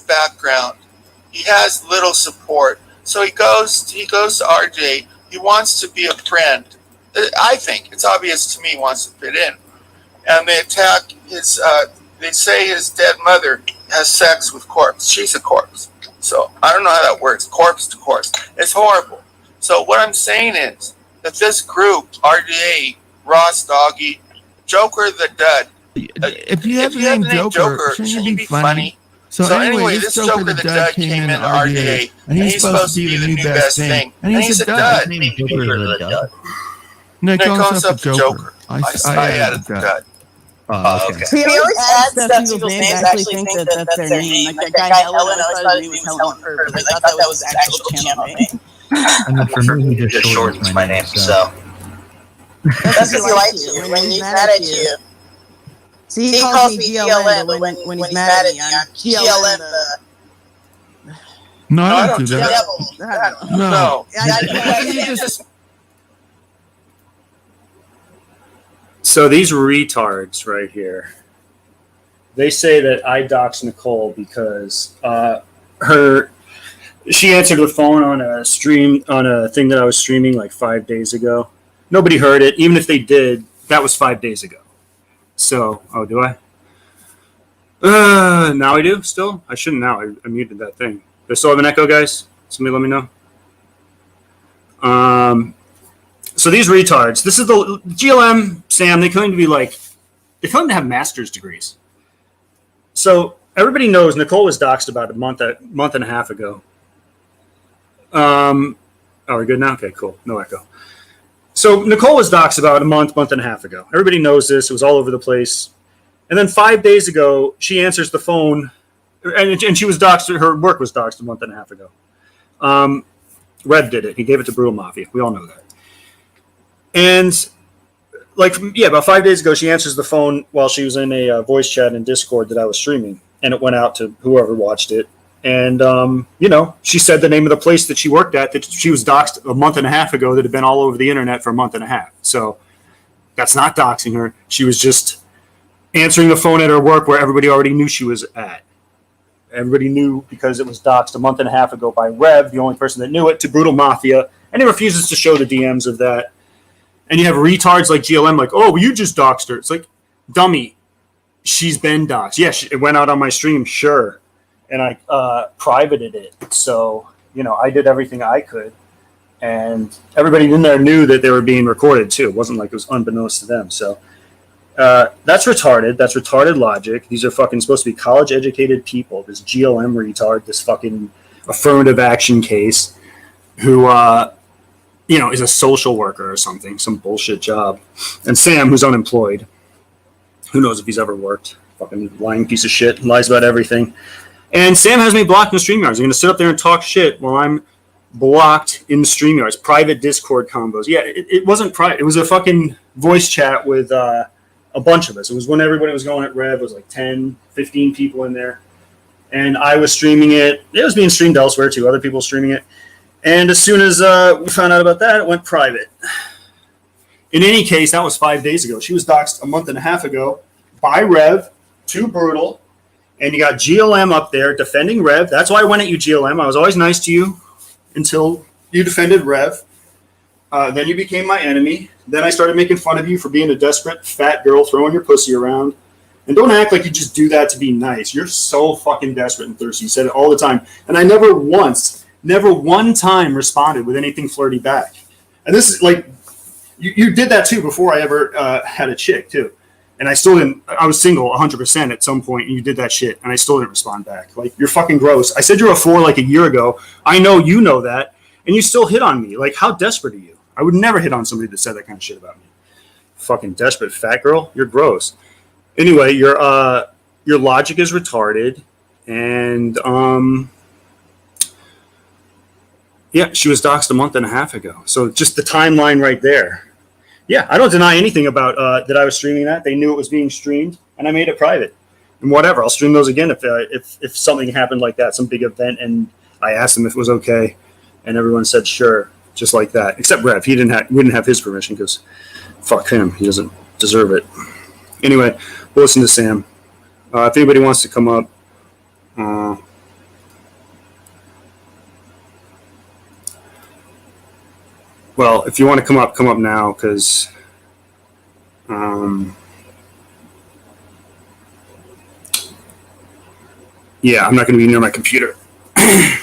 background. He has little support. So he goes to RJ. He wants to be a friend. I think it's obvious to me he wants to fit in. And they attack his. They say his dead mother has sex with corpse. She's a corpse. So I don't know how that works. Corpse to corpse. It's horrible. So what I'm saying is that this group, RDA, Ross Doggy, Joker the Dud. If you have the name Joker, shouldn't it be funny? So anyway, this Joker the Dud came in RDA, and he's supposed to be the new best thing. And he's a dud. No, he calls himself the Joker. I added the Dud. Oh, okay. He always adds stuff to people's names. I actually think that's their name. Like that guy Helen, I thought his name was Helen Purvis. I thought that was his actual channel name. And then for me, he just shortens my name, so. That's because he likes you. When he's mad at you. See, he calls me GLM, but when he's mad at me, I'm GLM. No, I don't do that. No. So these retards right here, they say that I doxed Nicole because she answered the phone on a stream, on a thing that I was streaming like 5 days ago. Nobody heard it. Even if they did, that was 5 days ago. So, oh, do I? Now I do still? I shouldn't now. I muted that thing. Do I still have an echo, guys? Somebody let me know. So these retards, this is the GLM, Sam, they claim to be like, they claim to have master's degrees. So everybody knows Nicole was doxxed about a month and a half ago. Are we good now? Okay, cool. No echo. So Nicole was doxxed about a month and a half ago. Everybody knows this. It was all over the place. And then 5 days ago, she answers the phone, and she was doxxed. Her work was doxxed a month and a half ago. Rev did it. He gave it to Brutal Mafia. We all know that. And about 5 days ago, she answers the phone while she was in a voice chat in Discord that I was streaming, and it went out to whoever watched it. And, she said the name of the place that she worked at, that she was doxxed a month and a half ago, that had been all over the internet for a month and a half. So that's not doxing her. She was just answering the phone at her work where everybody already knew she was at. Everybody knew because it was doxed a month and a half ago by Rev, the only person that knew it, to Brutal Mafia. And he refuses to show the DMs of that. And you have retards like GLM like, oh, well, you just doxed her. It's like, dummy, she's been doxed. Yeah, it went out on my stream, sure. And I privated it. So, I did everything I could. And everybody in there knew that they were being recorded, too. It wasn't like it was unbeknownst to them. So that's retarded. That's retarded logic. These are fucking supposed to be college-educated people. This GLM retard, this fucking affirmative action case who... is a social worker or something, some bullshit job. And Sam, who's unemployed, who knows if he's ever worked, fucking lying piece of shit, lies about everything. And Sam has me blocked in the StreamYards. I'm going to sit up there and talk shit while I'm blocked in the StreamYards. Private Discord combos. Yeah, it wasn't private. It was a fucking voice chat with a bunch of us. It was when everybody was going at Rev. It was like 10, 15 people in there. And I was streaming it. It was being streamed elsewhere, too. Other people streaming it. And as soon as we found out about that, it went private. In any case, that was 5 days ago. She was doxxed a month and a half ago by Rev, too brutal. And you got GLM up there defending Rev. That's why I went at you, GLM. I was always nice to you until you defended Rev. Then you became my enemy. Then I started making fun of you for being a desperate fat girl throwing your pussy around. And don't act like you just do that to be nice. You're so fucking desperate and thirsty. You said it all the time. And I never one time responded with anything flirty back. And this is like, you did that too before I ever had a chick too. And I still didn't, I was single 100% at some point and you did that shit and I still didn't respond back. Like, you're fucking gross. I said you're a 4 like a year ago. I know you know that. And you still hit on me. Like, how desperate are you? I would never hit on somebody that said that kind of shit about me. Fucking desperate fat girl. You're gross. Anyway, your logic is retarded. And, yeah, she was doxxed a month and a half ago. So just the timeline right there. Yeah, I don't deny anything about that I was streaming that. They knew it was being streamed, and I made it private. And whatever, I'll stream those again if something happened like that, some big event, and I asked them if it was okay, and everyone said sure, just like that. Except Rev, we didn't have his permission because fuck him, he doesn't deserve it. Anyway, we'll listen to Sam. If anybody wants to come up, Well, if you want to come up now, because yeah, I'm not going to be near my computer. I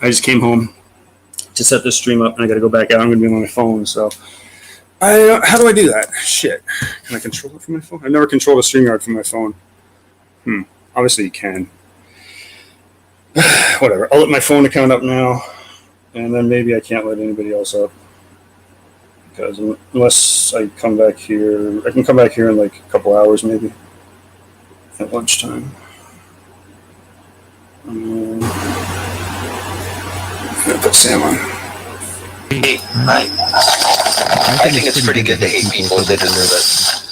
just came home to set this stream up, and I got to go back out. I'm going to be on my phone, so how do I do that? Shit, can I control it from my phone? I've never controlled a StreamYard from my phone. Obviously you can. Whatever. I'll let my phone account up now, and then maybe I can't let anybody else up. Because unless I come back here, I can come back here in like a couple hours maybe. At lunchtime. I'm gonna put Sam on. Hey, I think it's pretty good to hate people that deserve it.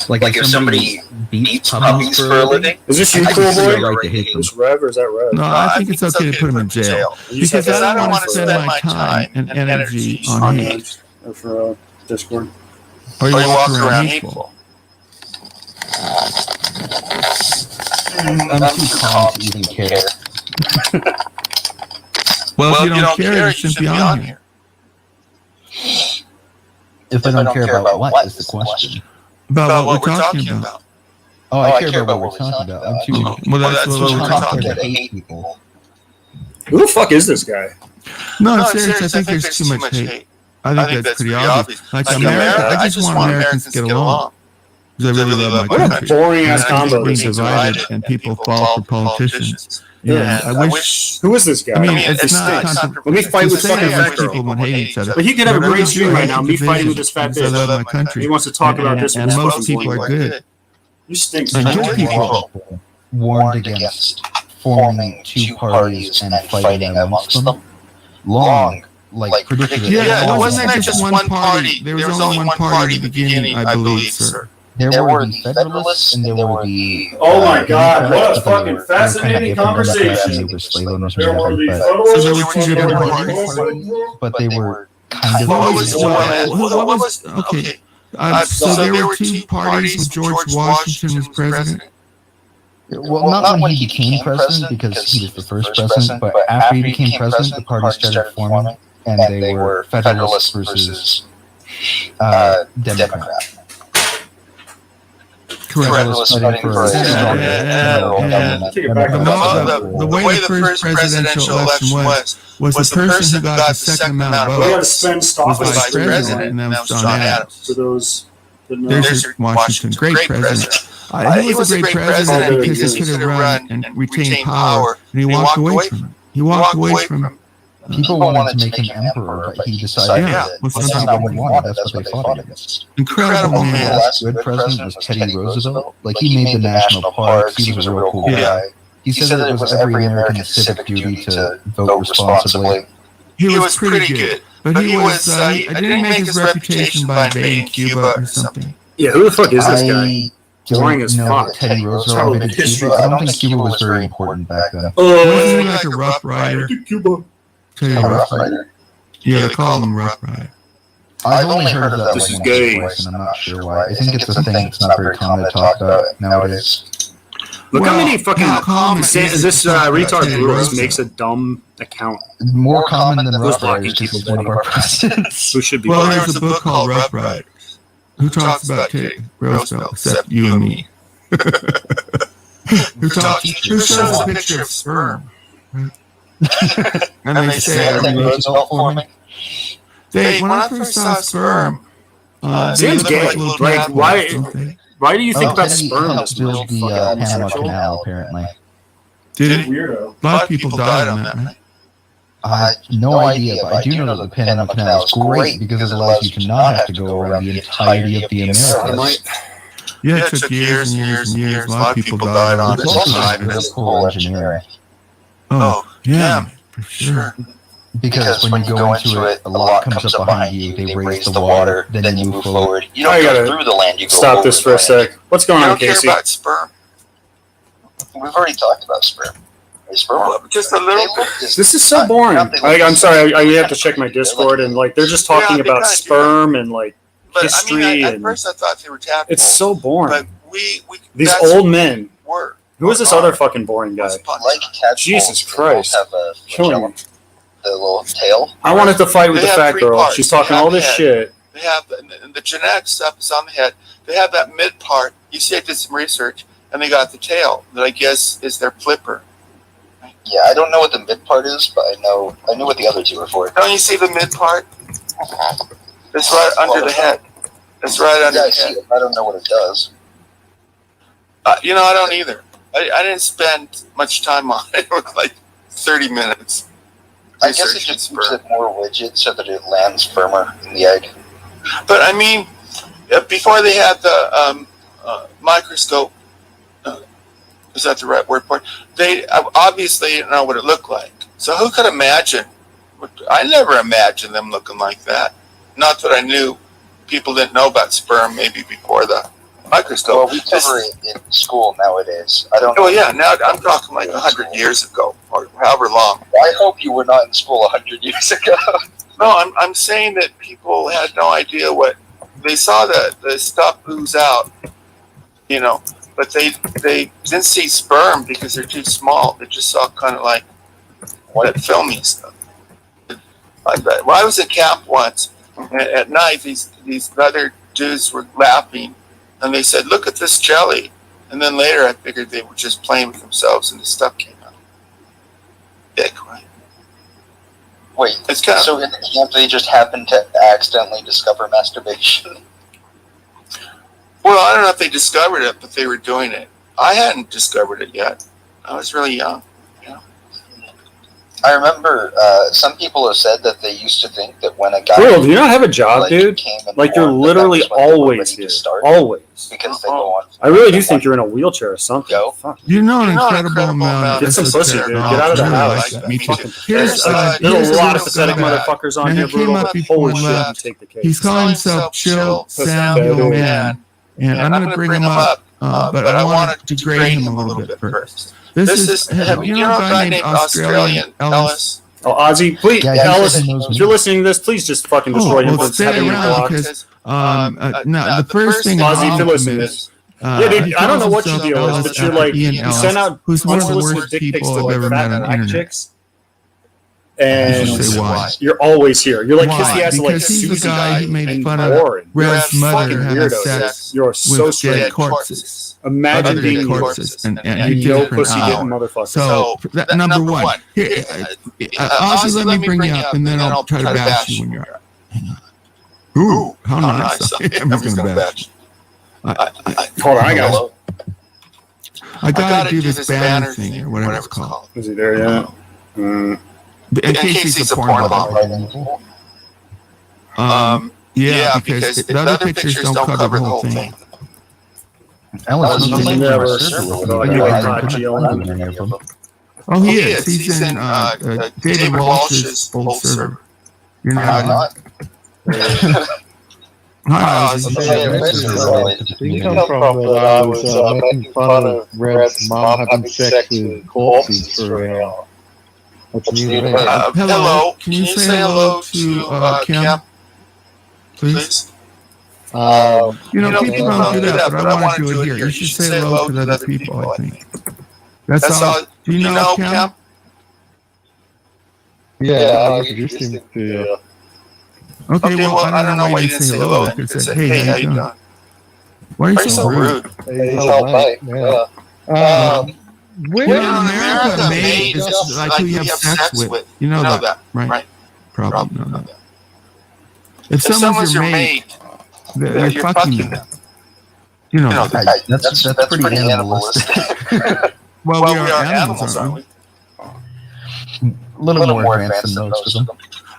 Like if somebody beats puppies for a living. Is this you, cool boy? Is this Rev or is that Rev? No, I think it's okay to put him in jail. Because I don't want to spend my time and energy on hate. Or for Discord. Or you walk around hateful. I'm too calm to even care. Well, if you don't care, you shouldn't be on here. If I don't care about what is the question? About what we're talking about. Oh, I care about what we're talking about. I'm too. Well, that's what we're talking about. Hate people. Who the fuck is this guy? No, seriously, I think there's too much hate. I think that's pretty obvious. Like America, I just want Americans to get along. Because I really love my What a country. boring ass combo Being this is. divided and people fall for politicians. Yeah, I wish. Who is this guy? I mean, it's stinks. not. Let me fight with fucking fat fat people girl. won't hate each other. But he could have a But I great stream right now. Me hate fighting with this fat division because I bitch. love my country. He wants to talk about this. And most people are good. You stink. And good people. Warned against forming two parties and fighting amongst them. Long, like predicted. Yeah, it wasn't just one party. There was only one party at the beginning, I believe, sir. There were the Federalists and there were the. Oh my God! What a fucking fascinating conversation. There were the So there were two different parties. But they were kind of. What was okay? So there were two parties when George Washington was president. Well, not when he became president because he was the first president, but after he became president, the parties started forming, and they were Federalists versus Democrat. Correct. The way the first presidential election was the person who got the second amount of We got to votes spend was stop vice president, and that was John Adams. For those that know. There's Washington, great president. He was a great president because he could have run and retained power, and he walked away from it. He walked away from People wanted to make him emperor, but he decided that's not what he wanted. That's what they fought against. incredible The man. last good president was Teddy Roosevelt. Like, he made the national parks. He was a real cool guy. He said that it was every American's civic duty to vote responsibly. He was pretty good, but he was. I didn't make his reputation by invading Cuba or something. Yeah, who the fuck is this guy? Boring as Know fuck. that Teddy Roosevelt invaded Cuba. I don't think Cuba was very important back then. Wasn't he like a Rough Rider? Cuba. Yeah, they call him Rough Rider. I've only heard of that This is like gay. once or twice, and I'm not sure why. I think it's a thing that's not very common to talk about nowadays. Look how many fucking common this retard Lewis makes a dumb account. More common than Rough blocking Riders people is one of our presidents. Who should be? Well, there's a book called Rough Riders. Who talks about Teddy Roosevelt except you and me? Who shows a picture of sperm? Right? And they say, when I first saw sperm, Seems gay. Like, why do you think about Teddy sperm helped this build much? the Fucking Panama homosexual? Canal, apparently. Did it? Weirdo. A lot of people died on that, right? No idea, but I do know that the Panama Canal is great because it allows you to not have to go around the entirety of the Americas. Yeah, it took years and years and years. A lot of people died on it. It's also really cool engineering. Oh, yeah, for sure. Because when you go into it, a lot comes up behind you. They raise the water, then you move forward. You I don't gotta go through the land. You go Stop over this the for a land. sec. What's going on, Casey? sperm. We've already talked about sperm. Sperm. Just a little bit. This is so boring. I'm sorry. I have to check my Discord, and like they're just talking Yeah, they about kinda do. sperm and like But history, I mean, at and first I thought they were tadpoles. it's so boring. But we These that's old men. were. Who is this other fucking boring guy? Like tadpoles, Jesus they Christ. both have a Killing flagella. me. the little tail. I wanted to fight with They the have fat 3 girl. parts. She's They talking have all this head. shit. They have the genetic stuff is on the head. They have that mid part. You see, I did some research, and they got the tail that I guess is their flipper. Yeah, I don't know what the mid part is, but I knew what the other two are for. Don't you see the mid part? It's right under the head. It's right under Yeah, I the see head. it. I don't know what it does. I don't either. I didn't spend much time on it. It was like 30 minutes. I guess it researching just keeps sperm. it more rigid so that it lands firmer in the egg. But I mean, before they had the microscope, is that the right word for it? They obviously didn't know what it looked like. So who could imagine? I never imagined them looking like that. Not that I knew. People didn't know about sperm maybe before the microscope. Well, we cover it in school nowadays. I don't know. Oh yeah, now I'm talking like 100 years ago or however long. I hope you were not in school 100 years ago. No, I'm saying that people had no idea what they saw the stuff ooze out, but they didn't see sperm because they're too small. They just saw kind of like that filmy stuff. Like that. Well, I was at camp once at night. These other dudes were laughing, and they said, "Look at this jelly." And then later, I figured they were just playing with themselves, and the stuff came out. Dick, right? Wait, It's kind of so in the camp they just happened to accidentally discover masturbation? well. I don't know if they discovered it, but they were doing it. I hadn't discovered it yet. I was really young. I remember some people have said that they used to think that when a guy Will, do you not have a job, dude? came and Like, you're born, literally that was when they were always ready to here. start, Always. because they go on. I really do think you're in a wheelchair or something. Go. Fuck. You know an You know an incredible amount. Get of some pussy, esoteric dude. knowledge. Get out of the I really house. like that. Me too. Fucking- Here's There's a lot of here's pathetic guy. motherfuckers on And here, he came brutal. up before Holy he shit, left. you take the case. He's calling himself Chill Samuel Man, and I'm going to bring him up, but I want to degrade him a little bit first. This is you know a guy named Australian Ellis. Oh, Ozzy, please, Yeah, Ellis, he knows if me. you're listening to this, please just fucking destroy him well, for stay having you around blocked. because no, the first thing Ozzy, if you're listening to is, this, yeah, dude, I don't know what your deal is, but you're like, Ian you Ellis, send out who's one of the unsolicited worst dick pics people to I've like ever fat met on the black internet. chicks. I And should say why. you're always here. You're like kiss the ass of like because he's the Susie guy who made and fun of Warren. Red's Fucking mother having weirdos. sex You're so with straight. dead corpses. Imagine Other being dead here. corpses, and You he know did it for an pussy getting hour. motherfucker. So that number one. Here, Ozzy, let me bring you up, and then I'll try to bash you when you're up. Hang on. Ooh, how nice! I'm just gonna bash. Hold on, I got it. I gotta do this banner thing or whatever it's called. Is he there yet? In case he's a porn bot. Yeah, because the other pictures don't cover the whole thing. Ellis is Ellis in is our in server. our What server. do you Like, think? GL. I'm in there, bro. Oh, he is. He's in David Walsh's old server. You're I'm not. not. Hi, Ozzy. Ozzy. You come from that I was making fun of Red's mom having sex with corpses for a while. What's new there? Hello. Can you say hello to Kim, please? You know, people don't do that, but I want to do it here. You should say hello to the other people, I think. That's all. Do you know Kim? Yeah, I introduced him to you. Okay, well, I don't know why you didn't say hello. You could say, hey, how you doing? Why are you so rude? Hey, Oh, mate. right. Yeah. Well, in America, mate is just like who you have sex with. You know that, right? Probably know that. If someone's your mate, they're fucking them. You know that. That's pretty animalistic. Well, we are animals, aren't we? A little more advanced than most of them.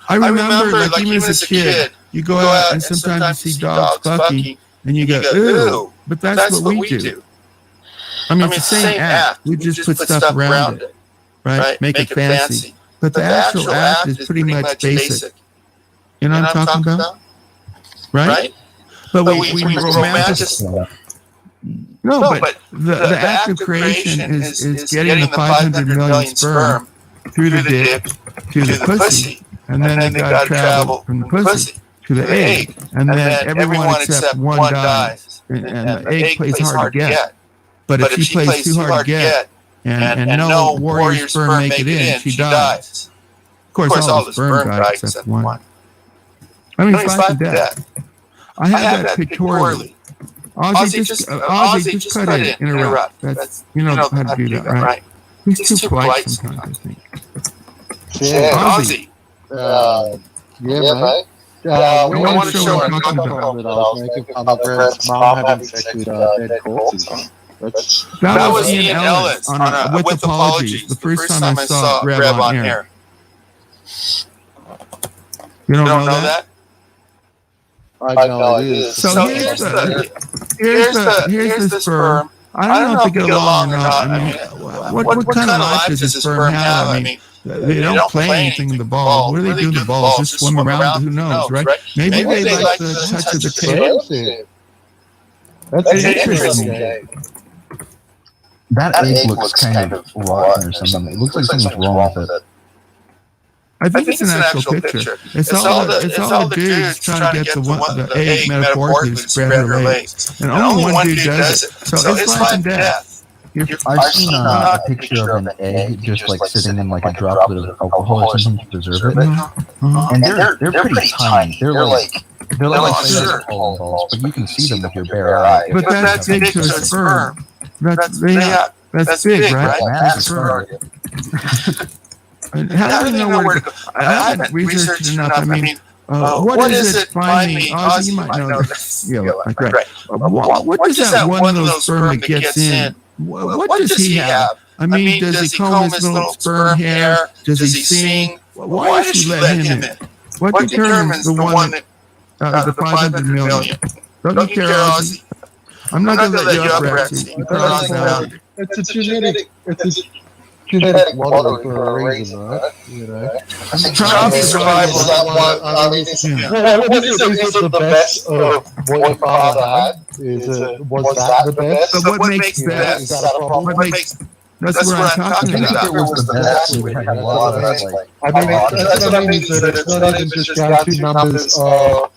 I remember, like, even as a kid, you go out and sometimes you see dogs fucking, and you go, ooh, but that's what we do. I mean, it's the same act. We just put stuff around it, right? Make it fancy. But the actual act is pretty much basic. You know what I'm talking about? Right? But we romanticize. No, but the act of creation is getting the 500 million sperm through the dick to the pussy. And then they got to travel from the pussy to the egg. And then everyone except one dies. And the egg plays hard to get. But if she plays too hard to get, and no warrior sperm make it in, she dies. Of course, all the sperm died except one. I mean, he's fine to death. I have that pictorially. Ozzy, just cut in, interrupt. That's, you know how to do that, right? He's too polite sometimes, I think. Ozzy. Yeah, right. I We want want to to show show what a I'm talking comment about. that I was making on the Brad's mom having sex with dead corpses. That was Ian Ellis on With Apologies, the first time I saw Rev on air. You don't know that? I have no idea. So here's the sperm. I don't know if they get along or not. I mean, what kind of life does a sperm have? I mean, they don't play anything in the ball. What do they do in the balls? Just swim around? Who knows, right? Maybe they like the touch of the tail. That's interesting. That egg looks kind of rotten or something. It looks like something's wrong with it. I think it's an actual picture. It's all the dudes trying to get the egg metaphorically to spread her legs. And only one dude does it. So it's life and death. I've seen a picture of an egg just like sitting in like a droplet of alcohol or something to preserve it. And they're pretty tiny. They're like scissors balls, but you can see them with your bare eye. But that's big to a sperm. That's big, right? That's sperm. How do you know where to go? I haven't researched enough. I mean, what is it? Find me. Ozzy, you might know this. Yeah, right. What does that one of those sperm that gets in? What does he have? I mean, does he comb his little sperm hair? Does he sing? Why does she let him in? What determines the one that the 500 million? Don't you care, Ozzy? I'm not going to let you up, Rexy. It's a genetic lottery for a reason, right? You know. Zombie survival is that one. Is it the best of what your father had? Was that the best? But what makes Is best? that a problem? That's what I'm talking about. It was the best. We had a lot of like, I mean, that's what I mean. Is that it's not even just down to numbers of.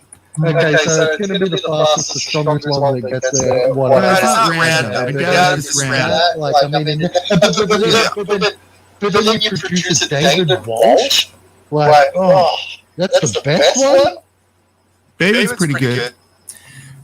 Okay, so it's going to be the fastest, the strongest one that gets there. But it's not random. It's random. Like, I mean, but then you produce a David Walsh? Like, oh, that's the best one? David's pretty good.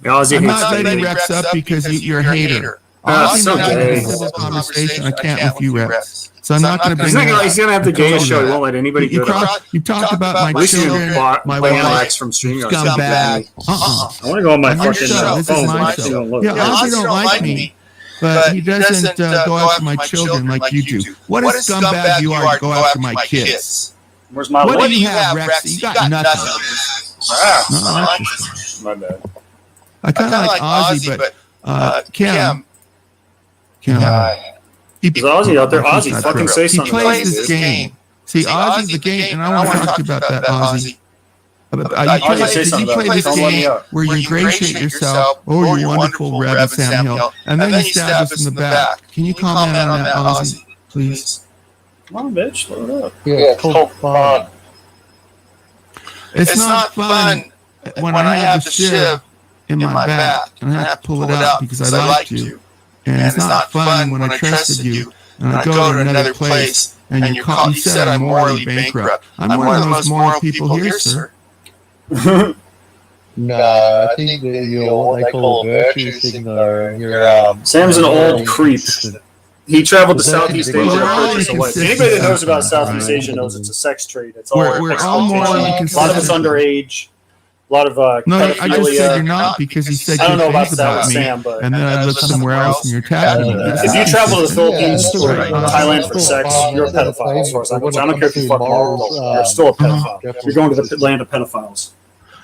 Yeah, Ozzy I'm hates not David. letting Rex up because you're a hater. That's so I'm not gay. in a civil conversation. I can't with you, Rex. So I'm not going to He's bring he's gonna have the gayest show. He won't let anybody You do it. talked about my At least you children, bought my my wife, Alex from StreamYard. scumbag. I want to go on my On your fucking show. This is phone. my but I show. don't look. Yeah, Ozzy don't like me, but he doesn't go after my children like you do. What a scumbag you are to go after my kids. Where's my What list? do you have, Rex? You got nothing. Ah, My bad. I kind of like Ozzy, but Kim. Is Ozzy out there? Ozzy, not fucking true. say He something. plays this game. See, Ozzy's the game, and I want to talk to you about that, Ozzy. You play this game where you ingratiate yourself, oh, you're wonderful, Rev and Sam Hill, and then you stab us in the back. Can you comment on that, Ozzy, please? Come on, bitch. Load it up. Yeah, it's called fun. It's not fun when I have the shiv in my back, and I have to pull it out because I liked you. And it's not fun when I trusted you, and I go to another place, and you said I'm morally bankrupt. I'm one of the most moral people here, sir. No, I think that you're what they call a virtue signaler. You're Sam's an old creep. He traveled to Is that Southeast the- Asia We're to all purchase a wife. inconsistent Anybody that knows about sometimes, Southeast right? Asia knows it's a sex trade. It's all We're all morally a inconsistent. lot of it's underage. A lot of No, I just said pedophilia. you're not because you said I don't know good about things about me, Sam, but and then I looked somewhere else and you're tagging me. if you travel to the Philippines Yeah, or right. Thailand for sex, you're a pedophile. As far as I'm concerned. I don't care if you fuck morals, you're still a pedophile. You're going to the land of pedophiles.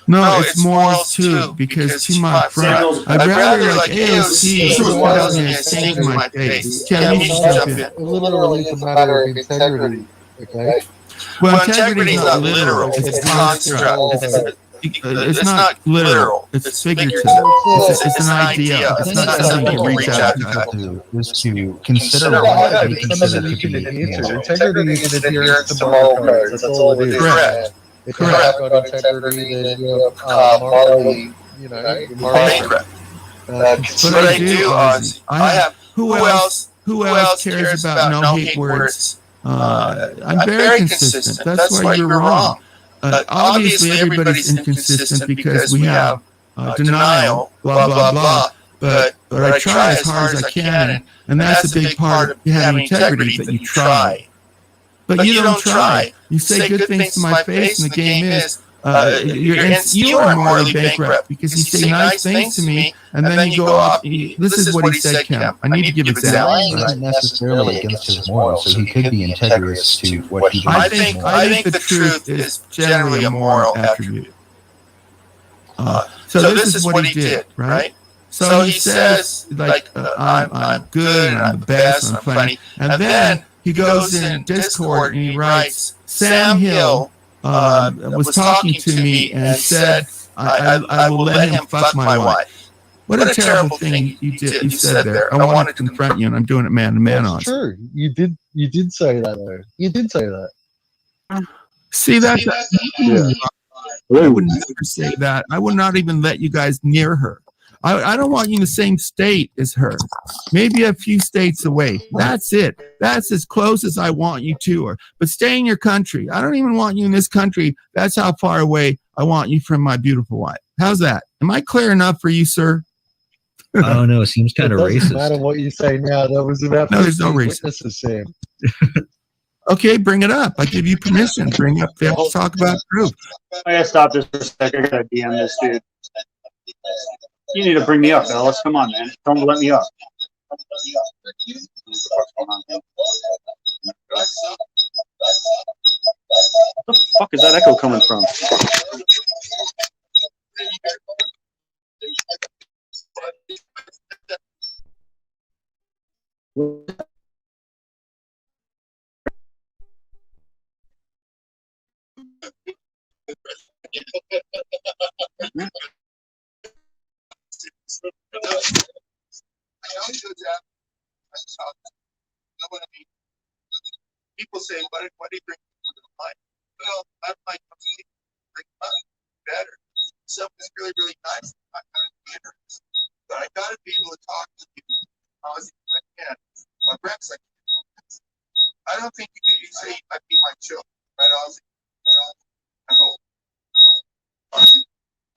No, it's morals too, because to my friend, I'd rather like AOC go out there and sing in my face. Tell me something. It literally is a matter of integrity. Okay. Well, integrity is not literal. It's a construct. It's not literal. It's figurative. It's an idea. It's not something you can reach out to. is to consider what they consider to be Integrity is adherence to moral codes. That's all it is. Correct. If you have got integrity, then you're morally, you're morally bankrupt. But I do, Ozzy. I have. Who else cares about no hate words? I'm very consistent. That's why you're wrong. Obviously, everybody's inconsistent because we have denial, blah, blah, blah. But I try as hard as I can, and that's a big part of having integrity, that you try. But you don't try. You say good things to my face, and the game is you are morally bankrupt because you say nice things to me, and then you go up. This is what he said, Cam. I need to give examples. Not necessarily against his morals, so he could be integrous to what he I believes. think the truth is generally a moral attribute. So this is what he did, right? So he says, like, I'm good, and I'm the best, and I'm funny. And then he goes in Discord and he writes, Sam Hill was talking to me and said, I will let him fuck my wife. What a terrible thing you did. You said there. I wanted to confront you, and I'm doing it man to man on. True. You did say that though. You did say that. See that? Yeah. I would never say that. I would not even let you guys near her. I don't want you in the same state as her. Maybe a few states away. That's it. That's as close as I want you to her. But stay in your country. I don't even want you in this country. That's how far away I want you from my beautiful wife. How's that? Am I clear enough for you, sir? I don't know. It seems kind of racist. No matter what you say now, that was about no, there's no racism. Witnesses, Sam. Okay, bring it up. I give you permission. Bring up. Let's talk about proof. I gotta stop this for a second. I gotta DM this dude. You need to bring me up, Ellis. Come on, man. Don't let me up. What the fuck is that echo coming from? People say, "What do you bring to the mind?" Well, I might bring better. Something's really, really nice. I gotta be interested, but I gotta be able to talk to people as I can. My friends, I don't think you could say I'd be my children, right, Ozzy? I hope.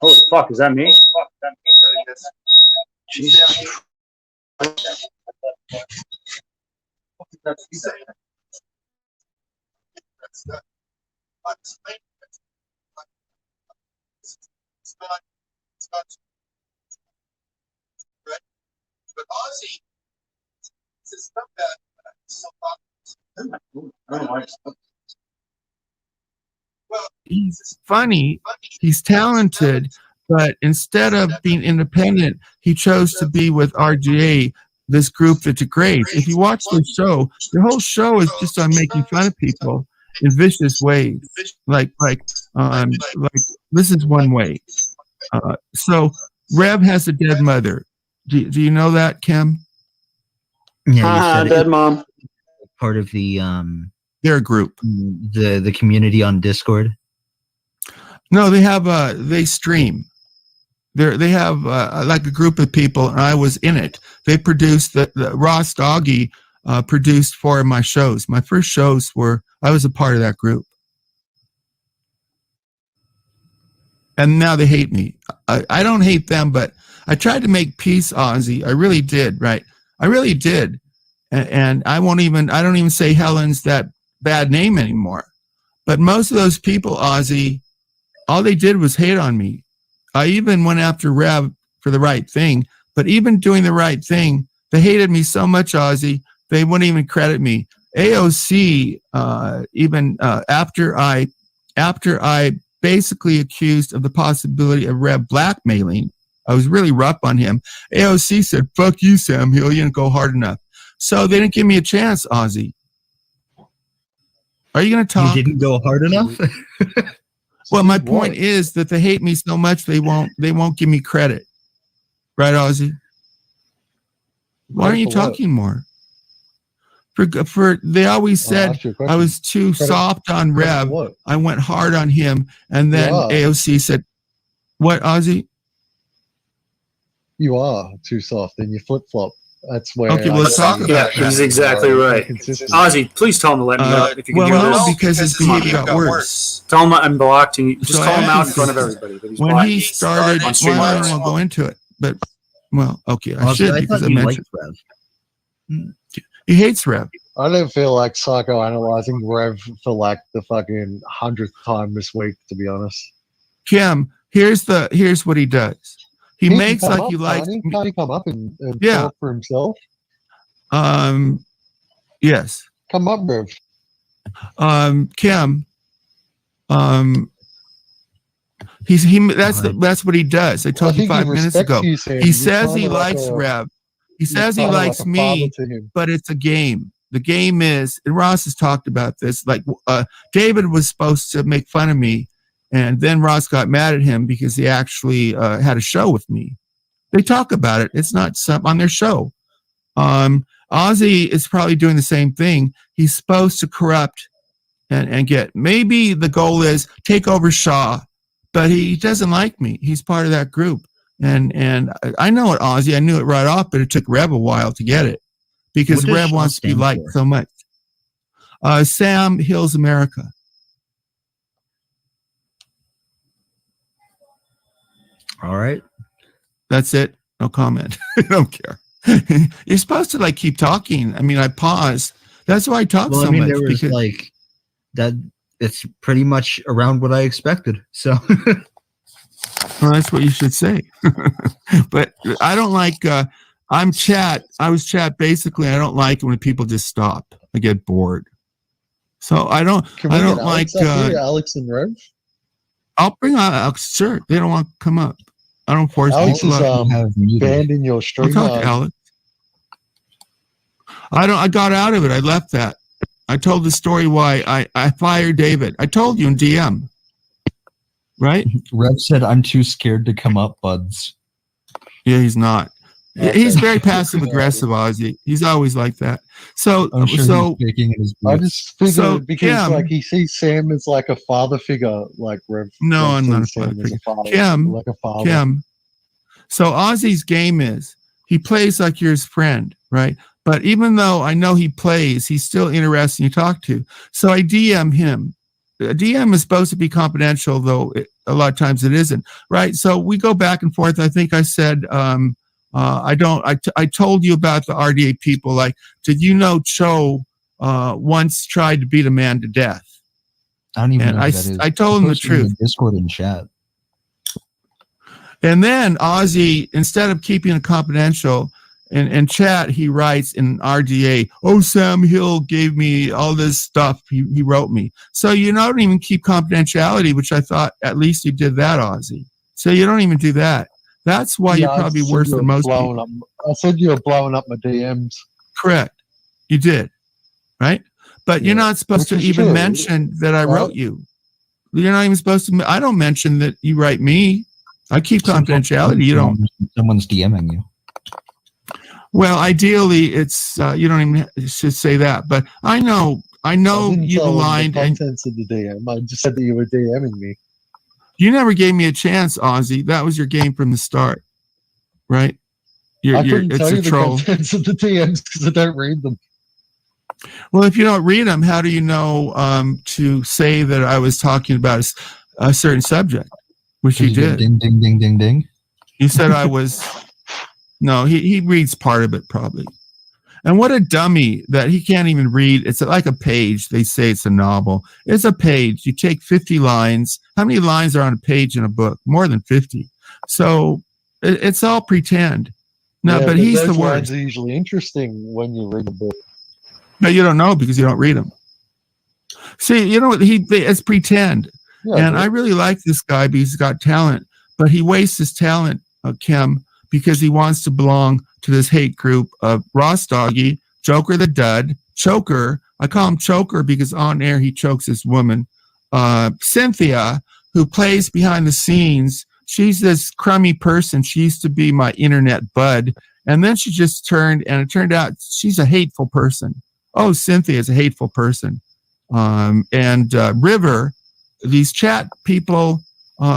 Holy fuck, is that me? Jesus. But Ozzy, it's stuff that so he's funny, he's talented, but instead of being independent, he chose to be with RGA, this group that degrades. If you watch the show, the whole show is just on making fun of people in vicious ways. Like this is one way. So Rev has a dead mother. Do you know that, Kim? Yeah, dead mom. Part of the their group, the community on Discord. No, they stream. They have like a group of people, and I was in it. They produced the Ross Doggy produced 4 of my shows. My first shows I was a part of that group, and now they hate me. I don't hate them, but I tried to make peace, Ozzy. I really did, right? I really did, and I don't even say Helen's that bad name anymore. But most of those people, Ozzy, all they did was hate on me. I even went after Rev for the right thing, but even doing the right thing, they hated me so much, Ozzy, they wouldn't even credit me. AOC, even after I basically accused of the possibility of Rev blackmailing, I was really rough on him. AOC said, "Fuck you, Sam Hill, you didn't go hard enough." So they didn't give me a chance, Ozzy. Are you going to talk? You didn't go hard enough? Well, my point is that they hate me so much they won't give me credit. Right, Ozzy? Why aren't you talking more? For they always said I was too soft on Rev. I went hard on him, and then AOC said, "What, Ozzy?" You are too soft, and you flip flop. That's where. Okay, well, let's talk about Yeah, he's exactly right. Ozzy, please tell him to let me know if you can hear no, this. because his behavior got worse. Tell him I'm blocked, and just So call him out in actually, front of everybody. That he's When blocked. he started, on stream. I don't want to go into it, but well, okay, I Ozzy, should I because thought I you mentioned liked Rev. he hates Rev. I don't feel like psychoanalyzing Rev for like the fucking 100th time this week, to be honest. Kim, here's what he does. He makes can come like he up, likes. Can't he come up and Yeah. talk for himself? Yes. Come up, Rev. Kim. That's what he does. I told you 5 minutes ago. He says he likes Rev. He says he likes me, but it's a game. The game is, and Ross has talked about this, like David was supposed to make fun of me, and then Ross got mad at him because he actually had a show with me. They talk about it. It's not on their show. Ozzy is probably doing the same thing. He's supposed to corrupt and get, maybe the goal is take over Shaw, but he doesn't like me. He's part of that group. And I know it, Ozzy. I knew it right off, but it took Rev a while to get it because Rev wants to be liked so much. Sam Hills America. All right. That's it. No comment. I don't care. You're supposed to like keep talking. I mean, I pause. That's why I talk so much. There was like that. It's pretty much around what I expected. So. Well, that's what you should say. But I don't like. I'm chat. I was chat basically. I don't like when people just stop. I get bored. So I don't. I don't like. Alex and Rev. I'll bring Alex. Sure, they don't want to come up. I don't force Alex people. is banned in your stream. I'll talk to Alex. I got out of it. I left that. I told the story why I fired David. I told you in DM. Right? Rev said, "I'm too scared to come up, buds." Yeah, he's not. He's very passive aggressive, Ozzy. He's always like that. So, I'm sure he's shaking in his boots. I just figured because Kim, like he sees Sam as like a father figure, like Rev. No, Rev I'm not a sees father Sam as figure. father, like a father. Kim. So Ozzy's game is he plays like you're his friend, right? But even though I know he plays, he's still interesting to talk to. So I DM him. A DM is supposed to be confidential, though a lot of times it isn't, right? So we go back and forth. I think I said, I told you about the RDA people. Like, did you know Cho once tried to beat a man to death? I don't even know what that is. I told him the truth. Discord and chat. And then Ozzy, instead of keeping it confidential, in chat, he writes in RDA, "Oh, Sam Hill gave me all this stuff. He wrote me." So you don't even keep confidentiality, which I thought at least you did that, Ozzy. So you don't even do that. That's why you're probably worse than most people. I said you were blowing up my DMs. Correct. You did. Right? But you're not supposed to even mention that I wrote you. You're not even supposed to. I don't mention that you write me. I keep confidentiality. You don't. Someone's DMing you. Well, ideally, it's you don't even should say that. But I know you've aligned. The contents of the DM. I just said that you were DMing me. You never gave me a chance, Ozzy. That was your game from the start, right? I couldn't tell it's you a troll. the contents of the DMs because I don't read them. Well, if you don't read them, how do you know to say that I was talking about a certain subject, which you did? Ding, ding, ding, ding, ding. You said I was. No, he reads part of it probably. And what a dummy that he can't even read. It's like a page. They say it's a novel. It's a page. You take 50 lines. How many lines are on a page in a book? More than 50. So it's all pretend. No, Yeah, but he's the those worst. lines are usually interesting when you read a book. No, you don't know because you don't read them. See, you know what? It's pretend. Yeah, And I really like this guy because he's got talent. But he wastes his talent, Kim, because he wants to belong to this hate group of Ross Doggy, Joker the Dud, Choker. I call him Choker because on air he chokes this woman. Cynthia, who plays behind the scenes. She's this crummy person. She used to be my internet bud. And then she just turned, and it turned out she's a hateful person. Oh, Cynthia is a hateful person. And River, these chat people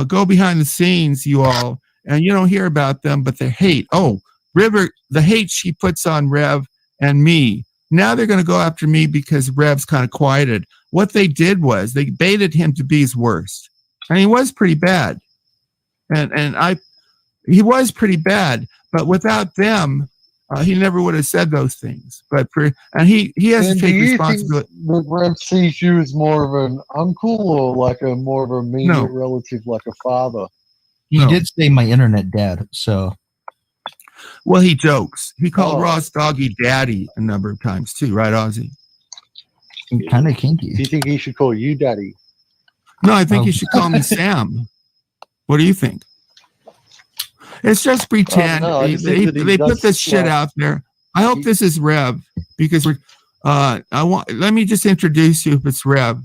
go behind the scenes, you all, and you don't hear about them, but they hate. Oh, River, the hate she puts on Rev and me, now they're going to go after me because Rev's kind of quieted. What they did was they baited him to be his worst. And he was pretty bad. He was pretty bad, but without them, he never would have said those things. He has to take responsibility. That Rev sees you as more of an uncle or like a more of a immediate relative, like a father? He did say my internet dad, so. Well, he jokes. He called Ross Doggy Daddy a number of times too, right, Ozzy? Kind of kinky. Do you think he should call you Daddy? No, I think you should call me Sam. What do you think? It's just pretend. They put this shit out there. I hope this is Rev because let me just introduce you if it's Rev.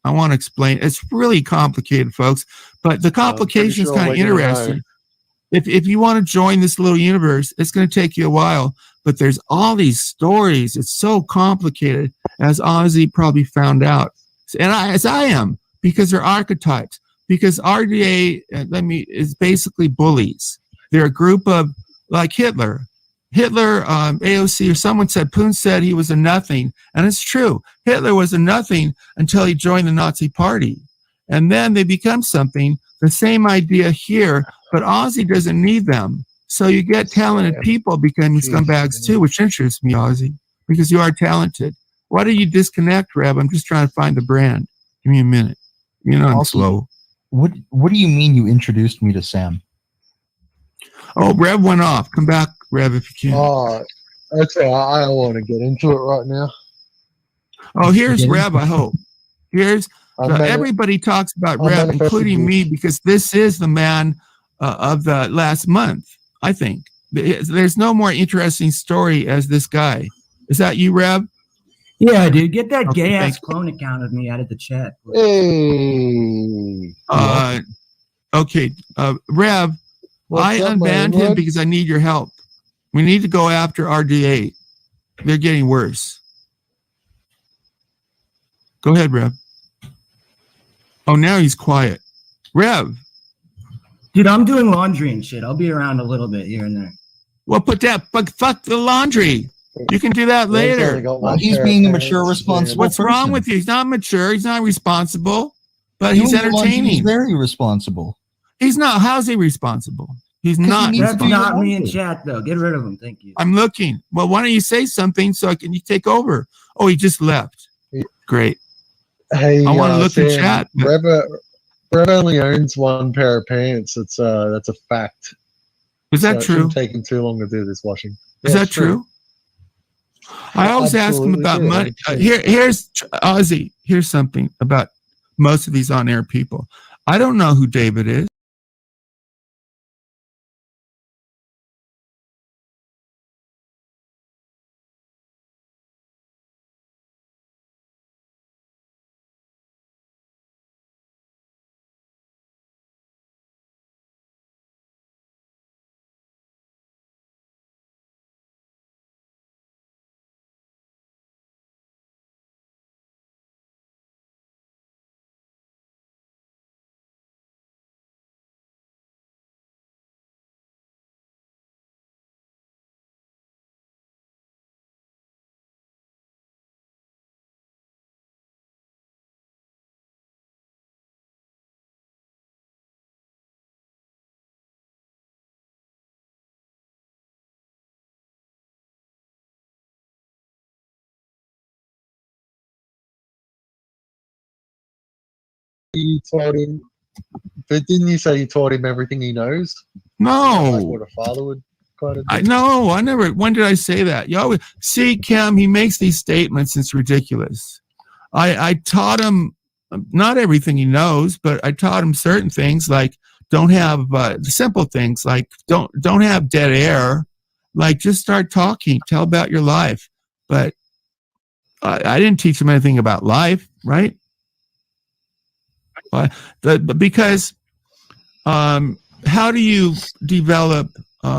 I want to explain. It's really complicated, folks, but the complication is kind of interesting. If you want to join this little universe, it's going to take you a while, but there's all these stories. It's so complicated, as Ozzy probably found out, and as I am, because they're archetypes. Because RDA, is basically bullies. They're a group of, like Hitler, AOC, or someone said, Poon said he was a nothing. And it's true. Hitler was a nothing until he joined the Nazi party. And then they become something, the same idea here, but Ozzy doesn't need them. So you get talented people becoming scumbags too, which interests me, Ozzy, because you are talented. Why do you disconnect, Rev? I'm just trying to find the brand. Give me a minute. I'm slow. What do you mean you introduced me to Sam? Oh, Rev went off. Come back, Rev, if you can. Oh, that's right. I don't want to get into it right now. Oh, here's Rev, I hope. Everybody talks about Rev, including me, because this is the man of the last month, I think. There's no more interesting story as this guy. Is that you, Rev? Yeah, dude. Get that gay-ass clone account of me out of the chat. Hey. Okay. Rev, I unbanned him because I need your help. We need to go after RDA. They're getting worse. Go ahead, Rev. Oh, now he's quiet. Rev. Dude, I'm doing laundry and shit. I'll be around a little bit here and there. Well, fuck the laundry. You can do that later. He's being a mature, responsible What's wrong with you? He's not mature. He's not responsible. But he's entertaining. He's very responsible. He's not. How's he responsible? He's not. That's not me in chat, though. Get rid of him. Thank you. I'm looking. Well, why don't you say something so you take over? Oh, he just left. Great. Hey, I want to look in chat. Rev only owns one pair of pants. That's a fact. Is that true? It's taking too long to do this washing. Is that true? I always ask him about money. Here's Ozzy. Here's something about most of these on-air people. I don't know who David is. You told him, but didn't you say you taught him everything he knows? No. Like what a father would kind of do? I never. When did I say that? You always see, Cam. He makes these statements. It's ridiculous. I taught him not everything he knows, but I taught him certain things, like don't have simple things, like don't have dead air, like just start talking, tell about your life. But I didn't teach him anything about life, right? Because how do you develop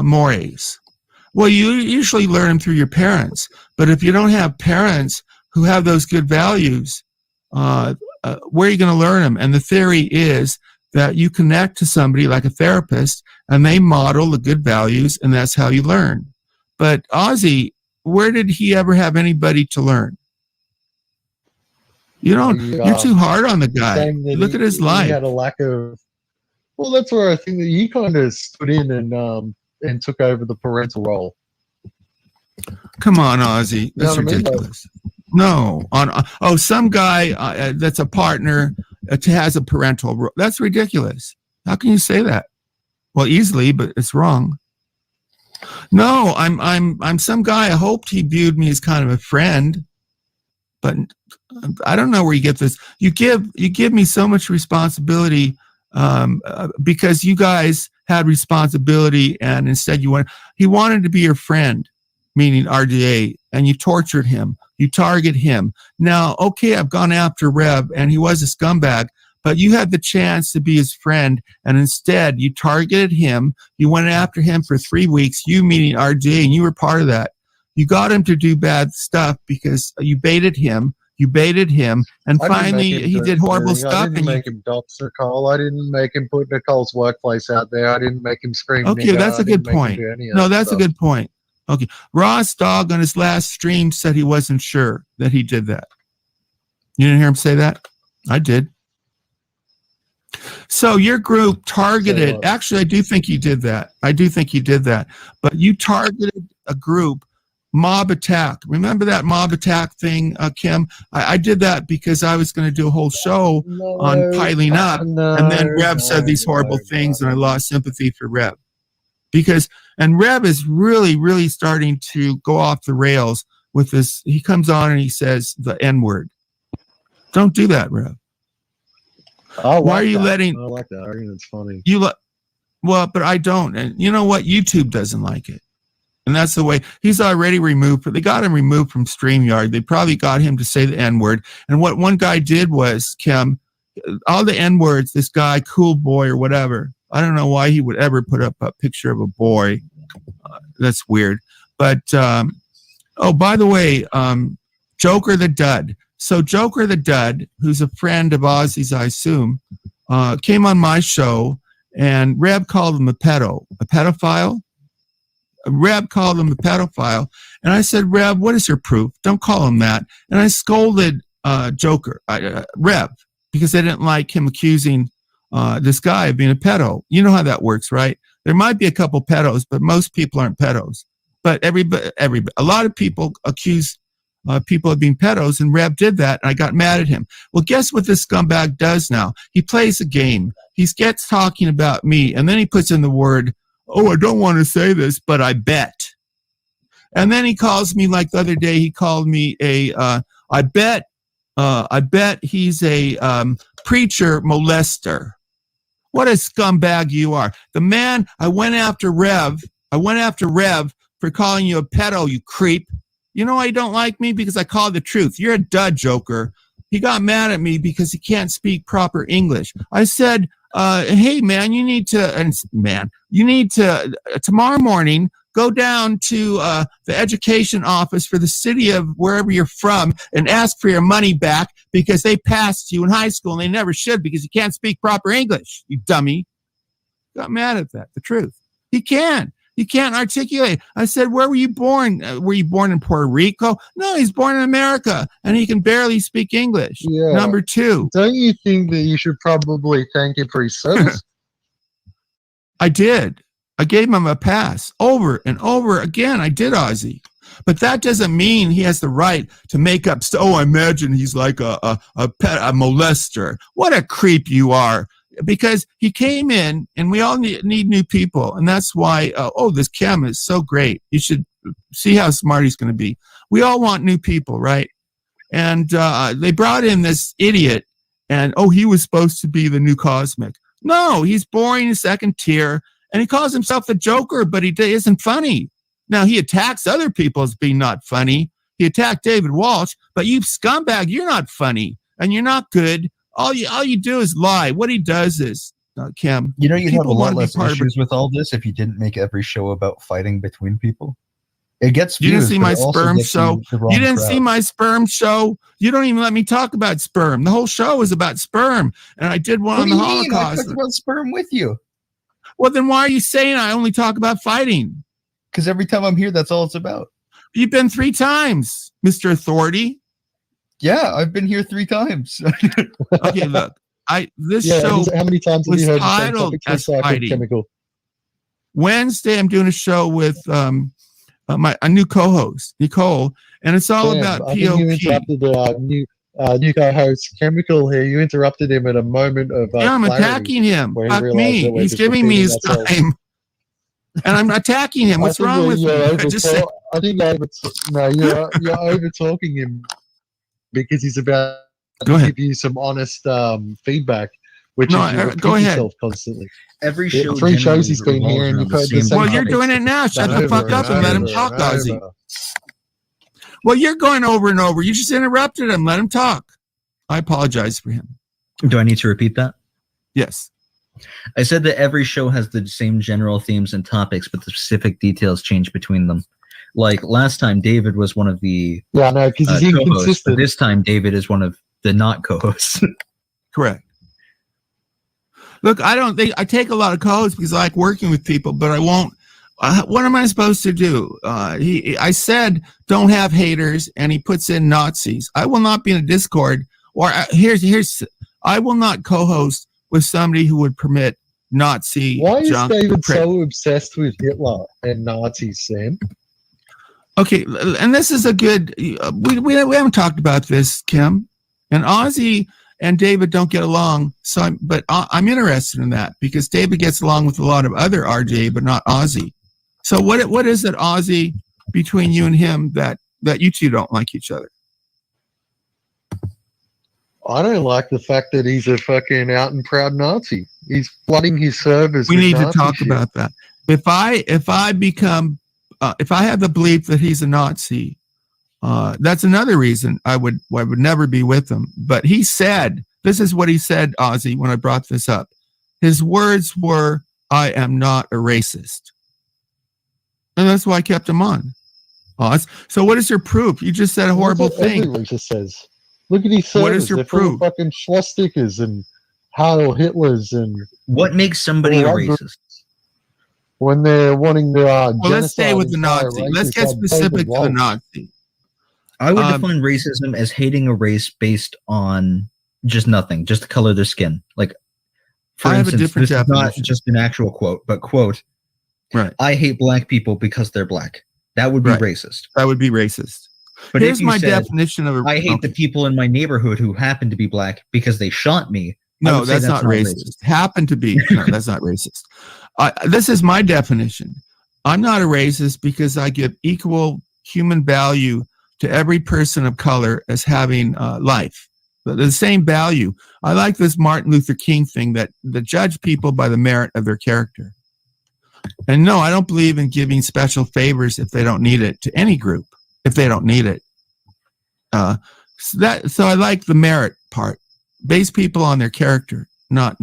mores? Well, you usually learn them through your parents. But if you don't have parents who have those good values, where are you going to learn them? And the theory is that you connect to somebody like a therapist, and they model the good values, and that's how you learn. But Ozzy, where did he ever have anybody to learn? You don't. You're too hard on the guy. Look at his life. He had a lack of. Well, that's where I think that you kind of stood in and took over the parental role. Come on, Ozzy. That's ridiculous. No, some guy that's a partner has a parental role. That's ridiculous. How can you say that? Well, easily, but it's wrong. No, I'm some guy. I hoped he viewed me as kind of a friend, but I don't know where you get this. You give me so much responsibility because you guys had responsibility, and instead he wanted to be your friend, meaning RDA, and you tortured him. You target him. Now, okay, I've gone after Rev, and he was a scumbag, but you had the chance to be his friend, and instead you targeted him. You went after him for 3 weeks, you meaning RDA, and you were part of that. You got him to do bad stuff because you baited him, and finally he did horrible stuff. I didn't make him dox Nicole. I didn't make him put Nicole's workplace out there. I didn't make him scream. Okay, that's a good point. No, that's a good point. Okay, Ross Dog on his last stream said he wasn't sure that he did that. You didn't hear him say that? I did. So your group targeted, actually, I do think he did that. But you targeted a group, Mob Attack. Remember that Mob Attack thing, Kim? I did that because I was going to do a whole show on piling up. And then Rev said these horrible things, and I lost sympathy for Rev. And Rev is really, really starting to go off the rails with this. He comes on and he says the N-word. Don't do that, Rev. Why are you letting? I like that. I think it's funny. Well, but I don't. And you know what? YouTube doesn't like it. And that's the way he's already removed. They got him removed from StreamYard. They probably got him to say the N-word. And what one guy did was, Kim, all the N-words, this guy, Cool Boy or whatever, I don't know why he would ever put up a picture of a boy. That's weird. But, by the way, Joker the Dud. So Joker the Dud, who's a friend of Ozzy's, I assume, came on my show, and Reb called him a pedophile. Reb called him a pedophile. And I said, Reb, what is your proof? Don't call him that. And I scolded Joker, Reb, because I didn't like him accusing this guy of being a pedo. You know how that works, right? There might be a couple pedos, but most people aren't pedos. But a lot of people accuse people of being pedos, and Reb did that, and I got mad at him. Well, guess what this scumbag does now? He plays a game. He gets talking about me, and then he puts in the word, I don't want to say this, but I bet. And then he calls me, like the other day, he called me I bet he's a preacher molester. What a scumbag you are. The man, I went after Rev for calling you a pedo, you creep. You know why you don't like me? Because I call the truth. You're a dud, Joker. He got mad at me because he can't speak proper English. I said, hey, man, you need to, tomorrow morning, go down to the education office for the city of wherever you're from and ask for your money back because they passed you in high school and they never should because you can't speak proper English, you dummy. Got mad at that, the truth. He can't articulate. I said, where were you born? Were you born in Puerto Rico? No, he's born in America, and he can barely speak English. Yeah. Number two. Don't you think that you should probably thank him for his service? I did. I gave him a pass over and over again. I did, Ozzy. But that doesn't mean he has the right to make up. I imagine he's like a molester. What a creep you are. Because he came in, and we all need new people, and that's why. This Kim is so great. You should see how smart he's going to be. We all want new people, right? And they brought in this idiot, and he was supposed to be the new Cosmic. No, he's boring, second tier, and he calls himself the Joker, but he isn't funny. Now he attacks other people as being not funny. He attacked David Walsh, but you scumbag, you're not funny, and you're not good. All you do is lie. What he does is, Kim. You'd have a lot less issues with all this if you didn't make every show about fighting between people. It gets views. You didn't see my sperm show. You didn't see my sperm show. You don't even let me talk about sperm. The whole show is about sperm, and I did one on the Holocaust. I talked about sperm with you. Well, then why are you saying I only talk about fighting? Because every time I'm here, that's all it's about. You've been 3 times, Mr. Authority. Yeah, I've been here 3 times. Okay, look. This Yeah, show how many times have was you heard the same titled topic as recycled fighting. chemical? Wednesday, I'm doing a show with a new co-host, Nicole, and it's all Damn, about I think you POP. interrupted new co-host Chemical here. You interrupted him at a moment of Yeah, I'm clarity attacking him. where he Fuck realized me. that we're He's just giving me his repeating ourselves. time. And I'm attacking him. What's wrong with me? I just said, I think you're over talking him because he's about Go to ahead. give you some honest feedback, which No, is you repeat go ahead. yourself constantly. Every Yeah, show 3 shows he's been revolves here and around you've heard the same same well, you're topics. doing it now. Shut the Over fuck up and let him over talk, and Ozzy. over. Well, you're going over and over. You just interrupted him. Let him talk. I apologize for him. Do I need to repeat that? Yes. I said that every show has the same general themes and topics, but the specific details change between them. Like last time, David was one of the Yeah, no, because he's co-hosts, but inconsistent. this time David is one of the not co-hosts. Correct. Look, I take a lot of calls because I like working with people, but I won't. What am I supposed to do? I said don't have haters, and he puts in Nazis. I will not be in a Discord, or I will not co-host with somebody who would permit Nazi Why is junk. David so obsessed with Hitler and Nazis, Sam? Okay, and this is a good. We haven't talked about this, Kim, and Ozzy and David don't get along. So, I'm interested in that because David gets along with a lot of other RJ, but not Ozzy. So, what is it, Ozzy, between you and him that you two don't like each other? I don't like the fact that he's a fucking out and proud Nazi. He's flooding his servers. We with need to Nazi talk shit. about that. If I become, if I have the belief that he's a Nazi, that's another reason I would never be with him. But he said, this is what he said, Ozzy, when I brought this up. His words were, "I am not a racist," and that's why I kept him on. So what is your proof? You just said a horrible That's what thing. every racist says. Look at his servers. What is your They're full proof? of fucking swastikas and Heil Hitlers and What makes somebody a Well, racist? when they're wanting to Well, let's stay genocide with the entire Nazi. races Let's get like specific David to the Walsh. Nazi. I would Um, define racism as hating a race based on just nothing, just the color of their skin. Like, for I have a instance, different this is not definition. just an actual quote, but quote, Right. I hate black people because they're black. That would be Right. racist. That would be racist. But Here's if you my said, definition of a. I hate the people in my neighborhood who happen to be black because they shot me. I No, would say that's not racist. Happen to be. No, that's not racist. This is my definition. I'm not a racist because I give equal human value to every person of color as having life. The same value. I like this Martin Luther King thing that judge people by the merit of their character. And no, I don't believe in giving special favors if they don't need it to any group, if they don't need it. So I like the merit part. Base people on their character, not.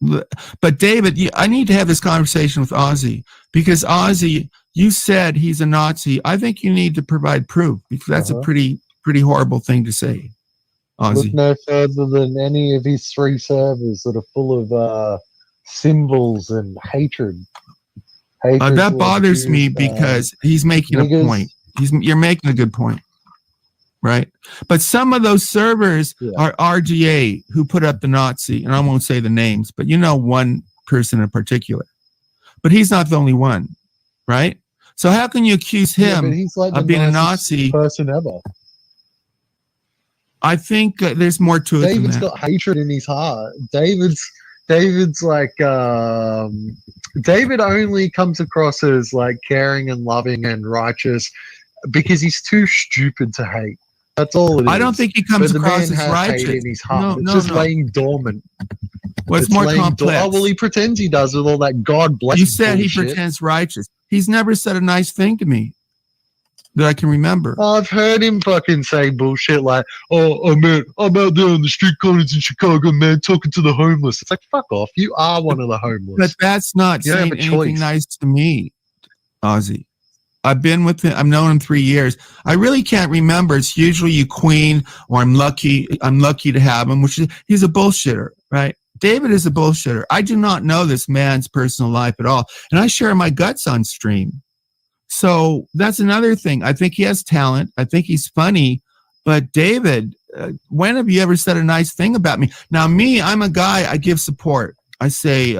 But David, I need to have this conversation with Ozzy because Ozzy, you said he's a Nazi. I think you need to provide proof because that's a pretty horrible thing to say, Ozzy. Look no further than any of his 3 servers that are full of symbols and hatred. That bothers me because he's making a niggas. point. You're making a good point, right? But some of those servers are RGA who put up the Nazi, and I won't say the names, but you know one person in particular. But he's not the only one, right? So how can you accuse him but he's like of the being a nicest Nazi? person ever. I think there's more to it David's than that. got hatred in his heart. David's like David only comes across as like caring and loving and righteous because he's too stupid to hate. That's all it is. I don't think he comes But the across man as has righteous. hate in his heart. No, It's just no. laying dormant. Well, it's It's more laying complex. Oh, well, he pretends he does with all that God bless. You said he bullshit. pretends righteous. He's never said a nice thing to me that I can remember. I've heard him fucking say bullshit like, "Oh man, I'm out there on the street corners in Chicago, man, talking to the homeless." It's like, fuck off. You are one of the homeless. But that's not You don't saying have a anything choice. nice to me, Ozzy. I've been with him. I've known him 3 years. I really can't remember. It's usually you queen or I'm lucky to have him, which is, he's a bullshitter, right? David is a bullshitter. I do not know this man's personal life at all. And I share my guts on stream. So that's another thing. I think he has talent. I think he's funny. But David, when have you ever said a nice thing about me? Now, me, I'm a guy, I give support. I say,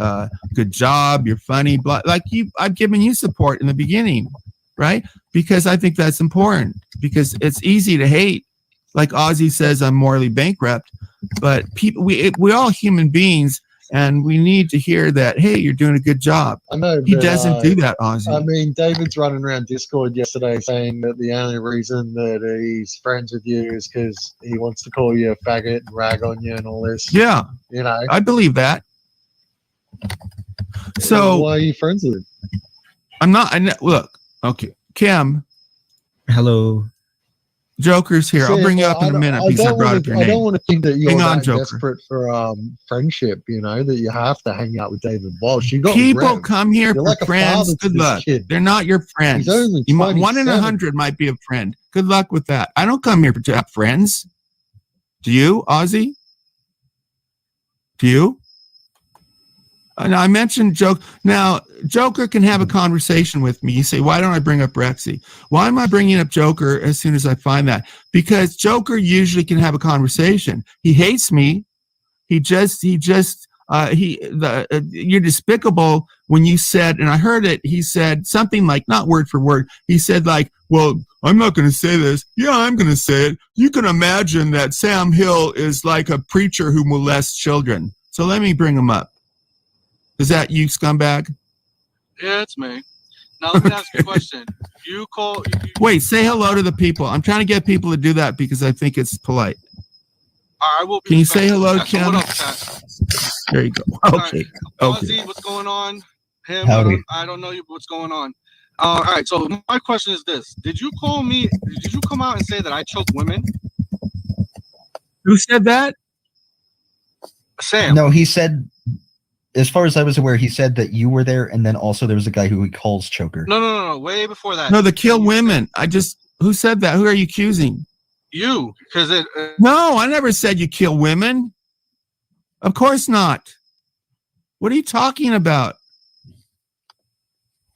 good job, you're funny. Like I've given you support in the beginning, right? Because I think that's important. Because it's easy to hate. Like Ozzy says, I'm morally bankrupt. But people, we're all human beings. And we need to hear that, hey, you're doing a good job. I know. He doesn't do that, Ozzy. I mean, David's running around Discord yesterday saying that the only reason that he's friends with you is because he wants to call you a faggot and rag on you and all this. Yeah. You know. I believe that. So why are you friends with him? I'm not. Look, okay, Kim. Hello. Joker's here. I'll bring you up in a minute because I brought up your name. I don't want to think that you're that desperate for friendship, you know, that you have to hang out with David Walsh. You got people come here you're for like friends. Good luck. Kid. They're not your friends. He's only 1 in 100 might be a friend. Good luck with that. I don't come here to have friends. Do you, Ozzy? Do you? Now, I mentioned Joker. Now, Joker can have a conversation with me. You say, why don't I bring up Rexy? Why am I bringing up Joker as soon as I find that? Because Joker usually can have a conversation. He hates me. You're despicable when you said, and I heard it, he said something like, not word for word, he said like, well, I'm not going to say this. Yeah, I'm going to say it. You can imagine that Sam Hill is like a preacher who molests children. So let me bring him up. Is that you, scumbag? Yeah, it's me. Now let me ask you a question. Wait, say hello to the people. I'm trying to get people to do that because I think it's polite. I will be. Can you say hello, Kim? What up, Kat? There you go. Okay. Ozzy, what's going on? Him, I don't know you. What's going on? All right. So my question is this: did you call me? Did you come out and say that I choke women? Who said that? Sam. No, he said. As far as I was aware, he said that you were there, and then also there was a guy who he calls choker. No. Way before that. No, the kill women. Who said that? Who are you accusing? You, because it. No, I never said you kill women. Of course not. What are you talking about?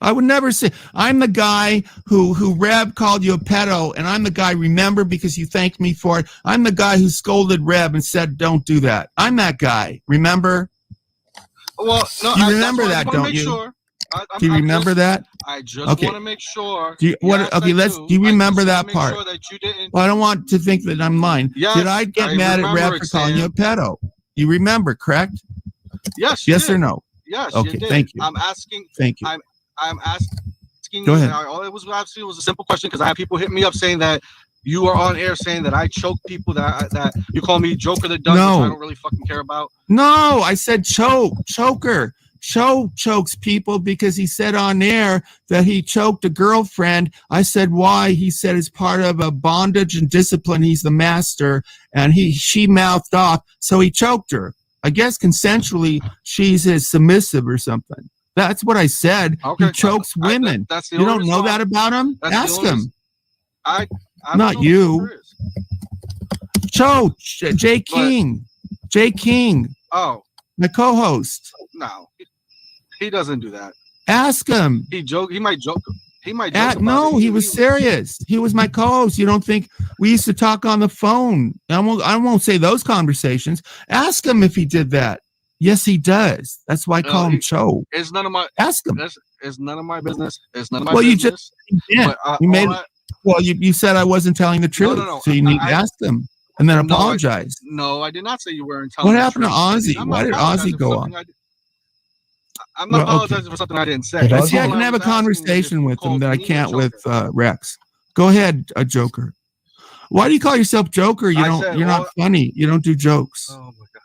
I would never say. I'm the guy who Reb called you a pedo, and I'm the guy, remember, because you thanked me for it. I'm the guy who scolded Reb and said, don't do that. I'm that guy, remember? Well, no, you remember that, don't you? Sure. Do you remember that? I just want to make sure. Do you remember that part? Sure that you didn't. Well, I don't want to think that I'm lying. Yes, did I get mad at Reb for calling you a pedo? You remember, correct? Yes. Yes or no? Yes. Okay. You did. Thank you. I'm asking. Thank you. I'm asking. Go ahead. All it was actually was a simple question because I have people hit me up saying that you are on air saying that I choke people, that you call me Joker the Dumb, which I don't really fucking care about. No, I said choker. Chokes people because he said on air that he choked a girlfriend. I said why? He said it's part of a bondage and discipline. He's the master, and she mouthed off, so he choked her. I guess consensually, she's his submissive or something. That's what I said. Okay. He chokes women. You don't know that about him? Ask him. Not you. Jay King. Jay King. Oh. My co-host. No. He doesn't do that. Ask him. He might joke. No, he was serious. He was my co-host. You don't think we used to talk on the phone? I won't say those conversations. Ask him if he did that. Yes, he does. That's why I call him Cho. It's none of my. Ask him. It's none of my business. It's none of my business. You said I wasn't telling the truth. No. So you need to ask him and then apologize. No, I did not say you weren't telling. What happened to Ozzy? Why did Ozzy go on? I'm not apologizing for something I didn't say. See, I can have a conversation with him that I can't with Rex. Go ahead, Joker. Why do you call yourself Joker? You're not funny. You don't do jokes. Oh my god.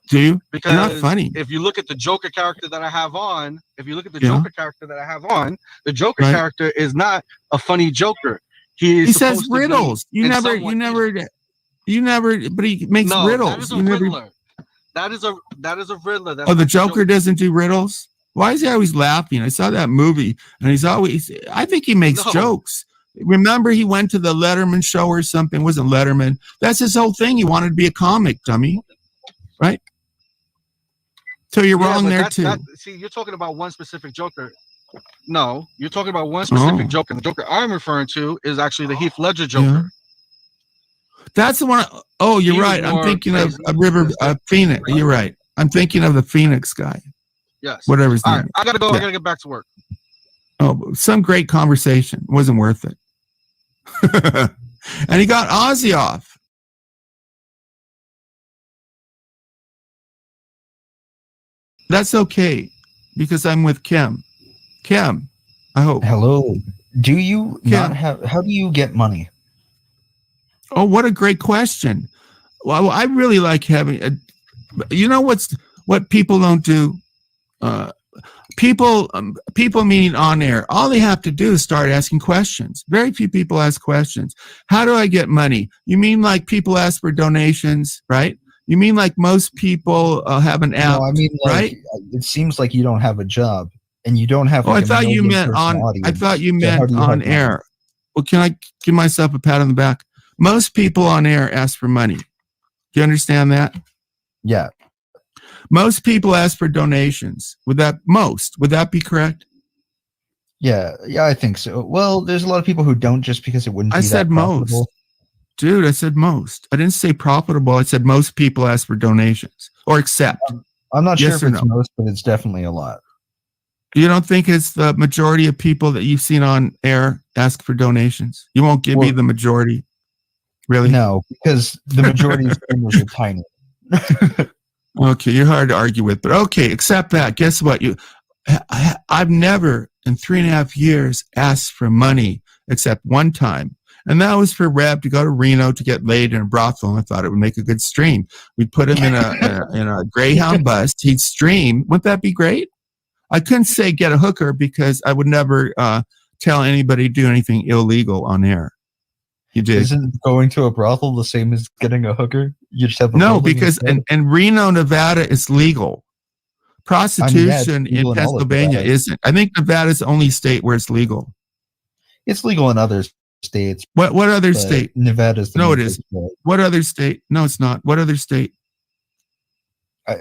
Do you? Because you're not funny. If you look at the Joker character that I have on, the Joker character is not a funny Joker. He says riddles. You never. But he makes riddles. That is a riddler. That is a riddler. The Joker doesn't do riddles? Why is he always laughing? I saw that movie, and I think he makes jokes. Remember, he went to the Letterman show or something. It wasn't Letterman. That's his whole thing. He wanted to be a comic, dummy. Right? So you're Yeah, wrong but there that, too. that see, you're talking about one specific Joker. No, you're talking about one specific Joker. The Joker I'm referring to is actually the Heath Ledger Joker. Yeah. That's the one. Oh, you're He was right. I'm more thinking of crazy. a River Phoenix. You're right. I'm thinking of the Phoenix guy. Yes. Whatever his All name right, is. I gotta go. Yeah. I gotta get back to work. Oh, some great conversation. Wasn't worth it. And he got Ozzy off. That's okay because I'm with Kim. Kim, I hope. Hello. Do you Kim. not have? How do you get money? Oh, what a great question. Well, I really like having you know what people don't do? People meeting on air, all they have to do is start asking questions. Very few people ask questions. How do I get money? You mean like people ask for donations, right? You mean like most people have an app, No, I mean, like, right? it seems like you don't have a job and you don't have. Oh, Like, I thought you meant on. I thought you meant on air. Well, can I give myself a pat on the back? Most people on air ask for money. Do you understand that? Yeah. Most people ask for donations. Would that be correct? Yeah, I think so. Well, there's a lot of people who don't just because it wouldn't be I said that profitable. most. Dude, I said most. I didn't say profitable. I said most people ask for donations or accept. I'm not Yes sure or if it's no? most, but it's definitely a lot. You don't think it's the majority of people that you've seen on air ask for donations? You won't give me the majority. Really? No, because the majority of streamers are tiny. Okay, you're hard to argue with, but okay, accept that. Guess what? I've never in 3.5 years asked for money except one time. And that was for Reb to go to Reno to get laid in a brothel. And I thought it would make a good stream. We'd put him in a Greyhound bus. He'd stream. Wouldn't that be great? I couldn't say get a hooker because I would never tell anybody to do anything illegal on air. You did. Isn't going to a brothel the same as getting a hooker? You just have a No, building because instead? in Reno, Nevada, it's legal. Prostitution it's legal in in all of Pennsylvania Nevada. isn't. I think Nevada's the only state where it's legal. It's legal in other states. What other but state? Nevada's the No, main it is. place for it. What other state? No, it's not. What other state?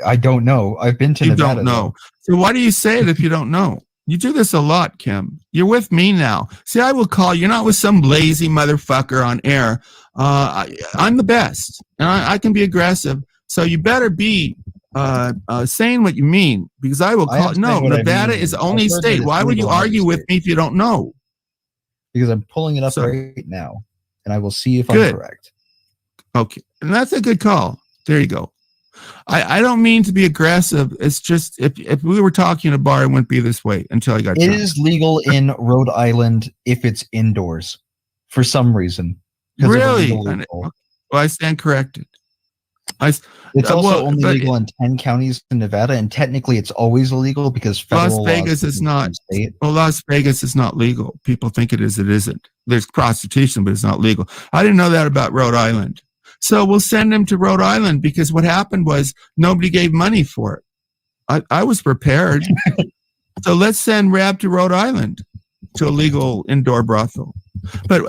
I don't know. I've been to You Nevada. don't know. So why do you say it if you don't know? You do this a lot, Kim. You're with me now. See, I will call you. You're not with some lazy motherfucker on air. I'm the best, and I can be aggressive. So you better be saying what you mean, because I will I call. am No, saying what I Nevada mean. is the I've only heard that state. it's Why would you legal in other argue with states. me if you don't know? Because I'm pulling it up So- right now, and I will see if Good. I'm correct. Okay, and that's a good call. There you go. I don't mean to be aggressive. It's just if we were talking in a bar, it wouldn't be this way until I got It drunk. is legal in Rhode Island if it's indoors, for some reason. 'Cause of Really? illegal loophole. Well, I stand corrected. It's also well, only but- legal in 10 counties in Nevada, and technically it's always illegal because federal Las Vegas laws is not. different from state. Well, Las Vegas is not legal. People think it is. It isn't. There's prostitution, but it's not legal. I didn't know that about Rhode Island. So we'll send him to Rhode Island because what happened was nobody gave money for it. I was prepared. So let's send Rab to Rhode Island to a legal indoor brothel. But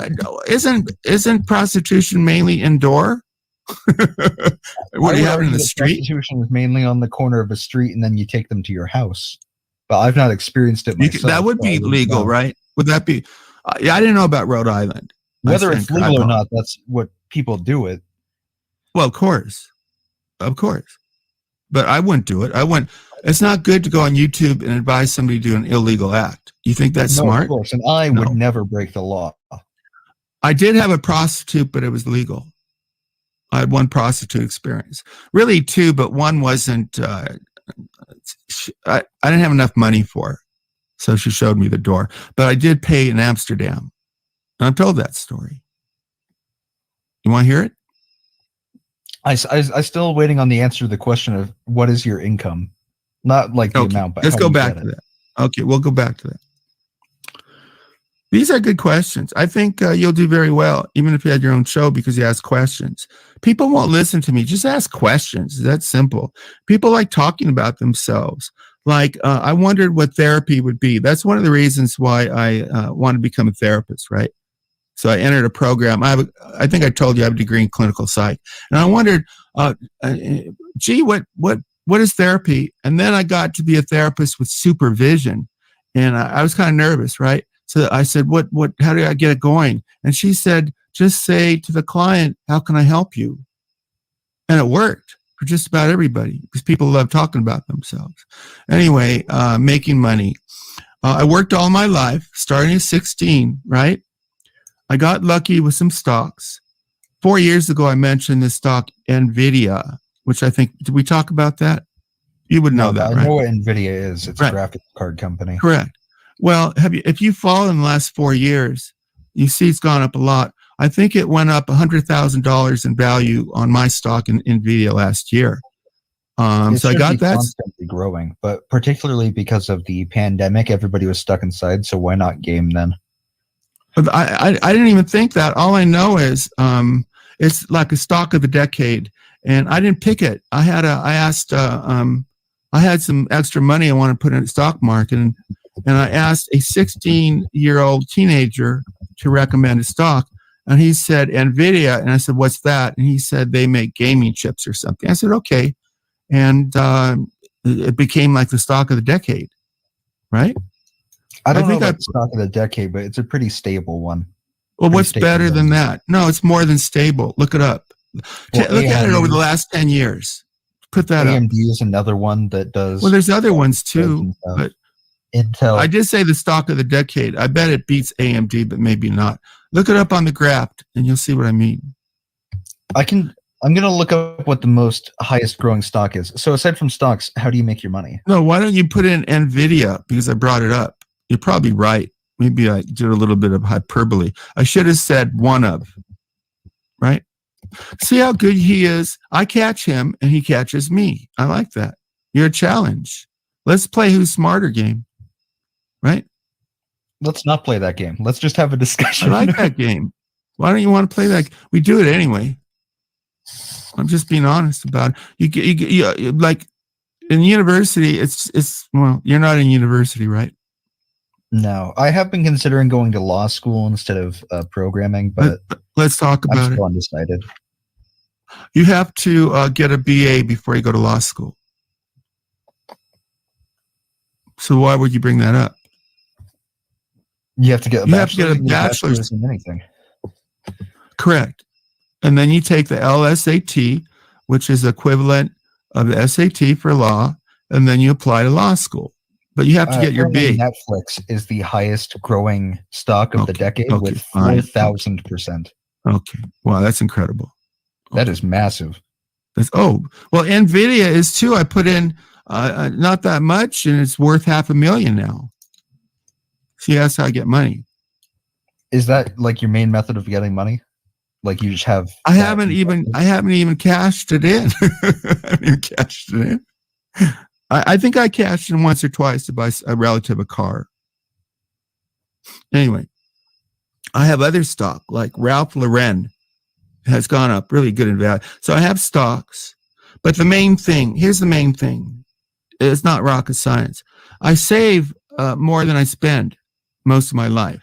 isn't prostitution mainly indoor? What do I you would have argue in the that street? Prostitution is mainly on the corner of a street, and then you take them to your house. But I've not experienced it You myself. could, that would so I be wouldn't legal, know. right? Would that be? Yeah, I didn't know about Rhode Island. Whether I it's think legal or I- not, that's what people do it. Well, of course. But I wouldn't do it. It's not good to go on YouTube and advise somebody to do an illegal act. You think that's No, smart? Of course, and I No. would never break the law. I did have a prostitute, but it was legal. I had one prostitute experience. Really two, but one wasn't, I didn't have enough money for her. So she showed me the door. But I did pay in Amsterdam. And I've told that story. You want to hear it? I still waiting on the answer to the question of what is your income, not like the amount. But Let's how go you back get to it. that. Okay, we'll go back to that. These are good questions. I think you'll do very well, even if you had your own show, because you ask questions. People won't listen to me. Just ask questions. That's simple. People like talking about themselves. Like, I wondered what therapy would be. That's one of the reasons why I want to become a therapist, right? So I entered a program. I think I told you I have a degree in clinical psych. And I wondered, gee, what what is therapy? And then I got to be a therapist with supervision, and I was kind of nervous, right? So I said, how do I get it going? And she said, just say to the client, how can I help you? And it worked for just about everybody because people love talking about themselves. Anyway, making money. I worked all my life, starting at 16, right? I got lucky with some stocks. 4 years ago, I mentioned the stock NVIDIA, which I think, did we talk about that? You would know that, right? I know what NVIDIA is. It's right. a graphics card company. Correct. Well, if you follow in the last 4 years, you see it's gone up a lot. I think it went up $100,000 in value on my stock in NVIDIA last year. So I got that. Constantly growing, but particularly because of the pandemic, everybody was stuck inside. So why not game then? I didn't even think that. All I know is it's like a stock of the decade, and I didn't pick it. I had some extra money I want to put in the stock market, and I asked a 16-year-old teenager to recommend a stock, and he said NVIDIA, and I said, what's that? And he said they make gaming chips or something. I said, okay, and it became like the stock of the decade, right? I don't know about the stock of the decade, but it's a pretty stable one. Well, what's better than that? No, it's more than stable. Look it up. Look at it over the last 10 years. Put that up. AMD is another one that does. Well, there's other ones too, but Intel. I did say the stock of the decade. I bet it beats AMD, but maybe not. Look it up on the graph, and you'll see what I mean. I'm going to look up what the highest growing stock is. So aside from stocks, how do you make your money? No, why don't you put in NVIDIA? Because I brought it up. You're probably right. Maybe I did a little bit of hyperbole. I should have said one of, right? See how good he is? I catch him and he catches me. I like that. You're a challenge. Let's play who's smarter game, right? Let's not play that game. Let's just have a discussion. I like that game. Why don't you want to play that? We do it anyway. I'm just being honest about it. You like in university, well, you're not in university, right? No, I have been considering going to law school instead of programming, but let's talk about I'm still undecided. You have to get a BA before you go to law school. So why would you bring that up? You have to get a bachelor's in anything. Correct. And then you take the LSAT, which is equivalent of the SAT for law, and then you apply to law school. But you have to get your B. Netflix is the highest growing stock of the decade with 4,000%. Okay. Wow, that's incredible. That is massive. Well, NVIDIA is too. I put in not that much, and it's worth $500,000 now. See, that's how I get money. Is that like your main method of getting money? Like you just have? I haven't even cashed it in. I haven't even cashed it in. I think I cashed in once or twice to buy a relative a car. Anyway, I have other stock like Ralph Lauren has gone up really good in value. So I have stocks, but here's the main thing. It's not rocket science. I save more than I spend most of my life.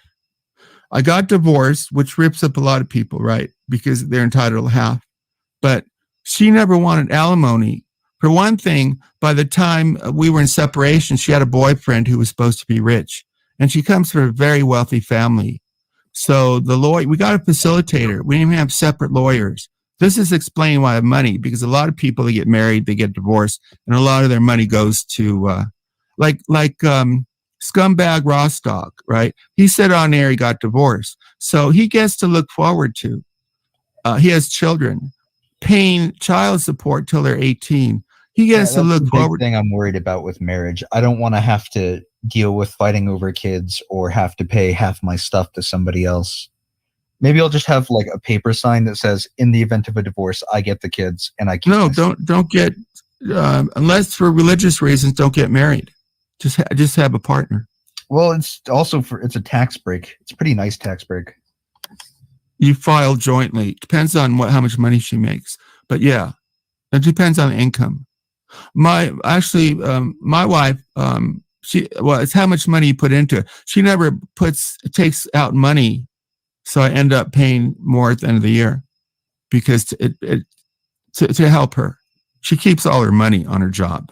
I got divorced, which rips up a lot of people, right? Because they're entitled to half. But she never wanted alimony. For one thing, by the time we were in separation, she had a boyfriend who was supposed to be rich. And she comes from a very wealthy family. So we got a facilitator. We didn't even have separate lawyers. This is explaining why I have money, because a lot of people, they get married, they get divorced, and a lot of their money goes to, Scumbag Rostock, right? He said on air he got divorced. So he gets to look forward to. He has children, paying child support till they're 18. He gets to look forward. Thing I'm worried about with marriage. I don't want to have to deal with fighting over kids or have to pay half my stuff to somebody else. Maybe I'll just have like a paper sign that says, "In the event of a divorce, I get the kids and I keep." No, don't get unless for religious reasons. Don't get married. Just have a partner. Well, it's also it's a tax break. It's a pretty nice tax break. You file jointly. Depends on how much money she makes, but yeah, it depends on the income. My wife, it's how much money you put into it. She never takes out money, so I end up paying more at the end of the year because to help her. She keeps all her money on her job,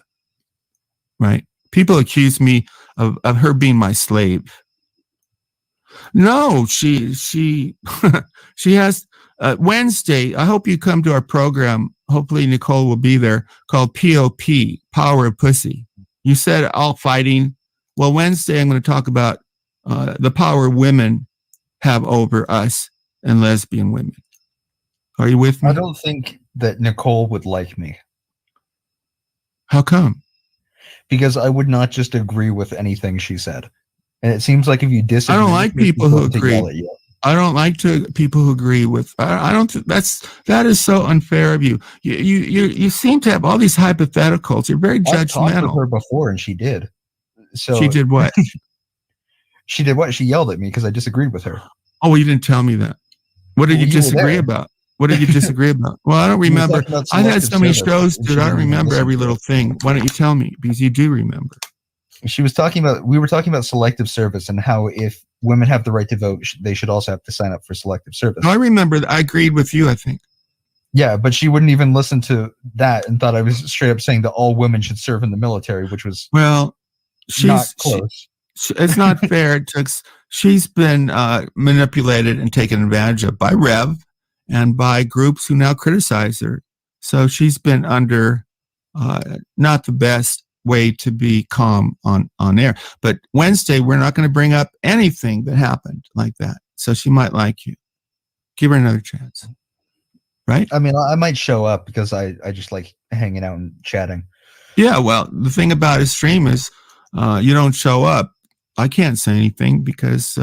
right? People accuse me of her being my slave. No, she she has Wednesday. I hope you come to our program. Hopefully Nicole will be there, called POP, Power of Pussy. You said all fighting. Well, Wednesday I'm going to talk about the power women have over us and lesbian women. Are you with me? I don't think that Nicole would like me. How come? Because I would not just agree with anything she said. And it seems like if you disagree, I don't like people who agree. yell at you. I don't like people who agree with. I don't. That is so unfair of you. You seem to have all these hypotheticals. You're very I've talked with judgmental. her before, and she did. So She did what? She did what? She yelled at me because I disagreed with her. Oh, well, you didn't tell me that. What did Well, you you were disagree there. about? What did you disagree about? Well, I don't We were remember. talking about I had selective so many service, shows, and dude. she I don't didn't remember listen every to little it. thing. Why don't you tell me? Because you do remember. We were talking about selective service and how if women have the right to vote, they should also have to sign up for selective service. No, I remember. I agreed with you, I think. Yeah, but she wouldn't even listen to that and thought I was straight up saying that all women should serve in the military, which was Well, not close. It's not fair. She's been manipulated and taken advantage of by Rev and by groups who now criticize her. So she's been under not the best way to be calm on air. But Wednesday, we're not going to bring up anything that happened like that. So she might like you. Give her another chance. Right? I mean, I might show up because I just like hanging out and chatting. Yeah, well, the thing about a stream is you don't show up. I can't say anything because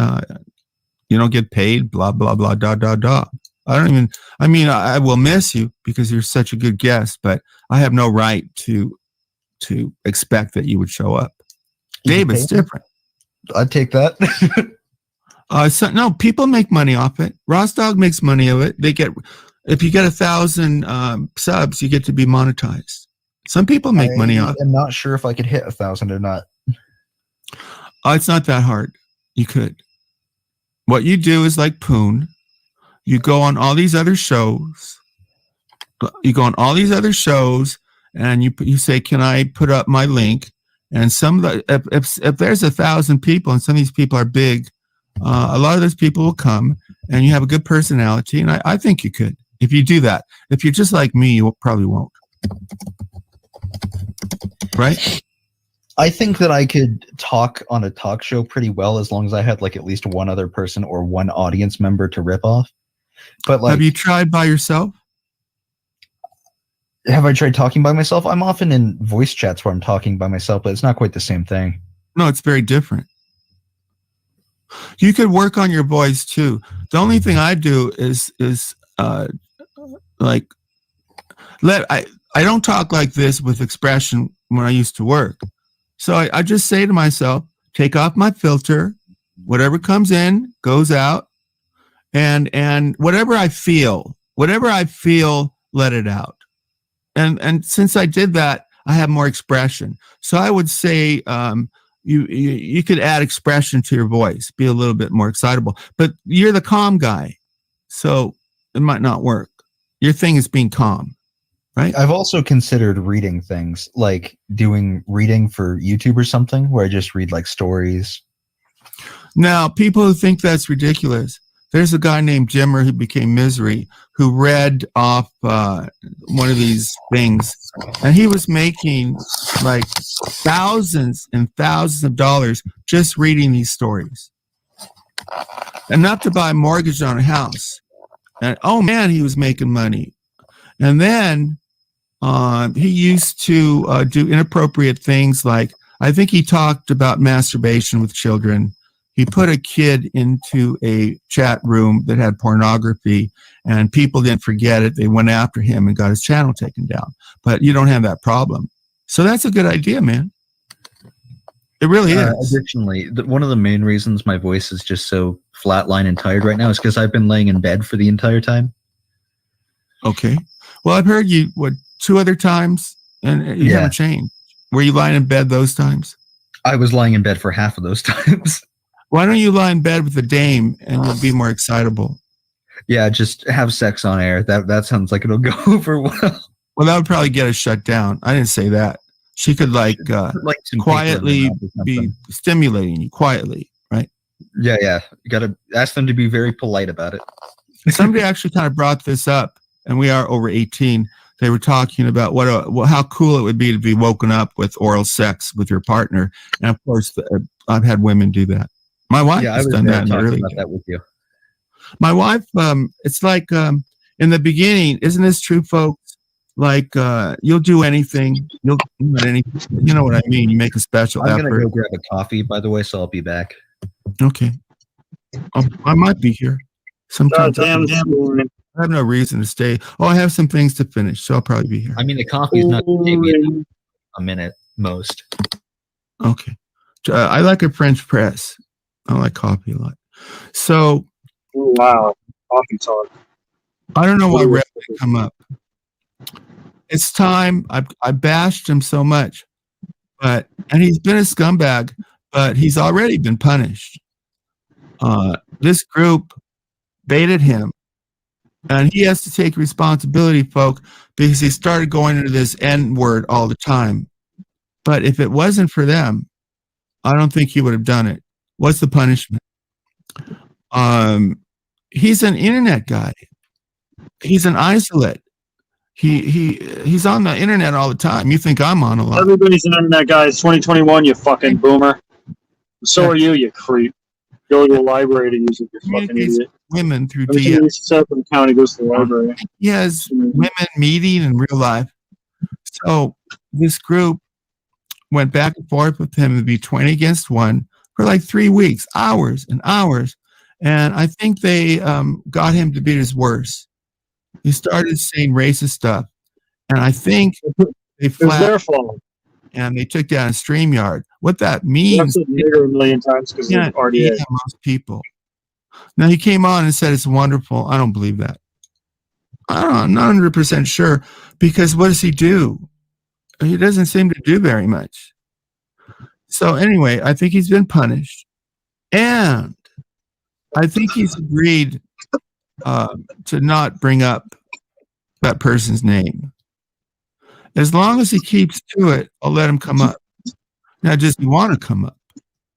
you don't get paid, blah, blah, blah, da, da, da. I will miss you because you're such a good guest, but I have no right to expect that you would show up. Dave, it's different. I'd take that. No, people make money off it. Ross Dog makes money of it. If you get 1,000 subs, you get to be monetized. Some people make money off it. I'm not sure if I could hit 1,000 or not. It's not that hard. You could. What you do is like Poon. You go on all these other shows. And you say, "Can I put up my link?" And if there's 1,000 people and some of these people are big, a lot of those people will come, and you have a good personality. And I think you could if you do that. If you're just like me, you probably won't. Right? I think that I could talk on a talk show pretty well as long as I had like at least one other person or one audience member to rip off. But like, have you tried by yourself? Have I tried talking by myself? I'm often in voice chats where I'm talking by myself, but it's not quite the same thing. No, it's very different. You could work on your voice too. The only thing I do is like I don't talk like this with expression when I used to work. So I just say to myself, take off my filter, whatever comes in goes out, and whatever I feel, let it out. And since I did that, I have more expression. So I would say you could add expression to your voice, be a little bit more excitable. But you're the calm guy, so it might not work. Your thing is being calm, right? I've also considered reading things, like doing reading for YouTube or something, where I just read like stories. Now, people who think that's ridiculous, there's a guy named Jimmer who became Misery, who read off one of these things, and he was making like thousands and thousands of dollars just reading these stories. Enough to buy a mortgage on a house. And oh man, he was making money. And then he used to do inappropriate things, like I think he talked about masturbation with children. He put a kid into a chat room that had pornography, and people didn't forget it. They went after him and got his channel taken down. But you don't have that problem. So that's a good idea, man. It really is. Additionally, one of the main reasons my voice is just so flatline and tired right now is because I've been laying in bed for the entire time. Okay. Well, I've heard you, 2 other times, and you haven't changed. Were you lying in bed those times? I was lying in bed for half of those times. Why don't you lie in bed with a dame and you'll be more excitable? Yeah, just have sex on air. That sounds like it'll go over well. Well, that would probably get us shut down. I didn't say that. She could like quietly be stimulating you quietly, right? Yeah. You got to ask them to be very polite about it. Somebody actually kind of brought this up, and we are over 18. They were talking about how cool it would be to be woken up with oral sex with your partner. And of course, I've had women do that. My wife has done that in the early about that with you. My wife, it's like in the beginning, isn't this true, folks? Like you'll do anything, you'll do anything. You know what I mean? You make a special effort. I'm gonna go grab a coffee, by the way, so I'll be back. Okay, I might be here. Sometimes damn. I have no reason to stay. Oh, I have some things to finish, so I'll probably be here. I mean, the coffee's not gonna take me a minute most. Okay, I like a French press. I like coffee a lot. So, wow, coffee talk. I don't know why Red didn't come up. It's time. I bashed him so much, and he's been a scumbag, but he's already been punished. This group baited him, and he has to take responsibility, folk, because he started going into this N word all the time. But if it wasn't for them, I don't think he would have done it. What's the punishment? He's an internet guy. He's an isolate. He's on the internet all the time. You think I'm on a lot? Everybody's an internet guy. It's 2021. You fucking boomer. So are you, you creep. Go to the library to use it. You fucking idiot. Women through DM. Set up an account. He goes to the library. He has women meeting in real life. So this group went back and forth with him to be 20 against 1 for like 3 weeks, hours and hours. And I think they got him to be his worst. He started saying racist stuff. And I think they flagged their fault. And they took down a StreamYard. What that means is a million times because of RDA. Most people. Now he came on and said it's wonderful. I don't believe that. I'm not 100% sure, because what does he do? He doesn't seem to do very much. So anyway, I think he's been punished, and I think he's agreed to not bring up that person's name. As long as he keeps to it, I'll let him come up. Now, does he want to come up?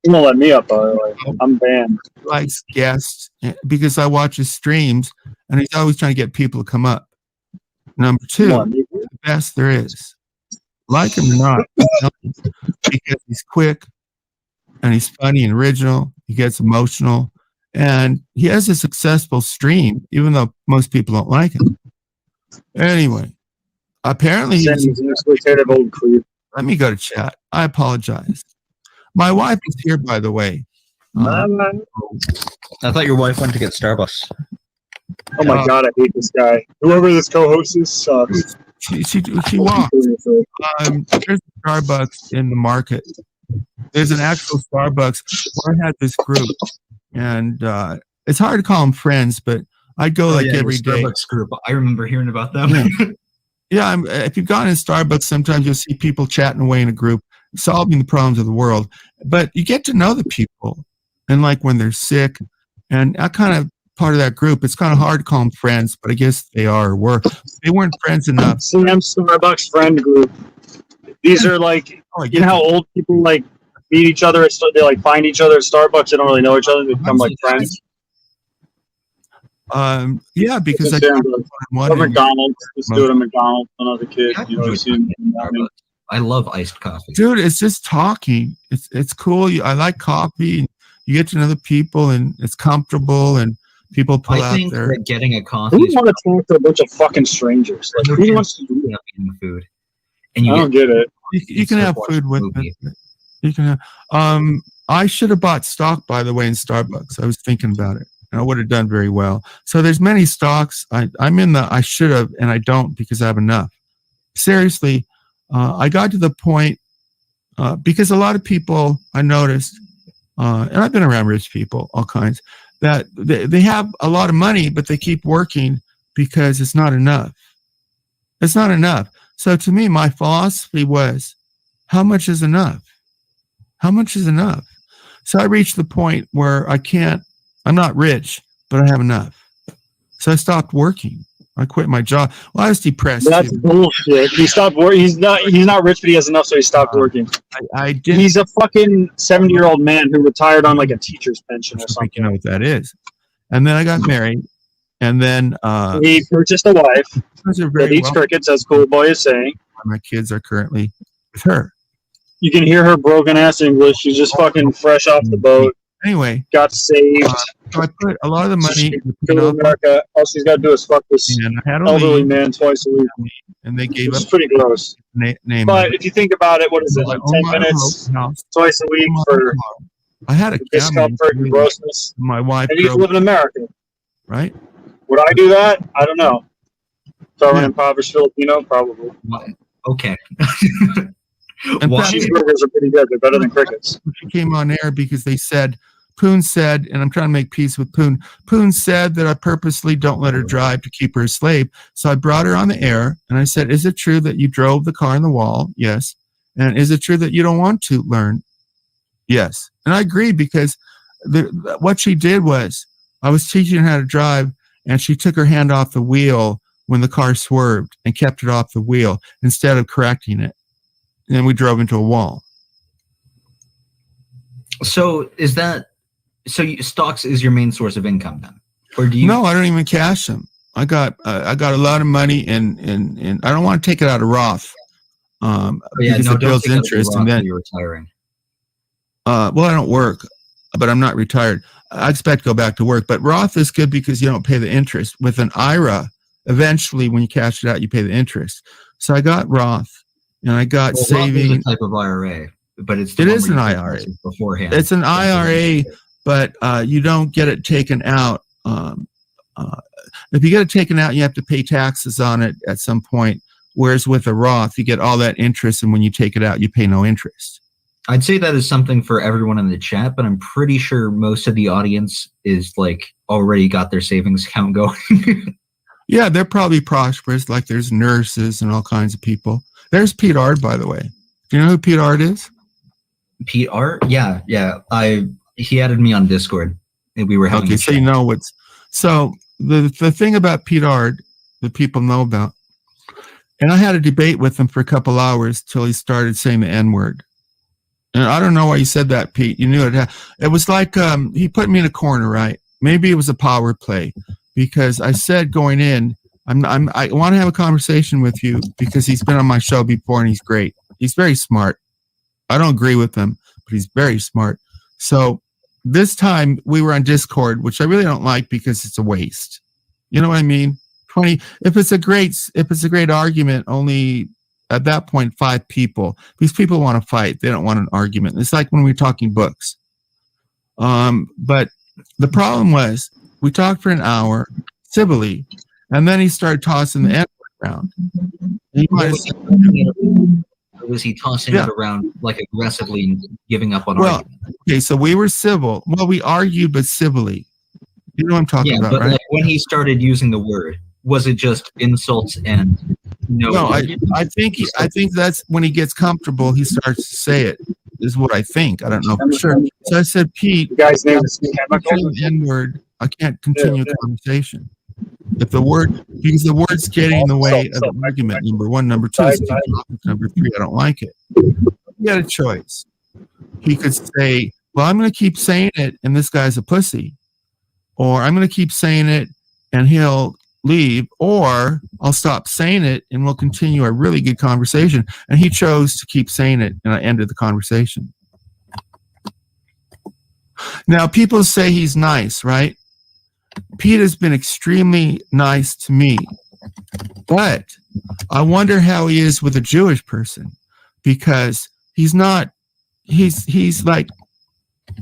He won't let me up, by the way. I'm banned. He likes guests because I watch his streams, and he's always trying to get people to come up. Number 2, the best there is. Like him or not, because he's quick, and he's funny and original. He gets emotional, and he has a successful stream, even though most people don't like him. Anyway, apparently he's an exploitative old creep. Let me go to chat. I apologize. My wife is here, by the way. I thought your wife went to get Starbucks. Oh my god, I hate this guy. Whoever this co-host is sucks. She walked. There's a Starbucks in the market. There's an actual Starbucks where I had this group, and it's hard to call them friends, but I go every day. Starbucks group. I remember hearing about them. Yeah, if you've gone in Starbucks, sometimes you'll see people chatting away in a group, solving the problems of the world. But you get to know the people, and like when they're sick, and I kind of part of that group. It's kind of hard to call them friends, but I guess they are or were. They weren't friends enough. Sam's Starbucks friend group. These are like, you know how old people like meet each other, they like find each other at Starbucks, they don't really know each other, they become like friends. Yeah, because or McDonald's. Just do it at McDonald's when I was a kid. I love iced coffee. Dude, it's just talking. It's cool. I like coffee. You get to know the people, and it's comfortable, and people pull out there. That getting a coffee. Who want to talk to a bunch of fucking strangers? Like, who wants to do that? Food. And I don't get it. You can have food with it. You can have. I should have bought stock, by the way, in Starbucks. I was thinking about it, and I would have done very well. So there's many stocks. I'm in the I should have, and I don't because I have enough. Seriously, I got to the point because a lot of people I noticed, and I've been around rich people, all kinds, that they have a lot of money, but they keep working because it's not enough. It's not enough. So to me, my philosophy was, how much is enough? How much is enough? So I reached the point where I'm not rich, but I have enough. So I stopped working. I quit my job. Well, I was depressed. That's too. bullshit. He stopped working. He's not rich, but he has enough, so he stopped working. I did. He's a fucking 70-year-old man who retired on like a teacher's pension or something. You know what that is. And then I got married, and then he purchased a wife that eats crickets, as Cool Boy is saying. My kids are currently with her. You can hear her broken ass English. She's just fucking fresh off the boat. Anyway, got saved. So I put a lot of the money to America. All she's got to do is fuck this elderly man twice a week. And they gave It's pretty gross. Name but if you think about it, what is it, like 10 minutes twice a week for I had a discomfort and grossness? My wife. And you live in America. Right? Would I do that? I don't know. If I were an impoverished Filipino, probably. Okay. And cheeseburgers are pretty good. They're better than crickets. She came on air because they said, Poon said, and I'm trying to make peace with Poon. Poon said that I purposely don't let her drive to keep her a slave. So I brought her on the air and I said, is it true that you drove the car in the wall? Yes. And is it true that you don't want to learn? Yes. And I agreed because what she did was I was teaching her how to drive and she took her hand off the wheel when the car swerved and kept it off the wheel instead of correcting it. And then we drove into a wall. So stocks is your main source of income then, or do you? No, I don't even cash them. I got a lot of money, and I don't want to take it out of Roth because it builds interest. And then you're retiring. Well, I don't work, but I'm not retired. I expect to go back to work. But Roth is good because you don't pay the interest. With an IRA, eventually, when you cash it out, you pay the interest. So I got Roth. And I got saving. Roth is a type of IRA, but it is an IRA beforehand. It's an IRA, but you don't get it taken out. If you get it taken out, you have to pay taxes on it at some point. Whereas with a Roth, you get all that interest, and when you take it out, you pay no interest. I'd say that is something for everyone in the chat, but I'm pretty sure most of the audience is like already got their savings account going. Yeah, they're probably prosperous. Like there's nurses and all kinds of people. There's Pete Ard, by the way. Do you know who Pete Ard is? Pete Ard? Yeah. He added me on Discord, and we were having. Okay, so you know what's. So the thing about Pete Ard that people know about, and I had a debate with him for a couple hours till he started saying the N-word. And I don't know why you said that, Pete. You knew it. It was like he put me in a corner, right? Maybe it was a power play because I said going in. I want to have a conversation with you because he's been on my show before and he's great. He's very smart. I don't agree with him, but he's very smart. So this time we were on Discord, which I really don't like because it's a waste. You know what I mean? If it's a great argument, only at that point 5 people. These people want to fight. They don't want an argument. It's like when we're talking books. But the problem was we talked for an hour civilly. And then he started tossing the N-word around. Was he tossing it around like aggressively and giving up on argument? Okay, so we were civil. Well, we argued, but civilly. You know what I'm talking about, but right? Like when he started using the word, was it just insults and no? I think that's when he gets comfortable, he starts to say it. Is what I think. I don't know for sure. So I said, Pete, the guy's name is N-word. I can't continue the conversation. If the word, because the word's getting in the way of the argument, number one. Number two, number three, I don't like it. He had a choice. He could say, well, I'm going to keep saying it, and this guy's a pussy. Or I'm going to keep saying it, and he'll leave. Or I'll stop saying it, and we'll continue a really good conversation. And he chose to keep saying it, and I ended the conversation. Now, people say he's nice, right? Pete has been extremely nice to me, but I wonder how he is with a Jewish person because he's like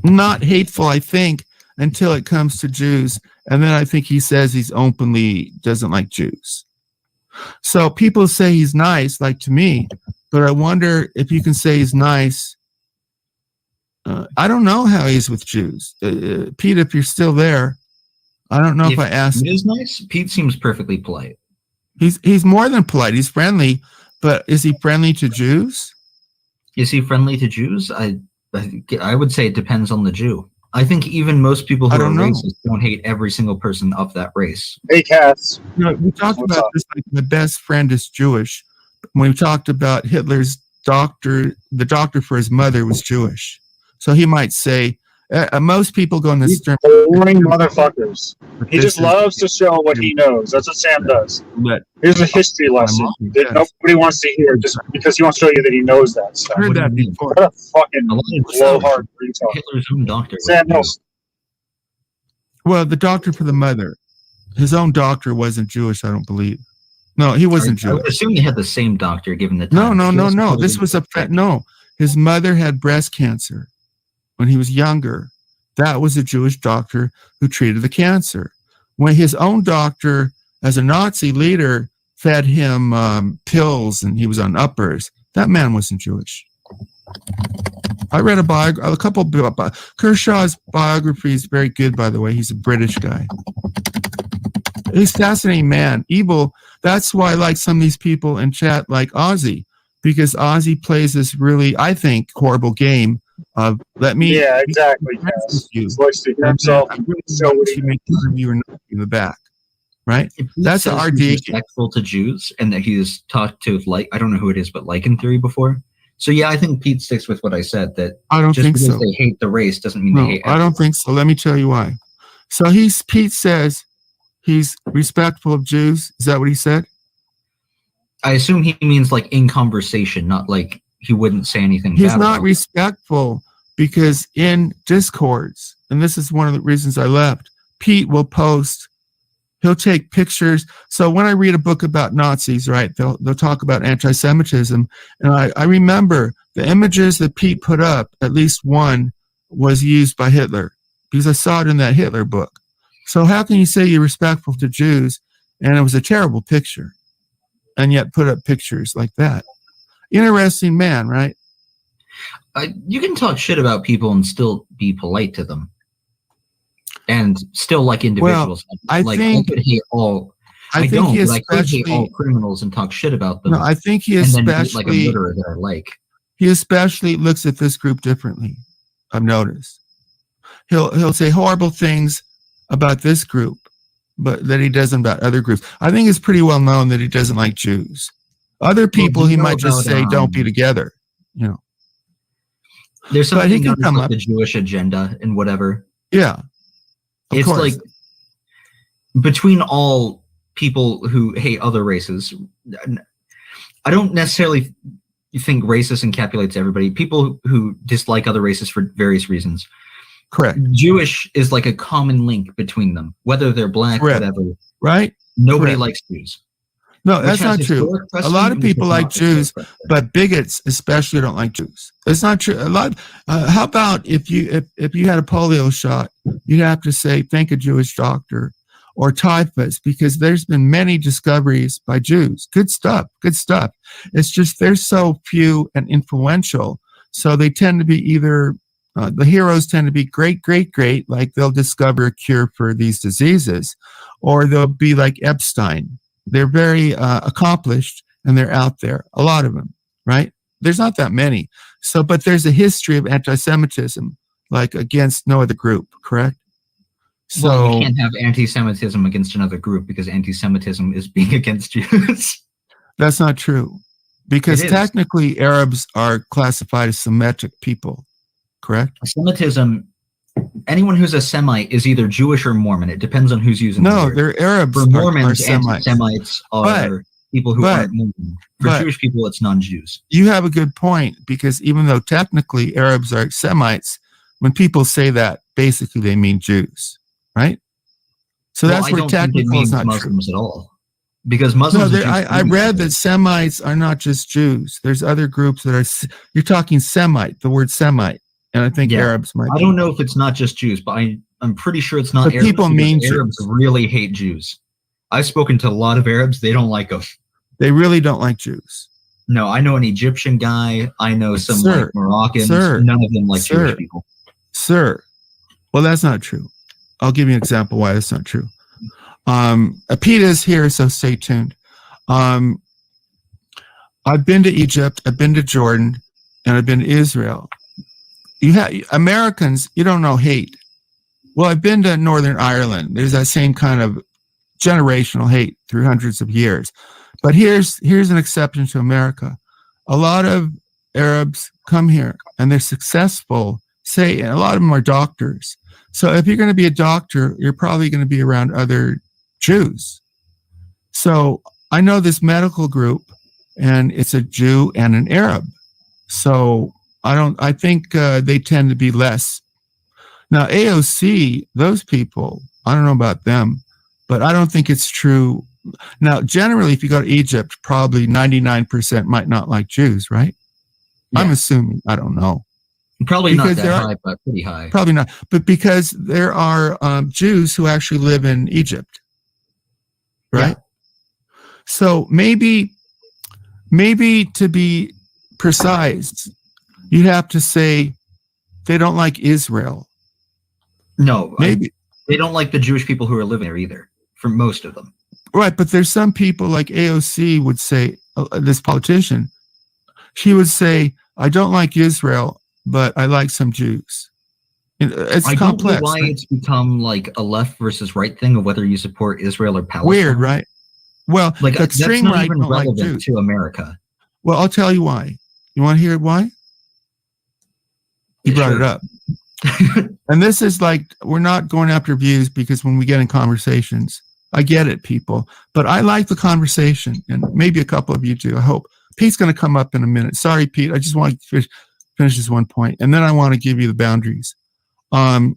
not hateful, I think, until it comes to Jews. And then I think he says he's openly doesn't like Jews. So people say he's nice, like to me, but I wonder if you can say he's nice. I don't know how he is with Jews. Pete, if you're still there, I don't know if I asked. It is nice. Pete seems perfectly polite. He's more than polite. He's friendly, but is he friendly to Jews? Is he friendly to Jews? I would say it depends on the Jew. I think even most people who I are don't know. racist don't hate every single person of that race. Hey, Cass. You know, we talked What's about up? this, like my best friend is Jewish. When we talked about Hitler's doctor, the doctor for his mother was Jewish. So he might say, most people go in this term. Boring motherfuckers. He just loves to show what he knows. That's what Sam does. Here's a history lesson that nobody wants to hear just because he wants to show you that he knows that stuff. I heard What do that you mean? before. What a fucking blowhard retard. Hitler's own doctor. Sam knows. Well, the doctor for the mother, his own doctor wasn't Jewish, I don't believe. No, he wasn't I would Jewish. assume he had the same doctor given the No, time. no. This was no. His mother had breast cancer when he was younger. That was a Jewish doctor who treated the cancer. When his own doctor, as a Nazi leader, fed him pills and he was on uppers, that man wasn't Jewish. I read a couple of Kershaw's biography is very good, by the way. He's a British guy. He's a fascinating man. Evil. That's why I like some of these people in chat like Ozzy, because Ozzy plays this really, I think, horrible game of let me. Yeah, exactly. Yes. He likes to hear himself. I'm really to make fun of you or not in the back, right? That's the RD. Respectful to Jews, and that he's talked to I don't know who it is, but Lycan theory before. So yeah, I think Pete sticks with what I said. That I don't just think because so. they hate the race doesn't mean they hate. I don't think so. Let me tell you why. So Pete says he's respectful of Jews. Is that what he said? I assume he means like in conversation, not like he wouldn't say anything. He's bad not about respectful because in Discords, and this is one of the reasons I left, Pete will post, he'll take pictures. So when I read a book about Nazis, right, they'll talk about anti-Semitism. And I remember the images that Pete put up, at least one was used by Hitler because I saw it in that Hitler book. So how can you say you're respectful to Jews and it was a terrible picture and yet put up pictures like that? Interesting man, right? You can talk shit about people and still be polite to them, and still like individuals. I think I could hate all. I think don't. he But I could hate especially. all criminals and talk shit about them. No, I think he and then be like a especially. murderer that I like. He especially looks at this group differently. I've noticed. He'll say horrible things about this group, but that he doesn't about other groups. I think it's pretty well known that he doesn't like Jews. Other people he might just say don't be together. You know. There's But he something can known as come like up. the Jewish agenda and whatever. Yeah. Of It's course. like between all people who hate other races, I don't necessarily think racist encapsulates everybody. People who dislike other races for various reasons. Correct. Jewish is like a common link between them, whether they're black, Correct. whatever. Right? Nobody Correct. likes Jews. No, Which that's has not true. historic A precedent, lot of which people does like not historic Jews, precedent. but bigots especially don't like Jews. It's not true. A lot. How about if you had a polio shot, you'd have to say thank a Jewish doctor, or typhus, because there's been many discoveries by Jews. Good stuff. Good stuff. It's just they're so few and influential, so they tend to be either the heroes tend to be great, like they'll discover a cure for these diseases, or they'll be like Epstein. They're very accomplished and they're out there. A lot of them, right? There's not that many. So, but there's a history of anti-Semitism, like against no other group, correct? So Well, you can't have anti-Semitism against another group because anti-Semitism is being against Jews. that's not true, because It is. technically Arabs are classified as Semitic people, correct? Semitism, anyone who's a Semite is either Jewish or Mormon. It depends on who's using the No, word. they're Arabs. For are Mormons, Semites. anti-Semites are people who aren't Mormon. For Jewish people, it's non-Jews. You have a good point, because even though technically Arabs are Semites, when people say that, basically they mean Jews, right? So Well, that's I where don't think it technical means is not Muslims true. at all. Because No, Muslims. I read that Semites are not just Jews. There's other groups that are. You're talking Semite, the word Semite, and I think Yeah. Arabs might. I don't know if it's not just Jews, but I'm pretty sure it's not But Arabs. people because mean Arabs Jews. really hate Jews. I've spoken to a lot of Arabs. They don't like them. They really don't like Jews. No, I know an Egyptian guy. I know some Sir, like Moroccans. sir, None of them like sir. Jewish people. Sir, well, that's not true. I'll give you an example why that's not true. Pete is here, so stay tuned. I've been to Egypt, I've been to Jordan, and I've been to Israel. You have Americans, you don't know hate. Well, I've been to Northern Ireland. There's that same kind of generational hate through hundreds of years. But here's an exception to America. A lot of Arabs come here and they're successful. Say, a lot of them are doctors. So if you're going to be a doctor, you're probably going to be around other Jews. So I know this medical group, and it's a Jew and an Arab. So I think they tend to be less. Now, AOC, those people, I don't know about them, but I don't think it's true. Now, generally, if you go to Egypt, probably 99% might not like Jews, right? Yeah. I'm assuming. I don't know. Probably because not that high, but pretty high. Probably not. But because there are Jews who actually live in Egypt, right? Yeah. So maybe to be precise, you have to say they don't like Israel. No, maybe they don't like the Jewish people who are living there either, for most of them. Right, but there's some people like AOC would say, this politician, she would say, I don't like Israel, but I like some Jews. It's complex. I don't know why it's become like a left versus right thing of whether you support Israel or Palestine. Weird, right? Well, like the extreme that's not right even don't relevant like Jews. to America. Well, I'll tell you why. You want to hear why? You brought it up. And this is like, we're not going after views because when we get in conversations, I get it, people. But I like the conversation, and maybe a couple of you do, I hope. Pete's going to come up in a minute. Sorry, Pete. I just want to finish this one point, and then I want to give you the boundaries. And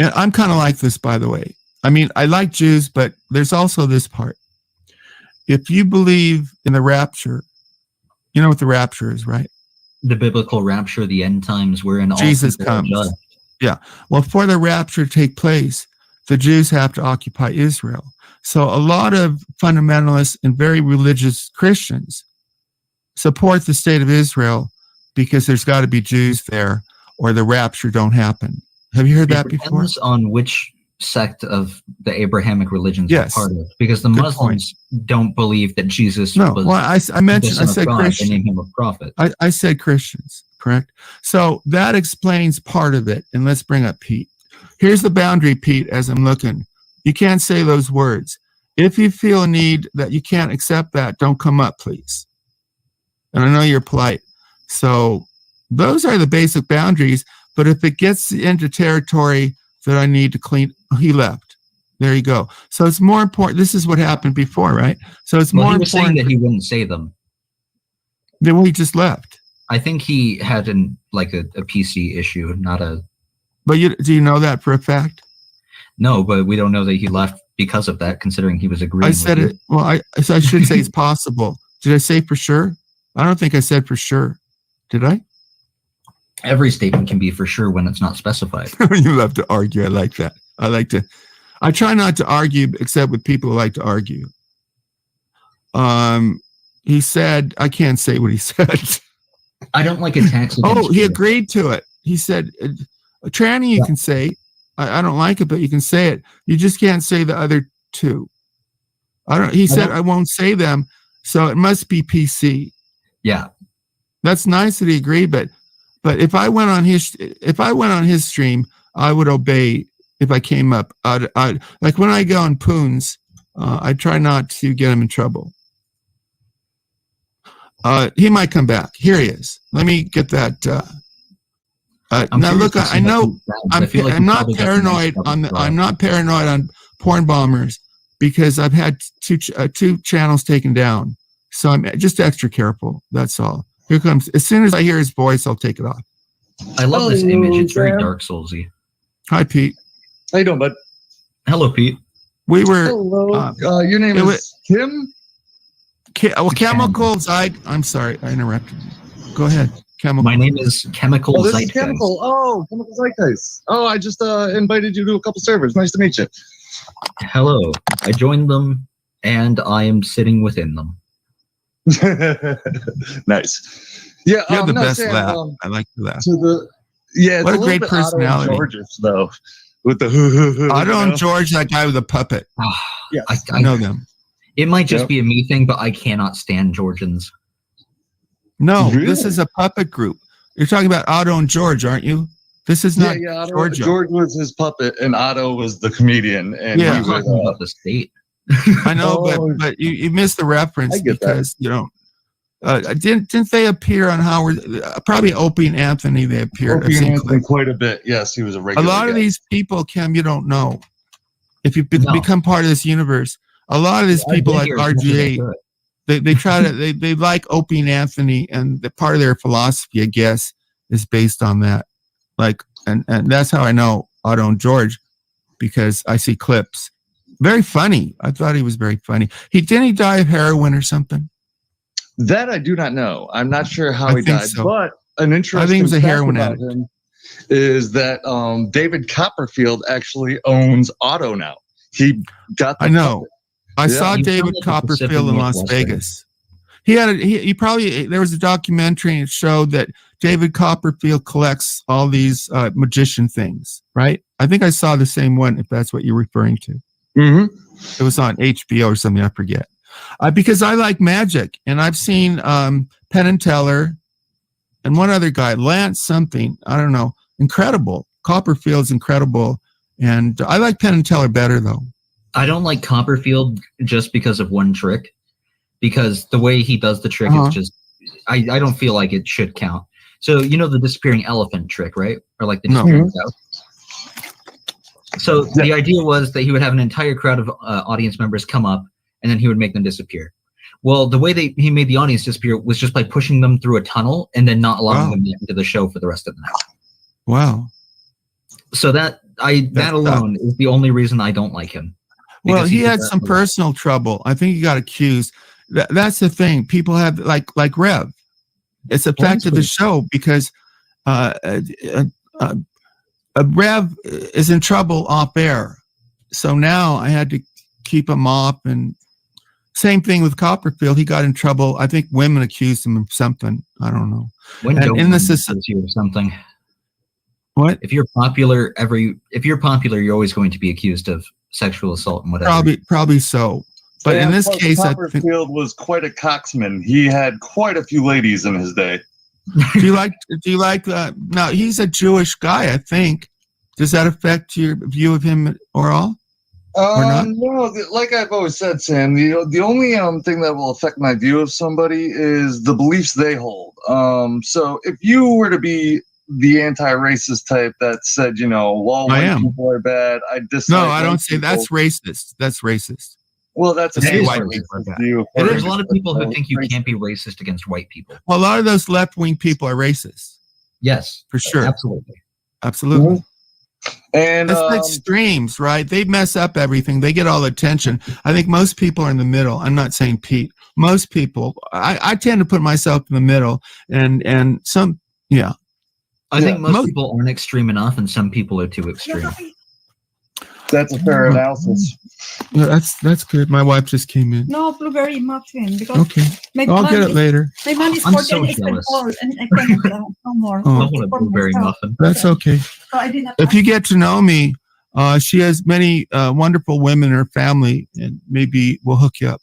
I'm kind of like this, by the way. I mean, I like Jews, but there's also this part. If you believe in the rapture, you know what the rapture is, right? The biblical rapture, the end times, wherein all Jesus comes. Yeah. Well, for the rapture to take place, the Jews have to occupy Israel. So a lot of fundamentalists and very religious Christians support the state of Israel because there's got to be Jews there or the rapture don't happen. Have you heard that before? Depends on which sect of the Abrahamic religions yes. are part of, because the Muslims don't believe that Jesus was well, I mentioned, I said Christians. They named him a prophet. I said Christians, correct? So that explains part of it. And let's bring up Pete. Here's the boundary, Pete, as I'm looking. You can't say those words. If you feel a need that you can't accept that, don't come up, please. And I know you're polite. So those are the basic boundaries. But if it gets into territory that I need to clean, he left. There you go. So it's more important. This is what happened before, right? So it's more he was important. Saying that he wouldn't say them. Then he just left. I think he had a PC issue, not a. But do you know that for a fact? No, but we don't know that he left because of that, considering he was agreeing. I said it. Well, I should say it's possible. Did I say for sure? I don't think I said for sure. Did I? Every statement can be for sure when it's not specified. You love to argue. I like that. I try not to argue except with people who like to argue. He said, I can't say what he said. I don't like attacks. Oh, he agreed to it. He said, tranny, you can say. I don't like it, but you can say it. You just can't say the other two. He said, I won't say them. So it must be PC. Yeah. That's nice that he agreed, but if I went on his stream, I would obey. If I came up, I'd like when I go on Poons, I try not to get him in trouble. He might come back. Here he is. Let me get that. Now look, I know I'm not paranoid I'm not paranoid on porn bombers because I've had two channels taken down. So I'm just extra careful. That's all. Here comes. As soon as I hear his voice, I'll take it off. I love this image. It's very Dark Soulsy. Hi, Pete. How you doing, bud? Hello, Pete. We were. Hello. Your name is Kim? Chemicals. I'm sorry. I interrupted you. Go ahead. Chemical. My name is Chemical Zeitgeist. Zeitgeist. Chemical. Oh, Chemical Zeitgeist. Oh, I just invited you to a couple servers. Nice to meet you. Hello. I joined them, and I am sitting within them. Nice. Yeah, you have the best laugh. I like the laugh. What a great personality. Georges, though, with the Otto George, that guy with the puppet. Yes. I know them. It might just be a me thing, but I cannot stand Georgians. No, really? This is a puppet group. You're talking about Otto and George, aren't you? This is not Georgia. George was his puppet, and Otto was the comedian. And he was talking about the state. I know, but you missed the reference because didn't they appear on Howard? Probably Opie and Anthony. They appeared. Opie and Anthony quite a bit. Yes, he was a regular. A lot of these people, Kim, you don't know. If you become part of this universe, a lot of these people like RGA, they try to they like Opie and Anthony, and the part of their philosophy, I guess, is based on that. Like, and that's how I know Otto and George, because I see clips. Very funny. I thought he was very funny. Didn't he die of heroin or something? That I do not know. I'm not sure how he died. So. But an interesting I think he was a heroin fact addict. About him is that David Copperfield actually owns Otto now. He got. I know. I saw David Copperfield in Las Vegas. He had he probably there was a documentary and it showed that David Copperfield collects all these magician things, right? I think I saw the same one, if that's what you're referring to. It was on HBO or something, I forget. Because I like magic, and I've seen Penn and Teller and one other guy, Lance something, I don't know, incredible. Copperfield's incredible, and I like Penn and Teller better, though. I don't like Copperfield just because of one trick, because the way he does the trick is just, I don't feel like it should count. So, the disappearing elephant trick, right? Or like the disappearing cow. So the idea was that he would have an entire crowd of audience members come up, and then he would make them disappear. Well, the way he made the audience disappear was just by pushing them through a tunnel and then not allowing them into the show for the rest of the night. Wow. So that alone is the only reason I don't like him. Well, he had some personal trouble. I think he got accused. That's the thing. People have like Rev. It's affected the show because Rev is in trouble off air. So now I had to keep him off. And same thing with Copperfield. He got in trouble. I think women accused him of something. I don't know. In the system or something. What? If you're popular, you're always going to be accused of sexual assault and whatever. Probably so. But in this case, Copperfield was quite a coxman. He had quite a few ladies in his day. Do you like now he's a Jewish guy, I think. Does that affect your view of him or all? Or not? No, like I've always said, Sam, the only thing that will affect my view of somebody is the beliefs they hold. So if you were to be the anti-racist type that said, white people are bad, I dislike. No, I don't say that's racist. That's racist. Well, that's white people. There's a lot of people who think you can't be racist against white people. Well, a lot of those left-wing people are racist. Yes, for sure. Absolutely. Mm-hmm. And it's extremes, right? They mess up everything. They get all the attention. I think most people are in the middle. I'm not saying Pete. Most people, I tend to put myself in the middle, and some, yeah. I think most people aren't extreme enough, and some people are too extreme. That's a fair analysis. Yeah, that's good. My wife just came in. No blueberry muffin because I'll get it later. My man is 14 and old, and I cannot no more. I want a blueberry muffin. That's okay. So I did not. If you get to know me, she has many wonderful women in her family, and maybe we'll hook you up.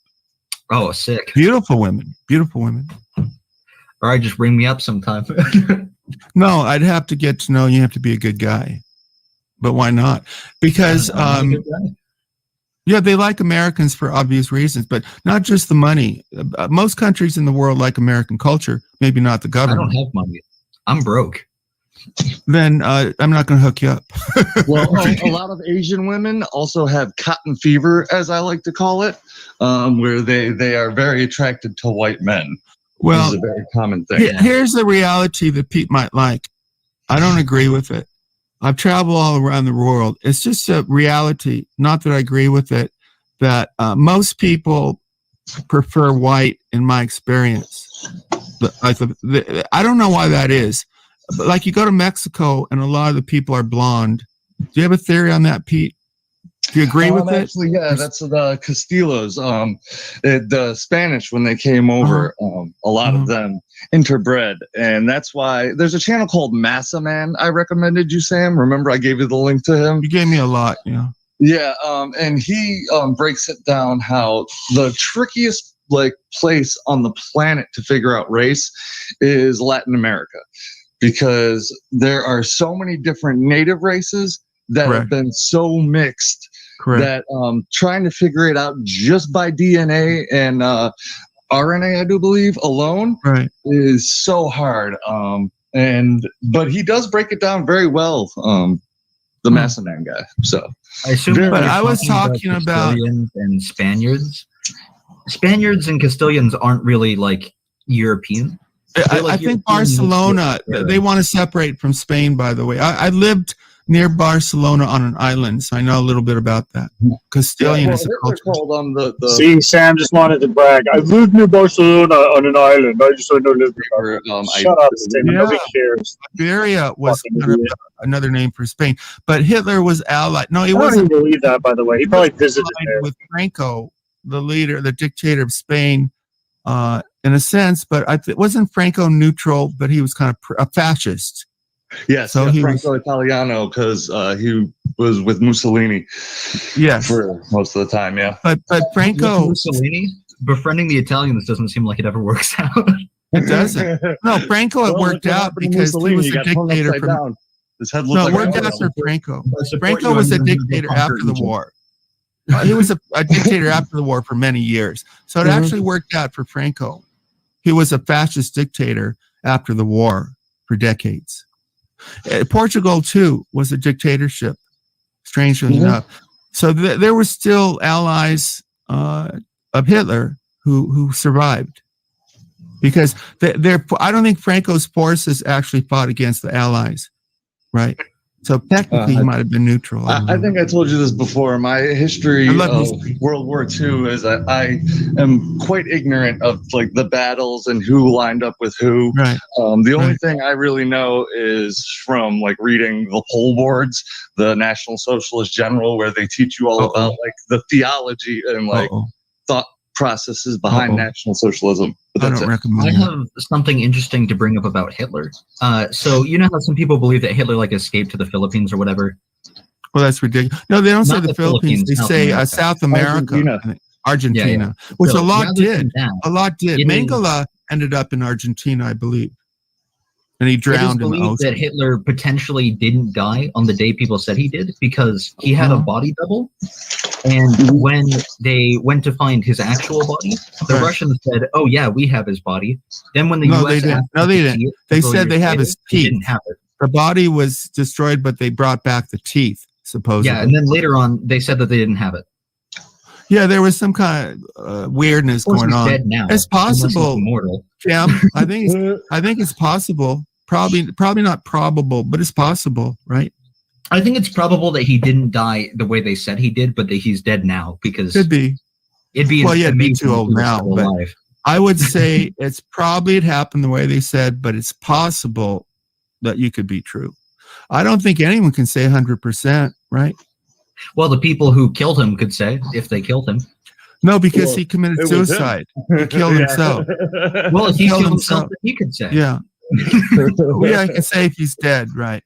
Oh, sick! Beautiful women. All right, just bring me up sometime. No, I'd have to get to know you. You have to be a good guy. But why not? Because they like Americans for obvious reasons, but not just the money. Most countries in the world like American culture, maybe not the government. I don't have money. I'm broke. Then I'm not going to hook you up. Well, a lot of Asian women also have cotton fever, as I like to call it, where they are very attracted to white men. Well, this is a very common thing. Here's the reality that Pete might like. I don't agree with it. I've traveled all around the world. It's just a reality, not that I agree with it, that most people prefer white in my experience. I don't know why that is. But like you go to Mexico and a lot of the people are blonde. Do you have a theory on that, Pete? Do you agree with it? Actually, yeah, that's the Castillos. The Spanish, when they came over, a lot of them interbred. And that's why there's a channel called Massa Man I recommended you, Sam. Remember I gave you the link to him? You gave me a lot, yeah. Yeah, and he breaks it down how the trickiest place on the planet to figure out race is Latin America. because there are so many different native races that have been so mixed that trying to figure it out just by DNA and RNA, I do believe, alone is so hard. But he does break it down very well, the Massaman guy. So I assume, but I was talking about Castilians and Spaniards. Spaniards and Castilians aren't really like European. I think Barcelona, they want to separate from Spain, by the way. I lived near Barcelona on an island, so I know a little bit about that. Castilian is a culture. See, Sam just wanted to brag. I lived near Barcelona on an island. I just don't know. Shut up, Sam. Nobody cares. Iberia was another name for Spain, but Hitler was allied. No, he I wasn't. don't even believe that, by the way. He probably visited there. With Franco, the leader, the dictator of Spain, in a sense, but wasn't Franco neutral, but he was kind of a fascist. Yes, so he Franco Italiano, because he was with Mussolini. Yes, for most of the time. Yeah, but Franco Mussolini befriending the Italians doesn't seem like it ever works out. It doesn't. No, Franco it worked out because he was a dictator. It worked out for Franco. Franco was a dictator after the war. He was a dictator after the war for many years. So it actually worked out for Franco. He was a fascist dictator after the war for decades. Portugal, too, was a dictatorship, strangely enough. So there were still allies of Hitler who survived. Because I don't think Franco's forces actually fought against the Allies, right? So technically, he might have been neutral. I think I told you this before. My history of World War II is that I am quite ignorant of like the battles and who lined up with who. Right. The only thing I really know is from like reading the poll boards, the National Socialist General, where they teach you all about like the theology and like thought processes behind National Socialism. But I don't recommend. I have something interesting to bring up about Hitler. So you know how some people believe that Hitler like escaped to the Philippines or whatever? Well, that's ridiculous. No, they don't say the Philippines. They say South America, Argentina, which so a lot did. A lot did. Mengele ended up in Argentina, I believe. And he drowned in the ocean. That Hitler potentially didn't die on the day people said he did because he had a body double. And when they went to find his actual body, the Russians said, "Oh yeah, we have his body." Then when the U.S. they didn't. They said they have his teeth. Didn't have it. The body was destroyed, but they brought back the teeth, supposedly. Yeah, and then later on, they said that they didn't have it. Yeah, there was some kind of weirdness going on. Dead now. It's possible, Jim. I think it's possible. Probably not probable, but it's possible, right? I think it's probable that he didn't die the way they said he did, but that he's dead now because could be. It'd be it'd be too old now. But I would say it happened the way they said, but it's possible that you could be true. I don't think anyone can say 100%, right? Well, the people who killed him could say if they killed him. No, because he committed suicide. He killed himself. Well, if he killed himself, he could say. Yeah. Yeah, I can say if he's dead, right?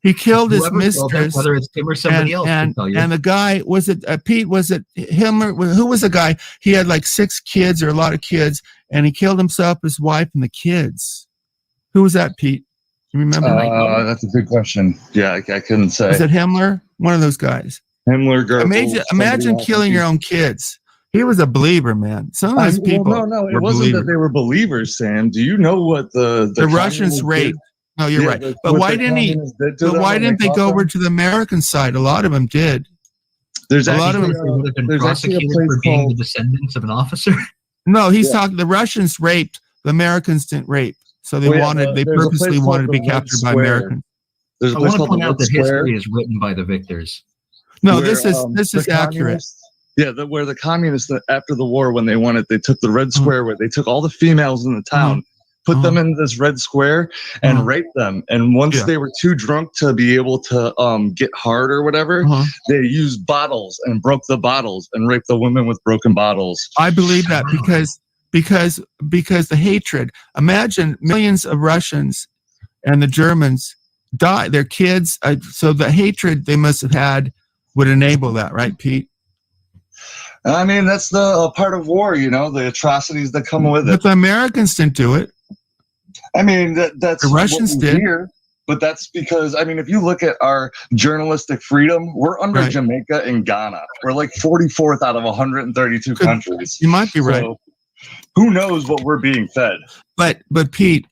He killed his mistress, whether it's him or somebody else. And the guy, was it Pete? Was it him? Or who was the guy? He had like 6 kids or a lot of kids, and he killed himself, his wife, and the kids. Who was that, Pete? You remember? That's a good question. Yeah, I couldn't say. Was it Himmler? One of those guys. Himmler, Goebbels. Imagine killing your own kids. He was a believer, man. Some of those people. No, it wasn't that they were believers, Sam. Do you know what the Russians raped? No, you're right. But why didn't he? But why didn't they go over to the American side? A lot of them did. There's a lot of them would have been prosecuted for being the descendants of an officer. No, he's talking. The Russians raped. The Americans didn't rape. So they They purposely wanted to be captured by Americans. I want to point out that history is written by the victors. No, this is accurate. Yeah, where the communists after the war, when they wanted, they took the Red Square, where they took all the females in the town, put them in this red square, and raped them. And once they were too drunk to be able to get hard or whatever, they used bottles and broke the bottles and raped the women with broken bottles. I believe that because the hatred. Imagine millions of Russians and the Germans die, their kids. So the hatred they must have had would enable that, right, Pete? I mean, that's the part of war, the atrocities that come with it. But the Americans didn't do it. I mean, that's the Russians what we did. hear, but that's because, I mean, if you look at our journalistic freedom, we're under Right. Jamaica and Ghana. We're like 44th out of 132 countries. You might be right. So who knows what we're being fed? But Pete,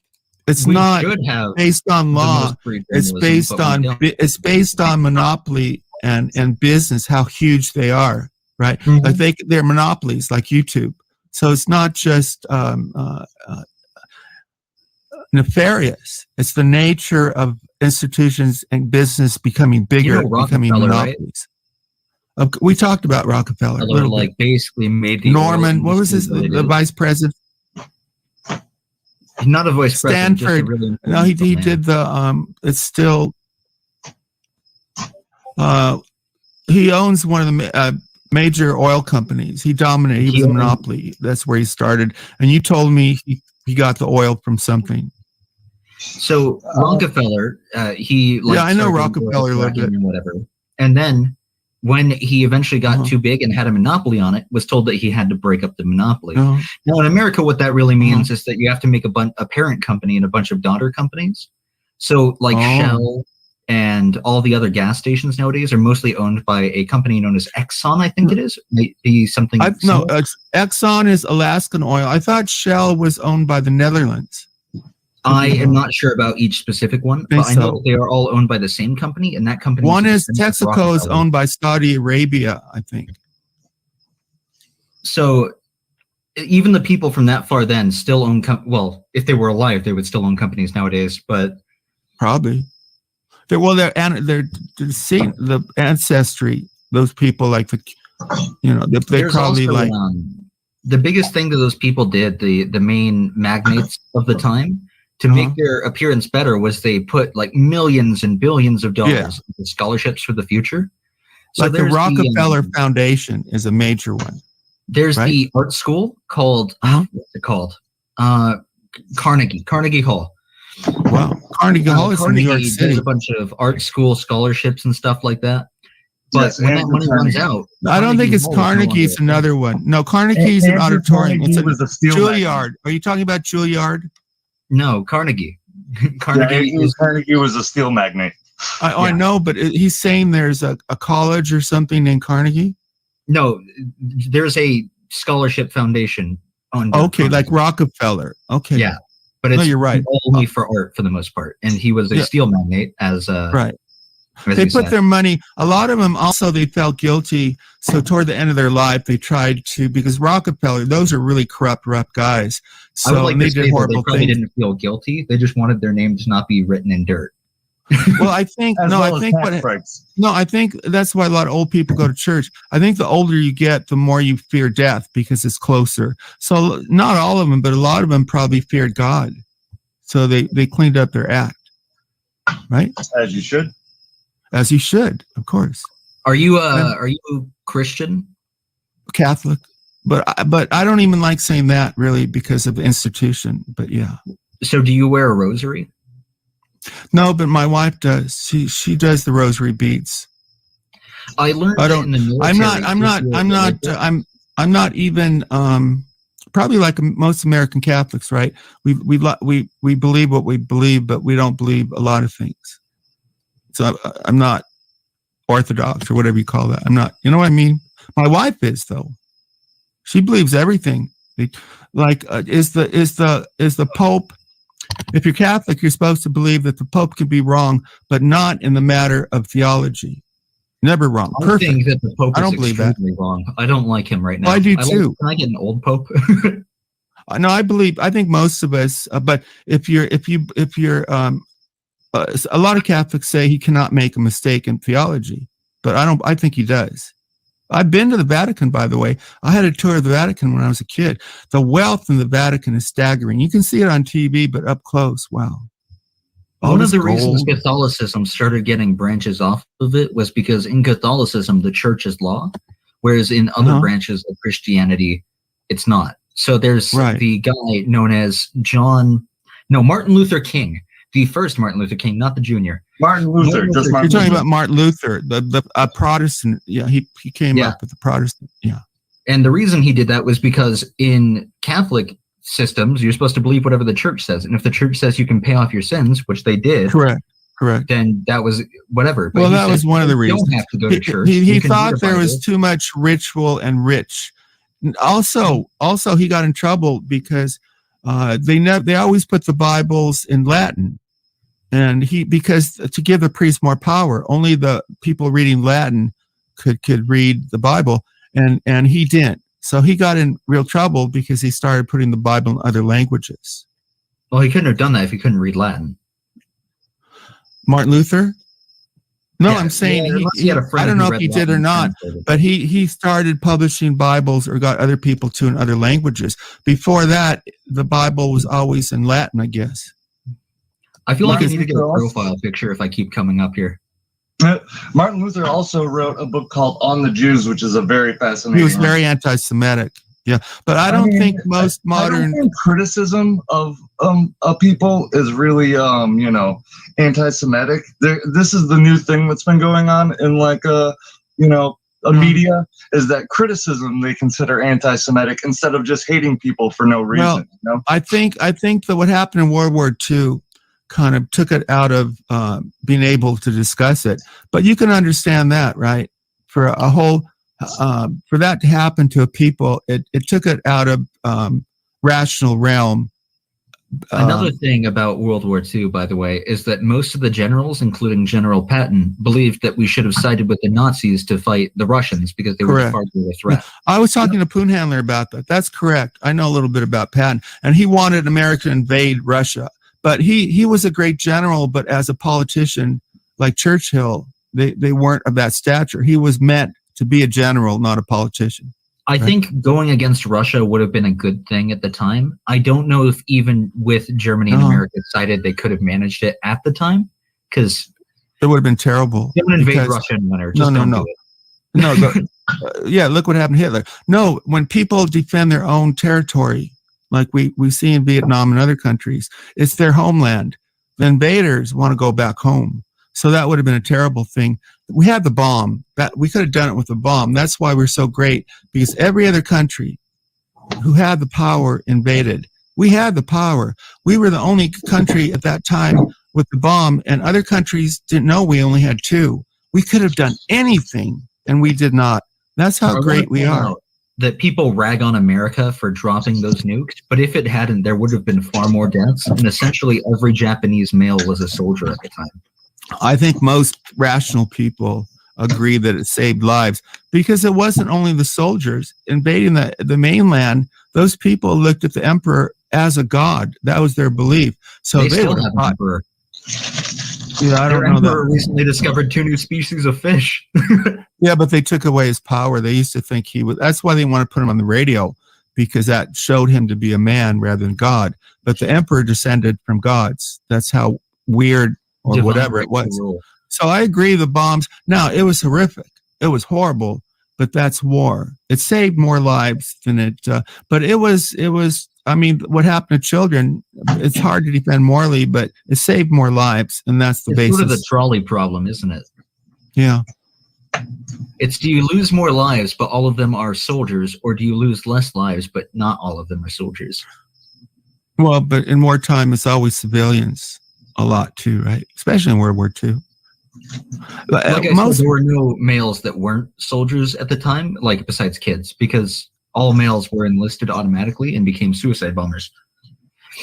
it's We not should have based on the law. most free It's journalism, based but we on don't. it's based on monopoly and business, how huge they are, right? Mhm. Like they're monopolies, like YouTube. So it's not just nefarious. It's the nature of institutions and business becoming bigger, becoming Rockefeller, right? monopolies. We talked about Rockefeller a Or little like bit. basically made the Norman, oil what was industry his what it the is. vice president? Not a vice president. just a Stanford. really No, he influential man. did the it's still he owns one of the major oil companies. He dominated. He was a monopoly. That's where he started. And you told me he got the oil from something. So Rockefeller, he like Yeah, I know started Rockefeller a little fracking bit. and whatever, and then when he eventually got too big and had a monopoly on it, was told that he had to break up the monopoly. Uh-huh. Now in America, what that really means is that you have to make a parent company and a bunch of daughter companies. So like Shell and all the other gas stations nowadays are mostly owned by a company known as Exxon. I think it is. Might be something. No, Exxon is Alaskan oil. I thought Shell was owned by the Netherlands. I am not sure about each specific one, but I know so. that they are all owned by the same company, and that company. One is descendant of Texaco is Rockefeller. owned by Saudi Arabia, I think. So even the people from that far then still own. Well, if they were alive, they would still own companies nowadays. But probably, their the ancestry. Those people like they there's probably also, like the biggest thing that those people did. The main magnates of the time. To make their appearance better was they put like millions and billions of dollars into scholarships for the future. So like the Rockefeller Foundation is a major one. There's the art school called, what's it called? Carnegie Hall. Wow. Carnegie Hall is in New York City. There's a bunch of art school scholarships and stuff like that. But when that money runs out, I don't think it's Carnegie. It's another one. No, Carnegie's an auditorium. It's a Juilliard. Are you talking about Juilliard? No, Carnegie. Carnegie was a steel magnate. I know, but he's saying there's a college or something named Carnegie? No, there's a scholarship foundation on. Okay, like Rockefeller. Okay. Yeah, but it's you're right. Only for art for the most part. And he was a steel magnate as right. They put their money, a lot of them also, they felt guilty. So toward the end of their life, they tried to, because Rockefeller, those are really corrupt guys. So I would like they to say did horrible they probably things. didn't feel guilty. They just wanted their name to not be written in dirt. Well, I think, I think that's why a lot of old people go to church. I think the older you get, the more you fear death because it's closer. So not all of them, but a lot of them probably feared God. So they cleaned up their act. Right? As you should. As you should, of course. Are you Christian? Catholic, but I don't even like saying that really because of the institution. But yeah. So do you wear a rosary? No, but my wife does. She does the rosary beads. I learned. I don't. In the military, I'm not even. Probably like most American Catholics, right? We believe what we believe, but we don't believe a lot of things. So I'm not Orthodox or whatever you call that. I'm not, you know what I mean? My wife is though. She believes everything. Like is the Pope, if you're Catholic, you're supposed to believe that the Pope can be wrong, but not in the matter of theology. Never wrong. Perfect. I think that the Pope I don't is believe that. wrong. I don't like him right now. Well, I do too. Can I get an old Pope? No, I think most of us, but if you're a lot of Catholics say he cannot make a mistake in theology, but I think he does. I've been to the Vatican, by the way. I had a tour of the Vatican when I was a kid. The wealth in the Vatican is staggering. You can see it on TV, but up close, wow. One of the reasons Catholicism started getting branches off of it was because in Catholicism, the church is law, whereas in other branches of Christianity, it's not. So there's the guy known as Martin Luther King. The first Martin Luther King, not the junior. Martin Luther. You're talking about Martin Luther, the Protestant. Yeah, he came up with the Protestant. Yeah. And the reason he did that was because in Catholic systems, you're supposed to believe whatever the church says. And if the church says you can pay off your sins, which they did, correct, then that was whatever. But well, that was one of the reasons. You don't have to go to church. He thought there was too much ritual and rich. Also, he got in trouble because they always put the Bibles in Latin, and because to give the priest more power, only the people reading Latin could read the Bible, and he didn't. So he got in real trouble because he started putting the Bible in other languages. Well, he couldn't have done that if he couldn't read Latin. Martin Luther? No, yeah, I'm saying he I don't know if he did or not, but he started publishing Bibles or got other people to in other languages. Before that, the Bible was always in Latin, I guess. I feel like I need to get a profile picture if I keep coming up here. Martin Luther also wrote a book called On the Jews, which is a very fascinating. He was very anti-Semitic. Yeah, but I don't think most modern criticism of people is really anti-Semitic. This is the new thing that's been going on in media, is that criticism they consider anti-Semitic instead of just hating people for no reason. Well, I think that what happened in World War II kind of took it out of being able to discuss it. But you can understand that, right? For a whole for that to happen to a people, it took it out of rational realm. Another thing about World War II, by the way, is that most of the generals, including General Patton, believed that we should have sided with the Nazis to fight the Russians because they were far greater threat. I was talking to Poonhandler about that. That's correct. I know a little bit about Patton, and he wanted America to invade Russia. But he was a great general, but as a politician like Churchill, they weren't of that stature. He was meant to be a general, not a politician. I think going against Russia would have been a good thing at the time. I don't know if even with Germany and America sided, they could have managed it at the time, because it would have been terrible. Don't invade Russia in winter. Just no. Yeah, look what happened to Hitler. No, when people defend their own territory, like we see in Vietnam and other countries, it's their homeland. The invaders want to go back home. So that would have been a terrible thing. We had the bomb. That we could have done it with a bomb. That's why we're so great, because every other country who had the power invaded. We had the power. We were the only country at that time with the bomb, and other countries didn't know we only had two. We could have done anything, and we did not. That's how great we are. That people rag on America for dropping those nukes, but if it hadn't, there would have been far more deaths, and essentially every Japanese male was a soldier at the time. I think most rational people agree that it saved lives, because it wasn't only the soldiers invading the mainland. Those people looked at the emperor as a god. That was their belief. So they would have fought. Yeah, I don't know that. Recently discovered 2 new species of fish. Yeah, but they took away his power. They used to think he was. That's why they want to put him on the radio, because that showed him to be a man rather than God. But the emperor descended from gods. That's how weird or divine, whatever it was. So I agree, the bombs. Now, it was horrific. It was horrible, but that's war. It saved more lives than it. But it was. I mean, what happened to children? It's hard to defend morally, but it saved more lives, and that's the basis. It's sort of the trolley problem, isn't it? Yeah. It's, do you lose more lives, but all of them are soldiers, or do you lose less lives, but not all of them are soldiers? Well, but in wartime, it's always civilians a lot too, right? Especially in World War II. Like I said, there were no males that weren't soldiers at the time, like besides kids, because all males were enlisted automatically and became suicide bombers.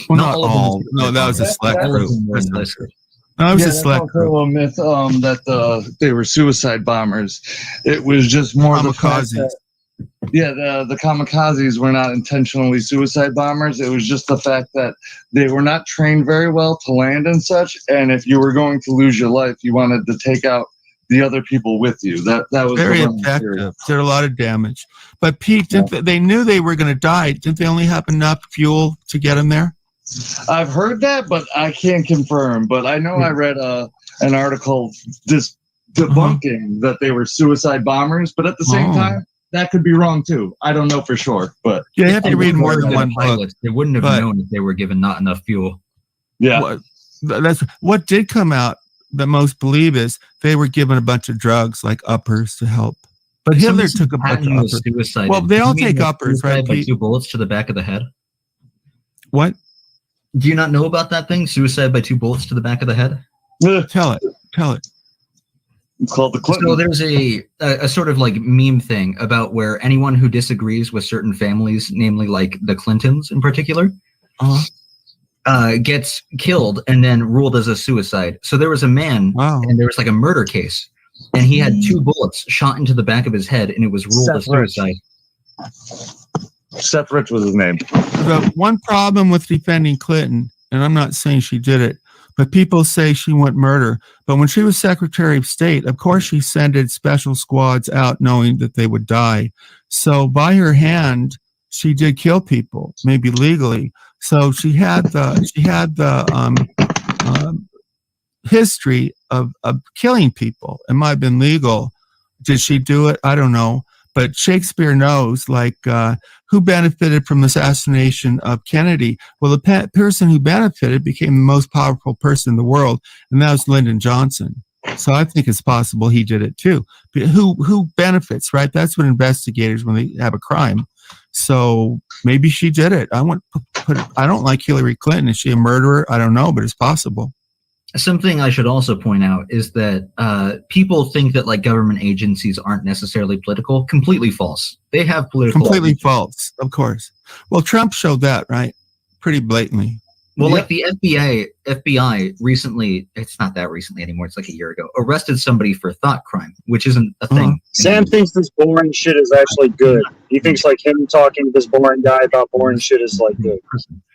Well, not all. No, that was a select group. No, it was a select group. A myth that they were suicide bombers. It was just more kamikazes. The kamikazes were not intentionally suicide bombers. It was just the fact that they were not trained very well to land and such. And if you were going to lose your life, you wanted to take out the other people with you. That was very effective. Did a lot of damage. But Pete, they knew they were going to die. Didn't they only have enough fuel to get them there? I've heard that, but I can't confirm. But I know I read an article debunking that they were suicide bombers. But at the same time, that could be wrong too. I don't know for sure. But you have to read more than one book. They wouldn't have known if they were given not enough fuel. Yeah, that's what did come out. That most believe is they were given a bunch of drugs like uppers to help. But Hitler took a bunch of uppers. Suicide. Well, they all take uppers, right? By 2 bullets to the back of the head. What? Do you not know about that thing? Suicide by 2 bullets to the back of the head? Tell it. It's called the Clinton. So there's a sort of like meme thing about where anyone who disagrees with certain families, namely like the Clintons in particular, gets killed and then ruled as a suicide. So there was a man, and there was like a murder case, and he had 2 bullets shot into the back of his head, and it was ruled a suicide. Seth Rich was his name. The one problem with defending Clinton, and I'm not saying she did it, but people say she went murder. But when she was Secretary of State, of course she sent special squads out knowing that they would die. So by her hand, she did kill people, maybe legally. So she had the history of killing people. It might have been legal. Did she do it? I don't know. But Shakespeare knows, like, who benefited from the assassination of Kennedy? Well, the person who benefited became the most powerful person in the world, and that was Lyndon Johnson. So I think it's possible he did it too. But who benefits, right? That's what investigators, when they have a crime. So maybe she did it. I don't like Hillary Clinton. Is she a murderer? I don't know, but it's possible. Something I should also point out is that people think that like government agencies aren't necessarily political. Completely false. They have political. Completely false, of course. Well, Trump showed that, right? Pretty blatantly. Well, like the FBI recently, it's not that recently anymore, it's like a year ago, arrested somebody for thought crime, which isn't a thing. Sam thinks this boring shit is actually good. He thinks like him talking to this boring guy about boring shit is like good.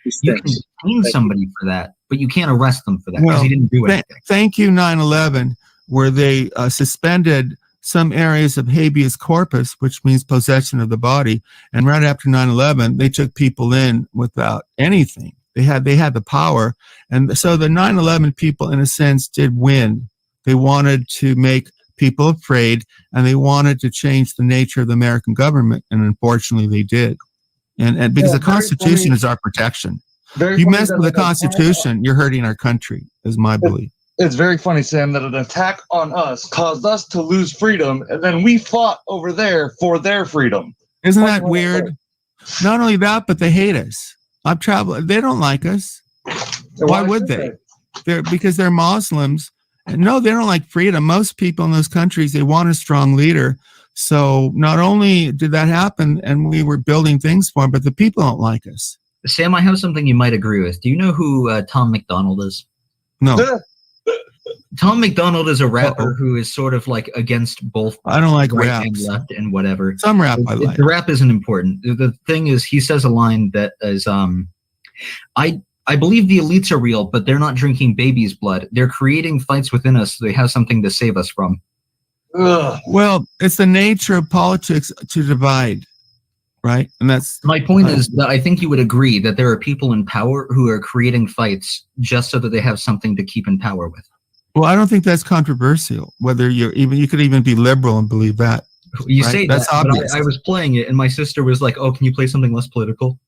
You can detain somebody for that, but you can't arrest them for that because he didn't do anything. Thank you, 9/11, where they suspended some areas of habeas corpus, which means possession of the body. And right after 9/11, they took people in without anything. They had the power. And so the 9/11 people, in a sense, did win. They wanted to make people afraid, and they wanted to change the nature of the American government. And unfortunately, they did. And because the Constitution is our protection. You mess with the Constitution, you're hurting our country, is my belief. It's very funny, Sam, that an attack on us caused us to lose freedom, and then we fought over there for their freedom. Isn't that weird? Not only that, but they hate us. I've traveled. They don't like us. Why would they? Because they're Muslims. And no, they don't like freedom. Most people in those countries, they want a strong leader. So not only did that happen, and we were building things for them, but the people don't like us. Sam, I have something you might agree with. Do you know who Tom McDonald is? No. Tom McDonald is a rapper who is sort of like against both. I don't like right raps. and left and whatever. Some rap I like. The rap isn't important. The thing is, he says a line that is, I believe the elites are real, but they're not drinking baby's blood. They're creating fights within us so they have something to save us from. Ugh. Well, it's the nature of politics to divide, right? And that's my point is that I think you would agree that there are people in power who are creating fights just so that they have something to keep in power with. Well, I don't think that's controversial. Whether you could even be liberal and believe that. You right? say that's that, obvious. but I was playing it, and my sister was like, "Oh, can you play something less political?"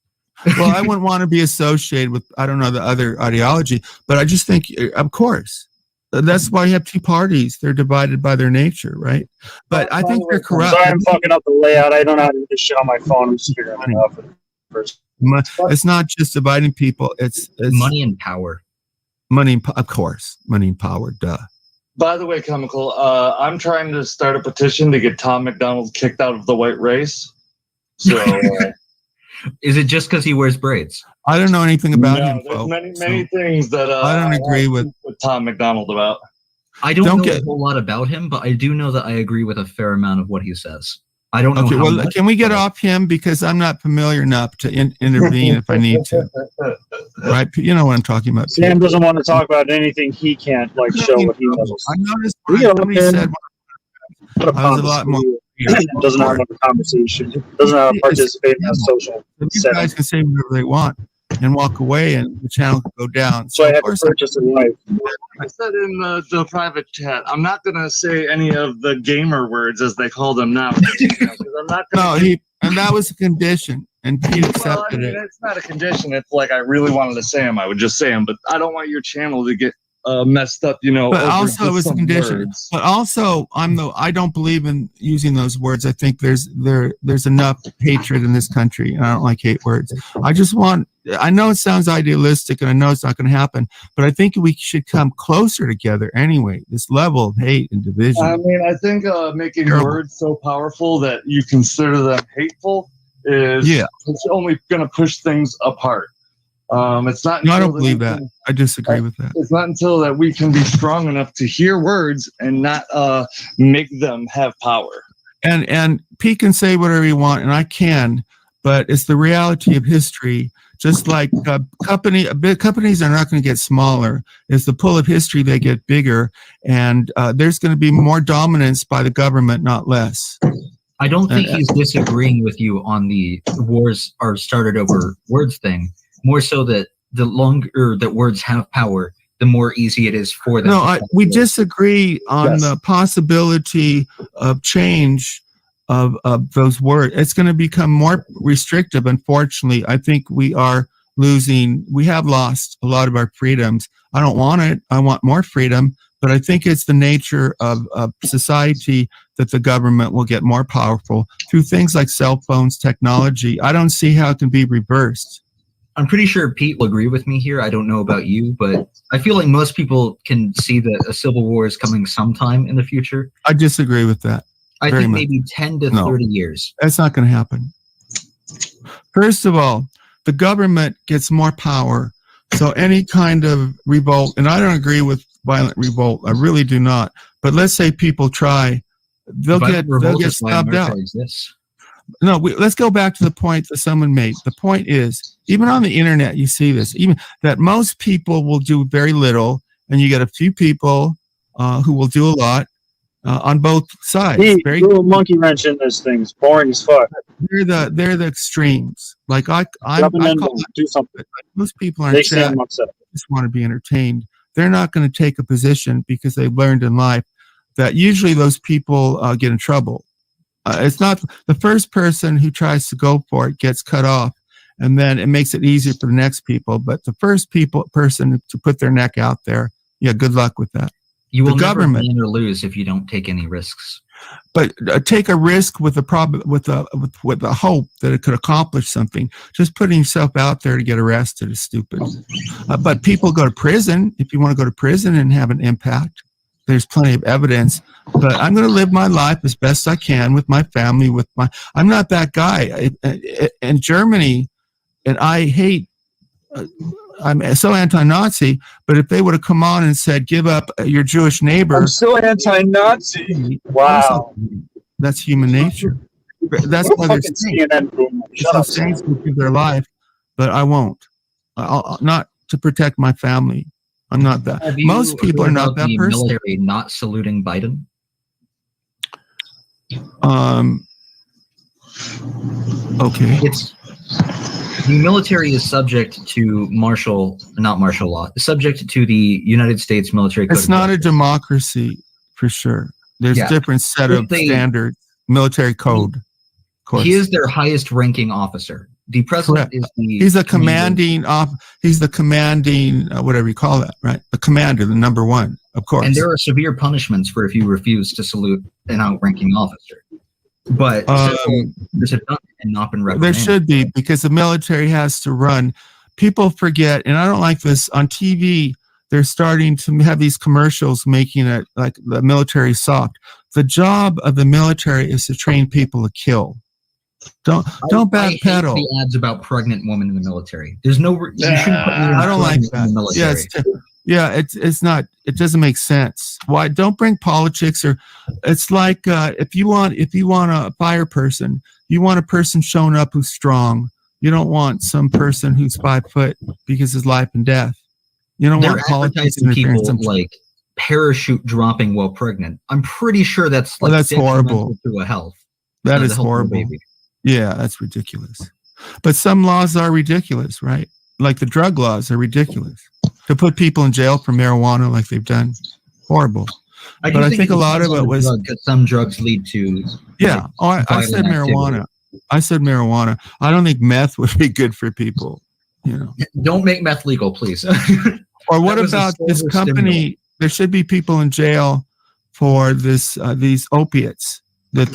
Well, I wouldn't want to be associated with, I don't know, the other ideology, but I just think, of course, that's why you have two parties. They're divided by their nature, right? But I think they're corrupt. Sorry, I'm fucking up the layout. I don't know how to do this shit on my phone. I'm just figuring it out first. It's not just dividing people. It's money and power. Money, of course. Money and power, duh. By the way, Chemical, I'm trying to start a petition to get Tom McDonald kicked out of the white race. So... Is it just because he wears braids? I don't know anything about him. There's many things that I don't agree with Tom McDonald about. I don't know a whole lot about him, but I do know that I agree with a fair amount of what he says. I don't know. Okay, how well, much, can we get off him because I'm not familiar enough to intervene if I need to? Right? You know what I'm talking about. Sam doesn't want to talk about anything he can't like show what he knows. I noticed somebody said I was a lot more. Doesn't have a conversation. Doesn't have to participate in a social These setting. guys can say whatever they want and walk away, and the channel can go down. So I had to purchase a life. I said in the private chat, I'm not going to say any of the gamer words as they call them now. I'm not gonna and that was a condition, and he accepted it. It's not a condition. It's like I really wanted to say them. I would just say them, but I don't want your channel to get messed up, But over also, it just was a some condition. words. But also, I don't believe in using those words. I think there's enough hatred in this country, and I don't like hate words. I know it sounds idealistic, and I know it's not going to happen, but I think we should come closer together anyway. This level of hate and division. I mean, I think making Terrible. words so powerful that you consider them hateful is it's only going to push things apart. It's not. No, I don't until believe that. I disagree with that. It's not until that we can be strong enough to hear words and not make them have power. And Pete can say whatever you want, and I can, but it's the reality of history. Just like big companies are not going to get smaller. It's the pull of history; they get bigger, and there's going to be more dominance by the government, not less. I don't think he's disagreeing with you on the wars are started over words thing. More so that the longer that words have power, the more easy it is for them. No, we disagree on the possibility of change of those words. It's going to become more restrictive. Unfortunately, I think we have lost a lot of our freedoms. I don't want it. I want more freedom, but I think it's the nature of society that the government will get more powerful through things like cell phones, technology. I don't see how it can be reversed. I'm pretty sure Pete will agree with me here. I don't know about you, but I feel like most people can see that a civil war is coming sometime in the future. I disagree with that. I think maybe 10 to 30 years. That's not going to happen. First of all, the government gets more power. So any kind of revolt, and I don't agree with violent revolt. I really do not. But let's say people try, they'll get stopped out. No, let's go back to the point that someone made. The point is, even on the internet, you see this, even that most people will do very little, and you get a few people who will do a lot on both sides. Hey, throw a monkey wrench in this thing. It's boring as fuck. They're the extremes. Like I do something. Most people aren't just want to be entertained. They're not going to take a position because they've learned in life that usually those people get in trouble. It's not the first person who tries to go for it gets cut off, and then it makes it easier for the next people. But the first person to put their neck out there, good luck with that. You will never win or lose if you don't take any risks. But take a risk with the hope that it could accomplish something. Just putting yourself out there to get arrested is stupid. But people go to prison. If you want to go to prison and have an impact, there's plenty of evidence. But I'm going to live my life as best I can with my family. I'm not that guy. In Germany, and I hate. I'm so anti-Nazi, but if they would have come on and said, give up your Jewish neighbor. I'm so anti-Nazi. Wow. That's human nature. That's why they're saints will give their life, but I won't. I'll not to protect my family. I'm not that. Most people are not that person. Military not saluting Biden? Okay. The military is subject to not martial law, subject to the United States military code. It's not a democracy, for sure. There's a different set of standards, military code. He is their highest ranking officer. The president is he's the commanding, whatever you call that, right? The commander, the number one, of course. And there are severe punishments for if you refuse to salute an outranking officer. But there's a done and not been reprimanded. There should be, because the military has to run. People forget, and I don't like this on TV. They're starting to have these commercials making it like the military soft. The job of the military is to train people to kill. Don't backpedal. The ads about pregnant women in the military. There's no. I don't like that. It's not. It doesn't make sense. Why? Don't bring politics or. It's like if you want a fire person, you want a person showing up who's strong. You don't want some person who's 5 foot because it's life and death. You don't want politics people like parachute dropping while pregnant. I'm pretty sure that's like that's horrible to a health. That is horrible. Yeah, that's ridiculous. But some laws are ridiculous, right? Like the drug laws are ridiculous. To put people in jail for marijuana like they've done, horrible. I think a lot of it was some drugs lead to. Yeah, I said marijuana. I said marijuana. I don't think meth would be good for people. Don't make meth legal, please. Or what about this company? There should be people in jail for this these opiates that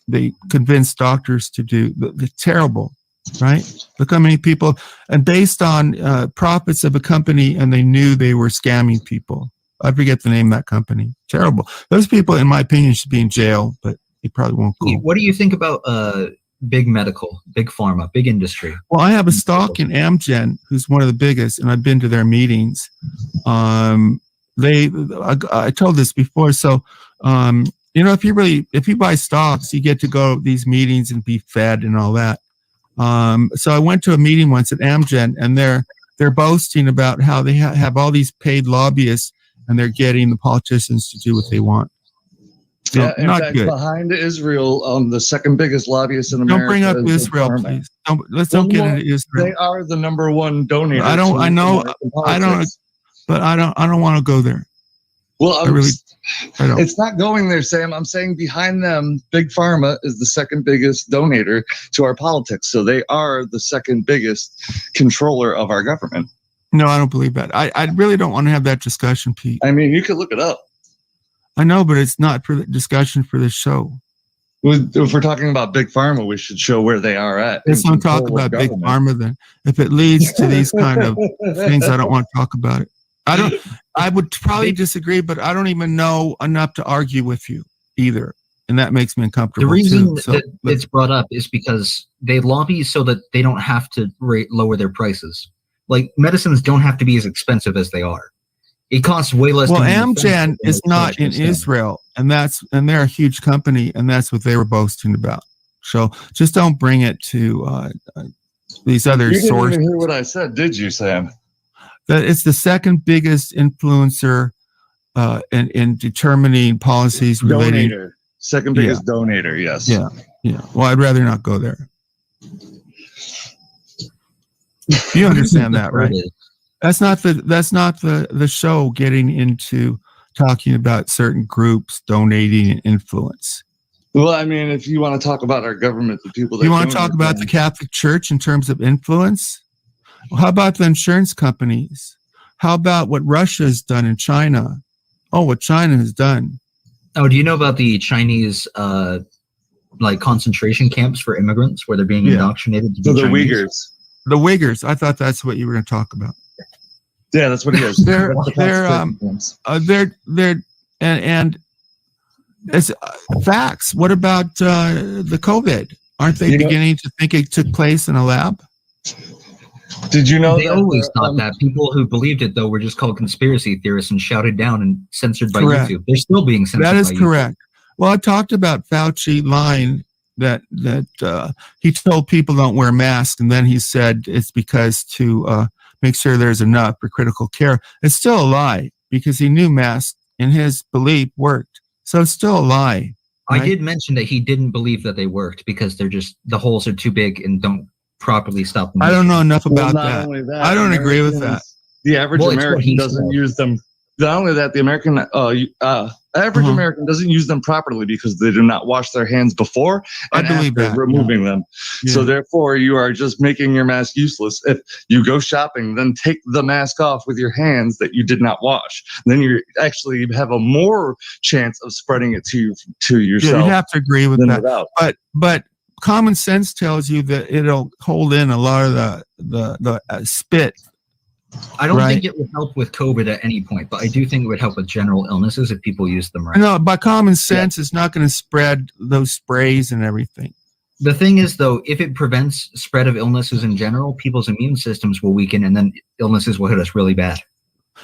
they convince doctors to do. They're terrible, right? Look how many people, and based on profits of a company, and they knew they were scamming people. I forget the name of that company. Terrible. Those people, in my opinion, should be in jail, but they probably won't go. What do you think about big medical, big pharma, big industry? Well, I have a stock in Amgen, who's one of the biggest, and I've been to their meetings. I told this before. So, if you buy stocks, you get to go to these meetings and be fed and all that. So I went to a meeting once at Amgen, and they're boasting about how they have all these paid lobbyists, and they're getting the politicians to do what they want. So, Yeah, in not fact, good. behind Israel, the second biggest lobbyist in America. Don't bring up is Israel, Pharma. please. Don't get into Israel. They are the number one donor. I don't want to go there. Well, I don't. It's not going there, Sam. I'm saying behind them, Big Pharma is the second biggest donator to our politics. So they are the second biggest controller of our government. No, I don't believe that. I really don't want to have that discussion, Pete. I mean, you could look it up. I know, but it's not for the discussion for this show. If we're talking about Big Pharma, we should show where they are at. Let's not talk about Big Pharma then. If it leads to these kind of things, I don't want to talk about it. I would probably disagree, but I don't even know enough to argue with you either. And that makes me uncomfortable. The reason too. So, that it's brought up is because they lobby so that they don't have to lower their prices. Like, medicines don't have to be as expensive as they are. It costs way less. Well, Amgen is not in Israel, and they're a huge company, and that's what they were boasting about. So just don't bring it to these other You didn't sources. even hear what I said, did you, Sam? That it's the second biggest influencer in determining policies relating. Donator. Second biggest donator, yes. Yeah. Well, I'd rather not go there. You understand that, right? That's not the show getting into talking about certain groups donating and influence. Well, I mean, if you want to talk about our government, the people that You want to talk about the Catholic Church in terms of influence? Well, how about the insurance companies? How about what Russia has done in China? Oh, what China has done. Oh, do you know about the Chinese concentration camps for immigrants where they're being indoctrinated to be the Chinese? Uyghurs. The Uyghurs. I thought that's what you were going to talk about. Yeah, that's what it is. They're it's facts. What about the COVID? Aren't they beginning to think it took place in a lab? Did you know they always thought that people who believed it though were just called conspiracy theorists and shouted down and censored by Correct. YouTube? They're still being censored. That is by correct. Well, I talked about Fauci lying that he told people don't wear masks, and then he said it's because to make sure there's enough for critical care. It's still a lie because he knew masks in his belief worked. So it's still a lie. Right? I did mention that he didn't believe that they worked because they're just the holes are too big and don't properly stop them. I don't know enough about that. I don't agree with that. The average American doesn't use them. Not only that, the American average American doesn't use them properly because they do not wash their hands before and after removing them. Yeah. So therefore, you are just making your mask useless. If you go shopping, then take the mask off with your hands that you did not wash. Then you actually have a more chance of spreading it to yourself. Yeah, you have to agree with that. But common sense tells you that it'll hold in a lot of the spit. I don't think it would help with COVID at any point, but I do think it would help with general illnesses if people use them right. No, by common sense, it's not going to spread those sprays and everything. The thing is, though, if it prevents spread of illnesses in general, people's immune systems will weaken, and then illnesses will hit us really bad.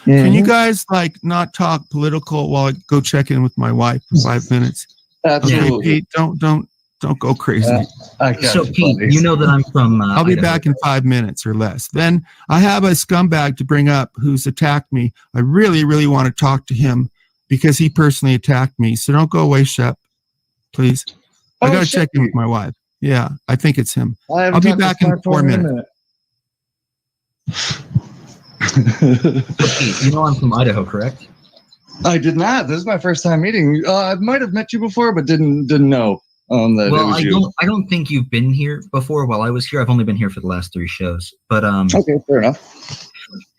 Can you guys not talk political while I go check in with my wife for 5 minutes? Absolutely. Okay, Pete, don't go crazy. So, Pete, you know that I'm from I'll be Idaho. back in 5 minutes or less. Then I have a scumbag to bring up who's attacked me. I really, really want to talk to him because he personally attacked me. So don't go away, Shep, please. I got to check in with my wife. Yeah, I think it's him. I'll be back in 4 minutes. Pete, you know I'm from Idaho, correct? I did not. This is my first time meeting you. I might have met you before, but didn't know. I don't think you've been here before. While I was here, I've only been here for the last 3 shows. But okay, fair enough.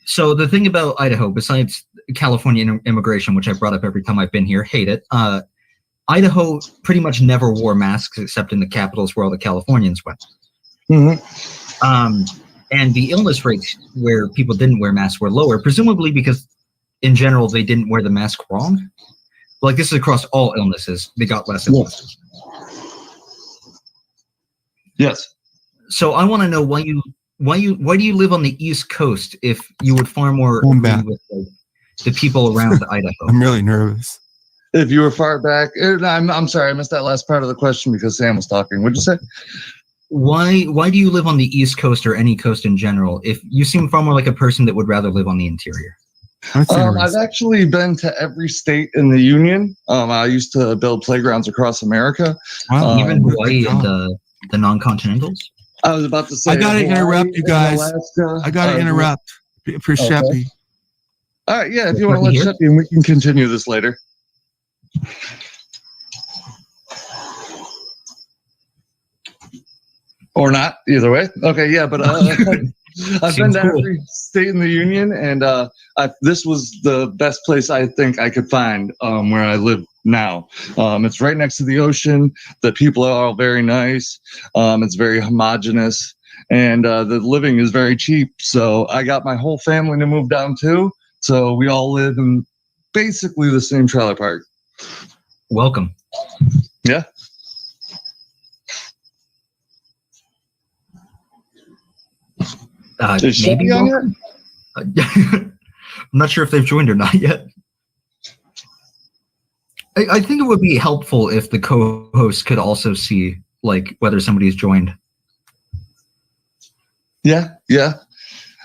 So the thing about Idaho, besides California immigration, which I brought up every time I've been here, hate it. Idaho pretty much never wore masks except in the capitals where all the Californians went. Mm-hmm. And the illness rates where people didn't wear masks were lower, presumably because in general they didn't wear the mask wrong. Like this is across all illnesses, they got less illnesses. Yes. So I want to know why do you live on the East Coast if you would far more agree with the people around Idaho? I'm really nervous. If you were far back, I'm sorry, I missed that last part of the question because Sam was talking. What'd you say? Why do you live on the East Coast or any coast in general? If you seem far more like a person that would rather live on the interior. I've actually been to every state in the union. I used to build playgrounds across America. Wow. Even Hawaii and the non-continentals? I was about to say. I got to interrupt you guys. Alaska. I got to interrupt for Sheppy. All right, yeah, if you want to let Sheppy, and we can continue this later. Or not, either way. Okay, yeah, but I've been to every state in the union, and this was the best place I think I could find where I live now. It's right next to the ocean. The people are all very nice. It's very homogenous, and the living is very cheap. So I got my whole family to move down too. So we all live in basically the same trailer park. Welcome. Yeah. Is maybe Sheppy on yet? I'm not sure if they've joined or not yet. I think it would be helpful if the co-host could also see like whether somebody's joined. Yeah.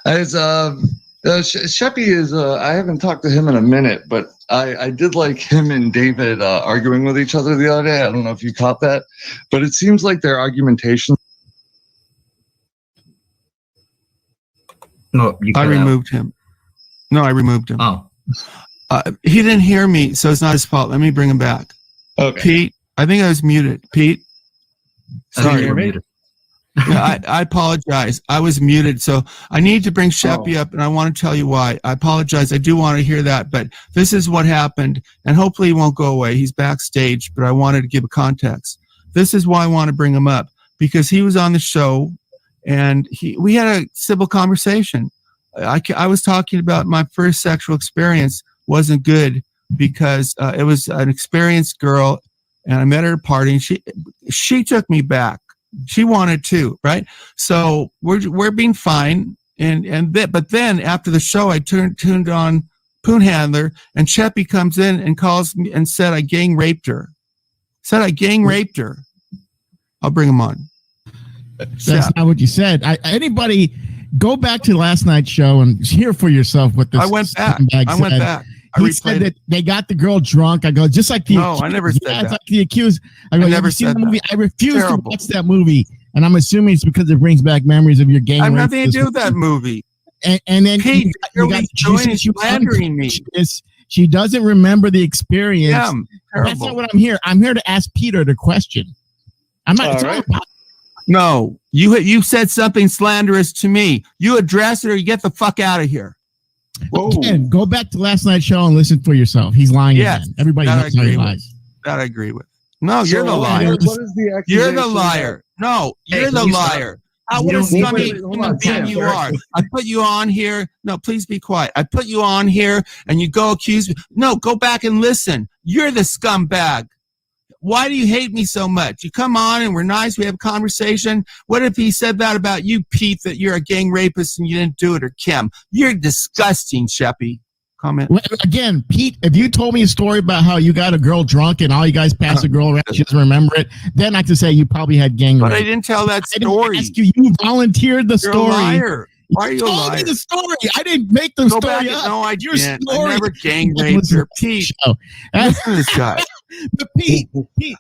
As Sheppy is, I haven't talked to him in a minute, but I did like him and David arguing with each other the other day. I don't know if you caught that, but it seems like their argumentation. No, I removed him. No, I removed him. Oh. He didn't hear me, so it's not his fault. Let me bring him back. Okay. Pete, I think I was muted. Pete? Sorry, you're muted. I apologize. I was muted, so I need to bring Sheppy up, and I want to tell you why. I apologize. I do want to hear that, but this is what happened, and hopefully he won't go away. He's backstage, but I wanted to give a context. This is why I want to bring him up, because he was on the show, and we had a civil conversation. I was talking about my first sexual experience wasn't good because it was an experienced girl, and I met her at a party, and she took me back. She wanted to, right? So we're being fine, but then after the show, I tuned on Poon Handler, and Sheppy comes in and calls me and said I gang raped her. I'll bring him on. That's not what you said. Anybody go back to last night's show and hear for yourself what this. I went back. He said that they got the girl drunk. I go, just like the accused. I never said that. It's like the accused. I go, I never seen said the movie? that. I refuse Terrible. to watch that movie, and I'm assuming it's because it brings back memories of your gang. I have nothing to do with that movie. And then Pete, you're slandering me. She doesn't remember the experience. Yeah, that's not what I'm here. I'm here to ask Peter the question. I'm not. All right. No, you said something slanderous to me. You address it or you get the fuck out of here. Again, go back to last night's show and listen for yourself. He's lying again. Everybody knows how he lies. That I agree with. No, you're the liar. What is the You're the liar. No, you're the liar. What a scummy human being you are. I put you on here. No, please be quiet. I put you on here and you go accuse me. No, go back and listen. You're the scumbag. Why do you hate me so much? You come on and we're nice. We have a conversation. What if he said that about you, Pete, that you're a gang rapist and you didn't do it, or Kim? You're disgusting, Sheppy. Comment. Again, Pete, if you told me a story about how you got a girl drunk and all you guys passed a girl around, she doesn't remember it, then I could say you probably had gang rape. But I didn't tell that story. I didn't ask you. You volunteered the You're story. a liar. Why are you a told liar? me the story. I didn't make the Go story back up. No, I Your didn't. story. I never gang raped her. Pete, listen to this guy. But Pete,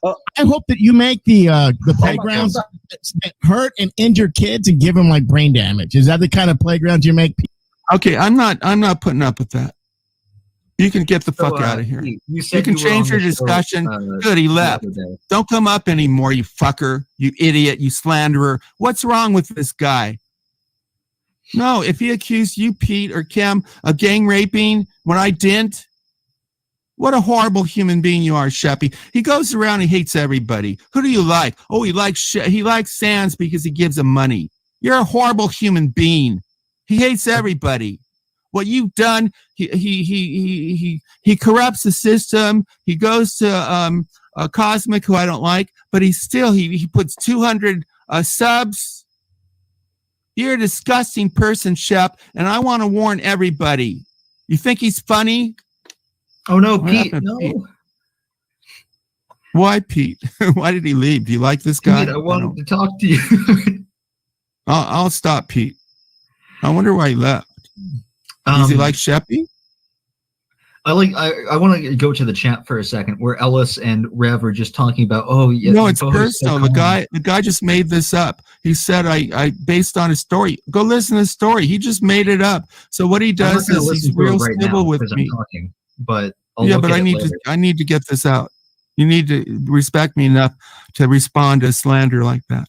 I hope that you make the playgrounds that hurt and injure kids and give them like brain damage. Is that the kind of playgrounds you make? Okay, I'm not putting up with that. You can get the fuck out of here. You can change your discussion. Good, he left. Don't come up anymore, you fucker, you idiot, you slanderer. What's wrong with this guy? No, if he accused you, Pete or Kim, of gang raping when I didn't, what a horrible human being you are, Sheppy. He goes around and hates everybody. Who do you like? Oh, he likes Sands because he gives him money. You're a horrible human being. He hates everybody. What you've done, he corrupts the system. He goes to Cosmic, who I don't like, but he puts 200 subs. You're a disgusting person, Shep, and I want to warn everybody. You think he's funny? Oh no, Pete, no. Pete? Why, Pete? Why did he leave? Do you like this guy? Pete, I wanted to talk to you. I'll stop, Pete. I wonder why he left. Does he like Sheppy? I want to go to the chat for a second where Ellis and Rev are just talking about, oh yeah. No, it's personal. The guy just made this up. He said I based on his story. Go listen to his story. He just made it up. So what he does is he's real civil with me. But I need to get this out. You need to respect me enough to respond to slander like that.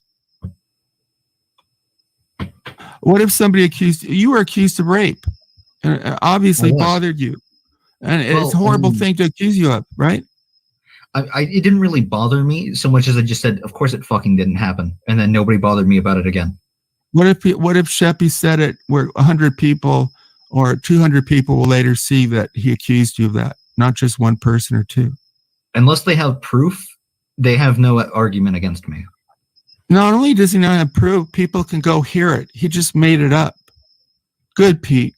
What if somebody you were accused of rape and obviously bothered you? And it's a horrible thing to accuse you of, right? It didn't really bother me so much as I just said, of course it fucking didn't happen. And then nobody bothered me about it again. What if Sheppy said it where 100 people or 200 people will later see that he accused you of that, not just one person or two? Unless they have proof, they have no argument against me. Not only does he not have proof, people can go hear it. He just made it up. Good, Pete.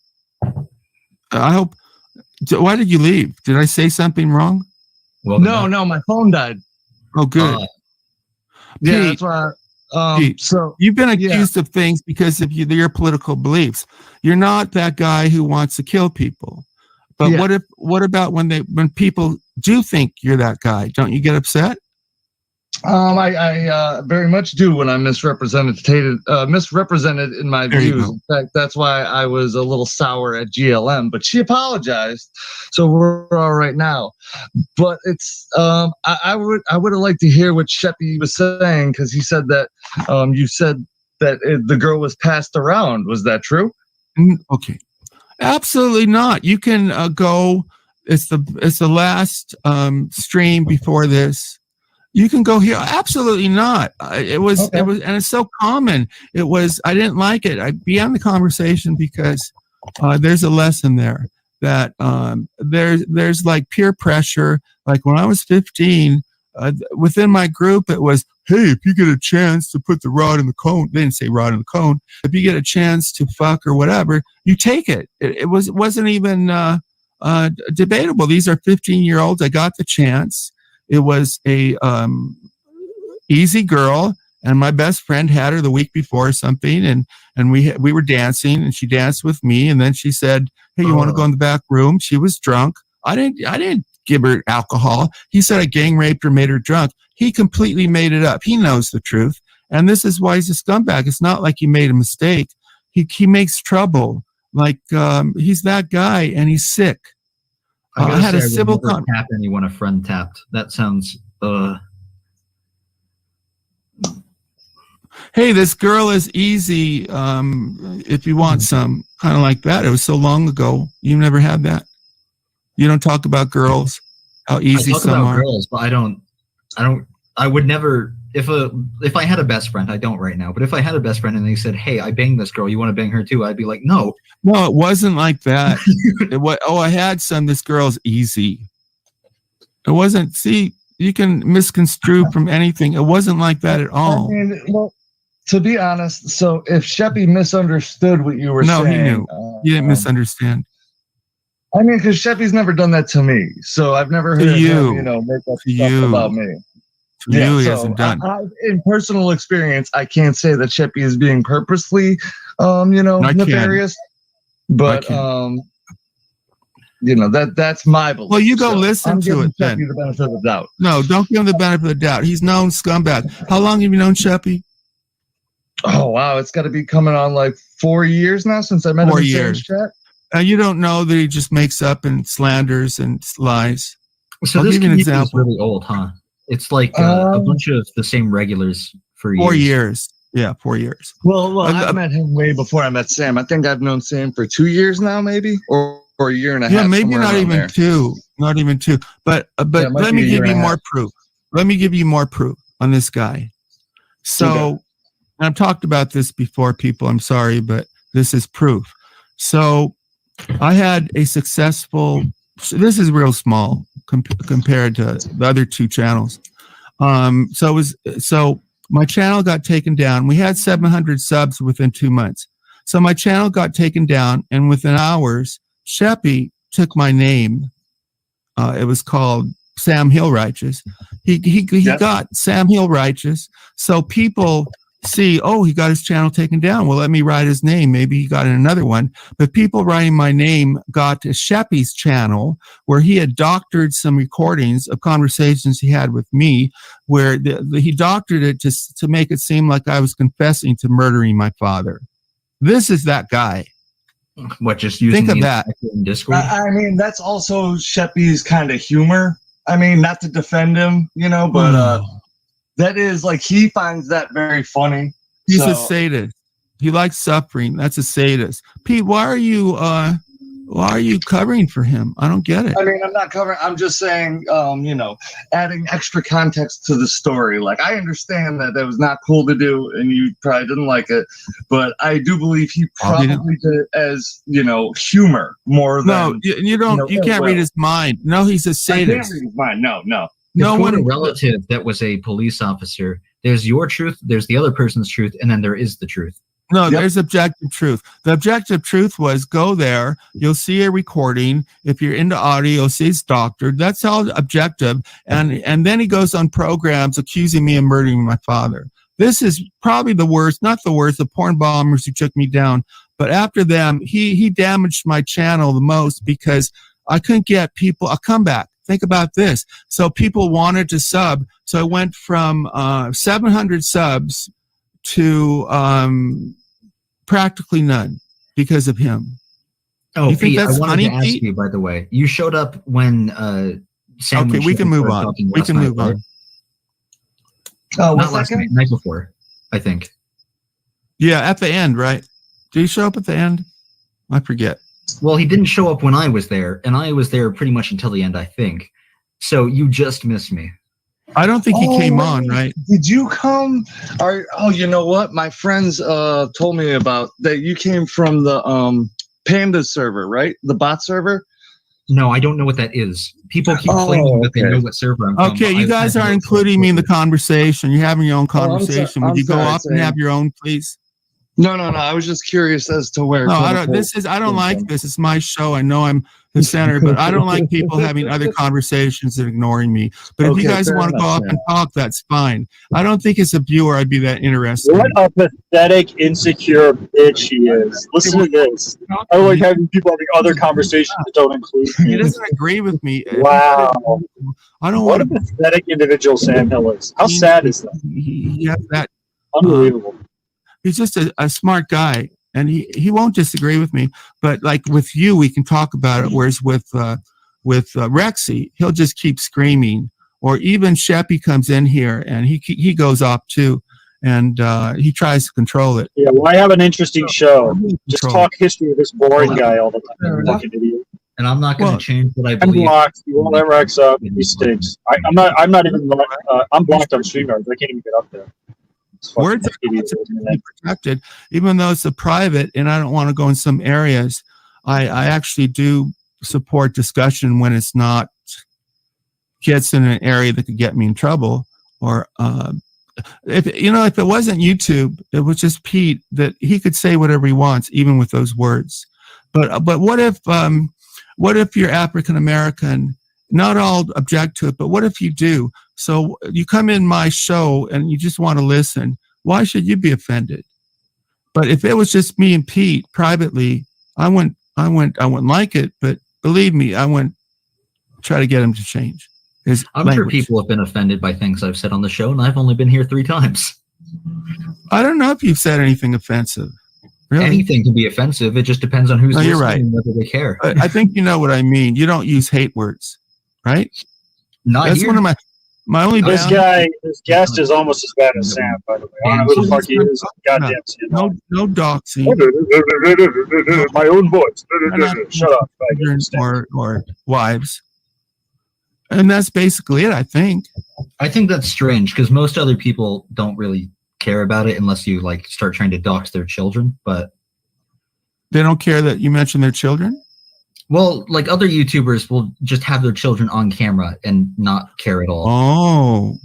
I hope. Why did you leave? Did I say something wrong? Well, no, my phone died. Oh, good. Yeah, Pete, that's why. Pete, so you've been accused of things because of your political beliefs. You're not that guy who wants to kill people. But what about when people do think you're that guy? Don't you get upset? I very much do when I'm misrepresented in my views. In fact, that's why I was a little sour at GLM, but she apologized, so we're all right now. But it's I would have liked to hear what Sheppy was saying, because he said that you said that the girl was passed around. Was that true? Okay, absolutely not. You can go. It's the last stream before this. You can go here. Absolutely not. It was, and it's so common. I didn't like it. I began the conversation because there's a lesson there that there's like peer pressure. Like when I was 15, within my group, it was, hey, if you get a chance to put the rod in the cone, they didn't say rod in the cone. If you get a chance to fuck or whatever, you take it. It wasn't even debatable. These are 15-year-olds. I got the chance. It was a easy girl, and my best friend had her the week before or something, and we were dancing, and she danced with me, and then she said, "Hey, you want to go in the back room?" She was drunk. I didn't give her alcohol. He said I gang raped her, made her drunk. He completely made it up. He knows the truth, and this is why he's a scumbag. It's not like he made a mistake. He makes trouble. Like he's that guy, and he's sick. I had a civil tap anyone a friend tapped. That sounds. Hey, this girl is easy. If you want some, kind of like that. It was so long ago. You never had that. You don't talk about girls. How easy some are. Girls, but I would never. If I had a best friend, I don't right now. But if I had a best friend and they said, "Hey, I banged this girl. You want to bang her too?" I'd be like, "No." No, it wasn't like that. I had some. This girl's easy. It wasn't. See, you can misconstrue from anything. It wasn't like that at all. I mean, well, to be honest, so if Sheppy misunderstood what you were saying, he knew. You didn't misunderstand. I mean, because Sheppy's never done that to me, so I've never heard him, make up stuff about me. He hasn't done. In personal experience, I can't say that Sheppy is being purposely, nefarious. But that's my belief. Well, you go listen to it then. Sheppy the benefit of the doubt. No, don't give him the benefit of the doubt. He's known scumbag. How long have you known Sheppy? Oh wow, it's got to be coming on like 4 years now since I met him in Sam's chat. You don't know that he just makes up and slanders and lies. So I'll this give you an example. Is really old, huh? It's like a bunch of the same regulars for years. 4 years. Yeah, 4 years. Well, I've met him way before I met Sam. I think I've known Sam for 2 years now, maybe, or a year and a half. Yeah, maybe not even two. Not even two. But let me give you more proof. Let me give you more proof on this guy. So, I've talked about this before, people. I'm sorry, but this is proof. So, I had a successful. This is real small compared to the other two channels. So my channel got taken down. We had 700 subs within 2 months. So my channel got taken down, and within hours, Sheppy took my name. It was called Sam Hill Righteous. He got Sam Hill Righteous. So people see, oh, he got his channel taken down. Well, let me write his name. Maybe he got in another one. But people writing my name got to Sheppy's channel, where he had doctored some recordings of conversations he had with me, where he doctored it to make it seem like I was confessing to murdering my father. This is that guy. What, just using Think of that. In Discord? I mean, that's also Sheppy's kind of humor. I mean, not to defend him, but that is like, he finds that very funny. He's a sadist. He likes suffering. That's a sadist. Pete, why are you covering for him? I don't get it. I mean, I'm not covering. I'm just saying, adding extra context to the story. Like, I understand that was not cool to do, and you probably didn't like it, but I do believe he probably did it as humor more than. No, you don't. You can't read his mind. No, he's a sadist. I can't read his mind. No. No one, a relative that was a police officer. There's your truth. There's the other person's truth, and then there is the truth. No, there's objective truth. The objective truth was, go there, you'll see a recording. If you're into audio, you'll see it's doctored. That's all objective. And then he goes on programs accusing me of murdering my father. This is probably the worst, not the worst, the porn bombers who took me down. But after them, he damaged my channel the most, because I couldn't get people a comeback. Think about this. So people wanted to sub. So I went from 700 subs to practically none because of him. Oh, you think Pete, that's I wanted funny, to ask Pete? you, by the way. You showed up when Sam. Okay, we can move on. We can move on. Oh, not last night, night before, I think. Yeah, at the end, right? Did he show up at the end? I forget. Well, he didn't show up when I was there, and I was there pretty much until the end, I think. So you just missed me. I don't think he came on, right? Did you come? You know what? My friends told me about that. You came from the Panda server, right? The bot server? No, I don't know what that is. People keep claiming that they know what server I'm from. Okay, you guys are including me in the conversation. You're having your own conversation. Would you go off and have your own, please? No. I was just curious as to where. No, I don't. I don't like this. It's my show. I know I'm the center, but I don't like people having other conversations and ignoring me. But if you guys want to go off and talk, that's fine. I don't think as a viewer I'd be that interested. What a pathetic, insecure bitch he is. Listen to this. I don't like having people having other conversations that don't include me. He doesn't agree with me. Wow. I don't what want a pathetic individual Sam Hill is. How sad is that? He has that. Unbelievable. He's just a smart guy, and he won't disagree with me. But like with you, we can talk about it. Whereas with Rexy, he'll just keep screaming. Or even Sheppy comes in here and he goes off too, and he tries to control it. Yeah, well, I have an interesting show. Just talk history of this boring guy all the time. Fucking idiot. And I'm not going to change what I I'm believe. blocked. You won't let Rex up. He stinks. I'm not even. I'm blocked on StreamYard. I can't even get up there. Words are protected, even though it's a private, and I don't want to go in some areas. I actually do support discussion when it's not gets in an area that could get me in trouble. Or if it wasn't YouTube, it was just Pete, that he could say whatever he wants, even with those words. But what if you're African American? Not all object to it, but what if you do? So you come in my show and you just want to listen. Why should you be offended? But if it was just me and Pete privately, I wouldn't like it. But believe me, I wouldn't try to get him to change his I'm sure people have been offended by things I've said on the show, and I've only been here 3 times. I don't know if you've said anything offensive. Really? Anything can be offensive. It just depends on who's listening and whether they care. I think you know what I mean. You don't use hate words, right? Not That's here. one of my. My only this guest is almost as bad as Sam, by the way. I don't know who the fuck he is. Goddamn, no doxing. My own voice. Shut up. Or wives. And that's basically it, I think. I think that's strange because most other people don't really care about it unless you like start trying to dox their children, but they don't care that you mention their children? Well, like other YouTubers will just have their children on camera and not care at all. Oh.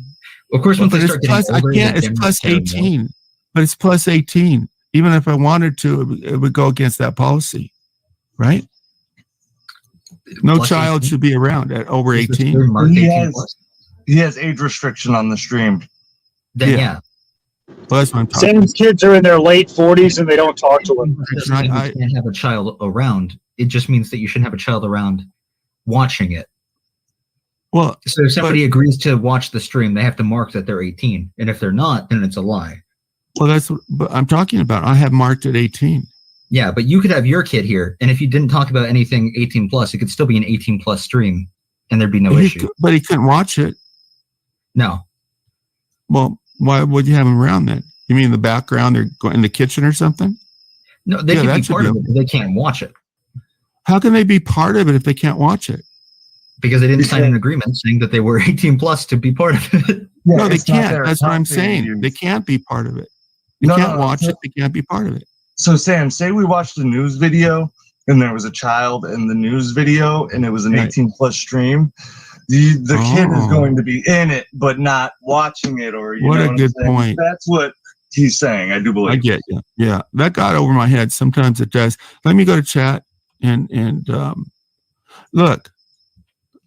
Of course, once they start getting older, it's plus 18. But it's plus 18. Even if I wanted to, it would go against that policy. Right? No plus child 18? Should be around at over 18. He has age restriction on the stream. Then yeah. Well, that's what I'm talking Sam's kids are in their late 40s and they don't talk to him. You can't have a child around. It just means that you shouldn't have a child around watching it. Well, so if somebody agrees to watch the stream, they have to mark that they're 18. And if they're not, then it's a lie. Well, that's what I'm talking about. I have marked at 18. Yeah, but you could have your kid here. And if you didn't talk about anything 18 plus, it could still be an 18 plus stream and there'd be no issue. But he couldn't watch it. No. Well, why would you have him around then? You mean in the background, they're going in the kitchen or something? No, they can be part of it, but they can't watch it. How can they be part of it if they can't watch it? Because they didn't sign an agreement saying that they were 18 plus to be part of it. Yeah, no, they can't. That's what I'm saying. They can't be part of it. They can't watch it. They can't be part of it. So, Sam, say we watched a news video and there was a child in the news video and it was an 18 plus stream. The kid is going to be in it, but not watching it. Or what a good point. That's what he's saying. I do believe. I get you. Yeah, that got over my head. Sometimes it does. Let me go to chat and look.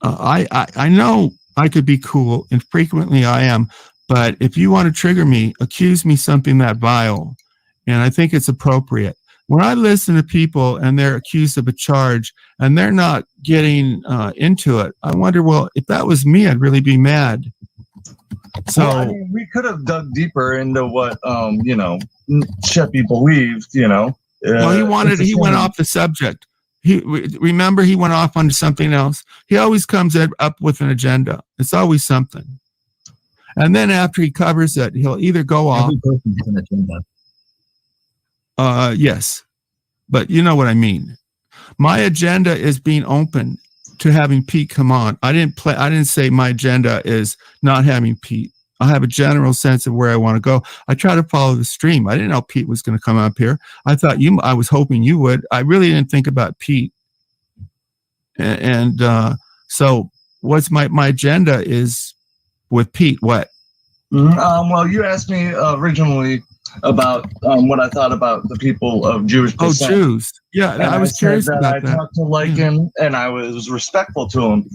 I know I could be cool, and frequently I am. But if you want to trigger me, accuse me something that vile, and I think it's appropriate. When I listen to people and they're accused of a charge and they're not getting into it, I wonder, well, if that was me, I'd really be mad. So well, I mean, we could have dug deeper into what Sheppy believed. Well, he went off the subject. He went off onto something else. He always comes up with an agenda. It's always something. And then after he covers it, he'll either go off. Every person has an agenda. Yes, but you know what I mean. My agenda is being open to having Pete come on. I didn't say my agenda is not having Pete. I have a general sense of where I want to go. I try to follow the stream. I didn't know Pete was going to come up here. I was hoping you would. I really didn't think about Pete. And so what's my agenda is with Pete. What? Well, you asked me originally about what I thought about the people of Jewish descent. Oh, Jews. Yeah, and I was curious about that. I talked to Lycan, and I was respectful to him.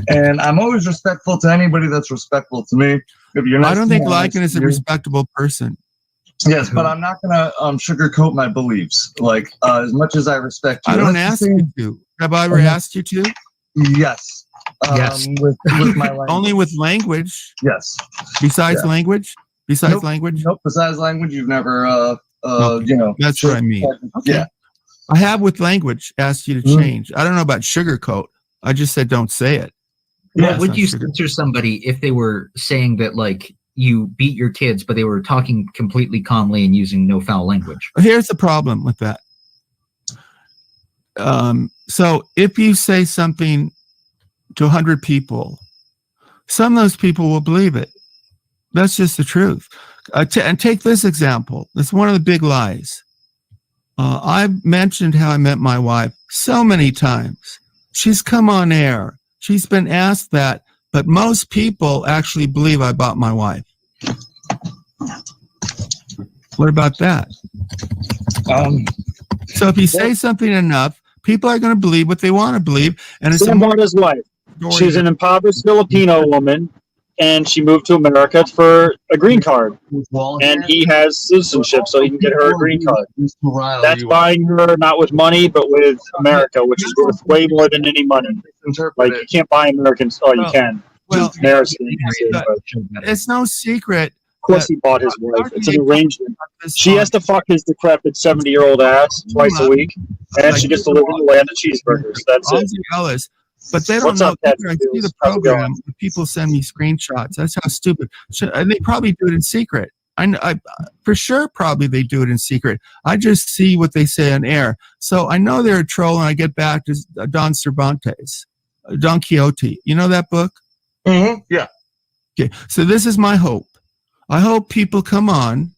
And I'm always respectful to anybody that's respectful to me. If you're not, I don't think Lycan is a respectable person. Yes, but I'm not going to sugarcoat my beliefs. Like, as much as I respect you. I don't ask you to. Have I ever asked you to? Yes. Yes. With my language. Only with language? Yes. Besides language? Nope. Language? Nope. Besides language, you've never, That's what I mean. Okay. Yeah. I have with language asked you to change. I don't know about sugarcoat. I just said don't say it. Well, would you censor somebody if they were saying that, like, you beat your kids, but they were talking completely calmly and using no foul language? Here's the problem with that. So if you say something to 100 people, some of those people will believe it. That's just the truth. And take this example. It's one of the big lies. I've mentioned how I met my wife so many times. She's come on air. She's been asked that, but most people actually believe I bought my wife. What about that? So if you say something enough, people are going to believe what they want to believe. And it's Sam bought his wife. She's an impoverished Filipino woman, and she moved to America for a green card. And he has citizenship, so he can get her a green card. That's buying her not with money, but with America, which is worth way more than any money. Like, you can't buy Americans. Oh, you can. Well, it's no secret. Of course he bought his wife. It's an arrangement. She has to fuck his decrepit 70-year-old ass twice a week, and she gets to live in the land of cheeseburgers. That's it. Ellis, But they don't What's know. up, Ted? I see the How's it program. going? People send me screenshots. That's how stupid. And they probably do it in secret. I for sure, probably they do it in secret. I just see what they say on air. So I know they're a troll, and I get back to Don Cervantes, Don Quixote. You know that book? Mm-hmm. Yeah. Okay. So this is my hope. I hope people come on,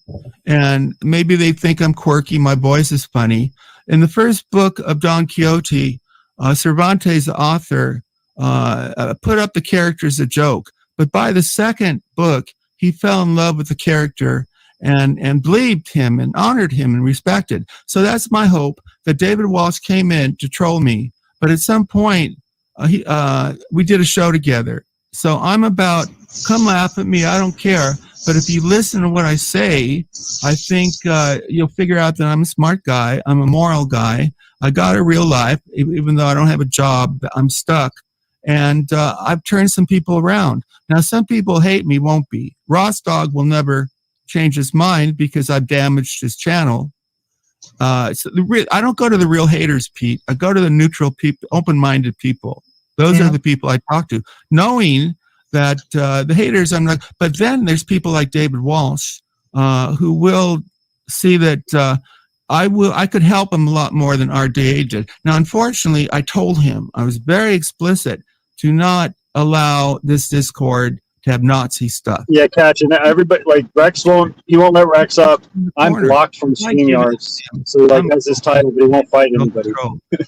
and maybe they think I'm quirky. My voice is funny. In the first book of Don Quixote, Cervantes, the author, put up the character as a joke. But by the second book, he fell in love with the character and believed him and honored him and respected. So that's my hope, that David Walsh came in to troll me. But at some point, we did a show together. So I'm about, come laugh at me, I don't care. But if you listen to what I say, I think you'll figure out that I'm a smart guy. I'm a moral guy. I got a real life, even though I don't have a job. I'm stuck. And I've turned some people around. Now, some people hate me, won't be. Ross Dog will never change his mind because I've damaged his channel. I don't go to the real haters, Pete. I go to the neutral people, open-minded people. Those are the people I talk to, knowing that the haters, I'm not. But then there's people like David Walsh who will see that I could help him a lot more than RDA did. Now, unfortunately, I told him, I was very explicit, to not allow this Discord to have Nazi stuff. Yeah, Catch, and everybody, like, Rex he won't let Rex up. I'm blocked from StreamYards. So he has his title, but he won't fight anybody.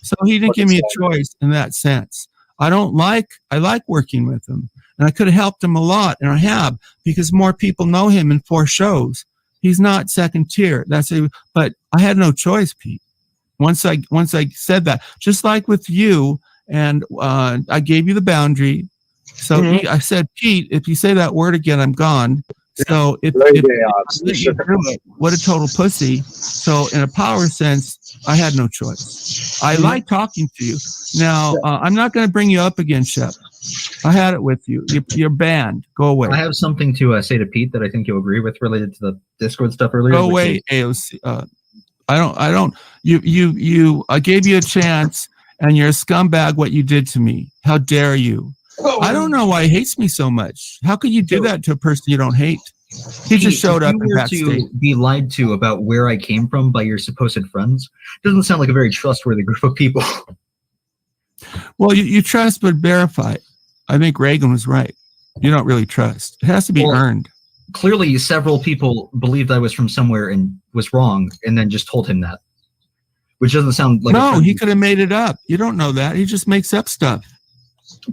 So he didn't give me a choice in that sense. I like working with him. And I could have helped him a lot, and I have, because more people know him in 4 shows. He's not second tier. But I had no choice, Pete. Once I said that, just like with you, and I gave you the boundary. So I said, Pete, if you say that word again, I'm gone. So if what a total pussy. So in a power sense, I had no choice. I like talking to you. Now, I'm not going to bring you up again, Shep. I had it with you. You're banned. Go away. I have something to say to Pete that I think you'll agree with related to the Discord stuff earlier. Go away, AOC. I don't. I gave you a chance, and you're a scumbag. What you did to me? How dare you? I don't know why he hates me so much. How could you do that to a person you don't hate? He just showed up in backstage. To be lied to about where I came from by your supposed friends doesn't sound like a very trustworthy group of people. Well, you trust but verify. I think Reagan was right. You don't really trust. It has to be earned. Clearly, several people believed I was from somewhere and was wrong, and then just told him that. Which doesn't sound like no. He could have made it up. You don't know that. He just makes up stuff.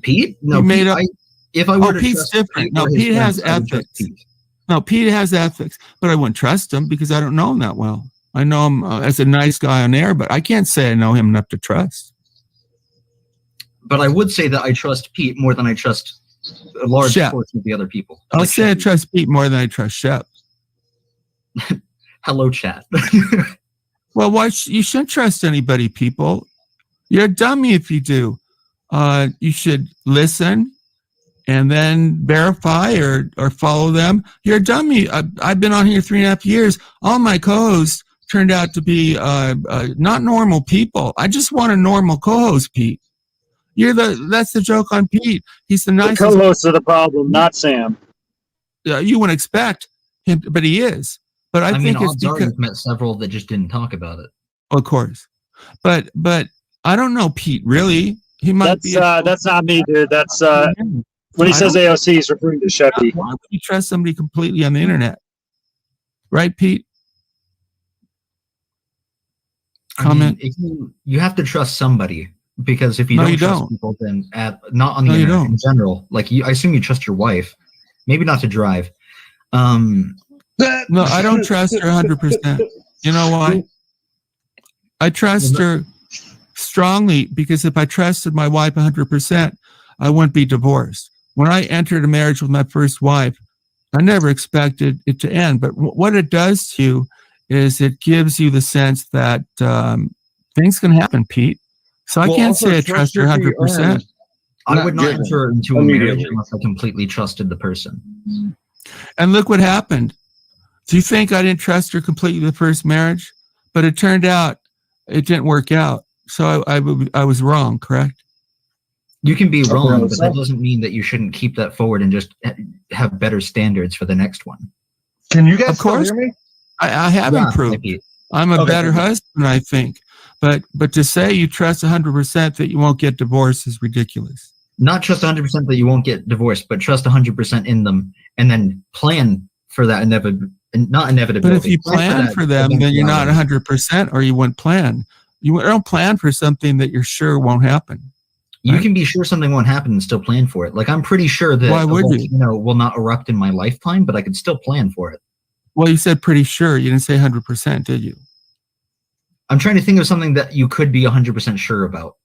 Pete? No, he made Pete, up. If I were to Pete's different. No, Pete has ethics. No, Pete has ethics, but I wouldn't trust him because I don't know him that well. I know him as a nice guy on air, but I can't say I know him enough to trust. But I would say that I trust Pete more than I trust a large portion of the other people. I'll say I trust Pete more than I trust Shep. Hello, chat. Well, you shouldn't trust anybody, people. You're a dummy if you do. You should listen and then verify or follow them. You're a dummy. I've been on here 3.5 years. All my co-hosts turned out to be not normal people. I just want a normal co-host, Pete. That's the joke on Pete. He's the nicest. The co-hosts are the problem, not Sam. You wouldn't expect him, but he is. But I think it's because you've met several that just didn't talk about it. Of course, but I don't know Pete really. He might be. That's not me, dude. That's when he says AOC, he's referring to Sheppy. Why would you trust somebody completely on the internet? Right, Pete? Comment. I mean, you have to trust somebody, because if you don't trust people, then not on the internet in general. Like I assume you trust your wife, maybe not to drive. No, I don't trust her 100%. You know why? I trust her strongly because if I trusted my wife 100%, I wouldn't be divorced. When I entered a marriage with my first wife, I never expected it to end. But what it does to you is it gives you the sense that things can happen, Pete. So I can't say I trust her 100%. I would not enter into a marriage unless I completely trusted the person. And look what happened. Do you think I didn't trust her completely the first marriage? But it turned out it didn't work out. So I was wrong, correct? You can be wrong, but that doesn't mean that you shouldn't keep that forward and just have better standards for the next one. Can you guys Of course. hear me? I have improved. I'm a better husband, I think. But to say you trust 100% that you won't get divorced is ridiculous. Not trust 100% that you won't get divorced, but trust 100% in them, and then plan for that not inevitability. But if you plan for them, then you're not 100%, or you wouldn't plan. You don't plan for something that you're sure won't happen. You can be sure something won't happen and still plan for it. Like, I'm pretty sure that Why would you? volcano will not erupt in my lifetime, but I could still plan for it. Well, you said pretty sure. You didn't say 100%, did you? I'm trying to think of something that you could be 100% sure about.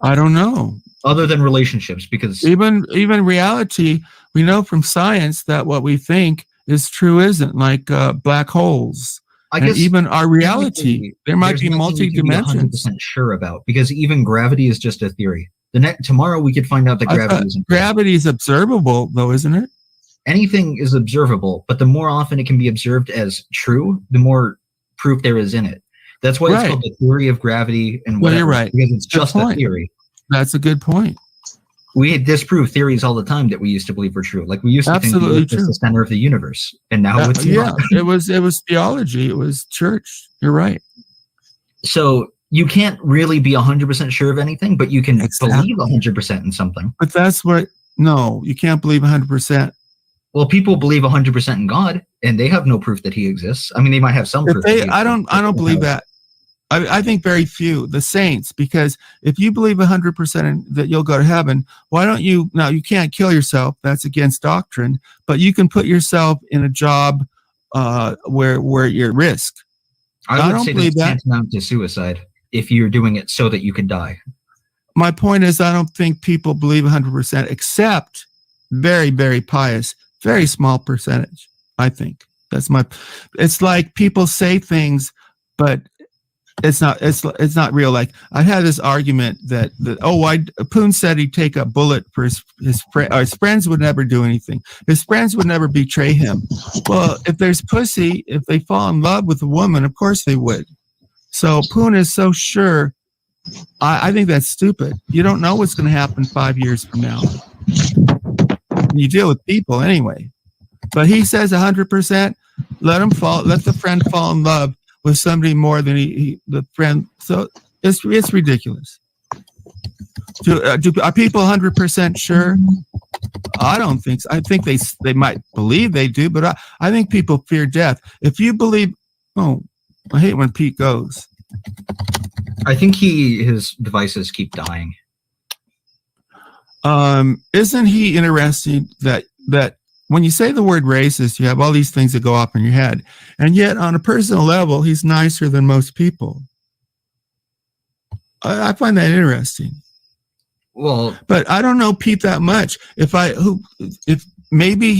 I don't know. Other than relationships, because even reality, we know from science that what we think is true isn't, like black holes. I guess even our reality, there might be multi-dimensions. 100% sure about, because even gravity is just a theory. Tomorrow we could find out that gravity is observable, though, isn't it? Anything is observable, but the more often it can be observed as true, the more proof there is in it. That's why it's called the theory of gravity and whatever. Well, you're right. Because it's just a theory. That's a good point. We disprove theories all the time that we used to believe were true. Like, we used to think the Earth is the center of the universe, and now it's not. it was theology. It was church. You're right. So you can't really be 100% sure of anything, but you can believe 100% in something. But no, you can't believe 100%. Well, people believe 100% in God, and they have no proof that he exists. I mean, they might have some proof. I don't believe that. I think very few, the saints, because if you believe 100% that you'll go to heaven, why don't you? Now, you can't kill yourself. That's against doctrine. But you can put yourself in a job where you're at risk. I don't believe that tantamount to suicide if you're doing it so that you can die. My point is, I don't think people believe 100%, except very, very pious, very small percentage. I think it's like people say things, but it's not real. Like, I had this argument that Poon said he'd take a bullet for his friends would never do anything. His friends would never betray him. Well, if there's pussy, if they fall in love with a woman, of course they would. So Poon is so sure. I think that's stupid. You don't know what's going to happen 5 years from now. You deal with people anyway. But he says 100%. Let the friend fall in love with somebody more than the friend. So it's ridiculous. Are people 100% sure? I don't think so. I think they might believe they do, but I think people fear death. If you believe, I hate when Pete goes. I think his devices keep dying. Isn't he interesting that when you say the word racist, you have all these things that go off in your head, and yet on a personal level, he's nicer than most people. I find that interesting. Well, but I don't know Pete that much. If maybe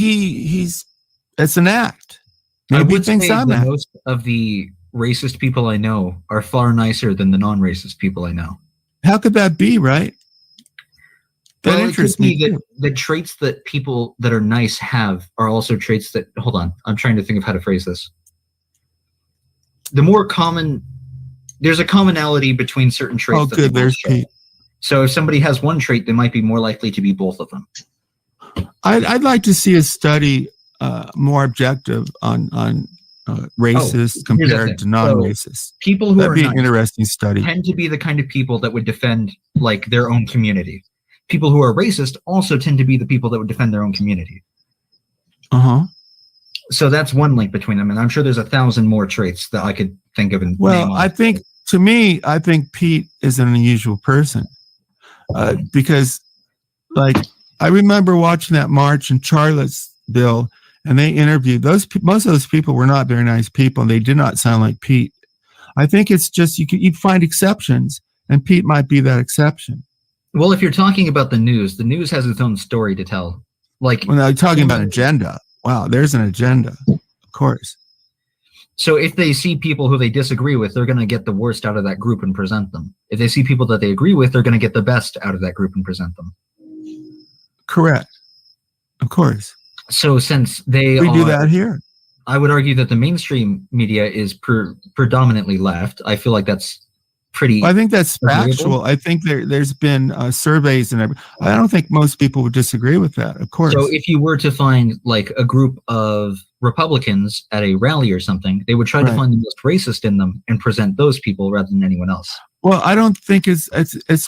it's an act. Maybe he thinks I'm an act. Most of the racist people I know are far nicer than the non-racist people I know. How could that be, right? That interests me. The traits that people that are nice have are also traits that, hold on, I'm trying to think of how to phrase this. There's a commonality between certain traits. Oh, good, there's Pete. So if somebody has one trait, they might be more likely to be both of them. I'd like to see a study more objective on racists compared to non-racists. So people who That'd are be nice an interesting study. Tend to be the kind of people that would defend like their own community. People who are racist also tend to be the people that would defend their own community. So that's one link between them, and I'm sure there's 1,000 more traits that I could think of. I think Pete is an unusual person because, like, I remember watching that march in Charlottesville, and they interviewed most of those people were not very nice people, and they did not sound like Pete. I think it's just you find exceptions, and Pete might be that exception. Well, if you're talking about the news has its own story to tell. Like, when I'm talking about agenda, wow, there's an agenda, of course. So if they see people who they disagree with, they're going to get the worst out of that group and present them. If they see people that they agree with, they're going to get the best out of that group and present them. Correct. Of course. So since we do that here, I would argue that the mainstream media is predominantly left. I feel like that's pretty. I think that's agreeable. factual. I think there's been surveys and everything. I don't think most people would disagree with that. Of course. So if you were to find like a group of Republicans at a rally or something, they would try to find the most racist in them and present those people rather than anyone else. Well, I don't think it's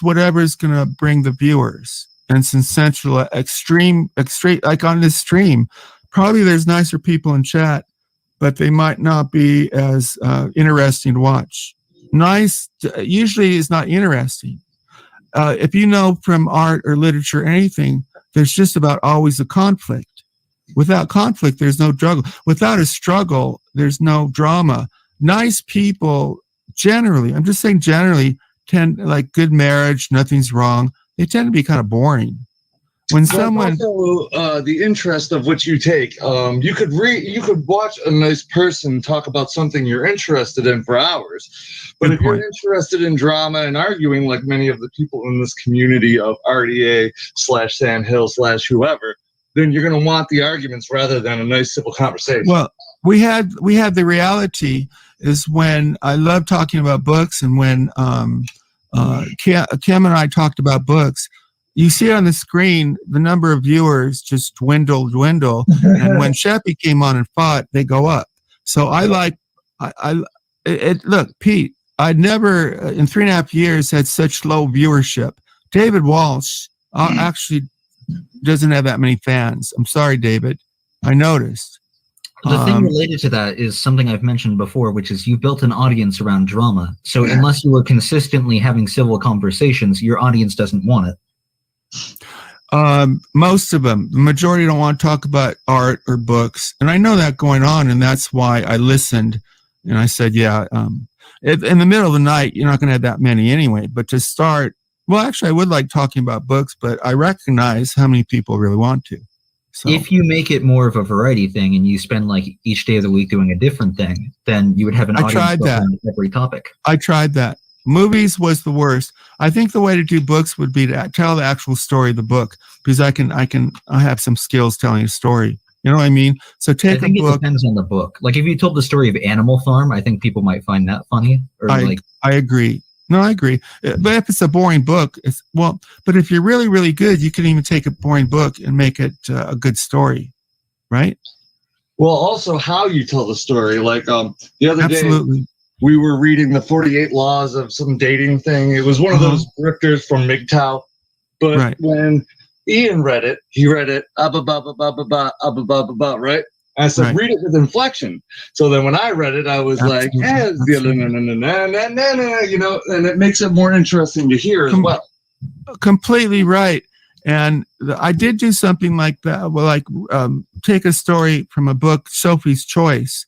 whatever's going to bring the viewers. And since central extreme, like on this stream, probably there's nicer people in chat, but they might not be as interesting to watch. Nice usually is not interesting. If you know from art or literature or anything, there's just about always a conflict. Without conflict, there's no struggle. Without a struggle, there's no drama. Nice people generally, I'm just saying generally, tend like good marriage, nothing's wrong. They tend to be kind of boring. When someone also, the interest of what you take, you could watch a nice person talk about something you're interested in for hours, but if you're interested in drama and arguing, like many of the people in this community of RDA/Sandhill/whoever, then you're going to want the arguments rather than a nice civil conversation. Well, we had the reality is when I love talking about books, and when Kim and I talked about books. You see on the screen, the number of viewers just dwindle. And when Sheppy came on and fought, they go up. So look, Pete, I'd never in 3.5 years had such low viewership. David Walsh actually doesn't have that many fans. I'm sorry, David. I noticed. The thing related to that is something I've mentioned before, which is you built an audience around drama. So unless you were consistently having civil conversations, your audience doesn't want it. Most of them, the majority don't want to talk about art or books, and I know that going on, and that's why I listened and I said, in the middle of the night, you're not going to have that many anyway, but to start, well, actually I would like talking about books, but I recognize how many people really want to. So if you make it more of a variety thing and you spend like each day of the week doing a different thing, then you would have an audience on every topic. I tried that. Movies was the worst. I think the way to do books would be to tell the actual story of the book, because I have some skills telling a story. You know what I mean? So take a book. It depends on the book. Like if you told the story of Animal Farm, I think people might find that funny. I agree. No, I agree. But if it's a boring book, but if you're really, really good, you can even take a boring book and make it a good story, right? Well, also how you tell the story. Like the other day, we were reading the 48 Laws of some dating thing. It was one of those grifters from MGTOW. But when Ian read it, he read it, right? I said, read it with inflection. So then when I read it, I was like, you know, and it makes it more interesting to hear as well. Completely right. And I did do something like that. Well, like take a story from a book, Sophie's Choice.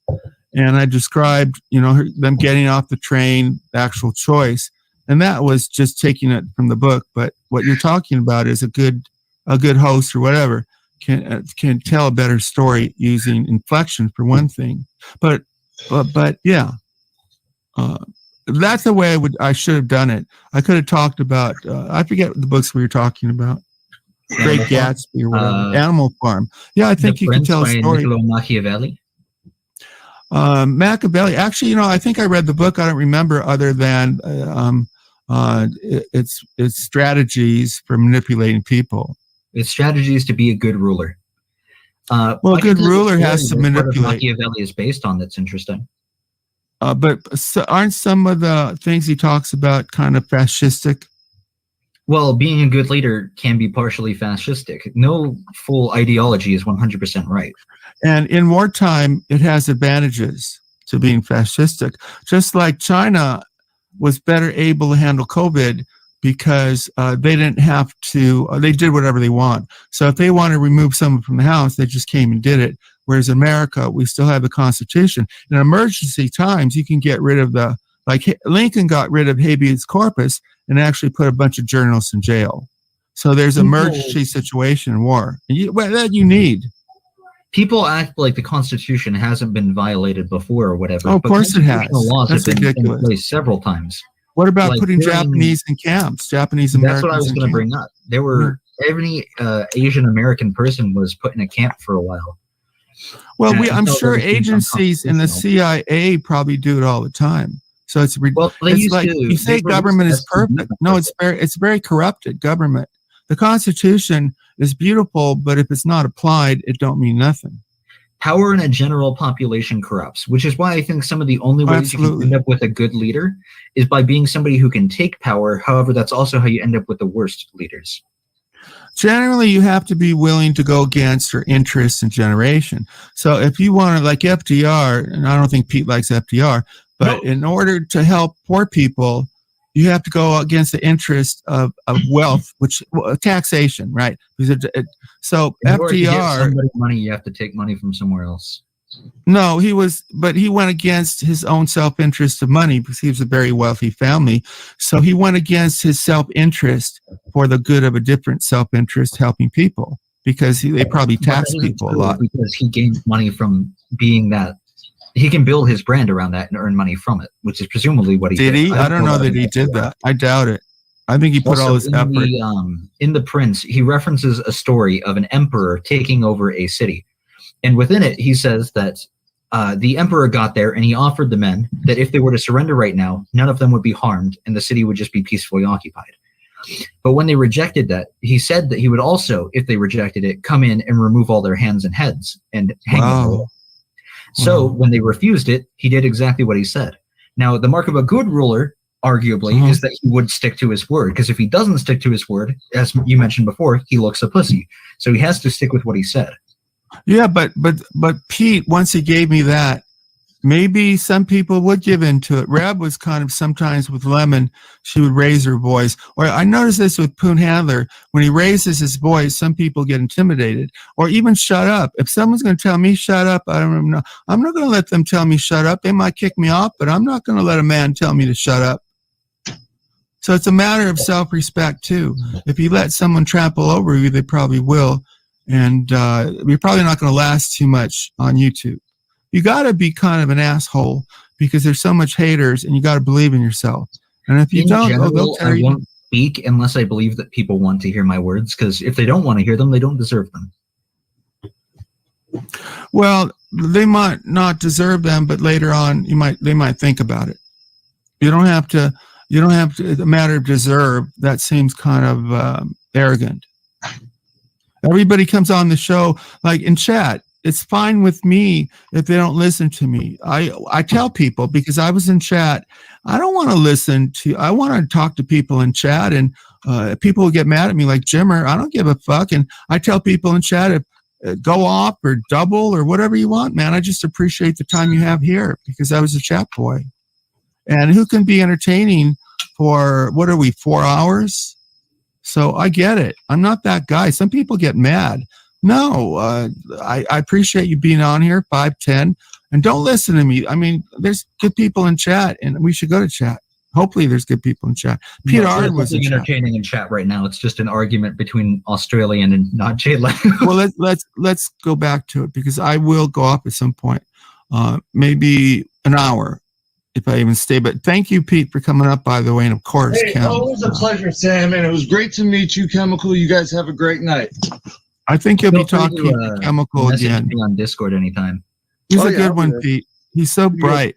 And I described, them getting off the train, the actual choice. And that was just taking it from the book. But what you're talking about is a good host or whatever can tell a better story using inflection for one thing. But yeah, that's the way I should have done it. I could have talked about, I forget the books we were talking about. Great Gatsby or whatever. Animal Farm. Yeah, I think you can tell a story. Machiavelli. Machiavelli. Actually, I think I read the book. I don't remember other than it's strategies for manipulating people. It's strategies to be a good ruler. A good ruler has to manipulate. Machiavelli is based on that's interesting. But aren't some of the things he talks about kind of fascistic? Well, being a good leader can be partially fascistic. No full ideology is 100% right. And in wartime, it has advantages to being fascistic. Just like China was better able to handle COVID because they didn't have to, they did whatever they want. So if they want to remove someone from the house, they just came and did it. Whereas in America, we still have the Constitution. In emergency times, you can get rid of Lincoln got rid of habeas corpus and actually put a bunch of journalists in jail. So there's emergency situation in war. That you need. People act like the Constitution hasn't been violated before or whatever. Oh, of course it has. Laws That's have been ridiculous. in place several times. What about putting Japanese in camps? Japanese Americans. That's what I was going to bring up. There were every Asian American person was put in a camp for a while. Well, I'm sure agencies in the CIA probably do it all the time. So it's like you say government is perfect. No, it's very corrupted government. The Constitution is beautiful, but if it's not applied, it don't mean nothing. Power in a general population corrupts, which is why I think some of the only ways you can end up with a good leader is by being somebody who can take power. However, that's also how you end up with the worst leaders. Generally, you have to be willing to go against your interests and generation. So if you want to, like FDR, and I don't think Pete likes FDR, but in order to help poor people, you have to go against the interest of wealth, which taxation, right? So in order to give FDR, somebody money, you have to take money from somewhere else. No, he went against his own self-interest of money because he was a very wealthy family. So he went against his self-interest for the good of a different self-interest, helping people, because they probably tax people a lot. Because he gains money from being that. He can build his brand around that and earn money from it, which is presumably what he did. Did he? I don't know that he did that. I doubt it. I think he put all his effort. In The Prince, he references a story of an emperor taking over a city. And within it, he says that the emperor got there and he offered the men that if they were to surrender right now, none of them would be harmed and the city would just be peacefully occupied. But when they rejected that, he said that he would also, if they rejected it, come in and remove all their hands and heads and hang them. So when they refused it, he did exactly what he said. Now, the mark of a good ruler, arguably, is that he would stick to his word. Because if he doesn't stick to his word, as you mentioned before, he looks a pussy. So he has to stick with what he said. Yeah, but Pete, once he gave me that, maybe some people would give into it. Reb was kind of sometimes with Lemon, she would raise her voice. Or I noticed this with Poon Handler. When he raises his voice, some people get intimidated. Or even shut up. If someone's going to tell me shut up, I don't know. I'm not going to let them tell me shut up. They might kick me off, but I'm not going to let a man tell me to shut up. So it's a matter of self-respect, too. If you let someone trample over you, they probably will. And you're probably not going to last too much on YouTube. You got to be kind of an asshole because there's so much haters, and you got to believe in yourself. And if you don't, they'll tear you. I won't speak unless I believe that people want to hear my words, because if they don't want to hear them, they don't deserve them. Well, they might not deserve them, but later on, they might think about it. You don't have to. A matter of deserve. That seems kind of arrogant. Everybody comes on the show, like in chat. It's fine with me if they don't listen to me. I tell people, because I was in chat, I don't want to listen to, I want to talk to people in chat, and people will get mad at me like Jimmer. I don't give a fuck. And I tell people in chat, go off or double or whatever you want, man. I just appreciate the time you have here because I was a chat boy. And who can be entertaining for, 4 hours? So I get it. I'm not that guy. Some people get mad. No, I appreciate you being on here, 5-10, and don't listen to me. I mean, there's good people in chat, and we should go to chat. Hopefully, there's good people in chat. Peter Ard was entertaining in chat right now. It's just an argument between Australian and not Jay Leno. Well, let's go back to it because I will go off at some point, maybe an hour. If I even stay. But thank you, Pete, for coming up, by the way. And of course, hey, Chem. Always a pleasure, Sam. And it was great to meet you, Chemical. You guys have a great night. I think you'll be talking to Chemical again. Me on Discord anytime. He's a good one, Pete. He's so bright.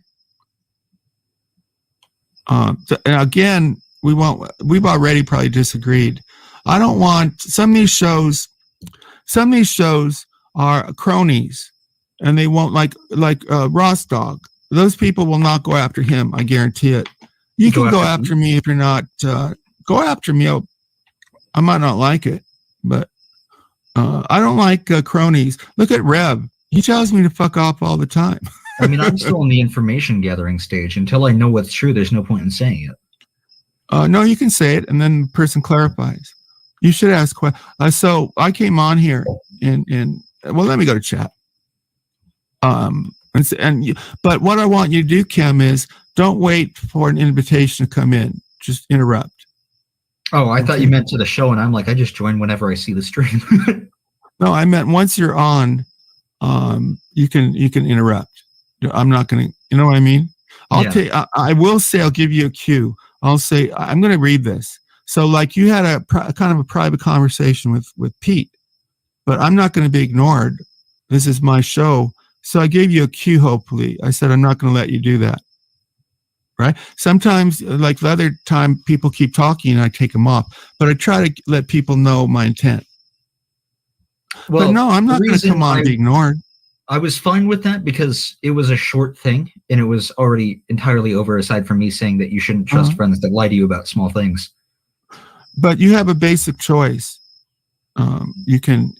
And again, we've already probably disagreed. I don't want some of these shows are cronies, and they won't like Ross Dog. Those people will not go after him. I guarantee it. You can go after me if you're not. Go after me. I might not like it, but I don't like cronies. Look at Rev. He tells me to fuck off all the time. I mean, I'm still in the information gathering stage. Until I know what's true, there's no point in saying it. No, you can say it, and then the person clarifies. You should ask questions. So I came on here, well, let me go to chat. But what I want you to do, Kim, is don't wait for an invitation to come in. Just interrupt. Oh, I thought you meant to the show, and I'm like, I just join whenever I see the stream. No, I meant once you're on, you can interrupt. I'm not going to, you know what I mean? I will say, I'll give you a cue. I'll say, I'm going to read this. So like you had a kind of a private conversation with Pete, but I'm not going to be ignored. This is my show. So I gave you a cue, hopefully. I said, I'm not going to let you do that. right? Sometimes, like the other time, people keep talking and I take them off, but I try to let people know my intent. Well, but no, I'm not going to come on and be ignored. I was fine with that because it was a short thing and it was already entirely over, aside from me saying that you shouldn't trust friends that lie to you about small things. But you have a basic choice. You can,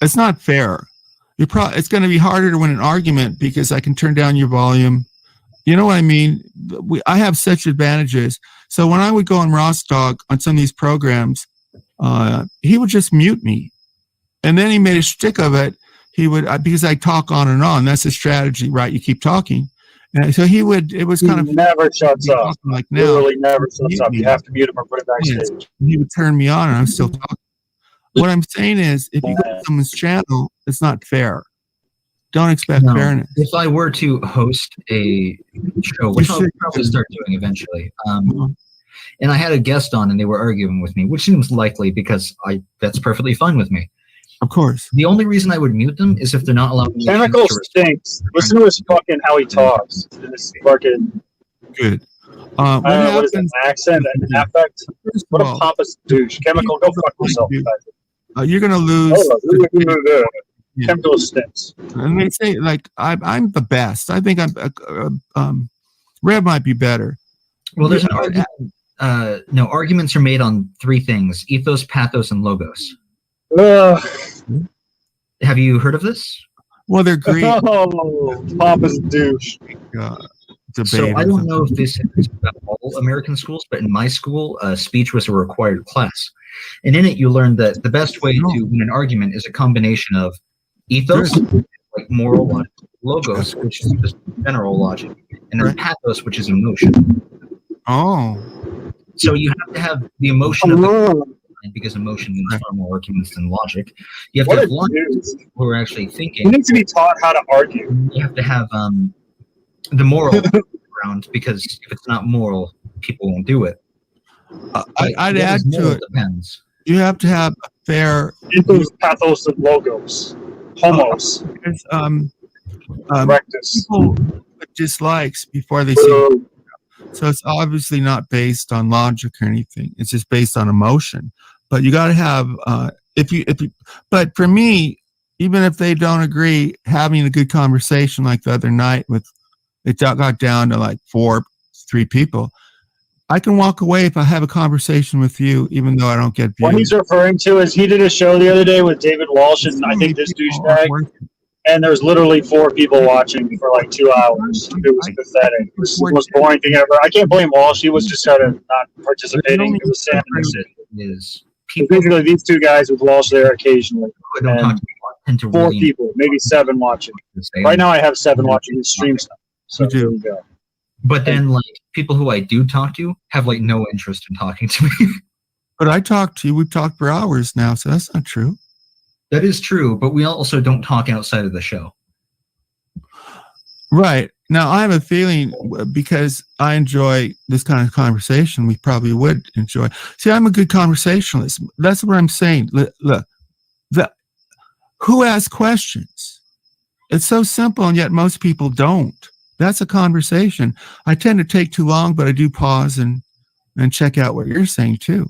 it's not fair. It's going to be harder to win an argument because I can turn down your volume. You know what I mean? I have such advantages. So when I would go on Rostock on some of these programs, he would just mute me. And then he made a shtick of it. He would, because I talk on and on. That's a strategy, right? You keep talking. And so he would, it was kind of. Never shuts up. Like now, literally never shuts up. You have to mute him or put him backstage. He would turn me on and I'm still talking. What I'm saying is, if you go to someone's channel, it's not fair. Don't expect fairness. If I were to host a show, which I'll probably start doing eventually, and I had a guest on and they were arguing with me, which seems likely because that's perfectly fine with me. Of course. The only reason I would mute them is if they're not allowing me Chemical stinks. Listen to his fucking how he talks. This fucking good. What is an accent and an affect? What a pompous douche. Chemical, go fuck yourself. You're gonna lose. Chemical stinks. And they say like I'm the best. I think Rev might be better. Well, there's an argument. No, arguments are made on three things: ethos, pathos, and logos. Have you heard of this? Well, they're Greek. Oh, pompous douche. So I don't know if this is about all American schools, but in my school, speech was a required class. And in it, you learned that the best way to win an argument is a combination of ethos, like moral logic, logos, which is just general logic, and then pathos, which is emotion. Oh. So you have to have the emotion of the because emotion means far more arguments than logic. You have to have logic who are actually thinking. You need to be taught how to argue. You have to have the moral background, because if it's not moral, people won't do it. I'd add to it. Depends. You have to have a fair ethos, pathos, and logos. Homos. People put dislikes before they see. So it's obviously not based on logic or anything. It's just based on emotion. But you got to have but for me, even if they don't agree, having a good conversation like the other night it got down to like 3 people. I can walk away if I have a conversation with you, even though I don't get views. What he's referring to is he did a show the other day with David Walsh and I think this douchebag, and there's literally 4 people watching for like 2 hours. It was pathetic. It was the most boring thing ever. I can't blame Walsh. He was just kind of not participating. It was Sam and basically these 2 guys with Walsh there occasionally. And 4 people, maybe 7 watching. Right now I have 7 watching the stream stuff. So there we go. But then, like, people who I do talk to have, like, no interest in talking to me. But I talk to you. We've talked for hours now, so that's not true. That is true, but we also don't talk outside of the show. Right. Now, I have a feeling, because I enjoy this kind of conversation, we probably would enjoy. See, I'm a good conversationalist. That's what I'm saying. Look, who asks questions? It's so simple, and yet most people don't. That's a conversation. I tend to take too long, but I do pause and check out what you're saying too.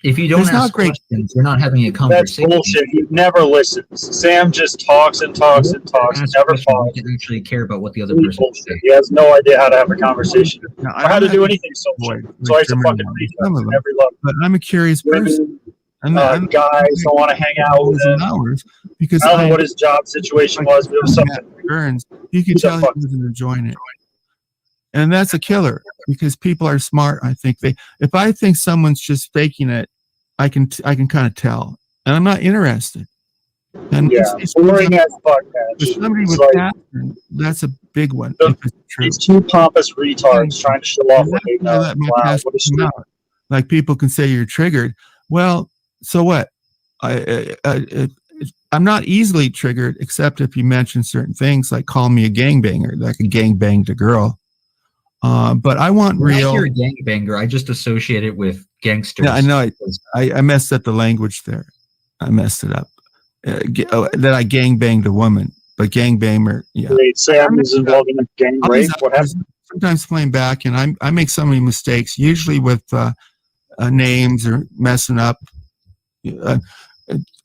If you don't ask questions, you're not having a conversation. That's bullshit. He never listens. Sam just talks and talks and talks. Never pauses. He doesn't actually care about what the other person is saying. He has no idea how to have a conversation or how to do anything social. So I used to fucking read them at every level. But I'm a curious person. Guys don't want to hang out with him. Because I don't know what his job situation was, but it was something. Burns, you can tell he wasn't enjoying it. And that's a killer, because people are smart. I think if I think someone's just faking it, I can kind of tell, and I'm not interested. And it's boring as fuck, man. Somebody with passion, that's a big one. These 2 pompous retards trying to show off what they know. Wow, what a stupid. Like, people can say you're triggered. Well, so what? I'm not easily triggered, except if you mention certain things, like call me a gangbanger, like a gangbanged a girl. But I want real. When I hear gangbanger, I just associate it with gangsters. Yeah, I know. I messed up the language there. I messed it up. That I gangbanged a woman, but gangbanger. Yeah. Wait, Sam is involved in a gang rape. What happened? sometimes playing back, and I make so many mistakes, usually with names or messing up.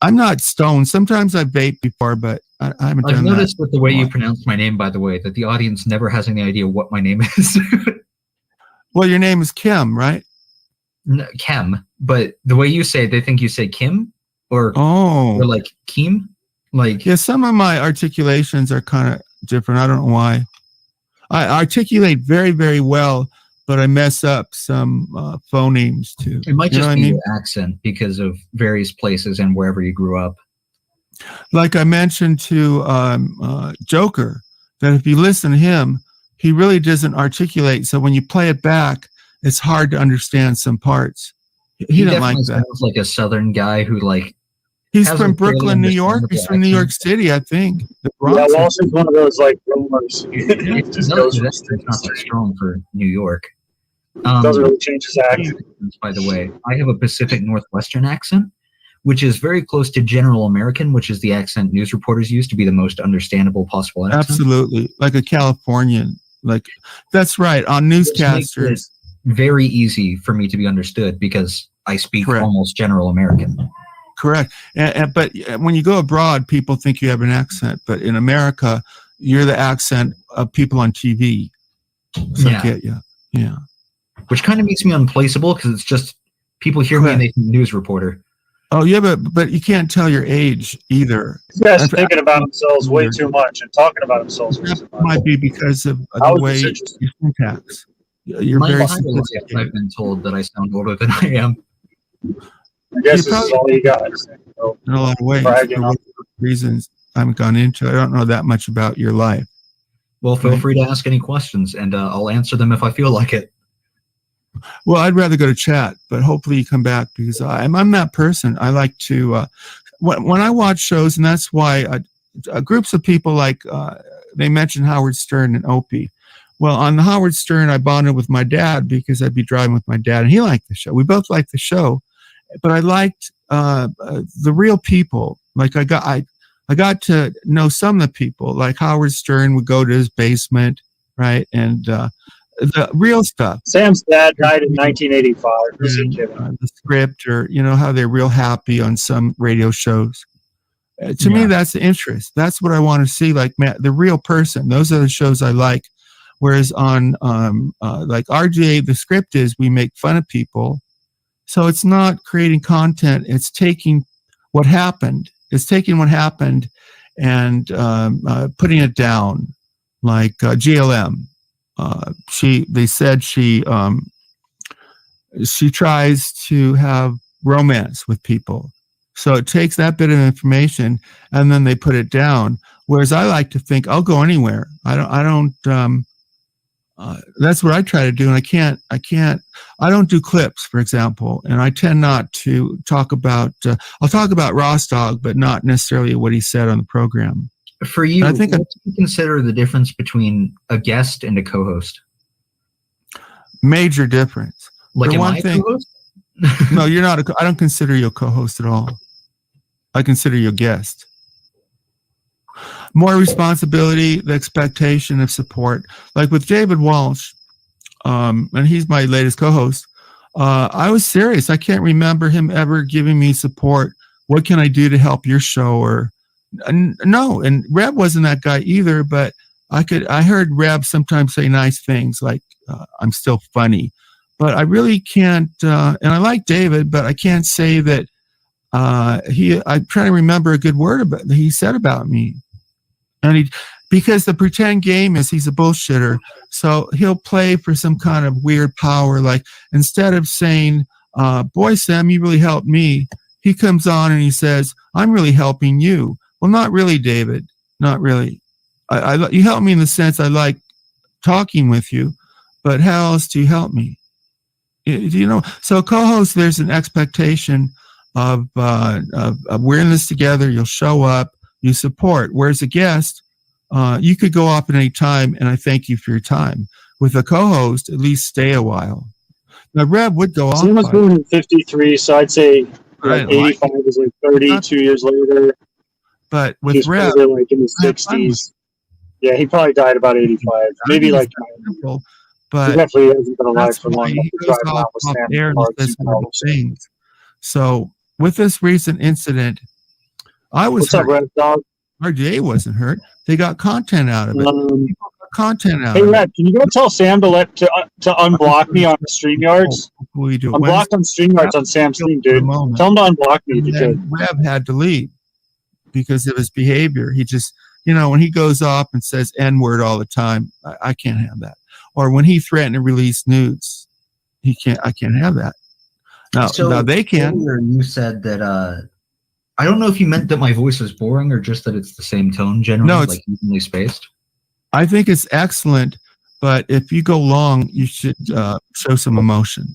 I'm not stoned. Sometimes I vape before, but I haven't done that. I've noticed with the way you pronounce my name, by the way, that the audience never has any idea what my name is. Well, your name is Kim, right? No, Kem, but the way you say it, they think you say Kim or like Kim. Like, yeah, some of my articulations are kind of different. I don't know why. I articulate very, very well, but I mess up some phonemes too. It might just be your accent because of various places and wherever you grew up. Like I mentioned to Joker, that if you listen to him, he really doesn't articulate. So when you play it back, it's hard to understand some parts. He didn't like that. Sounds like a Southern guy who like. He's from Brooklyn, New York. He's from New York City, I think. Yeah, Walson's one of those like rumors. That's not that strong for New York. Doesn't really change his accent. By the way, I have a Pacific Northwestern accent, which is very close to General American, which is the accent news reporters use to be the most understandable possible accent. Absolutely, like a Californian. Like that's right on newscasters. Very easy for me to be understood because I speak almost General American. Correct. But when you go abroad, people think you have an accent. But in America, you're the accent of people on TV. So I get you. Yeah. Which kind of makes me unplaceable because it's just people hear me and they think news reporter. Oh, yeah, but you can't tell your age either. These guys are thinking about themselves way too much and talking about themselves way too much. Might be because of the way your syntax. You're very sophisticated. I've been told that I sound older than I am. I guess this is all you got. So, in a lot of ways, for reasons I haven't gone into. I don't know that much about your life. Well, feel free to ask any questions, and I'll answer them if I feel like it. Well, I'd rather go to chat, but hopefully you come back because I'm that person. I like to when I watch shows, and that's why groups of people like they mentioned Howard Stern and Opie. Well, on the Howard Stern, I bonded with my dad because I'd be driving with my dad, and he liked the show. We both liked the show, but I liked the real people. Like I got to know some of the people. Like Howard Stern would go to his basement, right, and the real stuff. Sam's dad died in 1985. The script, or how they're real happy on some radio shows. To me, that's the interest. That's what I want to see. Like the real person. Those are the shows I like. Whereas on like RJ, the script is we make fun of people. So it's not creating content. It's taking what happened. It's taking what happened and putting it down. Like GLM. They said she tries to have romance with people. So it takes that bit of information and then they put it down. Whereas I like to think I'll go anywhere. I don't that's what I try to do. And I don't do clips, for example. And I tend not to talk about, I'll talk about Rostog, but not necessarily what he said on the program. For you, what do you consider the difference between a guest and a co-host? Major difference. Like, am I a co-host? No, you're not. I don't consider you a co-host at all. I consider you a guest. More responsibility, the expectation of support. Like with David Walsh, and he's my latest co-host, I was serious. I can't remember him ever giving me support. What can I do to help your show? Or no, and Reb wasn't that guy either, but I heard Reb sometimes say nice things like, I'm still funny. But I really can't, and I like David, but I can't say that I'm trying to remember a good word that he said about me. And because the pretend game is he's a bullshitter. So he'll play for some kind of weird power. Like instead of saying, boy, Sam, you really helped me, he comes on and he says, I'm really helping you. Well, not really, David. Not really. You help me in the sense I like talking with you, but how else do you help me? So co-host, there's an expectation of we're in this together. You'll show up, you support. Whereas a guest, you could go off at any time, and I thank you for your time. With a co-host, at least stay a while. Now, Reb would go off. Sam was born in 53, so I'd say 85 is like 32 years later. But with Reb, like in the 60s. Yeah, he probably died about 85. Maybe like. Simple, He but definitely hasn't been alive that's for why long enough he to goes drive around off with Sam air and Clark says and all horrible that shit. things. So with this recent incident, I was What's up, hurt. Red Dog? RJ wasn't hurt. They got content out of it. People got content out Hey, of Red, can you go tell Sam to unblock me on the StreamYards? We do. I'm blocked on StreamYards on Sam's team, dude. Tell him to unblock me if you could. Webb had to leave because of his behavior. He just, when he goes off and says N-word all the time, I can't have that. Or when he threatened to release nudes, I can't have that. Now they can. Earlier you said that, I don't know if you meant that my voice was boring or just that it's the same tone generally, No, it's like evenly spaced. I think it's excellent, but if you go long, you should show some emotion.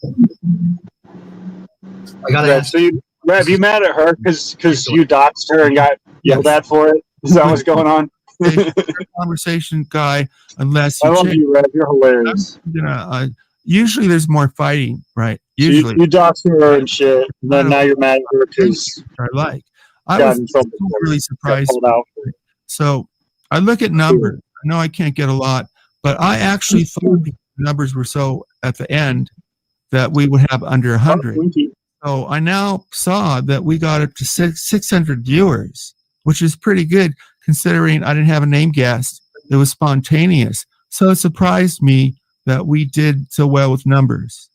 I gotta ask. So Rev, you mad at her because you doxed her and got yelled at for it? Is that what's going on? Conversation guy, unless I love you, Rev. You're hilarious. Usually there's more fighting, right? Usually you doxed her and shit, and then now you're mad at her because I was really surprised. So I look at numbers. I know I can't get a lot, but I actually thought the numbers were so at the end that we would have under 100. So I now saw that we got up to 600 viewers, which is pretty good considering I didn't have a name guest. It was spontaneous. So it surprised me that we did so well with numbers.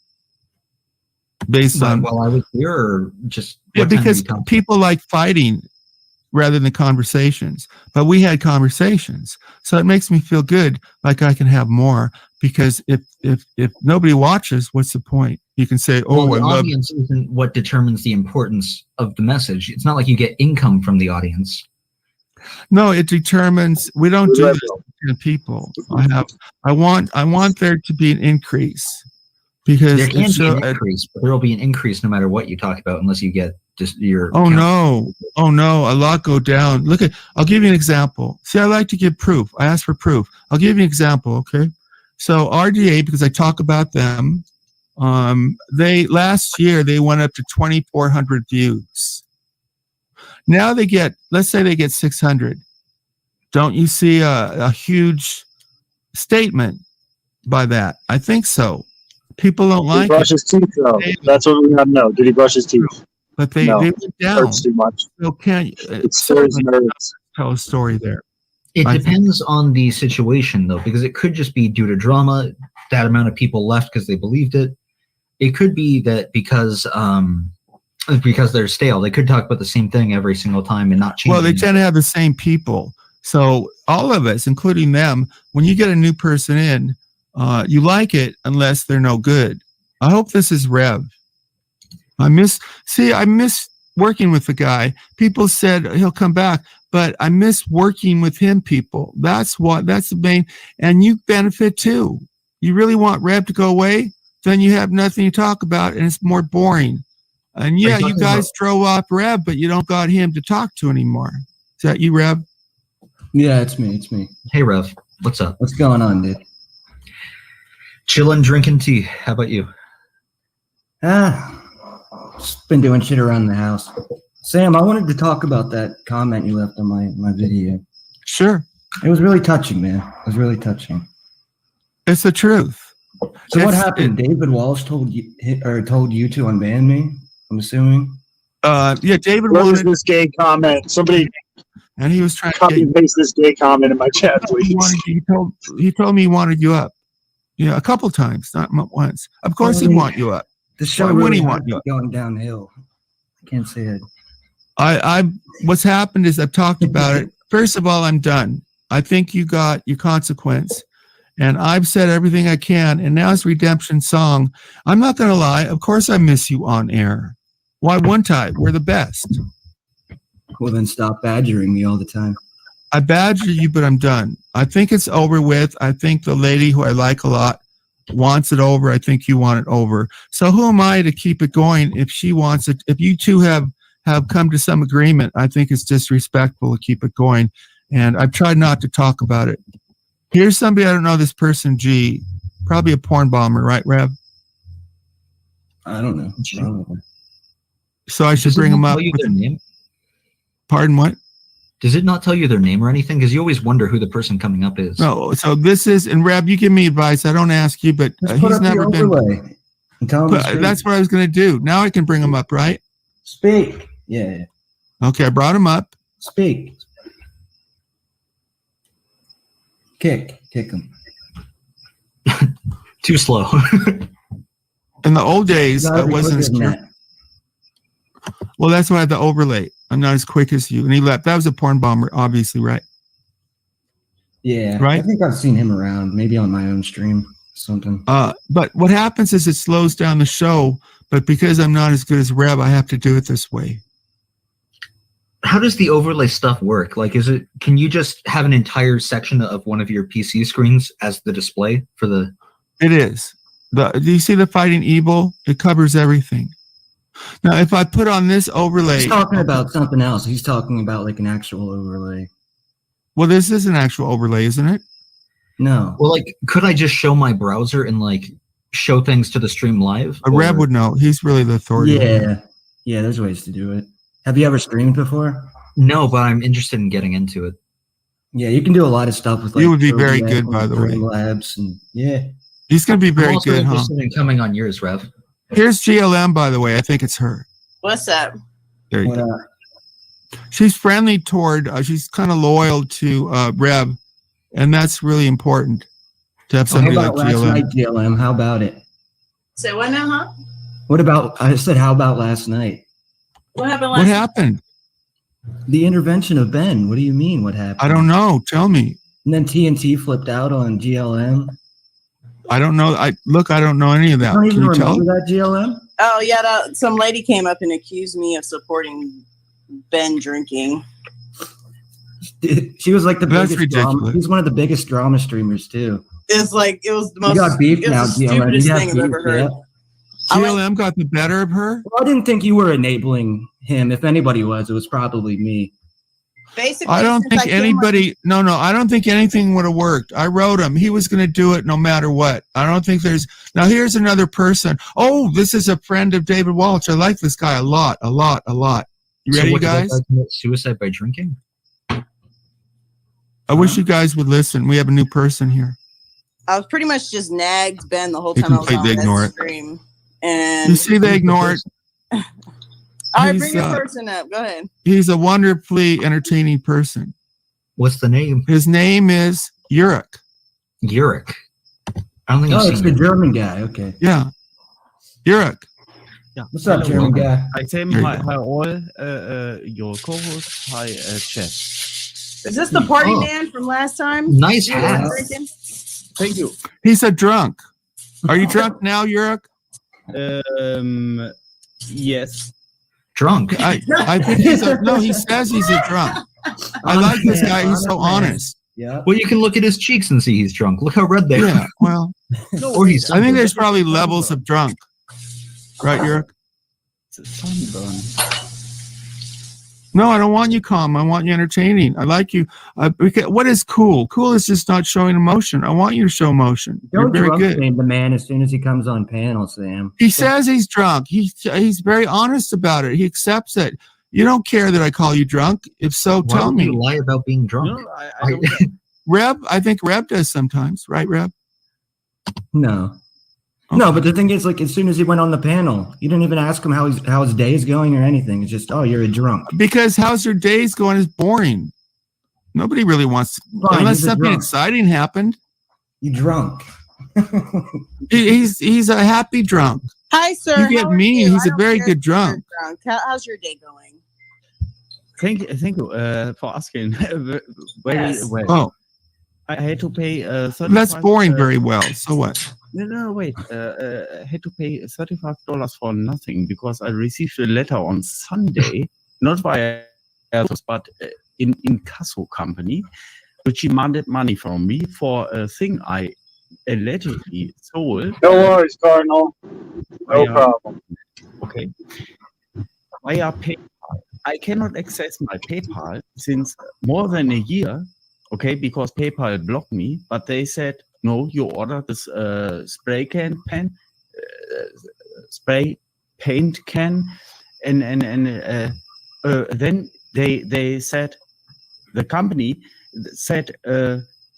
Based on while I was here, or just because people like fighting rather than conversations, but we had conversations, so it makes me feel good, like I can have more. Because if nobody watches, what's the point? You can say, "Oh, the I love." Audience isn't what determines the importance of the message. It's not like you get income from the audience. No, it determines. We don't do this to people. I want there to be an increase. Because there can be an increase, but there will be an increase no matter what you talk about, unless you get just your. Oh no! A lot go down. I'll give you an example. See, I like to give proof. I ask for proof. I'll give you an example. Okay, so RDA, because I talk about them. Last year they went up to 2,400 views. Now let's say they get 600. Don't you see a huge statement by that? I think so. People don't like it. Did he brush his teeth, though? That's what we want to know. Did he brush his teeth? But they went down. Hurts too much. So tell a story there. It depends on the situation, though, because it could just be due to drama. That amount of people left because they believed it. It could be that because they're stale. They could talk about the same thing every single time and not change. Well, they tend to have the same people. So all of us, including them, when you get a new person in, you like it unless they're no good. I hope this is Rev. I miss working with the guy. People said he'll come back, but I miss working with him, people. That's the main, and you benefit too. You really want Rev to go away? Then you have nothing to talk about and it's more boring. And yeah, you guys drove off Rev, but you don't got him to talk to anymore. Is that you, Rev? Yeah, it's me. Hey, Rev. What's up? What's going on, dude? Chilling, drinking tea. How about you? Just been doing shit around the house. Sam, I wanted to talk about that comment you left on my video. Sure. It was really touching, man. It was really touching. It's the truth. So what happened? David Walsh told you to unban me, I'm assuming? Yeah, David What was this gay comment? Somebody and he was trying to copy and paste this gay comment in my chat, please. He told me he wanted you up. Yeah, a couple times, not once. Of course he'd want you up. The show really want you up? Going downhill. I can't say it. What's happened is I've talked about it. First of all, I'm done. I think you got your consequence. And I've said everything I can. And now it's Redemption Song. I'm not going to lie. Of course I miss you on air. Why wouldn't I? We're the best. Well, then stop badgering me all the time. I badger you, but I'm done. I think it's over with. I think the lady who I like a lot wants it over. I think you want it over. So who am I to keep it going if she wants it? If you two have come to some agreement, I think it's disrespectful to keep it going. And I've tried not to talk about it. Here's somebody, I don't know this person, G. Probably a porn bomber, right, Rev? I don't know. Probably. So I should bring him up. With, pardon, what? Does it not tell you their name or anything? Because you always wonder who the person coming up is. No, so this is, and Reb, you give me advice. I don't ask you, but he's never been. That's what I was going to do. Now I can bring him up, right? Speak. Yeah. Okay, I brought him up. Speak. Kick him. Too slow. In the old days, I wasn't as quick. Well, that's why I had the overlay. I'm not as quick as you. And he left. That was a porn bomber, obviously, right? Yeah. Right? I think I've seen him around, maybe on my own stream, something. But what happens is it slows down the show. But because I'm not as good as Reb, I have to do it this way. How does the overlay stuff work? Like, can you just have an entire section of one of your PC screens as the display for the? It is. Do you see the Fighting Evil? It covers everything. Now, if I put on this overlay, he's talking about something else. He's talking about like an actual overlay. Well, this is an actual overlay, isn't it? No. Well, like, could I just show my browser and like show things to the stream live? Reb would know. He's really the authority. Yeah. There's ways to do it. Have you ever streamed before? No, but I'm interested in getting into it. Yeah, you can do a lot of stuff with. Like, you would be very good, by the way. Labs and yeah. He's going to be very good, huh? I'm interested in coming on yours, Rev. Here's GLM, by the way. I think it's her. What's up? There you go. She's friendly toward, she's kind of loyal to Reb, and that's really important to have somebody like GLM. Night, GLM. How about it? Say what now, huh? What about, I said, how about last night? What happened What happened? The intervention of Ben. What do you mean? What happened? I don't know. Tell me. And then TNT flipped out on GLM. I don't know. I don't know any of that. You don't even Can you tell? remember that, GLM? Oh yeah, some lady came up and accused me of supporting Ben drinking. She was like the That's biggest ridiculous. drama. He's one of the biggest drama streamers too. It's like it was the most. You got beef it was now, the GLM. stupidest You got thing I've ever beef, heard. yeah. GLM got the better of her? Well, I didn't think you were enabling him. If anybody was, it was probably me. Basically, I don't think anybody. No, I don't think anything would have worked. I wrote him. He was going to do it no matter what. I don't think there's. Now here's another person. Oh, this is a friend of David Walsh. I like this guy a lot. You ready, guys? Commit suicide by drinking? I wish you guys would listen. We have a new person here. I was pretty much just nagged Ben the whole They time I was on completely ignore that it. stream. And You see, they ignore it. all right, He's, bring your person up. Go ahead. He's a wonderfully entertaining person. What's the name? His name is Yurik. Yurik. I don't think I've it's seen the him. German guy. Okay. Yeah. Yurik. Yeah. What's up, German guy? Hi, Sam. There you Hi, go. hi all. Your co-host. Hi, chat. Is this the party man from last time? Nice You guys hat. drinking? Thank you. He's a drunk. Are you drunk now, Yurik? Yes. Drunk. I think he says he's a drunk. I like this guy. He's so honest. Yeah. Well, you can look at his cheeks and see he's drunk. Look how red they are. Yeah, well, Or he's. I think there's probably levels of drunk. Right, Yurik? It's a sunburn. No, I don't want you calm. I want you entertaining. I like you. Because what is cool? Cool is just not showing emotion. I want you to show emotion. You're Don't very drunk good. shame the man as soon as he comes on panel, Sam. He says he's drunk. He's very honest about it. He accepts it. You don't care that I call you drunk. If so, Why tell would me. you lie about being drunk? No, I don't. Reb, I think Reb does sometimes, right, Reb? No. No, but the thing is, like, as soon as he went on the panel, you didn't even ask him how his day is going or anything. It's just, oh, you're a drunk. Because how's your days going is boring. Nobody really wants to, Fine, unless he's a something drunk. exciting happened. You drunk. He's a happy drunk. Hi, sir. You get How are me. you? He's I a don't very care good if you're drunk. How's your day going? Thank you for asking. Very Yes. well. Oh, I had to pay. that's boring very well. So what? No, wait. I had to pay $35 for nothing because I received a letter on Sunday, not via post, but in incasso company, which demanded money from me for a thing I allegedly sold. No worries, Cardinal. No problem. Okay. Via PayPal. I cannot access my PayPal since more than a year. Okay, because PayPal blocked me, but they said, no, you ordered this spray paint can, and then they said the company said,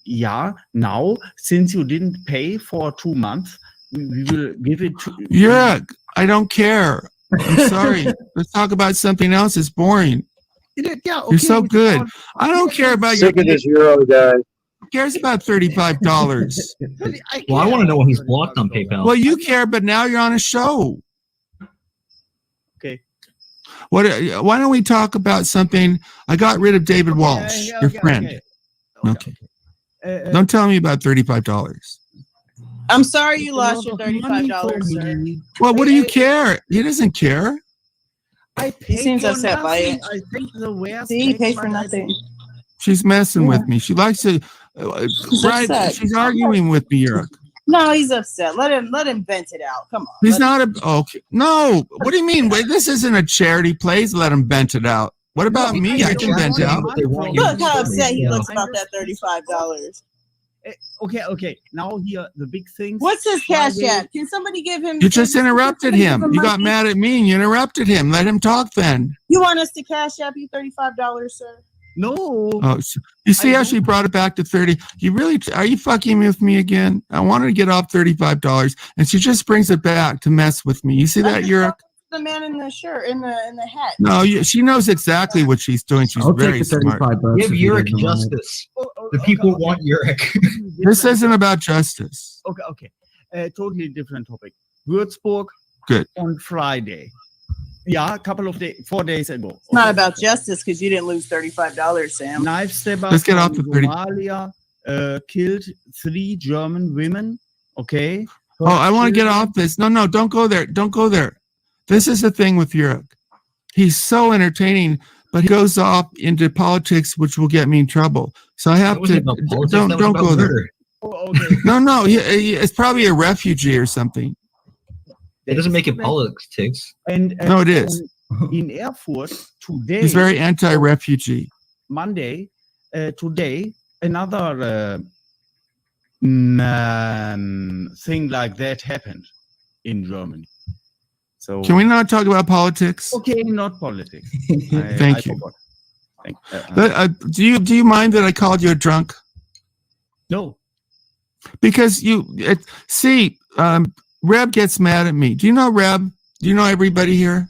yeah, now since you didn't pay for 2 months, we will give it to you. Yeah, I don't care. I'm sorry. Let's talk about something else. It's boring. Yeah, okay, you're so good. I don't care about your. Sick of this Euro guy. Who cares about $35? Well, I want to know when he's blocked on PayPal. Well, you care, but now you're on a show. Okay. Why don't we talk about something? I got rid of David Walsh, your friend. Okay. Don't tell me about $35. I'm sorry you lost your $35, sir. Well, what do you care? He doesn't care. He seems upset by it. I think the worst. See, he paid for nothing. She's messing with me. She likes to. Right? upset. She's arguing with me, Eric. No, he's upset. Let him vent it out. Come on. He's not a. Okay. No. What do you mean? Wait, this isn't a charity place. Let him vent it out. What about me? I can vent out. Look how upset he looks about that $35. Okay. Now here the big thing. What's his cash app? Can somebody give him? You just interrupted him. You got mad at me and you interrupted him. Let him talk then. You want us to cash app you $35, sir? No. Oh, you see how she brought it back to 30? You really are you fucking with me again? I wanted to get off $35, and she just brings it back to mess with me. You see that, Yurik? The man in the shirt, in the hat. No, she knows exactly what she's doing. She's very smart. Give Yurik justice. The people want Yurik. This isn't about justice. Okay. Totally different topic. Würzburg. Good. On Friday. Yeah, a couple of days, 4 days ago. It's not about justice because you didn't lose $35, Sam. Knife stabber. Let's get off the 30. Somalia killed 3 German women. Okay. Oh, I want to get off this. No, don't go there. Don't go there. This is the thing with Yurik. He's so entertaining, but he goes off into politics, which will get me in trouble. So I have to don't go there. Oh, okay. No, it's probably a refugee or something. It doesn't make it politics. And no, it is. In Erfurt today. He's very anti-refugee. Monday, today, another thing like that happened in Germany. So can we not talk about politics? Okay, not politics. Thank you. Do you mind that I called you a drunk? No. Because Reb gets mad at me. Do you know Reb? Do you know everybody here?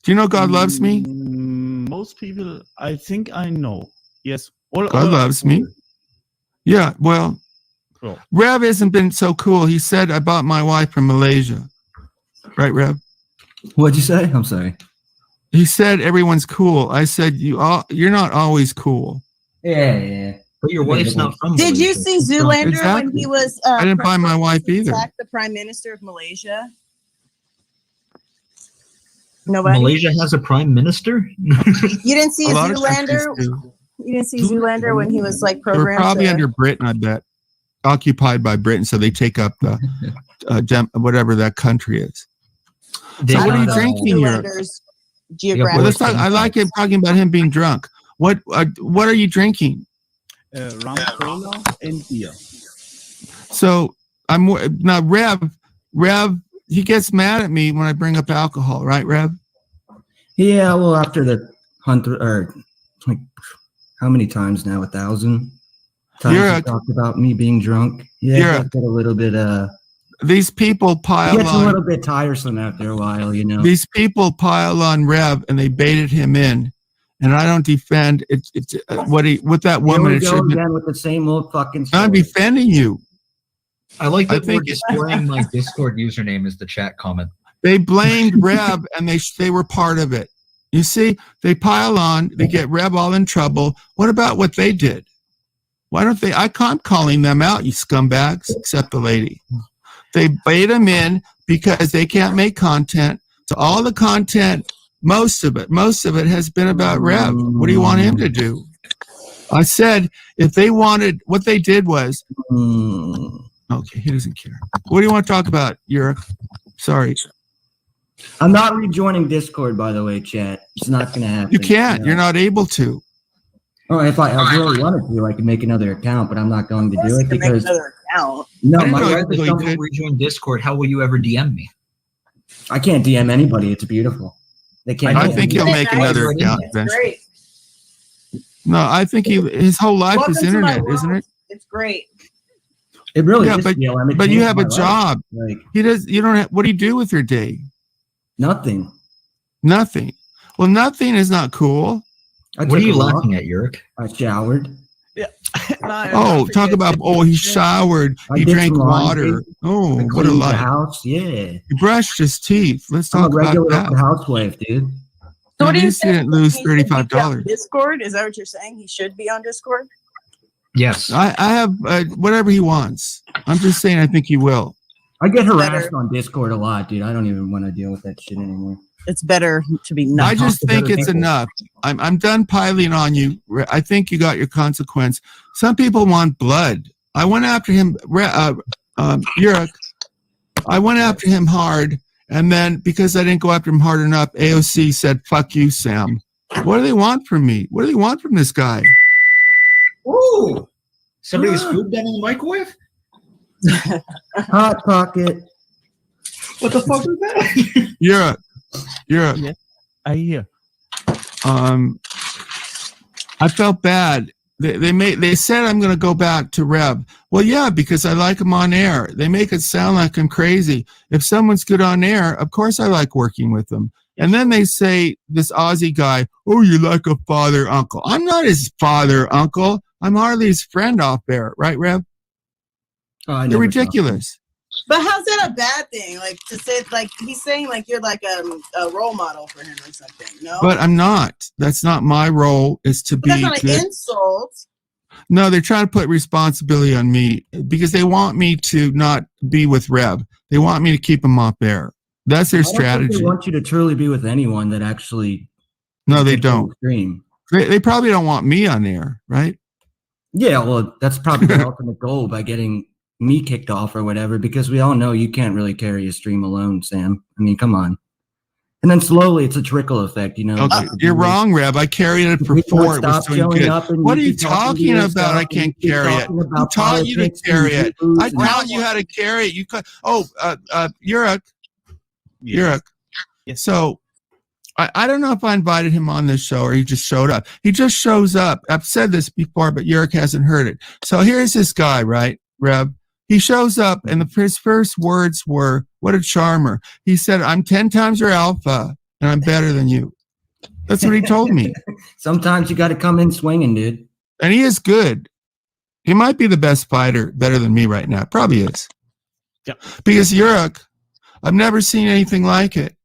Do you know God loves me? Most people, I think I know. Yes. God loves me. Yeah, well, Reb hasn't been so cool. He said, I bought my wife from Malaysia. Right, Reb? What'd you say? I'm sorry. He said everyone's cool. I said you're not always cool. Yeah. But your wife's not from Did you see Zoolander Exactly. when he was I didn't buy my wife either. the Prime Minister of Malaysia? Nobody? Malaysia has a prime minister? You didn't see A lot of Zoolander? countries do. You didn't see Zoolander when he was like They were programmed? probably to- under Britain, I bet. Occupied by Britain, so they take up the whatever that country is. So what are you drinking here? Zoolander's Well, geographic. let's talk. I like him talking about him being drunk. What are you drinking? Rum cola and beer. So I'm now Rev. He gets mad at me when I bring up alcohol, right, Rev? Yeah, well, after the 100, or like how many times now? 1,000 times you talked about me being drunk. Yeah, got a little bit. These people pile Gets on. a little bit tiresome after a while, you know. These people pile on Rev, and they baited him in. And I don't defend it. It's with that woman. Here we It go should be. again with the same old fucking story. I'm defending you. I like that we're think displaying my Discord username as the chat comment. They blamed Rev, and they were part of it. You see, they pile on. They get Rev all in trouble. What about what they did? Why don't they? I'm calling them out, you scumbags, except the lady. They bait them in because they can't make content. So all the content, most of it has been about Rev. What do you want him to do? I said if they wanted, what they did was. Okay, he doesn't care. What do you want to talk about, Yurik? Sorry. I'm not rejoining Discord, by the way, chat. It's not going to happen. You can't. You're not able to. Oh, if I really wanted to, I could make another account, but I'm not going to do it Make because another account. no, If my you wife is don't something- rejoin Discord, how will you ever DM me? I can't DM anybody. It's beautiful. They can't. I DM think me. he'll make another account It's eventually. great. No, I think his whole life Welcome is to my internet, world. isn't it? It's great. It really Yeah, is. but Neil. I mean, but it you changed have a my life. job. Like He does. You don't have. What do you do with your day? nothing. Nothing. Well, nothing is not cool. I What are took you a walk. laughing at, Yurik? I showered. Oh, talk about. Oh, he showered. I He did drank some laundry. water. Oh, I what a cleaned the life. house. Yeah. He brushed his teeth. Let's I'm a talk about regular that. old housewife, dude. So what At do you least he think? didn't lose He should be $35. on Discord? Is that what you're saying? He should be on Discord? Yes. I have whatever he wants. I'm just saying. I think he will. I get Better. harassed on Discord a lot, dude. I don't even want to deal with that shit anymore. It's better to be not. I just to think better it's people. enough. I'm done piling on you. I think you got your consequence. Some people want blood. I went after him, Yurik. I went after him hard, and then because I didn't go after him hard enough, AOC said, "Fuck you, Sam." What do they want from me? What do they want from this guy? Ooh. Somebody's food done in the microwave? Hot pocket. What the fuck is that? Yurik. Yeah, I hear. I felt bad. They said I'm going to go back to Rev. Well, yeah, because I like him on air. They make it sound like I'm crazy. If someone's good on air, of course I like working with them. And then they say, this Aussie guy, oh, you're like a father, uncle. I'm not his father, uncle. I'm hardly his friend off there. Right, Rev? Oh, I You're never ridiculous. But how's that a bad thing? Like to say, like he's saying, like you're like a role model for him or something. No, But I'm not. That's not my role, is to but that's be not good. an insult. No, they're trying to put responsibility on me because they want me to not be with Rev. They want me to keep him off air. That's their I don't think strategy. they want you to truly be with anyone that actually. No, they takes the don't. extreme. They probably don't want me on air, right? Yeah, well, that's probably the ultimate goal by getting me kicked off or whatever, because we all know you can't really carry a stream alone, Sam. I mean, come on. And then slowly it's a trickle effect, you know. Okay, you're wrong, Rev. I carried it for People 4. It was stop doing showing good. up and What are you you keep talking talking to about? yourself I and can't you keep carry it. talking Who about taught you to politics and carry it? views I and- taught you how to carry it. You could. Oh, Yurik. Yurik. Yes. So, I don't know if I invited him on this show or he just showed up. He just shows up. I've said this before, but Yurik hasn't heard it. So here's this guy, right, Rev? He shows up, and his first words were, "What a charmer." He said, "I'm 10 times your alpha, and I'm better than you." That's what he told me. Sometimes you got to come in swinging, dude. And he is good. He might be the best fighter, better than me right now. Probably is. Yeah. Because Yurik, I've never seen anything like it.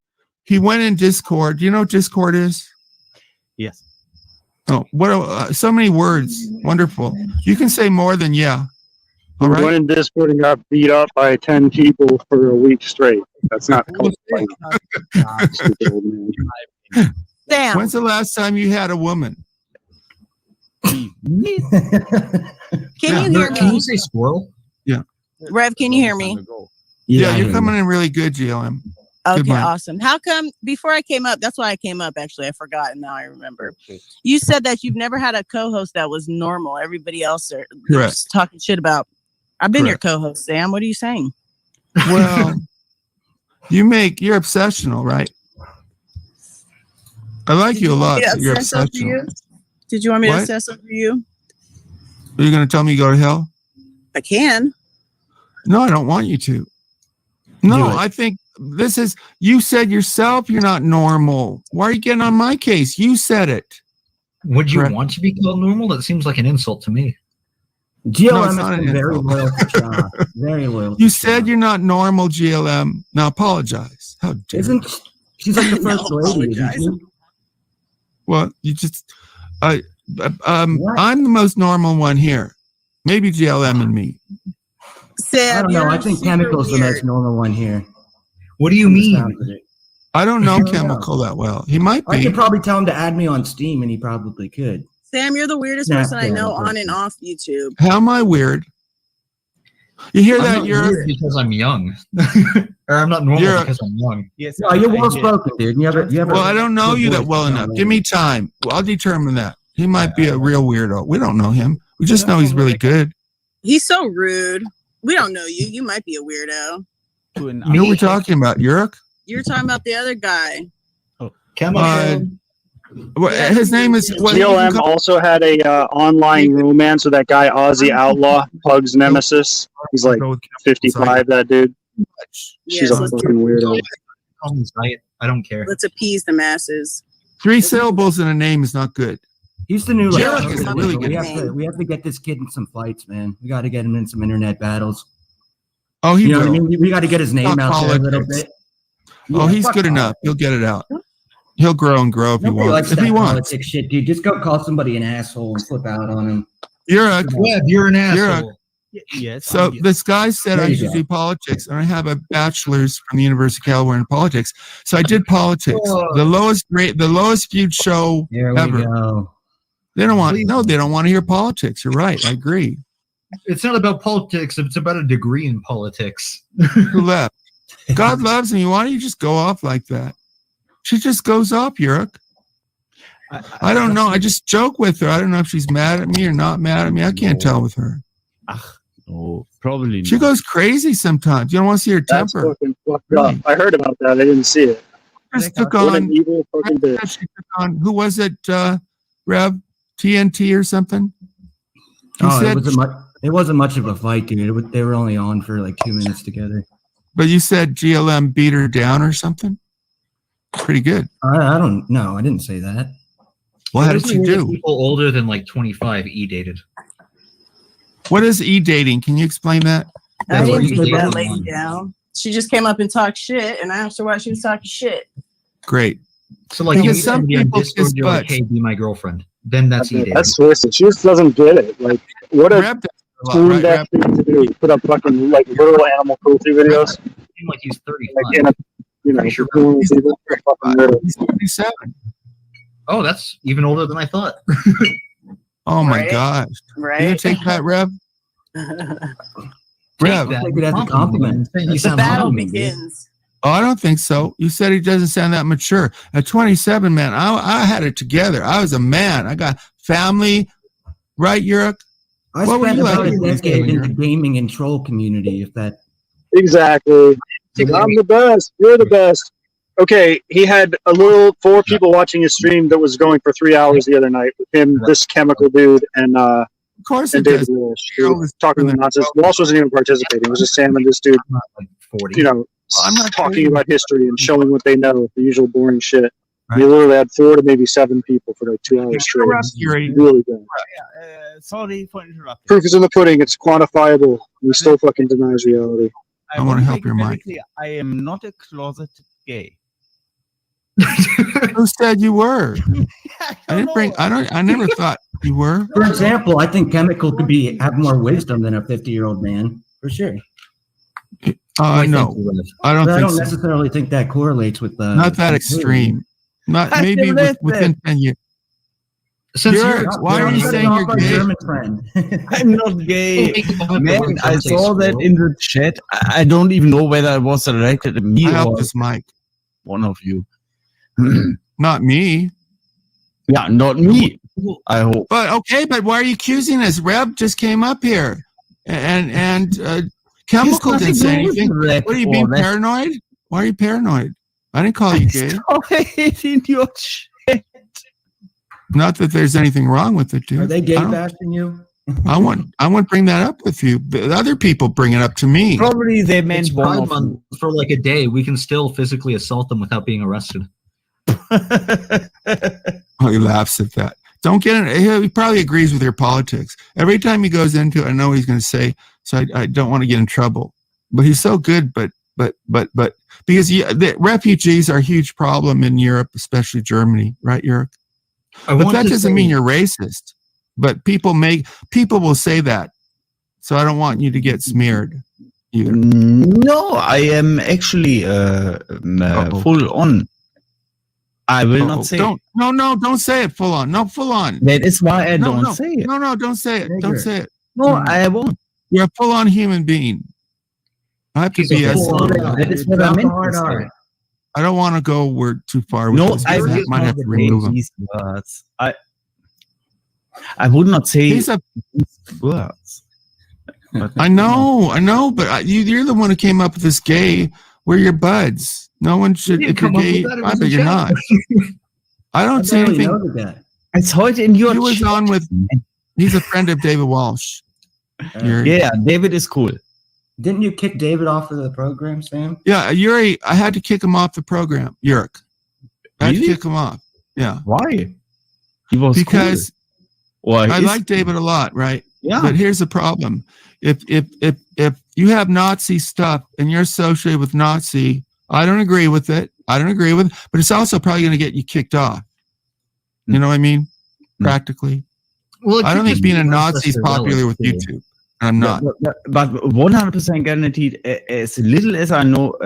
He went in Discord. Do you know what Discord is? Yes. Oh, what? So many words. Wonderful. You can say more than yeah. All I right. went in Discord and got beat up by 10 people for a week straight. That's not close. Stupid old man. Sam, When's the last time you had a woman? can Yeah. you hear Can you me? say squirrel? Rev, can you hear me? Yeah, I you're hear coming you. in really good, GLM. Good Okay, mind. awesome. How come before I came up, that's why I came up actually. I forgot and now I remember. You said that you've never had a co-host that was normal. Everybody else are Correct. just talking shit about. I've been Correct. your co-host, Sam. What are you saying? Well, you're obsessional, right? I like you a lot. Yeah, But you're obsess over obsessional. you? Did you want me to What? obsess over you? Are you going to tell me you go to hell? I can. No, I don't want you to. Do No, it. I think this is, you said yourself you're not normal. Why are you getting on my case? You said it. Would you Correct. want to be called normal? That seems like an insult to me. No, it's GLM not has an been very insult. loyal to Shaw. Very loyal. You to said Shaw. you're not normal, GLM. Now apologize. How dare you? Isn't she's like the No, first lady? Isn't apologize. she? Well, you just, What? I'm the most normal one here. Maybe GLM and me. Sam, I don't know. you're I think super Chemical's the weird. most normal one here. What do you From the mean? sounds of it. I don't know I don't know. Chemical that well. He might I be. could probably tell him to add me on Steam, and he probably could. Sam, you're the weirdest Nah, person I yeah, know okay. on and off YouTube. How am I weird? You hear I'm that? not You're weird because I'm young, or I'm not normal You're- because I'm young. Yes. No, you're I well hear. spoken, dude. You ever? well. I don't know good you that voice well to enough. sound Give like. me time. Well, I'll determine that. He might be a real weirdo. We don't know him. We just know he's really good. He's so rude. We don't know you. You might be a weirdo. To an Who are we talking about? Yurik? You're talking about the other guy. Chemical. His name is GLM also had a online romance with that guy Ozzy Outlaw, Pug's nemesis. He's like 55. That dude. She's a fucking weirdo. I don't care. Let's appease the masses. 3 syllables in a name is not good. He's the new. Jarek is a really good. We have to get this kid in some fights, man. We got to get him in some internet battles. Oh, he you know will. what I mean? We got to get his name out there a little bit. Oh, he's good enough. He'll get it out. He'll grow and grow if he wants. If he wants. Shit, dude. Just go call somebody an asshole and flip out on him. You're an asshole. Yes. So this guy said I should do politics, and I have a bachelor's from the University of California in politics. So I did politics. The lowest viewed show ever. Go. They don't want they don't want to hear politics. You're right. I agree. It's not about politics. It's about a degree in politics. Who left? God loves me. Why don't you just go off like that? She just goes off, Yurik. I don't know. I just joke with her. I don't know if she's mad at me or not mad at me. I can't tell with her. No, probably She not. goes crazy sometimes. You don't want to see her That's temper. fucking fucked up. I heard about that. I didn't see it. Just took What on, an evil fucking bitch. she took on, who was it, Rev? TNT or something? He said, it wasn't much of a fight, dude. They were only on for like 2 minutes together. but you said GLM beat her down or something? Pretty good. I don't know. I didn't say that. Well, how did she do? People older than like 25 e-dated. What is e-dating? Can you explain that? I didn't beat that lady down. She just came up and talked shit, and I asked her why she was talking shit. Great. So like, Because you some be on people Discord, kiss you're like, butts. hey, be my girlfriend. Then that's e-dating. That's twisted. She just doesn't get it. Like, what a Rep that fool right, that Rep. thing to do. Put up fucking like little animal cruelty videos. Seem like he's 35. Like in a, you know, Sure. fooling people. Fucking weirdo. He's 27. Oh, that's even older than I thought. Oh my Right? gosh. You gonna Right? take that, Rev? Rev. That. Take it as a compliment. You The sound battle humble. begins. Oh, I don't think so. You said he doesn't sound that mature. At 27, man, I had it together. I was a man. I got family, right, Yurik? I What were spent you about like a in this decade game, in the gaming and troll community, if that. Exactly. I'm the best. You're the best. Okay, he had a little 4 people watching his stream that was going for 3 hours the other night with him, this chemical dude, and Of course and it David does. Walsh. He was talking nonsense. Walsh wasn't even participating. It was just Sam and this dude, I'm not like 40. you know, I'm not talking about history and showing what they know, the usual boring shit. Right. He literally had 4 to maybe 7 people for like 2 hours straight. Yuri. Really good. Sorry for interrupting. Proof is in the pudding. It's quantifiable. He still fucking denies reality. I wanna want help your mic. I am not a closeted gay. Who said you were? I never thought you were. For example, I think Chemical could have more wisdom than a 50-year-old man, for sure. No, I don't But I think don't so. necessarily think that correlates with the. Not that extreme. Not maybe within 10 years. Since You're- you're, why are you Cut it saying off you're our gay? German friend. I'm not gay. Man, Man, I saw that in the chat. I don't even know whether it was directed at me I or helped this mic. one of you. Not me. Yeah, not me. I hope. But okay, but why are you accusing us? Reb just came up here, and Chemical didn't say anything. What are you being paranoid? Why are you paranoid? I didn't call you gay. Stop hating your shit. Not that there's anything wrong with it, dude. Are they gay I don't- bashing you? I want to bring that up with you. But other people bring it up to me. Probably they meant it's one Pride of Month for like a day. We can still physically assault them without being arrested. Oh, he laughs at that. Don't get in. He probably agrees with your politics. Every time he goes into it, I know what he's going to say. So I don't want to get in trouble. But he's so good. But because the refugees are a huge problem in Europe, especially Germany, right, Europe? But that doesn't mean you're racist. But people will say that. So I don't want you to get smeared either. No, I am actually full on. I will not say it. Don't say it full on. No, full on. That is why I don't no, say it. No, don't say it. Don't say it. No, I won't. You're a full on human being. I have to be as That is what I meant to say. I don't want to go too far with No, this. I because would might have to remove them. these words. I would not say These are- these words. But I know, but you're the one who came up with this gay. We're your buds. No one should. If you're gay, I bet you're not. I don't see barely anything. know the guy. It's heute in your He was on with. He's a friend of David Walsh. Yeah, David is cool. Didn't you kick David off of the program, Sam? Yeah, Yuri. I had to kick him off the program. Yurik. I had to Really? kick him off. Yeah. Why? He was Because cool. Well, I he's- like David a lot, right? Yeah. But here's the problem: if you have Nazi stuff and you're associated with Nazi, I don't agree with it. But it's also probably going to get you kicked off. You know what I mean? Practically. Well, I don't think being a Nazi Nazi is popular with YouTube. I'm not. But 100% guaranteed, as little as I know,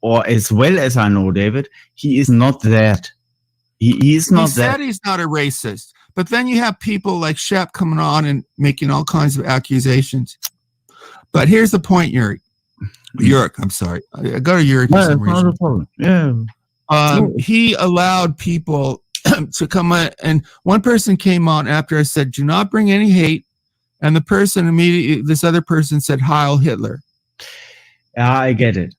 or as well as I know, David, he is not that. He is not He that. said he's not a racist, but then you have people like Shep coming on and making all kinds of accusations. But here's the point, Yurik. I'm sorry. I got to Yurik for No, some it's not reason. a problem. Yeah. He allowed people to come on, and one person came on after I said, "Do not bring any hate," and the person immediately, this other person said, "Heil Hitler." Yeah, I get it.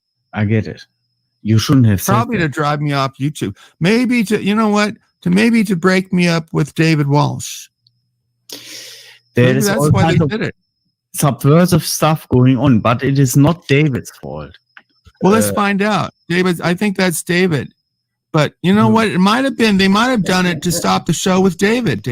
You shouldn't have said Probably that. to drive me off YouTube. Maybe to, you know what? To break me up with David Walsh. There Maybe is that's all why kinds they of did it. subversive stuff going on, but it is not David's fault. Well, let's find out. David, I think that's David. But you know what? It might have been, they might have done it to stop the show with David.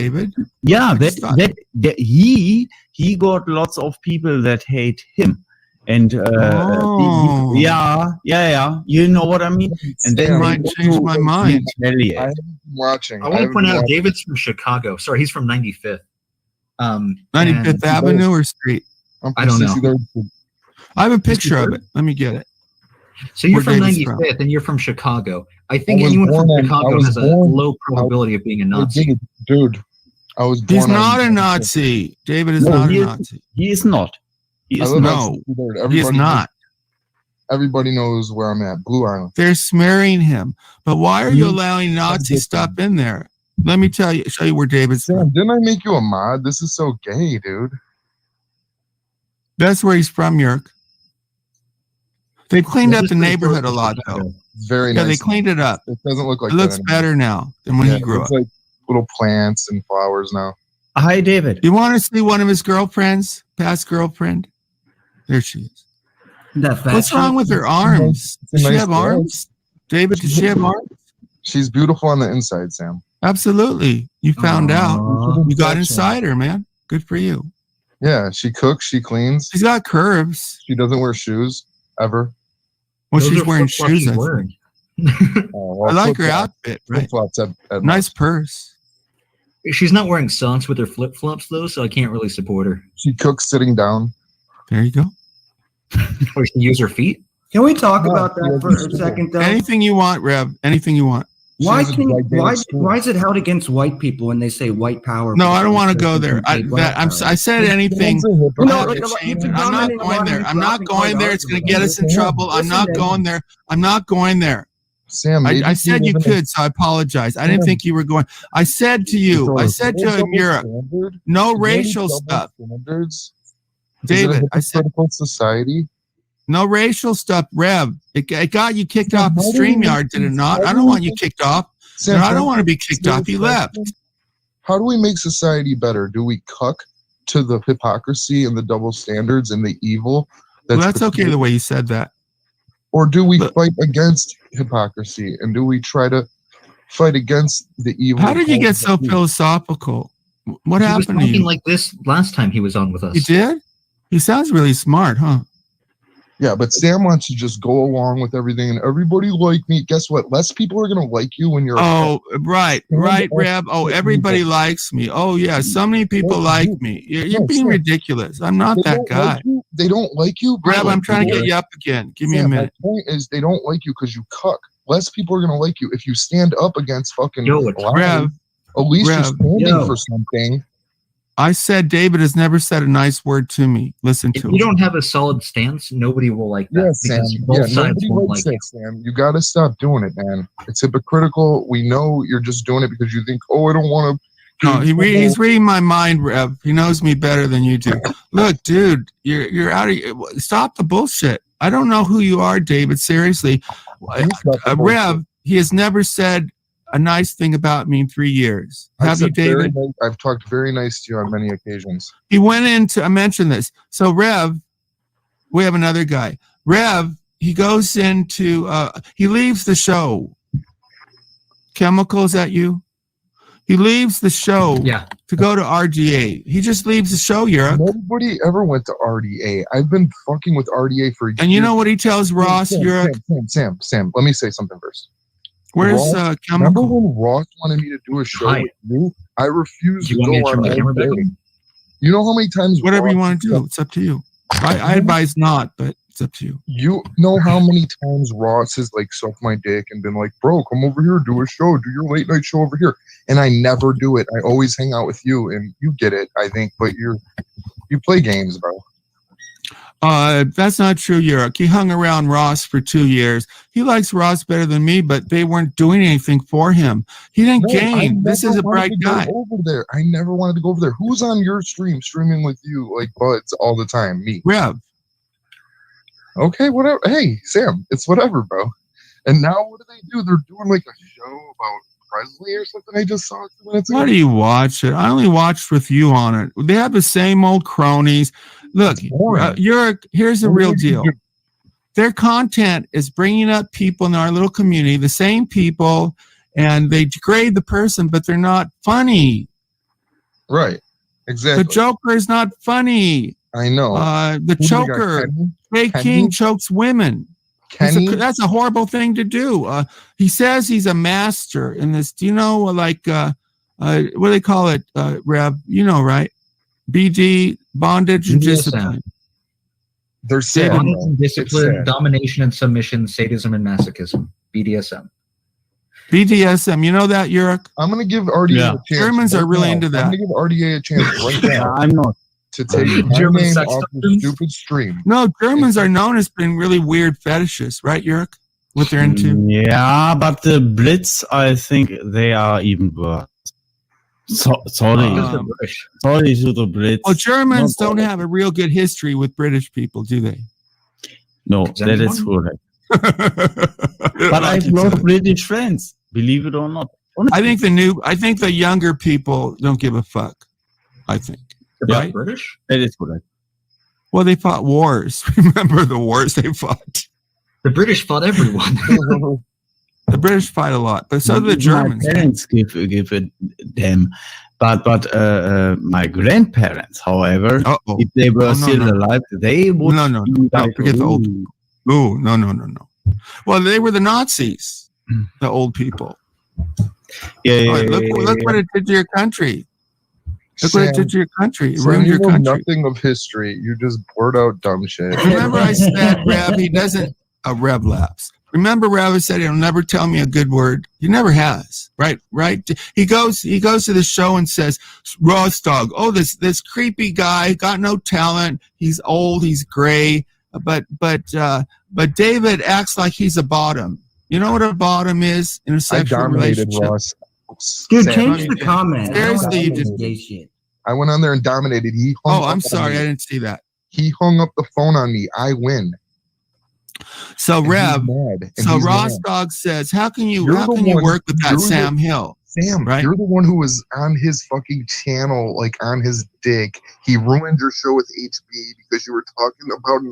Yeah, that he got lots of people that hate him. And Oh. yeah, you know what I mean. And then It might change my mind. retaliate. Watching. I want to point out David's from Chicago. Sorry, he's from 95th. 95th and- Avenue or Street? I don't know. I have a picture of it. Let me get it. So you're Where from David's 95th and you're from Chicago. I think I was anyone from born in- I Chicago was has a born- low probability of being a Nazi. Dude, I was born He's not on- a Nazi. David is No, not a he is- Nazi. He is not. He I is live not. on No, 63rd. he is Everybody not. Everybody knows where I'm at. Blue Island. They're smearing him. But why are you allowing Nazi stuff in there? Let me show you where David's from. Sam, didn't I make you a mod? This is so gay, dude. That's where he's from, Yerk. They cleaned This up is the pretty neighborhood a close to lot, Chicago. though. It's very Yeah, nice. they cleaned it up. It doesn't look like It looks that better now than when anymore. he grew it's up. like little plants and flowers now. Hi, David. You want to see one of his girlfriends, past girlfriend? There she is. That fat What's wrong with her arms? It's a Does she nice have girl. arms? David, does she have arms? She's beautiful on the inside, Sam. Absolutely. You found out. Aw. You got inside her, man. Good for you. Yeah, she cooks, she cleans. She's got curves. She doesn't wear shoes ever. Well, Those she's are wearing flip-flops shoes. he's I think. wearing. I like her outfit. Right? Flip-flops at Nice purse. She's not wearing socks with her flip flops though, so I can't really support her. She cooks sitting down. There you go. Or she can use her feet. Can we talk No, about that yeah, for a just- second, though? Anything you want, Rev. Anything you want. Why has a can gigantic school. why is it held against white people when they say white power? No, I don't want to go there. I said anything. No, I like, have to change it. you're I'm not commenting going on there. him I'm not dropping going there. It's going to get us in trouble. I'm not going there. I'm not going there. Sam, maybe I said you live in a- could, so I apologize. I didn't think you were going. I said to you, I said to him, Europe, no racial stuff. Standards? David, I said hypocritical society. no racial stuff. Rev, it got you kicked off the StreamYard, did it not? I don't want you kicked off. No, I don't want to be kicked off. You left. How do we make society better? Do we cuck to the hypocrisy and the double standards and the evil? Well, that's okay the way you said that. Or do we fight against hypocrisy and do we try to fight against the evil? How did you get so philosophical? What He was happened to talking you? like this last time he was on with us. You did? He sounds really smart, huh? Yeah, but Sam wants to just go along with everything and everybody like me. Guess what? Less people are going to like you when you're. Oh, right, Reb. Oh, everybody likes me. Oh, yeah, so many people like me. You're being ridiculous. I'm not that guy. They don't like you. Reb, I'm trying to get you up again. Give me a Sam, minute. My point is, they don't like you because you cuck. Less people are going to like you if you stand up against fucking. lies. Rev, At least you're Rev. standing for something. I said David has never said a nice word to me. Listen If to you him. don't have a solid stance, nobody will like that. Yeah, Sam. because both Yeah, sides nobody won't likes like that, Sam. You got to stop doing it, man. It's hypocritical. We know you're just doing it because you think, oh, I don't want to. No, he's reading my mind, Rev. He knows me better than you do. Look, dude, you're out of. Stop the bullshit. I don't know who you are, David. Seriously, Rev. He has never said a nice thing about me in 3 years. Have you, David? I've talked very nice to you on many occasions. He went into, I mentioned this. So Rev, we have another guy. Rev, he goes into, he leaves the show. Chemical, is that you? He leaves the show to go to RDA. He just leaves the show, Europe. Nobody ever went to RDA. I've been fucking with RDA for years. And you know what he tells Ross, Europe? Sam, let me say something first. Where's Ross, Chemical? Remember when Ross wanted me to do a show with you? I refused to go on RDA. You know how many times whatever you want to do, it's up to you. I advise not, but it's up to you. You know how many times Ross has like sucked my dick and been like, bro, come over here, do a show, do your late night show over here. And I never do it. I always hang out with you and you get it, I think, but you play games, bro. That's not true, Yurik. He hung around Ross for 2 years. He likes Ross better than me, but they weren't doing anything for him. He didn't gain. This is a bright guy. Over there. I never wanted to go over there. Who's on your stream streaming with you like buds all the time? Me. Rev. Okay, whatever. Hey, Sam, it's whatever, bro. And now what do? They're doing like a show about Presley or something. I just saw it 2 minutes ago. Why do you watch it? I only watched with you on it. They have the same old cronies. Look, here's the real deal. Their content is bringing up people in our little community, the same people, and they degrade the person, but they're not funny. Right. Exactly. The Joker is not funny. I know. The choker, Ray King chokes women. That's a horrible thing to do. He says he's a master in this. Do you know, like, what do they call it, Rev? You know, right? BD, bondage and discipline. They're bondage and discipline, domination and submission, sadism and masochism. BDSM. BDSM, you know that, Yurik? I'm going to give RDA a chance. Germans are really into that. I'm going to give RDA a chance right now. I'm not. To take my name off the stupid stream. No, Germans are known as being really weird fetishes, right, Yurik? What they're into. Yeah, but the Blitz, I think they are even worse. Sorry to the Brits. Well, Germans don't have a real good history with British people, do they? No, that is correct. But I have a lot of British friends, believe it or not. Honestly. I think the younger people don't give a fuck. I think. Right? British? That is correct. Well, they fought wars. Remember the wars they fought? The British fought everyone. The British fight a lot, but so do the Germans. My parents give it them, but my grandparents, however, if they were still alive, they would. No, forget the old. Oh, no. Well, they were the Nazis, the old people. Yeah. Look what it did to your country. Look what it did to your country. It Sam, ruined your country. Nothing of history. You just blurt out dumb shit. Remember, I said, Rev, he doesn't. Rev laughs. Remember, Rev said he'll never tell me a good word. He never has. Right. He goes to the show and says, Ross Dog. Oh, this creepy guy got no talent. He's old. He's gray. But David acts like he's a bottom. You know what a bottom is in a sexual relationship? Ross. Dude, change the comment. Seriously, you just gay shit. I went on there and dominated. I'm sorry, I didn't see that. He hung up the phone on me. I win. So Rev, Ross Dog says, how can you work with that Sam Hill? Sam, right? You're the one who was on his fucking channel, like on his dick. He ruined your show with HB because you were talking about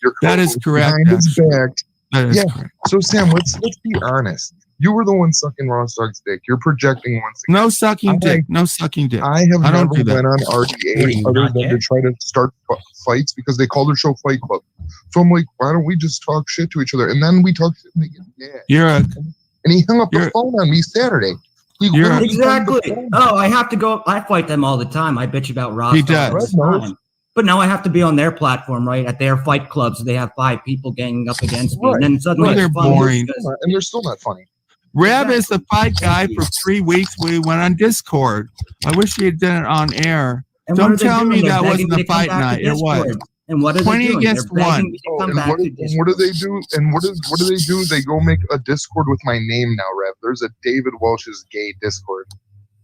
your that is correct. Behind his back. That is correct. So Sam, let's be honest. You were the one sucking Ross Dog's dick. You're projecting once again. No sucking dick. No sucking dick. I have never went on RDA other than to try to start fights because they call their show Fight Club. So I'm like, why don't we just talk shit to each other? And then we talk shit and they get mad. And he hung up the phone on me Saturday. Exactly. Oh, I have to go. I fight them all the time. I bitch about Ross. He does. But now I have to be on their platform, right? At their fight clubs, they have 5 people ganging up against me. And then suddenly they're boring. And they're still not funny. Rev is the fight guy for 3 weeks. We went on Discord. I wish he had done it on air. And don't tell me that wasn't the fight night. It was. And what are 20 they doing? against 1. And what do they do? And what do they do? They go make a Discord with my name now, Rev. There's a David Welsh's gay Discord.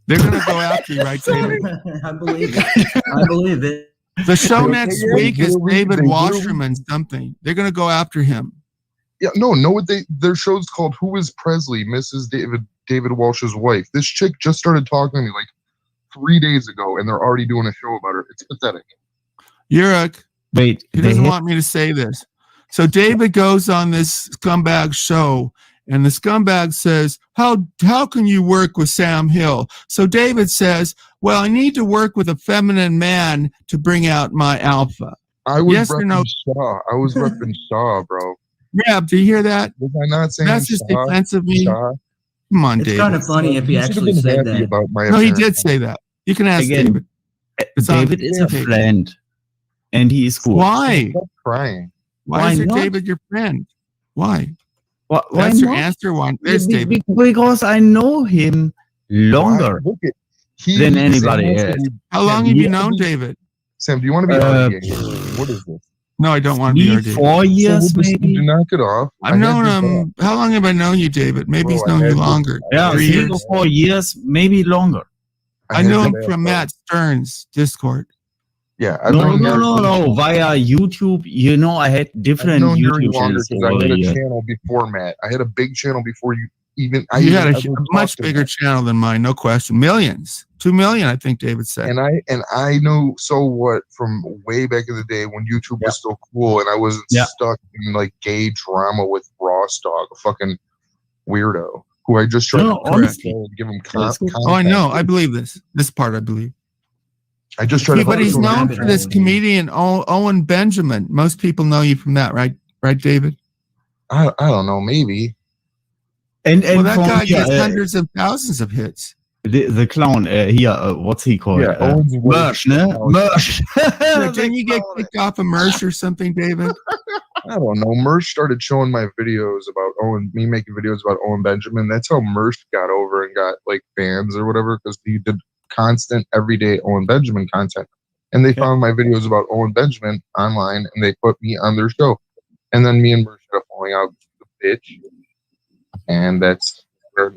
They're gonna go after you, right, David? I believe it. I believe it. The show next week is David Wasserman something. They're gonna go after him. Yeah, no, what their show's called Who is Presley? Mrs. David David Walsh's wife. This chick just started talking to me like 3 days ago, and they're already doing a show about her. It's pathetic. Yurik, wait, he doesn't want me to say this. So David goes on this scumbag show, and the scumbag says, how can you work with Sam Hill? So David says, well, I need to work with a feminine man to bring out my alpha. I was yes or no? Shaw. I was repping Shaw, bro. Reb, do you hear that? Was I not saying that's just Shaw? defensive of me? Shaw? Come on, It's David. kind of funny if he actually said that. No, he did say that. You can ask Again, David. David is a friend, and he is good. Why? Stop crying. Why is not? David your friend? Why? Why That's your not? answer. One. There's David. Because I know him longer Look at than anybody else. How long have you known David? Sam, do you want to be RDA? What is this? No, I don't want to be RDA. 4 years, So we'll just maybe. knock it off. I've known him. How long have I known you, David? Maybe he's Bro, I known you had this- longer. Yeah, 3 3 years. or 4 years, maybe longer. I knew him from Matt Stern's Discord. Yeah, I've No, known no, Yurik- no. Via YouTube, you know, I had I've different known Yurik YouTube longer channels because I over had the a years. channel before Matt. I had a big channel before you even. You had a ever much talked to bigger Matt. channel than mine, no question. Millions, 2 million, I think David said. And I know so what from way back in the day when YouTube was still cool and I wasn't Yeah. stuck in like gay drama with Ross Dog, a fucking weirdo who I just tried No, to honestly. give him That's good. Oh, I know. I believe this. This part I believe. I just tried Yeah, to but he's focus on known that. for this comedian Owen Benjamin. Most people know you from that, right? Right, David? I don't know, maybe. And Well, that from guy here, gets hundreds of thousands of hits. the clown here, what's he called? Yeah, Owen's Mersh, ne? Mersh. So didn't you get kicked off of Mersh or something, David? I don't know. Mersh started showing my videos about me making videos about Owen Benjamin. That's how Mersh got over and got like fans or whatever because he did constant everyday Owen Benjamin content. And they found my videos about Owen Benjamin online and they put me on their show. And then me and Mersh had a falling out, the bitch. And that's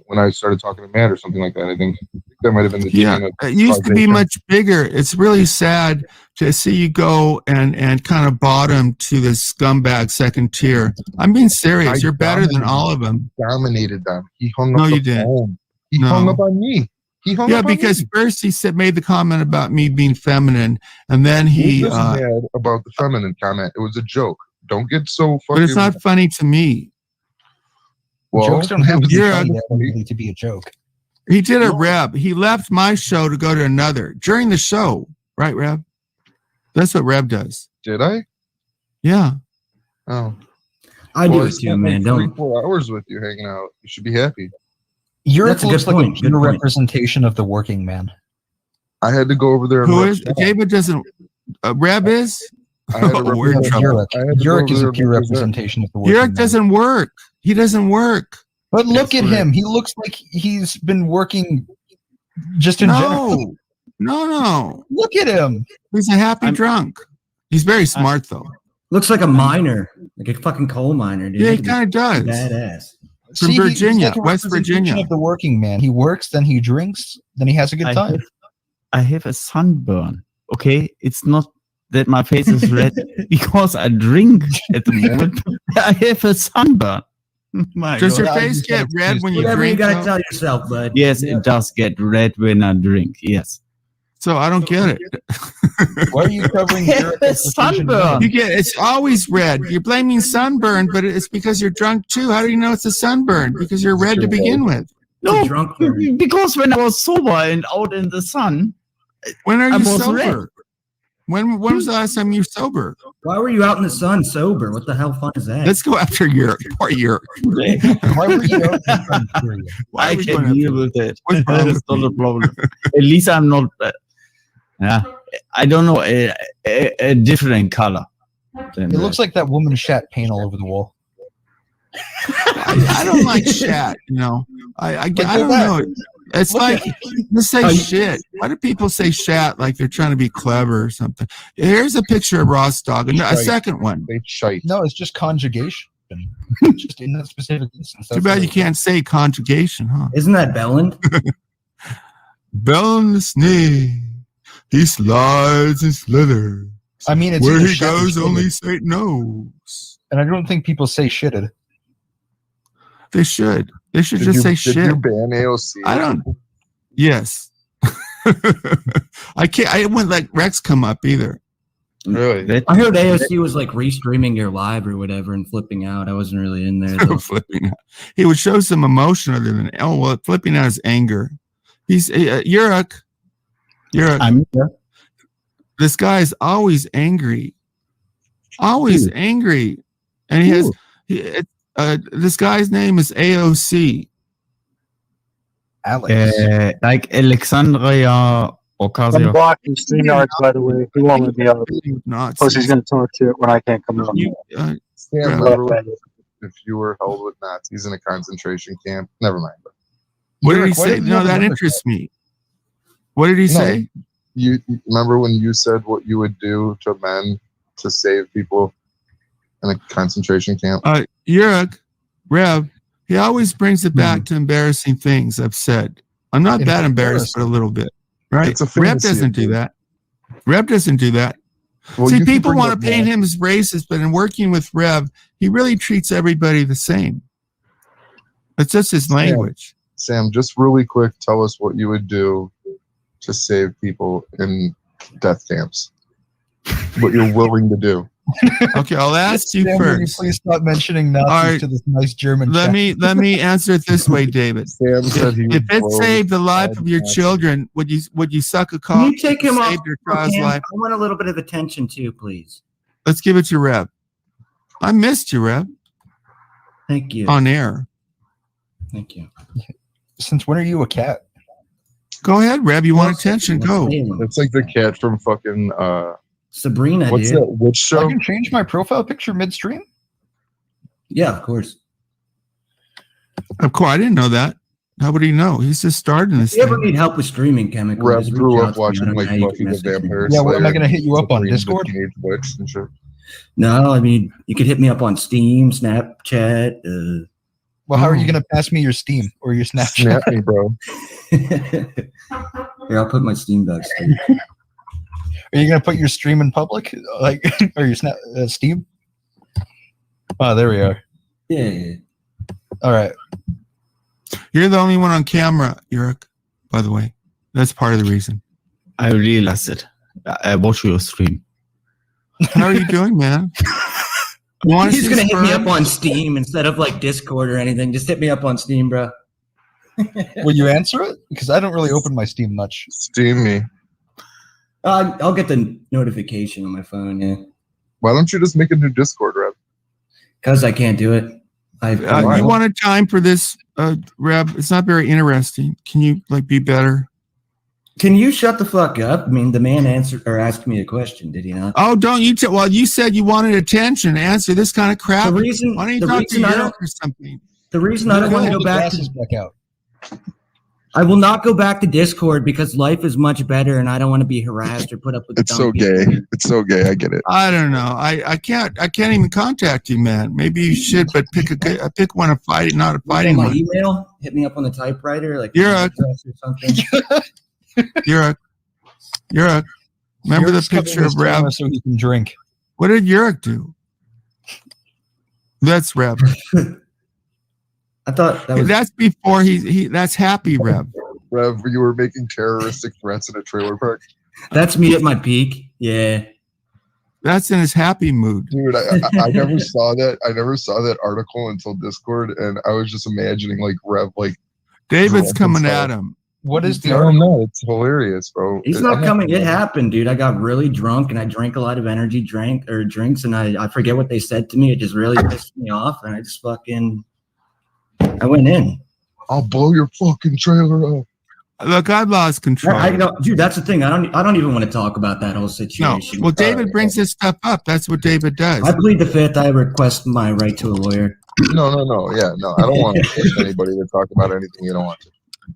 when I started talking to Matt or something like that. I think that might have been the Yeah, beginning of it used to be causation. much bigger. It's really sad to see you go and kind of bottom to this scumbag second tier. I'm being serious. You're better than all of them. Dominated them. He hung No, up you the didn't. phone. He No. hung up on me. He hung Yeah, up on because me. first he made the comment about me being feminine, and then he. Who was mad about the feminine comment? It was a joke. Don't get so fucking. But it's not funny to me. Well, Jokes don't have to be you're- funny necessarily to be a joke. He did a Reb. He left my show to go to another during the show, right, Reb? That's what Reb does. Did I? Yeah. Oh. I do Well, it spent too, man. like Don't. 3-4 hours with you hanging out. You should be happy. Yurik That's a looks good like point, a good pure point. representation of the working man. I had to go over there. And Who rep is? Shaw. David doesn't. Reb is? I had to Oh, we're in represent- trouble. I had to go Yurik over is there a and pure represent. representation of the working Yurik man. doesn't work. He doesn't work. But look That's at right. him. He looks like he's been working just in general. No. Look at him. He's a happy drunk. He's very smart, though. Looks like a miner, like a fucking coal miner, dude. Yeah, he Look at kind of does. this Badass. From He's Virginia, like a West representation Virginia. of the working man. He works, then he drinks, then he has a good time. I have a sunburn. Okay, it's not that my face is red because I drink at the moment. I have a sunburn. My Does your God. face get red when you Whatever you drink? gotta though? tell yourself, bud. Yes, it does get red when I drink. Yes. So I don't get it. Why are you covering Yurik as the Sunburn. You get it's always red. You're blaming sunburn, but it's because you're drunk too. How do you know it's a sunburn? Because you're red to begin with. No, drunk burn. because when I was sober and out in the sun, When are I you was sober? red. When was the last time you were sober? Why were you out in the sun sober? What the hell fun is that? Let's go after Europe. Poor Europe. Why were you out in the sun, period? Why I are we can going deal after? with it. What's wrong That's with not a problem. At least I'm not. Yeah, I don't know a different color. It looks like that woman shat paint all over the wall. I don't like shat. You know, I don't know. It's like just say shit. Why do people say shat like they're trying to be clever or something? Here's a picture of Ross Dog, and a Shite. second one. They shite. No, it's just conjugation. Just in that specific instance. Too bad you can't say conjugation, huh? Isn't that Belland? Bell on the snake, he slides and slithers. I mean, it's Where either he shat or goes, shitted. only Satan knows. And I don't think people say shitted. They should. They should just say shit. Did you ban AOC? I don't. Yes. I can't. I wouldn't let Rex come up either. Really? I heard AOC was like restreaming your live or whatever and flipping out. I wasn't really in there. Though. Flipping out. He would show some emotion other than flipping out is anger. He's Yurik. I'm here. This guy is always angry. Always angry. And he has this guy's name is AOC. Alex. Like Alexandria Ocasio. I'm blocking StreamYard, by the way. He won't let me out. Plus, he's going to talk shit when I can't come out. If you were held with Nazis in a concentration camp, never mind. What did he say? No, that interests me. What did he say? You remember when you said what you would do to men to save people in a concentration camp? Yurik, Rev, he always brings it back to embarrassing things I've said. I'm not that embarrassed, but a little bit. Right? Rev doesn't do that. Rev doesn't do that. Well, see, people want to paint him as racist, but in working with Rev, he really treats everybody the same. It's just his language. Sam, just really quick, tell us what you would do to save people in death camps. What you're willing to do. Okay, I'll ask you Sam, first. will you please stop mentioning Nazis to this nice German. Let me answer it this way, David. Sam said if it saved the life of your children, would you suck a cock? Can you take him off? Save your child's life? I want a little bit of attention too, please. Let's give it to Rev. I missed you, Rev. Thank you. On air. Thank you. Since when are you a cat? Go ahead, Rev. You want attention? Go. It's like the cat from fucking Sabrina. What's dude. that? Which show? I can change my profile picture midstream. Yeah, of course. Of course, I didn't know that. How would he know? He's just starting this. If you ever need help with streaming chemicals, Rev just grew reach up out to watching me. like Buffy the Vampire Yeah, what am I Slayer, going to hit you up on Sabrina the Discord? Teenage Witch and shit. No, I mean you could hit me up on Steam, Snapchat. Well, how are you going to pass me your Steam or your Snapchat? Snap me, bro. Here, I'll put my Steam back. Are you going to put your stream in public, like, or your Steam? Oh, there we are. Yeah. All right. You're the only one on camera, Yurik. By the way, that's part of the reason. I realized it. I watch your stream. How are you doing, man? He's gonna hit me up on Steam instead of like Discord or anything. Just hit me up on Steam, bro. Will you answer it? Because I don't really open my Steam much. Steam me. I'll get the notification on my phone. Yeah. Why don't you just make a new Discord, Rev? Because I can't do it. You wanted time for this, Rev? It's not very interesting. Can you be better? Can you shut the fuck up? I mean, the man answered or asked me a question, did he not? Oh, don't you? Well, you said you wanted attention. Answer this kind of crap. The reason, why don't you the talk reason to I Yurik don't, or something? The reason I don't want to go back out. I will not go back to Discord because life is much better, and I don't want to be harassed or put up with. It's so gay. It's so gay. I get it. I don't know. I can't even contact you, man. Maybe you should, but pick one to fight, not a fighting my one. email. Hit me up on the typewriter, like Yurik. or something. Yurik. Remember Yurik's the picture of covering his Rev? so he can drink. What did Yurik do? That's Rev. I thought that was. That's before that's happy Rev. Rev, you were making terroristic threats in a trailer park. That's me at my peak. Yeah. That's in his happy mood. Dude, I never saw that. I never saw that article until Discord, and I was just imagining Rev David's coming at him. What is the I don't know. It's hilarious, bro. He's not coming. It happened, dude. I got really drunk and I drank a lot of energy drinks, and I forget what they said to me. It just really pissed me off, and I just I went in. I'll blow your fucking trailer up. Look, I lost control. Dude, that's the thing. I don't even want to talk about that whole situation. No. Well, David brings this stuff up. That's what David does. I plead the fifth. I request my right to a lawyer. No. Yeah, no. I don't want to push anybody to talk about anything you don't want to.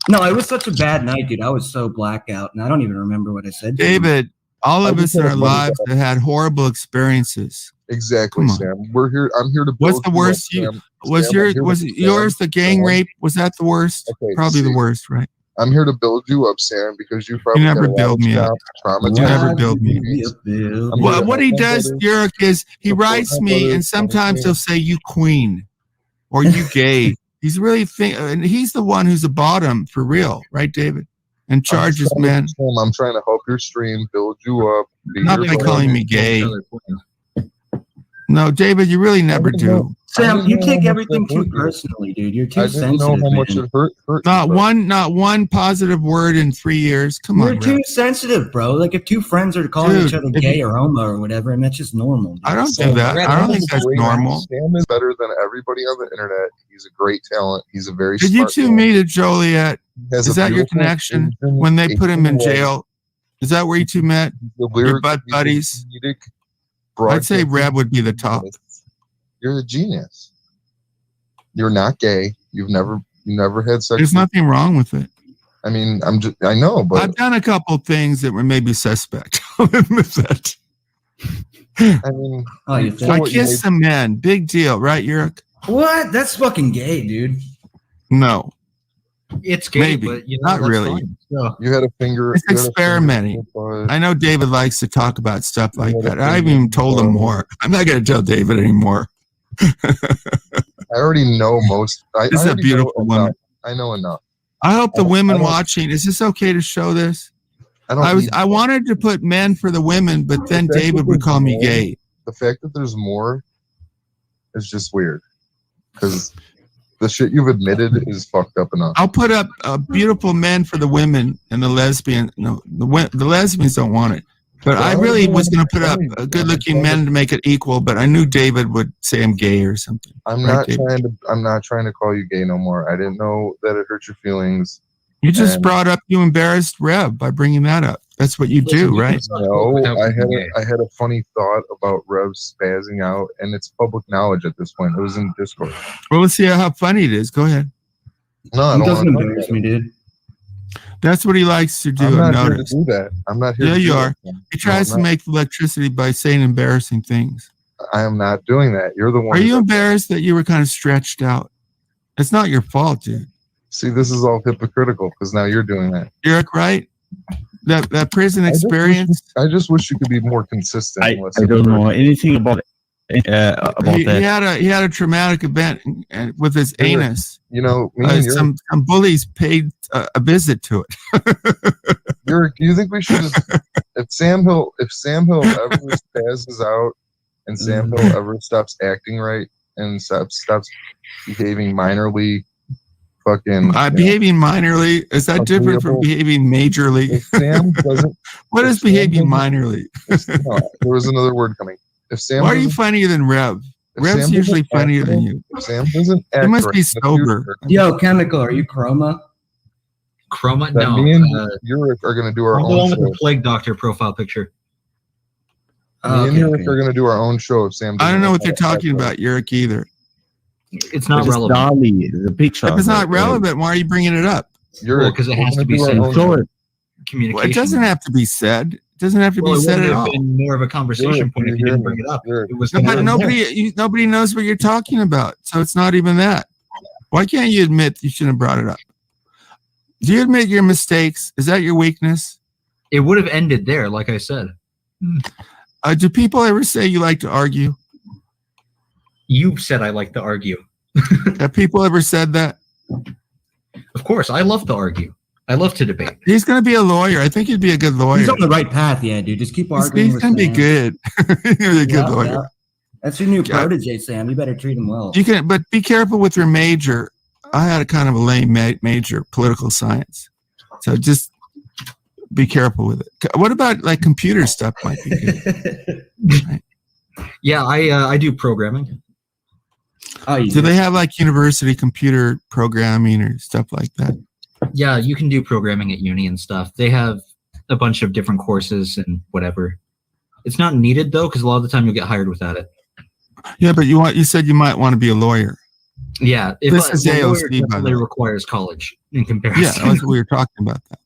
No, it was such a bad night, dude. I was so blackout, and I don't even remember what I said. David, all of us in our lives have had horrible experiences. Exactly, Sam. We're here. I'm here to. What's the worst? Was yours the gang rape? Was that the worst? Okay, probably the worst, right? I'm here to build you up, Sam, because you probably never build me up. You never build me up. Well, what he does, Yurik, is he writes me, and sometimes he'll say "you queen" or "you gay." He's really and he's the one who's a bottom for real, right, David? And charges men. I'm trying to help your stream, build you up. Not by calling me gay. No, David, you really never do. Sam, you take everything too personally, dude. You're too sensitive. I didn't know how much it hurt. Not one positive word in 3 years. Come on, you're too sensitive, bro. Like if two friends are calling each other gay or homo or whatever, and that's just normal. Dude. I don't do that. I don't think that's normal. Sam is better than everybody on the internet. He's a great talent. He's a very. Did you two meet at Joliet? Is that your connection? When they put him in jail, is that where you two met? Your buddies. I'd say Reb would be the top. You're a genius. You're not gay. You never had sex. There's nothing wrong with it. I mean, I know, but I've done a couple things that were maybe suspect. I'll admit that. I mean, I kissed some men. Big deal, right, Yurik? What? That's fucking gay, dude. No. It's gay, maybe, but not really. So, you had a finger. It's experimenting. I know David likes to talk about stuff like that. I've even told him more. I'm not going to tell David anymore. I already know most. This is a beautiful woman. I know enough. I hope the women watching. Is this okay to show this? I wanted to put men for the women, but then David would call me gay. The fact that there's more is just weird because the shit you've admitted is fucked up enough. I'll put up beautiful men for the women and the lesbian. No, the lesbians don't want it. But I really was going to put up good-looking men to make it equal. But I knew David would say I'm gay or something. I'm not trying to call you gay no more. I didn't know that it hurt your feelings. You just brought up you embarrassed Reb by bringing that up. That's what you do, right? No, I had a funny thought about Reb spazzing out, and it's public knowledge at this point. It was in Discord. Well, let's see how funny it is. Go ahead. No, I don't doesn't embarrass me, dude. That's what he likes to do. I'm not here to do that. I'm not here. Yeah, to you do are. That. He tries to make electricity by saying embarrassing things. I am not doing that. You're the one. Are you embarrassed that you were kind of stretched out? It's not your fault, dude. See, this is all hypocritical because now you're doing that. You're right. That prison experience. I just wish you could be more consistent. I don't know anything about that. He had a traumatic event with his anus. You know, some bullies paid a visit to it. Do you think we should just if Sam Hill ever passes out and Sam Hill ever stops acting right and stops behaving minorly? Behaving minorly, is that different from behaving majorly? If Sam doesn't, what is behaving minorly? No, there was another word coming. If Sam, why are you funnier than Rev? Rev's usually funnier than you. If Sam doesn't act, you must be sober. Yo, Chemical, are you Chroma? Chroma? No. Me and Yurik are going to do our own show. The Plague Doctor profile picture. Me and Yurik are going to do our own show. If Sam, I don't know what they're talking about, Yurik, either. It's not relevant. The picture. If it's not relevant, why are you bringing it up? Because it has to be said. Communication. Well, it doesn't have to be said. It doesn't have to be said at all. It would have been more of a conversation point if you didn't bring it up. It was but nobody knows what you're talking about, so it's not even that. Why can't you admit you shouldn't have brought it up? Do you admit your mistakes? Is that your weakness? It would have ended there, like I said. Do people ever say you like to argue? You said I like to argue. Have people ever said that? Of course, I love to argue. I love to debate. He's going to be a lawyer. I think he'd be a good lawyer. He's on the right path, yeah, dude. Just keep arguing. He's going to be good. He's a good lawyer. Yeah. That's your new protege, Sam. You better treat him well. You can, but be careful with your major. I had a kind of a lame major, political science. So just be careful with it. What about like computer stuff might be good? Right? Yeah, I do programming. Do they have like university computer programming or stuff like that? Yeah, you can do programming at uni and stuff. They have a bunch of different courses and whatever. It's not needed though, because a lot of the time you'll get hired without it. Yeah, but you said you might want to be a lawyer. Yeah, this is AOC, by the way. Requires college in comparison. Yeah, we were talking about that.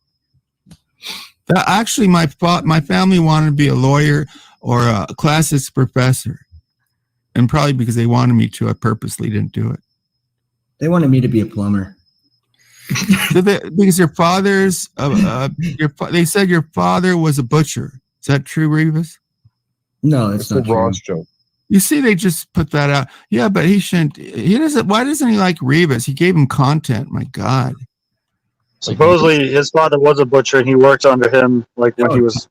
Actually, my family wanted to be a lawyer or a classics professor. And probably because they wanted me to, I purposely didn't do it. They wanted me to be a plumber. Because your father's, they said your father was a butcher. Is that true, Revis? No, it's not a Ross joke. You see, they just put that out. Yeah, but he shouldn't. He doesn't. Why doesn't he like Revis? He gave him content. My God. Supposedly, his father was a butcher, and he worked under him, like when he was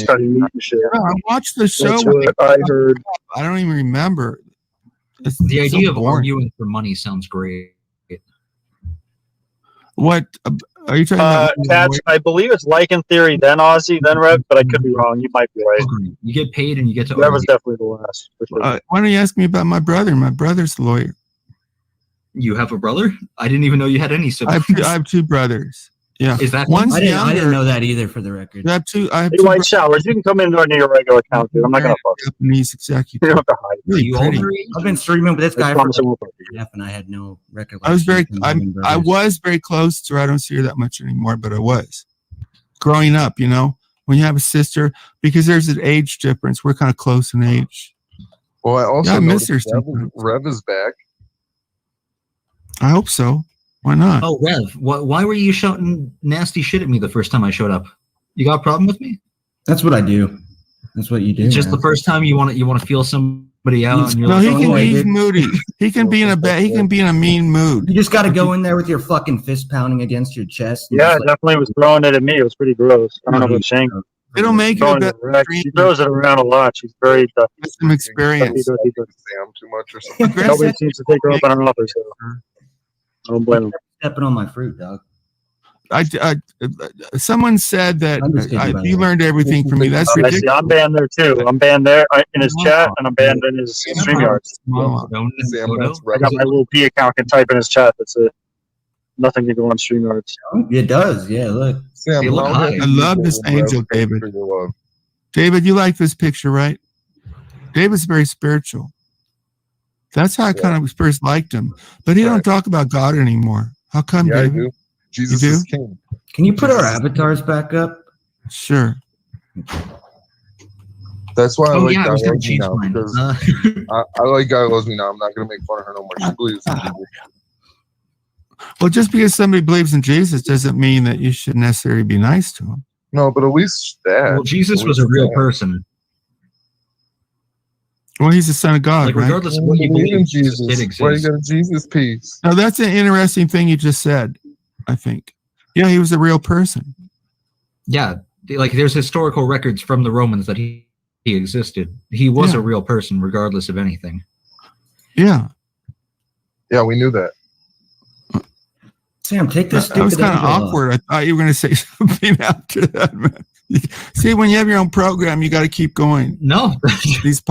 cutting meat and shit. Yeah, I watched the show. That's what I heard. I don't even remember. It's The idea so of boring. arguing for money sounds great. What are you talking about? Cats, I believe it's Lycan Theory, then Ozzy, then Rev, but I could be wrong. You might be right. You get paid and you get to Rev was argue. definitely the last. For sure. Why don't you ask me about my brother? My brother's a lawyer. You have a brother? I didn't even know you had any I siblings. have two brothers. Yeah. Is that One's I younger. didn't know that either, for the record. I have two. I have Hey, two White Showers, you can come in under your regular account, dude. I'm not gonna fuck you. Japanese executive. You don't have to hide. Really You pretty. older? I've been streaming with this I guy for promise I won't fuck you. half, and I had no recollection. I was very. of having I brothers. was very close to her. I don't see her that much anymore, but I was growing up. You know, when you have a sister, because there's an age difference. We're kind of close in age. Well, I also Yeah, I miss noticed her Rev, sometimes. Rev is back. I hope so. Why not? Oh, Rev, why were you shouting nasty shit at me the first time I showed up? You got a problem with me? That's what I do. That's what you do. It's just man. the first time you want to feel somebody out. And you're No, like, he oh, can. I He's did. moody. He can be in a bad. He can be in a mean mood. You just got to go in there with your fucking fist pounding against your chest. and Yeah, just, like, definitely was throwing it at me. It was pretty gross. I don't know about Shane. It'll make you a Throwing it better back. She throws it around a lot. She's very tough. Get some experience. Sam too much or something. Nobody seems to take her up on her offer, so I don't blame him. stepping on my fruit, dog. Someone said that I'm just kidding, by the you way. learned everything from me. That's I see, ridiculous. I'm banned there too. I'm banned there in his chat, and I'm banned in his StreamYard. Sam, that's I got my little P account, can type in his chat. That's it. Nothing can go on StreamYards. It does, yeah. Look, Sam, They look how high. did I you love go this Rev angel, for David. your love? David, you like this picture, right? David's very spiritual. That's how I kind of first liked him. But he don't talk about God anymore. How come, Yeah, I David? do. Jesus You do? is king. can you put our avatars back up? Sure. That's why I Oh, like yeah, I God was going Loves to Me change now, mine. because I like God Loves Me Now. I'm not going to make fun of her no more. She believes in Jesus. Well, just because somebody believes in Jesus doesn't mean that you should necessarily be nice to him. No, but at least that. Well, Jesus At was a least real that. person. Well, he's the son of God, Like, right? regardless of I what you believe in believe, Jesus did Jesus. Why you exist. got a Jesus piece? Now, that's an interesting thing you just said, I think. Yeah, he was a real person. Yeah, like there's historical records from the Romans that he existed. He was Yeah. a real person, regardless of anything. Yeah. Yeah, we knew that. Sam, take this. That was stupid kind of angel off. awkward. I thought you were going to say something after that, man. See, when you have your own program, you got to keep going. No, These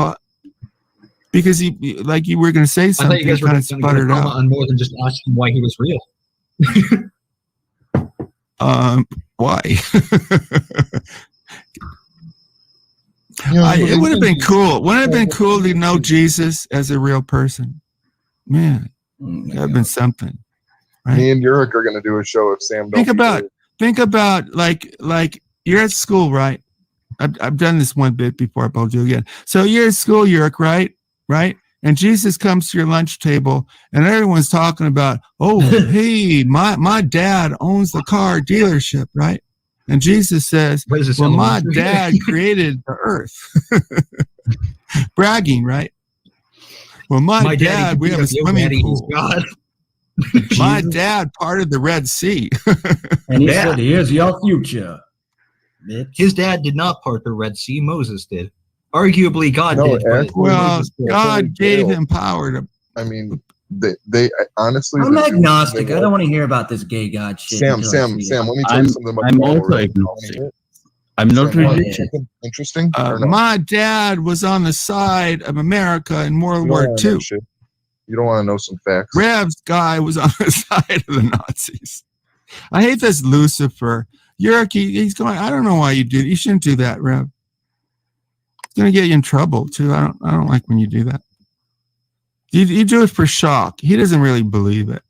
because like you were going to say I thought something, you guys were kind going of to sputtered comment out. on more than just asking why he was real. Why? Yeah, It would have been cool. Wouldn't it have been cool to know Jesus as a real person? Man, that'd have been something. Right? Me and Yurik are going to do a show if Sam don't. Think about like you're at school, right? I've done this one bit before, but I'll do it again. So you're at school, Yurik, right? And Jesus comes to your lunch table, and everyone's talking about, oh, hey, my dad owns the car dealership, right? And Jesus says, What is this, well, my elementary? dad created the earth. Bragging, right? Well, my daddy dad, can we be have a your swimming daddy, he's pool. God. My dad parted the Red Sea. And he Yeah. said, "Here's your future." Bitch. His dad did not part the Red Sea. Moses did. Arguably, God No, did. but actually, Well, Moses did. God gave him power to. I mean, they honestly. I'm the Jews, agnostic. they I don't love- want to hear about this gay God shit. Sam, until I Sam, see Sam. it. Let me tell you something about I'm the Bible also real quick. agnostic. I'm not Sam, want religious. something interesting? or no? My dad was on the side of America in World You don't War wanna know II. shit. You don't want to know some facts. Rev's guy was on the side of the Nazis. I hate this Lucifer. He's going. I don't know why you do. You shouldn't do that, Rev. It's gonna get you in trouble too. I don't like when you do that. You do it for shock. He doesn't really believe it,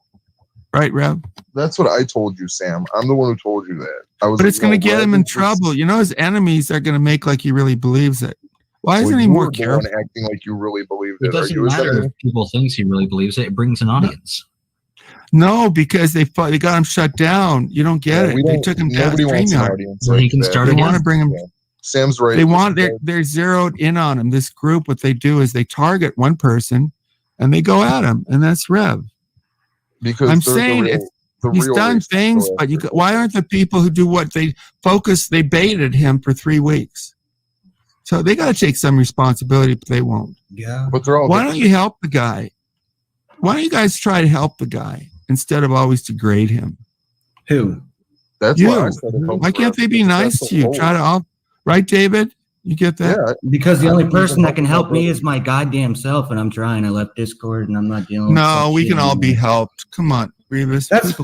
right, Rev? That's what I told you, Sam. I'm the one who told you that. But it's going to get him in trouble. You know, his enemies are going to make like he really believes it. Why isn't he more careful? Acting like you really believed It it? Are doesn't you his matter enemy? if people think he really believes it. It brings an audience. No, because they got him shut down. You don't get Yeah, it. They took him down. Nobody wants an StreamYard. audience. Well, he like can that. start They again. want to bring him. Sam's right. They're zeroed in on him. This group, what they do is they target one person and they go at him, and that's Rev. Because I'm saying he's done things, but why aren't the people who do what they focus? They baited him for 3 weeks, so they got to take some responsibility, but they won't. Yeah, but they're all. Why don't you help the guy? Why don't you guys try to help the guy instead of always degrade him? Who? That's you. why I said Why can't they be nice to you? Try to right, David? You get that? Yeah, because the only person that can help me is my goddamn self, and I'm trying. I left Discord, and I'm not dealing. No, we can all be helped. Come on, Revis. That's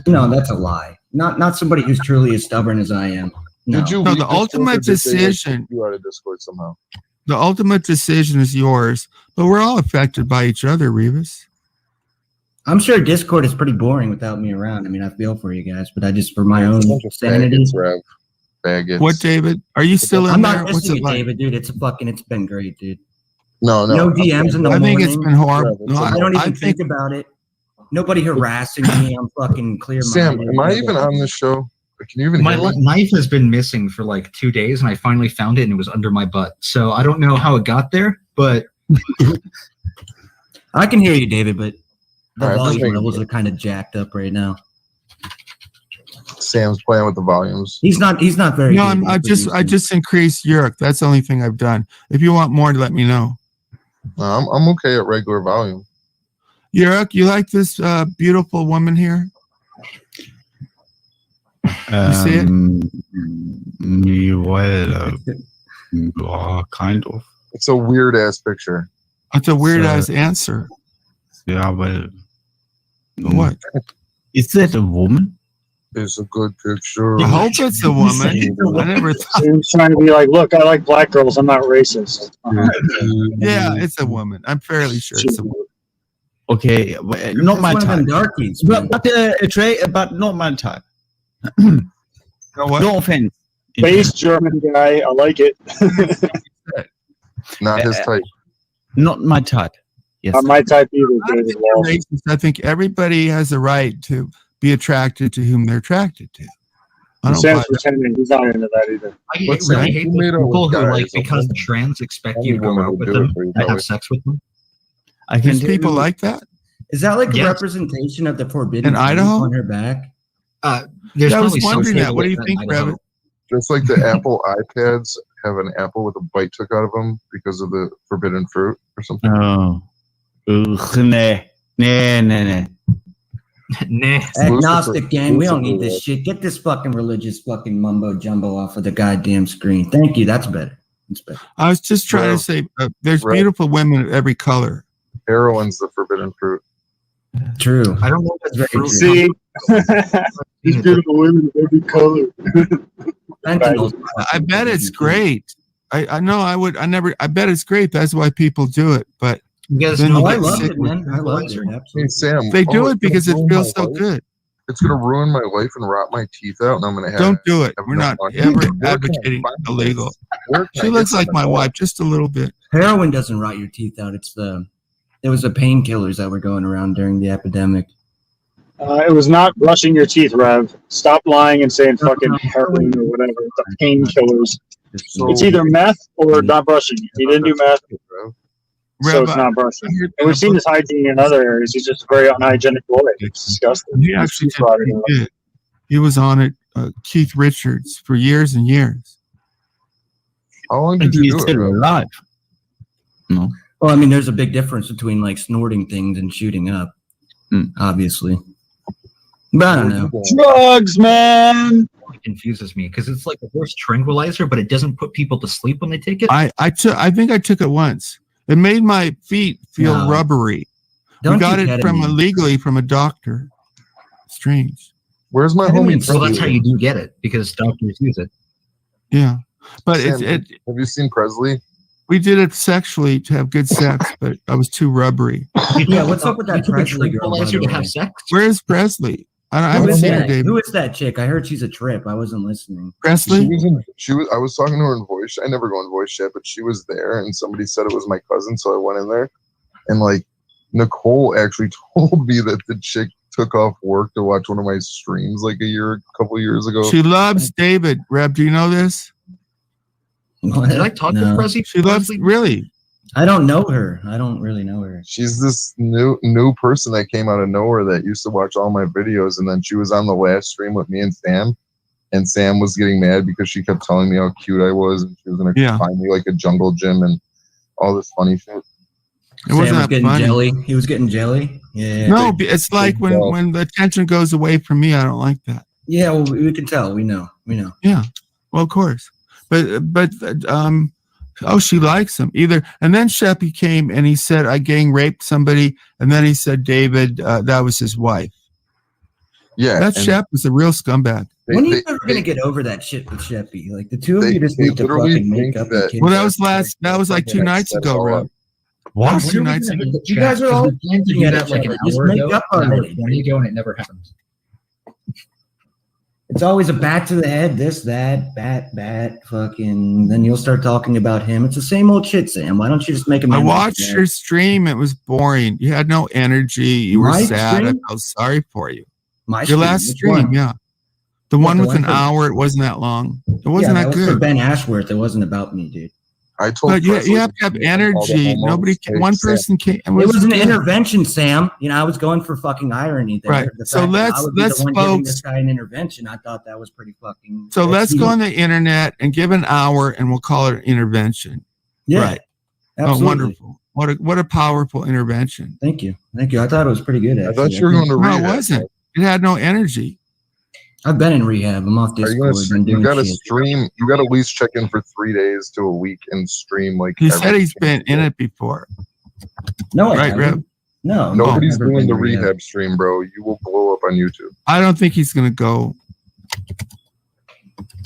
a lie. Not somebody who's truly as stubborn as I am. No, the ultimate decision. You out of Discord somehow. The ultimate decision is yours, but we're all affected by each other, Revis. I'm sure Discord is pretty boring without me around. I mean, I feel for you guys, but I just for my own sanity. Faggots. What, David? Are you still in I'm there? not What's missing it it, like? David, dude. It's been great, dude. No DMs in the morning. I think it's been horrible. No, I don't even think about it. Nobody harassing me. I'm fucking clear. Sam, am I even on this show? Can you even my hear me? knife has been missing for like 2 days, and I finally found it, and it was under my butt. So I don't know how it got there, but I can hear you, David, but the All right, volume levels are kind of jacked up right now. Sam's playing with the volumes. He's not very. No, good I just increased Yerk. That's the only thing I've done. If you want more, let me know. I'm okay at regular volume. Yerk, you like this beautiful woman here? You see it? Well, kind of. It's a weird ass picture. It's a weird ass answer. Yeah, well. What? Is that a woman? It's a good picture. I hope it's a woman. I never thought. He was trying to be like, look, I like black girls. I'm not racist. Yeah, it's a woman. I'm fairly sure it's a woman. Okay, well, not my type. Darkies, but not my type. What? No offense. Base German guy. I like it. Not his type. Not my type. Yes. Not my type either, David Walsh. Racist. I think everybody has a right to be attracted to whom they're attracted to. I don't Sam's buy that. pretending he's not into that either. I really hate those people who are like, because the trans expect you to go out with them and have sex with them. I can There's people like that Is that like a Yes. representation of the forbidden in Idaho. on her back? There's I was probably some wondering people that. What do you like think, that in Idaho. Rabbit? Just like the Apple iPads have an apple with a bite took out of them because of the forbidden fruit or something. Oh. Ugh, nah. Nah. Agnostic gang, we don't need this shit. Get this fucking religious fucking mumbo jumbo off of the goddamn screen. Thank you. That's better. That's better. I was just trying to say there's beautiful women of every color. Heroin's the forbidden fruit. True. I don't know if that's very See, these beautiful women of every color. I bet it's great. I know I bet it's great. That's why people do it. But You guys then know you I get loved sick it, with man. I loved it. Hey Absolutely. Sam, They do it it's because it gonna feels ruin so my good. life. It's gonna ruin my life and rot my teeth out, and I'm gonna have. Don't do it. have We're no not money. ever Where can I advocating find illegal. this? Where can I She get looks like some my at all? wife just a little bit. Heroin doesn't rot your teeth out. It was the painkillers that were going around during the epidemic. It was not brushing your teeth, Rev. Stop lying and saying fucking heroin or whatever. The painkillers. So- It's either meth or not brushing. He didn't do meth, so Rev, it's not brushing. And we've seen his hygiene in other areas. He's just a very unhygienic boy. It's disgusting. He actually did. He was on it, Keith Richards, for years and years. How long And did you he's do it? still Bro? alive. No. Well, I mean, there's a big difference between like snorting things and shooting up, obviously. But I don't know. Drugs, man. It confuses me because it's like a horse tranquilizer, but it doesn't put people to sleep when they take it. I think I took it once. It made my feet feel No. rubbery. Don't we got do it from ketamine. illegally from a doctor. Strange. Where's my Ketamine homie? Well, that's how you do get it because doctors use it. Yeah, but Sam, it have you seen Presley? we did it sexually to have good sex, but I was too rubbery. Yeah, what's up with that You took a Presley girl? by tranquilizer the to have way? sex? Where's Presley? I Who haven't is seen her, that? David. Who is that chick? I heard she's a trip. I wasn't listening. Presley? I was talking to her in voice. I never go in voice chat, but she was there, and somebody said it was my cousin, so I went in there, and like Nicole actually told me that the chick took off work to watch one of my streams like a couple years ago. She loves David. Reb, do you know this? Did I talk to Prezi? She loves really. I don't know her. I don't really know her. She's this new person that came out of nowhere that used to watch all my videos, and then she was on the last stream with me and Sam was getting mad because she kept telling me how cute I was, and she was gonna find me like a jungle gym and all this funny shit. It wasn't that getting funny. jelly. He was getting jelly. Yeah. No, it's like when the attention goes away from me, I don't like that. Yeah, well, we can tell. We know. Yeah, well, of course, but she likes him either. And then Sheppy came and he said I gang raped somebody, and then he said David that was his wife. Yeah, that Shep is a real scumbag. When are you ever gonna get over that shit with Sheppy? Like the two of you just need to fucking make up. Well, that was like 2 nights ago, Rob. What? 2 nights ago. You guys are all planned to do that like an just hour make ago, up already. and it never happened. It's always a bat to the head, this, that, bat, fucking. Then you'll start talking about him. It's the same old shit, Sam. Why don't you just make a? I watched your stream. It was boring. You had no energy. You were sad. Stream? I felt sorry for you. My your last Which stream, one? yeah. The one with an for- hour. It wasn't that long. It wasn't that that was for good. Ben Ashworth. It wasn't about me, dude. I told But you have to have energy. Nobody, one person came. It was an good. intervention, Sam. You know, I was going for fucking irony there. Right. The So fact that let's- I would be the let's one giving folks- this guy an intervention. I thought that was pretty fucking. So let's go on. on the internet and give an hour, and we'll call it an intervention. Yeah, Right. absolutely. Oh, wonderful. What a powerful intervention. Thank you. I thought it was pretty good. Actually. thought you were going to No, read it wasn't. It had no energy. I've been in rehab. I'm off Are you Discord. gonna, Been doing you gotta shit. stream. You gotta at least check in for 3 days to a week and stream like. He said every he's been in it before. No, I Right, haven't. Rev? No, Nobody's I've never doing been the to rehab stream, bro. You will blow up on YouTube. I don't think he's gonna go.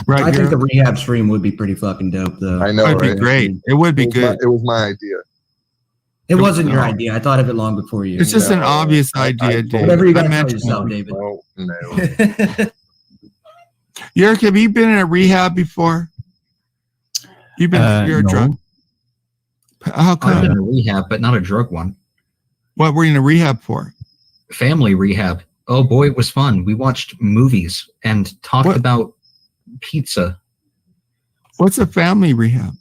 Right, I think Garrett? the rehab stream would be pretty fucking dope, though. I know, It'd be right? great. It would be good. It was my idea. It wasn't your No. idea. I thought of it long before you. It's just an No, obvious I idea, told David. Whatever you I gotta tell mentioned yourself, it. David. No. Yerk, have you been in a rehab before? You've been. You're a no. drunk. How I've been come? in a rehab, but not a drug one. What were you in a rehab for? Family rehab. Oh boy, it was fun. We watched movies and talked about pizza. What's a family rehab?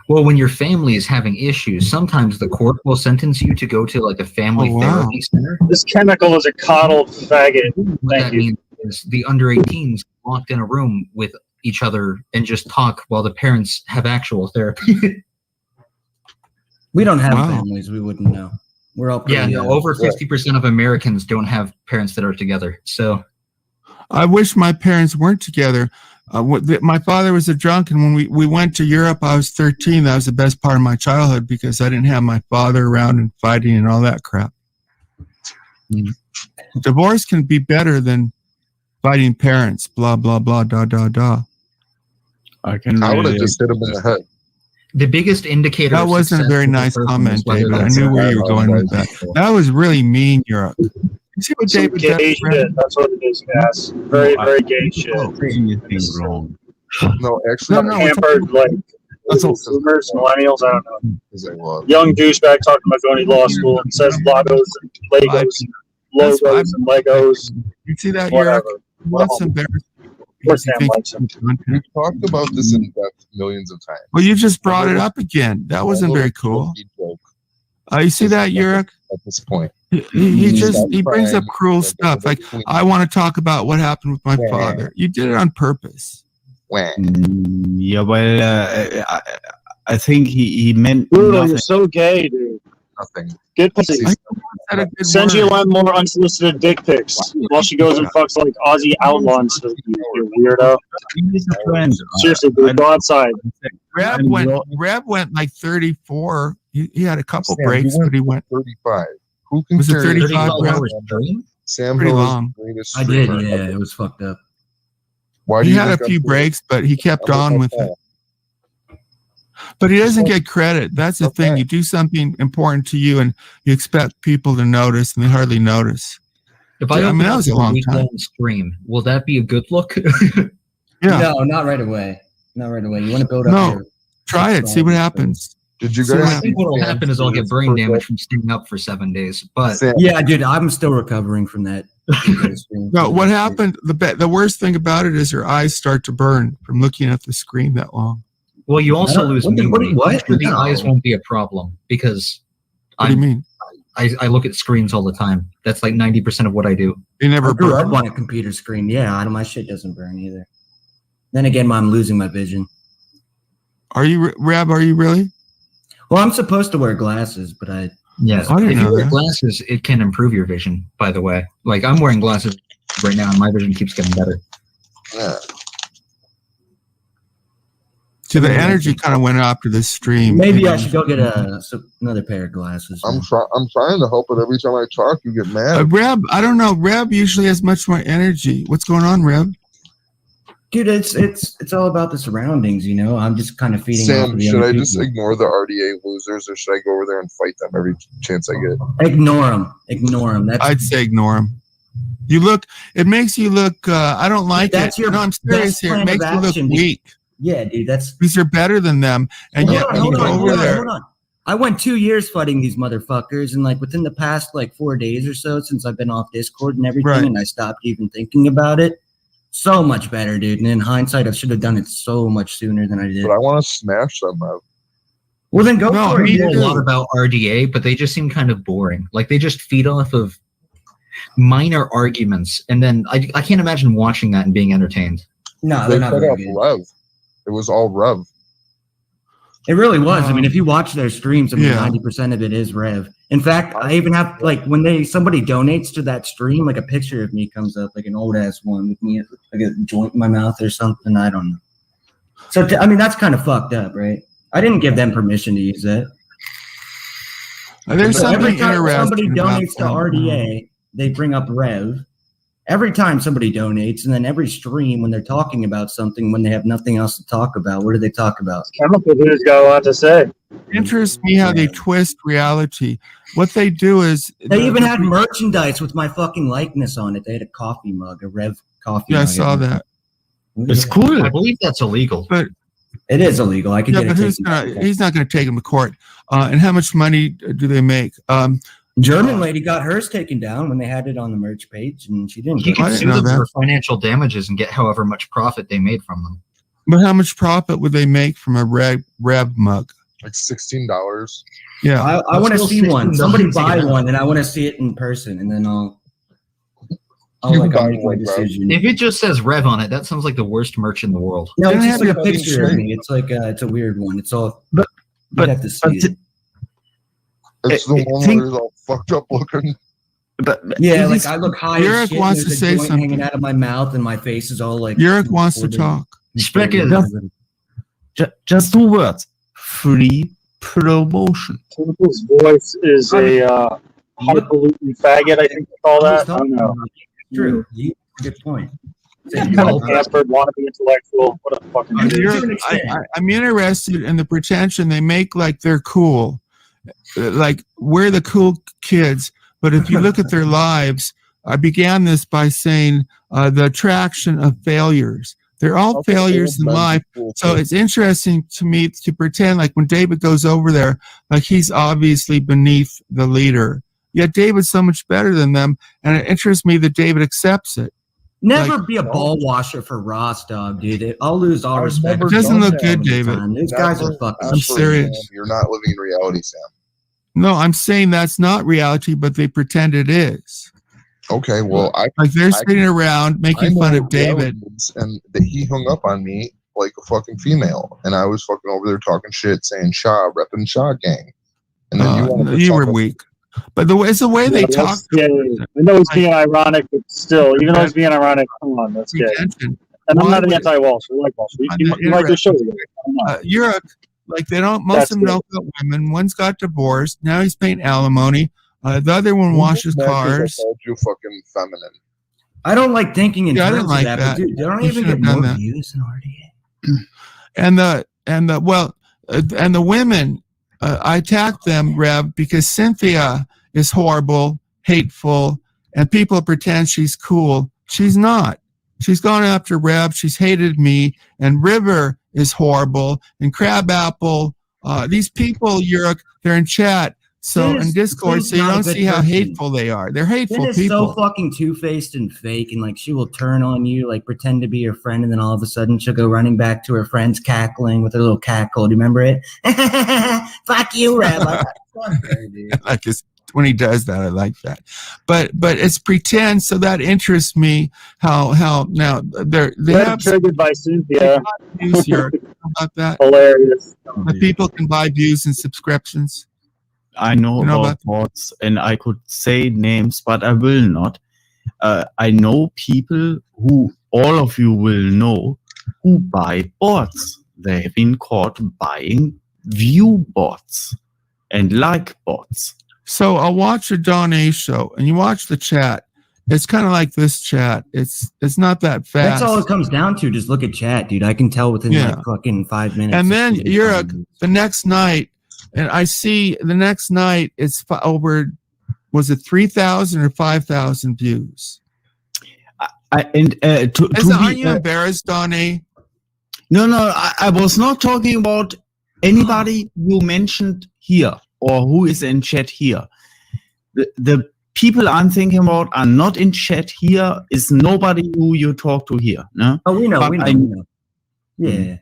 Well, when your family is having issues, sometimes the court will sentence you to go to like a family Oh, wow. therapy center. This chemical is a coddled faggot. What Thank that you. means is the under 18s locked in a room with each other and just talk while the parents have actual therapy. We don't have Wow. families. We wouldn't know. We're all pretty, Yeah, no, over 50% of Americans don't have parents that are together. So I wish my parents weren't together. My father was a drunk, and when we went to Europe, I was 13. That was the best part of my childhood because I didn't have my father around and fighting and all that crap. Divorce can be better than fighting parents. Blah blah blah. Da da da. I would have just hit him in the head. the biggest indicator That of wasn't a success very of a nice person comment, is whether David. I that's knew a- where you were going with that. That was really mean, Europe. You see what Some David gay does, shit. Brad? That's what it is, guys. Very, very gay shit. Anything wrong? No, actually, Pampered, like boomers, millennials. I don't know. Young douchebag talking about going to law school and says logos and Legos, logos and Legos. You see that, Whatever. Europe? That's embarrassing. Poor Sam likes him. We've talked about this in depth millions of times. Well, you just brought it up again. That wasn't very cool. You see that, Yurik? At this point, He brings up cruel stuff. Like, I want to talk about what happened with my father. You did it on purpose. Yeah, well, I think he meant Brutal, nothing. you're so gay, dude. Nothing. Good pussy. Said a good Send you word. one more unsolicited dick pics while she goes and fucks like Aussie outlaw and stuff, you weirdo. He's a friend. Seriously, dude, go outside. Reb went like 34. He had a couple Sam, breaks, but he went 35. Who can Was it carry 35, Reb? Sam Pretty Hill is long. the greatest I did, streamer yeah. ever. It was fucked up. Why do He you had a think few I'm- breaks, but he kept on with it. But he doesn't get credit. That's the thing. You do something important to you, and you expect people to notice, and they hardly notice. If I, I open mean, that up was a a long week-long time. stream, will that be a good look? Yeah. No, not right away. Not right away. You want to build up No. your Try it. See what happens. Did you See what guys? I think what will happen is I'll get brain damage from staying up for 7 days. But Sam, Yeah, dude, I'm still recovering from that. No, what happened? The worst thing about it is your eyes start to burn from looking at the screen that long. Well, you also lose memory. What? The eyes won't be a problem because What do you mean? I look at screens all the time. That's like 90% of what I do. You never I grew up burn? on a computer screen. Yeah, my shit doesn't burn either. Then again, I'm losing my vision. Are you, Rab? Are you really? Well, I'm supposed to wear glasses, but I Yeah, I didn't if know you wear that. glasses, it can improve your vision. By the way, like I'm wearing glasses right now, and my vision keeps getting better. Yeah. So the energy kind of went after this stream. maybe I should go get another pair of glasses. I'm trying to help, but every time I talk, you get mad. Reb, I don't know. Reb usually has much more energy. What's going on, Reb? Dude, it's all about the surroundings, you know. I'm just kind of feeding off Sam, of the should other I people. just ignore the RDA losers, or should I go over there and fight them every chance I get? Ignore them. That's I'd say ignore him. You look. It makes you look. I don't like That's it. your No, I'm serious best here. It plan of makes you look action. weak. Yeah, dude, that's Because you're better than them, and yet when you go over there, hold on. I went 2 years fighting these motherfuckers, and like within the past like 4 days or so since I've been off Discord and everything, Right. and I stopped even thinking about it. So much better, dude. And in hindsight, I should have done it so much sooner than I did. But I want to smash them out. Well, then go No, for it. me I know too. a lot about RDA, but they just seem kind of boring. Like they just feed off of minor arguments, and then I can't imagine watching that and being entertained. No, They they're not put very up good. Rev. It was all Rev. It really was. I mean, if you watch their streams, I mean, Yeah. 90% of it is Rev. In fact, I even have like when somebody donates to that stream, like a picture of me comes up, like an old ass one with me, like a joint in my mouth or something. I don't know. So I mean, that's kind of fucked up, right? I didn't give them permission to use that. there's So every something time somebody interesting about donates to them. RDA, they bring up Rev. Every time somebody donates, and then every stream when they're talking about something, when they have nothing else to talk about, what do they talk about? Come up with who's got a lot to say. It interests me how they twist reality. What they do is They even had merchandise with my fucking likeness on it. They had a coffee mug, a Rev coffee Yeah, mug. I saw that. It's cool. I believe that's illegal. But It is illegal. I could yeah, get but it who's taken. he's not going to take him to court. And how much money do they make? German lady got hers taken down when they had it on the merch page, and she didn't. You go- I can didn't sue know them that. for financial damages and get however much profit they made from them. But how much profit would they make from a Rev mug? Like $16. Yeah, I want to Still see one. $16 Somebody to buy get it. one, and I want to see it in person, and then I'll You like buy I'll make my one, bro. decision. If it just says Rev on it, that sounds like the worst merch in the world. No, it's They just have like a your picture of picture. me. It's like it's a weird one. It's all. But- you'd have to see it. It's the one think- where it's all fucked up looking. But Yeah, it like is- I look high. Eric as shit, wants and there's to a say joint something. hanging out of my mouth, and my face is all like. Eric wants to distorted. talk. Speck is just 2 words: free promotion. Tinkle's voice is a highfalutin faggot, I think they call that. I don't know. True. Good point. Pampered, wannabe intellectual. What a fucking I'm, idiot. I'm interested in the pretension they make like they're cool. Like we're the cool kids. But if you look at their lives, I began this by saying the attraction of failures. They're all failures in life. So it's interesting to me to pretend like when David goes over there, like he's obviously beneath the leader. Yet David's so much better than them. And it interests me that David accepts it. Never Like- be a ball washer for Ross, dog, dude. I'll lose all respect. never It doesn't done look that. good, David. These guys are fucking. I'm serious. Sam, you're not living in reality, Sam. No, I'm saying that's not reality, but they pretend it is. Okay, well, Like they're sitting around making fun of David. and that he hung up on me like a fucking female, and I was fucking over there talking shit, saying "Shaw, repping Shaw gang," and then wanted to You talk were about- weak. But it's the way they Yeah, talk. that's- yeah, I know he's being ironic, but still, even though he's being ironic, come on, that's gay. Pretension. And I'm Why not an would- anti-Wall Street. I like Wall Street. I'm You not might just show you. I'm not. Europe, like they don't. Most That's of them good. don't got women. One's got divorced. Now he's paying alimony. The other one washes Matches, I cars. called you fucking feminine. I don't like thinking in Yeah, I terms didn't like of that, that. but dude, they don't You even should've get done more that. views than RDA. And the women, I attacked them, Rev, because Cynthia is horrible, hateful, and people pretend she's cool. She's not. She's gone after Rev. She's hated me. And River is horrible. And Crabapple. These people, Yurik, they're in chat. So in Discord, so you don't see how hateful they are. They're hateful Finn is people. so fucking two-faced and fake, and like she will turn on you, like pretend to be your friend, and then all of a sudden she'll go running back to her friends, cackling with her little cackle. Do you remember it? Fuck you, Rabbi. Like when he does that, I like that. But it's pretend, so that interests me. How now they have triggered by Cynthia. Views here. How about that? Hilarious. The people can buy views and subscriptions. I know about bots, and I could say names, but I will not. I know people who all of you will know who buy bots. They have been caught buying view bots and like bots. So I'll watch a Don A show, and you watch the chat. It's kind of like this chat. It's not that fast. That's all it comes down to. Just look at chat, dude. I can tell within like fucking 5 minutes. And then the next night. And I see the next night it's over, was it 3,000 or 5,000 views? Aren't you embarrassed, Donnie? No, I was not talking about anybody you mentioned here or who is in chat here. The people I'm thinking about are not in chat here, is nobody who you talk to here. No? Oh, we know. Yeah.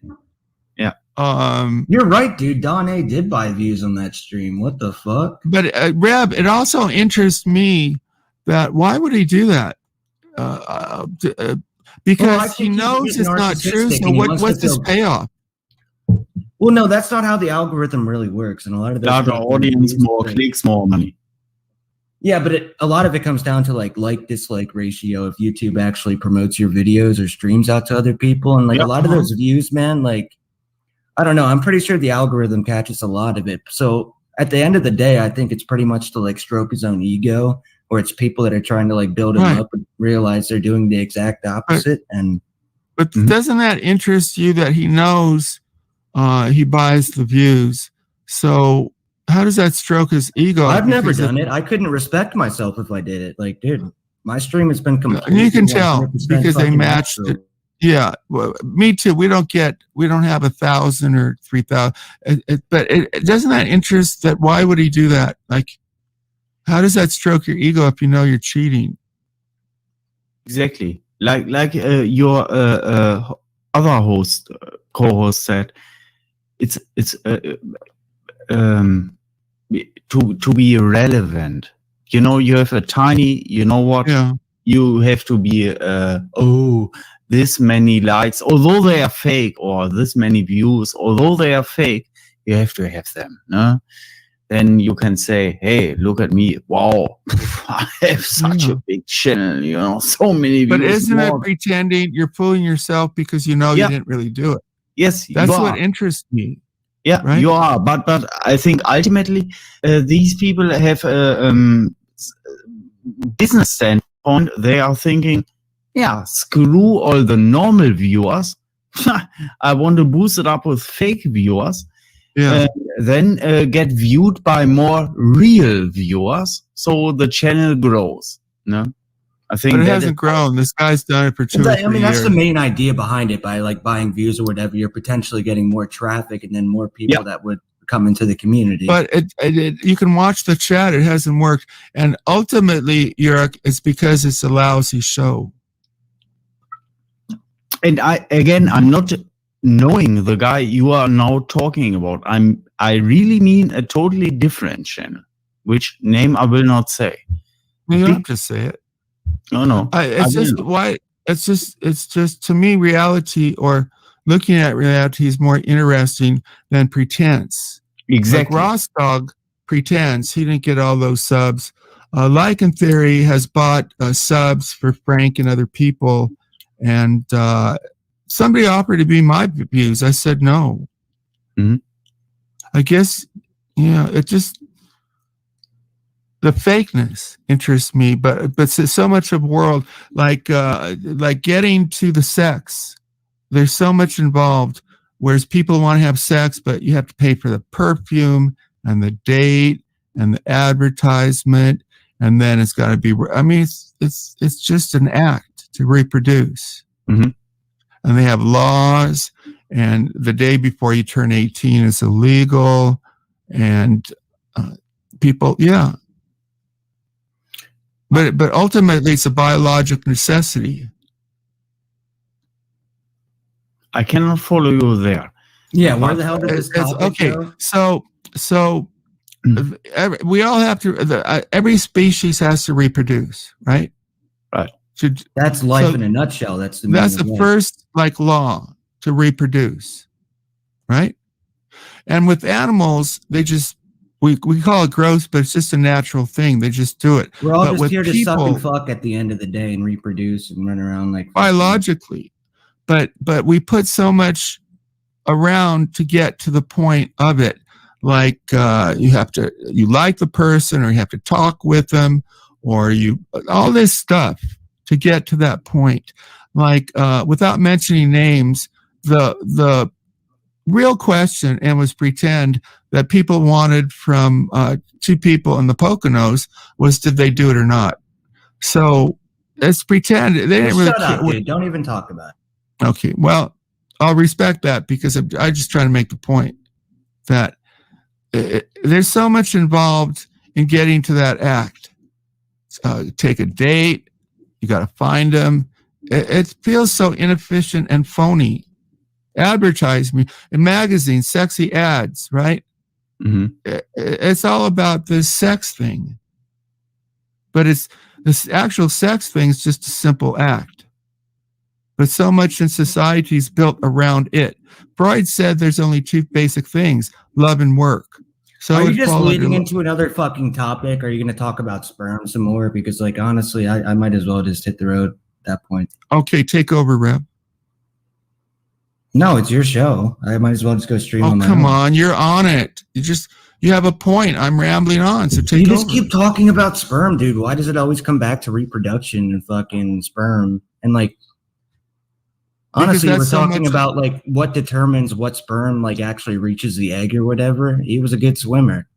You're right, dude. Don A did buy views on that stream. What the fuck? But Reb, it also interests me that why would he do that? Because he knows it's not true. So what's his payoff? Well, no, that's not how the algorithm really works, and a lot of larger audience, more clicks, more money. Yeah, but a lot of it comes down to like dislike ratio. If YouTube actually promotes your videos or streams out to other people, and like a lot of those views, man, like. I don't know. I'm pretty sure the algorithm catches a lot of it. So at the end of the day, I think it's pretty much to like stroke his own ego, or it's people that are trying to like build him up and realize they're doing the exact opposite. But doesn't that interest you that he knows he buys the views? So how does that stroke his ego? I've never done it. I couldn't respect myself if I did it. Like, dude, my stream has been completely. You can tell because they matched it. Yeah, well, me too. We don't have 1,000 or 3,000, but doesn't that interest that? Why would he do that? Like, how does that stroke your ego if you know you're cheating? Exactly, like your other host, co-host said, it's to be relevant. You know, you have a tiny. You know what? Yeah. You have to be this many likes, although they are fake, or this many views, although they are fake, you have to have them. No? Then you can say, hey, look at me. Wow, I have such a big channel, you know, so many views. But isn't it pretending? You're fooling yourself because you know you didn't really do it. Yes, that's what interests me. Yeah, right? You are. But I think ultimately these people have a business standpoint. They are thinking, yeah, screw all the normal viewers. I want to boost it up with fake viewers. Yeah. Then get viewed by more real viewers, so the channel grows. No, I think but it hasn't grown. This guy's done it for 2 or 3 years. I mean, that's the main idea behind it. By like buying views or whatever, you're potentially getting more traffic and then more people that would come into the community. But you can watch the chat. It hasn't worked, and ultimately, it's because it's a lousy show. And I'm not knowing the guy you are now talking about. I really mean a totally different channel, which name I will not say. You don't have to say it. No. It's just to me, reality or looking at reality is more interesting than pretense. Exactly. Like Rostog pretends he didn't get all those subs. Lycan Theory has bought subs for Frank and other people. And somebody offered to be my views. I said no. Mm-hmm. I guess, it just, the fakeness interests me, but so much of the world, like getting to the sex, there's so much involved, whereas people want to have sex, but you have to pay for the perfume and the date and the advertisement, and then it's got to be, I mean, it's just an act to reproduce. Mm-hmm. And they have laws, and the day before you turn 18 is illegal, and people, yeah. But ultimately, it's a biological necessity. I cannot follow you there. Yeah, where the hell did this topic go? So we all have to. Every species has to reproduce, right? Right. That's life in a nutshell. That's the first law to reproduce, right? And with animals, they just we call it gross, but it's just a natural thing. They just do it. We're all but just here to suck people, and fuck at the end of the day and reproduce and run around like biologically. But we put so much around to get to the point of it. Like you like the person, or you have to talk with them, or all this stuff to get to that point. Like without mentioning names, the real question, and was pretend that people wanted from 2 people in the Poconos was, did they do it or not? So let's pretend they didn't really shut up, dude. Don't even talk about it. Okay, well, I'll respect that, because I'm just trying to make the point that there's so much involved in getting to that act. Take a date, you got to find them. It feels so inefficient and phony. Advertising in magazines, sexy ads, right? Mm-hmm. It's all about this sex thing, but this actual sex thing is just a simple act. But so much in society is built around it. Freud said there's only 2 basic things: love and work. So are you just leading into another fucking topic? Or are you going to talk about sperm some more? Because, like, honestly, I might as well just hit the road at that point. Okay, take over, Rev. No, it's your show. I might as well just go stream on my come own. on, you're on it. You have a point. I'm rambling on, so take over. You just keep talking about sperm, dude. Why does it always come back to reproduction and fucking sperm? And, like, honestly, we're talking about, like, what determines what sperm, like, actually reaches the egg or whatever. He was a good swimmer.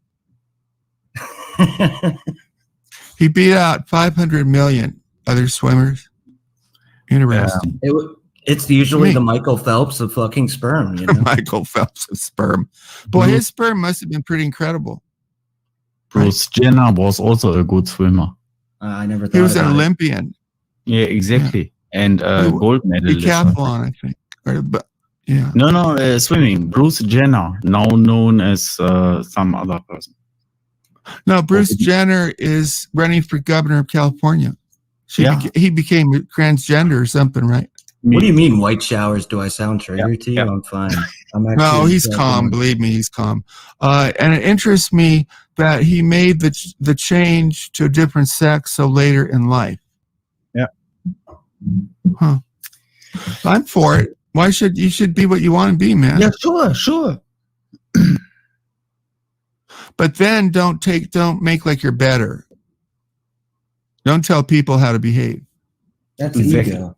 He beat out 500 million other swimmers. Interesting. It's usually the Michael Phelps of fucking sperm. You know? Michael Phelps of sperm. Boy, his sperm must have been pretty incredible. Bruce Jenner was also a good swimmer. I never thought he was an Olympian. Yeah, exactly. Yeah. And gold medalist. Decathlon, I think. Yeah. No, swimming. Bruce Jenner, now known as some other person. No, Bruce Jenner is running for governor of California. He became transgender or something, right? What do you mean, white showers? Do I sound triggery to you? I'm fine. No, he's calm. Believe me, he's calm. And it interests me that he made the change to a different sex so later in life. Yeah. Huh. I'm for it. Why should you be what you want to be, man? Yeah, sure. But then don't make like you're better. Don't tell people how to behave. That's ego.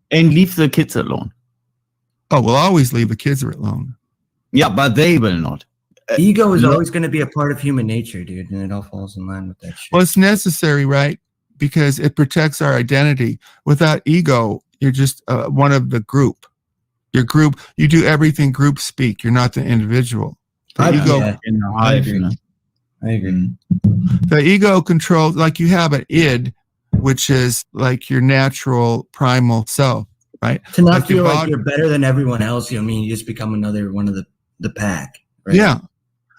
And leave the kids alone. Oh, we'll always leave the kids alone. Yeah, but they will not. Ego is always going to be a part of human nature, dude, and it all falls in line with that shit. Well, it's necessary, right? Because it protects our identity. Without ego, you're just one of the group. Your group, you do everything group speak. You're not the individual. The I agree. The ego controls, like you have an id, which is like your natural primal self, right? To not feel like you're better than everyone else, you just become another one of the pack. Right? Yeah,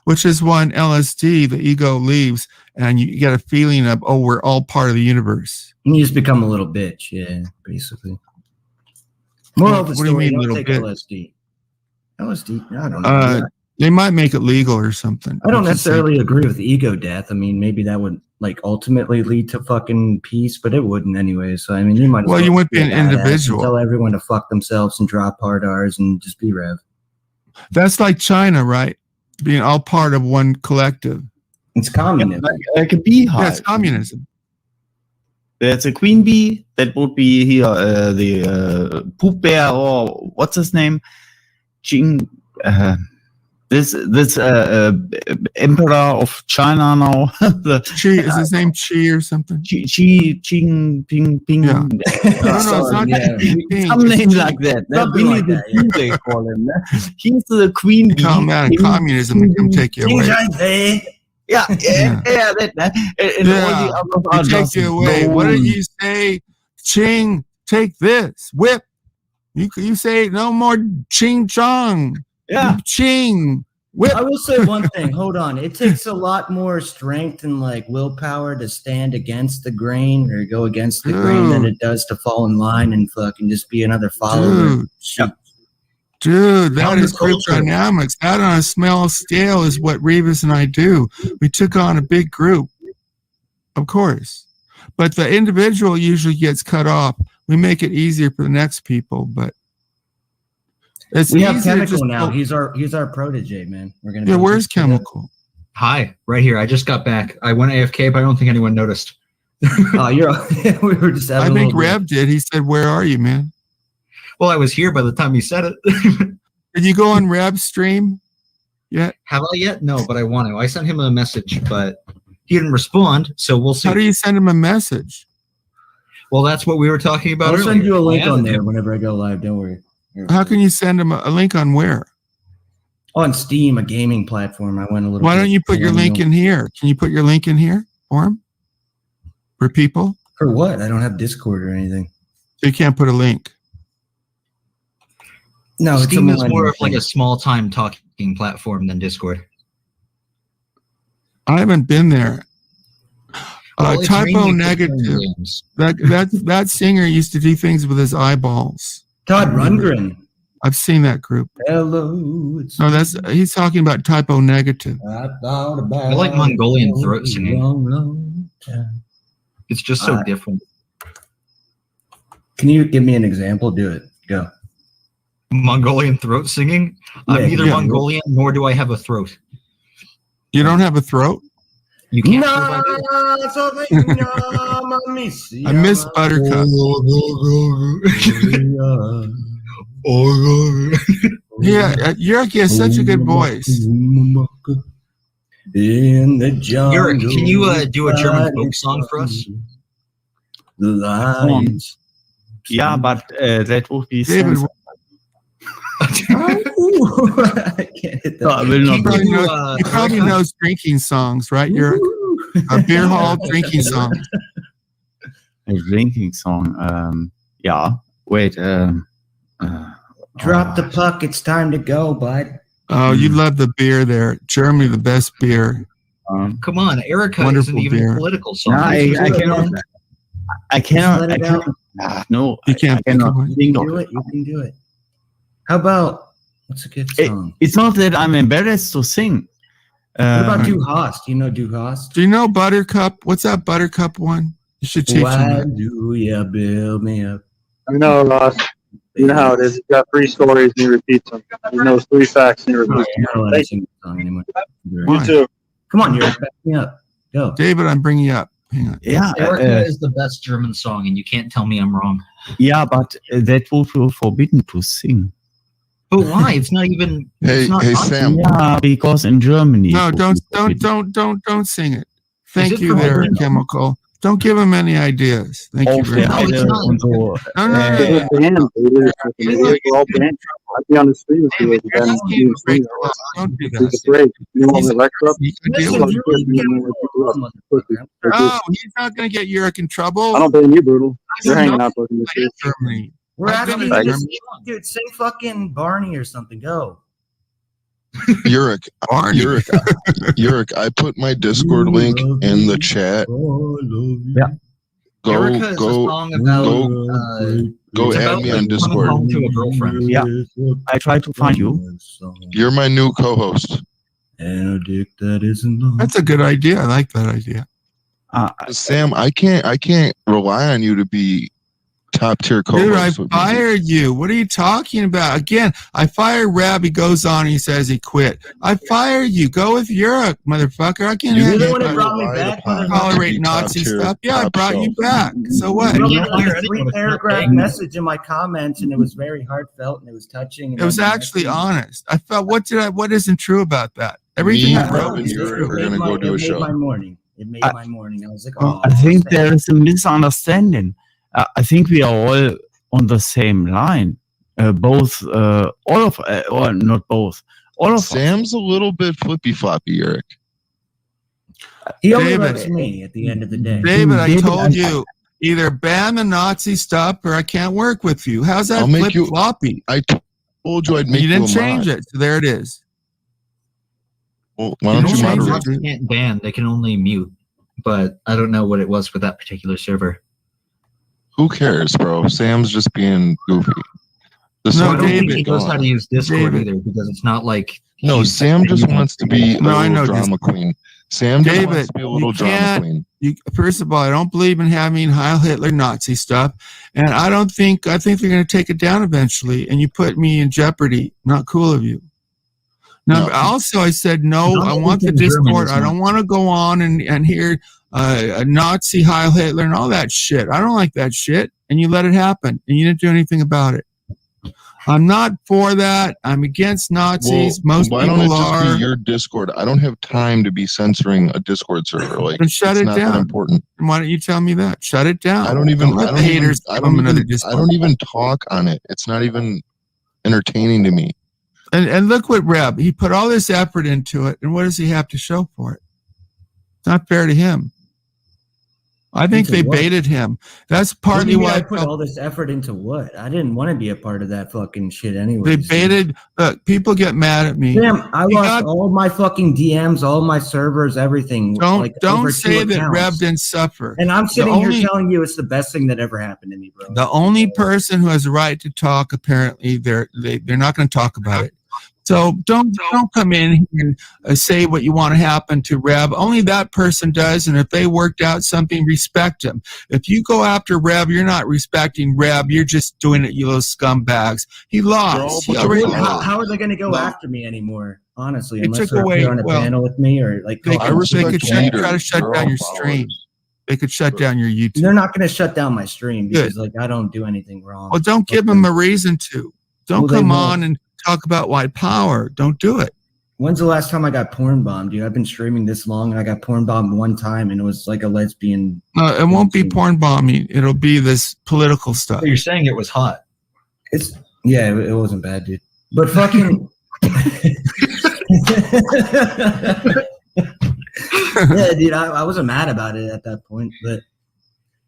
which is when LSD, the ego leaves, and you get a feeling of, oh, we're all part of the universe. And you just become a little bitch, yeah, basically. What do you mean, little bitch? LSD, I don't know. They might make it legal or something. I don't necessarily agree with ego death. I mean, maybe that would like ultimately lead to fucking peace, but it wouldn't anyway. So I mean, you might. Well, you wouldn't be an individual. Tell everyone to fuck themselves and drop hard R's and just be Rev. That's like China, right? Being all part of one collective. It's communism. Yeah, like a beehive. Yeah, it's communism. There's a queen bee that would be here, the poop bear, or what's his name? Jing. This emperor of China now. Qi, is his name Qi or something? Qi Jing Ping Ping. Yeah. No, it's not Ping. Some name like that. Really the Ping they call him. He's the queen bee. Come out in communism and come take you away. Yeah. And all the others are He just takes you away. gold. What did you say? Ching, take this. Whip. You say no more ching chong. Yeah. Ching. Whip. I will say one thing. Hold on. It takes a lot more strength and like willpower to stand against the grain or go against the grain than it does to fall in line and fucking just be another follower. Dude, that is group dynamics. That on a small scale is what Revis and I do. We took on a big group, of course. But the individual usually gets cut off. We make it easier for the next people, but it's we have easier Chemical just now. to- He's our protege, man. We're gonna. Yeah, build where's this together. Chemical? Hi, right here. I just got back. I went AFK, but I don't think anyone noticed. Oh, you're. We were just. I think Rev did. He said, "Where are you, man?" Well, I was here by the time you said it. Did you go on Rev's stream yet? Have I yet? No, but I want to. I sent him a message, but he didn't respond, so we'll see. How do you send him a message? Well, that's what we were talking about I'll earlier. send you a link I on added there him. whenever I go live. Don't worry. How can you send him a link on where? On Steam, a gaming platform. I went a little. Why bit don't you put your link in here? Can you put your link in here for him? For people? For what? I don't have Discord or anything. So you can't put a link. No, it's Steam a is more millennial of like thing. a small time talking platform than Discord. I haven't been there. Well, it's Typo mainly for negative. playing games. That singer used to do things with his eyeballs. Todd Rundgren. I've seen that group. Hello. No, he's talking about Typo negative. I thought about I like Mongolian throat it singing. long time. It's just so different. Can you give me an example? Do it. Go. Mongolian throat singing? I'm Yeah, neither yeah. Mongolian nor do I have a throat. You don't have a throat? You can't prove I do. I miss Buttercup. Yeah, Yerky has such a good voice. In the jungle. Yurick, can you do a German folk song for us? The lions. Yeah, but that would be David, sensible. I can't hit So I that. will not he probably, you, knows, he probably knows drinking songs, right, Yerk? Beer hall drinking songs. A drinking song. Yeah. Wait. Drop the puck. It's time to go, bud. Oh, you love the beer there. Germany, the best beer. Come on, Erica Wonderful isn't even beer. a political song. No, I cannot. I cannot. let I it cannot. out. No, You can't I cannot think of think You of can do it. it. You can do it. How about what's a good song? It's not that I'm embarrassed to sing. What about Uh, Du Hast? Do you know Du Hast? Do you know Buttercup? What's that Buttercup one? You should teach Why him. do you build me up? You know, Ross. You know how it is. He's got 3 stories and he repeats them. He knows 3 facts and he repeats You're not allowed to them. sing the song anymore. You too. Come on, you're back me up. Go. David, I'm bringing you up. Hang on. yeah, Erica is the best German song, and you can't tell me I'm wrong. yeah, but that would be forbidden to sing. But why? It's not even. Hey, it's not hey, on- Sam. Yeah, because in Germany. No, it would don't be forbidden. don't sing it. Thank it you there, forbidden? Chemical. Don't give him any ideas. Thank you very Okay, much. it's not. und so. No, no, no, It no. is banned, dude. We're all banned. I'd be on the street if you was You're banned. asking him to break the law. Don't do He's that. afraid. You know, the lecture up. You can deal Listen, with you it. really get Oh, he's not going to get Yurik in trouble. I don't blame you, Brutal. You're hanging out with me. In Germany. We're I've asking been you in to Germany. sing, dude. Sing fucking Barney or something. Go. Yurik, Barney. Yurik, I put my Discord link in the chat. Yeah. Erica Go, is a go, song about. go it's add about me like on coming Discord. home to a girlfriend. Yeah, I try to find you. You're my new co-host. And a dick that isn't long. That's a good idea. I like that idea. Sam, I can't rely on you to be top tier Dude, I co-host. with me. fired you. What are you talking about? Again, I fired Rab. He goes on and he says he quit. I fired you. Go with Yurik, motherfucker. I can't You're have the you one that brought me back, tolerate Top Nazi tier, stuff. Yeah, I top brought you shelf. back. So what? You You wrote don't hire a anyone with 3-paragraph nothing. message in my comments, and it was very heartfelt, and it was touching. And It was actually honest. I felt what isn't true about that? Everything Me, I Rob, wrote and is Yurik true. are gonna go do a It made show. my morning. It made my morning. I was like, oh, I think there is a misunderstanding. I think we are all on the same line. Both, all of, or not both, all of us. Sam's a little bit flippy floppy, Yurik. He only David. likes me at the end of the day. David, I told you, either ban the Nazi stuff or I can't work with you. How's that flip-floppy? I told you I'd make you You didn't a change mod. it, so there it is. Well, why don't you moderate? Mods can't ban, they can only mute. But I don't know what it was for that particular server. Who cares, bro? Sam's just being goofy. I don't think he knows how to use Discord David. either, because it's not like No, Sam just wants to be a No, I know little drama Discord. queen. Sam just wants David, to be a little you drama can't. queen. First of all, I don't believe in having Heil Hitler Nazi stuff, and I think they're going to take it down eventually, and you put me in jeopardy. Not cool of you. Now, also, I said no. I want the Discord. I don't want to go on and hear a Nazi Heil Hitler and all that shit. I don't like that shit, and you let it happen, and you didn't do anything about it. I'm not for that. I'm against Nazis. Most why don't it people just are. be your Discord? I don't have time to be censoring a Discord server. Like, Then shut it's it not down. that important. And why don't you tell me that? Shut it down. I don't even. let I the don't even. haters I give don't them another even. Discord. I don't even talk on it. It's not even entertaining to me. And look what Reb, he put all this effort into it, and what does he have to show for it? It's not fair to him. I think Into they what? baited him. That's What do partly you mean why I put all this effort into what? I didn't want to be a part of that fucking shit anyway. they baited. Look, people get mad at me. Damn, I You lost got- all my fucking DMs, all my servers, everything. Don't over say 2 that accounts. Reb didn't suffer. And I'm The sitting only- here telling you it's the best thing that ever happened to me, bro. The only person who has a right to talk, apparently, they're not going to talk about it. So don't come in here and say what you want to happen to Reb. Only that person does, and if they worked out something, respect them. If you go after Reb, you're not respecting Reb. You're just doing it, you little scumbags. He lost. He already lost. How are they going to go after me anymore? Honestly, They unless took they're up away- here on a well, panel with me or like. They oh, could try to shut down your stream. They could shut down your YouTube. They're not going to shut down my stream because like I don't do anything wrong. Well, don't give them a reason to. Don't Well, they come won't. on and talk about white power. Don't do it. When's the last time I got porn bombed, dude? I've been streaming this long and I got porn bombed one time and it was like a lesbian. No, it won't be porn bombing. It'll be this political stuff. You're saying it was hot. Yeah, it wasn't bad, dude. But fucking. Yeah, dude, I wasn't mad about it at that point, but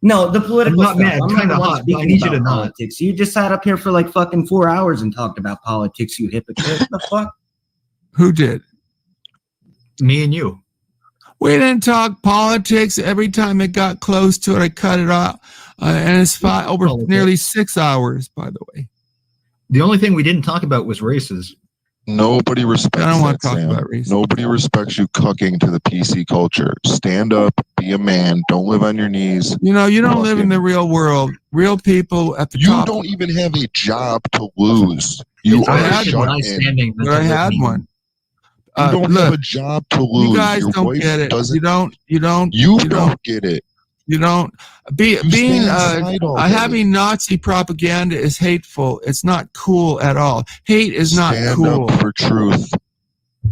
no, the political I'm not stuff. mad, I'm kinda not the one hot, but I speaking need you about to know. politics. You just sat up here for like fucking 4 hours and talked about politics, you hypocrite. What the fuck? Who did? Me and you. We didn't talk politics. Every time it got close to it, I cut it off. And it's over nearly 6 hours, by the way. The only thing we didn't talk about was races. Nobody respects I don't want that, to talk Sam. about race. Nobody respects you cucking to the PC culture. Stand up, be a man, don't live on your knees. You know, you don't live in the real world. Real people at the You top. don't even have a job to lose. You I are had shut one. in. But I had one. You don't look, have a job to lose. You guys Your don't wife get it. doesn't- You don't You don't get it. You don't being stand inside all day. having Nazi propaganda is hateful. It's not cool at all. Hate is not Stand cool. up for truth.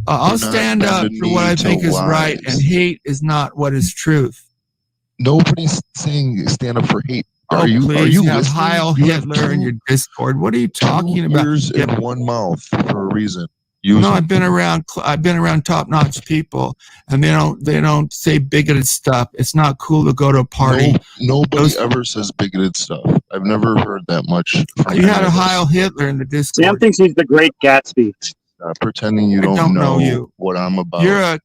I'll Do not stand up bend a for what knee I to think is right, lies. and hate is not what is truth. Nobody's saying stand up for hate. Oh, Are you please, you have listening? Heil You have Hitler in your Discord. What are you talking about? ears Yeah, in one mouth for a reason. Use no, them. I've been around top-notch people, and they don't say bigoted stuff. It's not cool to go to a party. Nobody ever says bigoted stuff. I've never heard that much. From You had a any of us. Heil Hitler in the Discord. Sam thinks he's the great Gatsby. Pretending you I don't know you. what I'm about. Yurik.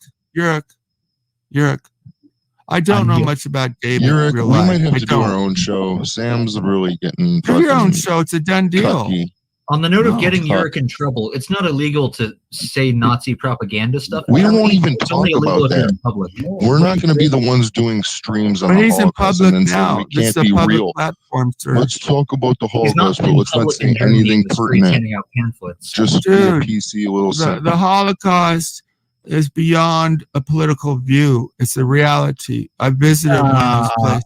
I don't know much about David in Yurik, real we life. might have I to do don't. our own show. Sam's really getting Do your own fucking show. It's a done deal. cucky. On the note of No, getting fuck. Yurik in trouble, it's not illegal to say Nazi propaganda stuff. We won't even It's talk only illegal about if you're that. in public. We're not going to be the ones doing streams on But the he's in Holocaust public and then saying now. we This is can't a be public real. platform, sir. Let's talk about the He's not Holocaust, but in let's not public say in Germany anything in the streets pertinent. handing out pamphlets. Just be a Dude, PC little the simple. Holocaust is beyond a political view. It's a reality. I visited one of those places.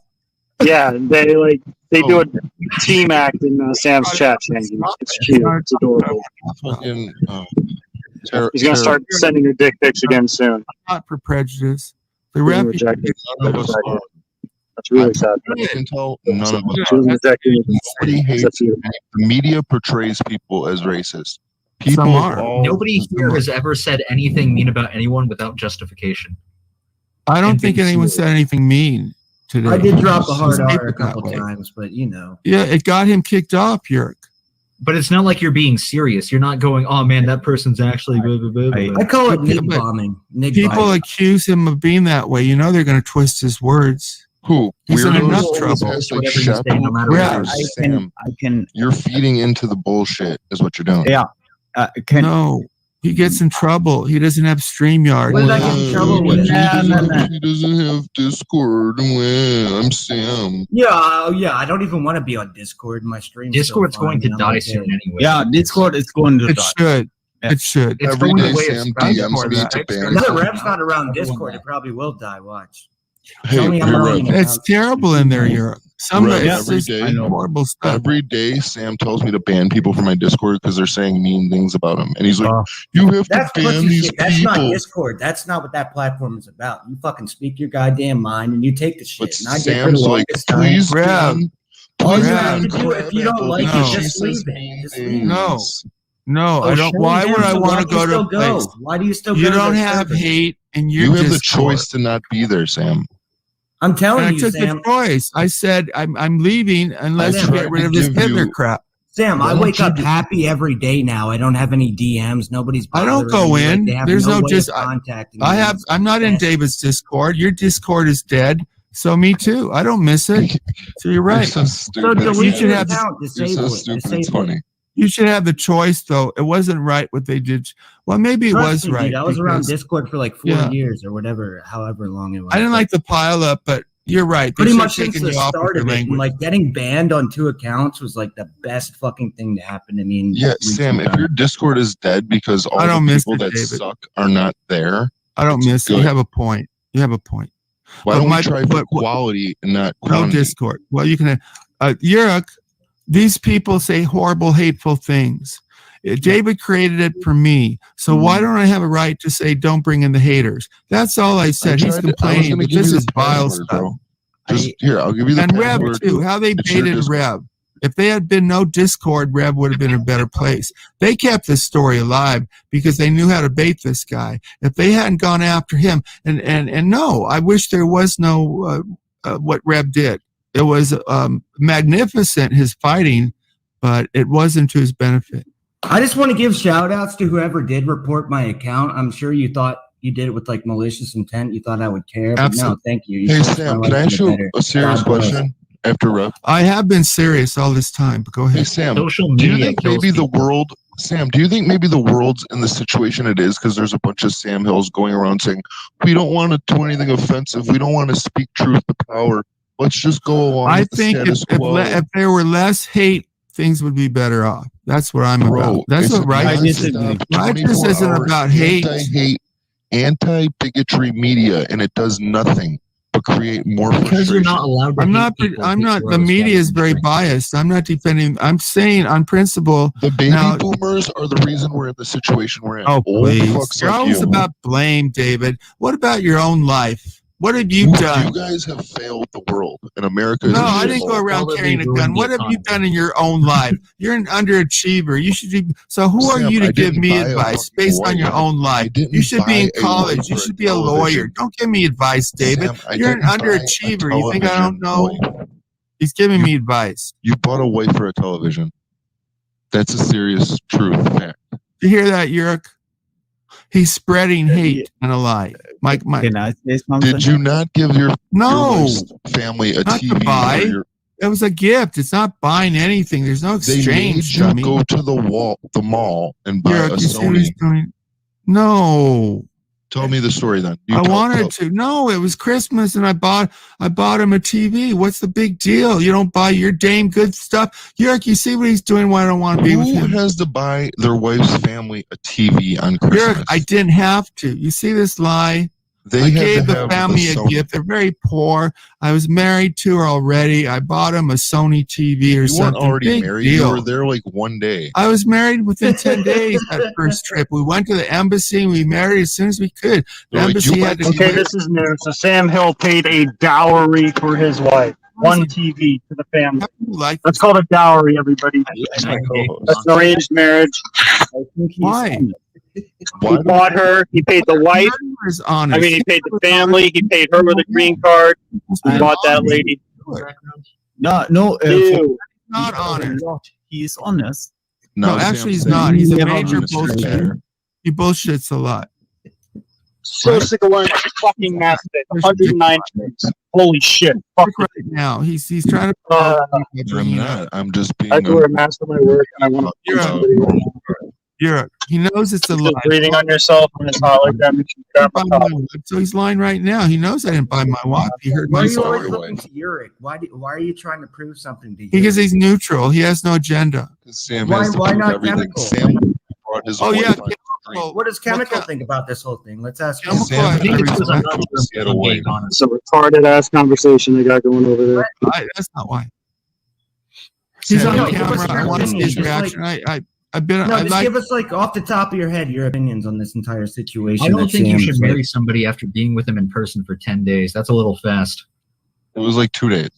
Yeah, they do a team act in Sam's chat. Saying it's cute, it's adorable. Fucking, He's gonna start sending her dick pics again soon. Not for prejudice. The Being refugees. rejected. None of us are. That's really sad. I can tell none of us She was rejected. Nobody hates. That's The media portrays people as racist. People Some are. all- Nobody here has ever said anything mean about anyone without justification. I don't think anyone said anything mean today. I did drop a hard Just keep R a it that couple way. times, but you know. Yeah, it got him kicked off, Yerk. But it's not like you're being serious. You're not going, oh man, that person's actually blah, blah, blah, blah. I call it nig But bombing. Nig People bombing. accuse him of being that way. You know they're going to twist his words. Who? He's in Weirdos enough who trouble. has, like, Whatever you say, no matter Shepard what. or Sam. I can. You're feeding into the bullshit, is what you're doing. Yeah. No, he gets in trouble. He doesn't have StreamYard. What did I get in trouble with? He doesn't have Discord. Well, I'm Sam. Yeah, yeah. I don't even want to be on Discord. My stream. Discord's going to die soon anyway. Yeah, Discord is going to It die. should. Yeah. It should. It's Every going day the way Sam it's DMs me to ban. Now that Rev's not around Discord, it probably will die. Watch. Hey, Tell me I'm you're wrong. right. It's terrible in there, Europe. Some Rev, it's every just day- horrible stuff. Every day, Sam tells me to ban people from my Discord because they're saying mean things about him, and he's like, "You have to That's ban pussy these shit. That's not people." Discord. That's not what that platform is about. You fucking speak your goddamn mind and you take the shit. But And I get Sam's for the like, longest time. "Please Rev. ban." All you Rev. have to do, if you don't like No. it, just leave it. Just leave it. No. No, Oh, I don't. shame Why him. would I So want why to do you go to still a place? go? Why do you still You go to don't that have service? hate, and you're You have the Discord. choice to not be there, Sam. I'm And telling I you, took Sam. the choice. I said I'm leaving unless I you tried get rid to of this give Hitler you- crap. Sam, I Why wake don't you up do- happy every day now. I don't have any DMs. Nobody's. I don't bothering go me. Like, in. they have There's no way just. of contacting I me. have. I'm not in Yes. David's Discord. Your Discord is dead. So me too. I don't miss it. So you're right. You're so stupid. delete You should your have. account. You're so Disable it. stupid. It's Disable it. funny. You should have the choice, though. It wasn't right what they did. Well, maybe it Trust was me, right. dude, I was around because Discord for like 4 Yeah. years or whatever, however long it was. I didn't like the pile up, but you're right. They Pretty should much have since taken the you off with start your of it. And language. like getting banned on 2 accounts was like the best fucking thing to happen to me. In Yeah, recent Sam, if times. your Discord is dead because all I the don't miss people it, that David. suck are not there, I don't it's miss it. You good. have a point. You have a point. Why But don't my- we try for but- quality and not No quantity? Discord. Well, you can. Yurik, these people say horrible, hateful things. David created it for me, so why don't I have a right to say don't bring in the haters? That's all I said. He's I was complaining, gonna but give this you is the vile password, stuff. bro. Just here, I'll give you the And Rev password. too. How they It's your baited Discord. Rev. If they had been no Discord, Rev would have been in a better place. They kept this story alive because they knew how to bait this guy. If they hadn't gone after him, and no, I wish there was no what Rev did. It was magnificent, his fighting, but it wasn't to his benefit. I just want to give shout outs to whoever did report my account. I'm sure you thought you did it with like malicious intent. You thought I would care, but no, Absolutely. thank you. You Hey changed my Sam, life can I for ask the you better. a serious God bless. question after Rev? I have been serious all this time, but go Hey ahead. Sam, Social do you media think kills maybe the people. world, Sam, do you think maybe the world's in the situation it is because there's a bunch of Sam Hills going around saying, we don't want to do anything offensive. We don't want to speak truth to power. Let's just go along I with the think status quo. if there were less hate, things would be better off. That's what I'm Bro, about. That's it's what righteous is. nonstop, Righteous isn't 24-hour about hate. Anti-hate, anti-bigotry media, and it does nothing but create more Because you're frustration. not allowed to I'm hate not. people, I'm it not. The grows media is very bad. biased. I'm not defending. I'm saying on principle. The baby Now- boomers are the reason we're in the situation we're in. Oh, Old please! fucks You're like always you. about blame, David. What about your own life? What have you You done? guys have failed the world, and America is No, a I didn't go shithole. around All that carrying they a do gun. in What the have you economy. done in your own life? You're an underachiever. You should be. So who are Sam, you I to give didn't me buy a advice fucking based on your wife. own I life? didn't You should be in buy a college. wife You or a should be a lawyer. television. Don't give me advice, David. Sam, I You're an didn't buy a underachiever. You think I don't television know? wife. He's giving me advice. You bought a wife for a television. That's a serious truth fact. You hear that, Yurik? He's spreading hate and a lie. Mike, Can I say something? Did you not give your no, wife's family a not to TV? buy. or your- It was a gift. It's not buying anything. There's no They made exchange. you dummy. go to the mall, and buy Yurik, a you see what he's Sony. doing? No. Tell me the story then. You I tell- wanted tell- to. No, it was Christmas and I bought him a TV. What's the big deal? You don't buy your damn good stuff. Yurik, you see what he's doing? Why I don't want to be with Who him? has to buy their wife's family a TV on Christmas? Yurik, I didn't have to. You see this lie? They I had gave to the have family a Sony. gift. They're very poor. I was married to her already. I bought him a Sony TV or You weren't something. already Big married. deal. You were there like one day. I was married within 10 days that first trip. We went to the embassy and we married as soon as we could. The They're like, embassy you had to Okay, this is new. So Sam Hill paid a dowry for his wife. One TV to the family. like That's called a dowry, everybody. That's an arranged marriage. why? He bought her. He paid the wife. I mean, he paid the family. He paid her with a green card. He bought that lady. No, not honest. He is honest. No, actually, he's not. He's a major bullshitter. He bullshits a lot. So sick of wearing a fucking mask. 109 days. Holy shit! Fuck right now. He's trying to. I'm not. I'm just being. I have to wear a mask for my work, and I want to. He knows it's a lie. Breathing on yourself when it's hot like that. So he's lying right now. He knows I didn't buy my watch. He heard Why my are you always story. looking to Uric? Why are you trying to prove something to you? Because he's neutral. He has no agenda. Sam Why- has to why prove not everything. Chemical? Sam brought his Oh, wife yeah, on Chemical. screen. What does Chemical think about this whole thing? Let's ask him. Chemical, I think it was Get away. It's a retarded ass conversation they got going over there. That's not why. He's Sam, on give us camera. I your want to see his opinion. reaction. I've been. No, I just like. give us like off the top of your head your opinions on this entire situation. I don't that think you Sam's should like- marry somebody after being with them in person for 10 days. That's a little fast. It was like 2 days.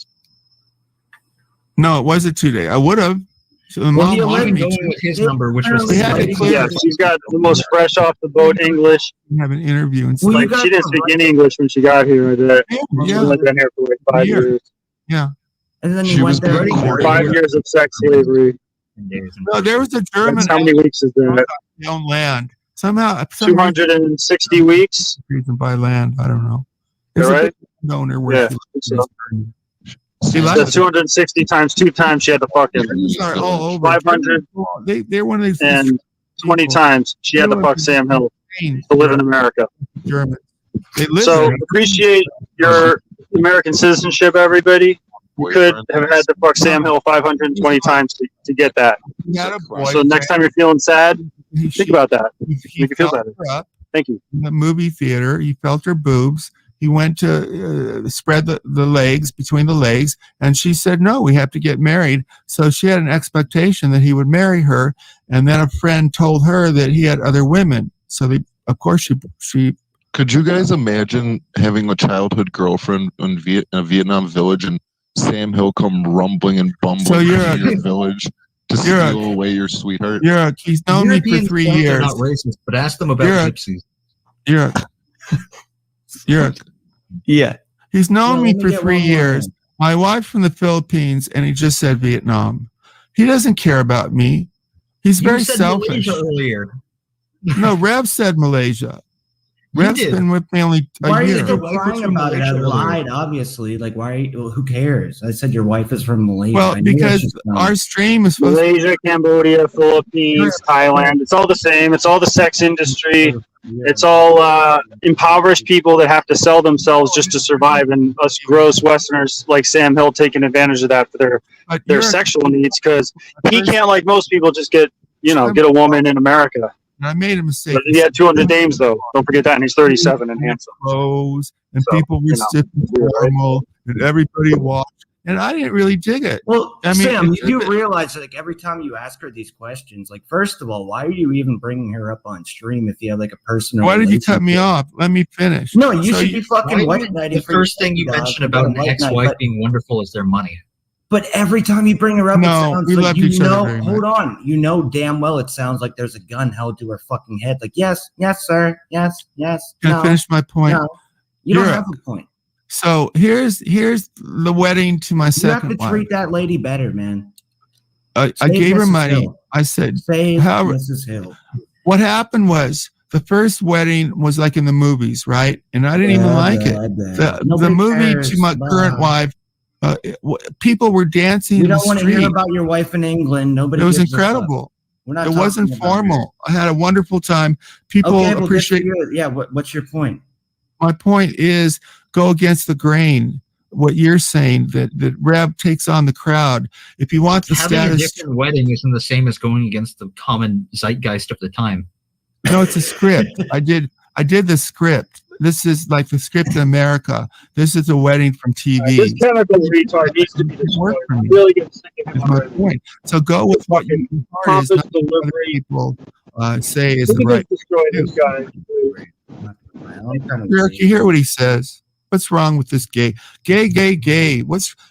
No, it wasn't 2 days. I would have. So Well, mom he wanted allowed me going to. with his number, which was Yeah, they cleared Yeah, it. she's got the most fresh off the boat English. Have an interview and Well, stuff. you Like guys she didn't were speak right. any English when she got here. Yeah. She's only been here for like 5 Yeah. years. Yeah. And then She he was went there. being and married 5 her. years of sex slavery. No, there was a German. That's how many weeks is that? Their own land. Somehow, 260 weeks. reason by land. I don't know. Is that There's a right? big donor where Yeah, she I think so. He That's 260 times 2 times she had to fuck him. are all over. 520 They're one of these times she had to fuck Sam Hill Germans. to live in America. Germans. They live So there. appreciate your American citizenship, everybody. You could have had to fuck Sam Hill 520 times to get that. He had a boy. So next time you're feeling sad, think about that. He Make you feel felt better. her up Thank you. in the movie theater. He felt her boobs. He went to spread the legs between the legs, and she said, "No, we have to get married." So she had an expectation that he would marry her, and then a friend told her that he had other women. So they, of course, she. Could you guys imagine having a childhood girlfriend in a Vietnam village and Sam Hill come rumbling and bumbling So you're into a- your village to you're a- steal away your sweetheart? He's known me for Europeans 3 think they're years. not racist, but ask them about You're a- gypsies. Yeah. He's known Well, me let me for get 3 one more years. in. My wife's from the Philippines, and he just said Vietnam. He doesn't care about me. He's You very said selfish. Malaysia earlier. No, Rev said Malaysia. You Rev's did. been with me only a Why are you year. still crying about it? I lied, obviously. Like, why? Are you, well, who cares? I said your wife is from Malaysia. Well, I knew that's because just our stream is supposed Malaysia, Cambodia, Philippines, Thailand. It's all the same. It's all the sex industry. It's all impoverished people that have to sell themselves just to survive, and us gross Westerners like Sam Hill taking advantage of that for their sexual needs, because he can't, like most people, just get a woman in America. I made a mistake. But he had 200 dames though. Don't forget that, and he's 37 and handsome. Clothes, and So, people were stiff and formal, and everybody watched. And I didn't really dig it. Well, I mean, Sam, it's- you realize that, like, every time you ask her these questions, like, first of all, why are you even bringing her up on stream if you have like a personal? Why did you cut me off? Let me finish. No, you So should be fucking Why white did knighting. the first thing you mentioned about an ex-wife being wonderful is their money. But every time you bring her up, No, it sounds we like loved you each other know. very Hold on, you know damn well it sounds like there's a gun held to her fucking head. Like, yes, yes, sir, yes, yes. Can I no, finish my point? No, you don't You're have a point. So here's the wedding to my You have second to wife. treat that lady better, man. I Save gave her Mrs. money. Hill. I said, Save how, Mrs. Hill. what happened was the first wedding was like in the movies, right? And I didn't even Yeah, like I it. bet. The Nobody movie cares. to my current Wow. wife, people were dancing We in the don't want to hear street. about your wife in England. Nobody. It was gives a fuck. incredible. We're not It talking wasn't about her. formal. I had a wonderful time. People Okay, well, appreciate. what's your point? My point is go against the grain. What you're saying that Rev takes on the crowd. If you want the Having a status, different wedding isn't the same as going against the common zeitgeist of the time. no, it's a script. I did the script. This is like the script in America. This is a wedding from TV. This chemical retard needs to be destroyed. I'm really getting sick of him Is my already. point. So go with what your heart is, Pompous not what other delivery. people say is We the can right. just destroy this guy. Eric, you hear what he says? What's wrong with this gay? Gay.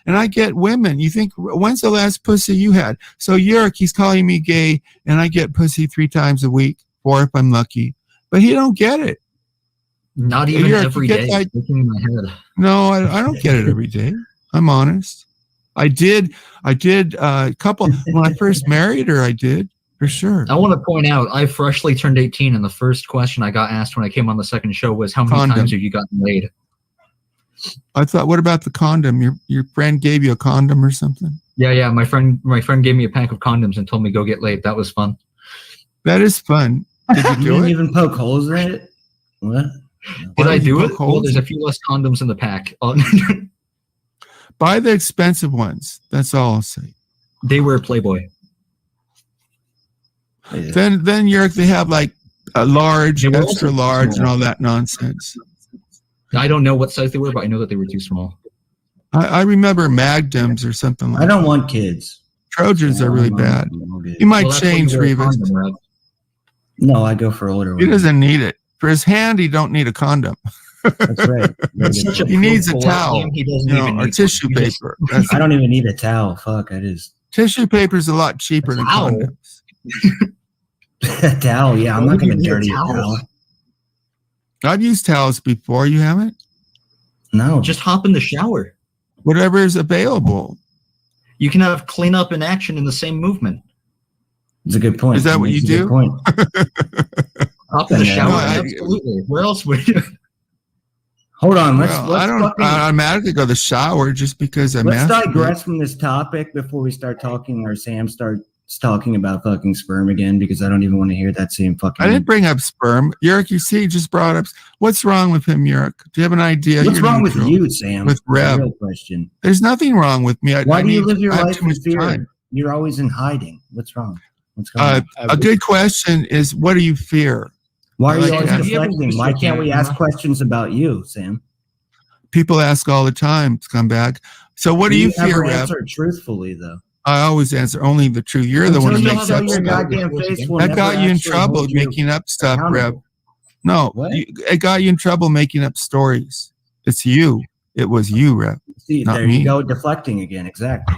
And I get women. You think, when's the last pussy you had? So Eric, he's calling me gay, and I get pussy 3 times a week. 4 if I'm lucky. But he don't get it. Not even every day. Like, in my head. no, I don't get it every day. I'm honest. I did a couple when I first married her. I did for sure. I want to point out I freshly turned 18, and the first question I got asked when I came on the second show was, "How many times have you gotten laid?" I thought, what about the condom? Your friend gave you a condom or something? Yeah. My friend gave me a pack of condoms and told me go get laid. That was fun. That is fun. Did you do You didn't it? even poke holes in it? What? Did I do it? Well, there's a few less condoms in the pack. Buy the expensive ones. That's all I'll say. They were Playboy. Then they have like a large, extra large, and all that nonsense. I don't know what size they were, but I know that they were too small. I remember Magnums or something like that. I don't want kids. Trojans are really bad. You might change, Revis. No, I go for older ones. He doesn't need it. For his hand, he don't need a condom. That's right. He needs a towel, or tissue paper. I don't even need a towel. Fuck, I just tissue paper is a lot cheaper than condoms. a towel. Yeah, I'm not going to dirty a towel. I've used towels before. You haven't? No. Just hop in the shower. Whatever is available. You can have cleanup and action in the same movement. It's a good point. Is that what you do? Hop in the shower. Absolutely. Where else would you? Hold on. Let's I don't automatically go to the shower just because I'm. Let's digress from this topic before we start talking, or Sam starts talking about fucking sperm again, because I don't even want to hear that same fucking. I didn't bring up sperm. Yurik, you see, just brought up. What's wrong with him, Yurik? Do you have an idea? What's wrong with you, Sam? With Rev? Real question. There's nothing wrong with me. Why do you live your life in fear? You're always in hiding. What's wrong? What's going on? A good question is, what do you fear? Why are you always deflecting? Why can't we ask questions about you, Sam? People ask all the time, scumbag. So what do you fear, Rev? Answer truthfully, though. I always answer only the truth. You're the one who makes up stuff. That got you in trouble making up stuff, Rev. No, it got you in trouble making up stories. It's you. It was you, Rev. See, not there me. you go, deflecting again. Exactly.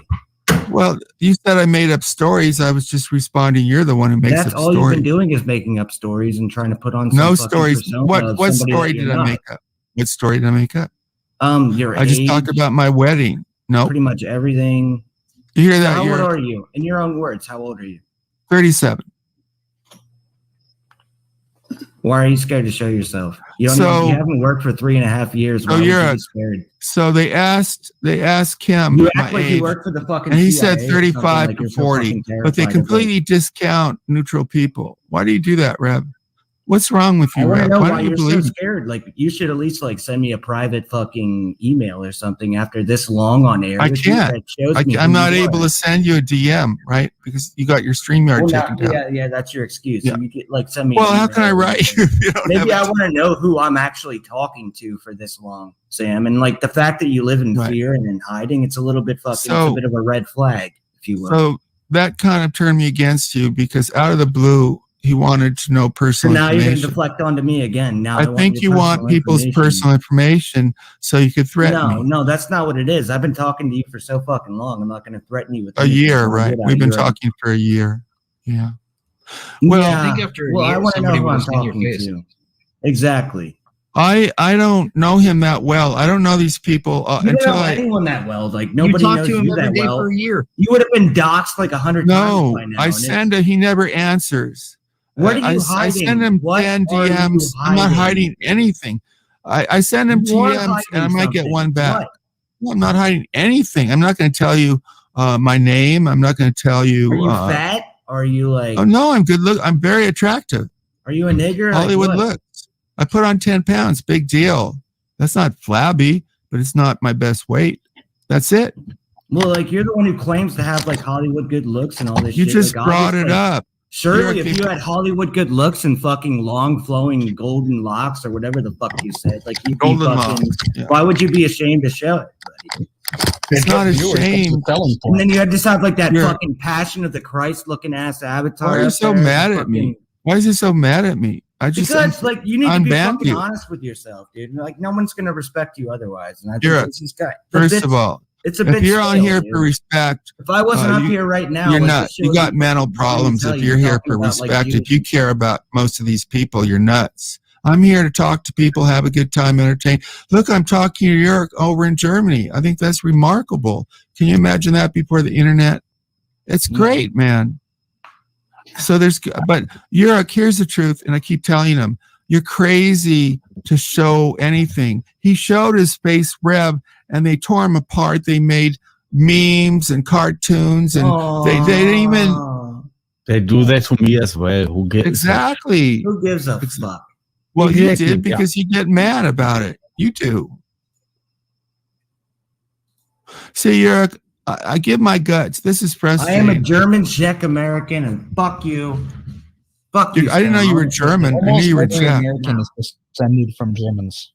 Well, you said I made up stories. I was just responding. You're the one who makes up stories. That's all you've been doing is making up stories and trying to put on no stories. What story did I make up? What story did I make up? Your I just talked about my wedding. No, pretty much everything. You hear that? How old are you? In your own words, how old are you? 37. Why are you scared to show yourself? You haven't worked for 3.5 years. Why would you be scared? So they asked him. You act like you work for the fucking. And he CIA said 35 to 40, but they completely discount neutral people. Why do you do that, Rev? What's wrong with you, Rev? Why don't you believe so scared? Like, you should at least send me a private fucking email or something after this long on air. I can't. I'm not able to send you a DM, right? Because you got your StreamYard taken down. Yeah, that's your excuse. Yeah. So you get send me. Well, how can I write you if you don't Maybe I want to know who I'm actually talking to for this long, Sam. And the fact that you live in fear and in hiding, it's a little bit fucking. It's a bit of a red flag, if you will. So that kind of turned me against you because out of the blue, he wanted to know personal information. Now you're going to deflect onto me again. Now I think you want people's personal information so you could threaten me. No, that's not what it is. I've been talking to you for so fucking long. I'm not going to threaten you with a year, right? We've been talking for a year. Yeah. Well, I think after a year, I want to know who I'm talking to. Exactly. I don't know him that well. I don't know these people you don't know anyone that well. Nobody knows you that well. For a year. You would have been doxxed 100 times by now. I send him. He never answers. What are you hiding? I send him 10 DMs. I'm not hiding anything. I send him DMs and I might get one back. No, I'm not hiding anything. I'm not going to tell you my name. I'm not going to tell you. Are you fat? Are you Oh no, I'm good. Look, I'm very attractive. Are you a nigger? Hollywood looks. I put on 10 pounds. Big deal. That's not flabby, but it's not my best weight. That's it. Well, you're the one who claims to have Hollywood good looks and all this shit. You just brought it up. Surely, if you had Hollywood good looks and fucking long flowing golden locks or whatever the fuck you said, you'd be fucking. Yeah. Why would you be ashamed to show it? It's not a shame. And then you had to sound like that fucking Passion of the Christ looking ass avatar. Why are you so mad at me? Why is he so mad at me? Because you need to be fucking honest with yourself, dude. No one's gonna respect you otherwise. And I think this guy. First of all, It's a If bit you're on stale, here dude. for respect, If I wasn't up here right now, you're like, not. this You show got you- mental I can problems. tell If you you're here talking for about, like, respect, you- if you care about most of these people, you're nuts. I'm here to talk to people, have a good time, entertain. Look, I'm talking to Jörg over in Germany. I think that's remarkable. Can you imagine that before the internet? It's great, man. So but Jörg, here's the truth, and I keep telling him, you're crazy to show anything. He showed his face Rev, and they tore him apart. They made memes and cartoons, and they didn't even. They do that to me as well. Who gives Exactly. Who gives a fuck? Well, you Exactly, did because you get mad about it. You do. See, Jörg, I give my guts. This is I frustrating. am a German Czech American, and fuck you. Fuck Dude, you. I didn't know you were German. I knew you were Every Czech. American is descended from Germans.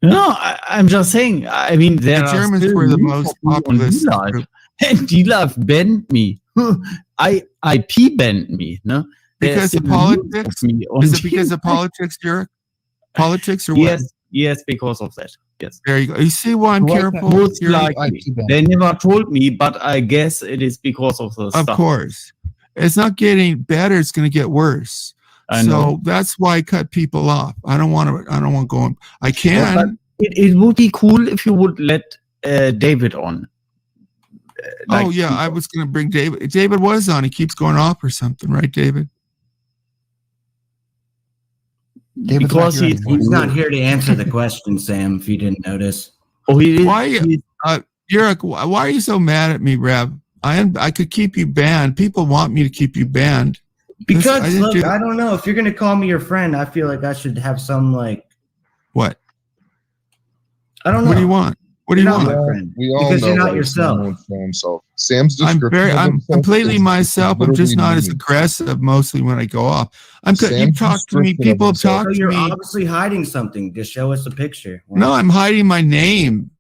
No, I'm just saying. I mean, there The are Germans still were the memes most of me on populous D-Live. group. And D-Live banned me. IP banned me. No, Because of politics? Is it because of politics, Jörg? Politics or what? Yes, because of that. Yes. There you go. You see why I'm careful? Most Jörg? likely. They never told me, but I guess it is because of the Of stuff. course. It's not getting better, it's going to get worse. I So know. that's why I cut people off. I don't want to go on. I can. But it would be cool if you would let David on. Oh yeah, I was going to bring David. David was on. He keeps going off or something, right, David? Because he's not here to answer the question, Sam, if you didn't notice. Oh, he Why, Jörg, why are you so mad at me, Rev? I could keep you banned. People want me to keep you banned. Because look, I don't know. If you're gonna call me your friend, I feel like I should have some like what? I don't know. What do you want? What do you You're not want? my friend. We all Because know you're not that yourself. Sam won't show himself. Sam's I'm description. I'm completely myself. I'm just not as mean. aggressive mostly when I go off. You Sam's talk to me. description of People have himself. talked So to you're me. obviously hiding something. Just show us a picture. No, I'm hiding my name.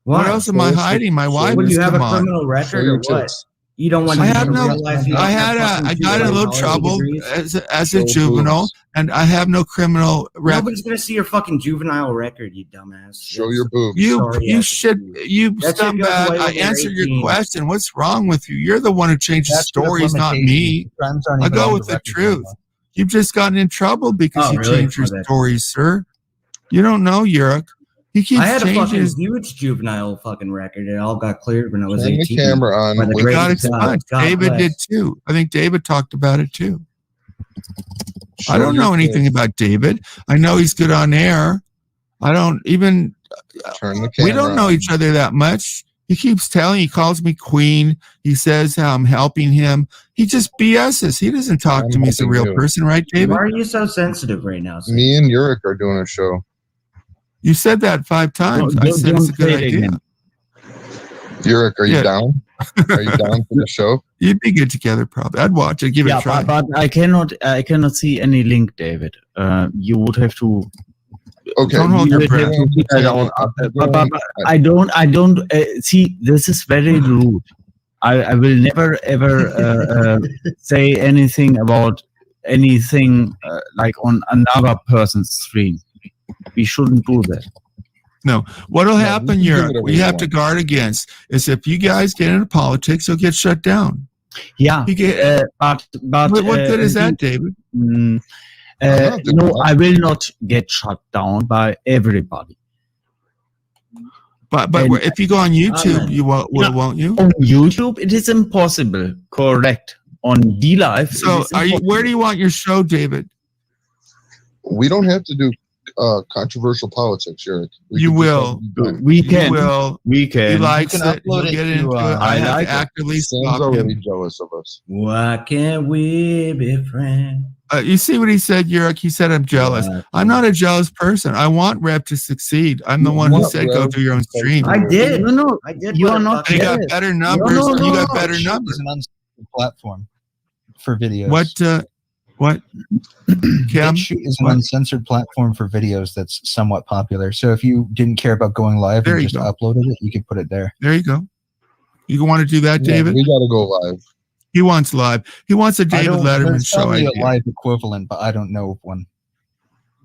What Why? else am I hiding? My wife Would is you have a come on. criminal record or what? You don't want I people have to no. realize you don't have fucking I got in a two little college trouble degrees? as a juvenile, and I have no criminal record. Nobody's gonna see your fucking juvenile record, you dumbass. Show your boobs. You scumbag. I answered your 18. question. What's wrong with you? You're the one who changes Statute of stories, not me. limitations. Crimes aren't I even go on with the record truth. anymore. You've just gotten in trouble because Oh, you really? changed your My bad. stories, sir. You don't know, Jörg. He keeps I had a changing fucking his. huge juvenile fucking record. It all got cleared when I was Turn the 18. camera on. By the We We grace got of God. expunged. God David bless. did too. I think David talked about it too. Show I don't your know anything face. about David. I know he's good on air. I don't even. Turn the camera We don't know on. each other that much. He keeps telling. He calls me queen. He says how I'm helping him. He just BS's. He doesn't talk I'm to me as a helping real you. person, right, David? Why are you so sensitive right now? Sam? Me and Jurek are doing a show. You said that 5 times. I said it's a good say it idea. again. Jurek, are you Yeah. down? Are you down for the show? You'd be good together, probably. I'd watch it. Give it Yeah, a try. but I cannot see any link, David. You would have to. Okay. Don't hold you your would have breath. to figure it out. But I don't see. This is very rude. I will never ever say anything about anything like on another person's stream. We shouldn't do that. No. What'll happen, we can do Jörg, whatever we we have want. to guard against is if you guys get into politics, you'll get shut down. Yeah, You get, but what good is that, David? Mm, I'm not no, doing I will not get shut down by everybody. But And- if you go on YouTube, Amen. you won't, Yeah. won't you? On YouTube, it is impossible. Correct. On D-Live, So, where do you want your show, David? We don't have to do controversial politics, Jurek. You will. We You can. will. We He can. likes You can it. He'll upload it get to, into it. I I have like to it. actively Sam's stop already him. jealous of us. Why can't we be friends? You see what he said, Jurek? He said I'm jealous. I'm not a jealous person. I want Rev to succeed. I'm the one who want said go Rev do your own to stream. I did. No, I did. you put are a not And you fucking- got better numbers. no, You got no. better It's numbers. an uncensored platform for videos. What? Cam? BitChute is an What? uncensored platform for videos that's somewhat popular. So if you didn't care about going live There and you just go. uploaded it, you could put it there. There you go. You want to do that, Yeah, David? we got to go live. He wants live. He wants a David Letterman There's show probably idea. a live equivalent, but I don't know of one.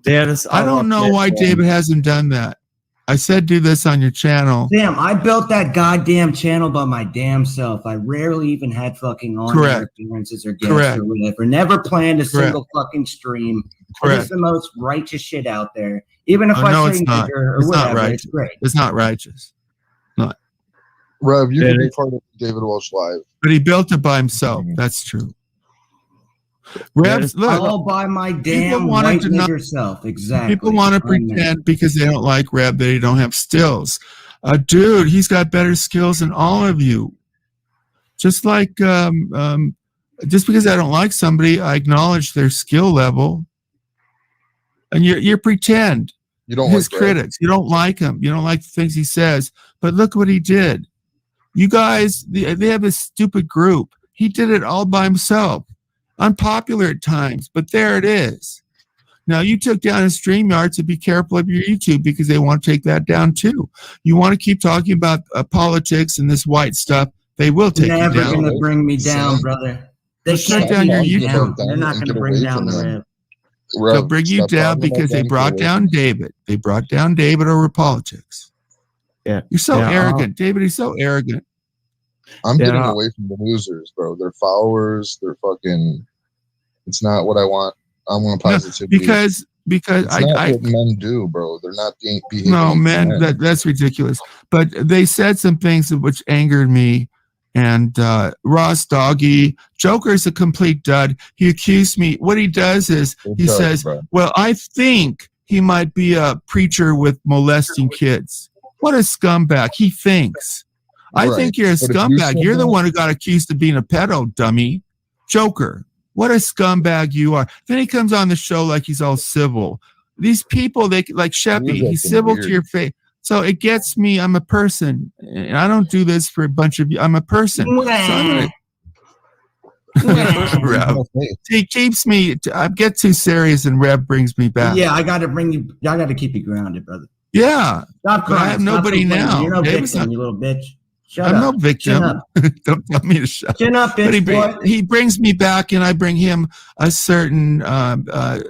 There is. I don't know why David hasn't done that. I said do this on your channel. Damn, I built that goddamn channel by my damn self. I rarely even had fucking on-air appearances or guests or whatever. Never planned a single fucking stream. It's the most righteous shit out there. Even if I say nigger or whatever, it's great. It's not righteous. Not. Rev, you can be part of David Welsh Live. But he built it by himself. That's true. Revs, look, all by my damn white nigger self. Exactly. People want to pretend because they don't like Rev that he don't have skills. Dude, he's got better skills than all of you. Just like, just because I don't like somebody, I acknowledge their skill level. And you pretend. You don't his like critics. You don't like him. You don't like the things he says. But look what he did. You guys, they have this stupid group. He did it all by himself. Unpopular at times, but there it is. Now you took down his StreamYard, so be careful of your YouTube because they want to take that down too. You want to keep talking about politics and this white stuff, they will take you down. Never going to bring me down, brother. They shut down your YouTube. They're not going to bring down the Rev. They'll bring you down because they brought down David. They brought down David over politics. Yeah, you're so arrogant, David. He's so arrogant. I'm getting away from the losers, bro. They're followers. They're fucking. It's not what I want. I want positivity. Because it's not what men do, bro. They're not behaving. No, men. That's ridiculous. But they said some things which angered me. And Ross Doggy, Joker's a complete dud. He accused me. What he does is he says, bro. "Well, I think he might be a preacher with molesting kids." What a scumbag! He thinks. I think you're a scumbag. You're the one who got accused of being a pedo, dummy. Joker. What a scumbag you are. Then he comes on the show like he's all civil. These people, they like Sheppy, he's civil to your face. So it gets me, I'm a person. And I don't do this for a bunch of you. I'm a person. So I'm Rev. He keeps me, I get too serious and Rev brings me back. Yeah, I got to keep you grounded, brother. Yeah. Stop crying. I have nobody now. You're no victim, you little bitch. I'm no victim. Don't tell me to shut up. Chin up, bitch, but he brings me back, and I bring him a certain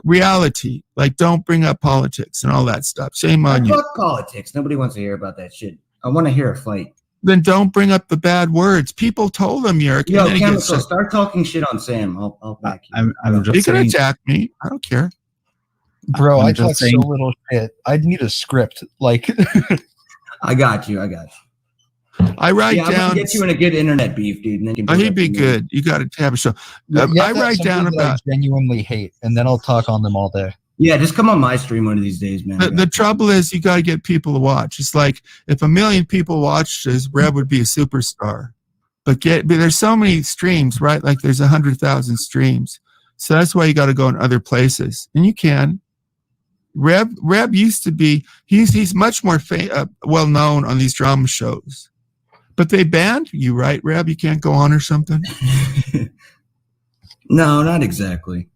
reality. Like, don't bring up politics and all that stuff. Shame on you. Fuck politics. Nobody wants to hear about that shit. I want to hear a fight. Then don't bring up the bad words. People told him you're. Yo, Chemical, start talking shit on Sam. I'll back you. I'm just. You can attack me. I don't care. Bro, I talk so little shit. I need a script. Like, I got you. I write down. I'm gonna get you in a good internet beef, dude. And then he'd be good. You got to have a show. I write down about. I genuinely hate, and then I'll talk on them all day. Yeah, just come on my stream one of these days, man. The trouble is, you got to get people to watch. It's like if 1 million people watched this, Rev would be a superstar. But there's so many streams, right? Like there's 100,000 streams, so that's why you got to go in other places, and you can. Rev used to be. He's much more well known on these drama shows. But they banned you, right, Rev? You can't go on or something? No, not exactly.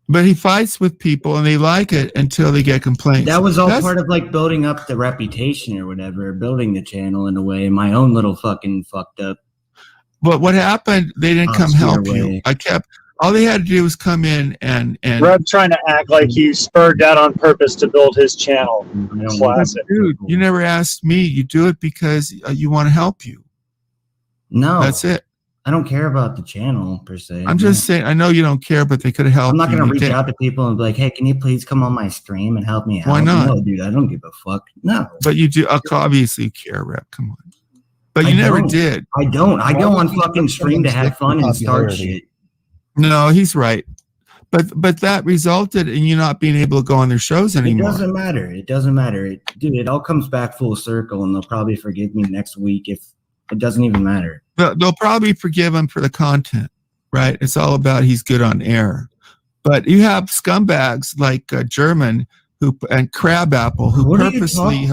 But he fights with people, and they like it until they get complaints. That was all part of, like, building up the reputation or whatever, building the channel in a way. My own little fucking fucked up. But what happened, they didn't come help you. All they had to do was come in and Rev trying to act like he spurred that on purpose to build his channel. Classic. Dude, you never asked me. You do it because you want to help you. No, that's it. I don't care about the channel per se. I'm just saying. I know you don't care, but they could have helped. I'm not going to reach out to people and be like, "Hey, can you please come on my stream and help me out?" Why not? No, dude, I don't give a fuck. No. But you do. Obviously, you care, Rev. Come on. But you never did. I don't. I go on fucking stream to have fun and start shit. No, he's right. But that resulted in you not being able to go on their shows anymore. It doesn't matter. It doesn't matter. Dude, it all comes back full circle, and they'll probably forgive me next week if it doesn't even matter. They'll probably forgive him for the content, right? It's all about he's good on air. But you have scumbags like German and Crabapple who purposely.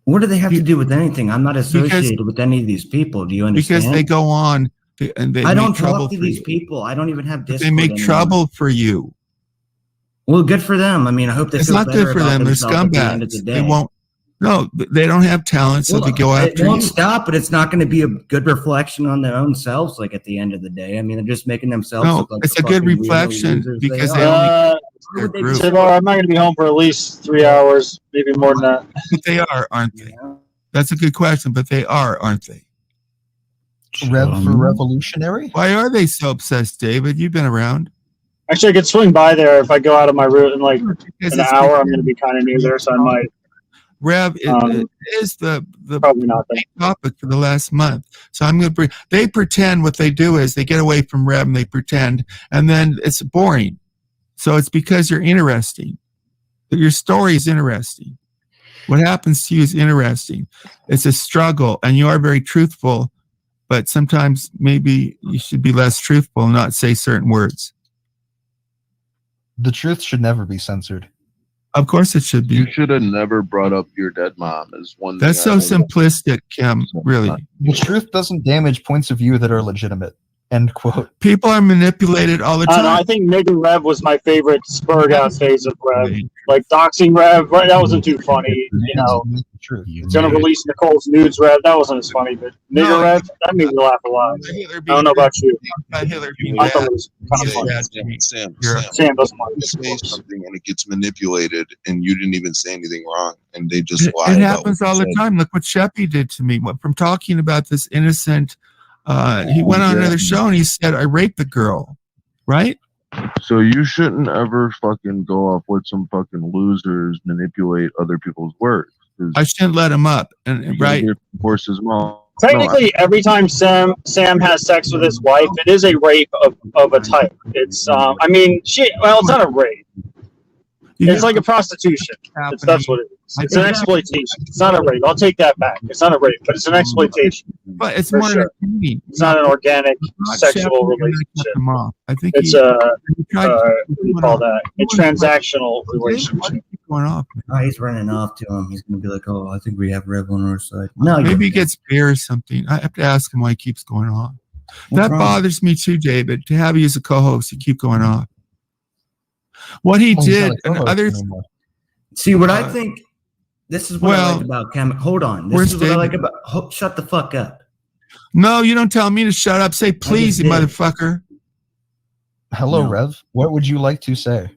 What do they have to do with anything? I'm not associated with any of these people. Do you understand? Because they go on and they I don't make trouble talk to these people. I don't even have Discord. They make trouble for you. Well, good for them. I mean, I hope they feel better. It's not good for them. They're scumbags. They won't. No, they don't have talent, so they go after you. It won't stop, but it's not going to be a good reflection on their own selves. Like at the end of the day, I mean, they're just making themselves. No, look like it's a good reflection because they their group. Sivar, I'm not going to be home for at least 3 hours, maybe more than that. But they are, aren't they? That's a good question, but they are, aren't they? Rev for revolutionary? Why are they so obsessed, David? You've been around. Actually, I could swing by there if I go out of my route in like an hour. I'm going to be kind of near there, so I might. Rev is the probably not main topic for the last month. So I'm going to bring. They pretend what they do is they get away from Rev and they pretend, and then it's boring. So it's because you're interesting. Your story is interesting. What happens to you is interesting. It's a struggle, and you are very truthful. But sometimes maybe you should be less truthful and not say certain words. The truth should never be censored. Of course it should be. You should have never brought up your dead mom as one. That's so simplistic, Kim, really. The truth doesn't damage points of view that are legitimate. End quote. People are manipulated all the time. I think Nigger Rev was my favorite spurred out phase of Rev. Like doxing Rev, right? That wasn't too funny. You know, gonna release Nicole's nudes Rev. That wasn't as funny, but Nigger Rev, that made me laugh a lot. I don't know about you. I thought it was kind of funny. Sam doesn't want to say something and it gets manipulated, and you didn't even say anything wrong, and they just It lie. It happens all the time. Look what Sheppy did to me. From talking about this innocent. He went on another show and he said, I raped the girl, right? So you shouldn't ever fucking go off what some fucking losers manipulate other people's words. I shouldn't let him up, and right? Horse's mouth. Technically, every time Sam has sex with his wife, it is a rape of a type. It's I mean, well, it's not a rape. It's like a prostitution. That's what it is. It's an exploitation. It's not a rape. I'll take that back. It's not a rape, but it's an exploitation. But it's for more sure. It's not an organic sexual relationship. I think It's what do you call that? A transactional relationship. Going off. Oh, he's running off to him. He's going to be like, oh, I think we have Rev on our side. No, maybe he gets beer or something. I have to ask him why he keeps going off. That bothers me too, David, to have you as a co-host. You keep going off. What he did and others. See, what I think, this is what I like about Hold on. This is what I like about. Shut the fuck up. No, you don't tell me to shut up. Say please, you motherfucker. Hello, Rev. What would you like to say?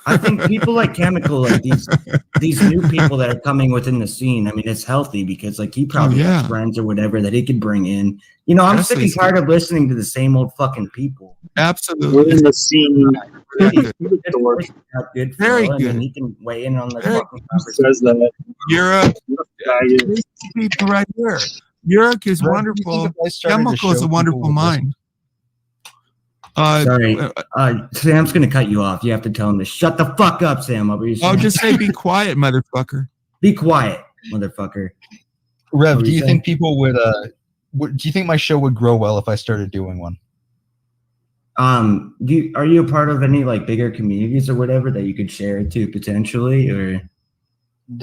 I think people like Chemical, like these new people that are coming within the scene. I mean, it's healthy because like he probably has friends or whatever that he could bring in. You know, I'm sick and tired of listening to the same old fucking people. Absolutely. We're in the scene. Very good. And he can weigh in on the fucking conversation. Europe, people right here. Europe is wonderful. Chemical is a wonderful mind. Sorry, Sam's gonna cut you off. You have to tell him to shut the fuck up, Sam. Oh, just say be quiet, motherfucker. Be quiet, motherfucker. Rev, do you think people would? Do you think my show would grow well if I started doing one? Are you a part of any like bigger communities or whatever that you could share it to potentially, or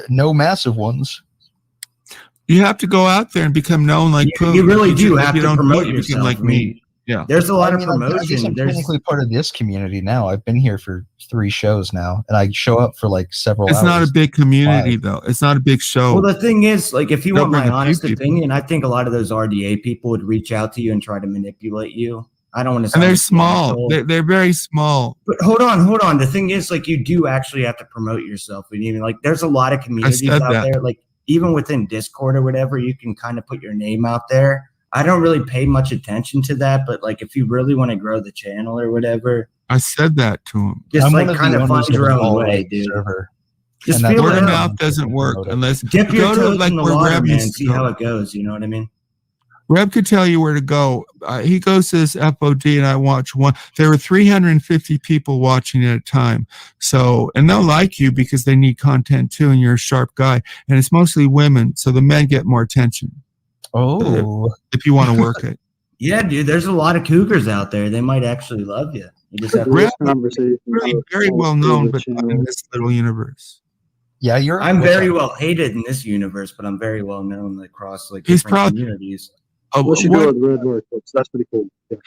no massive ones? You have to go out there and become known like you really do have to promote yourself. Like me. Yeah, there's a lot of promotion. I'm technically part of this community now. I've been here for 3 shows now, and I show up for like several hours. It's not a big community, though. It's not a big show. Well, the thing is, like, if you want my honest opinion, I think a lot of those RDA people would reach out to you and try to manipulate you. I don't want to. And they're small. They're very small. But hold on. The thing is, like, you do actually have to promote yourself. And even like, there's a lot of communities out there. Like, even within Discord or whatever, you can kind of put your name out there. I don't really pay much attention to that, but like if you really want to grow the channel or whatever, I said that to him. Just like kind of find your own way, dude. Just feel word of mouth doesn't work unless dip your toes in the water, man, and see how it goes. You know what I mean? Reb could tell you where to go. He goes to this FOD, and I watch one. There were 350 people watching at a time. So, and they'll like you because they need content too, and you're a sharp guy. And it's mostly women, so the men get more attention. Oh, if you want to work it. Yeah, dude, there's a lot of cougars out there. They might actually love you. You just have to conversation. Very well known, but not in this little universe. Yeah, I'm very well hated in this universe, but I'm very well known across like different communities. What you do with Red Lord, folks? That's pretty cool. Yeah.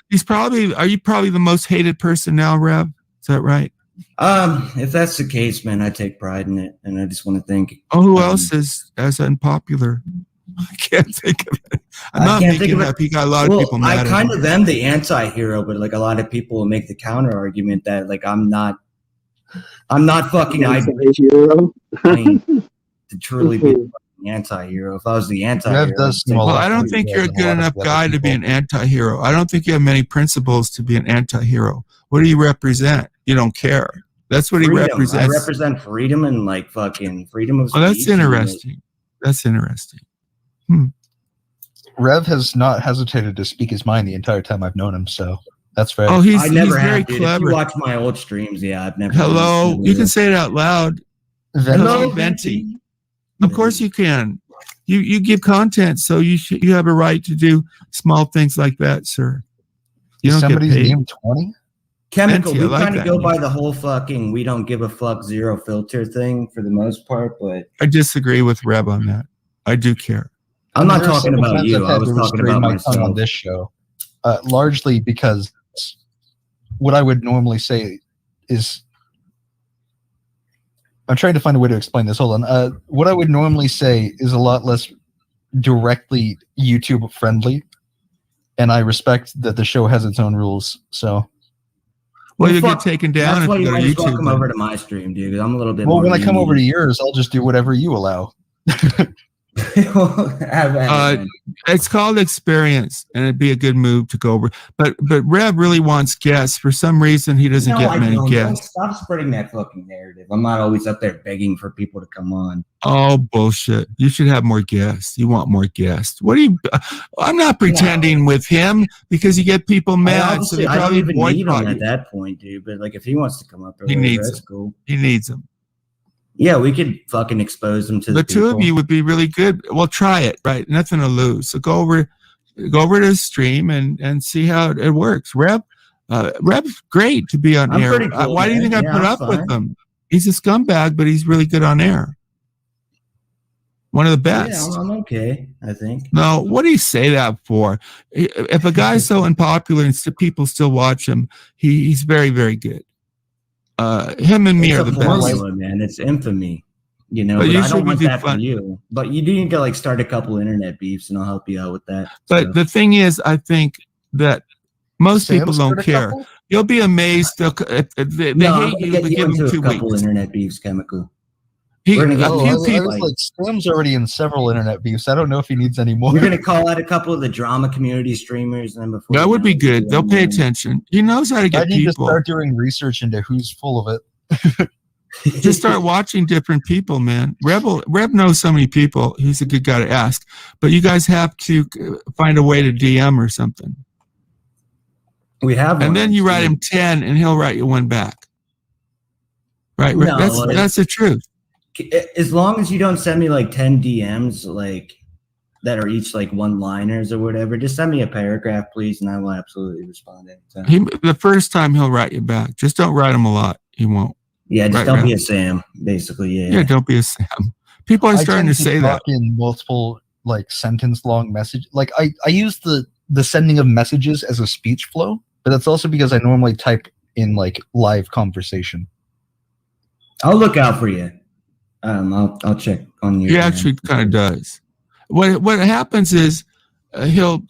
Are you probably the most hated person now, Rev? Is that right? If that's the case, man, I take pride in it, and I just want to think. Oh, who else is as unpopular? I can't think of it. I'm not making up. He got a lot of people mad. I kind of am the anti-hero, but like a lot of people will make the counter argument that like I'm not I'm not fucking anti-hero. To truly be the anti-hero. If I was the anti-hero, well, I don't think you're a good enough guy to be an anti-hero. I don't think you have many principles to be an anti-hero. What do you represent? You don't care. That's what freedom. He represents. I represent freedom and like fucking freedom of speech. Oh, that's interesting. That's interesting. Rev has not hesitated to speak his mind the entire time I've known him, so that's fair. Oh, he's Very very clever. If you watch my old streams, yeah, I've never. Hello, you can say it out loud. Hello, Venti. Of course you can. You give content, so you have a right to do small things like that, sir. You don't somebody's get paid. named 20? Chemical, Venti, we I like kind of that go name. by the whole fucking we don't give a fuck zero filter thing for the most part, but I disagree with Reb on that. I do care. I'm not There are talking several about times you. I've I had was to talking restrain about my tongue on myself. this show, largely because what I would normally say is, I'm trying to find a way to explain this. Hold on. What I would normally say is a lot less directly YouTube friendly, and I respect that the show has its own rules. So, Well, you fuck, get taken down That's if why you you go to might as well YouTube. come over to my stream, dude. I'm a little bit. well, more when I come over to lenient. yours, I'll just do whatever you allow. It's called experience, and it'd be a good move to go over. But Rev really wants guests. For some reason, he doesn't No, get I many don't. guests. Stop spreading that fucking narrative. I'm not always up there begging for people to come on. Oh, bullshit. You should have more guests. You want more guests. What do you... I'm not pretending with him because you get people mad. So they I don't probably even need him boycott at you. that point, dude. But like, if he wants to come up, or He whatever, needs that's them. cool. He needs them. Yeah, we could fucking expose them to The the two of people. you would be really good. Well, try it, right? Nothing to lose. So go over to his stream and see how it works. Reb's great to be on I'm air. pretty cool, Why do you man. think I Yeah, put I'm up with fine. him? He's a scumbag, but he's really good on air. One of the best. Yeah, I'm okay, I think. No, what do you say that for? If a guy's so unpopular and people still watch him, he's very, very good. Him and me It's are a the best. formula, man. It's infamy. You know, But but I usually don't we want do that fun- for you. But you do need to like start a couple internet beefs, and I'll help you out with that. But the thing is, I think that most Sam's people don't heard a care. couple? You'll be amazed. They No, I'm hate gonna you, get but you give into them a 2 couple weeks. internet beefs, Chemical. He, We're gonna get a Oh, few I was people. like, Sam's already in several internet beefs. I don't know if he needs any more. We're gonna call out a couple of the drama community streamers, and then before That you would know be it, good. They'll pay attention. He knows how to I get need people. to start doing research into who's full of it. Just start watching different people, man. Reb knows so many people. He's a good guy to ask. But you guys have to find a way to DM or something. We have, and one, then you write him 10, and he'll write you one back. Right? No, That's the truth. As long as you don't send me like 10 DMs, like that are each like one-liners or whatever, just send me a paragraph, please, and I will absolutely respond anytime. The first time he'll write you back. Just don't write him a lot. He won't. Yeah, just Right, don't be Reb? a Sam, basically. Yeah. Yeah, don't be a Sam. People are I starting tend to say that. talk in multiple like sentence long message. Like I use the sending of messages as a speech flow, but that's also because I normally type in like live conversation. I'll look out for you. I'll check on you. He actually kind of does. What happens is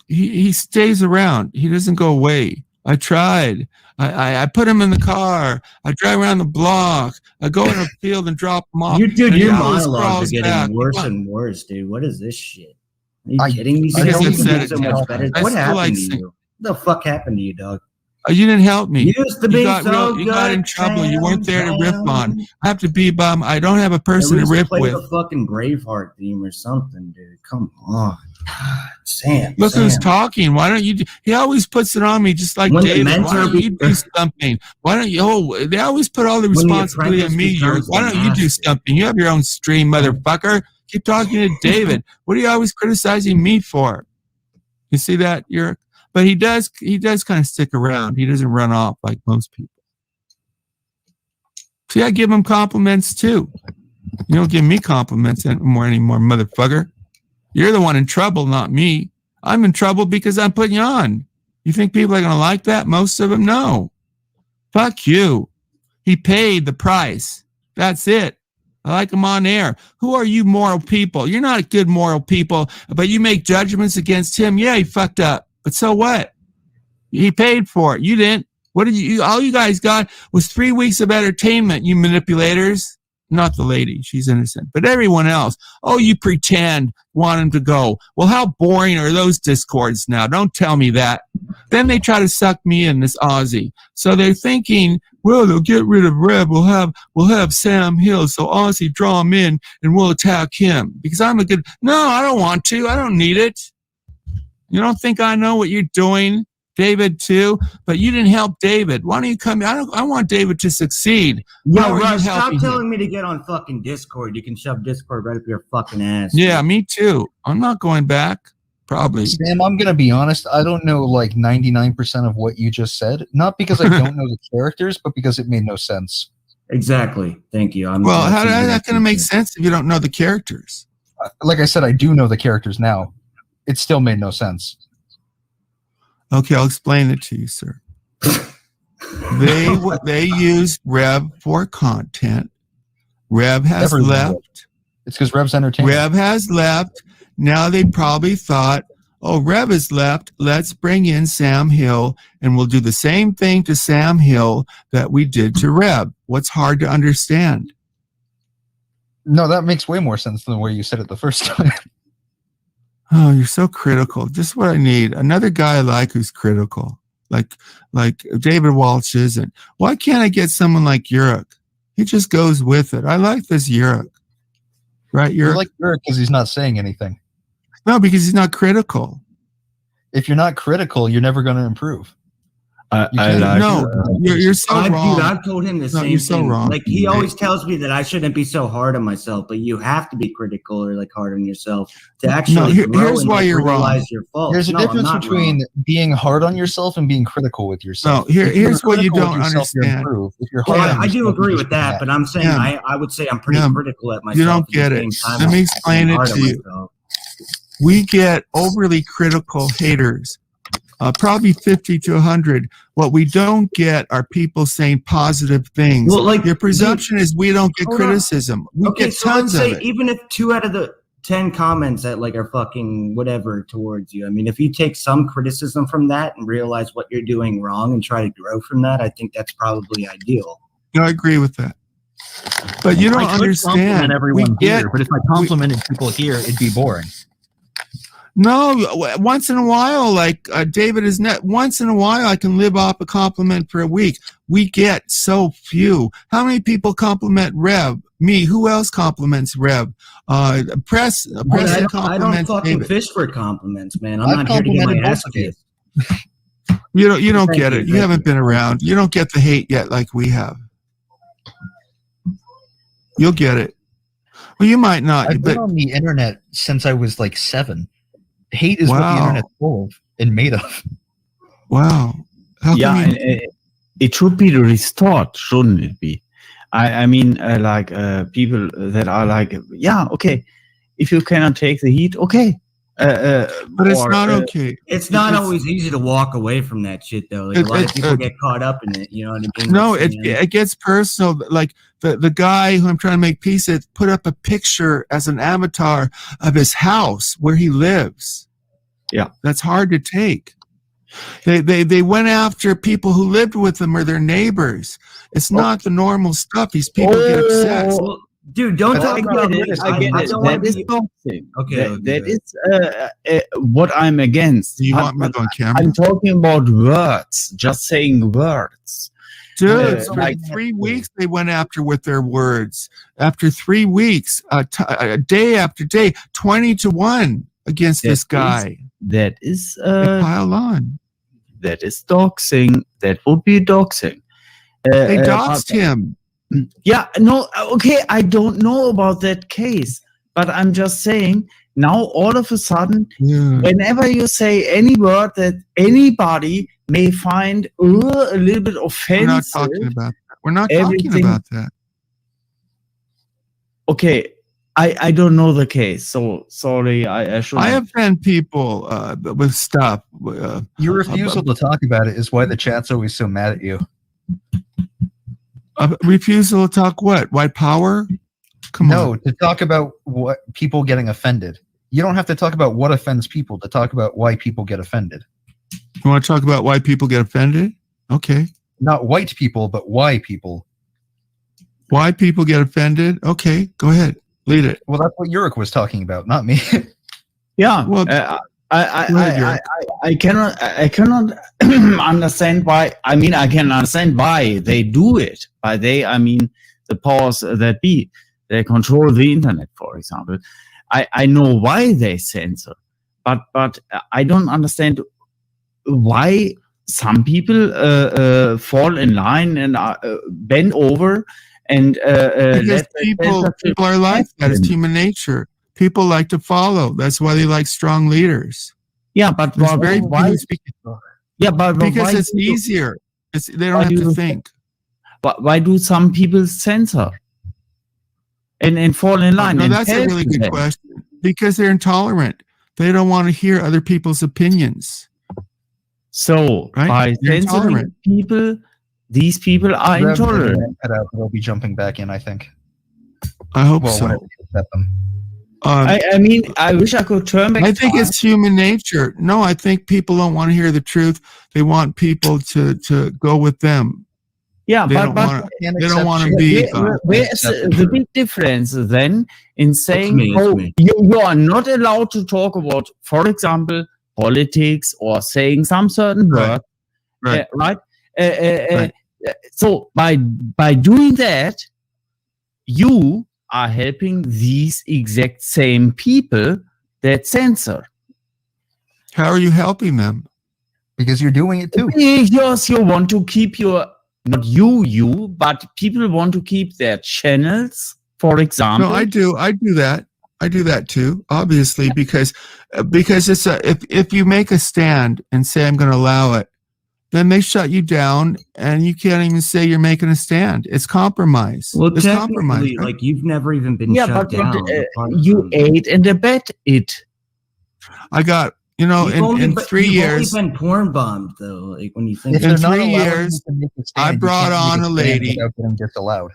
he stays around. He doesn't go away. I tried. I put him in the car. I drive around the block. I go in a field and drop him off. Dude, and he your always monologues crawls are getting back. worse and worse, dude. What is this shit? Are you I- kidding me? I Sam? don't You even can get do so to much talk. better. I What still happened like to sing- you? What the fuck happened to you, dog? You didn't help me. You used to be so you got in good, trouble. You weren't there to riff Sam. on. I have to be bum. I don't have a At person to least riff play with. the fucking Braveheart theme or something, dude. Come on, Sam. Look Sam. who's talking. Why don't you do, he always puts it on me just like When the David. Why mentor don't you do something? Why don't you? Oh, they always put all the When the responsibility on apprentice me. becomes Why the don't you do master. something? You have your own stream, motherfucker. Keep talking to David. What are you always criticizing me for? You see that? But he does kind of stick around. He doesn't run off like most people. See, I give him compliments too. You don't give me compliments anymore, motherfucker. You're the one in trouble, not me. I'm in trouble because I'm putting you on. You think people are going to like that? Most of them, no. Fuck you. He paid the price. That's it. I like him on air. Who are you moral people? You're not good moral people, but you make judgments against him. Yeah, he fucked up. But so what? He paid for it. You didn't. What did you? All you guys got was 3 weeks of entertainment. You manipulators. Not the lady, she's innocent, but everyone else. Oh, you pretend want him to go. Well, how boring are those discords now? Don't tell me that. Then they try to suck me in, this Aussie. So they're thinking, well, they'll get rid of Reb. We'll have Sam Hill. So Aussie draw him in, and we'll attack him because I'm a good. No, I don't want to. I don't need it. You don't think I know what you're doing? David too, but you didn't help David. Why don't you come? I want David to succeed. Yo, Rush, stop telling me to get on fucking Discord. You can shove Discord right up your fucking ass. Yeah, me too. I'm not going back. Probably. Sam, I'm gonna be honest. I don't know like 99% of what you just said. Not because I don't know the characters, but because it made no sense. Exactly. Thank you. Well, how is that going to make sense if you don't know the characters? Like I said, I do know the characters now. It still made no sense. Okay, I'll explain it to you, sir. They used Reb for content. Reb has left. It's because Reb's entertaining. Reb has left. Now they probably thought, oh, Reb has left. Let's bring in Sam Hill, and we'll do the same thing to Sam Hill that we did to Reb. What's hard to understand? No, that makes way more sense than the way you said it the first time. Oh, you're so critical. Just what I need. Another guy I like who's critical. Like David Walsh isn't. Why can't I get someone like Yurik? He just goes with it. I like this Yurik. Right, Yurik? You like Yurik because he's not saying anything. No, because he's not critical. If you're not critical, you're never going to improve. You're so wrong. Dude, I've told him the same you're thing. so wrong. Like he always tells me that I shouldn't be so hard on myself, but you have to be critical or like hard on yourself to actually grow here's and why you're realize wrong. your fault. There's a difference between being hard on yourself and being critical with yourself. No, here's what you don't understand. If you're Well, hard on I do yourself, agree you're with just that, mad. but I'm saying I would say I'm pretty critical at myself. You don't at the get same it. time Let me I'm explain it hard to on you. myself. We get overly critical haters. Probably 50 to 100. What we don't get are people saying positive things. Well, like, your presumption is we don't get hold on. criticism. We Okay, get so tons let's of say it. even if 2 out of the 10 comments that like are fucking whatever towards you, I mean, if you take some criticism from that and realize what you're doing wrong and try to grow from that, I think that's probably ideal. No, I agree with that. But you don't I could compliment understand. everyone here, but if I complimented people here, it'd be boring. No, once in a while, like David is net. Once in a while, I can live off a compliment for a week. We get so few. How many people compliment Rev? Me. Who else compliments Rev? Press I don't compliments fucking David. fish for compliments, man. I'm I've not here to get my complimented ass both of you. kissed. You don't Thank get you, it. You thank haven't been around. You don't get the hate yet, like we have. You'll get it. Well, you might not. I've but been on the internet since I was like 7. Hate is what the Wow. internet's full of and made of. wow. How Yeah, come you- and it should be restored, shouldn't it be? I mean, people that are like, yeah, okay, if you cannot take the heat, okay. but it's not okay. It's not It's- always easy to walk away from that shit, though. Like a lot of people get caught up in it. You know what I mean? No, Like, it gets personal. Like the guy who I'm trying to make peace with put up a picture as an avatar of his house where he lives. Yeah, that's hard to take. They went after people who lived with them or their neighbors. It's not the normal stuff. These people get obsessed. Well, dude, don't But talk I about get it. it. I get I it. don't That want is you- toxic. Okay, That is what I'm against. Do you want me on camera? I'm talking about words, just saying words. Dude, for like 3 weeks they went after with their words. After 3 weeks, day after day, 20 to 1 against this guy. That is They pile on. That is doxing. That would be doxing. They doxed him. Yeah, no, okay, I don't know about that case, but I'm just saying now all of a sudden, whenever you say any word that anybody may find a little bit offensive, We're not talking about that. We're not talking everything- about that. Okay, I don't know the case, so sorry, I should. I offend people with stuff. Your refusal to talk about it is why the chat's always so mad at you. Refusal to talk what? White power? Come on. To talk about what people getting offended. You don't have to talk about what offends people to talk about why people get offended. You want to talk about why people get offended? Okay. not white people, but why people. Why people get offended? Okay, go ahead, lead it. Well, that's what Yurik was talking about, not me. Yeah, Well, I cannot understand why. I mean, I can understand why they do it. By they, I mean the powers that be. They control the internet, for example. I know why they censor, but I don't understand why some people fall in line and bend over and because people are like that. It's human nature. People like to follow. That's why they like strong leaders. Yeah, but why? Yeah, but because why it's easier. They don't have to think. But why do some people censor and fall in line? No, that's a really good question. Because they're intolerant. They don't want to hear other people's opinions. So by censoring people, these people are intolerant. They'll be jumping back in, I think. I hope so. I mean, I wish I could turn back. I think it's human nature. No, I think people don't want to hear the truth. They want people to go with them. Yeah, they don't want to be. Where's the big difference then in saying, you are not allowed to talk about, for example, politics or saying some certain word, right? So by doing that, you are helping these exact same people that censor. How are you helping them? Because you're doing it too. Because you want to keep your, not you, but people want to keep their channels, for example. No, I do that. I do that too, obviously, because it's if you make a stand and say I'm going to allow it, then they shut you down and you can't even say you're making a stand. It's compromise. Well, it's compromise. Right? Like you've never even been shut down. You ate and abet it. I got, in 3 years. You've only been porn bombed though. Like when you think in 3 years, I brought on a lady. Getting disallowed.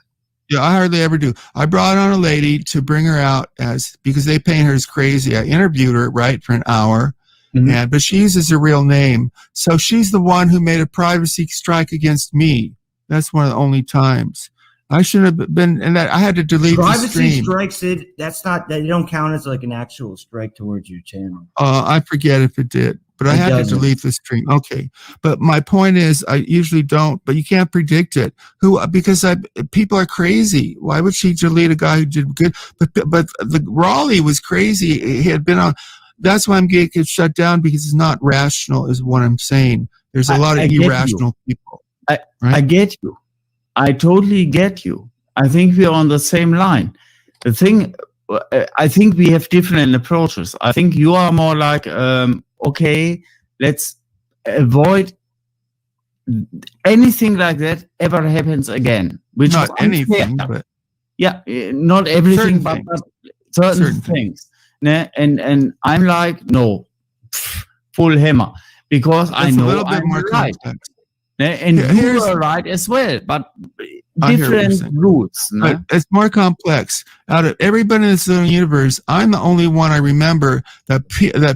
Yeah, I hardly ever do. I brought on a lady to bring her out because they paint her as crazy. I interviewed her for an hour. Mm-hmm. But she uses her real name. So she's the one who made a privacy strike against me. That's one of the only times. I shouldn't have been, and that I had to delete the stream. Privacy strikes, that's not, they don't count as like an actual strike towards your channel. I forget if it did, but I had to delete the stream. Okay. But my point is, I usually don't, but you can't predict it. Because people are crazy. Why would she delete a guy who did good? But the Raleigh was crazy. He had been on. That's why I'm getting it shut down, because it's not rational, is what I'm saying. There's a lot of irrational people. I get you. I totally get you. I think we're on the same line. The thing, I think we have different approaches. I think you are more like, okay, let's avoid anything like that ever happens again. Which not anything, but yeah, not everything, but certain things. And I'm like, no, full hammer, because I know I'm right. And you are right as well, but different routes. But it's more complex. Out of everybody in this little universe, I'm the only one I remember that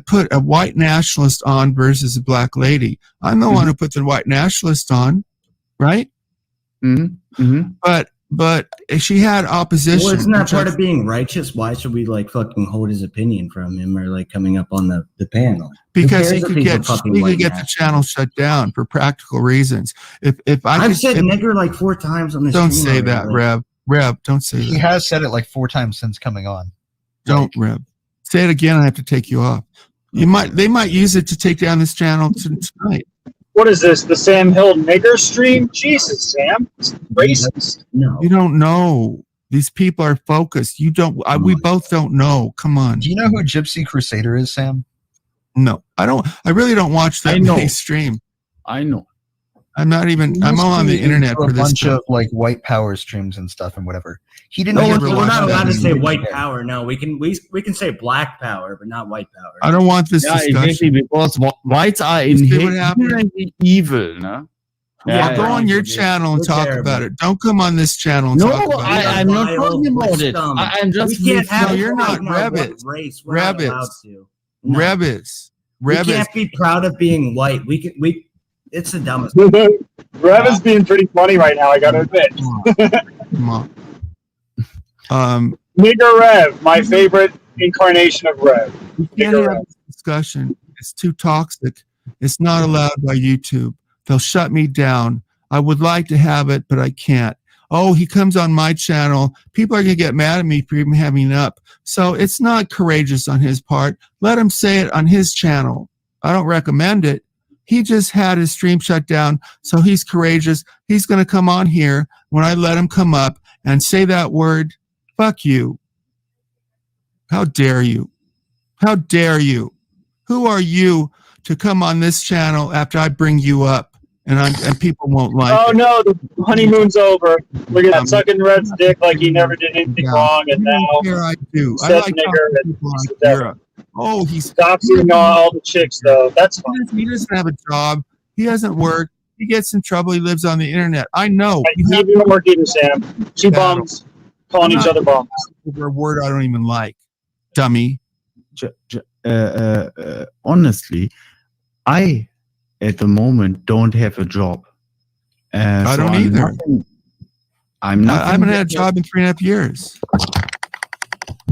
put a white nationalist on versus a black lady. I'm the one who put the white nationalist on, right? But she had opposition. Well, isn't that part of being righteous? Why should we fucking hold his opinion from him or coming up on the panel? Because he could get the channel shut down for practical reasons. I've said nigger 4 times on this. Don't say that, Rev. Don't say that. He has said it 4 times since coming on. Don't, Rev. Say it again. I have to take you off. They might use it to take down this channel tonight. What is this? The Sam Hill nigger stream? Jesus, Sam, it's racist. No, you don't know. These people are focused. You don't. We both don't know. Come on. Do you know who Gypsy Crusader is, Sam? No, I don't. I really don't watch that stream. I know. I'm not even. I'm all on the internet for this. Bunch of white power streams and stuff and whatever. He didn't. No, we're not allowed to say white power. No, we can say black power, but not white power. I don't want this discussion. Exactly, because whites are inherently evil. No? Yeah, go on your channel and talk about it. Don't come on this channel and talk about it. I'm not talking about it. I'm just. No, you're not. Rebbits. We can't be proud of being white. It's the dumbest. Rev is being pretty funny right now, I gotta admit. Come on. Nigger Rev, my favorite incarnation of Rev. We can't have this discussion. It's too toxic. It's not allowed by YouTube. They'll shut me down. I would like to have it, but I can't. Oh, he comes on my channel. People are going to get mad at me for even having it up. So it's not courageous on his part. Let him say it on his channel. I don't recommend it. He just had his stream shut down, so he's courageous. He's going to come on here when I let him come up and say that word. Fuck you. How dare you? How dare you? Who are you to come on this channel after I bring you up and people won't like it? Oh no, the honeymoon's over. Look at that, sucking Rev's dick like he never did anything wrong, and now here I do. I says like nigger and like Europe. Oh, he stops eating all the chicks though. That's fine. He doesn't have a job. He doesn't work. He gets in trouble. He lives on the internet. I know. You have to work either, Sam. Two bums calling each other bums. Over a word I don't even like. Dummy. Honestly, I at the moment don't have a job. I don't either. I haven't had a job in 3.5 years.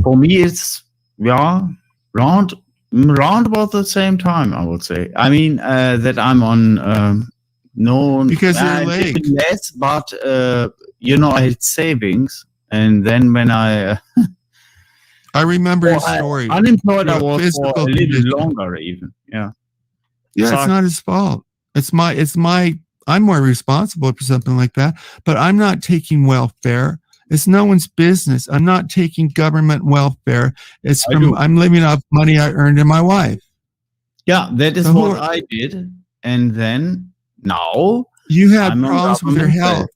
For me, it's round about the same time, I would say. I mean that I'm on because you're late. Less, but I had savings, and then when I remember his story. Unemployed, I was for a little longer, even. Yeah. Yeah, it's not his fault. It's my. I'm more responsible for something like that, but I'm not taking welfare. It's no one's business. I'm not taking government welfare. I'm living off money I earned in my wife. Yeah, that is what I did, and then now you had problems with your health.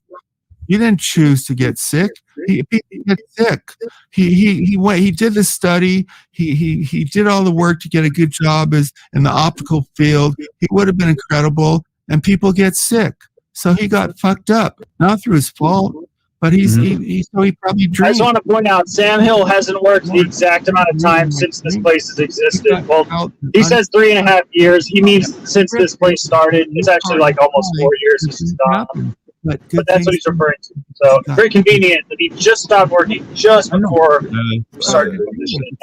You didn't choose to get sick. He got sick. He did the study. He did all the work to get a good job in the optical field. He would have been incredible. And people get sick, so he got fucked up. Not through his fault, but he probably drank. I just want to point out, Sam Hill hasn't worked the exact amount of time since this place has existed. Well, he says 3.5 years. He means since this place started. It's actually like almost 4 years since it's gone. But that's what he's referring to. So very convenient that he just stopped working just before we started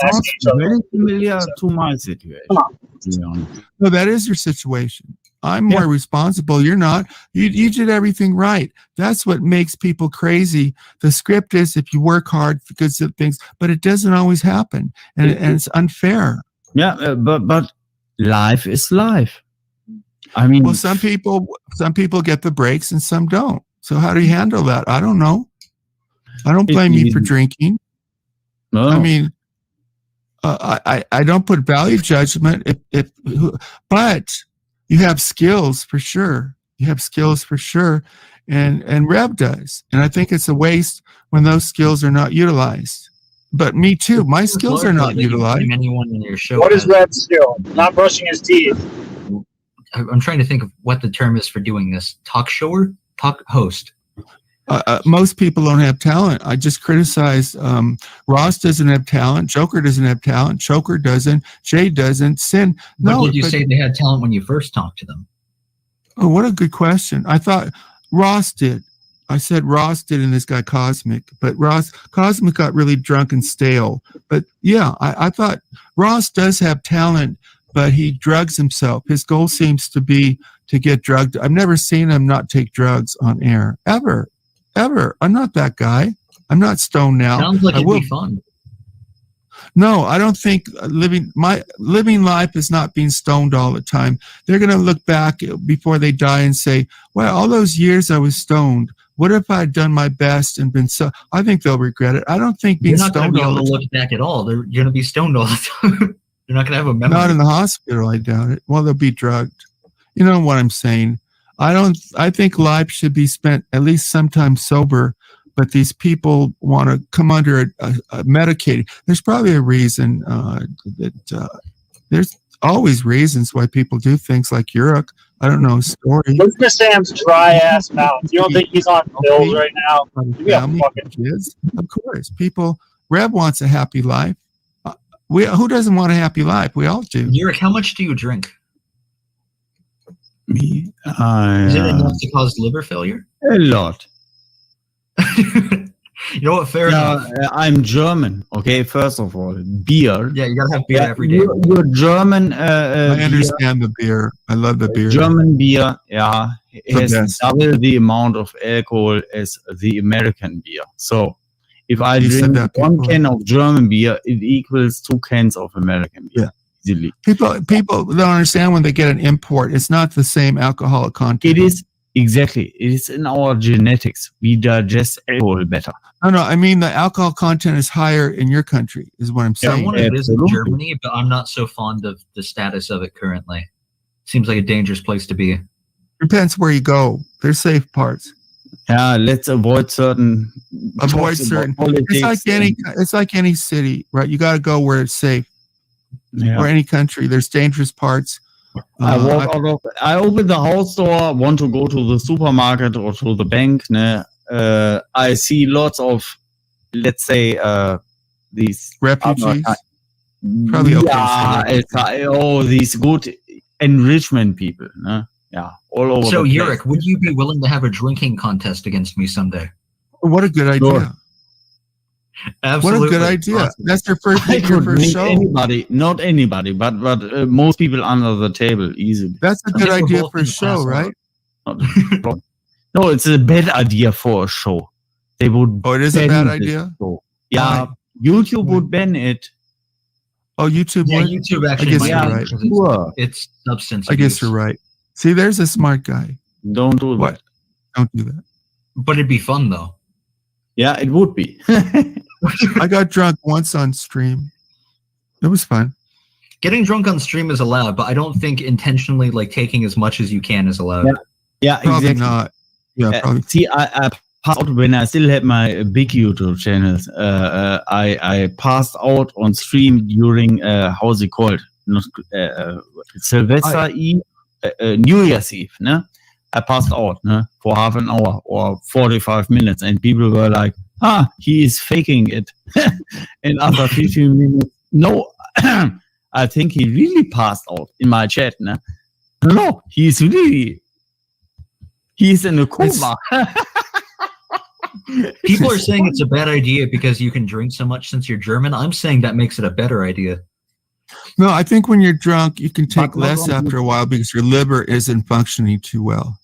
asking each other. Very familiar to my situation. No, that is your situation. I'm more responsible. You're not. You did everything right. That's what makes people crazy. The script is if you work hard for good things, but it doesn't always happen, and it's unfair. Yeah, but life is life. I mean, well, some people get the breaks and some don't. So how do you handle that? I don't know. I don't blame you for drinking. No. I mean, I don't put value judgment. But you have skills for sure. And Rev does. And I think it's a waste when those skills are not utilized. But me too. My skills are not utilized. Anyone in your show what is Rev's skill? Not brushing his teeth. I'm trying to think of what the term is for doing this. Talk host. Most people don't have talent. I just criticized Ross doesn't have talent. Joker doesn't have talent. Choker doesn't. Jay doesn't. Sin. No, did you say they had talent when you first talked to them? Oh, what a good question. I thought Ross did. I said Ross did in this guy Cosmic, but Cosmic got really drunk and stale. But yeah, I thought Ross does have talent, but he drugs himself. His goal seems to be to get drugged. I've never seen him not take drugs on air, ever. I'm not that guy. I'm not stoned now. Sounds like it'd be fun. No, I don't think living life is not being stoned all the time. They're going to look back before they die and say, well, all those years I was stoned. What if I had done my best and been so? I think they'll regret it. I don't think being stoned all the time. You're not going to be able to look back at all. You're going to be stoned all the time. You're not going to have a memory. Not in the hospital, I doubt it. Well, they'll be drugged. You know what I'm saying? I think life should be spent at least sometimes sober, but these people want to come under a medicated. There's probably a reason there's always reasons why people do things like Uruk. I don't know a story. Look at Sam's dry ass mouth. You don't think he's on pills right now? Kids, of course. People. Rev wants a happy life. Who doesn't want a happy life? We all do. Uruk, how much do you drink? Me? Is it enough to cause liver failure? A lot. You know what? Fair enough. I'm German. Okay, first of all, beer. Yeah, you gotta have beer every day. You're German. I understand the beer. I love the beer. German beer, yeah, has best. double the amount of alcohol as the American beer. So, if I You said drink that one before. can of German beer, it equals 2 cans of American beer. Easily. People don't understand when they get an import. It's not the same alcoholic content. It is exactly. It is in our genetics. We digest alcohol better. No. I mean, the alcohol content is higher in your country, is what I'm I saying. want to visit Germany, but I'm not so fond of the status of it currently. Seems like a dangerous place to be. Depends where you go. There's safe parts. Yeah, let's avoid certain. It's like any city, right? You got to go where it's safe. Yeah. Or any country, there's dangerous parts. I open the house door, want to go to the supermarket or to the bank. I see lots of, let's say, these refugees. Probably okay. These good enrichment people. Yeah, all over. So, the place. Yurik, would you be willing to have a drinking contest against me someday? What a good idea. Sure. Absolutely. What a good idea. Awesome. That's your first, I could meet show. anybody, not anybody, but most people under the table easily. That's a good idea for a show, right? No, it's a bad idea for a show. They would. Oh, it is a ban bad this idea? show. Yeah, YouTube would ban it. Oh, YouTube Yeah, would? YouTube actually I guess might you're be, right. because Sure. it's substance I guess abuse. you're right. See, there's a smart guy. Don't do What? that. Don't do that. But it'd be fun, though. Yeah, it would be. I got drunk once on stream. It was fun. Getting drunk on stream is allowed, but I don't think intentionally like taking as much as you can is allowed. Yeah, Probably exactly. not. Yeah, probably. See, I passed out when I still had my big YouTube channels. I passed out on stream during how's it called? Not Sylvester Eve, New Year's Eve. Ne? I passed out for half an hour or 45 minutes, and people were like, he is faking it. And after 15 minutes, no, I think he really passed out in my chat. No, he's in a coma. People are saying it's a bad idea because you can drink so much since you're German. I'm saying that makes it a better idea. No, I think when you're drunk, you can take less after a while because your liver isn't functioning too well.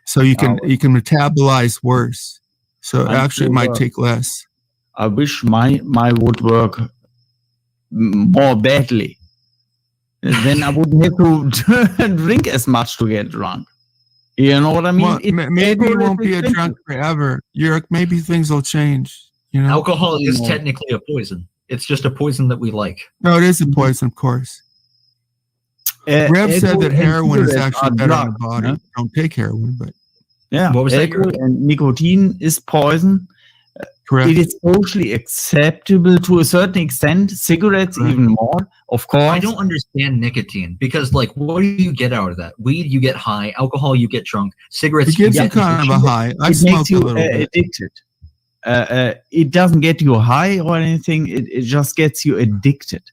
So you can metabolize worse. So actually, it might take less. I wish my would work more badly. Then I wouldn't have to drink as much to get drunk. You know what I mean? Well, maybe you won't be a drunk forever. Maybe things will change. You know, Alcohol is technically a poison. It's just a poison that we like. No, it is a poison, of course. Rev said that heroin is actually better on the body. Yeah? Don't take heroin, but yeah, what was that? alcohol and nicotine is poison. Correct. It is socially acceptable to a certain extent. Cigarettes even more, of course. I don't understand nicotine because, like, what do you get out of that? Weed, you get high. Alcohol, you get drunk. Cigarettes, it gives you you get kind of a high. I It smoke makes a you little bit. addicted. It doesn't get you high or anything. It just gets you addicted.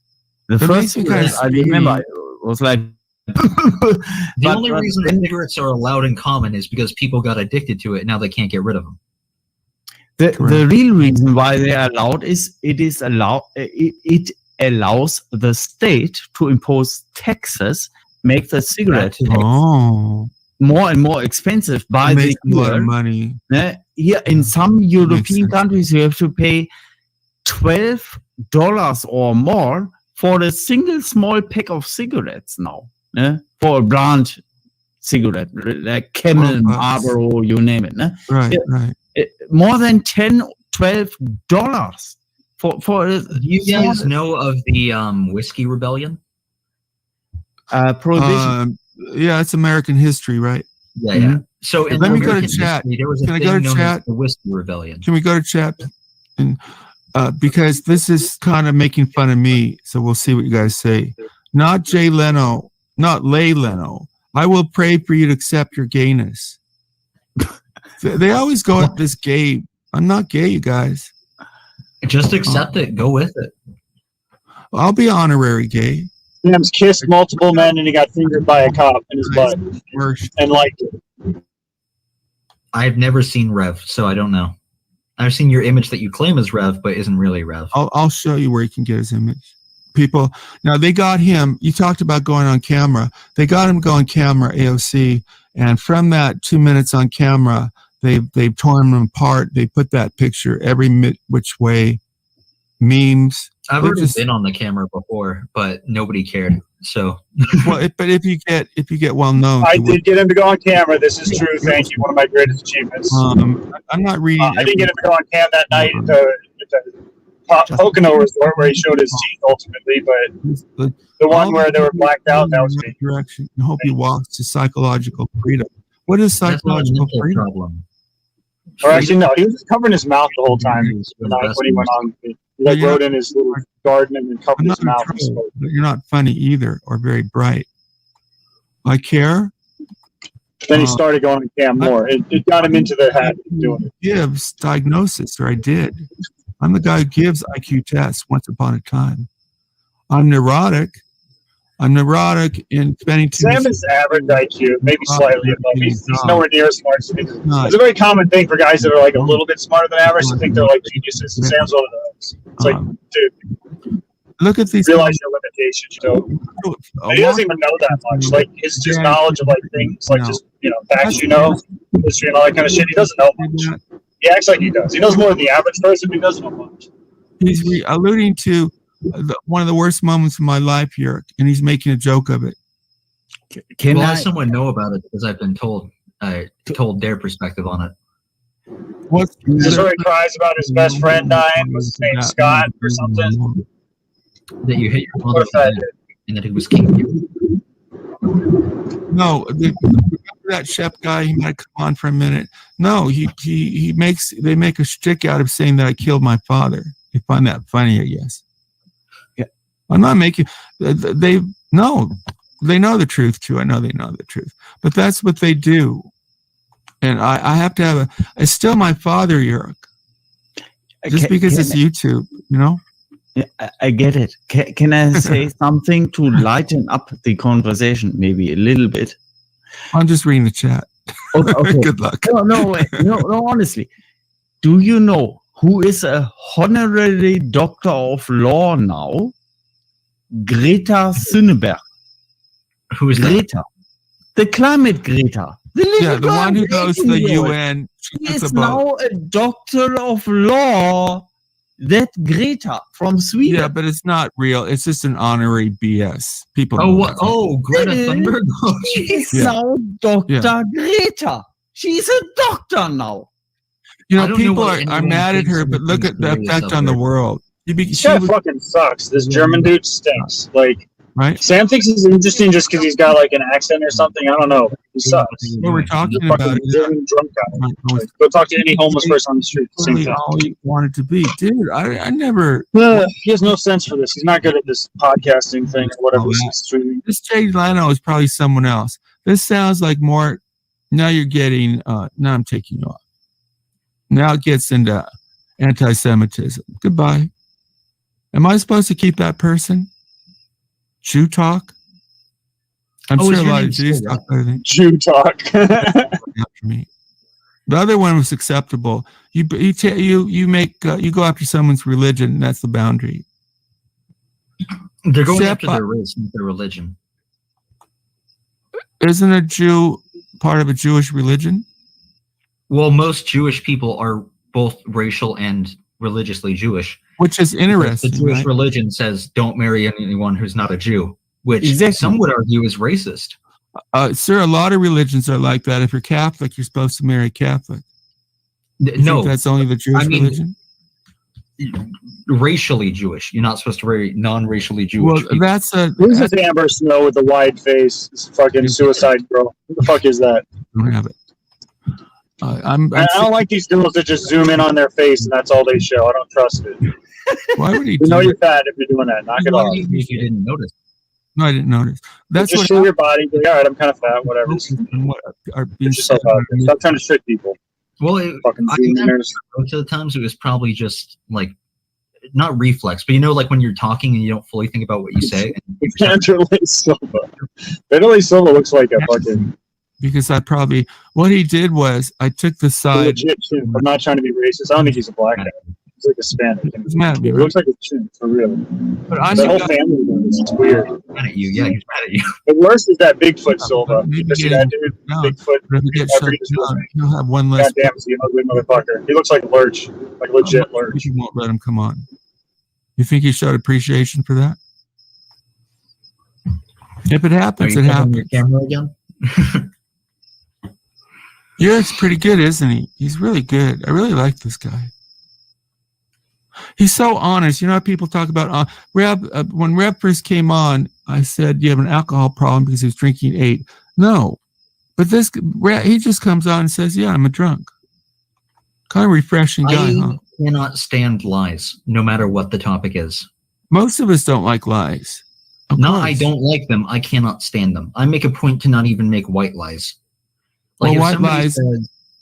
The It first makes you kind cigarette of I remember speedy. was like. The only reason that cigarettes are allowed in common is because people got addicted to it. Now they can't get rid of them. The real reason why they are allowed is it allows the state to impose taxes, make the cigarette more and more expensive by the Makes a lot of year. money. Here in some European countries, you have to pay $12 or more for a single small pack of cigarettes now. For a brand cigarette, like Camel, Marlboro, you name it. Right, right. More than $10-12 for. Do you guys know of the whiskey rebellion? Prohibition. Yeah, it's American history, right? Yeah, yeah. So in let me go to American chat. history, there was a Can I thing go to known chat? as the whiskey rebellion. Can we go to chat? And because this is kind of making fun of me, so we'll see what you guys say. Not Jay Leno, not Lay Leno. I will pray for you to accept your gayness. They always go at this gay. I'm not gay, you guys. Just accept it. Go with it. I'll be honorary gay. Sam's kissed multiple men and he got fingered by a cop in his butt and liked it. I've never seen Rev, so I don't know. I've seen your image that you claim is Rev, but isn't really Rev. I'll show you where you can get his image. People, now they got him. You talked about going on camera. They got him going camera, AOC, and from that 2 minutes on camera, they've torn him apart. They put that picture every which way, memes. I've already been on the camera before, but nobody cared. So, well, but if you get well known, I did get him to go on camera. This is true. Thank you. One of my greatest achievements. I'm not reading. I didn't get him to go on cam that night at the Pocono Resort where he showed his teeth ultimately, but the one where they were blacked out, that was me. Direction. I hope he walks to psychological freedom. What is psychological freedom? Problem. Or actually, no, he was just covering his mouth the whole time when he went on. He wrote in his little garden and then covered his mouth. But you're not funny either, or very bright. I care. Then he started going on cam more. It got him into the habit of doing it. Gives diagnosis, or I did. I'm the guy who gives IQ tests once upon a time. I'm neurotic. I'm neurotic in spending too Sam is average IQ, maybe slightly above. He's nowhere near as smart as me. It's a very common thing for guys that are like a little bit smarter than average to think they're like geniuses. And Sam's one of those. It's like, dude, look at these. Realize your limitations, you know. And he doesn't even know that much. Like his just knowledge of like things, like just facts, history and all that kind of shit. He doesn't know much. He acts like he does. He knows more than the average person, but he doesn't know much. He's alluding to one of the worst moments of my life here, and he's making a joke of it. Can let someone know about it because I've been told their perspective on it. This is where he cries about his best friend dying. Was his name Scott or something? That you hit your mother and that he was kicking you. No, that chef guy, he might come on for a minute. No, they make a shtick out of saying that I killed my father. They find that funny, I guess. Yeah, I'm not making. They know the truth too. I know they know the truth, but that's what they do. And I have to have it's still my father, Yurik. Just because it's YouTube, Yeah, I get it. Can I say something to lighten up the conversation, maybe a little bit? I'm just reading the chat. Okay. Good luck. No, honestly. Do you know who is a honorary doctor of law now? Greta Thunberg. Who is Greta? The climate Greta. The one who goes to the UN. She is now a doctor of law. That Greta from Sweden. Yeah, but it's not real. It's just an honorary BS. People. Greta Thunberg. She's now Dr. Greta. She's a doctor now. People are mad at her, but look at the effect on the world. This guy fucking sucks. This German dude stinks. Like, right? Sam thinks he's interesting just because he's got like an accent or something. I don't know. He sucks. What we're talking about is German drunk guy. Like, go talk to any homeless person on the street. Really all he wanted to be, dude. I never. He has no sense for this. He's not good at this podcasting thing or whatever he's streaming. This Jay Leno is probably someone else. This sounds like more. Now you're getting. Now I'm taking you off. Now it gets into anti-Semitism. Goodbye. Am I supposed to keep that person? Jew talk? I'm sure a lot of Jews talk better than Jew talk. Me. The other one was acceptable. You go after someone's religion. That's the boundary. They're going after their race, not their religion. Isn't a Jew part of a Jewish religion? Well, most Jewish people are both racial and religiously Jewish. Which is interesting. The Jewish religion says don't marry anyone who's not a Jew, which some would argue is racist. Sir, a lot of religions are like that. If you're Catholic, you're supposed to marry Catholic. No, that's only the Jewish religion. Racially Jewish. You're not supposed to marry non-racially Jewish. Well, that's Who's this Amber Snow with the wide face? This fucking suicide girl. Who the fuck is that? I don't have it. I don't like these girls that just zoom in on their face and that's all they show. I don't trust it. Why would he? You know you're fat if you're doing that. Knock it off. If you didn't notice. No, I didn't notice. That's just show your body. Be, all right, I'm kind of fat. Whatever. Stop trying to trick people. Well, most of the times it was probably just like not reflex, but you know, like when you're talking and you don't fully think about what you say. Vanderlei Silva. Vanderlei Silva looks like a fucking. Because what he did was, I took the side. Legit chimp. I'm not trying to be racist. I don't think he's a black guy. He's like Hispanic. He's mad at me, He looks like a chimp, for real. But I'm that whole family does. It's weird. He's mad at you. Yeah, he's mad at you. The worst is that Bigfoot Silva. You see that dude? No, Bigfoot. but if it gets shut down, he'll have one less. Goddamn, is he an ugly motherfucker? He looks like Lurch, like legit Lurch. You won't let him come on. You think he showed appreciation for that? If it happens, it happens. Your camera again? Yeah, it's pretty good, isn't he? He's really good. I really like this guy. He's so honest. You know how people talk about Reb? When Reb first came on, I said, "You have an alcohol problem because he was drinking 8." No, but he just comes on and says, "Yeah, I'm a drunk." Kind of refreshing guy, huh? I cannot stand lies, no matter what the topic is. Most of us don't like lies. No, I don't like them. I cannot stand them. I make a point to not even make white lies. Like white lies.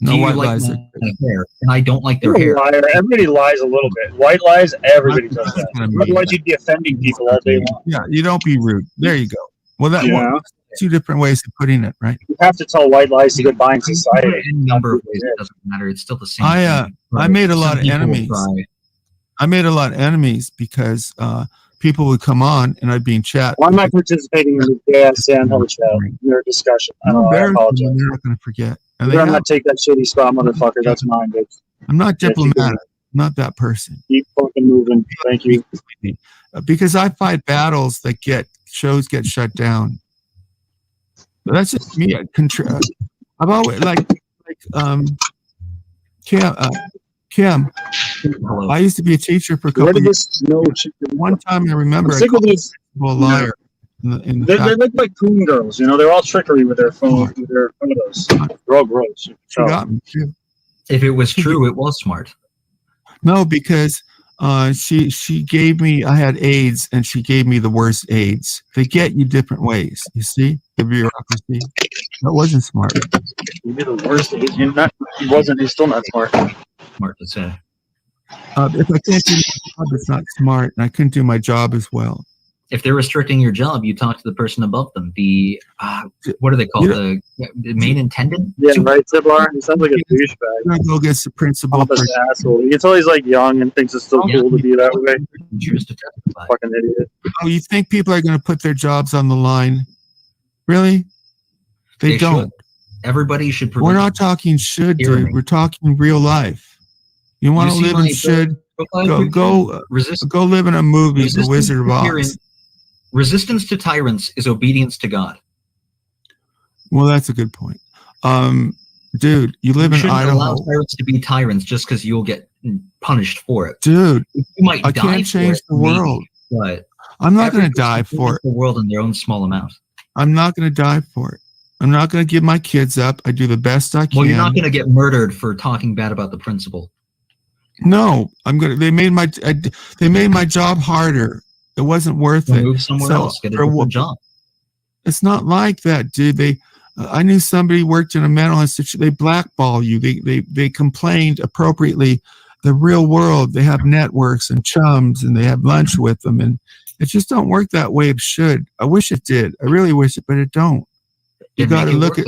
No white lies. My hair? And I don't like their hair. Liar. Everybody lies a little bit. White lies, everybody does that. Otherwise, you'd be offending people all day long. Yeah, you don't be rude. There you go. Well, two different ways of putting it, right? You have to tell white lies to get by in society. Any number of ways, it doesn't matter. It's still the same. I made a lot of enemies. I made a lot of enemies because people would come on and I'd be in chat. Why am I participating in the Sandhill chat? Your discussion. I don't know. I apologize. They're not going to forget. I'm not take that shitty spot, motherfucker. That's mine, bitch. I'm not diplomatic. I'm not that person. Keep fucking moving. Thank you. Because I fight battles that shows get shut down. But that's just me. I've always Kim. I used to be a teacher for a couple of years. One time I remember I'm sick of these liar. They look like coon girls, you know. They're all trickery with their phone, with their photos. They're all gross. If it was true, it was smart. No, because she gave me. I had AIDS, and she gave me the worst AIDS. They get you different ways. You see the bureaucracy. That wasn't smart. You did the worst AIDS. He wasn't. He's still not smart. Smart to say. If I can't do my job, it's not smart, and I couldn't do my job as well. If they're restricting your job, you talk to the person above them. The what are they called? The main intendant? Yeah, right, Tiblar. He sounds like a douchebag. I go against the principal. Asshole. You can tell he's like young and thinks it's still cool to be that way. Fucking idiot. Oh, you think people are going to put their jobs on the line? Really? They don't. Should. Everybody should. We're not talking should, dude. We're talking real life. You want to live in should? Go live in a movie, The Wizard of Oz. Resistance to tyrants is obedience to God. Well, that's a good point. Dude, you live in Idaho. Allow tyrants to be tyrants just because you'll get punished for it. Dude, you might I die can't change the world. But I'm not going to die for it. The world in their own small amount. I'm not going to die for it. I'm not going to give my kids up. I do the best I can. Well, you're not going to get murdered for talking bad about the principal. No, I'm going to. They made my job harder. It wasn't worth it. Move somewhere else. Get a different job. It's not like that, dude. I knew somebody worked in a mental institution. They blackball you. They complained appropriately. The real world, they have networks and chums, and they have lunch with them, and it just don't work that way. It should. I wish it did. I really wish it, but it don't. You got to look at.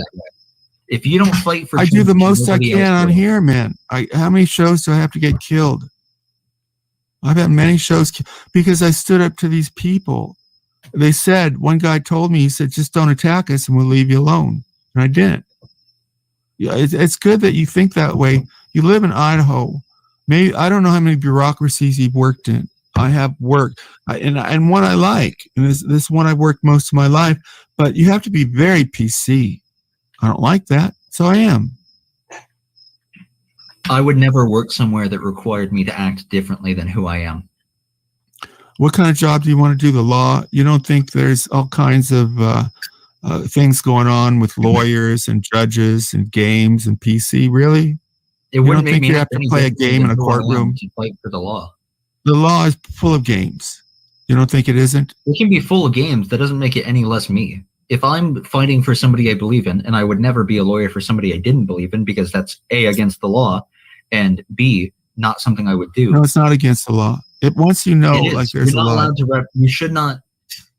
If you don't fight for, I do the most I can on here, man. How many shows do I have to get killed? I've had many shows because I stood up to these people. They said, one guy told me, he said, just don't attack us and we'll leave you alone. And I didn't. Yeah, it's good that you think that way. You live in Idaho. Maybe I don't know how many bureaucracies you've worked in. I have worked, and one I like, and this one I've worked most of my life. But you have to be very PC. I don't like that, so I am. I would never work somewhere that required me to act differently than who I am. What kind of job do you want to do? The law? You don't think there's all kinds of things going on with lawyers and judges and games and PC? Really? You don't think you have to play a game in a courtroom to fight for the law? The law is full of games. You don't think it isn't? It can be full of games. That doesn't make it any less me. If I'm fighting for somebody I believe in, and I would never be a lawyer for somebody I didn't believe in, because that's A, against the law, and B, not something I would do. No, it's not against the law. Once you know, like there's You're not allowed to you should not.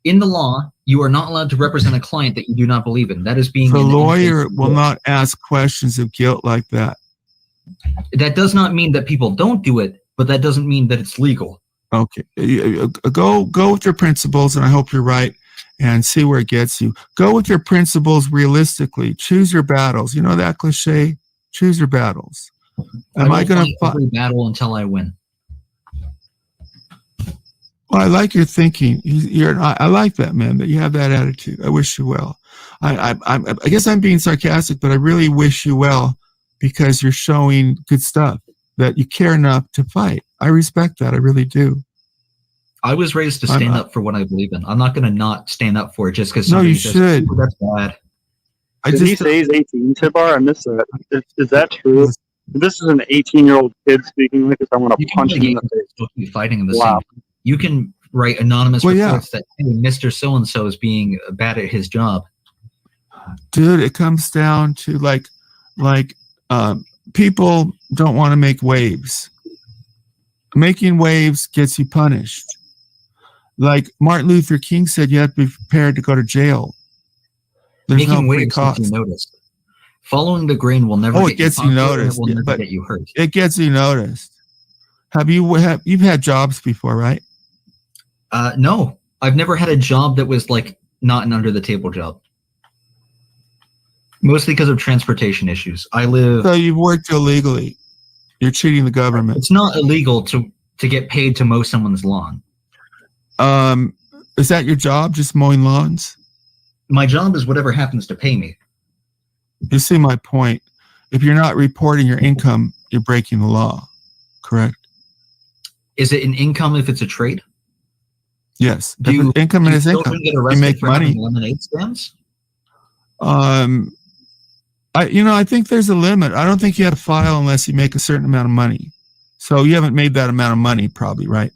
In the law, you are not allowed to represent a client that you do not believe in. That is being the lawyer will not ask questions of guilt like that. That does not mean that people don't do it, but that doesn't mean that it's legal. Okay, go with your principles, and I hope you're right, and see where it gets you. Go with your principles realistically. Choose your battles. You know that cliche? Choose your battles. Am I going to fight every battle until I win? Well, I like your thinking. I like that, man. That you have that attitude. I wish you well. I guess I'm being sarcastic, but I really wish you well because you're showing good stuff. That you care enough to fight. I respect that. I really do. I was raised to stand up for what I believe in. I'm not going to not stand up for it just because. No, you should. That's bad. Did he say he's 18, Tibar? I missed that. Is that true? This is an 18-year-old kid speaking like this. I want to punch him in the face. Be fighting in the same. You can write anonymous reports that hey, Mr. So-and-so is being bad at his job. Dude, it comes down to people don't want to make waves. Making waves gets you punished. Like Martin Luther King said, you have to be prepared to go to jail. There's Making no waves gets you noticed. Following the grain will never it gets you noticed. Will never get you hurt. It gets you noticed. You've had jobs before, right? No, I've never had a job that was like not an under the table job. Mostly because of transportation issues. So you've worked illegally. You're cheating the government. It's not illegal to get paid to mow someone's lawn. Is that your job, just mowing lawns? My job is whatever happens to pay me. You see my point. If you're not reporting your income, you're breaking the law. Correct? Is it an income if it's a trade? Yes. Income is income. You make money. Lemonade stands? I think there's a limit. I don't think you have to file unless you make a certain amount of money. So you haven't made that amount of money, probably, right?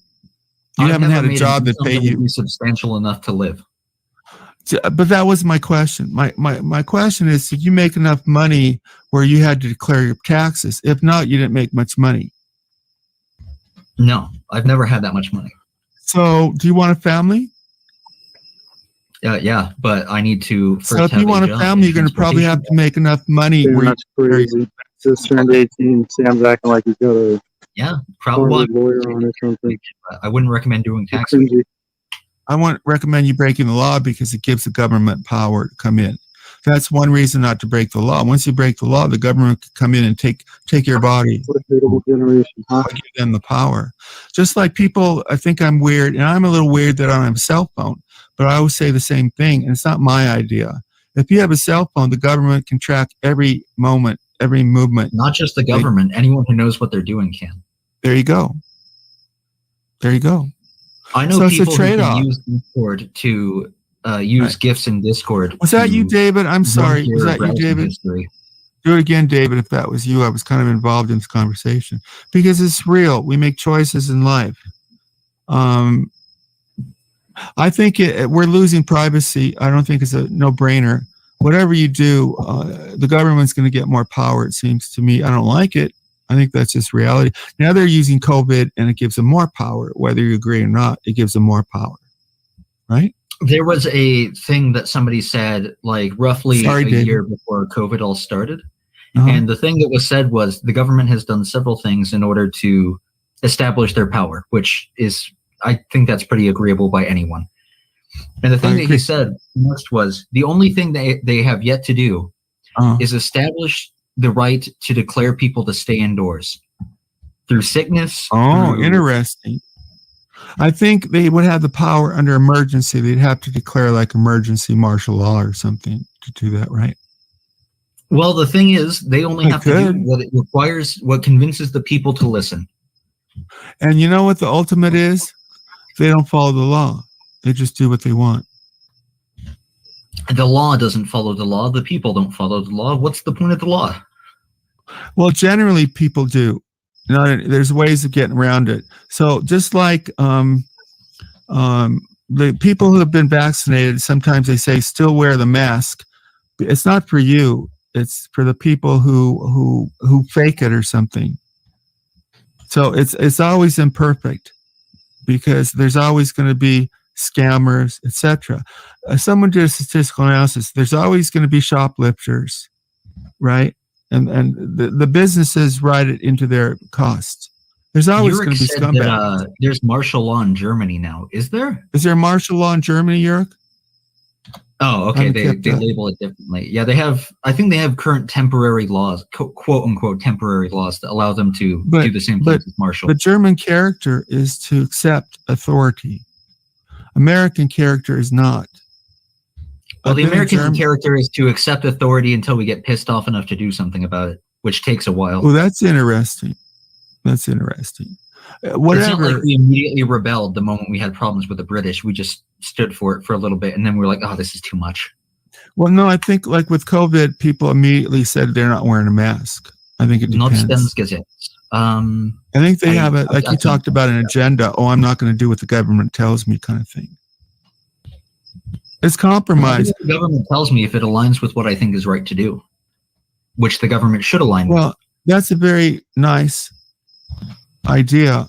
You haven't had a job that paid you substantial enough to live. But that was my question. My question is, did you make enough money where you had to declare your taxes? If not, you didn't make much money. No, I've never had that much money. So, do you want a family? Yeah, but I need to. So, if you want a family, you're going to probably have to make enough money. Dude, that's crazy. Just turned 18. Sam's acting like he's got a probably lawyer on or something. I wouldn't recommend doing taxes. I wouldn't recommend you breaking the law because it gives the government power to come in. That's one reason not to break the law. Once you break the law, the government could come in and take your body. What a beautiful generation, huh? Give them the power. Just like people, I think I'm weird, and I'm a little weird that I don't have a cell phone, but I always say the same thing, and it's not my idea. If you have a cell phone, the government can track every moment, every movement. Not just the government. Anyone who knows what they're doing can. There you go. There you go. I know so people it's a trade-off. Who can use Discord to use gifts in Discord. Was that you, David? I'm sorry. Was that you, David? History. Do it again, David, if that was you. I was kind of involved in this conversation. Because it's real. We make choices in life. I think we're losing privacy. I don't think it's a no-brainer. Whatever you do, the government's going to get more power, it seems to me. I don't like it. I think that's just reality. Now they're using COVID, and it gives them more power. Whether you agree or not, it gives them more power. Right? There was a thing that somebody said, like roughly a year before COVID all started. And the thing that was said was the government has done several things in order to establish their power, which is, I think that's pretty agreeable by anyone. And the thing that he said most was the only thing they have yet to do is establish the right to declare people to stay indoors through sickness. Interesting. I think they would have the power under emergency. They'd have to declare like emergency martial law or something to do that, right? Well, the thing is, they only have to do what it requires, what convinces the people to listen. And you know what the ultimate is? They don't follow the law. They just do what they want. The law doesn't follow the law. The people don't follow the law. What's the point of the law? Well, generally people do. There's ways of getting around it. So just like the people who have been vaccinated, sometimes they say still wear the mask. It's not for you. It's for the people who fake it or something. So it's always imperfect. because there's always going to be scammers, etc. Someone did a statistical analysis. There's always going to be shoplifters, right? And the businesses write it into their costs. There's always going to be scumbags. There's martial law in Germany now. Is there? Is there martial law in Germany, Jörg? Oh, okay. They label it differently. Yeah, they have. I think they have current temporary laws, quote unquote temporary laws, that allow them to do the same thing as martial. The German character is to accept authority. American character is not. Well, the American character is to accept authority until we get pissed off enough to do something about it, which takes a while. Well, that's interesting. That's interesting. Whatever. It's not like we immediately rebelled the moment we had problems with the British. We just stood for it for a little bit, and then we were like, "Oh, this is too much." Well, no, I think like with COVID, people immediately said they're not wearing a mask. I think it depends. I think they have it, like you talked about, an agenda. Oh, I'm not going to do what the government tells me, kind of thing. It's compromise. The government tells me if it aligns with what I think is right to do, which the government should align with. Well, that's a very nice idea.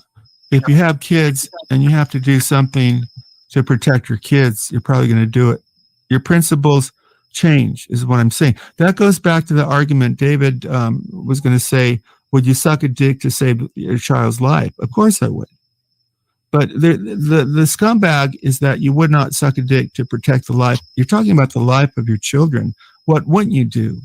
If you have kids and you have to do something to protect your kids, you're probably going to do it. Your principles change, is what I'm saying. That goes back to the argument David was going to say, would you suck a dick to save your child's life? Of course I would. But the scumbag is that you would not suck a dick to protect the life. You're talking about the life of your children. What wouldn't you do?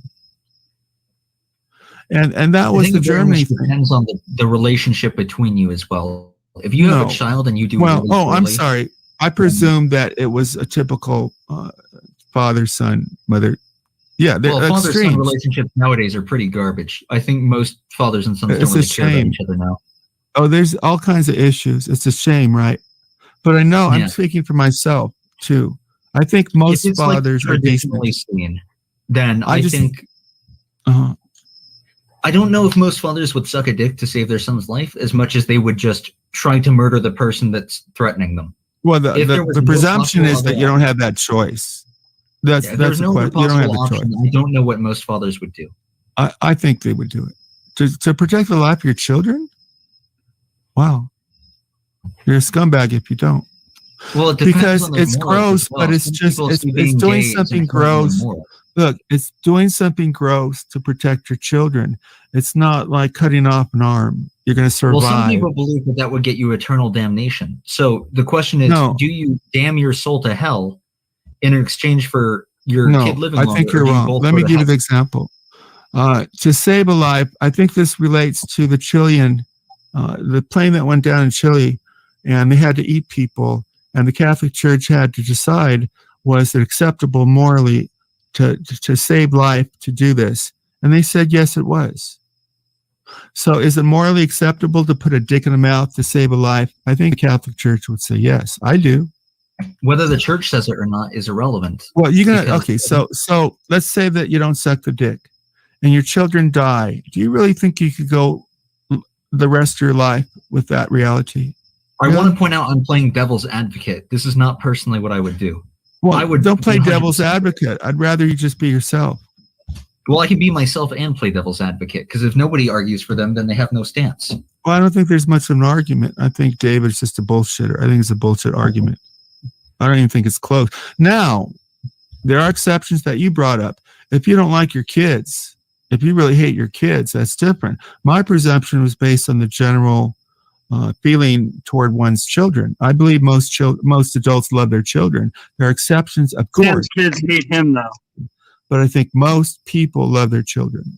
And that was the Germany thing. It depends on the relationship between you as well. If you have a child and you do I'm sorry. I presume that it was a typical father, son, mother. Yeah, father-son relationships nowadays are pretty garbage. I think most fathers and sons don't really care about each other now. Oh, there's all kinds of issues. It's a shame, right? But I know I'm speaking for myself too. I think most fathers are decently seen. Then I think. I don't know if most fathers would suck a dick to save their son's life as much as they would just try to murder the person that's threatening them. Well, the presumption is that you don't have that choice. That's the question. You don't have the choice. I don't know what most fathers would do. I think they would do it to protect the life of your children. Wow, you're a scumbag if you don't. Well, it depends because on it's gross, but it's just it's doing something gross. Look, it's doing something gross to protect your children. It's not like cutting off an arm. You're going to survive. Well, some people believe that would get you eternal damnation. So the question is, do you damn your soul to hell in exchange for your kid living longer? I think you're wrong. Let me give you the example. To save a life, I think this relates to the Chilean, the plane that went down in Chile, and they had to eat people, and the Catholic Church had to decide, was it acceptable morally to save life to do this? And they said, yes, it was. So is it morally acceptable to put a dick in the mouth to save a life? I think the Catholic Church would say yes. I do. Whether the church says it or not is irrelevant. Well, you're gonna so let's say that you don't suck the dick and your children die. Do you really think you could go the rest of your life with that reality? I want to point out I'm playing devil's advocate. This is not personally what I would do. Well, don't play devil's advocate. I'd rather you just be yourself. Well, I can be myself and play devil's advocate, because if nobody argues for them, then they have no stance. Well, I don't think there's much of an argument. I think David's just a bullshitter. I think it's a bullshit argument. I don't even think it's close. Now, there are exceptions that you brought up. If you don't like your kids, if you really hate your kids, that's different. My presumption was based on the general feeling toward one's children. I believe most adults love their children. There are exceptions, of course. Kids hate him, though. But I think most people love their children.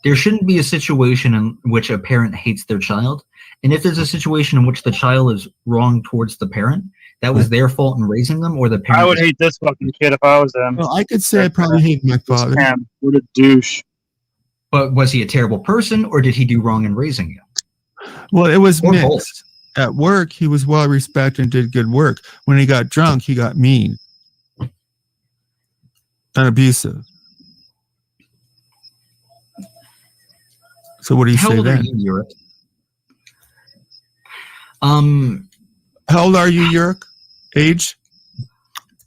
There shouldn't be a situation in which a parent hates their child. And if there's a situation in which the child is wrong towards the parent, that was their fault in raising them, or the parent. I would hate this fucking kid if I was them. Well, I could say I probably hate my father. Damn, what a douche. But was he a terrible person, or did he do wrong in raising you? Well, it was mixed. Both. At work, he was well respected and did good work. When he got drunk, he got mean and abusive. So what do you say then? How old are you, Jörg? How old are you, Jörg? Age?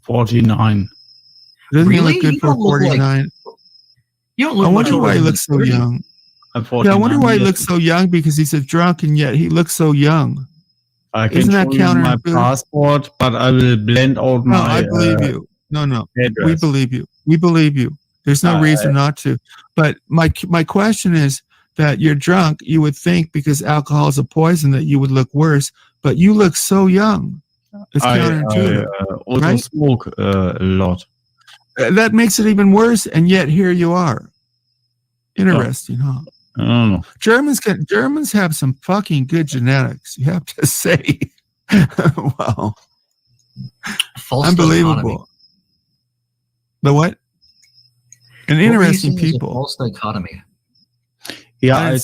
49. Doesn't really? He look good for 49? You don't look. I wonder why he looks so young. Yeah, I wonder why he looks so young, because he's a drunk and yet he looks so young. I can Isn't that show you my counterintuitive? passport, but I will blend out No, my I believe you. No, we address. believe you. We believe you. There's no reason not to. But my question is that you're drunk. You would think because alcohol is a poison that you would look worse, but you look so young. It's counterintuitive. I also right? smoke a lot. That makes it even worse, and yet here you are. Interesting, huh? I don't know. Germans have some fucking good genetics. You have to say. Wow. False Unbelievable. dichotomy. The what? And What were you interesting saying is a people. false dichotomy. Yeah,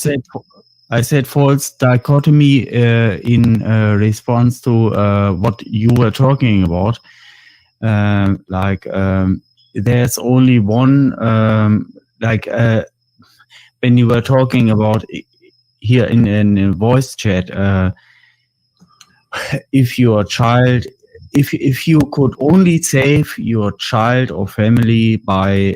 I said false dichotomy in response to what you were talking about. There's only one, when you were talking about here in voice chat, if your child, if you could only save your child or family by,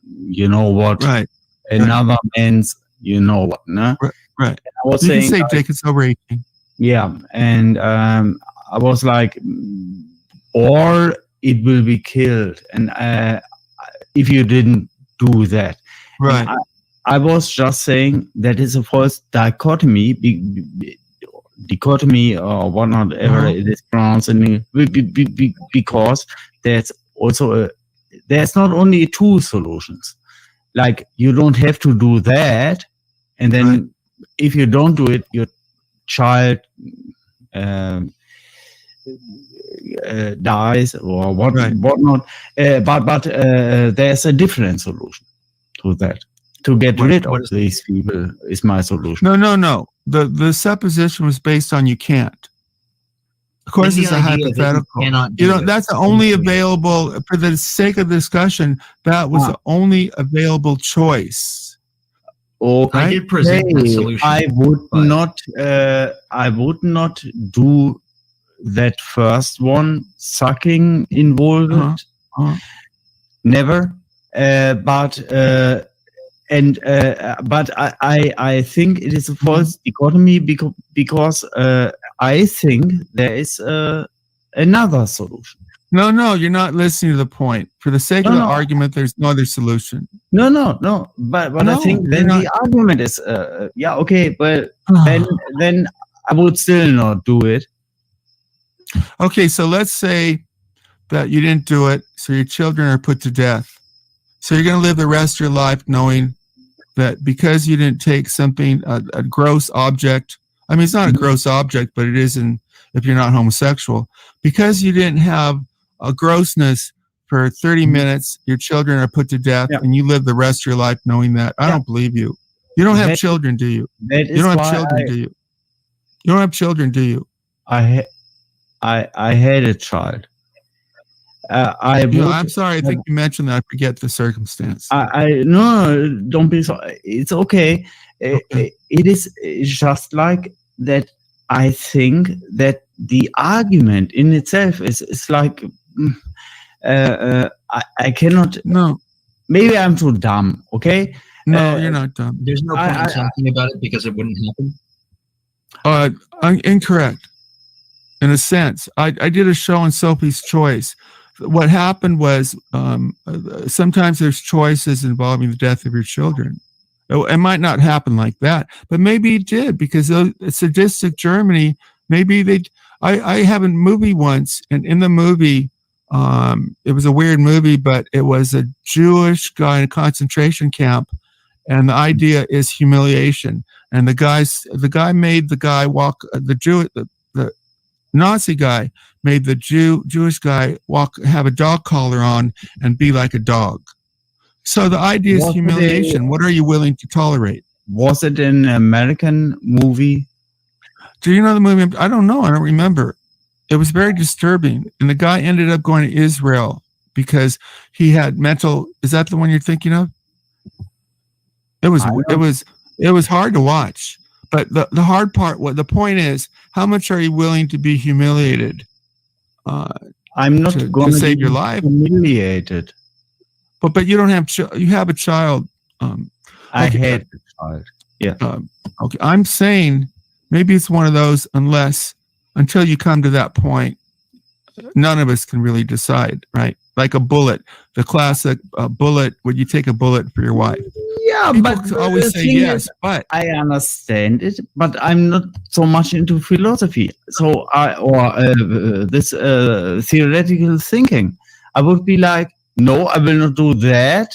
you know what, right, another man's, you know what, no? Right. I was You saying, can say Jake is over 18. yeah, and I was like, or it will be killed, and if you didn't do that, right. I was just saying that is a false dichotomy, or whatever it is pronounced, because there's also there's not only two solutions. Like you don't have to do that, and then if you don't do it, your child dies or whatnot. But there's a different solution to that. To get rid of these people is my solution. No. The supposition was based on you can't. Of course, it's a hypothetical. That's the only available, for the sake of discussion, that was the only available choice. Okay. I did present the solution. I would not do that first one, sucking involved. Never. But I think it is a false dichotomy because I think there is another solution. No, you're not listening to the point. For the sake of the argument, there's no other solution. No. But I think then the argument is, but then I would still not do it. Okay, so let's say that you didn't do it, so your children are put to death. So you're going to live the rest of your life knowing that because you didn't take something, a gross object. I mean, it's not a gross object, but it is if you're not homosexual. Because you didn't have a grossness for 30 minutes, your children are put to death, and you live the rest of your life knowing that. I don't believe you. You don't have children, do you? You don't have children, do you? You don't have children, do you? I had a child. I'm sorry. I think you mentioned that. I forget the circumstance. No, don't be sorry. It's okay. It is just like that. I think that the argument in itself is like I cannot. No, maybe I'm too dumb. Okay. No, you're not dumb. There's no point in talking about it because it wouldn't happen. Incorrect. In a sense, I did a show on Sophie's Choice. What happened was sometimes there's choices involving the death of your children. It might not happen like that, but maybe it did because sadistic Germany. Maybe I have a movie once, and in the movie, it was a weird movie, but it was a Jewish guy in a concentration camp, and the idea is humiliation. And the guy made the guy walk the Nazi guy made the Jewish guy have a dog collar on and be like a dog. So the idea is humiliation. What are you willing to tolerate? Was it an American movie? Do you know the movie? I don't know. I don't remember. It was very disturbing. And the guy ended up going to Israel because he had mental. Is that the one you're thinking of? It was hard to watch. But the hard part, the point is, how much are you willing to be humiliated? I'm not going to save your life. Humiliated. But you don't have you have a child. I had a child. Yeah. Okay. I'm saying maybe it's one of those unless until you come to that point, none of us can really decide, right? Like a bullet, the classic bullet. Would you take a bullet for your wife? Yeah, People but always the say thing yes, is, but I understand it, but I'm not so much into philosophy. So this theoretical thinking. I would be like, no, I will not do that.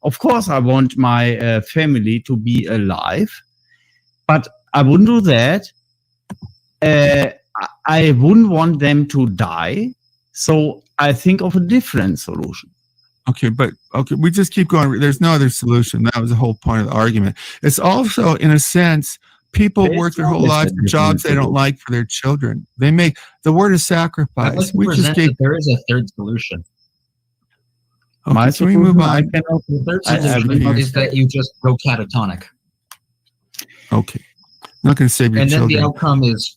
Of course, I want my family to be alive, but I wouldn't do that. I wouldn't want them to die. So I think of a different solution. Okay, we just keep going. There's no other solution. That was the whole point of the argument. It's also, in a sense, people work their whole lives for jobs they don't like for their children. They make the word is sacrifice. I'd like to We just present gave. that there is a third solution. Okay, can we move on? The third solution is that you just go catatonic. Okay, I'm not going to save your And then children. the outcome is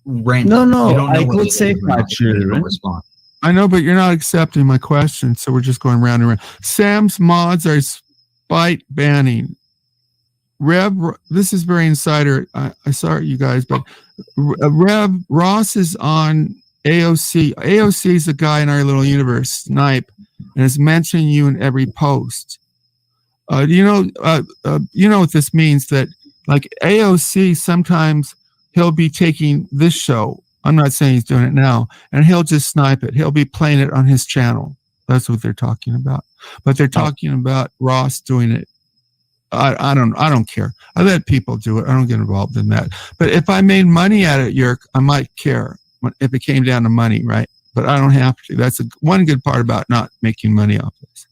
random. No, You don't know I whether could they save will my not children. respond. I know, but you're not accepting my question, so we're just going round and round. Sam's mods are spite banning. Rev, this is very insider. I sorry, you guys, but Rev Ross is on AOC. AOC is a guy in our little universe, Snipe, and is mentioning you in every post. You know what this means? That like AOC, sometimes he'll be taking this show. I'm not saying he's doing it now, and he'll just snipe it. He'll be playing it on his channel. That's what they're talking about. But they're talking about Ross doing it. I don't care. I let people do it. I don't get involved in that. But if I made money at it, Yerk, I might care if it came down to money, right? But I don't have to. That's one good part about not making money off this.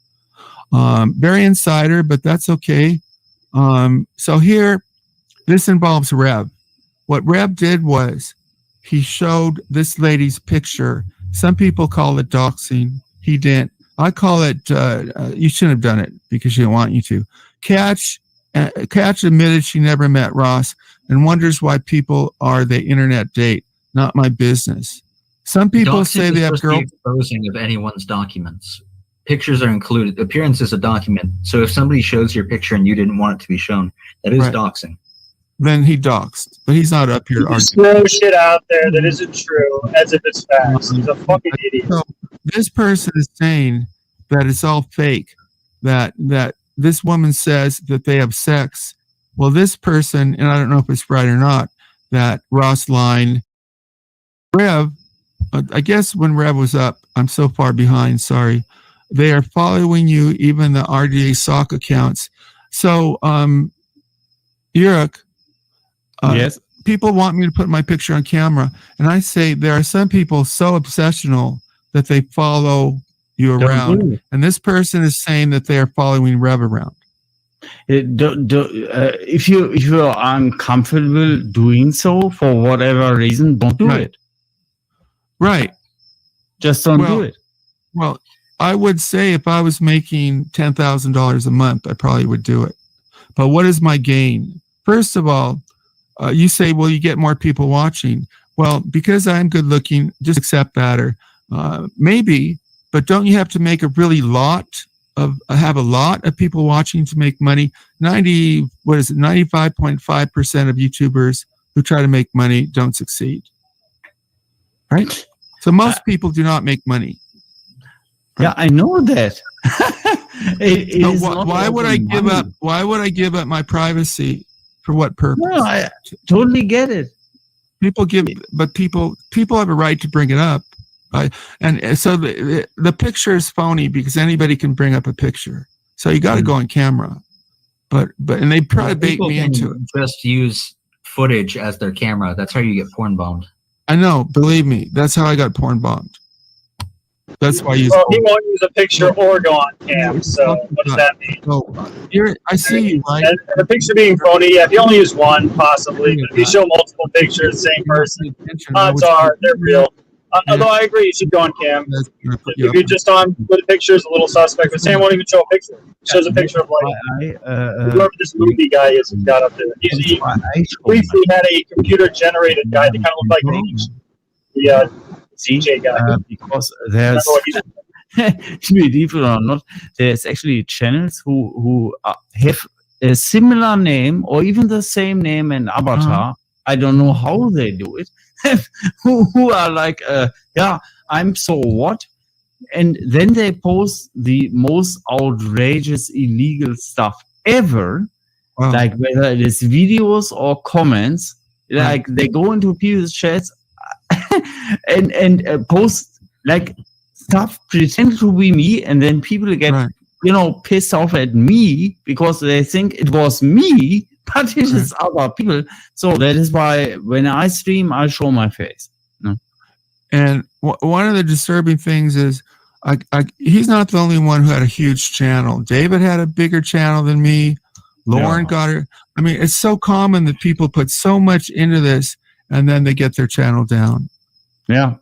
Very insider, but that's okay. So here, this involves Rev. What Rev did was he showed this lady's picture. Some people call it doxing. He didn't. I call it, you shouldn't have done it because she didn't want you to. Catch admitted she never met Ross and wonders why people are the internet date. Not my business. Some people say they have girl exposing of anyone's documents. Pictures are included. Appearance is a document. So if somebody shows your picture and you didn't want it to be shown, that is doxing. Then he doxed, but he's not up here. Just throw shit out there that isn't true as if it's facts. He's a fucking idiot. So this person is saying that it's all fake. That this woman says that they have sex. Well, this person, and I don't know if it's right or not, that Ross line, Rev, I guess when Rev was up, I'm so far behind, sorry. They are following you, even the RDA sock accounts. So, Yurik, yes. People want me to put my picture on camera, and I say there are some people so obsessional that they follow you around, and this person is saying that they are following Rev around. If you are uncomfortable doing so for whatever reason, don't do it. Right. Just don't do it. Well, I would say if I was making $10,000 a month, I probably would do it. But what is my gain? First of all, you say, well, you get more people watching. Well, because I'm good looking, just accept that. Or maybe, but don't you have to make a really have a lot of people watching to make money? 95.5% of YouTubers who try to make money don't succeed. Right? So most people do not make money. Yeah, I know that. Why would I give up? Why would I give up my privacy? For what purpose? No, I totally get it. People have a right to bring it up. And so the picture is phony because anybody can bring up a picture. So you got to go on camera. But they try to bait me into it. Just use footage as their camera. That's how you get porn bombed. I know. Believe me, that's how I got porn bombed. That's why you. Well, he won't use a picture or go on cam. So what does that mean? I see you, right? And the picture being phony, yeah, if you only use one, possibly. But if you show multiple pictures, same person, odds are they're real. Although I agree, you should go on cam. If you're just on with a picture, is a little suspect. But Sam won't even show a picture. It shows a picture of like whoever this movie guy is who got up there. He briefly had a computer-generated guy that kind of looked like the CJ guy. Because there's, to be deeper or not, there's actually channels who have a similar name or even the same name and avatar. I don't know how they do it. who are like, yeah, I'm so what? And then they post the most outrageous illegal stuff ever, like whether it is videos or comments. Like they go into people's chats and post like stuff pretend to be me, and then people get pissed off at me because they think it was me, but it is other people. So that is why when I stream, I show my face. And one of the disturbing things is he's not the only one who had a huge channel. David had a bigger channel than me. Lauren got her. I mean, it's so common that people put so much into this and then they get their channel down. Yeah.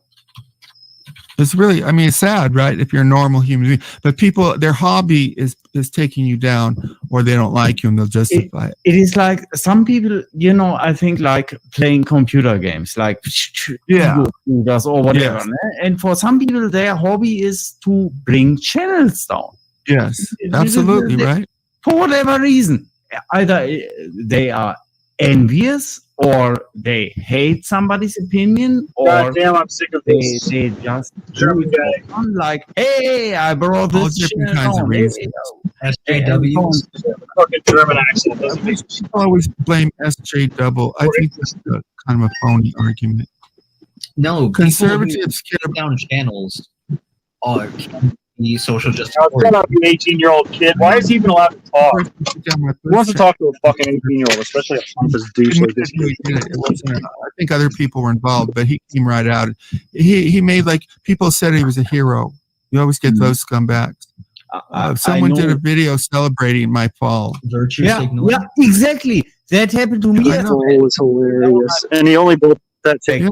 It's really, I mean, it's sad, right? If you're a normal human being, but people, their hobby is taking you down, or they don't like you and they'll justify it. It is like some people, I think like playing computer games, like shooters or whatever. Yes. And for some people, their hobby is to bring channels down. Yes, absolutely, right? For whatever reason, either they are envious, or they hate somebody's opinion, or God damn, I'm sick of this. They just German guy. I'm like, hey, I brought All this different shit kinds of on. reasons. SJWs. Fucking German accent doesn't make sense. People always blame SJ double. I think that's kind of a phony argument. No, Conservatives get down channels are the social justice. Now, it's not an 18-year-old kid. Why is he even allowed to talk? Who wants to talk to a fucking 18-year-old, especially a pompous douche like this? I think other people were involved, but he came right out. He made, like, people said he was a hero. You always get those scumbags. Someone did a video celebrating my fall. Yeah, exactly. That happened to me. It was hilarious. And he only built that thing.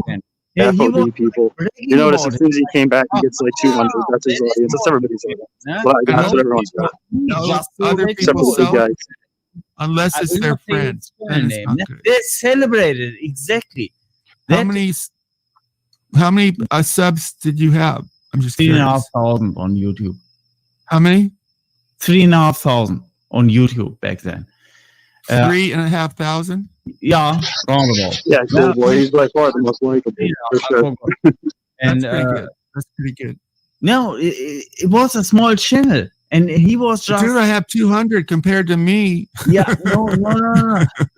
FOD people. You notice as soon as he came back, he gets like 200. That's his audience. That's everybody's audience. But that's what everyone's got. Other Except people for the big guys. Unless it's their friends. They celebrated exactly. How many subs did you have? I'm just 3,500 on YouTube. How many? 3,500 on YouTube back then. 3,500? Yeah, roundabout. Yeah, cool boy. He's by far the most likable. For sure. And that's pretty good. No, it was a small channel, and he was just. Dude, I have 200 compared to me. Yeah, no.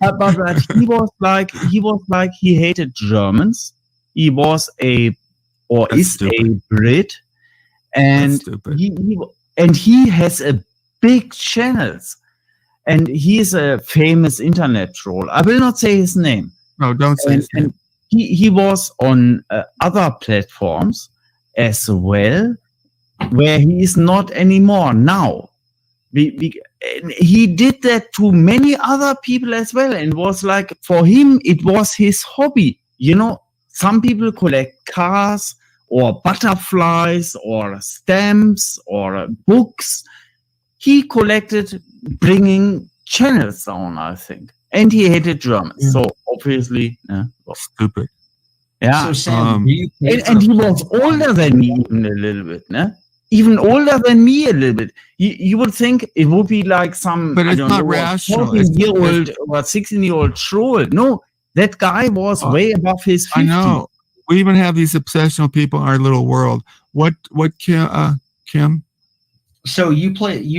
But he was like he hated Germans. He was is a Brit, and he has a big channels. And he is a famous internet troll. I will not say his name. No, don't say his name. He was on other platforms as well, where he is not anymore now. He did that to many other people as well, and was like, for him, it was his hobby. Some people collect cars or butterflies or stamps or books. He collected bringing channels down, I think. And he hated Germans. So obviously, stupid. Yeah. So Sam, and he was older than me even a little bit, even older than me a little bit. You would think it would be like some, but it's not rational. 14-year-old or 16-year-old troll. No, that guy was way above his 50. I know. We even have these obsessional people in our little world. What Kim? So you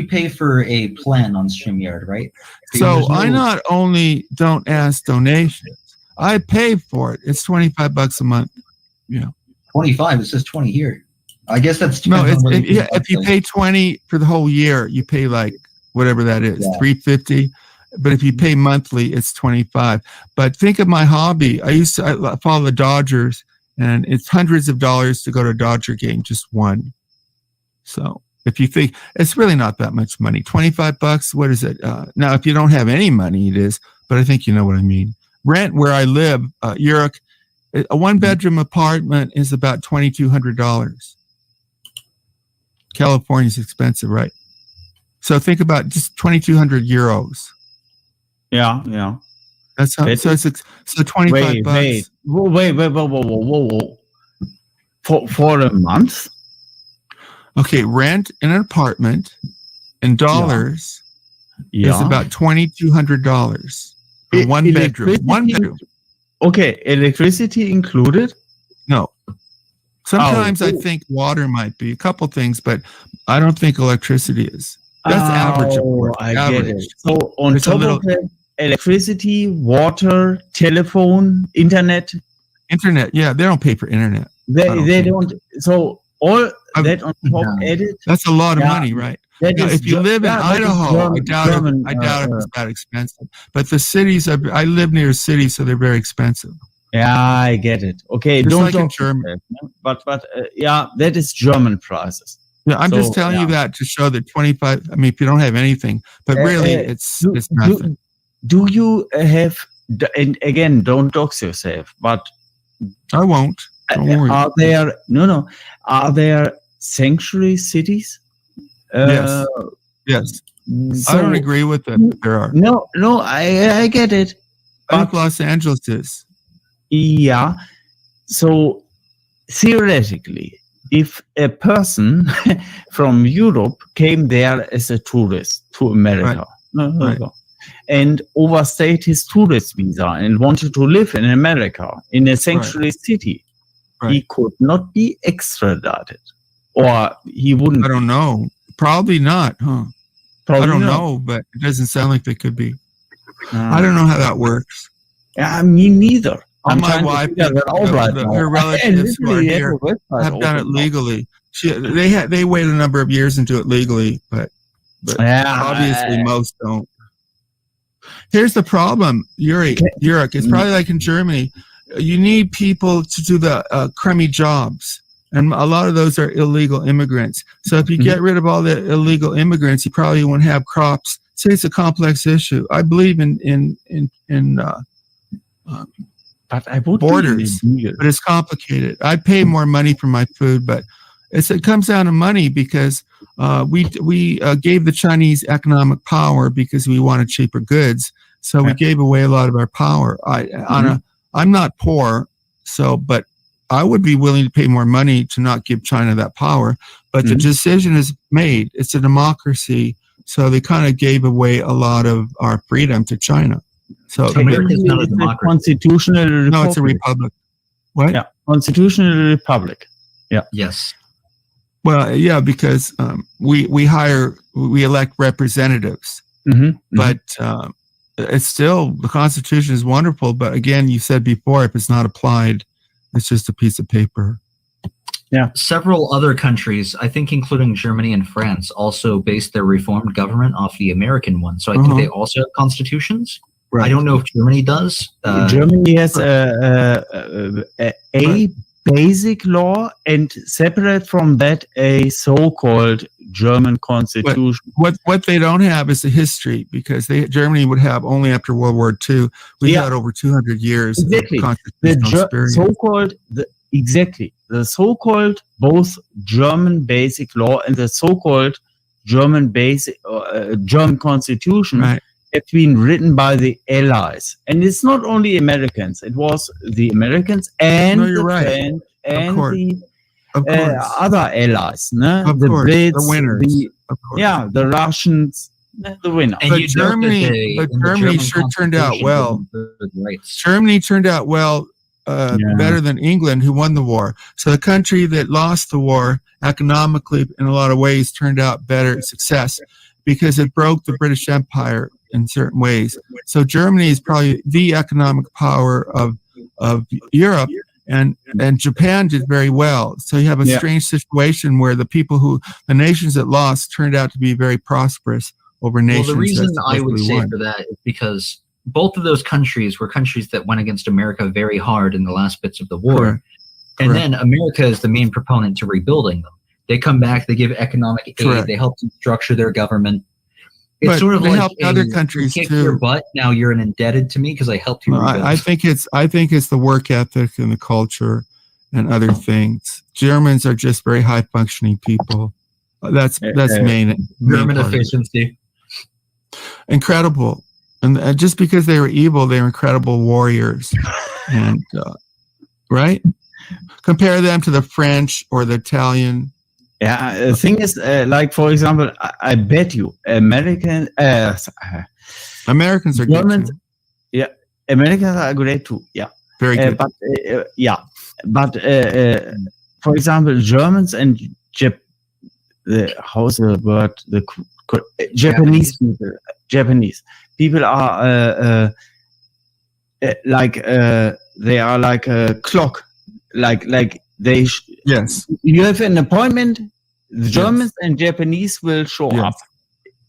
pay for a plan on StreamYard, right? So I not only don't ask donations, I pay for it. It's $25 a month. 25. It says 20 here. I guess that's no. If you pay 20 for the whole year, you pay like whatever that is, $350. But if you pay monthly, it's $25. But think of my hobby. I follow the Dodgers, and it's hundreds of dollars to go to a Dodger game, just one. So. If you think it's really not that much money, $25, what is it? Now, if you don't have any money, it is, but I think you know what I mean. Rent where I live, Uruk, a 1-bedroom apartment is about $2,200. California's expensive, right? So think about just 2,200 euros. Yeah. That's how. So $25. Whoa. For a month. Okay, rent in an apartment in dollars is about $2,200 for one bedroom. One bedroom. Okay, electricity included? No. Sometimes I think water might be a couple things, but I don't think electricity is. That's average. Of course. I average. get it. So on top of that, electricity, water, telephone, internet. Internet, yeah, they don't pay for internet. They don't. So all that on top added. That's a lot of money, right? If you live in Idaho, I doubt if it's that expensive. But the cities, I live near a city, so they're very expensive. Yeah, I get it. Okay, Just don't like in talk Germany. but yeah, that is German prices. Yeah, I'm just telling you that to show that 25. I mean, if you don't have anything, but really, it's nothing. Do you have? And again, don't dox yourself. But I won't. Don't worry. Are there Are there sanctuary cities? Yes. Yes. So, I don't agree with it. There are. No, I get it. I think Los Angeles is. Yeah. So theoretically, if a person from Europe came there as a tourist to America, and overstayed his tourist visa and wanted to live in America in a sanctuary city, he could not be extradited, or he wouldn't. I don't know. Probably not, huh? Probably I don't not. know, but it doesn't sound like they could be. I don't know how that works. Yeah, me neither. My wife, her relatives who are here have done it legally. They wait a number of years and do it legally, but obviously most don't. Here's the problem, Yuri. It's probably like in Germany. You need people to do the crummy jobs, and a lot of those are illegal immigrants. So if you get rid of all the illegal immigrants, you probably won't have crops. See, it's a complex issue. I believe in but I would borders, but it's complicated. I pay more money for my food, but it comes down to money because we gave the Chinese economic power because we wanted cheaper goods. So we gave away a lot of our power. I'm not poor, but I would be willing to pay more money to not give China that power. But the decision is made. It's a democracy. So they kind of gave away a lot of our freedom to China. So America's not a democracy. Constitutional republic. No, it's a republic. What? Yeah, constitutional republic. Yeah. Yes. Well, yeah, because we elect representatives, but it's still, the Constitution is wonderful. But again, you said before, if it's not applied, it's just a piece of paper. Yeah. Several other countries, I think including Germany and France, also based their reformed government off the American one. So I think they also have constitutions. Right. I don't know if Germany does. Germany has a basic law, and separate from that, a so-called German constitution. What they don't have is a history, because Germany would have only after World War II. We had over 200 years of constitutional experience. The so-called both German basic law and the so-called German basic German constitution have been written by the Allies, and it's not only Americans. It was the Americans and the French and the other allies. No? The Brits, the winners. The Russians, the winner. And but Germany sure turned out well. Germany turned out well. Better than England, who won the war. So the country that lost the war economically in a lot of ways turned out better success because it broke the British Empire in certain ways. So Germany is probably the economic power of Europe, and Japan did very well. So you have a strange situation where the nations that lost turned out to be very prosperous over nations. Well, the reason I would say for that is because both of those countries were countries that went against America very hard in the last bits of the war. Correct. And then America is the main proponent to rebuilding them. They come back, they give economic aid, they help them structure their government. It's sort of like help other countries kick too. your butt, now you're indebted to me because I helped you rebuild. I think it's the work ethic and the culture and other things. Germans are just very high functioning people. That's main German efficiency. Incredible. And just because they were evil, they were incredible warriors. And right? Compare them to the French or the Italian. Yeah, the thing is, like, for example, I bet you Americans are Germans, good too. Yeah, Americans are great too. Yeah. Very good. But for example, Germans and how's the word? Japanese people. Japanese people are they are like a clock. Like they. Yes. You have an appointment. The Germans and Japanese will show up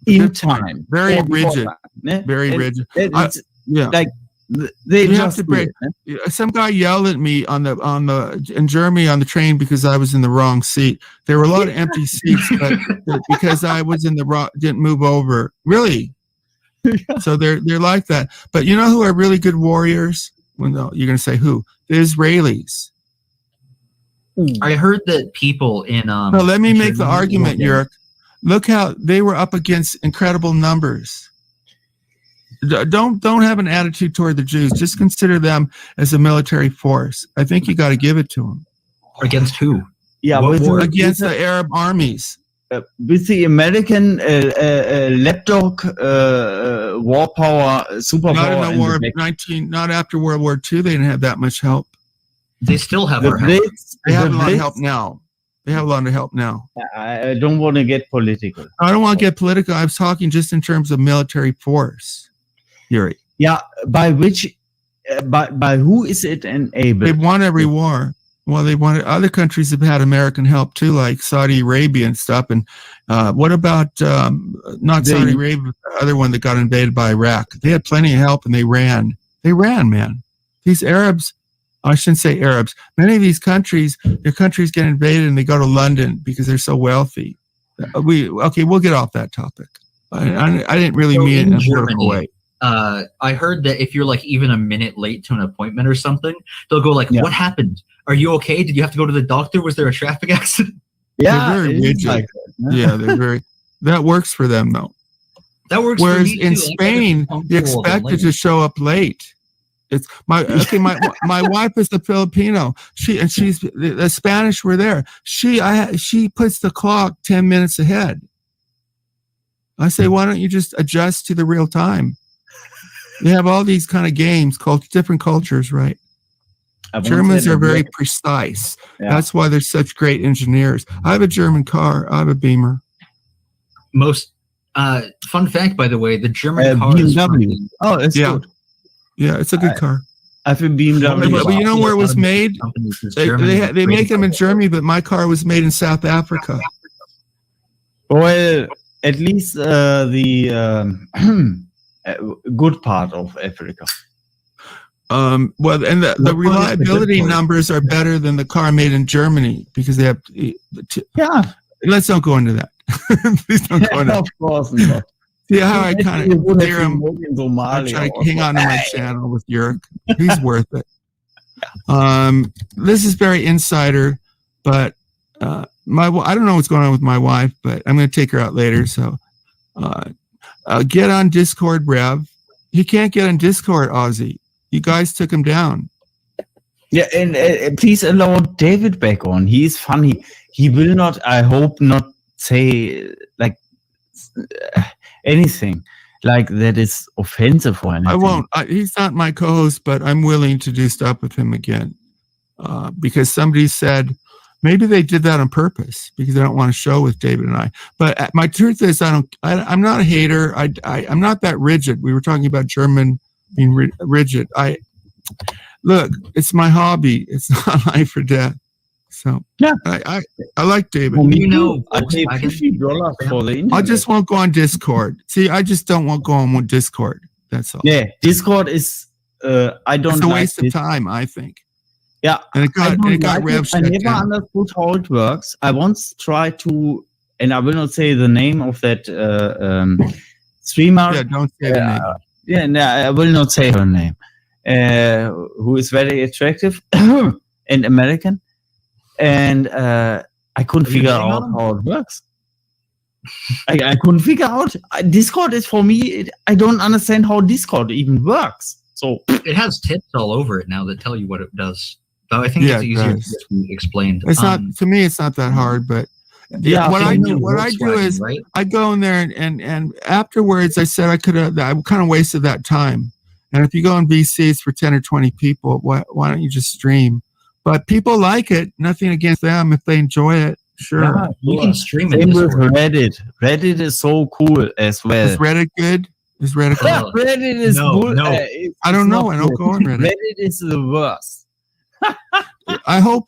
in time. Very rigid. Very rigid. Like they you just have to break. Some guy yelled at me in Germany on the train because I was in the wrong seat. There were a lot of empty seats, but because I was in the wrong, didn't move over. Really. So they're like that. But you know who are really good warriors? Well, no, you're going to say who? The Israelis. I heard that people in No, let me make the argument, Jörg. Look how they were up against incredible numbers. Don't have an attitude toward the Jews. Just consider them as a military force. I think you got to give it to them. Against who? Yeah, against the Arab armies. With the American lapdog war power, superpower. Not after World War II, they didn't have that much help. They still have our help. They have a lot of help now. They have a lot of help now. I don't want to get political. I don't want to get political. I was talking just in terms of military force, Yuri. Yeah, by which, by who is it enabled? They've won every war. Well, they won. Other countries have had American help too, like Saudi Arabia and stuff. And what about not Saudi Arabia, but the other one that got invaded by Iraq? They had plenty of help and they ran. They ran, man. These Arabs. I shouldn't say Arabs. Many of these countries, their countries get invaded and they go to London because they're so wealthy. We'll get off that topic. I didn't really mean it in a political way. I heard that if you're like even a minute late to an appointment or something, they'll go like, "What happened? Are you okay? Did you have to go to the doctor? Was there a traffic accident?" Yeah, they're very rigid. They're very. That works for them though. That works. Whereas for me in too. Spain, you're expected to show up late. It's my wife is the Filipino. She's the Spanish were there. She puts the clock 10 minutes ahead. I say, why don't you just adjust to the real time? They have all these kind of games called different cultures, right? Germans are very precise. Yeah. That's why they're such great engineers. I have a German car. I have a Beamer. Most fun fact, by the way, the German car BMW. It's good. Yeah, it's a good car. I have a BMW. But you know where it was made? They make them in Germany, but my car was made in South Africa. Well, at least the good part of Africa. Well, and the reliability numbers are better than the car made in Germany because they have. Let's don't go into that. Please don't go into that. Of course not. See how I kind of hear him. I try to hang on to my channel with Jörg. He's worth it. This is very insider, but I don't know what's going on with my wife, but I'm going to take her out later. So get on Discord, Rev. He can't get on Discord, Ozzy. You guys took him down. Yeah, and please allow David back on. He's funny. He will not, I hope, not say like anything like that is offensive or anything. I won't. He's not my co-host, but I'm willing to do stuff with him again because somebody said maybe they did that on purpose because they don't want to show with David and I. But my truth is, I'm not a hater. I'm not that rigid. We were talking about German being rigid. Look, it's my hobby. It's not life or death. So yeah, I like David. Well, I pay $50 for the internet. I just won't go on Discord. See, I just don't want to go on Discord. That's all. Yeah, Discord is I don't. It's a like waste of time, I think. Yeah, and it got Rev I never understood how it works. I once tried to, and I will not say the name of that streamer. Yeah, don't say the name. Yeah, no, I will not say her name. Who is very attractive and American. And I couldn't figure out how it works. I couldn't figure out. Discord is for me. I don't understand how Discord even works. So it has tips all over it now that tell you what it does. So I think it's easier to explain. It's not to me. It's not that hard, but what I do is I go in there and afterwards I said I kind of wasted that time, And if you go on VC, it's for 10 or 20 people. Why don't you just stream? But people like it. Nothing against them if they enjoy it. Sure. Yeah, you can stream it. Same with Reddit. Reddit is so cool as well. Is Reddit good? Is Reddit good? Yeah, Reddit is good. No. I don't know. I don't go on Reddit. Reddit is the worst. I hope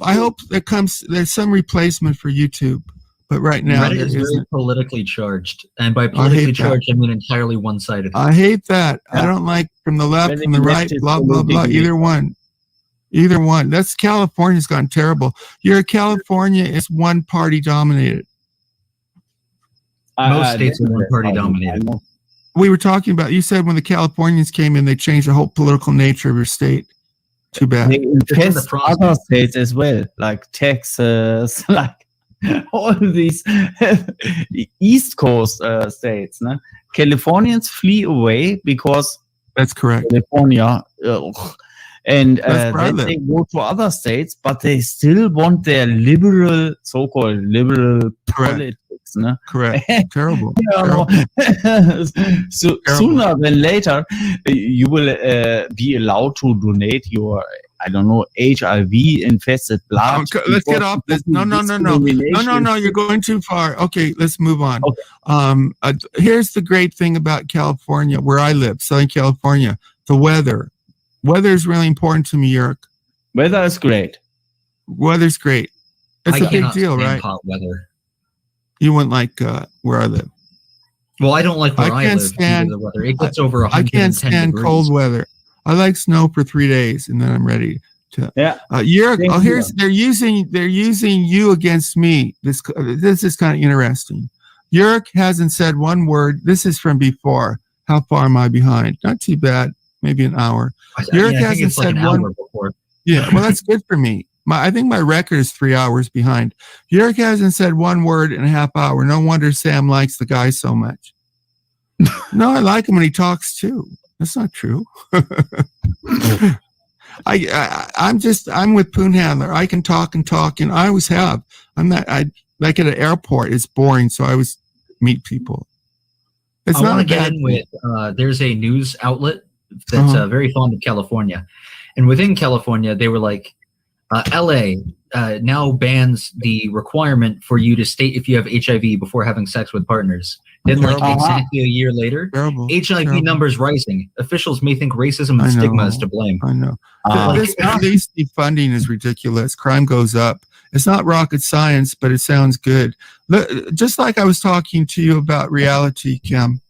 there's some replacement for YouTube. But right now, Reddit is very politically charged. And by politically charged, I mean entirely one-sided. I hate that. I don't like from the left, from the right, blah, blah, blah. Either one. Either one. That's California's gone terrible. California is one party dominated. Most states are one party dominated. We were talking about, you said when the Californians came in, they changed the whole political nature of your state. Too bad. They infest other states as well, like Texas, like all these East Coast states. No? Californians flee away because that's correct. California. And then they go to other states, but they still want their liberal, so-called liberal politics. No? Correct. Terrible. So sooner than later, you will be allowed to donate your, I don't know, HIV-infested blood. Let's get off this. No. You're going too far. Okay, let's move on. Okay. Here's the great thing about California, where I live, Southern California, the weather. Weather is really important to me, Yerk. Weather is great. Weather's great. It's a big deal, right? Hot weather. You wouldn't like where I live. Well, I don't like where I live. Stand, the weather. It gets over 110 I can't stand degrees. Cold weather. I like snow for 3 days, and then I'm ready to. Yeah. Yerk. They're using you against me. This is kind of interesting. Yerk hasn't said one word. This is from before. How far am I behind? Not too bad. Maybe an hour. Yerk hasn't said an one. hour before. Yeah, well, that's good for me. I think my record is 3 hours behind. Yerk hasn't said one word in a half hour. No wonder Sam likes the guy so much. No, I like him when he talks too. That's not true. I'm with Poon Handler. I can talk and talk, and I always have. Like at an airport, it's boring, so I always meet people. It's I not want to a get bad in with. There's a news outlet that's very fond of California, and within California, they were like, LA now bans the requirement for you to state if you have HIV before having sex with partners. Then, like exactly a year later, HIV numbers rising. Officials may think racism and stigma is to blame. I know. This police defunding is ridiculous. Crime goes up. It's not rocket science, but it sounds good. Just like I was talking to you about reality, Kim.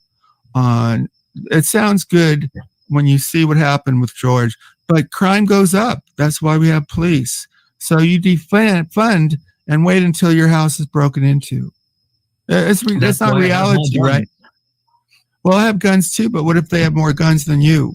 It sounds good when you see what happened with George, but crime goes up. That's why we have police. So you defund and wait until your house is broken into. That's not reality, right? Well, I have guns too, but what if they have more guns than you?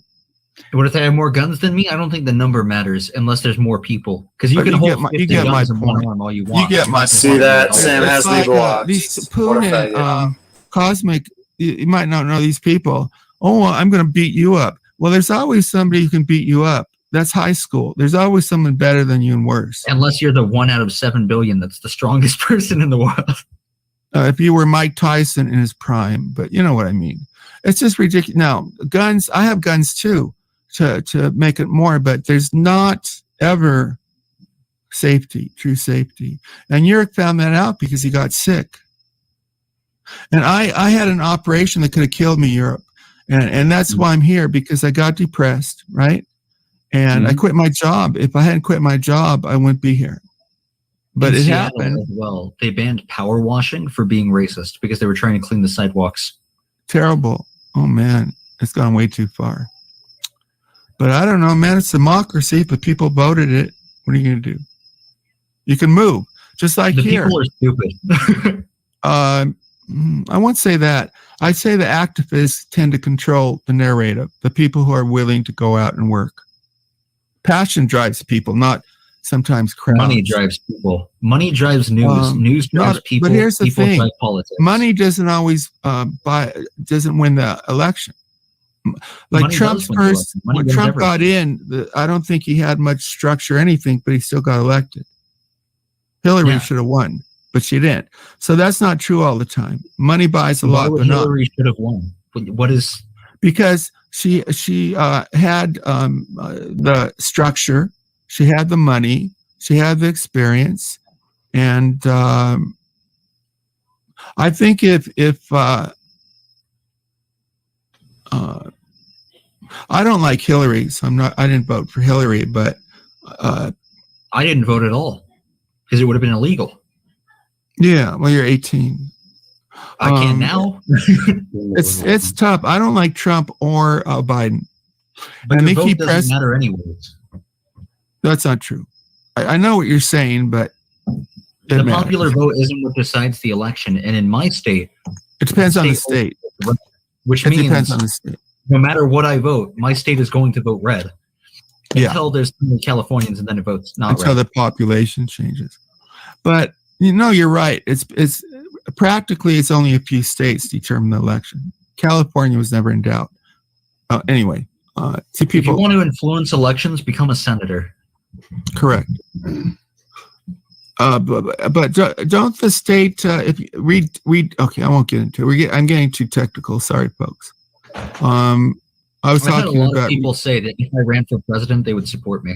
What if they have more guns than me? I don't think the number matters unless there's more people. Because you can hold 50 guns in one arm all you want. You get my See that? Sam has me blocked. These Poon and Cosmic, you might not know these people. Oh, I'm going to beat you up. Well, there's always somebody who can beat you up. That's high school. There's always someone better than you and worse. Unless you're the 1 out of 7 billion that's the strongest person in the world. If you were Mike Tyson in his prime, but you know what I mean. It's just ridiculous. Now, guns, I have guns too to make it more, but there's not ever safety, true safety. And Yerk found that out because he got sick. And I had an operation that could have killed me, Europe. And that's why I'm here, because I got depressed, right? And I quit my job. If I hadn't quit my job, I wouldn't be here. But in it Seattle happened. As well, they banned power washing for being racist because they were trying to clean the sidewalks. Terrible. Oh, man. It's gone way too far. But I don't know, man. It's democracy, but people voted it. What are you going to do? You can move. Just like the here. People are stupid. I won't say that. I'd say the activists tend to control the narrative, the people who are willing to go out and work. Passion drives people, not sometimes crowds. Money drives people. Money drives news. News drives people. But here's the people thing. drive politics. Money doesn't always doesn't win the election. Like Money Trump's does win the first, election. Money when wins Trump got everything. in, I don't think he had much structure or anything, but he still got elected. Hillary should have won, but she didn't. So that's not true all the time. Money buys a lot, but not. Hillary should have won. What is? Because She had the structure, she had the money, she had the experience, and I think if I don't like Hillary, so I didn't vote for Hillary, but I didn't vote at all because it would have been illegal. Yeah, well, you're 18. I can now. It's tough. I don't like Trump or Biden. But your vote doesn't matter anyways. That's not true. I know what you're saying, but the popular vote isn't what decides the election. And in my state, it depends on the state. Which it means depends on the state. No matter what I vote, my state is going to vote red. Until there's too many Californians, and then it votes not until red. the population changes. But you're right. It's practically it's only a few states determine the election. California was never in doubt. Anyway, see people. If you want to influence elections, become a senator. Correct. But don't the state if you read okay, I won't get into it. I'm getting too technical. Sorry, folks. I was talking about. A lot about of people say that if I ran for president, they would support me.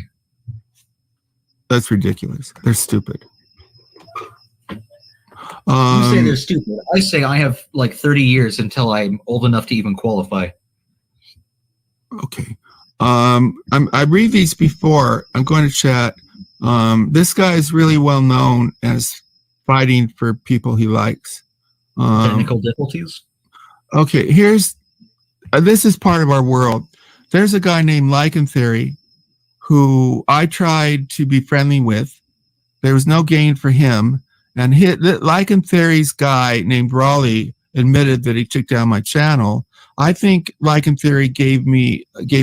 That's ridiculous. They're stupid. You say they're stupid. I say I have like 30 years until I'm old enough to even qualify. Okay. I read these before. I'm going to chat. This guy is really well known as fighting for people he likes. Technical difficulties? Okay, this is part of our world. There's a guy named Lycan Theory who I tried to be friendly with. There was no gain for him. And Lycan Theory's guy named Raleigh admitted that he took down my channel. I think Lycan Theory gave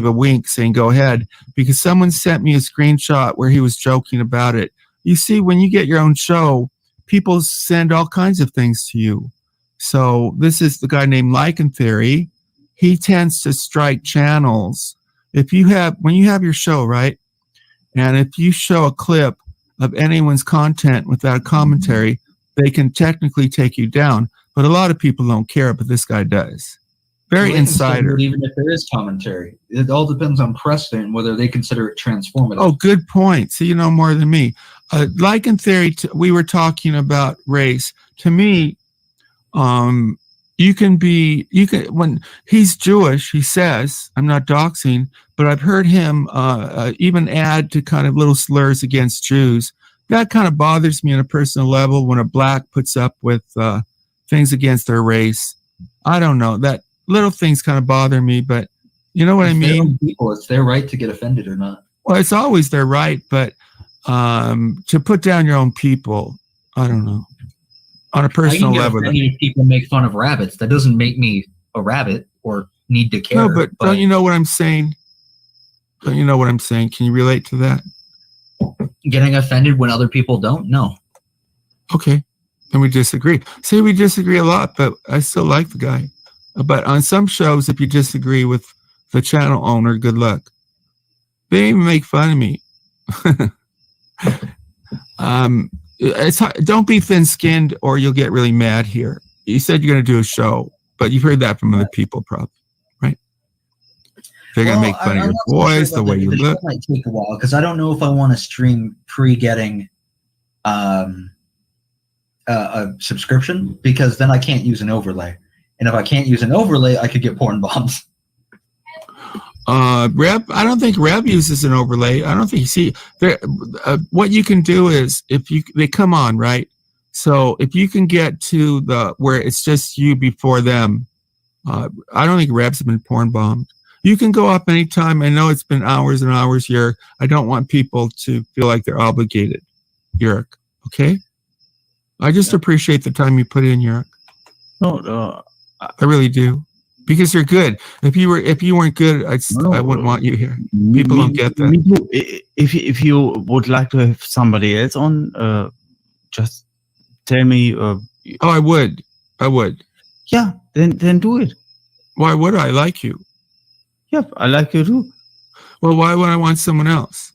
a wink saying, go ahead, because someone sent me a screenshot where he was joking about it. You see, when you get your own show, people send all kinds of things to you. So this is the guy named Lycan Theory. He tends to strike channels. When you have your show, right? And if you show a clip of anyone's content without a commentary, they can technically take you down. But a lot of people don't care, but this guy does. Very insider. Even if there is commentary, it all depends on precedent and whether they consider it transformative. Oh, good point. So you know more than me. Lycan Theory, we were talking about race. To me, when he's Jewish, he says, I'm not doxing, but I've heard him even add to kind of little slurs against Jews. That kind of bothers me on a personal level when a black puts up with things against their race. I don't know. That little things kind of bother me, but you know what I mean? People, it's their right to get offended or not. Well, it's always their right, but to put down your own people, I don't know. On a personal level. If people make fun of rabbits, that doesn't make me a rabbit or need to care. No, but don't you know what I'm saying? Don't you know what I'm saying? Can you relate to that? Getting offended when other people don't? No. Okay. Then we disagree. See, we disagree a lot, but I still like the guy. But on some shows, if you disagree with the channel owner, good luck. They even make fun of me. Don't be thin-skinned or you'll get really mad here. You said you're going to do a show, but you've heard that from other people probably, right? They're going to make fun of your voice, the way you look. It might take a while because I don't know if I want to stream pre-getting a subscription because then I can't use an overlay. And if I can't use an overlay, I could get porn bombs. I don't think Rev uses an overlay. I don't think what you can do is they come on, right? So if you can get to where it's just you before them, I don't think Rev's been porn bombed. You can go up anytime. I know it's been hours and hours here. I don't want people to feel like they're obligated. Yurik, okay? I just appreciate the time you put in, Yurik. No, I really do. Because you're good. If you weren't good, I wouldn't want you here. People don't get that. Me too. If you would like to have somebody else on, just tell me. I would. Yeah, then do it. Why would I like you? Yep, I like you too. Well, why would I want someone else?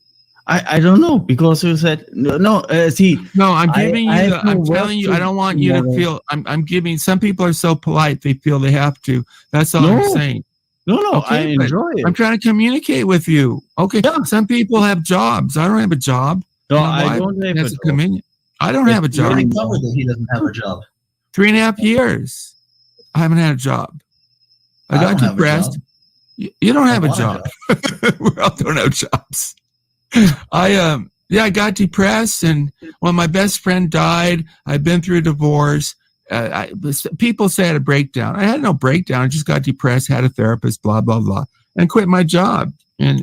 I don't know because you said no. See, no, I'm giving you. I'm telling you. I don't want you to feel. I'm giving. Some people are so polite they feel they have to. That's all I'm saying. No, I Okay, but enjoy it. I'm trying to communicate with you. Okay, some people have jobs. I don't have a job. No, You know I why? don't have That's a a communion. I don't have a You job. already covered that he doesn't have a job. 3.5 years. I haven't had a job. I got don't have a depressed. job. You don't have a want a job. We all don't have jobs. I got depressed, and when my best friend died, I've been through a divorce. People say I had a breakdown. I had no breakdown. I just got depressed, had a therapist, blah blah blah, and quit my job. And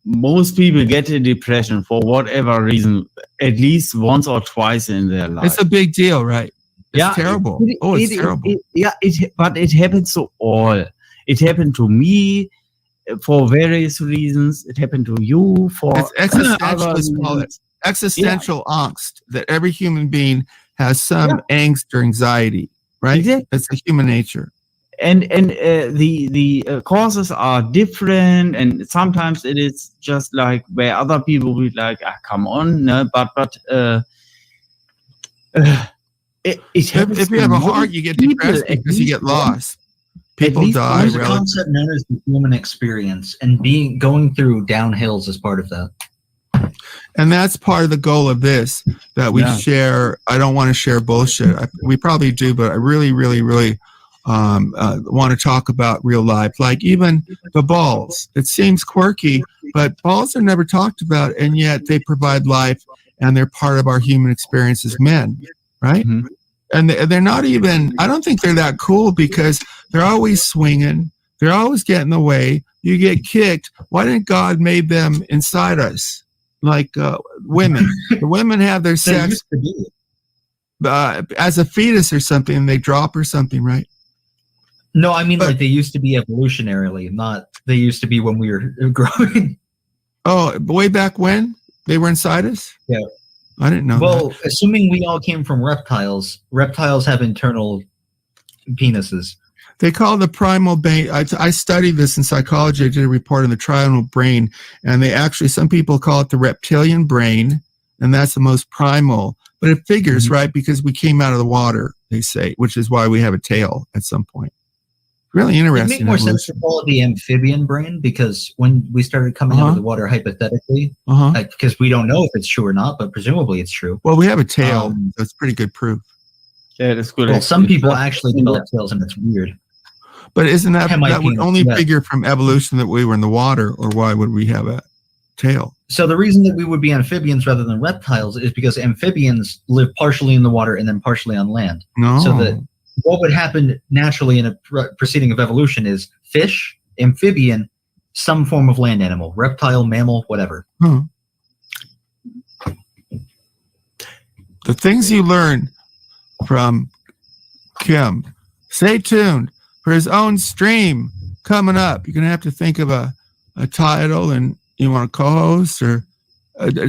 most people get a depression for whatever reason, at least once or twice in their life. it's a big deal, right? It's terrible. It's terrible. But it happens to all. It happened to me for various reasons. It happened to you for It's existential. other Let's call it reasons. existential angst. That every human being has some angst or anxiety, right? Exactly. It's a human nature. And the causes are different, and sometimes it is just like where other people will be like, come on, no, but it happens If you to have a most heart, you get people, depressed at because you least get one. lost. People die. There's a concept known as the human experience, and going through downhills is part of that. And that's part of the goal of this, that we share. I don't want to share bullshit. We probably do, but I really, really, really want to talk about real life. Like even the balls. It seems quirky, but balls are never talked about, and yet they provide life, and they're part of our human experience as men, right? Mm-hmm. And they're not even, I don't think they're that cool because they're always swinging. They're always getting in the way. You get kicked. Why didn't God made them inside us? Like women. The women have their sex as a fetus or something, and they drop or something, right? No, I mean, like they used to be evolutionarily, not they used to be when we were growing. Oh, way back when? They were inside us? Yeah. I didn't know Well, that. assuming we all came from reptiles, reptiles have internal penises. They call the primal brain. I studied this in psychology. I did a report on the primal brain, and they actually, some people call it the reptilian brain, and that's the most primal. But it figures, right? Because we came out of the water, they say, which is why we have a tail at some point. Really It interesting. makes more sense to call it the amphibian brain, because when we started coming out of the water, hypothetically, because we don't know if it's true or not, but presumably it's true. Well, we have a tail. That's pretty good proof. Yeah, that's good. Well, some people actually develop tails, and it's weird. But isn't that Hemipenis, would only yeah. figure from evolution that we were in the water, or why would we have a tail? So the reason that we would be amphibians rather than reptiles is because amphibians live partially in the water and then partially on land. No. So that what would happen naturally in a proceeding of evolution is fish, amphibian, some form of land animal, reptile, mammal, whatever. The things you learn from Kim. Stay tuned for his own stream coming up. You're going to have to think of a title, and you want to co-host, or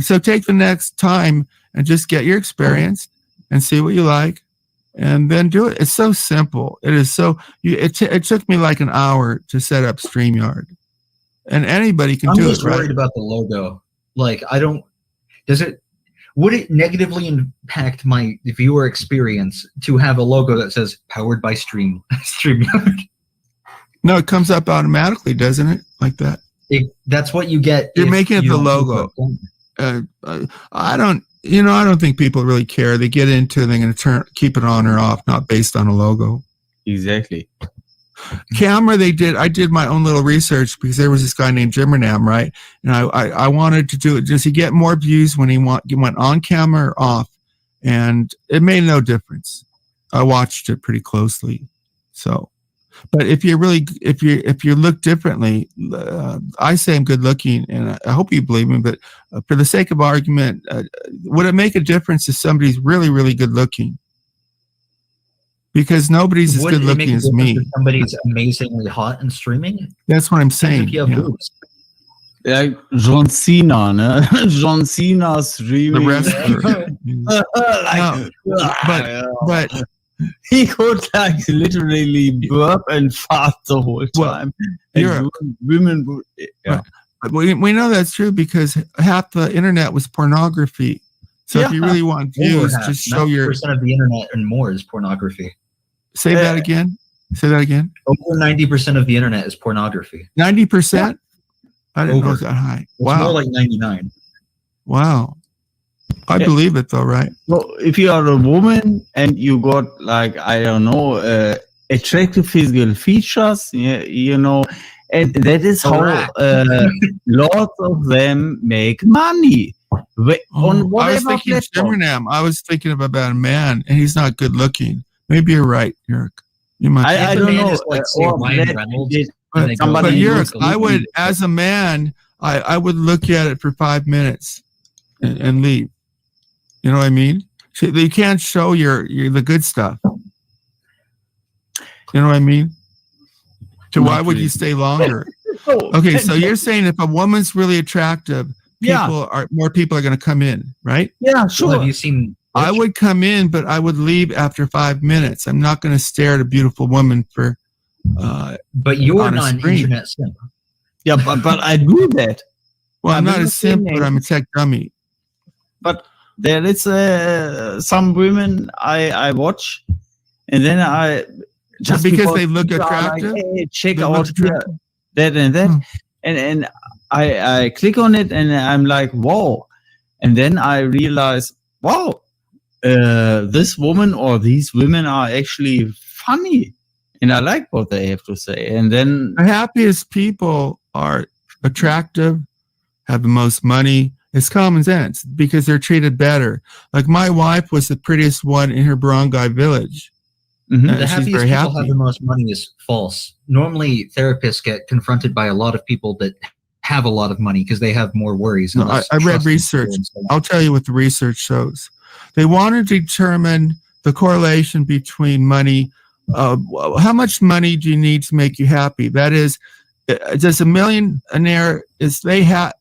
so take the next time and just get your experience and see what you like, and then do it. It's so simple. It is so. It took me like an hour to set up StreamYard, and anybody can do it. I'm just worried about the logo. Like, would it negatively impact my viewer experience to have a logo that says "powered by StreamYard"? No, it comes up automatically, doesn't it? Like that. That's what you get. You're making it the logo. I don't think people really care. They get into it, they're going to keep it on or off, not based on a logo. Exactly. Camera, I did my own little research because there was this guy named Jimmernam, right? And I wanted to do it. Does he get more views when he went on camera or off? And it made no difference. I watched it pretty closely. So, but if you look differently, I say I'm good looking, and I hope you believe me. But for the sake of argument, would it make a difference if somebody's really, really good looking? Because nobody's as good looking as me. Somebody's amazingly hot and streaming. That's what I'm saying. If you have boobs. Like John Cena, no? John Cena streaming. The wrestler. But he could like literally burp and fart the whole time. Women would, yeah. But we know that's true because half the internet was pornography. So if you really want views, just show your 90% of the internet and more is pornography. Say that again. Say that again. Over 90% of the internet is pornography. 90%? I didn't know it Over. was that high. It's Wow. more like 99. Wow. I believe it though, right? So if you are a woman and you got like, I don't know, attractive physical features, you know, and that is how lots of them make money. On I was whatever thinking of platform. Shimmerham. I was thinking about a man, and he's not good looking. Maybe you're right, Yerk. You might. I don't know. Like, say, or Ryan that Reynolds, did and they go somebody But to Yerk, look I at would, it. as a man, I would look at it for 5 minutes and leave. You know what I mean? So you can't show your the good stuff. You know what I mean? So why would you stay longer? Okay, so you're saying if a woman's really attractive, more people are going to come in, right? Yeah, sure. Well, have you seen? I would come in, but I would leave after 5 minutes. I'm not going to stare at a beautiful woman for. But you're on a not an screen. internet simp. Yeah, but I do that. Well, I'm I not will a simp, say but I'm a tech dummy. But there is some women I watch, and then I just because they look people are attractive. Like, hey, check They out look here, attractive. that and that, and I click on it, and I'm like, wow, and then I realize, wow, this woman or these women are actually funny, and I like what they have to say, and then The happiest people are attractive, have the most money. It's common sense because they're treated better. Like my wife was the prettiest one in her barangay village. The She's happiest very people happy. have the most money is false. Normally, therapists get confronted by a lot of people that have a lot of money because they have more worries. No, and less I read trust in research. people and so on. I'll tell you what the research shows. They want to determine the correlation between money. How much money do you need to make you happy? That is, does a millionaire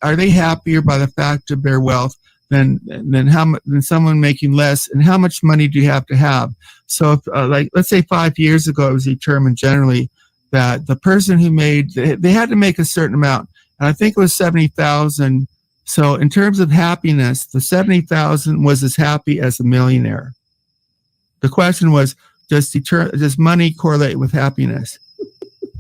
are they happier by the fact of their wealth than someone making less? And how much money do you have to have? So, if, like let's say 5 years ago, it was determined generally that the person who made they had to make a certain amount, and I think it was 70,000. So, in terms of happiness, the 70,000 was as happy as a millionaire. The question was, does money correlate with happiness?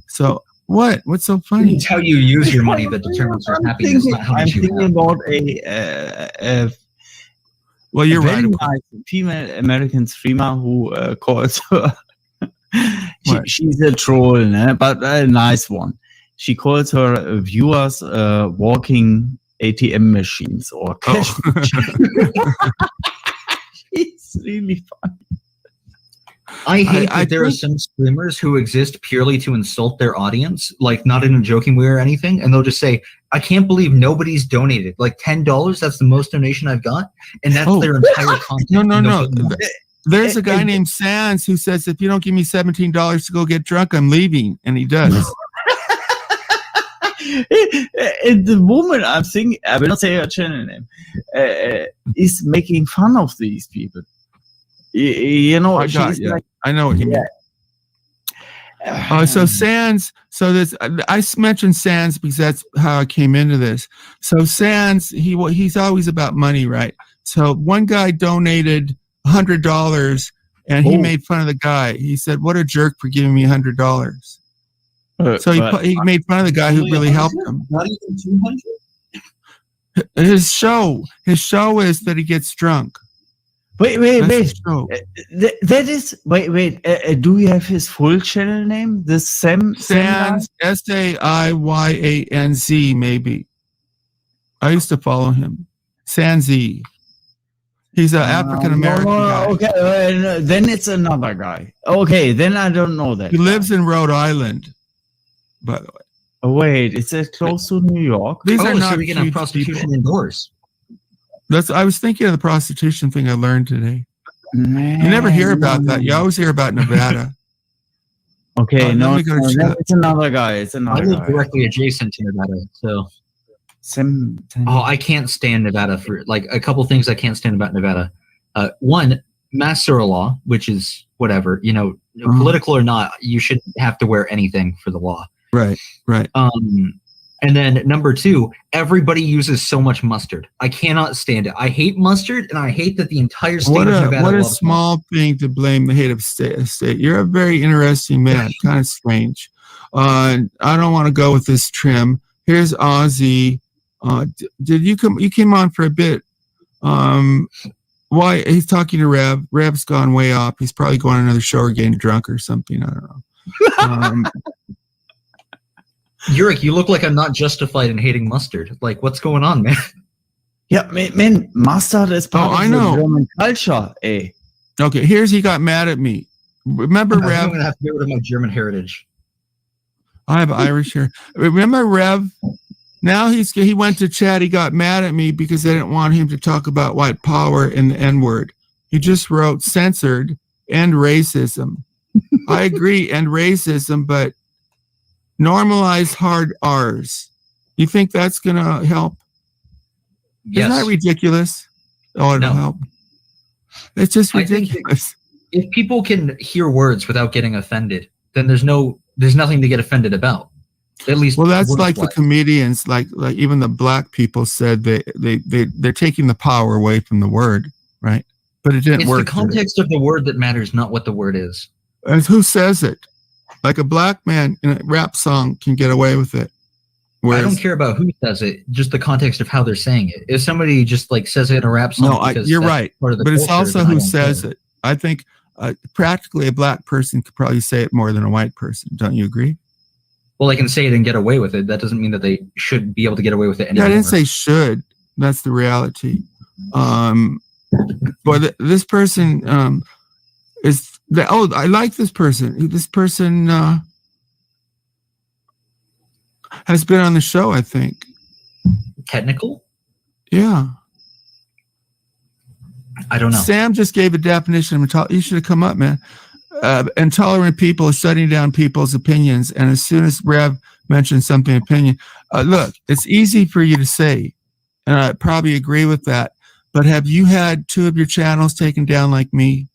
So. What's so funny? It's how you use your money that determines your happiness, not how I'm much you thinking have. about well, you're a very right. nice female American streamer who calls her. She's a troll, but a nice one. She calls her viewers walking ATM machines or cash machines. It's really funny. I hate that there are some streamers who exist purely to insult their audience, like not in a joking way or anything, and they'll just say, I can't believe nobody's donated. Like $10, that's the most donation I've got, and that's their entire content. No. There's a guy named Sans who says, if you don't give me $17 to go get drunk, I'm leaving. And he does. And the woman I'm thinking, I will not say her channel name, is making fun of these people. You know, she's like, I know what you mean. So Sans, I mentioned Sans because that's how I came into this. So Sans, he's always about money, right? So one guy donated $100 and he made fun of the guy. He said, "What a jerk for giving me $100." So he made fun of the guy who really helped him. Not even 200? His show is that he gets drunk. Wait. That is wait. Do you have his full channel name? The Sans SAIYANZ maybe. I used to follow him. Sanzi. He's an African American guy. Okay, then it's another guy. Okay, then I don't know that. He lives in Rhode Island, by the way. Oh, wait, is it close to New York? These are not so we can have prostitution indoors. I was thinking of the prostitution thing I learned today. Man, you never hear about that. You always hear about Nevada. Okay, it's another guy. It's I another live guy. directly adjacent to Nevada, so. I can't stand Nevada for like a couple things I can't stand about Nevada. One, mass law, which is whatever, political or not, you shouldn't have to wear anything for the law. Right. And then number 2, everybody uses so much mustard. I cannot stand it. I hate mustard, and I hate that the entire state of Nevada What a loves small thing to blame the hate of state. You're a very interesting man, kind of strange. I don't want to go with this trim. Here's Ozzy. Did you come? You came on for a bit. Why he's talking to Rev? Rev's gone way off. He's probably going on another show or getting drunk or something. I don't know. Yurik, you look like I'm not justified in hating mustard. Like, what's going on, man? Yeah, man, mustard is part I of know. the German culture, eh? Okay, he got mad at me. Remember I'm Rev? going to have to get rid of my German heritage. I have Irish here. Remember Rev? Now he went to chat. He got mad at me because I didn't want him to talk about white power and the N-word. He just wrote censored and racism. I agree, and racism, but normalize hard R's. You think that's going to help? Yes. Isn't that ridiculous? Oh, it'll help. It's just ridiculous. If people can hear words without getting offended, then there's nothing to get offended about. At least, well, that's like the comedians, like even the black people said they're taking the power away from the word, right? But it didn't work. It's the context of the word that matters, not what the word is. And who says it? Like a black man in a rap song can get away with it. I don't care about who says it, just the context of how they're saying it. If somebody just like says it in a rap song, you're right. Part of the but it's culture, also who says it. I think practically a black person could probably say it more than a white person. Don't you agree? Well, they can say it and get away with it. That doesn't mean that they should be able to get away with it anymore. Yeah, I didn't say should. That's the reality. But this person I like this person. This person has been on the show, I think. Technical? Yeah. I don't know. Sam just gave a definition of you should have come up, man. Intolerant people are shutting down people's opinions, and as soon as Rev mentions something opinion, look, it's easy for you to say, and I probably agree with that. But have you had 2 of your channels taken down like me?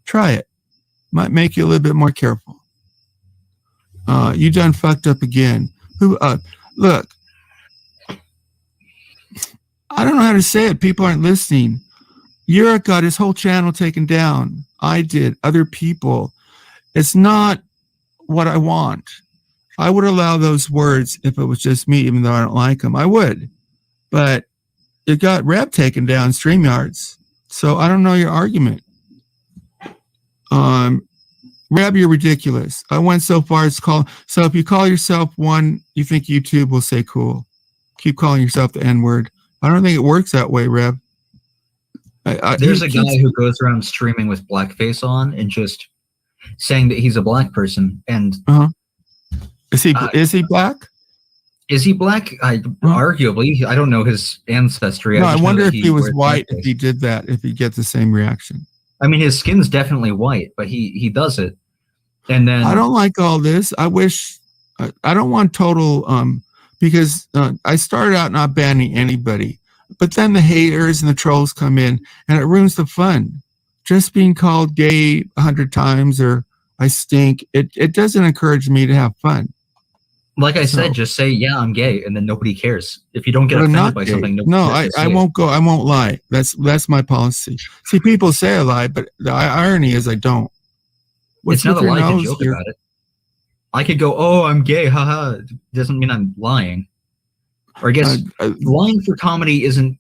Try it. Might make you a little bit more careful. You done fucked up again. Look, I don't know how to say it. People aren't listening. Yurik got his whole channel taken down. I did. Other people. It's not what I want. I would allow those words if it was just me, even though I don't like them. I would. But it got Rev taken down, StreamYards. So I don't know your argument. Rev, you're ridiculous. I went so far as so if you call yourself one, you think YouTube will say cool. Keep calling yourself the N-word. I don't think it works that way, Rev. There's a guy who goes around streaming with blackface on and just saying that he's a black person. And is he black? Is he black? Arguably, I don't know his ancestry. No, I wonder if he was white. If he did that, if he gets the same reaction. I mean, his skin's definitely white, but he does it. And then I don't like all this. I wish I don't want total because I started out not banning anybody. But then the haters and the trolls come in, and it ruins the fun. Just being called gay 100 times or I stink, it doesn't encourage me to have fun. Like I said, just say, yeah, I'm gay, and then nobody cares. If you don't get offended by something, I won't go. I won't lie. That's my policy. See, people say I lie, but the irony is I don't. It's not a lie to joke about it. I could go, oh, I'm gay, haha. It doesn't mean I'm lying. Or I guess lying for comedy isn't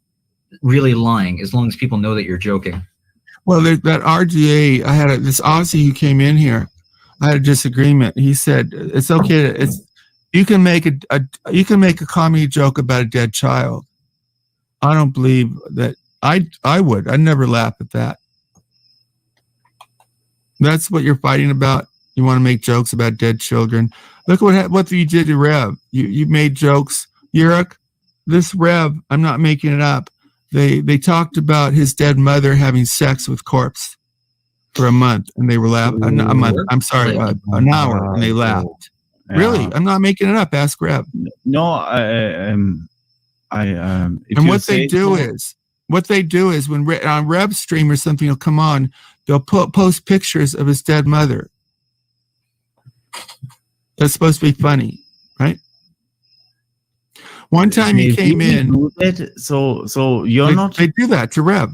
really lying, as long as people know that you're joking. Well, that RGA, I had this Aussie who came in here. I had a disagreement. He said it's okay. You can make a comedy joke about a dead child. I don't believe that. I would. I'd never laugh at that. That's what you're fighting about. You want to make jokes about dead children. Look what you did to Rev. You made jokes. Yurik, this Rev, I'm not making it up. They talked about his dead mother having sex with corpse for a month, and they were laughing. A month. I'm sorry, an hour, and they laughed. Yeah. Really, I'm not making it up. Ask Rev. No, and what they do is when on Rev's stream or something will come on, they'll post pictures of his dead mother. That's supposed to be funny, right? One time he came in. Do that? So you're not. They do that to Rev.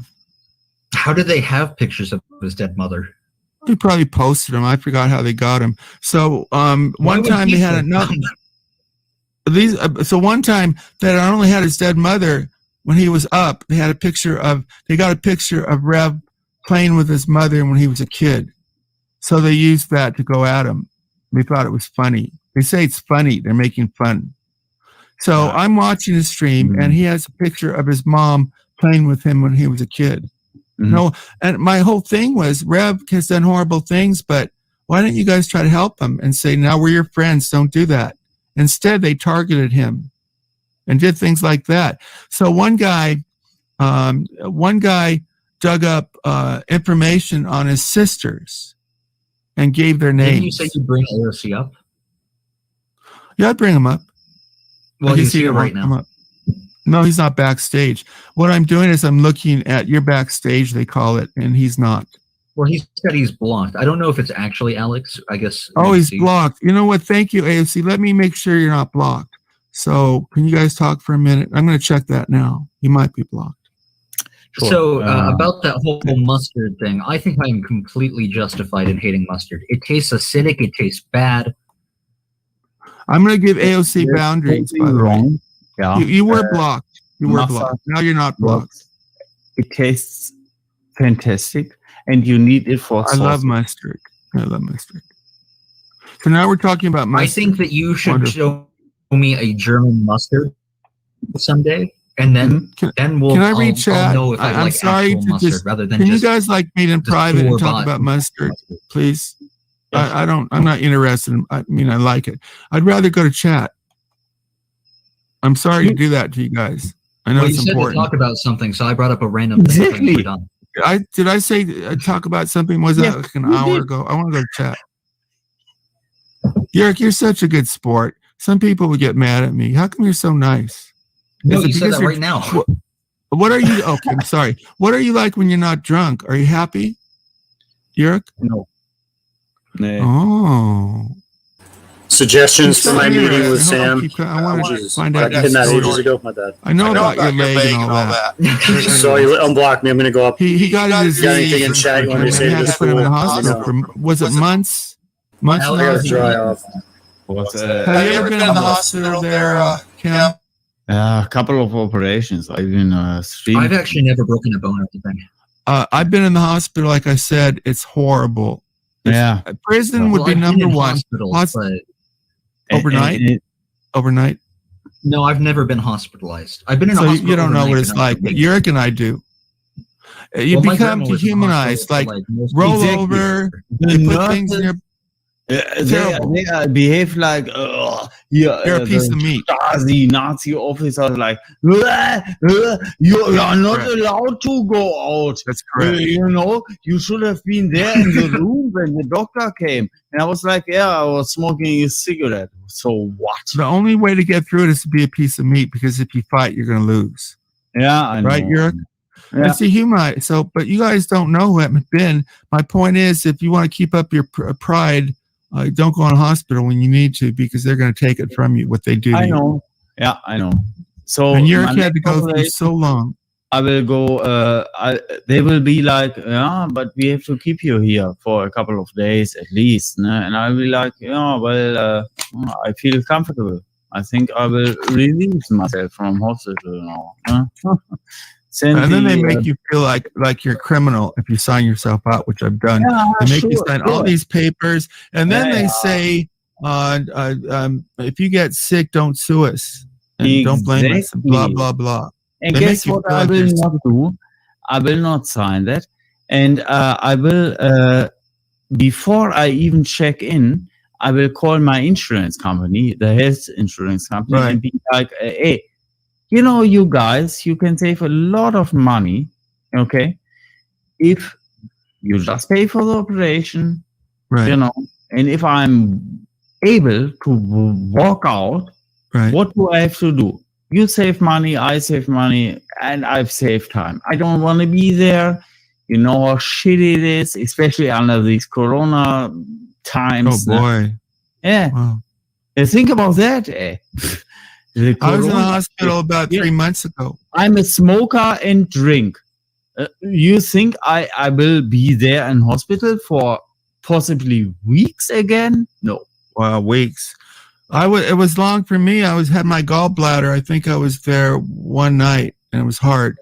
How did they have pictures of his dead mother? They probably posted them. I forgot how they got them. So one time they had another. So one time they not only had his dead mother when he was up, they got a picture of Rev playing with his mother when he was a kid. So they used that to go at him. They thought it was funny. They say it's funny. They're making fun. So I'm watching his stream, and he has a picture of his mom playing with him when he was a kid. No, and my whole thing was Rev has done horrible things, but why don't you guys try to help him and say, now we're your friends, don't do that. Instead, they targeted him and did things like that. So one guy dug up information on his sisters and gave their names. Didn't you say you bring AOC up? Yeah, I'd bring him up. Well, he's here right now. No, he's not backstage. What I'm doing is I'm looking at your backstage, they call it, and he's not. Well, he said he's blocked. I don't know if it's actually Alex. I guess. Oh, he's blocked. You know what? Thank you, AOC. Let me make sure you're not blocked. So can you guys talk for a minute? I'm going to check that now. He might be blocked. Sure. So about that whole mustard thing, I think I am completely justified in hating mustard. It tastes acidic. It tastes bad. I'm going to give AOC boundaries, by the way. Yeah. You were blocked. You were blocked. Now you're not blocked. It tastes fantastic, and you need it for I love mustard. I love mustard. So now we're talking about mustard. I think that you should show me a German mustard someday, and then we'll. Can I read chat? I'll know if I I'm like sorry actual to mustard just. rather than Can you just guys like meet in private and talk store-bought about mustard, please? I don't. I'm not interested. I mean, I like it. I'd rather go to chat. I'm sorry to do that to you guys. I know well, it's you important. said to talk about something, so I brought up a random thing. Exactly. We're done. Did I say talk about something? Was that like an hour ago? I want to go to chat. You're such a good sport. Some people would get mad at me. How come you're so nice? No, Is it you said because that you're- right now. What are you? Okay, I'm sorry. What are you like when you're not drunk? Are you happy, Yurik? No. Oh. Suggestions for my meeting with Sam. I want to find out. I did that ages ago. My bad. I know about your leg and all that. So he unblocked me. I'm gonna go up. He got a disease. Got anything in chat you want me to say to had this to put him in the fool? hospital for, was it months? Months I in the gotta hospital? dry off. Have you ever been in the hospital there, Cam? A couple of operations. I've been streaming. I've actually never broken a bone or anything. I've been in the hospital. Like I said, it's horrible. Yeah. Prison would be number one. Overnight? Overnight? No, I've never been hospitalized. I've been in a So hospital. you don't know what overnight, it's but not like. for weeks. Yurik and I do. You Well, my become grandma was in the dehumanized. hospital Like for, like, most roll Exactly. over. The They put nurses- things in your. Terrible. They behave like You're a piece the of meat. Stasi Nazi officers like you are not allowed to go out. That's correct. You know, you should have been there in the room when the doctor came. And I was like, yeah, I was smoking a cigarette. So what? The only way to get through it is to be a piece of meat, because if you fight, you're going to lose. Yeah, I know. Right, Yurik? Yeah. It's dehumanized. So, but you guys don't know who haven't been. My point is, if you want to keep up your pride, don't go in a hospital when you need to, because they're going to take it from you. What they do. To I you. know. Yeah, I know. So And Yurik my had to next go through operation, so long. I will go. They will be like, yeah, but we have to keep you here for a couple of days at least. No? And I'll be like, yeah, well, I feel comfortable. I think I will release myself from hospital now. Huh? And then they make you feel like you're a criminal if you sign yourself out, which I've done. Yeah, They make you sure, sign all sure. these papers, and then they Yeah. say, if you get sick, don't sue us, and don't blame us, and blah Exactly. blah blah. And They guess make you what feel I like will you're- not do? I will not sign that. And I will, before I even check in, I will call my insurance company, the health insurance company, Right. and be like, hey, you know, you guys, you can save a lot of money, okay, if you just pay for the operation, Right. you know, and if I'm able to walk out, Right. what do I have to do? You save money, I save money, and I've saved time. I don't want to be there. You know how shitty it is, especially under these Corona times. Oh boy. Yeah. Wow. Think about that. Eh? The I was in the corona- hospital about Yeah. 3 months ago. I'm a smoker and drink. You think I will be there in hospital for possibly weeks again? No. Wow, weeks. It was long for me. had my gallbladder. I think I was there one night, and it was hard.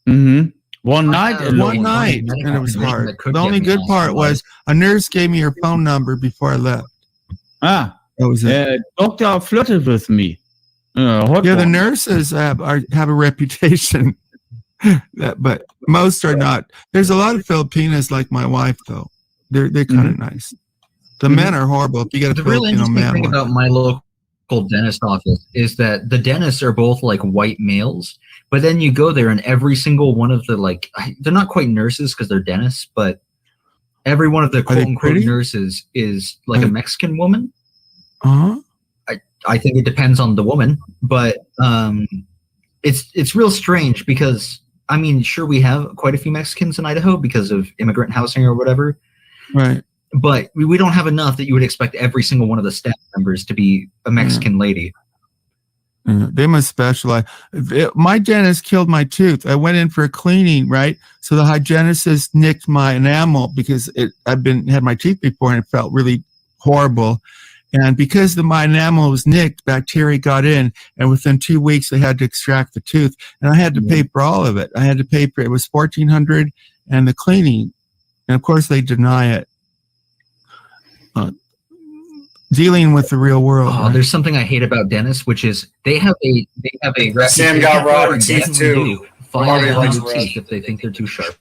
Mm-hmm. One night, One night, and it was hard. The only good part was a nurse gave me her phone number before I left. Ah, that was it. Doctor flirted with me. The nurses have a reputation, but most are not. There's a lot of Filipinas like my wife, though. They're kind of nice. The men are horrible. If you get a The real Filipino interesting man, thing about my local dentist office is that the dentists are both like white males, but then you go there and every single one of the they're not quite nurses because they're dentists, but every one of the quote unquote nurses is like a Mexican woman. Uh-huh. I think it depends on the woman, but it's real strange because I mean, sure, we have quite a few Mexicans in Idaho because of immigrant housing or whatever. Right. But we don't have enough that you would expect every single one of the staff members to be a Mexican lady. They must specialize. My dentist killed my tooth. I went in for a cleaning, right? So the hygienist nicked my enamel because had my teeth before and it felt really horrible. And because my enamel was nicked, bacteria got in, and within 2 weeks they had to extract the tooth, and I had to pay for all of it. I had to pay for it was $1,400 and the cleaning, and of course they deny it. Dealing with the real world. Oh, right? There's something I hate about dentists, which is they have a Sam got rotten teeth too. File down your teeth if they think they're too sharp.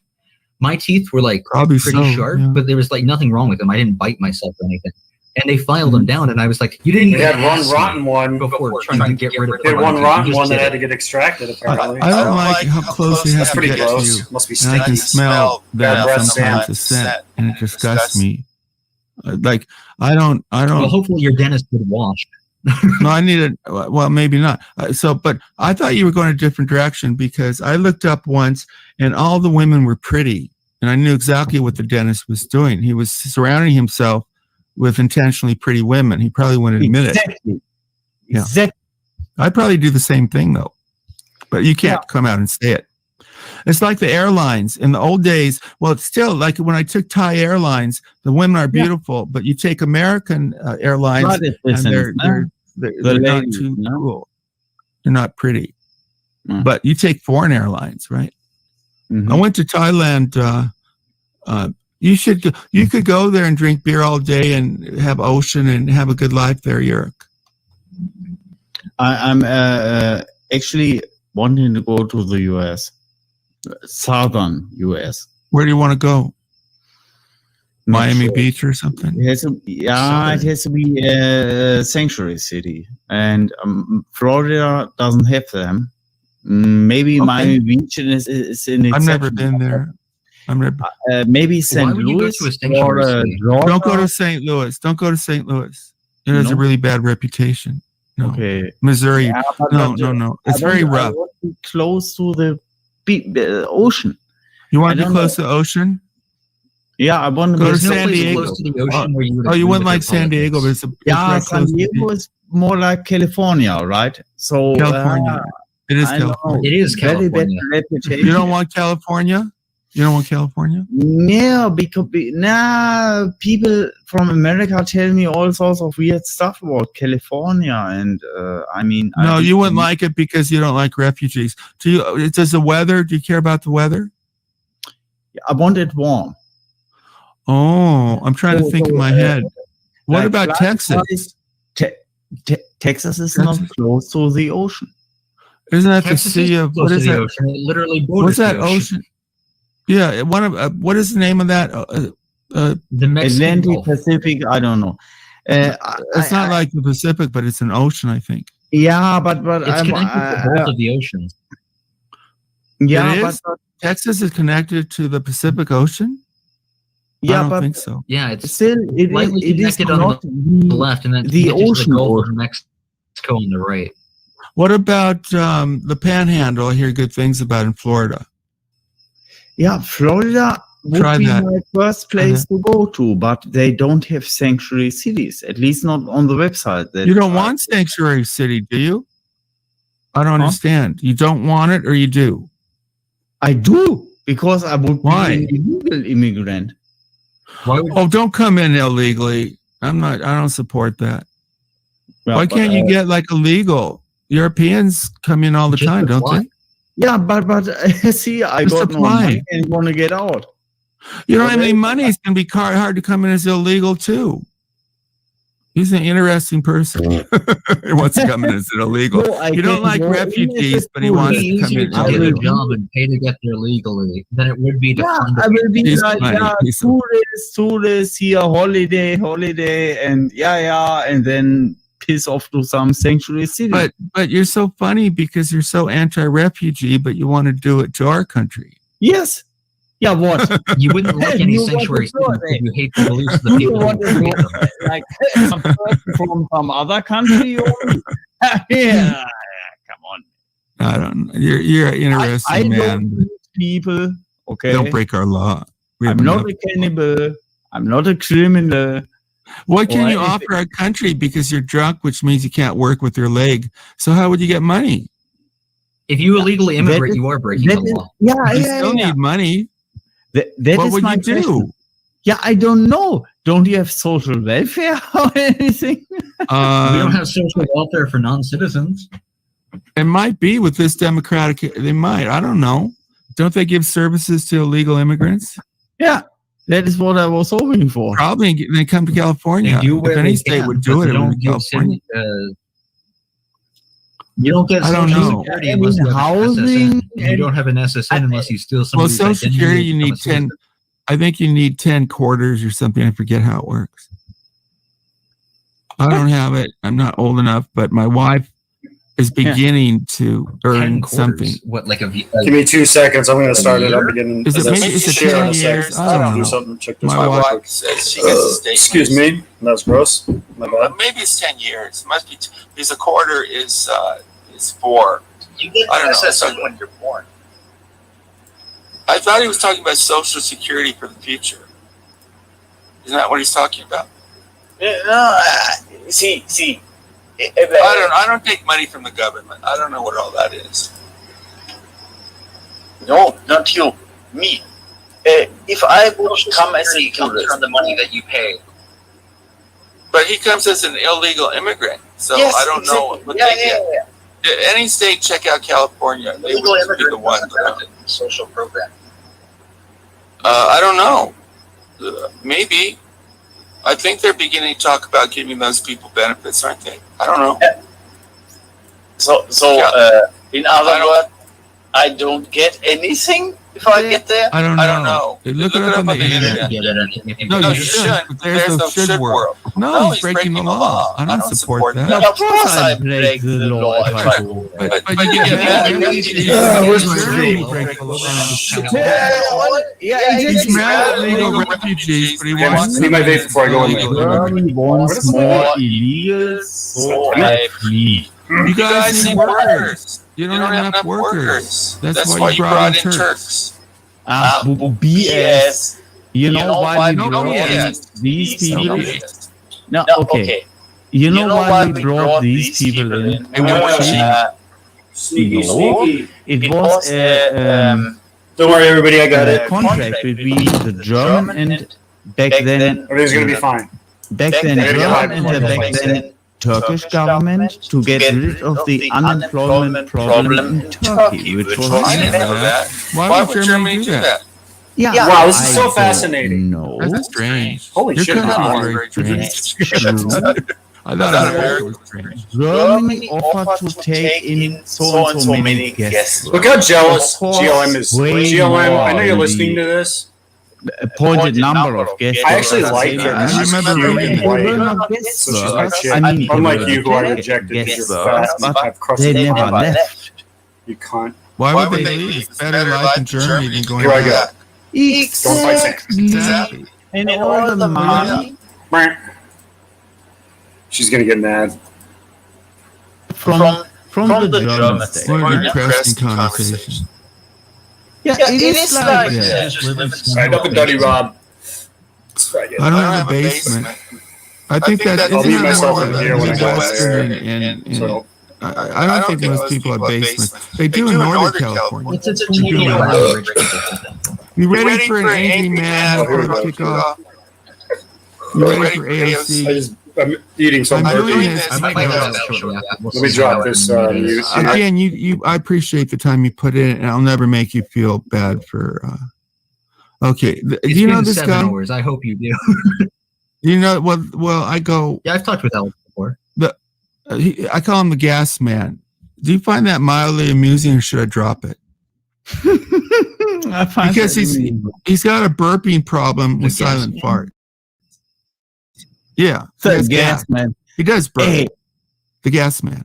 My teeth were like Probably pretty so, sharp, yeah. but there was like nothing wrong with them. I didn't bite myself or anything. And they filed them down, and I was like, "You didn't." They even had one ask rotten me one before trying to get rid of. They had one it. rotten You one just that did had to it. get extracted. Apparently, I don't like how close they have That's to pretty get gross. to you. Must be And I can stinky. smell Bad that breath, sometimes, Sam. the scent, and it disgusts me. Like I don't. Well, hopefully your dentist would wash. No, I needed. Well, maybe not. But I thought you were going a different direction because I looked up once, and all the women were pretty, and I knew exactly what the dentist was doing. He was surrounding himself with intentionally pretty women. He probably wouldn't admit it. Yeah. Exactly. I'd probably do the same thing though, but you can't come out and say it. It's like the airlines in the old days. Well, it's still like when I took Thai Airlines, the women are beautiful, but you take American Airlines Right, it's and different. they're not ladies, too no? cool. They're not pretty. But you take foreign airlines, right? I went to Thailand. You could go there and drink beer all day and have ocean and have a good life there, Yurik. I'm actually wanting to go to the US, southern US. Where do you want to go? Not Miami sure. Beach or something? It has to be a sanctuary city, and Florida doesn't have them. Maybe Okay. Miami Beach is an exception. I've never been there. I'm never. Maybe Why St. would you go Louis to a sanctuary or city? Georgia. Don't go to St. Louis. Don't go to St. Louis. It has a No? really bad reputation. No. Okay. Missouri. Yeah, but No. I It's very want- I rough. want to be close to the ocean. You want I to be don't close know. to the ocean? Yeah, I want to Go be to There's no San place Diego. close to the ocean where you would Oh, you agree wouldn't with like their San Diego, but politics. it's Yeah, very San close to Diego is more like California, right? So California. It is I know. California. It is Very bad California. reputation. You don't want California? You don't want California? No, because people from America tell me all sorts of weird stuff about California, and No, you wouldn't like it because you don't like refugees. Does the weather? Do you care about the weather? I want it warm. Oh, I'm trying to think in my head. What like about Texas? Texas is not close to the ocean. Isn't that the Texas sea is of close what to is the that? ocean. It literally borders What's that the ocean? Yeah, one of what is the name of that? The Mexican Atlantic, Gulf. Pacific, I don't know. It's not like the Pacific, but it's an ocean, I think. Yeah, but It's connected to both of the oceans. yeah, It is? but Texas is connected to the Pacific Ocean. I yeah, don't but think so. Yeah, it's still lightly it is connected on not the left, and then the connected to ocean the Gulf ocean. of Mexico on the right. What about the Panhandle? I hear good things about in Florida. Yeah, Florida would Try be that. my first place to go to, but they don't have sanctuary cities, at least not on the website. You don't want sanctuary city, do you? I don't understand. You don't want it, or you do? I do, because I would be an illegal immigrant. Oh, don't come in illegally. I don't support that. Yeah, why can't you get like illegal? Europeans come in all the time, don't they? Yeah, but see, I got no money and want to get out. You don't have any money. It's going to be hard to come in as illegal too. He's an interesting person. He wants to come in as an illegal. No, you don't like refugees, but he wants to come in. To get a job and pay to get there legally than it would be to fund I will be He's like, funny. tourists here, holiday, and and then piss off to some sanctuary city. But you're so funny because you're so anti-refugee, but you want to do it to our country. Yes. Yeah, what? You wouldn't like any sanctuary cities if you hate the beliefs of the people. You want to do like some person from some other country? Yeah, come on. I don't know. You're an interesting I man. don't hate people. Okay. Don't break our law. I'm not a cannibal. I'm not a criminal. What can or you anything. offer our country because you're drunk, which means you can't work with your leg? So how would you get money? If you illegally immigrate, you are breaking the law. You still need money. That what is would my you do? question. Yeah, I don't know. Don't you have social welfare or anything? We don't have social welfare for non-citizens. It might be with this democratic. They might. I don't know. Don't they give services to illegal immigrants? Yeah, that is what I was hoping for. Probably they come to California. They do If where any they state can, would do but it, they it would don't be give California. You don't get I don't social know. security unless you have an housing, SSN. And you don't have an SSN unless you steal Well, somebody's Social identity Security, to you become need a citizen. 10. I think you need 10 quarters or something. I forget how it works. I don't have it. I'm not old enough, but my wife is beginning to 10 earn quarters. something. What, like a Give me 2 seconds. I'm going to start it up again. Is it maybe it's a Share in 10 a second. years? I don't Do know. something. Check this My out. wife real quick. says she gets a statement. Excuse me. That's gross. My bad. Maybe it's 10 years. It must be because a quarter is 4. You get I don't know. SSN when you're born. I thought he was talking about Social Security for the future. Isn't that what he's talking about? No, see. I don't take money from the government. I don't know what all that is. No, not you. Me. If I would come as a tourist from the money that you pay. But he comes as an illegal immigrant, so Yes, I don't know exactly. what Yeah, they get. Any state, check out California. They Legal would be the immigrant ones doesn't that have a social program. I don't know. Maybe. I think they're beginning to talk about giving those people benefits, aren't they? I don't know. So in other words, I don't get anything if I get there. I don't know. I don't know. Look it up on the internet. No, No, you you should. shouldn't. But there's no should world. No, he's breaking the law. I don't support that. Of course I break the law if I do. But you get mad. where's my Germany screen? breaks the law. Yeah, He's mad at illegal refugees, but he wants I need my vape before I go in there. Germany wants more illegals, so I flee. You guys need workers. You don't have enough workers. That's why you brought in Turks. BS. You know why we no brought BS. these people? No in? BS. No, okay. You know why we brought these people in? They were cheap. Sneaky. It was a Don't worry, everybody. I got it. contract between the German and back then Everything's going to be fine. back then German and the back then Turkish government to get rid of the unemployment problem in Turkey, which was I didn't know that. Why would Germany do that? yeah. Wow, this is I so don't fascinating. know. That's strange. Holy Your shit, country wow. is very strange. True. I thought America was strange. Germany offered to take in so and so many guests. Look how jealous Of course, GLM is. way GLM, I know more you're listening elite. to this. Appointed number of guests. I actually like her. I She's remember cute and reading white. They were not guest So she's my workers. chick. I mean, Unlike they you, who I were rejected because guest you're workers, fat and but have crusted they never body. left. You can't. Why would they leave? It's better life in Germany than going Here I go. back. Don't fight Sam. Exactly. And all the money She's gonna get mad. from the German state. What a depressing conversation. Yeah, it is like Yeah. that. Right up and Duddy Rob. I don't have a basement. I think that I'll isn't leave that myself more in here when I go Midwestern there. and So I don't think most people have basements. They do in Northern California. It's a community of rich people. You ready for an angry man before the kickoff? You ready for AOC? I'm eating something. I'm doing this. I might go that shortly after. Let me drop this. Again, I appreciate the time you put in, and I'll never make you feel bad for. Okay, do you know this 7 guy? hours. I hope you do. You know, well, I go. Yeah, I've talked with Alex before. I call him the gas man. Do you find that mildly amusing, or should I drop it? I find because he's got a burping problem with silent fart. Yeah, so gas man. He does burp. Hey. The gas man.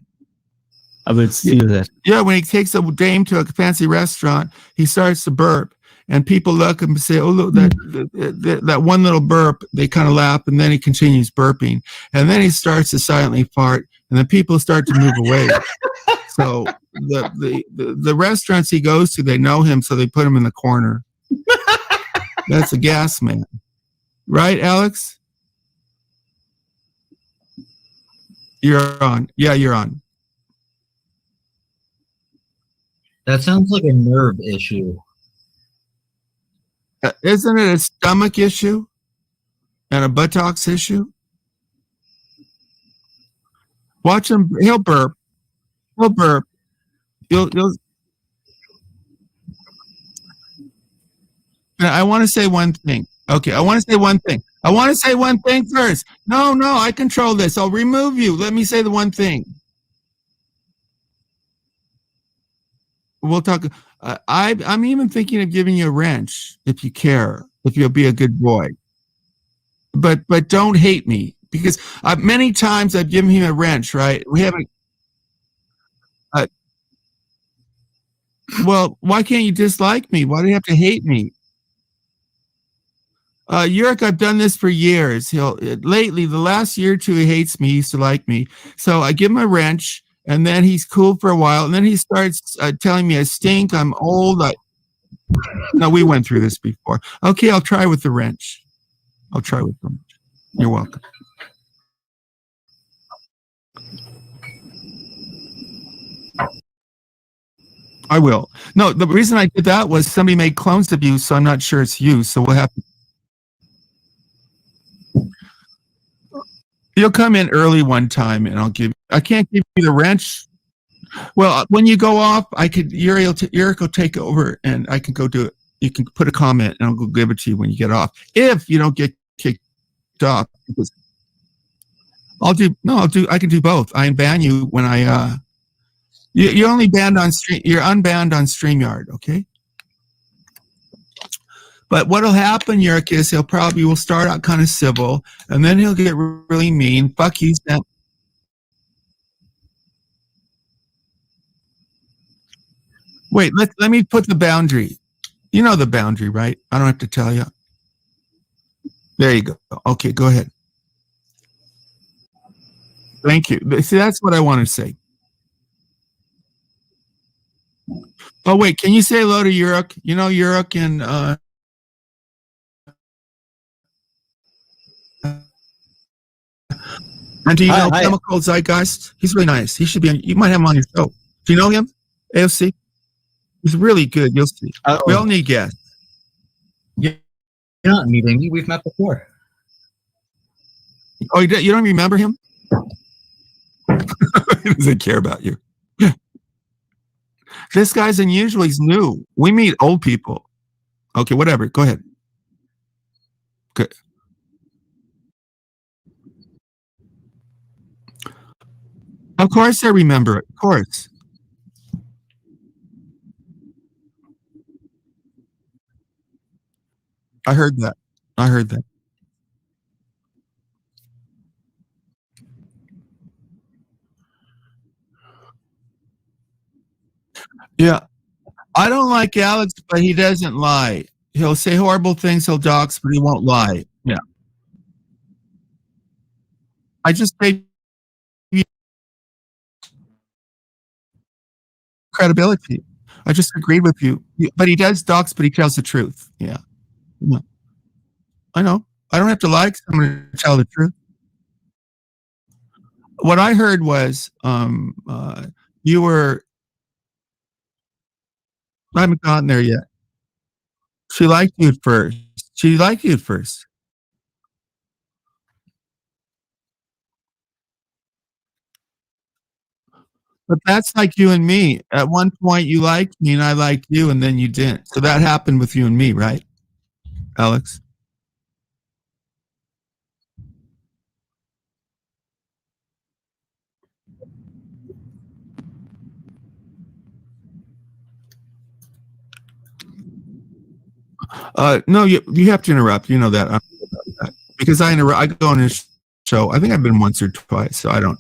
I would steal that. Yeah, when he takes a dame to a fancy restaurant, he starts to burp, and people look and say, "Oh, look, that one little burp." They kind of laugh, and then he continues burping, and then he starts to silently fart, and then people start to move away. So the restaurants he goes to, they know him, so they put him in the corner. That's a gas man, right, Alex? You're on. Yeah, you're on. That sounds like a nerve issue. Isn't it a stomach issue and a buttocks issue? Watch him. He'll burp. He'll burp. You'll. Now, I want to say one thing. Okay, I want to say one thing. I want to say one thing first. No, I control this. I'll remove you. Let me say the one thing. We'll talk. I'm even thinking of giving you a wrench if you care, if you'll be a good boy. But don't hate me, because many times I've given him a wrench, right? We haven't. Well, why can't you dislike me? Why do you have to hate me? Yurik, I've done this for years. Lately, the last year or two, he hates me. He used to like me. So I give him a wrench, and then he's cool for a while, and then he starts telling me I stink, I'm old. No, we went through this before. Okay, I'll try with the wrench. You're welcome. I will. No, the reason I did that was somebody made clones of you, so I'm not sure it's you. So we'll have to. You'll come in early one time, and I can't give you the wrench. Well, when you go off, Yurik will take over, and I can go do it. You can put a comment, and I'll go give it to you when you get off. If you don't get kicked off, I can do both. I ban you when you're only banned on stream. You're unbanned on StreamYard, okay? But what'll happen, Yurik, is will start out kind of civil, and then he'll get really mean. Fuck you, Sam. Wait, let me put the boundary. You know the boundary, right? I don't have to tell you. There you go. Okay, go ahead. Thank you. See, that's what I want to say. Oh, wait, can you say hello to Yurik? You know Yurik and and do you know Chemical Zeitgeist? He's really nice. He should be you might have him on your show. Do you know him? AOC? He's really good. You'll see. We all need guests. You're not meeting me. We've met before. Oh, you don't remember him? He doesn't care about you. This guy's unusual. He's new. We meet old people. Okay, whatever. Go ahead. Good. Of course I remember it. Of course. I heard that. Yeah. I don't like Alex, but he doesn't lie. He'll say horrible things, he'll dox, but he won't lie. Yeah. I just gave you credibility. I just agreed with you. But he does dox, but he tells the truth. Yeah. I know. I don't have to like someone to tell the truth. What I heard was you were. I haven't gotten there yet. She liked you at first. She liked you at first. But that's like you and me. At one point, you liked me and I liked you, and then you didn't. So that happened with you and me, right, Alex? No, you have to interrupt. You know that because I interrupt. I go on his show. I think I've been once or twice, so I don't.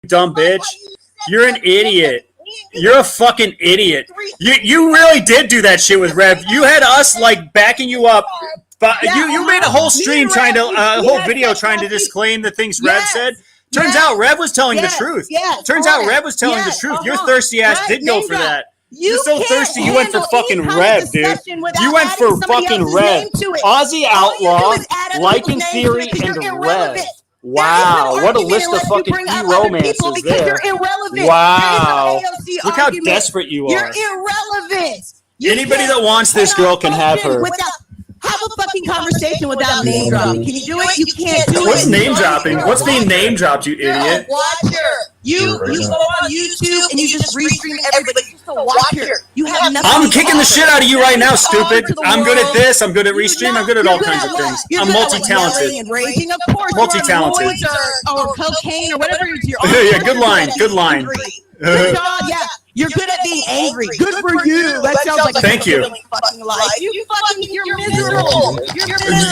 dumb bitch. You're an idiot. You're a fucking idiot. You really did do that shit with Rev. You had us like backing you up. But you made a whole stream trying to a whole video trying to disclaim the things Rev said. Turns out Rev was telling the truth. Turns out Rev was telling the truth. Your thirsty ass did go for that. You're so thirsty. You went for fucking Rev, dude. You went for fucking Rev. Aussie Outlaw, Lycan Theory, and Rev. Wow, what a list of fucking e-romances there. Wow. Look how desperate you are. You're irrelevant. Anybody that wants this girl can have her. Have a fucking conversation without name dropping. Can you do it? You can't do it. What's name dropping? What's being name dropped, you idiot? Watcher. You go on YouTube and you just restream everybody. You're just a watcher. You have nothing. I'm kicking the shit out of you right now, stupid. I'm good at this. I'm good at restream. I'm good at all kinds of things. I'm multi-talented. Multi-talented. Or cocaine or whatever you're on. Yeah, good line. Good line. Good job. Yeah. You're good at being angry. Good for you. That sounds like a Thank you. fucking life. You're miserable.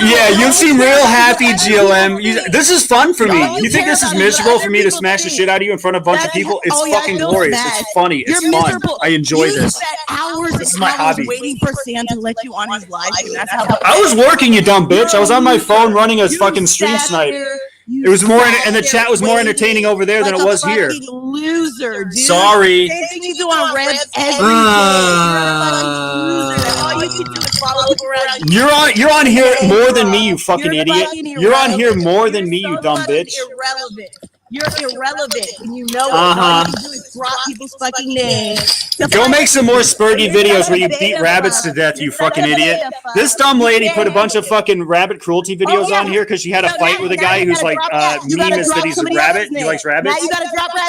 Yeah, you seem real happy, GLM. This is fun for me. You think this is miserable for me to smash the shit out of you in front of a bunch of people? It's fucking glorious. It's funny. It's fun. I enjoy this. This is my hobby. Waiting for Sam to let you on his live. I was working, you dumb bitch. I was on my phone running a fucking stream snipe. It was more, and the chat was more entertaining over there than it was here. Loser, dude. Sorry. Same thing you do on Rev every day. You're on here more than me, you fucking idiot. You're on here more than me, you dumb bitch. Irrelevant. You're irrelevant, and you know it. All you do is drop people's fucking names. Go make some more Spurgy videos where you beat rabbits to death, you fucking idiot. This dumb lady put a bunch of fucking rabbit cruelty videos on here because she had a fight with a guy who's like meme is that he's a rabbit. He likes rabbits.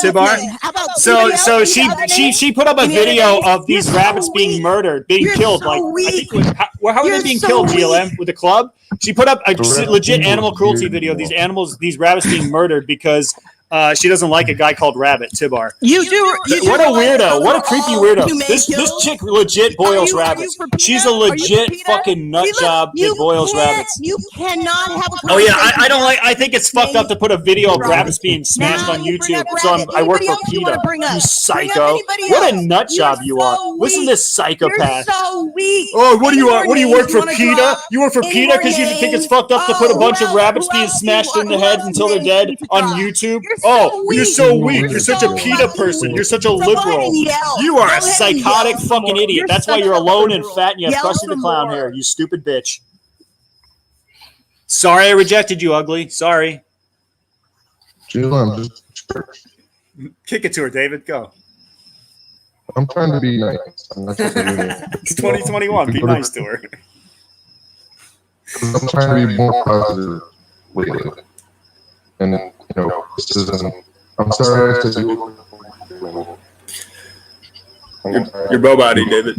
Tibar. So she put up a video of these rabbits being murdered, being killed. Like how are they being killed, GLM? With a club? She put up a legit animal cruelty video of these rabbits being murdered because she doesn't like a guy called Rabbit, Tibar. What a weirdo. What a creepy weirdo. This chick legit boils rabbits. She's a legit fucking nut job that boils rabbits. You cannot have a Oh yeah, I think it's fucked up to put a video of rabbits being smashed on YouTube. So I work for PETA. You psycho. What a nut job you are. Listen to this psychopath. Oh, what do you work for PETA? You work for PETA because you think it's fucked up to put a bunch of rabbits being smashed in the head until they're dead on YouTube? Oh, you're so weak. You're such a PETA person. You're such a liberal. You are a psychotic fucking idiot. That's why you're alone and fat and you have Krusty the Clown hair, you stupid bitch. Sorry I rejected you, ugly. Sorry. GLM, Kick it to her, David. Go. I'm trying to be nice. It's 2021. Be nice to her. I'm trying to be more positive lately. And, this isn't. I'm sorry I said you. You're bow body, David.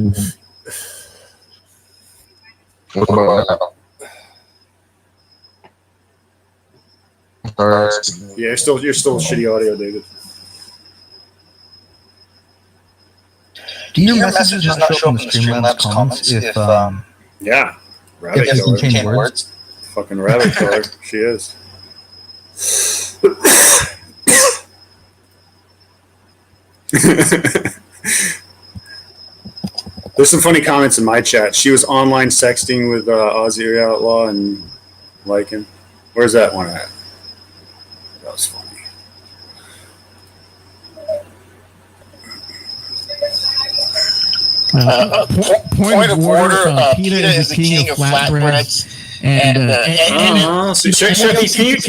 What about now? Sorry. Yeah, you're still shitty audio, David. Do your messages not show up in the Streamlabs comments if yeah, rabbit if you change words? Fucking rabbit killer. She is. There's some funny comments in my chat. She was online sexting with Aussie Outlaw and Lycan. Where's that one at? That was funny. Point of order, PETA is the king of flatbreads. Can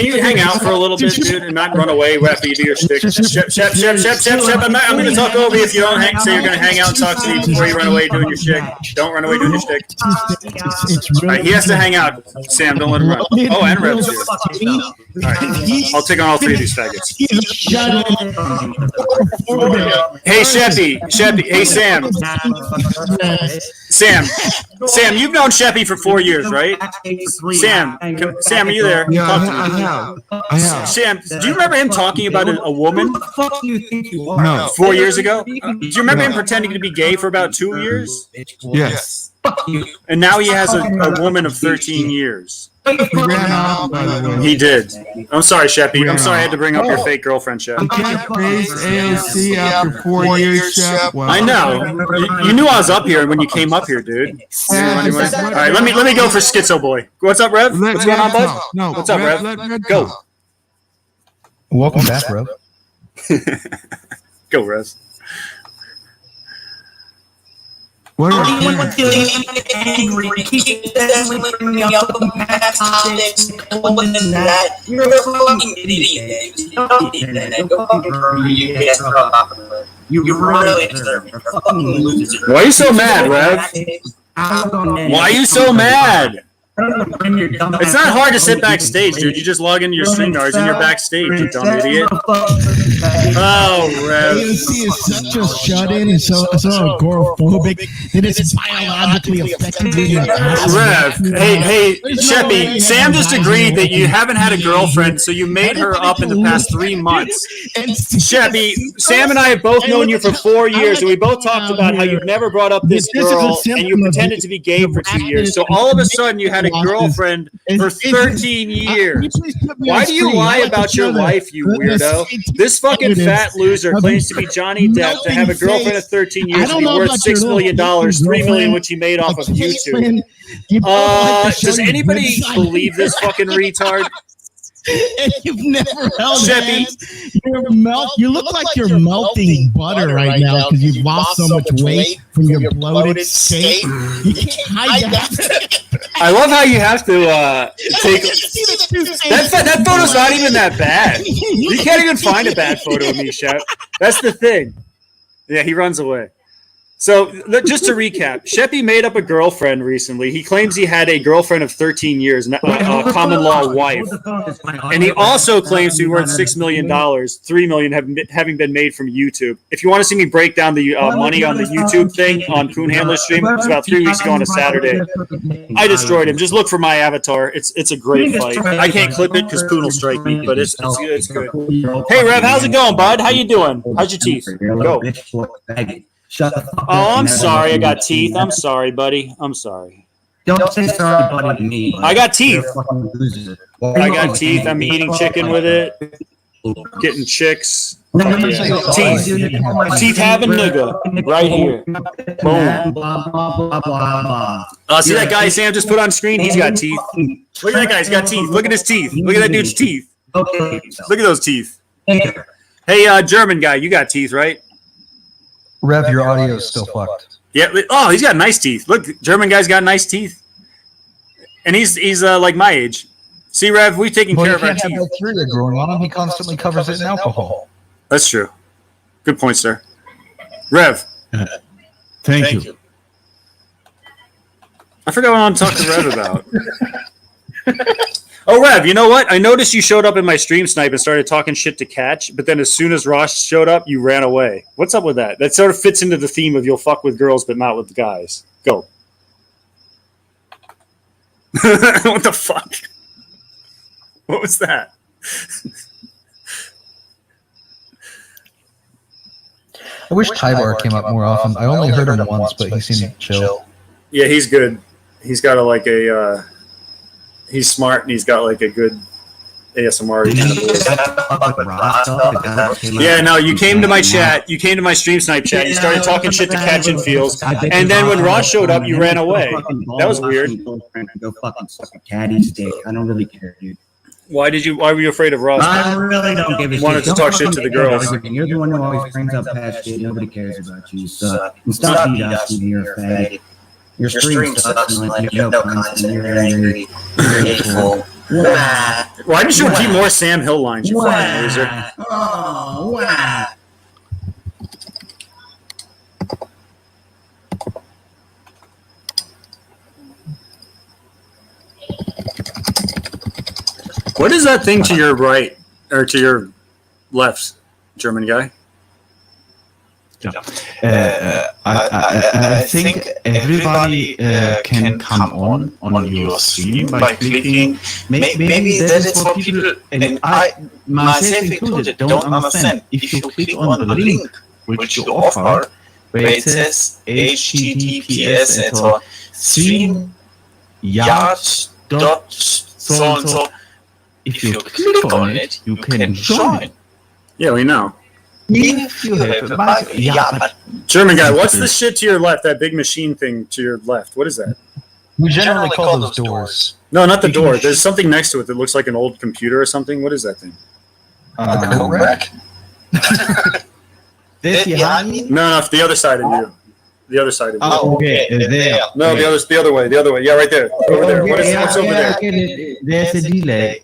you hang out for a little bit, dude, and not run away after you do your shtick? Shep, I'm going to talk over you if you don't say you're going to hang out and talk to me before you run away doing your shtick. Don't run away doing your shtick. All right, he has to hang out. Sam, don't let him run. Oh, and Rev's here. All right, I'll take on all three of these faggots. Hey, Sheppy. Hey, Sam, you've known Sheppy for 4 years, right? Sam, are you there? Yeah, I have. Sam, do you remember him talking about a woman? Who the fuck do you think you are? No. 4 years ago? Do you remember him pretending to be gay for about 2 years? Yes. And now he has a woman of 13 years. He ran off, by the way. He did. I'm sorry, Sheppy. I'm sorry I had to bring up your fake girlfriend, Shep. You can't praise AOC after 4 years, Shep. Wow. I know. You knew I was up here when you came up here, dude. All right, let me go for Schizo Boy. What's up, Rev? What's going on, bud? No. What's up, Rev? Go. Welcome back, Rev. Go, Rev. What are feeling angry, keep bringing up past topics, and that. You're a fucking idiot. You really deserve it. You're a fucking loser. Why are you so mad, Rev? Why are you so mad? It's not hard to sit backstage, dude. You just log into your StreamYards and you're backstage, you dumb idiot. Oh, Rev. AOC is such a shut-in and so agoraphobic that it's biologically affected me. Rev, hey, Sheppy, Sam just agreed that you haven't had a girlfriend, so you made her up in the past 3 months. Sheppy, Sam and I have both known you for 4 years, and we both talked about how you've never brought up this girl, and you pretended to be gay for 2 years. So all of a sudden, you had a girlfriend for 13 years. Why do you lie about your life, you weirdo? This fucking fat loser claims to be Johnny Depp to have a girlfriend of 13 years and be worth $6 million, $3 million which he made off of YouTube. Does anybody believe this fucking retard? And you've never held hands. You look like you're melting butter right now because you've lost so much weight from your bloated state. You can't hide that. I love how you have to take that photo's not even that bad. You can't even find a bad photo of me, Shep. That's the thing. Yeah, he runs away. So just to recap, Sheppy made up a girlfriend recently. He claims he had a girlfriend of 13 years, a common law wife. And he also claims to be worth $6 million, $3 million having been made from YouTube. If you want to see me break down the money on the YouTube thing on Poon Handler's stream, it was about 3 weeks ago on a Saturday. I destroyed him. Just look for my avatar. It's a great fight. I can't clip it because Poon will strike me, but it's good. Hey, Rev, how's it going, bud? How you doing? How's your teeth? Go. Shut the fuck up. Oh, I'm sorry. I got teeth. I'm sorry, buddy. I'm sorry. Don't say sorry, buddy, to me. I got teeth. I got teeth. I'm eating chicken with it. Getting chicks. Teeth. Teeth having nigga. Right here. Boom. See that guy Sam just put on screen? He's got teeth. Look at that guy. He's got teeth. Look at his teeth. Look at that dude's teeth. Look at those teeth. Hey, German guy, you got teeth, right? Rev, your audio is still fucked. Yeah. Oh, he's got nice teeth. Look, German guy's got nice teeth, and he's like my age. See, Rev, we've taken care of our teeth. Bacteria growing on him. He constantly covers it in alcohol. That's true. Good point, sir. Rev. Thank you. I forgot what I want to talk to Rev about. Oh, Rev, you know what? I noticed you showed up in my stream snipe and started talking shit to Catch, but then as soon as Ross showed up, you ran away. What's up with that? That sort of fits into the theme of you'll fuck with girls but not with the guys. Go. What the fuck? What was that? I wish Tybar came up more often. I only heard him once, but he seemed chill. Yeah, he's good. He's got he's smart and he's got like a good ASMR. Yeah, no, you came to my chat. You came to my stream snipe chat. You started talking shit to Catch and Feels. And then when Ross showed up, you ran away. That was weird. Go fucking suck a caddy's dick. I don't really care, dude. Why were you afraid of Ross? I really don't give a shit. Wanted to talk shit to the girls. You're the one who always brings up past shit. Nobody cares about you. So stop beating us. You're a fag. Your stream sucks. You have no content. You're angry. You're hateful. Why didn't you keep more Sam Hill lines, you fucking loser? Oh, wow. What is that thing to your right or to your left, German guy? I think everybody can come on your stream by clicking. Maybe that is for people, and I myself included, don't understand. If you click on the link which you offer, where it says HTTPS and so on. Stream yard dot so and so. If you click on it, you can join. Yeah, we know. If you have a mic, but German guy, what's the shit to your left? That big machine thing to your left. What is that? We generally call those doors. No, not the door. There's something next to it that looks like an old computer or something. What is that thing? A coat rack. this behind me? No, the other side of you. The other side of you. Oh, okay, there. No, the other way. The other way. Yeah, right there. Over there. What's over there? Okay, there's a delay.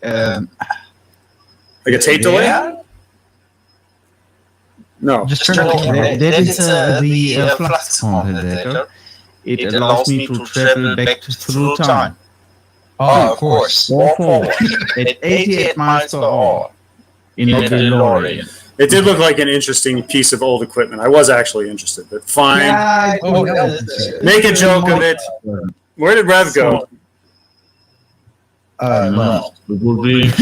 Like a tape delay? No. Just turn it. That is the flux compensator. It allows me to travel back through time. Oh, of course. At 88 miles per hour in a DeLorean. It did look like an interesting piece of old equipment. I was actually interested, but fine. Make a joke of it. Where did Rev go? Well, it will be back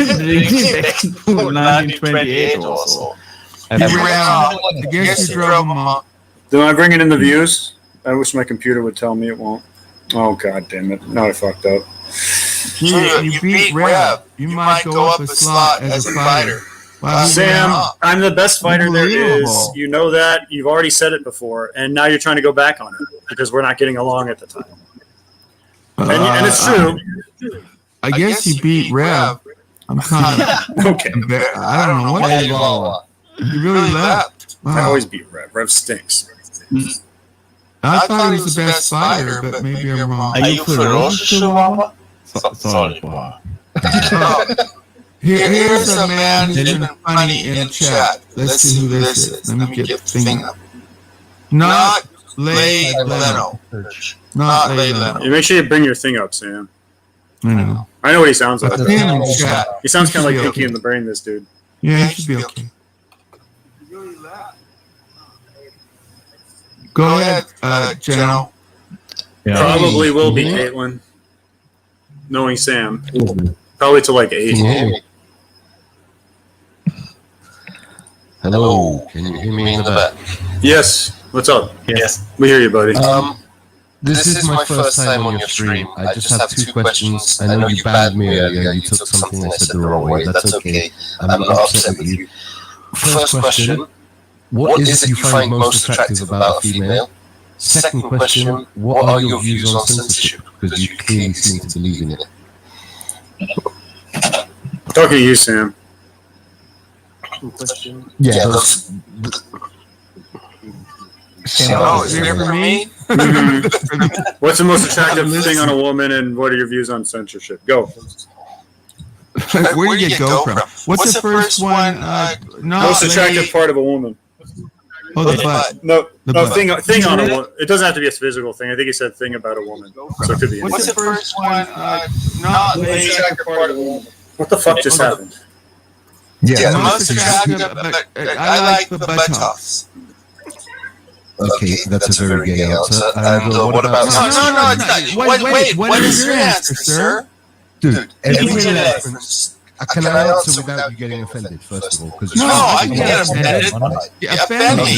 to 1928 or so. I guess you drove him up. Do I bring it in the views? I wish my computer would tell me it won't. Oh, god damn it. Now I fucked up. You beat Rev. You might go up a slot as a fighter. Wow, Sam, I'm the best fighter there is. You know that. You've already said it before. And now you're trying to go back on it because we're not getting along at the time. And it's true. I guess you beat Rev. I'm kind of okay. I don't know what you really left. Wow. I always beat Rev. Rev stinks. I thought he was the best fighter, but maybe I'm wrong. Are you ferocious, Chihuahua? Sorry, Here's a man who's been funny in chat. Let's see who this is. Let me get the thing up. Not Lay Leno. Not Lay Leno. You make sure you bring your thing up, Sam. I know. I know what he sounds like. Chat. He sounds kind of like Pinky in the Brain, this dude. Yeah, he should be okay. Go ahead, General. Yeah. Probably will be Caitlin. Knowing Sam. Probably to like 8. Hello, can you hear me in the back? Yes. What's up? Yes. We hear you, buddy. This is my first time on your stream. I just have 2 questions. I know you banned me earlier. You took something I said the wrong way. That's okay. I'm not upset with you. First question. What is it you find most attractive about a female? Second question, what are your views on censorship? Because you clearly seem to believe in it. Talking to you, Sam. Yeah, Oh, is it for me? What's the most attractive thing on a woman, and what are your views on censorship? Go. Where do you go from? What's the first one? Most attractive part of a woman. Oh, the butt. No, thing on a woman. It doesn't have to be a physical thing. I think he said thing about a woman. So it could be. What's the first one? Not most attractive part of a woman. What the fuck just happened? Yeah, the most attractive. I like the buttocks. Okay, that's a very gay answer. And what about? No, it's not. Wait. What is your answer, sir? Dude, every reference. Can I answer without you getting offended, first of all? No, I can get offended. Offend me.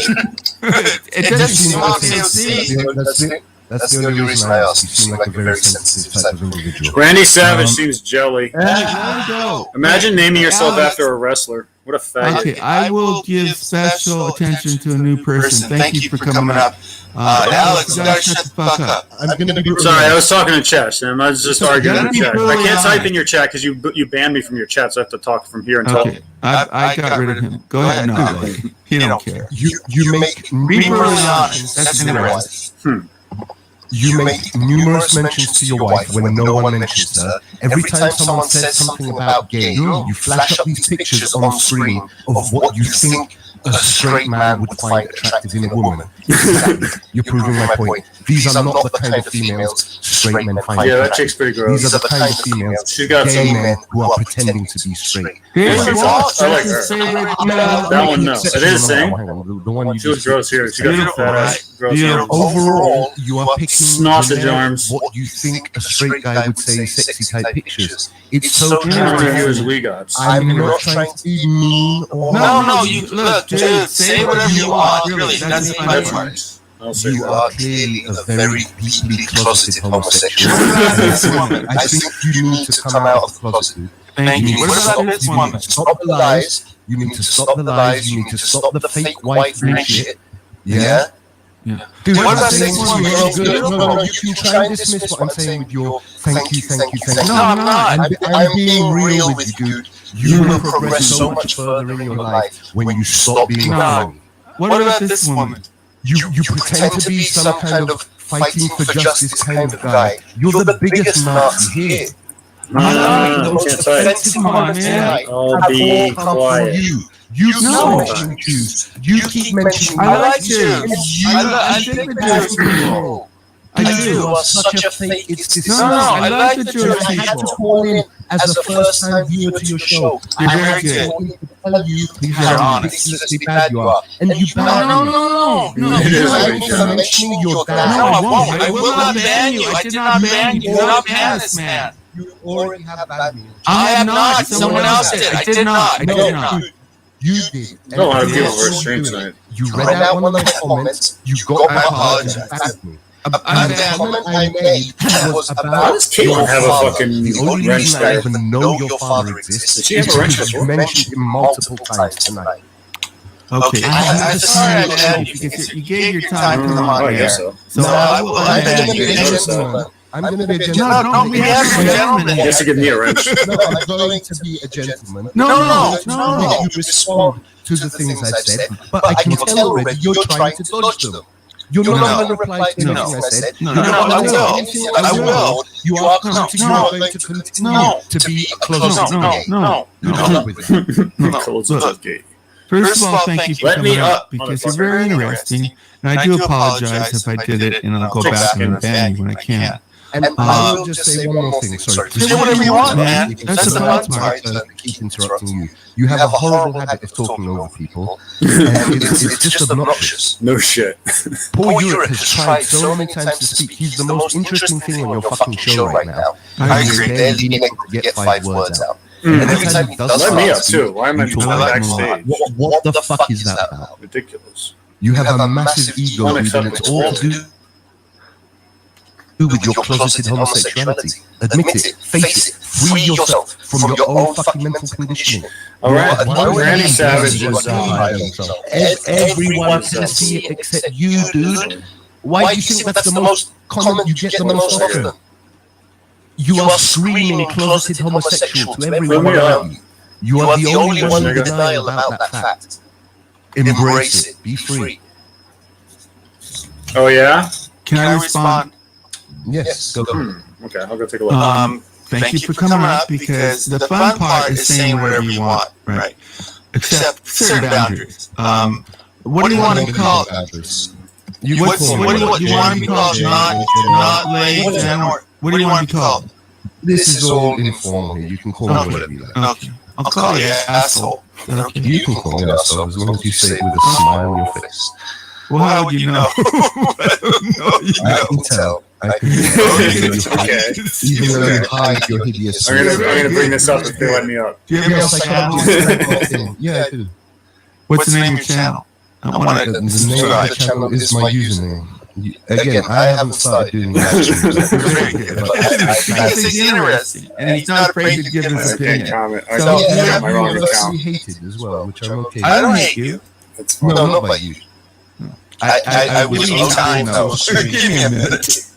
It doesn't seem like that's the only reason I ask. You seem like a very sensitive type of individual. Randy Savage seems jelly. Imagine naming yourself after a wrestler. What a faggot. Okay, I will give special attention to a new person. Thank you for coming up. Alex, you gotta shut the fuck up. Sorry, I was talking in chat, Sam. I was just arguing in the chat. I can't type in your chat because you banned me from your chat, so I have to talk from here until. Okay, I got rid of him. Go ahead. No, he don't care. You make Be brutally honest. That's interesting. You make numerous mentions to your wife when no one mentions her. Every time someone says something about gay, you flash up these pictures on screen of what you think a straight man would find attractive in a woman. You're proving my point. These are not the kind of females straight men find attractive. Yeah, that chick's pretty gross. These are the kind of females gay men who are pretending to be straight. I like her. That one, no. It is saying. The one you she was gross here. She got fat ass. Gross here. Overall, you are picking sausage arms. What you think a straight guy would say sexy type pictures. It's so many reviews we got. I'm not trying to be mean or No, you look, dude, say whatever you want. Really, that's my part. You are clearly a very deeply closeted homosexual. I think you need to come out of the closet, dude. Thank you. What about this woman? Stop the lies. You need to stop the lies. You need to stop the fake white shit. Yeah? Dude, what about this one? No, you can try and dismiss what I'm saying with your thank you. No, I'm not. I'm being real with you, dude. You will progress so much further in your life when you stop being wrong. What about this woman? You pretend to be some kind of fighting for justice kind of guy. You're the biggest Nazi here. I'll be quiet. You mentioning Jews. You keep mentioning. I like Jews. I think the Jews people. I do. You are such a fake. I like the Jewish I had to people. call in as a first-time viewer to your show. You're I very had to good. call in to tell you You're how honest. ridiculously bad you are, and you banned me. No. You're mentioning your dad. No, I won't. I will not ban you. I did not ban you. Do not ban this man. You already have banned me. I have not. Someone else did. I did not. You did. I don't want to And give that's over what stream you're doing. tonight. You read out one of my comments. You got my apology and banned me. And the comment I made was Why about does Caitlin have a fucking the only wrench reason I there? even know your father exists Does she have a wrench because before? you mentioned him multiple times tonight. Okay. I'm sorry I banned you because you gave your time to come Oh, on I here. guess so. So I will I'm unban gonna you. be a gentleman. I'm going to be a gentleman. No, we have a gentleman. You have to give me a wrench. No, I'm going to be a gentleman. No. You respond to the things I've said, but I can tell already you're trying to dodge them. You're not going to reply to anything I said. No, You're not I going to will. anything I will. You are going to continue to be a closet gay. No. With it. Close Look. the gate. First of all, thank you for Let me coming up up, because you're motherfucker. very interesting, and I do apologize if I did it, and I'll go back and ban you when I can. And I will just say one more thing. Sorry. Say whatever you want, man. That's the fun part. Keep interrupting you. You have a horrible habit of talking over people. And it's just obnoxious. No shit. Paul Uric has tried so many times to speak. He's the most interesting thing on your fucking show right now. I agree. Barely being able to get 5 words out. Mm. And every time he does Let me up something, too. Why am I you talk doing like backstage? What the fuck is that about? Ridiculous. You have a massive ego, dude, and it's all to do with your closeted homosexuality. Admit it. Face it. Free yourself from your own fucking mental conditioning. All right. Granny Granny Savage is Everyone can see it except you, dude. Why do you think that's the most common? You get the most often. You are screaming closeted homosexual to everyone around you. You are the only one in denial about that fact. Embrace it. Be free. Oh yeah. Can I respond? Yes. Go. Okay, I'll go take a look. Thank you for coming up because the fun part is saying whatever you want, right? Except certain boundaries. What do you want to be called? What do you want to be called? Not late, or what do you want to be called? This is all informal here. You can call me whatever you like. Okay, I'll call you asshole. Okay. You can call me asshole as long as you say it with a smile on your face. Well, how would you know? I can tell. I can tell. Okay. Even though you hide your hideous. I'm gonna bring this up if they let me up. Do you have a channel? Yeah, I do. What's the name of your channel? I want to The name of the channel is my username. Again, I haven't started doing that. It's interesting, and he's not afraid to give his opinion. Comment. I So, got my wrong You're account. hated as well, which I'm okay with. I don't hate you. That's No, fine. not by you. I would need time though. Give me a minute.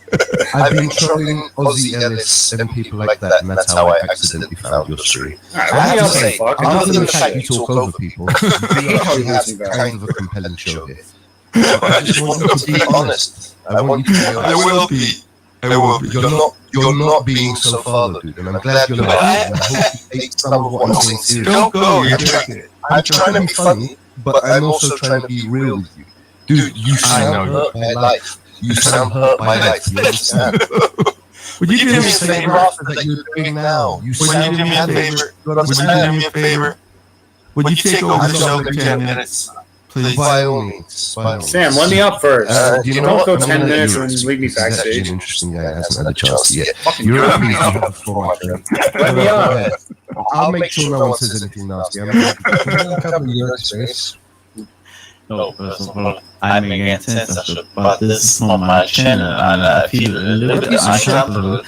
I've been trolling Ozzy Ellis and people like that, and that's how I accidentally found your stream. Alright, I let me have up to say, then, fuck. other than the fact you talk over people, you actually have kind of a compelling show here. I just want you to be honest. I want you to be I honest. will be. I will be. You're not being so father, dude, and I'm glad you're not. I hope you take some of what I'm saying seriously. Don't go. You're joking. I'm trying to be funny, but I'm also trying to be real with you. Dude, you sound hurt by life. You sound hurt by life. You understand? Would you do me a Same favor? laughter that you're doing now. You Would you sound do me a favor? Would you do me a favor? Would you take over the show for 10 minutes? Please. By all means. By all means. Sam, let me up first. Do you know Don't what? go I'm 10 gonna let minutes you and speak. leave me This is actually backstage. an interesting guy. Hasn't had a chance yet. Fucking You're let up me up. before my turn. Let me Go up. ahead. I'll make sure no one says anything nasty. I'm going to cover your space. No, first of all, I'm against censorship, but this is not my channel, and I feel a little bit uncomfortable,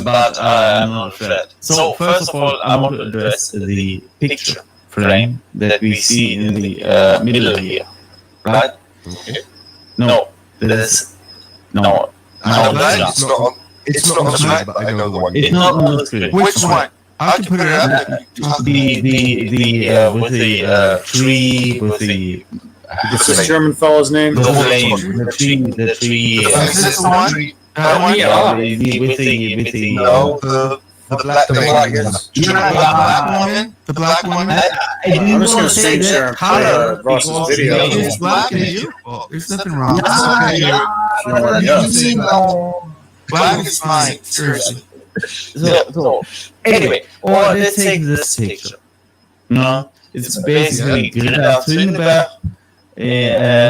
but I'm not afraid. So, first of all, I want to address the picture frame that we see in the middle here, right? Okay. No, this, no. It's not on the screen, but I know the one. It's not on the screen. Which one? I can put it up. The with the tree with the. What's this German fellow's name? The flame. The tree. Is this the one? Yeah, with the. No, the black woman. The black woman. I'm just gonna say share Ross's video. It's black and beautiful. There's nothing wrong. Black is fine. Seriously. So anyway, let's take this picture. No, it's basically Greta Thunberg,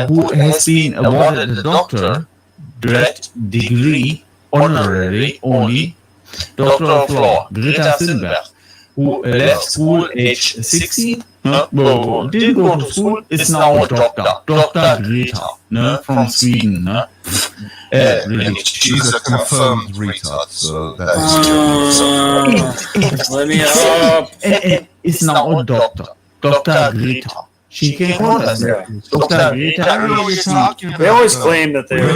who has been awarded a doctorate degree, honorary only, Doctor of Law. Greta Thunberg, who left school age 16, didn't go to school, is now a doctor. Dr. Greta, from Sweden. Really. She's a confirmed retard, so that is Let me up. It's now a doctor. Dr. Greta. She can call us. Dr. Greta. I don't know what you're talking about. They always claim that they're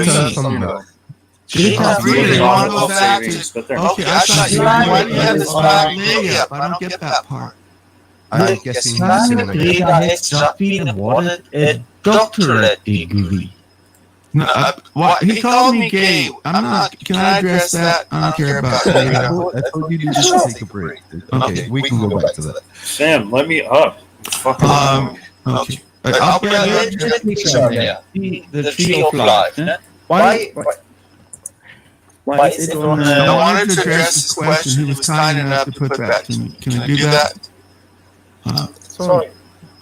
Greta's really on on the back. Okay, I thought you had this black lady up. I don't get that part. I'm guessing Greta has just been awarded a doctorate degree. No, he called me gay. I'm not. Can I address that? I don't care about gay. I told you to just take a break. Okay, we can go back to that. Sam, let me up. Okay. I'll put the tree of life. Why is it on? I wanted to address this question. He was kind enough to put that to me. Can I do that? Sorry.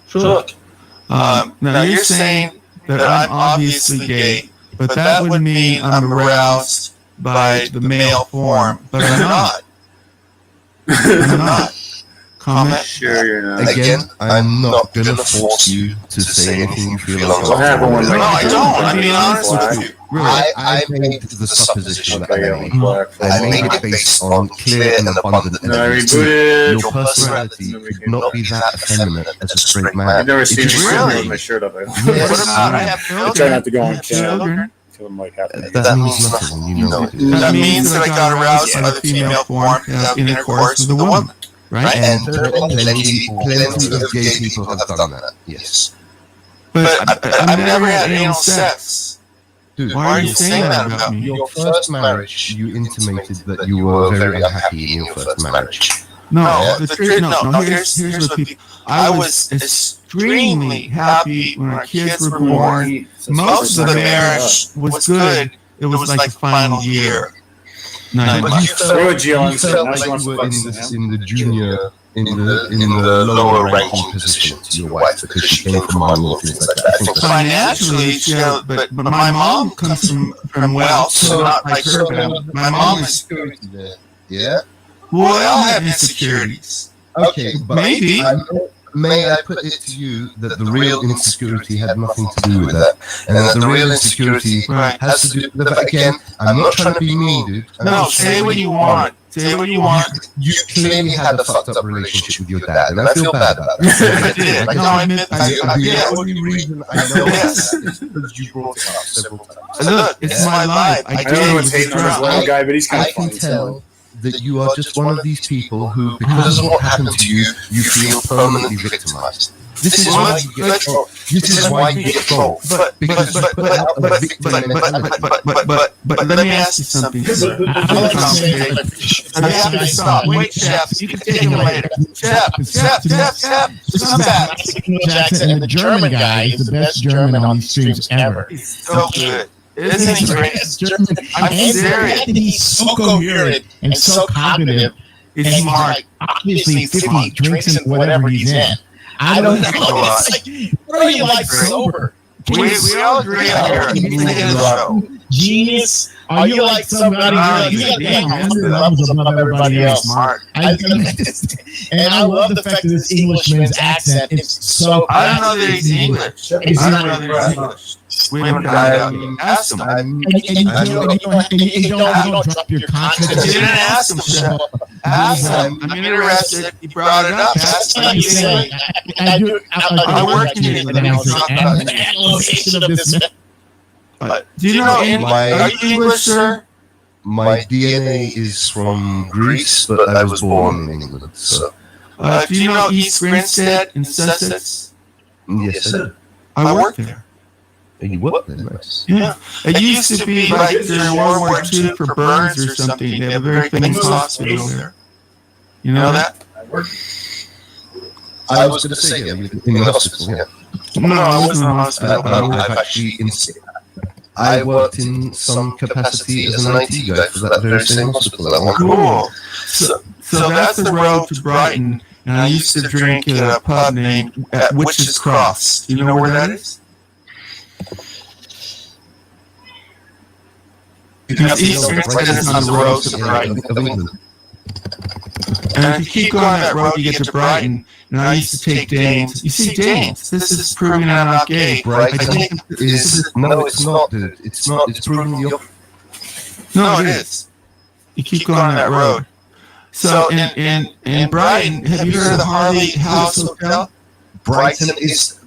Sure. Now you're saying that I'm obviously gay, but that would mean I'm aroused by the male form, but I'm not. I'm not. Comment? Sure you're not. Again, I'm not gonna force you to say anything you feel uncomfortable. No, I don't. I'm being honest with you. Really, I made the supposition that I made it based on clear and abundant evidence. Your personality could not be that effeminate as a straight man. I've never seen It's you really with my shirt up. What about I have I try not to go on camera. children? I'm like half that means nothing. You know it. That means that I got aroused by the female form to have intercourse with a woman, right? And plenty of gay people have done that. Yes. But I've never had anal sex. Dude, Why are you saying that about me? Your first marriage, you intimated that you were very unhappy in your first marriage. No, the truth. No. Here's what people. I was extremely happy when our kids were born. Most of the marriage was good. It was like the final year. But you felt like you were in the junior, in the lower ranking position to your wife because she came from money and things like that. I think Financially, but my mom comes from wealth, so not like her. But my mom is. Yeah. Well, they all have insecurities. Okay, but maybe. May I put it to you that the real insecurity had nothing to do with that, and that the real insecurity has to do with that. Again, I'm not trying to be mean, dude. No, say what you want. Say what you want. You clearly had a fucked up relationship with your dad, and I feel bad about that. I did. No, I admit I did. The only reason I know this is because you brought it up several times. Look, it's my life. I don't know what's hating on this one guy, but he's kind of funny. I can tell that you are just one of these people who, because of what happened to you, you feel permanently victimized. This is why you get trolled. This is why you get trolled. Because you put out a victim mentality. But let me ask you something. Stop. Wait, Shep. You can take him later. Shep. Just come back. Jackson and the German guy is the best German on these streams ever. He's so good. Isn't he great? I'm serious. He's so coherent and so cognitive. He's smart. Obviously, 50 drinks and whatever he's in. I don't know. It's like, what are you like sober? We all agree on here. genius? Are you like somebody? You're like 100 levels above everybody else. And I love the fact that this Englishman's accent is so. I don't know that he's English. I don't know that he's English. We haven't asked him. And you don't drop your confidence. You didn't ask him, Chef. Ask him. I'm interested. He brought it up. Ask him. I work in the analyzation of this. Do you know English? Are you English, sir? My DNA is from Greece, but I was born in England. So. Do you know East Grinstead in Sussex? Yes, sir. I work there. You work there, nice. Yeah. It used to be like during World War II for burns or something. They have a very famous hospital there. You know that? I was going to say in the hospital, yeah. No, I wasn't in the hospital. I've actually I worked in some capacity as an IT guy for that very same hospital at one point. Cool. So that's the road to Brighton, and I used to drink at a pub named at Witch's Cross. Do you know where that is? Because East Grinstead is on the road to Brighton. And if you keep going that road, you get to Brighton. And I used to take Danes. You see, Danes, this is proving I'm not gay. Brighton is no, it's not, dude. It's not. It's proving you're. No, it is. You keep going that road. So in Brighton, have you heard of the Harley House Hotel? Brighton is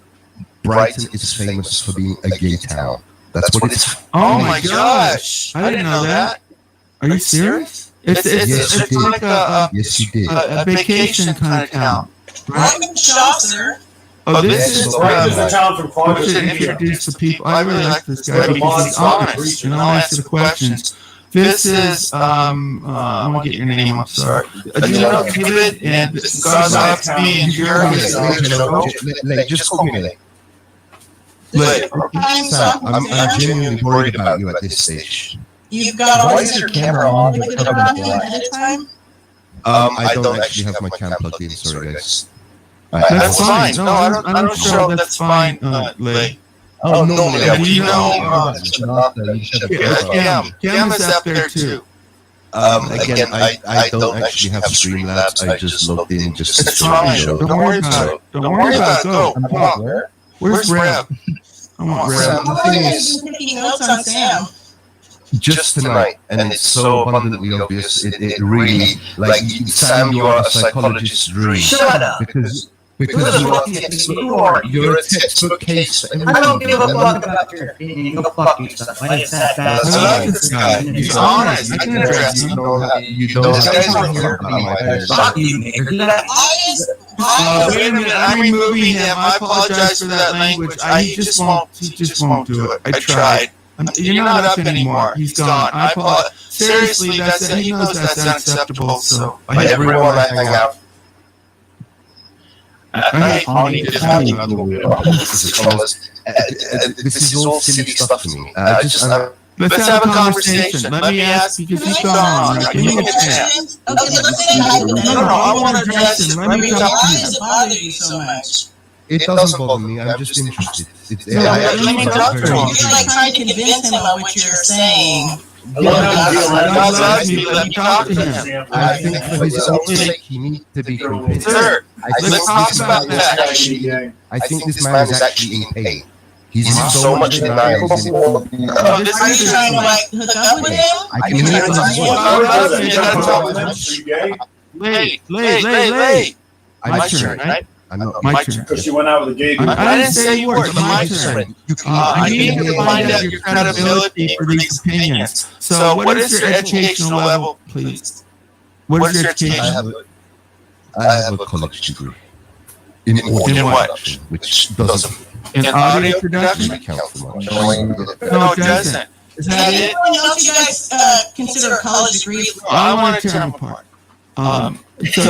famous for being a gay town. That's what it's. Oh my gosh! I didn't know that. Are you serious? It's like a vacation kind of town. I'm in Chaucer. Oh, this is a town from Quantum. to introduce the people. I really like this guy because he's honest and I'll answer the questions. This is I want to get your name. I'm sorry. Do you know David and God's me and Jeremy? Just call me Lay. I'm genuinely worried about you at this stage. You've got Why is your camera on? I don't actually have my cam plugged in. Sorry, guys. That's fine. No, I don't show. That's fine, Lay. Oh, normally I would. You know, Cam is up there too. Again, I don't actually have Streamlabs. I just logged in just to It's stream the fine. show. Don't worry about it. Don't worry about it. Go. Come on. Where's Rev? I want Rev. The thing is, taking notes on Sam. just tonight, and it's so abundantly obvious. It really, like, Sam, you are a psychologist's dream. Shut up. Because you're a textbook case. I don't give a fuck about your opinion. Go fuck yourself. I ain't that bad. I like this guy. He's honest. I can address him. You don't have to. Fuck you, nigger. Wait a minute. I'm removing him. I apologize for that language. He just won't do it. I tried. You're not up anymore. He's gone. I apologize. Seriously, he knows that's unacceptable. So Everyone I hang out. This is all silly stuff to me. Let's have a conversation. Let me ask, because he's gone. Give me a chance. No, I want to address him. Let me talk to Why him. does it bother you so much? It doesn't bother me. I'm just interested. Let me talk to him. You're like trying to convince him of what you're saying. God loves me. Let me talk to him. I think for his own sake, he needs to be convinced. Sir, let's talk about that. I think this man is actually in pain. He's in so much denial. This Are you trying to like hook up with him? I can hear his voice. Lay. My turn, right? My turn. Because she went out with a gay dude. I didn't say you were. My turn. I need to find out your credibility for these opinions. So, what is your educational level, please? What is your education? I have a college degree. In what? Which doesn't In audio production? count for much. No, it doesn't. Is that it? Anyone else you guys consider a college degree? I want to tear them apart. So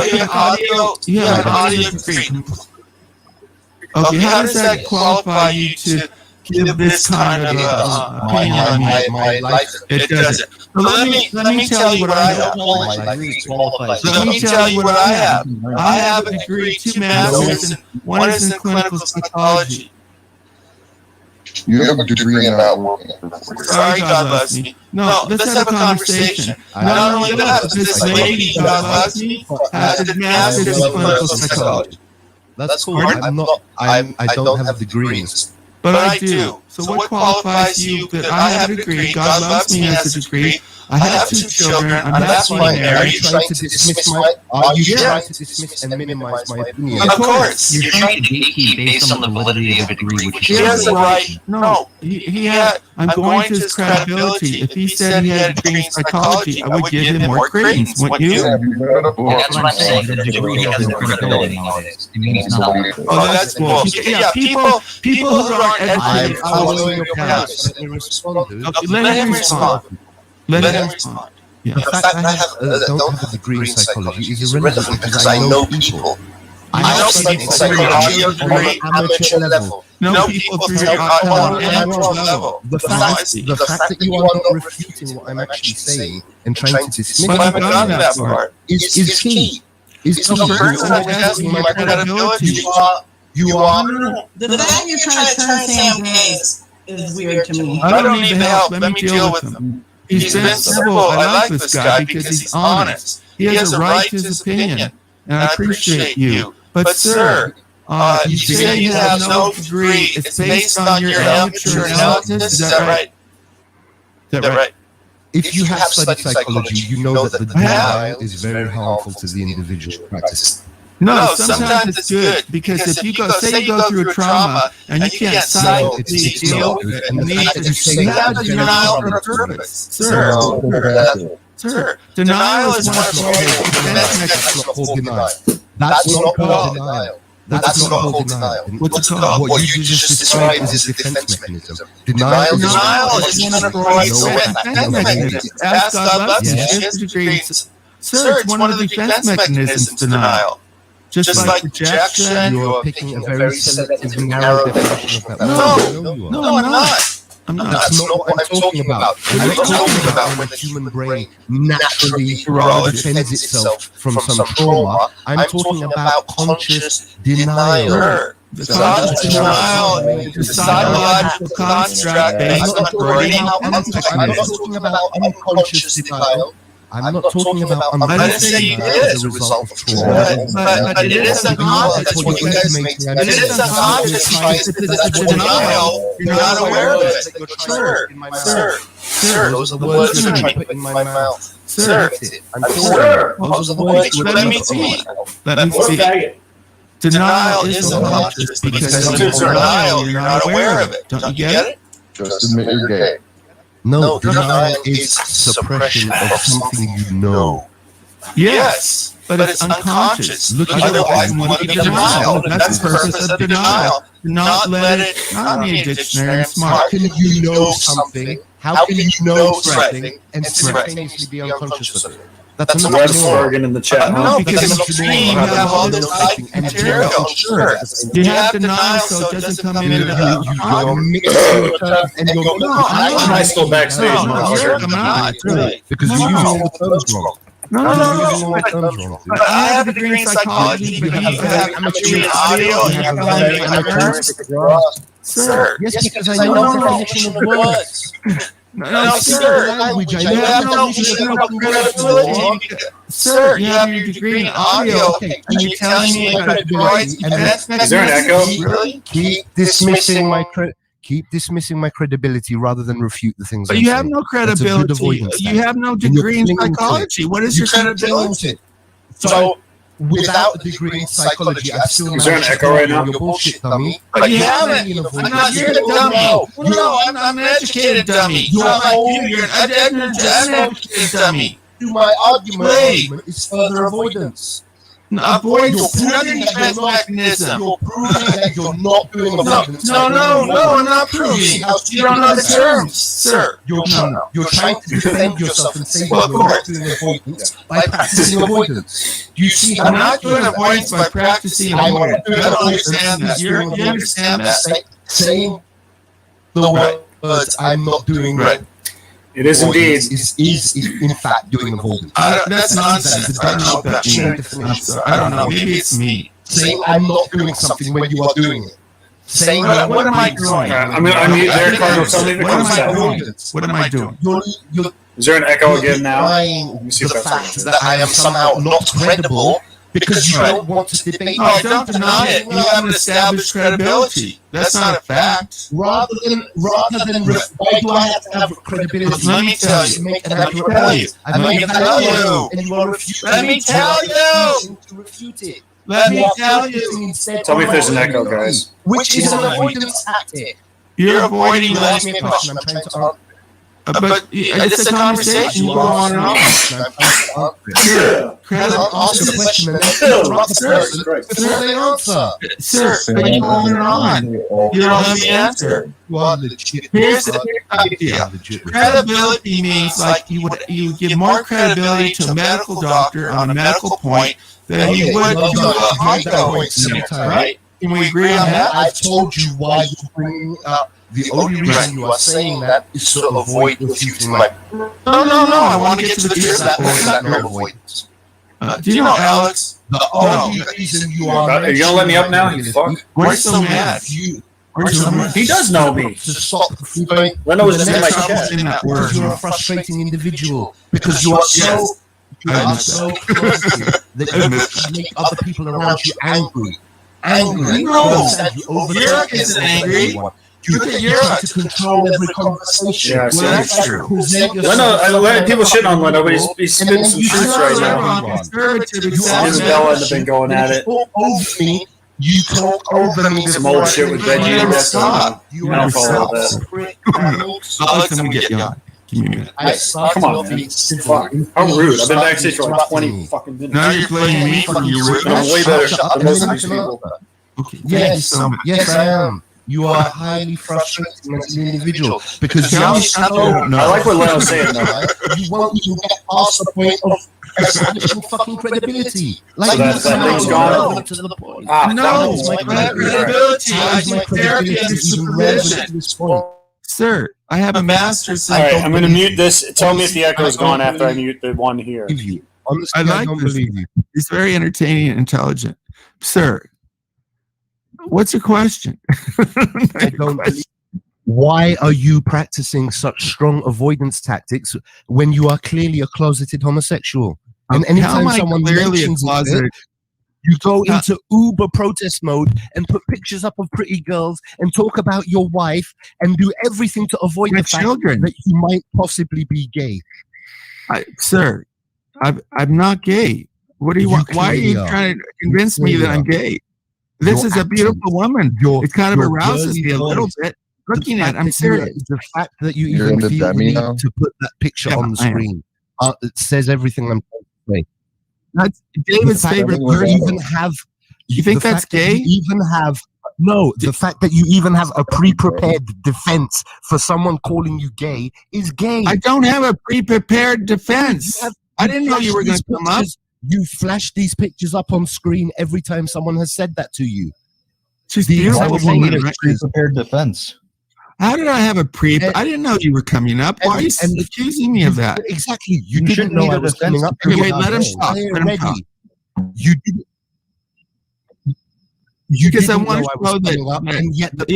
you have an audio degree. Okay, how does that qualify you to give this kind of opinion on my life? It doesn't. So let me tell you what I have. Let me tell you what I have. I have a degree, 2 masters, and 1 is in clinical psychology. You have a degree in not working. Sorry, God loves me. No, let's have a conversation. Not only that, but this lady, God loves me, has a master's in clinical psychology. That's cool. I don't have a degree in this. But I do. So what qualifies you that I have a degree, God loves me has a degree, I have 2 children, I'm happily married. Are you trying to dismiss and minimize my opinion? Of course. You're trying to gatekeep based on the validity of a degree, which He has the right. No, he had. I'm going to his credibility. If he said he had a degree in psychology, I would give him more credence. Wouldn't you? And that's what I'm saying. That a degree doesn't credibility nowadays. It means nothing. Oh, that's bullshit. Yeah, people who aren't educated. Following your path. Let me respond, dude. Let him respond. Let him respond. Yeah. The fact I don't have a degree in psychology is irrelevant because I know people. I know psychology on an amateur level. No people on an amateur level. The fact that you are not refuting what I'm actually saying and trying to dismiss I haven't done that part. is key. Is The person that has my credibility. You are. The fact you're trying to turn Sam gay is weird to me. I don't need the help. Let me deal with him. He's been simple. I like this guy because he's honest. He has a right to his opinion, and I appreciate you. But sir, you say you have no degree. It's based on your amateur analysis. Is that right? Is that right? If you have studied psychology, you know that the denial is very harmful to the individual practice. No, sometimes it's good because if you go, say you go through a trauma and you can't silently deal with it, and you have denial for a purpose, sir. Denial is one of the ways. That's not called denial. That's not called denial. What's it called? What you just described is a defense mechanism. Denial is one of the defense mechanisms. Ask God loves you. He has degrees. Sir, it's one of the defense mechanisms, denial. Just like rejection. You are picking a very selective, narrow definition of that. No, I'm not. That's not what I'm talking about. I'm not talking about when the human brain naturally defends itself from some trauma. I'm talking about conscious denial. Denial is a psychological construct based on burning out empathy. I'm not talking about unconscious denial. I'm not talking about unconscious denial as a result of trauma. But it is unconscious. That's what you guys make. It is unconscious because it's a denial. You're not aware of it. Sir. Those are the words that I put in my mouth. Sir. Those are the words. Let me speak. Denial is unconscious because it's denial. You're not aware of it. Don't you get it? Just admit you're gay. No, denial is suppression of something you know. Yes, but it's unconscious. Otherwise, it would be denial. That's the purpose of denial. Not let it. I don't need a dictionary. I'm smart. How can you know something? How can you know something and simultaneously be unconscious of it? That's a slogan in the chat. No, because in the dream you have all this material. Sure. You have denial, so it doesn't come in. You're mixing yourself and you're I still backstage. I'm not. Because you're using all the terms wrong. No. But I have a degree in psychology. You have a degree in audio. You have a degree in amateur. Sir. Yes, because I know the definition of words. No, sir. You have no credibility. Sir, you have your degree in audio, and you're telling me about credibility. Is there an echo? Really? Keep dismissing my credibility rather than refute the things. But you have no credibility. You have no degree in psychology. What is your credibility? So, without a degree in psychology, I still. Is there an echo right now? Your bullshit, dummy. But you haven't. I'm not here to dummy. No, I'm an educated dummy. You're an uneducated dummy. My argument is further avoidance. Avoidance. Nothing defense mechanism. You're proving that you're not doing avoidance. No, I'm not proving. You don't know the terms, sir. You're trying to defend yourself and say you're not doing avoidance by practicing avoidance. Do you see? I'm not doing avoidance by practicing avoidance. You don't understand that. You understand that? Saying the words I'm not doing right. It is indeed. Is in fact doing avoidance. That's nonsense. I don't know. Maybe it's me. Saying I'm not doing something when you are doing it. saying what am I doing? I'm gonna unmute there, Cardinal. Tell me if it comes back. What am I doing? You're Is there an echo again now? denying me see if the that's fact that I am somehow not credible because you don't want to debate. No, don't deny it. You haven't established credibility. That's not a fact. Rather than why do I have to have credibility? Let me tell you. Make an Let me accurate tell point. you. I Let made me an tell accurate you. point, and you are refuting. Let me tell you. To refute it. Let me You are tell you. focusing instead Tell me on if there's an my echo, credibility, guys. which is an avoidance tactic. You're avoiding You asked letting me me a question. I'm trying to answer. But it's a conversation. You go on and on. Sir, Ask the question and then interrupt the person before they answer. Sir, but you go on and on. You don't have the answer. You are legit. Here's the idea. Credibility means like you give more credibility to a medical doctor on a medical point than you would to a hardcore point, right? Can we agree on that? I've told you why you're bringing up. The only reason you are saying that is to avoid refuting my. No. I want to get to the truth. That's no avoidance. Do you know Alex? The only reason you are. Are you gonna let me up now? You fuck. Why so mad? He does know me. To stop Leno was just in my chat. Because you're a frustrating individual. Because you are so. You are so close that you make other people around you angry. Angry. No. Europe isn't angry. You try to control every conversation. Yeah, Well, that's true. Leno, people shitting on Leno, but he's spitting some truths right now. Conservative Him and Bella have been going at it. You talk over me. Some old shit with Veggie and stuff. You I are don't follow that. Alex, let me get you on. Give me a minute. Come on, man. Fuck. How rude. I've been backstage for like 20 fucking minutes. Now you're blaming me for your rude. And I'm way better than most of these people. Okay. Yes, I am. You are a highly frustrating as an individual because you are so. I like what Leno's saying though. You won't even get past the point of establishing fucking credibility. Like So that thing's gone? to the point. No, my credibility. I do therapy and supervision. Sir, I have a master's. All right, I'm going to mute this. Tell me if the echo is gone after I mute the one here. I like this. He's very entertaining and intelligent. Sir, what's your question? I don't believe. Why are you practicing such strong avoidance tactics when you are clearly a closeted homosexual? And anytime someone mentions it, you go into uber protest mode and put pictures up of pretty girls and talk about your wife and do everything to avoid the fact that you might possibly be gay. Sir, I'm not gay. What do you want? Why are you trying to convince me that I'm gay? This is a beautiful woman. It kind of arouses me a little bit. Looking at, I'm serious. The fact that you even feel the need to put that picture on the screen, it says everything I'm trying to say. That's David's favorite word. You think that's gay? The fact that you even have a pre-prepared defense for someone calling you gay is gay. I don't have a pre-prepared defense. I didn't know you were going to come up. You flash these pictures up on screen every time someone has said that to you. She's beautiful woman. Pre-prepared defense. How did I have a pre? I didn't know you were coming up. Why are you accusing me of that? Exactly. You didn't know I was coming up. Wait, let him talk. Let him talk. You didn't. Because I want to show that.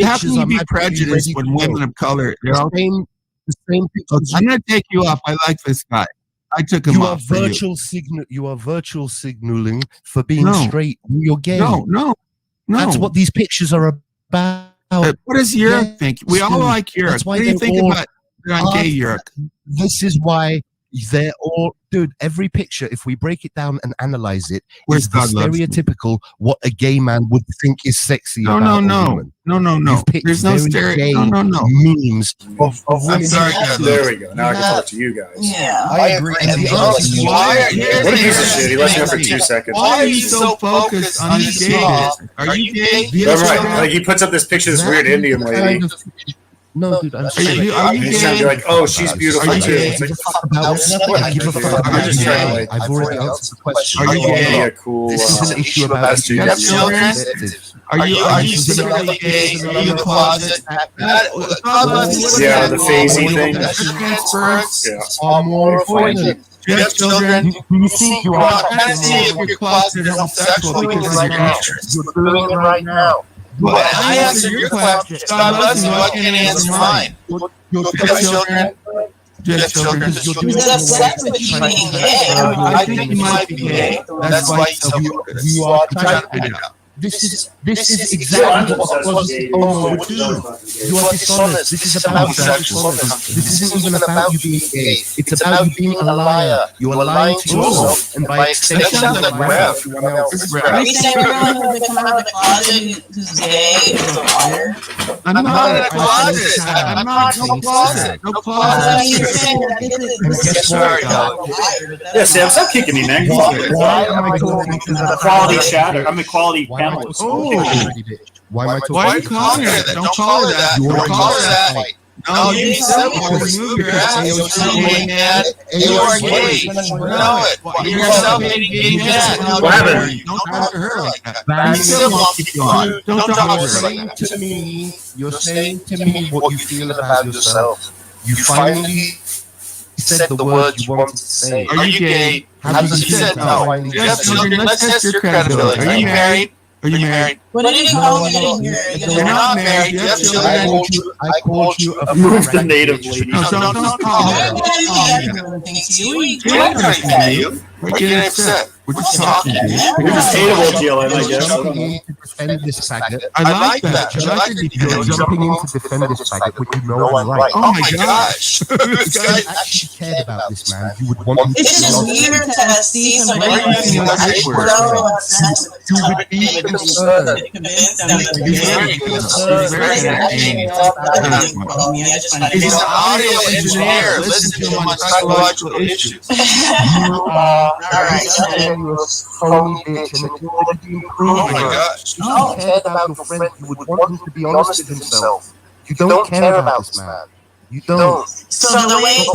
How can you be prejudiced when women of color? They're all the same pictures. I'm going to take you off. I like this guy. I took him off. You are virtual signaling for being straight. You're gay. No. That's what these pictures are about. What does Europe think? We all like Europe. What do you think about gay Europe? This is why they're all, dude. Every picture, if we break it down and analyze it, is the stereotypical what a gay man would think is sexy. No. There's no stereotype. No. Memes of I'm sorry. There we go. Now I can talk to you guys. Yeah, I agree. And what a piece of shit. He left me up for 2 seconds. Why are you so focused on the gay? Are you gay? That's right. Like he puts up this picture of this weird Indian lady. No, dude, I'm sorry. He's trying to be like, oh, she's beautiful too. It's like, I give a fuck about just trying to, like, I've already answered the question. Are you gay? A cool. This is an issue about Do you have children? Are you secretly gay? Are you a closet? Yeah, the phasey thing. Yeah. Are more important. Do you have children? You think you are? I'm trying to see if you're closeted homosexual because of your interest. You're doing it right now. Well, I answered your question. God loves you. Why can't I answer mine? You have children? Do you have children? I think you might be gay. That's why you are trying to figure it out. This is exactly what Homo would do. You are dishonest. This is about dishonest. This isn't even about you being gay. It's about you being a liar. You are lying to yourself, and by extension, everyone else. Are you saying everyone who's come out of the closet who's gay is a liar? I'm not in a closet. I'm not in a closet. No closet. You're saying that this is Sorry, Yeah, Sam, stop kicking me, man. Why am I talking to the Quality chatter. I'm a quality panelist. Why am I talking? Why are you calling her that? Don't call her that. Don't call her that. No, you said remove your ass. You're gay man. You are gay. You know it. You're a self-hating gay man. What happened? Don't talk to her like that. You still won't keep going. Don't talk to her like that. You're saying to me what you feel about yourself. You finally said the words you wanted to say. Are you gay? You said no. You have children. Let's test your credibility. Are you married? Are you married? What did you call me? You're not married. You have children. I called you a Move the native lady. No, don't call her. We're getting upset. We're just talking. You're just hateable, GLM, I guess. Jumping in to defend this faggot. I like that. I like it. You're jumping in to defend this faggot, which you know I'm right. Oh my gosh. This guy actually cared about this man. You would want him to It's just weird to see somebody who's so obsessed with You would be concerned. He's an audio engineer. Listen to him on psychological issues. Oh my gosh. If you cared about your friend, you would want him to be honest with himself. You don't care about this man. You don't. So the way to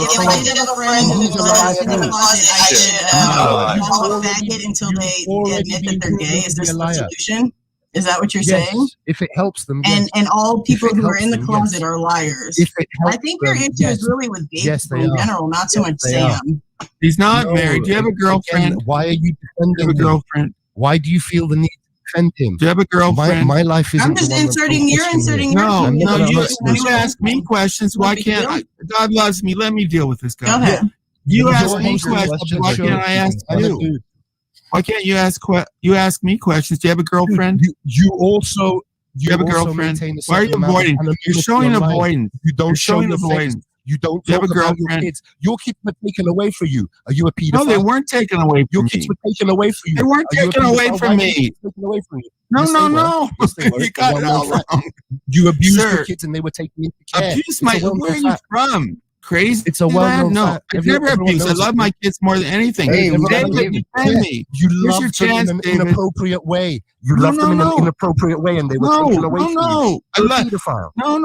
if I did have a friend who was in the closet, I should call a faggot until they admit that they're gay. Is this the solution? Is that what you're saying? If it helps them. And all people who are in the closet are liars. I think your issue is really with gay people in general, not so much Sam. He's not married. Do you have a girlfriend? Why are you defending Do you have a girlfriend? Why do you feel the need to defend him? Do you have a girlfriend? My life isn't. I'm just inserting. You're inserting. No, you ask me questions. Why can't I? God loves me. Let me deal with this guy. Go ahead. You ask me questions. Why can't I ask you? Why can't you ask me questions? Do you have a girlfriend? You also. You have a girlfriend? Why are you avoiding? You're showing avoidance. You don't show showing avoidance. You don't have a talk about girlfriend? your kids. Your kids were taken away from you. Are you a pedophile? No, they weren't taken away from Your me. kids were taken away from you. They weren't Are you a taken away pedophile? from Why were me. they taken away from you? No, Yes, no, they were. no. Yes, they were. You got it all wrong. You abused Sir. your kids and they were taken into care. Abuse my. It's a well-known Where are you fact. from? Crazy? It's a well-known No, fact. I've never Everyone abused. I knows love it. my kids more than anything. Hey, David, defend me. You Here's your loved them chance, in an David. inappropriate way. You No, loved them in no, an no. inappropriate way and they were No, taken away no, from no. you. I You're a love. pedophile. No.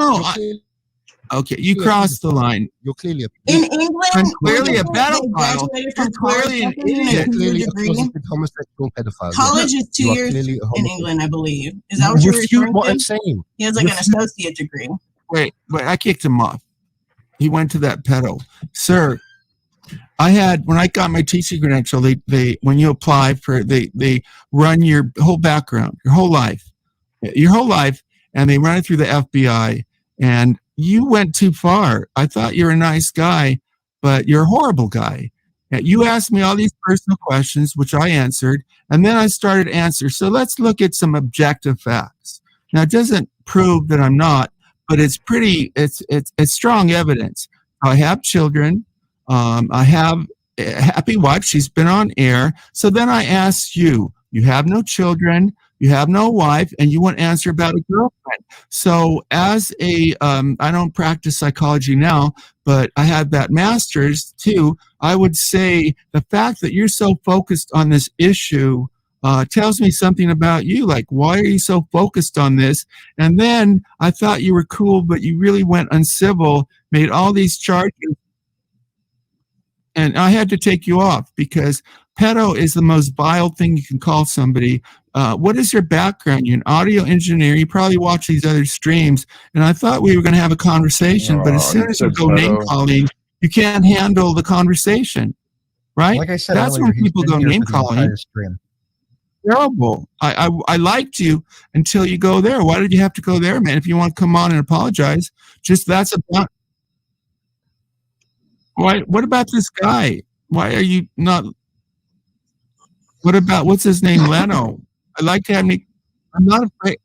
Okay, you crossed the line. You're clearly a In England, I'm clearly a they pedophile. graduated from You're clearly an college with idiot. a clearly a degree. closeted homosexual pedophile. College is 2 You are years clearly a in homosexual. England, I believe. Is that what you're Refute referring what to? I'm saying. He has like an Refute- associate degree. Wait, I kicked him off. He went to that pedo. Sir, when I got my teaching credential, they when you apply for they run your whole background, your whole life, and they run it through the FBI. And you went too far. I thought you were a nice guy, but you're a horrible guy. And you asked me all these personal questions, which I answered, and then I started to answer. So let's look at some objective facts. Now, it doesn't prove that I'm not, but it's strong evidence. I have children. I have a happy wife. She's been on air. So then I asked you have no children, you have no wife, and you want to answer about a girlfriend. So as I don't practice psychology now, but I had that master's too. I would say the fact that you're so focused on this issue tells me something about you. Like, why are you so focused on this? And then I thought you were cool, but you really went uncivil, made all these charges. And I had to take you off because pedo is the most vile thing you can call somebody. What is your background? You're an audio engineer. You probably watch these other streams. And I thought we were going to have a conversation, but as soon as you go name calling, you can't handle the conversation, right? Like I said that's earlier, when people go name calling. terrible. I liked you until you go there. Why did you have to go there, man? If you want to come on and apologize, that's about. Why? What about this guy? Why are you not? What about what's his name, Leno? I like to have me. I'm not afraid.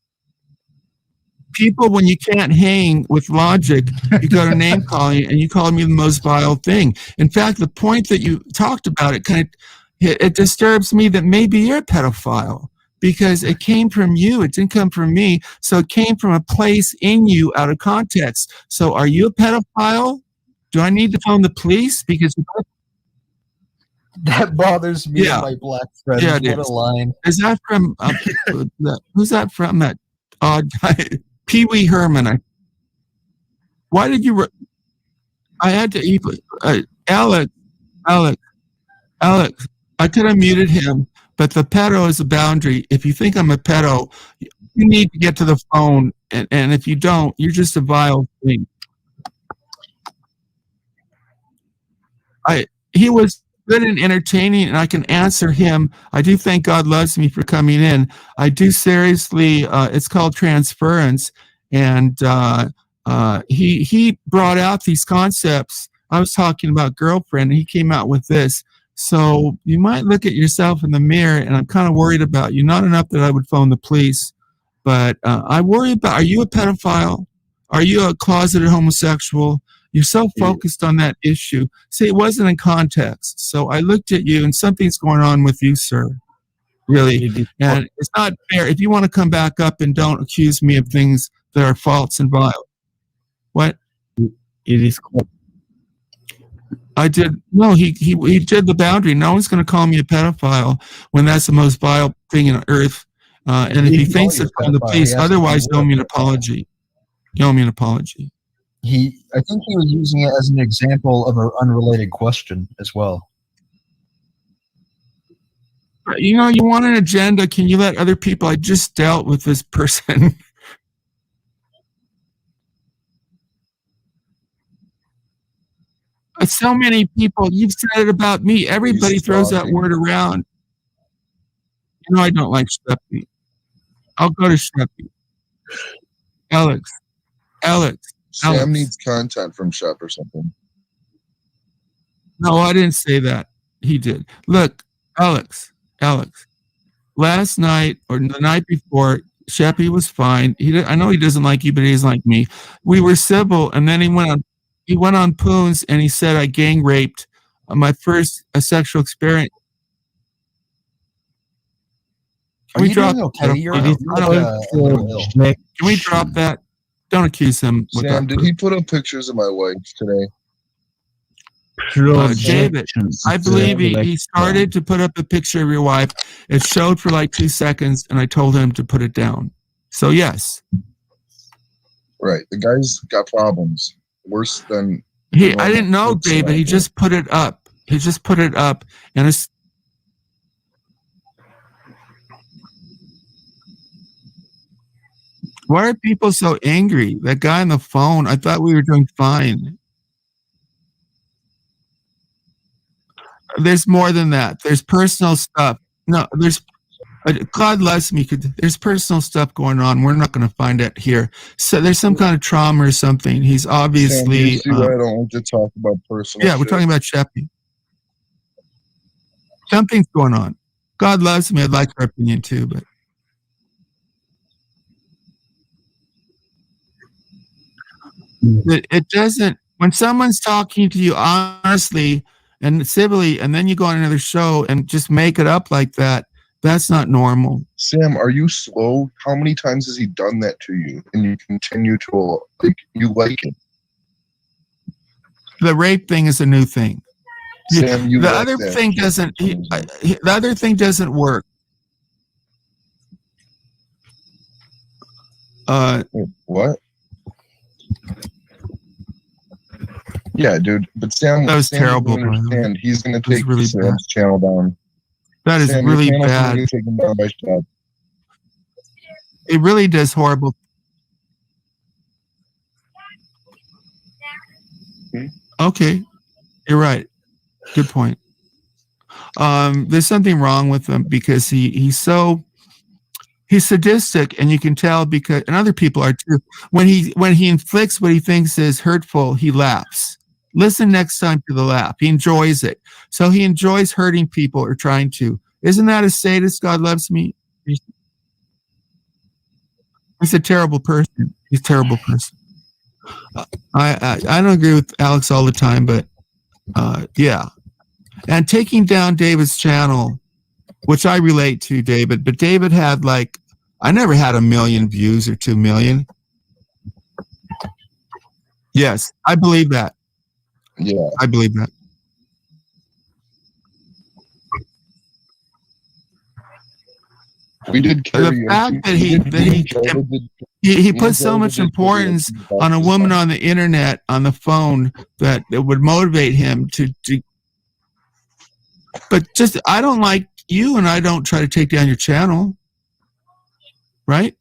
People, when you can't hang with logic, you go to name calling, and you call me the most vile thing. In fact, the point that you talked about it disturbs me that maybe you're a pedophile because it came from you. It didn't come from me. So it came from a place in you out of context. So are you a pedophile? Do I need to phone the police? Because that bothers me Yeah. and my black friends. Yeah, it What is. a line. Is that from who's that from? That odd guy, Pee Wee Herman. Why did you? I had to. Alex. I could have muted him, but the pedo is a boundary. If you think I'm a pedo, you need to get to the phone, and if you don't, you're just a vile thing. He was good and entertaining, and I can answer him. I do thank God loves me for coming in. I do seriously. It's called transference, and he brought out these concepts. I was talking about girlfriend, and he came out with this. So you might look at yourself in the mirror, and I'm kind of worried about you. Not enough that I would phone the police, but I worry about, are you a pedophile? Are you a closeted homosexual? You're so focused on that issue. See, it wasn't in context. So I looked at you, and something's going on with you, sir. Really. And it's not fair. If you want to come back up and don't accuse me of things that are false and vile. What? It is called. I did. No, he did the boundary. No one's going to call me a pedophile when that's the most vile thing on earth. And if he thinks it's from the police, otherwise, you owe me an apology. You owe me an apology. I think he was using it as an example of an unrelated question as well. You know, you want an agenda. Can you let other people? I just dealt with this person. So many people, you've said it about me. Everybody throws that word around. You know, I don't like Sheppy. I'll go to Sheppy. Alex. Sam needs content from Shep or something. No, I didn't say that. He did. Look, Alex. Last night or the night before, Sheppy was fine. I know he doesn't like you, but he doesn't like me. We were civil, and then he went on Poons and he said I gang raped my first sexual experience. Can we drop that? Don't accuse him. Sam, did he put up pictures of my wife today? David, I believe he started to put up a picture of your wife. It showed for like 2 seconds, and I told him to put it down. So yes. Right. The guy's got problems. Worse than I didn't know, David. He just put it up. And it's. Why are people so angry? That guy on the phone, I thought we were doing fine. There's more than that. There's personal stuff. No, God loves me. There's personal stuff going on. We're not going to find it here. So there's some kind of trauma or something. He's obviously. Sam, see why I don't want to talk about personal. Yeah, we're talking about Sheppy. Something's going on. God loves me. I'd like her opinion too, but. It doesn't. When someone's talking to you honestly and civilly, and then you go on another show and just make it up like that, that's not normal. Sam, are you slow? How many times has he done that to you? And you continue to like it? The rape thing is a new thing. Sam, the other thing doesn't. The other thing doesn't work. What? Yeah, dude. But Sam, that was Sam terrible. Understand. He's going to take really Sam's channel down. That is Sam, really bad. Taken down by Shep. It really does horrible. Okay, you're right. Good point. There's something wrong with him because he's sadistic, and you can tell because, and other people are too. When he inflicts what he thinks is hurtful, he laughs. Listen next time to the laugh. He enjoys it. So he enjoys hurting people or trying to. Isn't that a sadist? God loves me. He's a terrible person. He's a terrible person. I don't agree with Alex all the time, but yeah. And taking down David's channel, which I relate to David, but David had I never had 1 million views or 2 million. Yes, I believe that. Yeah, I believe that. We did the fact that he put so much importance on a woman on the internet, on the phone, that it would motivate him to. But just, I don't like you, and I don't try to take down your channel, right?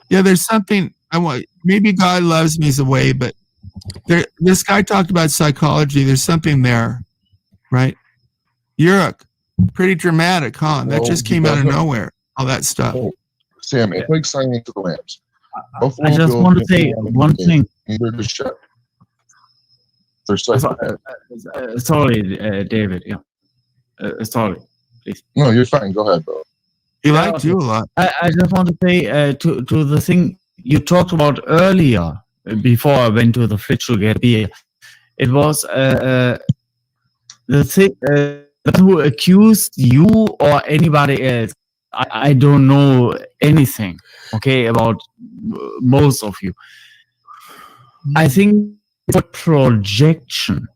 Yeah, there's something I want. Maybe God loves me as a way, but this guy talked about psychology. There's something there, right? Yurik, pretty dramatic, huh? That just came out of nowhere. All that stuff. Oh, Sam, it's like Silence of the Lambs. I just want to say one thing. Sorry, David. Yeah. Sorry, please. No, you're fine. Go ahead, bro. He liked you a lot. I just want to say to the thing you talked about earlier, before I went to the fridge to get beer. It was the thing who accused you or anybody else. I don't know anything, okay, about most of you. I think it's a projection,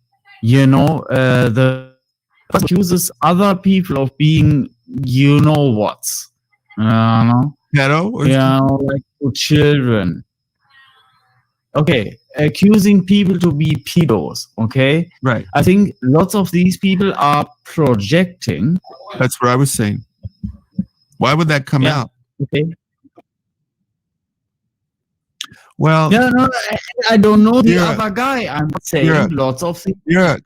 the accuses other people of being, what's, pedo, or like children. Okay, accusing people to be pedos, okay? Right. I think lots of these people are projecting. That's what I was saying. Why would that come out? Okay. Well, no, I don't know the other guy. I'm saying lots of things are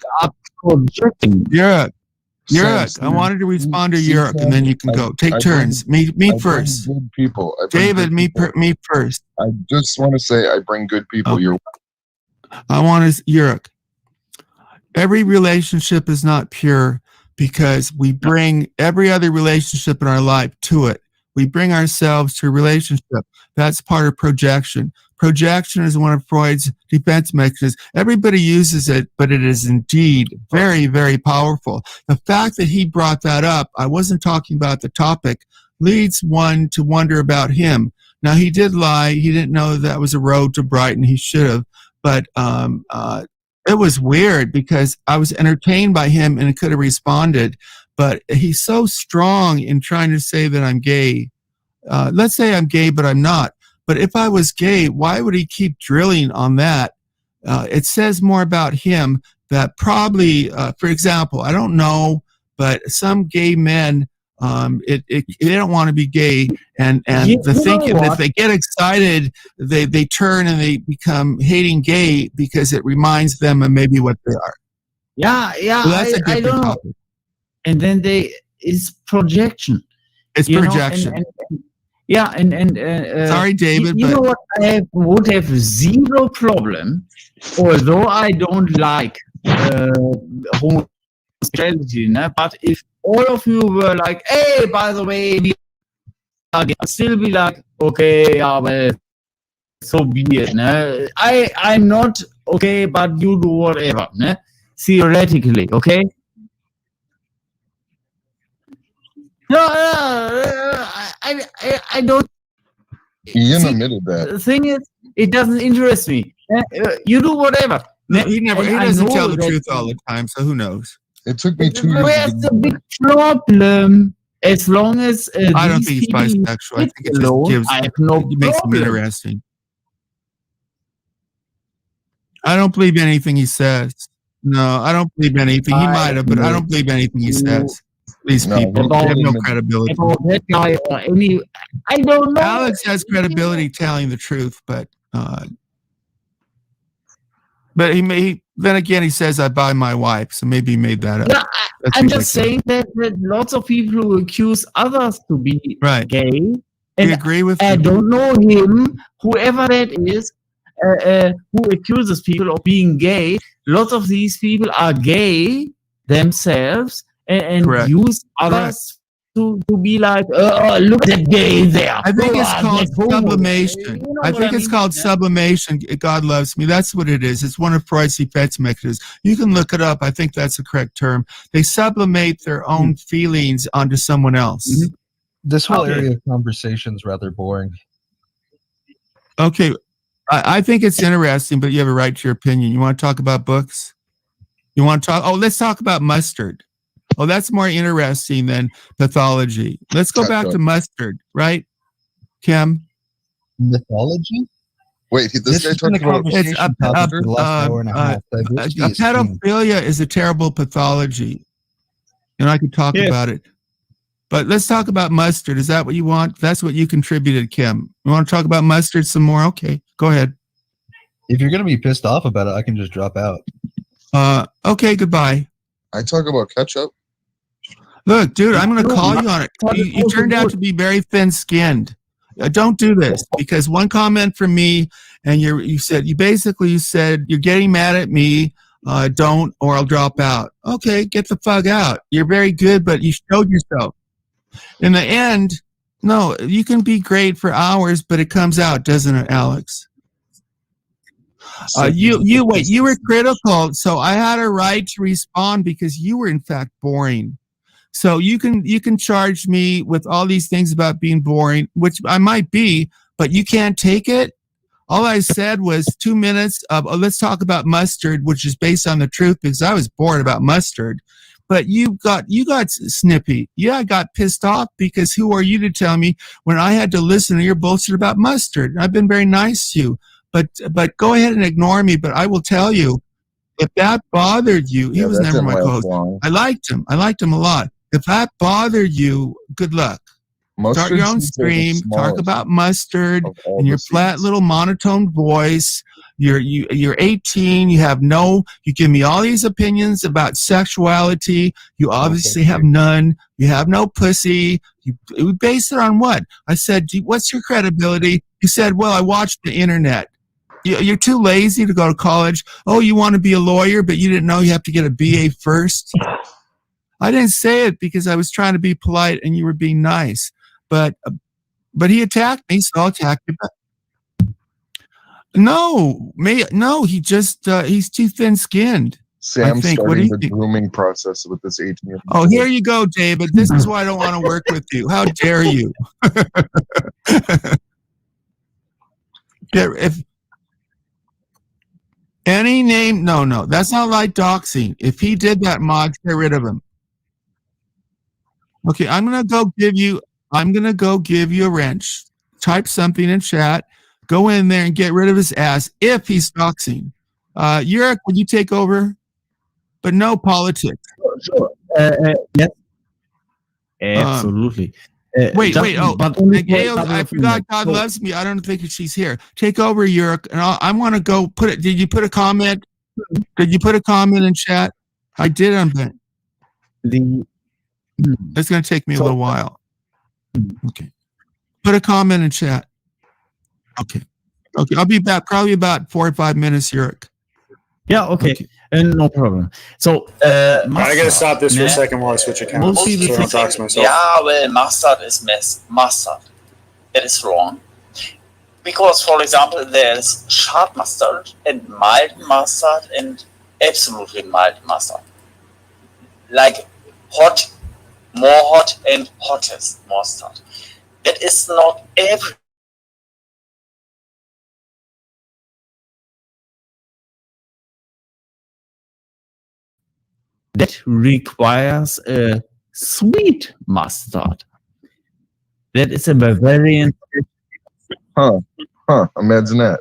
projecting. Yurik, I wanted to respond to Yurik, and then you can go. Take turns. Me first. Good people. David, me first. I just want to say I bring good people your way. I want to, Yurik. Every relationship is not pure because we bring every other relationship in our life to it. We bring ourselves to a relationship. That's part of projection. Projection is one of Freud's defense mechanisms. Everybody uses it, but it is indeed very, very powerful. The fact that he brought that up, I wasn't talking about the topic, leads one to wonder about him. Now, he did lie. He didn't know that was a road to Brighton. He should have. But it was weird because I was entertained by him and could have responded. But he's so strong in trying to say that I'm gay. Let's say I'm gay, but I'm not. But if I was gay, why would he keep drilling on that? It says more about him that probably, for example, I don't know, but some gay men, they don't want to be gay, and the thinking that if they get excited, they turn and they become hating gay because it reminds them of maybe what they are. Yeah, So that's a I different don't know. topic. And then it's projection. It's projection. Sorry, David, you know what? I would have zero problem, although I don't like homosexuality. But if all of you were like, "Hey, by the way," I'd still be like, "Okay, yeah, well, so be it." No? I'm not okay, but you do whatever. No? Theoretically, okay. No, I don't. Ian admitted that. The thing is, it doesn't interest me. You do whatever. He doesn't tell the truth all the time, so who knows? It took me 2 years. Where's the big problem? As long as I don't think he's bisexual. I think it just makes him interesting. I don't believe anything he says. No, I don't believe anything. He might have, but I don't believe anything he says. These people they have no credibility. I don't know. Alex has credibility telling the truth, but then again, he says I buy my wife, so maybe he made that up. Yeah, That's I'm just ridiculous. saying that lots of people who accuse others to be gay. Do And you agree with I me? don't know him, whoever that is, who accuses people of being gay. Lots of these people are gay themselves and Correct. use others to be like, oh, look at that gay there. I think it's Oh, called that's homo. sublimation. You know I what think I it's mean? called Yeah. sublimation. God loves me. That's what it is. It's one of Freud's defense mechanisms. You can look it up. I think that's the correct term. They sublimate their own feelings onto someone else. This whole Okay. area of conversation is rather boring. Okay. I think it's interesting, but you have a right to your opinion. You want to talk about books? You want to talk? Oh, let's talk about mustard. Oh, that's more interesting than pathology. Let's go back to mustard, right, Kim? Mythology? Wait, this guy talked about It's pedophilia is a terrible pathology, and I could talk Yes. about it. But let's talk about mustard. Is that what you want? That's what you contributed, Kim. You want to talk about mustard some more? Okay, go ahead. If you're gonna be pissed off about it, I can just drop out. Okay, goodbye. I talk about ketchup. Look, dude, I'm going to call you on it. You turned out to be very thin-skinned. Don't do this, because one comment from me, and you said you're getting mad at me. Don't, or I'll drop out. Okay, get the fuck out. You're very good, but you showed yourself. In the end, no, you can be great for hours, but it comes out, doesn't it, Alex? You were critical, so I had a right to respond because you were in fact boring. So you can charge me with all these things about being boring, which I might be, but you can't take it. All I said was 2 minutes of let's talk about mustard, which is based on the truth because I was bored about mustard. But you got snippy. Yeah, I got pissed off because who are you to tell me when I had to listen to your bullshit about mustard? I've been very nice to you, but go ahead and ignore me. But I will tell you, if that bothered you, he was never my co-host. I liked him a lot. If that bothered you, good luck. Start your own stream. Talk about mustard and your flat little monotone voice. You're 18. You give me all these opinions about sexuality. You obviously have none. You have no pussy. You base it on what? I said, what's your credibility? You said, well, I watched the internet. You're too lazy to go to college. Oh, you want to be a lawyer, but you didn't know you have to get a BA first. I didn't say it because I was trying to be polite and you were being nice. But he attacked me, so I'll attack you back. No, he just he's too thin-skinned. Sam I think. starting What do you the think? grooming process with this 18-year-old. Oh, here you go, David. This is why I don't want to work with you. How dare you? If any name, no, that's not like doxing. If he did that, Moggs, get rid of him. Okay, I'm gonna go give you a wrench. Type something in chat. Go in there and get rid of his ass if he's doxing. Yurik, would you take over? But no politics. Sure. Yes. Absolutely. Wait. but only for Gail, a couple I of forgot. minutes. God So- loves me. I don't think she's here. Take over, Yurik, and I want to go put it. Did you put a comment? Did you put a comment in chat? I did on that. It's going to take me a little while. Okay. Put a comment in chat. Okay. I'll be back probably about 4 or 5 minutes, Yurik. Yeah, okay. No problem. So, I gotta stop this for a second while I switch accounts. Most people People so I don't think, talk to myself. yeah, well, mustard is mustard. It is wrong. Because, for example, there's sharp mustard and mild mustard and absolutely mild mustard. Like hot, more hot and hottest mustard. It is not every. that requires a sweet mustard. That is a Bavarian. Imagine that.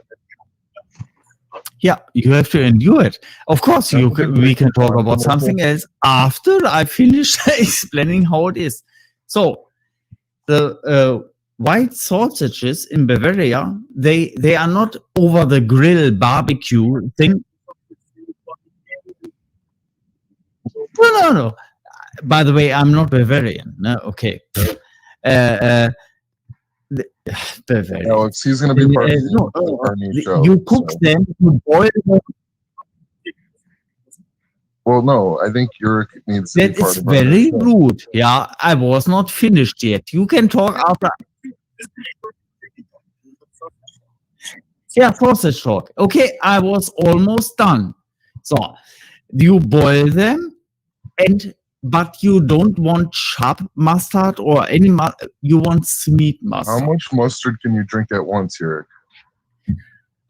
Yeah, you have to endure it. Of course, we can talk about something else after I finish explaining how it is. So, the white sausages in Bavaria, they are not over the grill barbecue thing. No. By the way, I'm not Bavarian. No, okay. Bavarian. Alex, he's going to be part of our new show. You cook them, you boil them. Well, no, I think Yurik needs to be That part is of our very show. rude. Yeah, I was not finished yet. You can talk after. Yeah, sausage talk. Okay, I was almost done. So, you boil them, but you don't want sharp mustard or any you want sweet mustard. How much mustard can you drink at once, Yurik?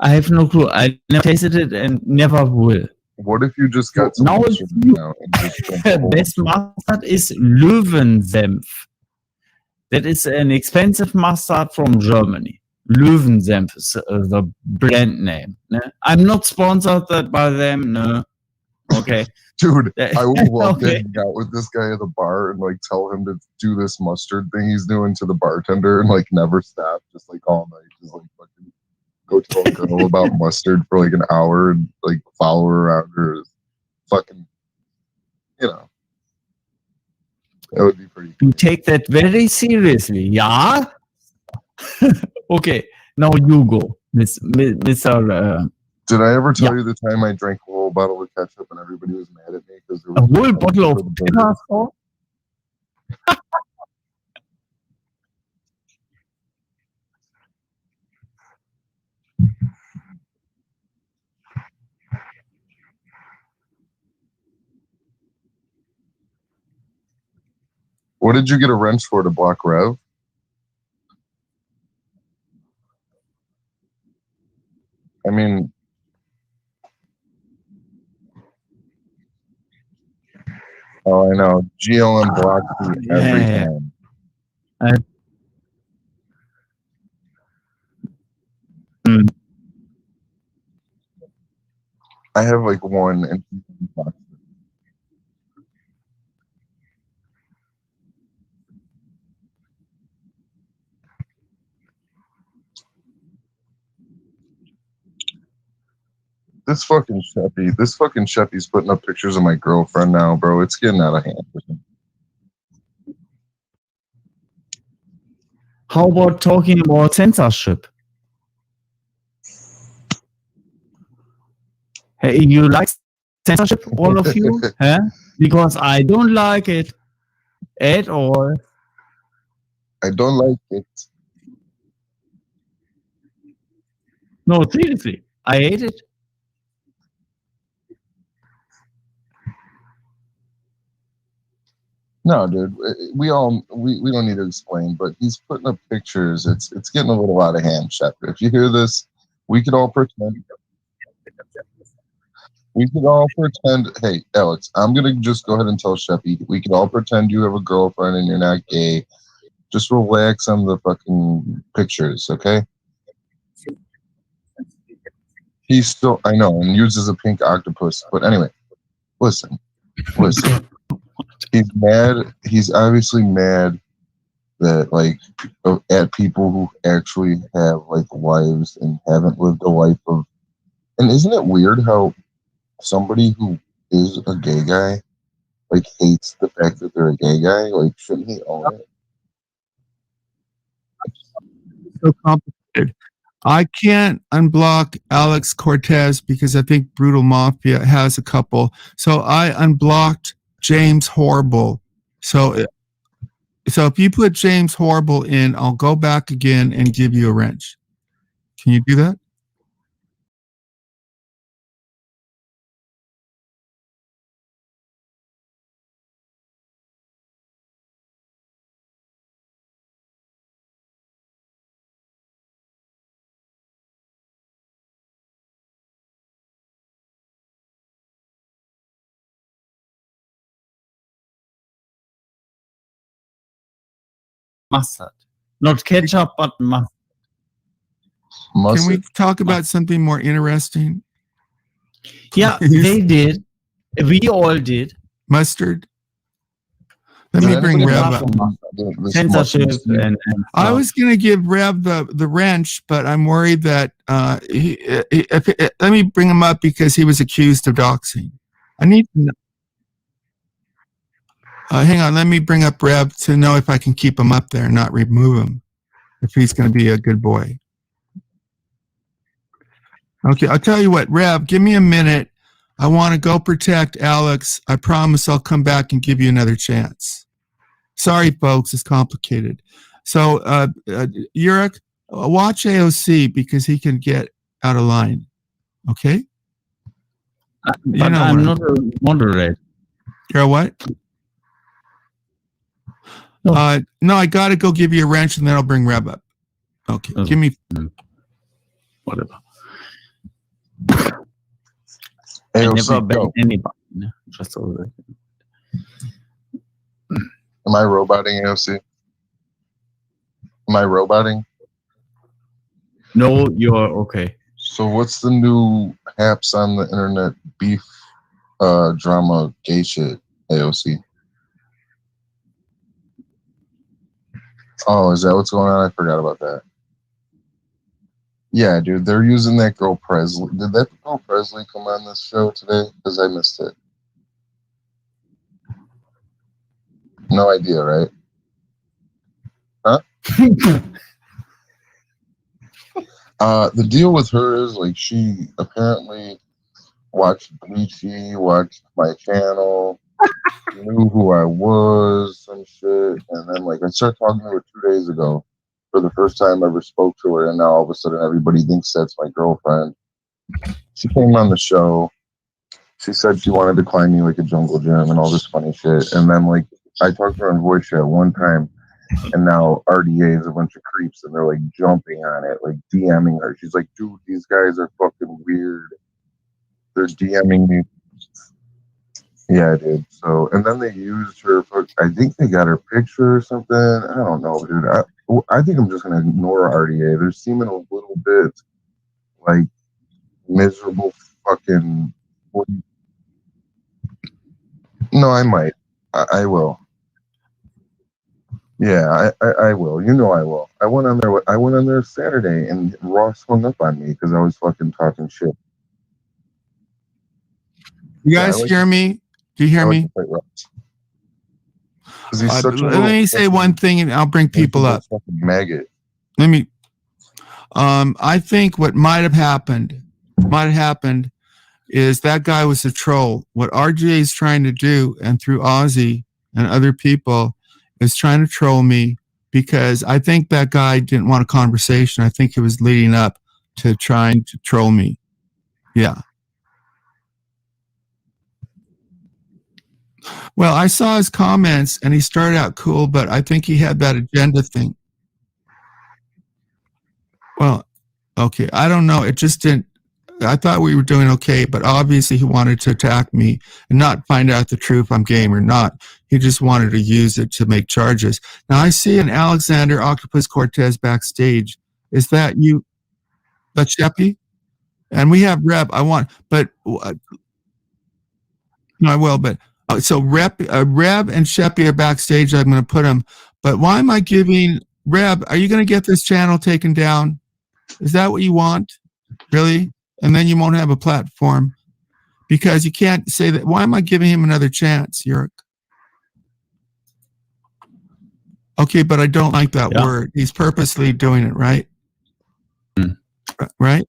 I have no clue. I never tasted it and never will. What if you just got some Now mustard now and just drank the whole best mustard is Löwensenf. That is an expensive mustard from Germany. Löwensenf is the brand name. Ne? I'm not sponsored by them. No. Okay. Dude, I would love Okay. to hang out with this guy at the bar and like tell him to do this mustard thing he's doing to the bartender and like never stop, just like all night, just like fucking go tell a girl about mustard for like an hour and like follow her around her fucking, you know. That would be pretty You take that very seriously, yeah? Okay, now you go, Mr. Did I ever tell you the time I drank a whole bottle of ketchup and everybody was mad at me because there A was whole bottle of ketchup? What did you get a wrench for to block Rev? I mean, oh, I know. GLM blocks me every yeah. time. I have like one and this fucking Sheppy's putting up pictures of my girlfriend now, bro. It's getting out of hand. How about talking about censorship? Hey, you like censorship, all of you? Huh? Because I don't like it at all. I don't like it. No, seriously, I hate it. No, dude. We don't need to explain, but he's putting up pictures. It's getting a little out of hand, Shepard. If you hear this, we could all pretend. Hey, Alex, I'm gonna just go ahead and tell Sheppy. We could all pretend you have a girlfriend and you're not gay. Just relax on the fucking pictures, okay? He's still, I know, and uses a pink octopus. But anyway, listen. He's mad. He's obviously mad that, like, at people who actually have, like, wives and haven't lived a life of. And isn't it weird how somebody who is a gay guy, like, hates the fact that they're a gay guy? Like, shouldn't he own it? So complicated. I can't unblock Alex Cortez because I think Brutal Mafia has a couple. So I unblocked James Horrible. So if you put James Horrible in, I'll go back again and give you a wrench. Can you do that? Mustard. Not ketchup, but mustard. Can we talk about something more interesting? Yeah, they did. We all did. Mustard. Let me bring Rev up. Censorship and I was going to give Rev the wrench, but I'm worried that let me bring him up because he was accused of doxing. I need to know. Hang on, let me bring up Reb to know if I can keep him up there and not remove him. If he's going to be a good boy. Okay, I'll tell you what, Reb, give me a minute. I want to go protect Alex. I promise I'll come back and give you another chance. Sorry, folks, it's complicated. So, Yurik, watch AOC because he can get out of line. Okay? But I'm not a moderator. You're a what? No, I got to go give you a wrench and then I'll bring Reb up. Okay, give me... Whatever. AOC, I never go. banned anybody. Just so that. Am I roboting, AOC? Am I roboting? No, you're okay. So what's the new haps on the internet beef drama gay shit, AOC? Oh, is that what's going on? I forgot about that. Yeah, dude, they're using that girl Presley. Did that girl Presley come on this show today? Because I missed it. No idea, right? Huh? The deal with her is, like, she apparently watched Bleachy, watched my channel, knew who I was, some shit, and then, like, I started talking to her 2 days ago for the first time I ever spoke to her, and now all of a sudden everybody thinks that's my girlfriend. She came on the show. She said she wanted to climb me like a jungle gym and all this funny shit, and then, like, I talked to her on voice chat one time, and now RDA is a bunch of creeps, and they're, like, jumping on it, like, DMing her. She's like, dude, these guys are fucking weird. They're DMing me. Yeah, dude. So, and then they used her for, I think they got her picture or something. I don't know, dude. I think I'm just going to ignore RDA. They're seeming a little bit like miserable fucking. No, I might. I will. Yeah, I will. You know I will. I went on there Saturday, and Ross hung up on me because I was fucking talking shit. You guys hear me? Do you hear me? Let me say one thing, and I'll bring people up. Maggot. Let me. I think what might have happened is that guy was a troll. What RJ is trying to do, and through Ozzy and other people, is trying to troll me because I think that guy didn't want a conversation. I think it was leading up to trying to troll me. Yeah. Well, I saw his comments and he started out cool, but I think he had that agenda thing. Well, okay. I don't know. It just didn't. I thought we were doing okay, but obviously he wanted to attack me and not find out the truth I'm game or not. He just wanted to use it to make charges. Now I see an Alexander Octopus Cortez backstage. Is that you? That's Sheppy? And we have Reb. No, I will, but so Reb and Sheppy are backstage. I'm going to put them. But why am I giving Reb? Are you going to get this channel taken down? Is that what you want? Really? And then you won't have a platform because you can't say that. Why am I giving him another chance, Yurik? Okay, but I don't like that word. He's purposely doing it, right? Right?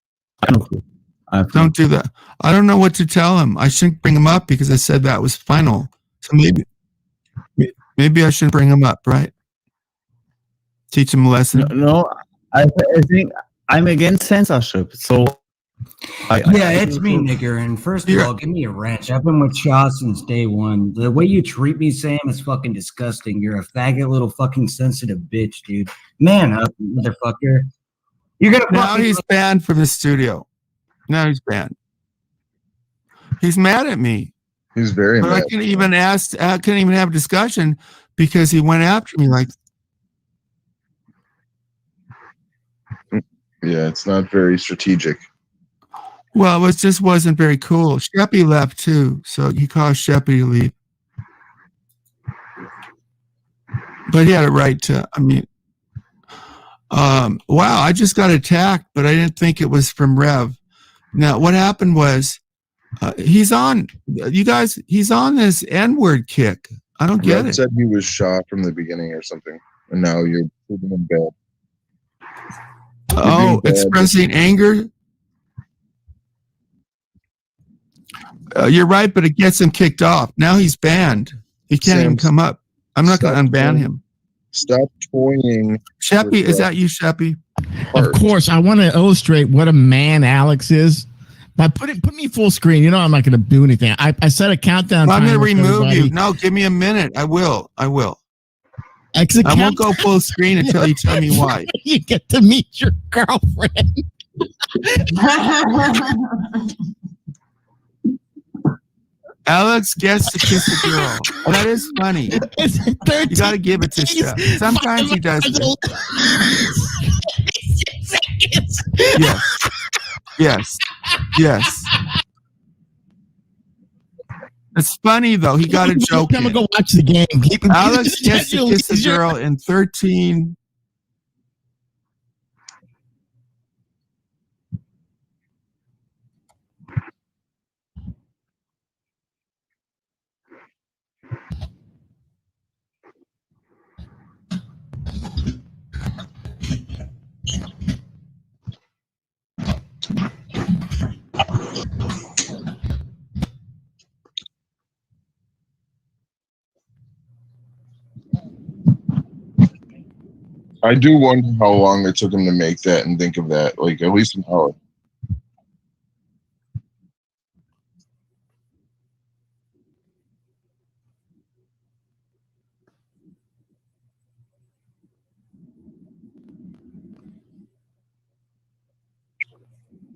Don't do that. I don't know what to tell him. I shouldn't bring him up because I said that was final. So maybe I shouldn't bring him up, right? Teach him a lesson. No, I think I'm against censorship. So it's me, nigger. And first of all, give me a wrench. I've been with Shaw since day one. The way you treat me, Sam, is fucking disgusting. You're a faggot little fucking sensitive bitch, dude. Man up, motherfucker. You're gonna now he's banned from the studio. Now he's banned. He's mad at me. He's very mad. I couldn't even have a discussion because he went after me like. Yeah, it's not very strategic. Well, it just wasn't very cool. Sheppy left too, so he caused Sheppy to leave. But he had a right to, wow, I just got attacked, but I didn't think it was from Rev. Now, what happened was, he's on this N-word kick. I don't get Red it. said he was shot from the beginning or something, and now you're putting him bad. Oh, expressing anger. You're right, but it gets him kicked off. Now he's banned. He can't even come up. I'm not going to unban him. Stop toying. Sheppy, is that you, Sheppy? Of course, I want to illustrate what a man Alex is. By put me full screen, you know I'm not going to do anything. I set a countdown. Well, I'm going to timer for remove you. everybody. No, give me a minute. I will. Exit I won't go full screen until you tell me why. You get to meet your girlfriend. Alex gets to kiss a girl. That is funny. You got to give it to Shep. Sometimes he does this. Yes. It's funny though. He got a joke. I'm gonna go watch the game. Alex gets to kiss a girl in 13. I do wonder how long it took him to make that and think of that. Like at least an hour.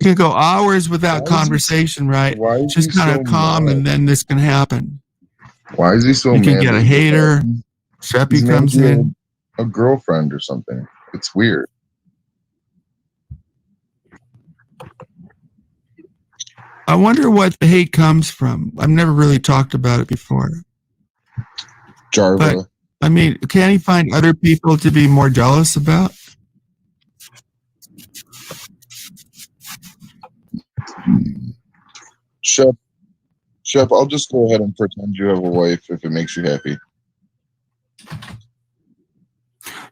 You can go hours without conversation, right? Just kind of calm, and then this can happen. Why is he so mad? You can get a hater. Sheppy comes in. A girlfriend or something. It's weird. I wonder what the hate comes from. I've never really talked about it before. Jarva. But, I mean, can he find other people to be more jealous about? Shep, I'll just go ahead and pretend you have a wife if it makes you happy.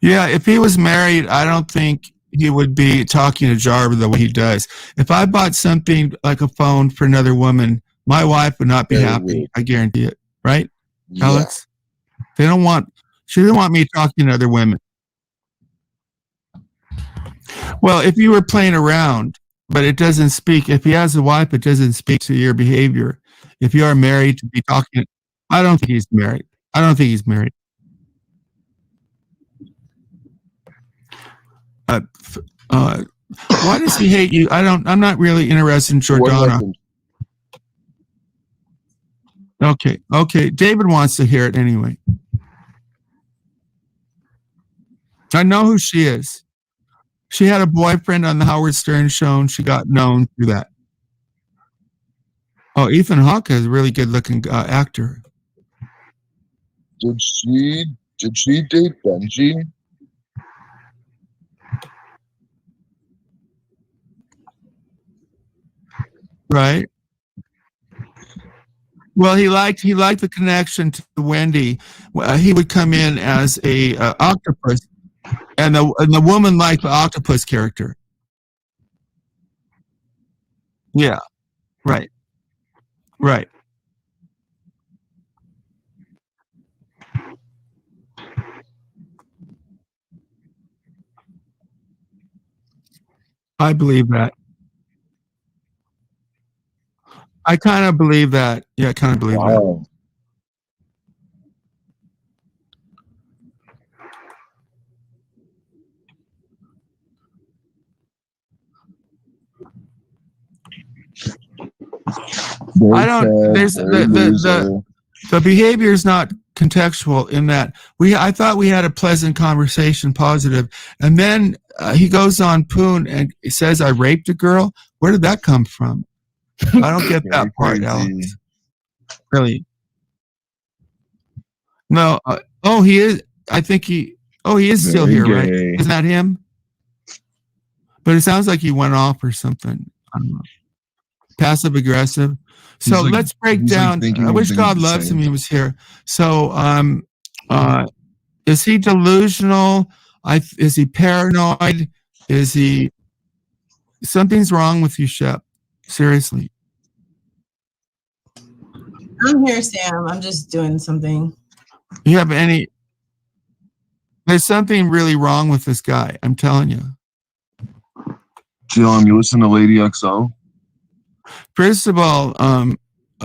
Yeah, if he was married, I don't think he would be talking to Jarva the way he does. If I bought something like a phone for another woman, my wife would not be happy. I guarantee it. Right, Alex? She didn't want me talking to other women. Well, if you were playing around, but it doesn't speak. If he has a wife, it doesn't speak to your behavior. If you are married, to be talking, I don't think he's married. Why does he hate you? I'm not really interested in Jordana. Okay. David wants to hear it anyway. I know who she is. She had a boyfriend on the Howard Stern show, and she got known through that. Oh, Ethan Hawke is a really good-looking actor. Did she date Benji? Right. Well, he liked the connection to Wendy. He would come in as a octopus, and the woman liked the octopus character. Yeah. Right. I believe that. I kind of believe that. Yeah, I kind of believe that. I don't. There's the behavior is not contextual in that I thought we had a pleasant conversation, positive, and then he goes on Poon and he says I raped a girl. Where did that come from? I don't get that part, Alex. Really? No. He is. I think he is still here, right? Isn't that him? But it sounds like he went off or something. I don't know. passive aggressive. So He's like- let's break he's like down. thinking I of wish things God to loves say. him. He was here. So, is he delusional? Is he paranoid? Is he? Something's wrong with you, Shep. Seriously. I'm here, Sam. I'm just doing something. You have any? There's something really wrong with this guy. I'm telling you. Jill, you listen to Lady XO? First of all,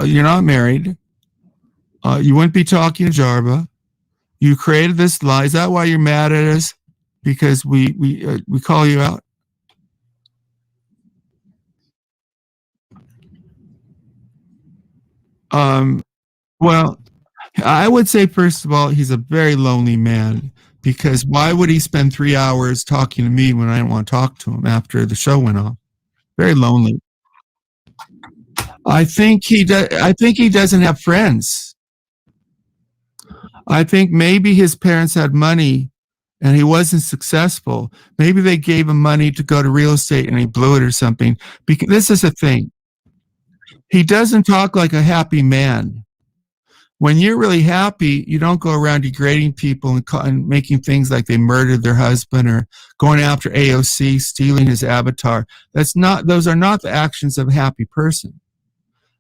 you're not married. You wouldn't be talking to Jarba. You created this lie. Is that why you're mad at us? Because we call you out? Well, I would say, first of all, he's a very lonely man, because why would he spend 3 hours talking to me when I didn't want to talk to him after the show went off? Very lonely. I think he doesn't have friends. I think maybe his parents had money and he wasn't successful. Maybe they gave him money to go to real estate and he blew it or something. Because this is the thing. He doesn't talk like a happy man. When you're really happy, you don't go around degrading people and making things like they murdered their husband or going after AOC, stealing his avatar. Those are not the actions of a happy person.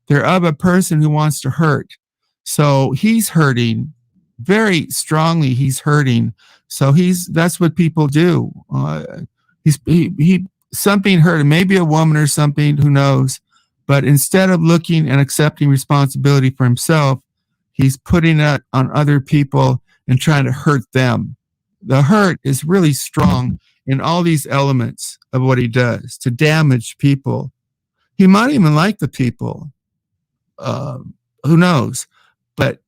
They're of a person who wants to hurt. So he's hurting very strongly. He's hurting. So that's what people do. Something hurt him, maybe a woman or something, who knows. But instead of looking and accepting responsibility for himself, he's putting it on other people and trying to hurt them. The hurt is really strong in all these elements of what he does to damage people. He might even like the people. Who knows? But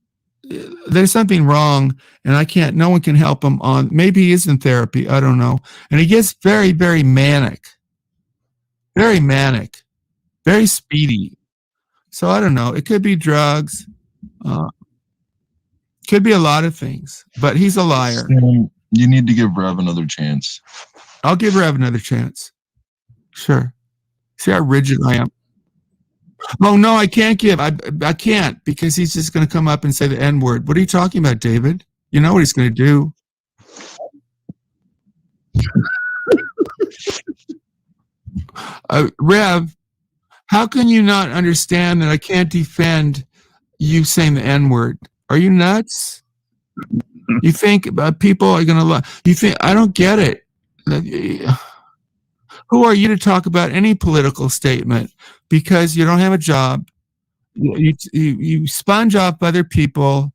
there's something wrong, and no one can help him on. Maybe he is in therapy. I don't know. And he gets very, very manic. Very manic. Very speedy. So I don't know. It could be drugs. Could be a lot of things, but he's a liar. Sam, you need to give Rev another chance. I'll give Rev another chance. Sure. See how rigid I am. Oh, no, I can't give. I can't, because he's just going to come up and say the N word. What are you talking about, David? You know what he's going to do. Rev, how can you not understand that I can't defend you saying the N word? Are you nuts? You think people are going to love? You think I don't get it? Who are you to talk about any political statement? Because you don't have a job. You sponge off other people.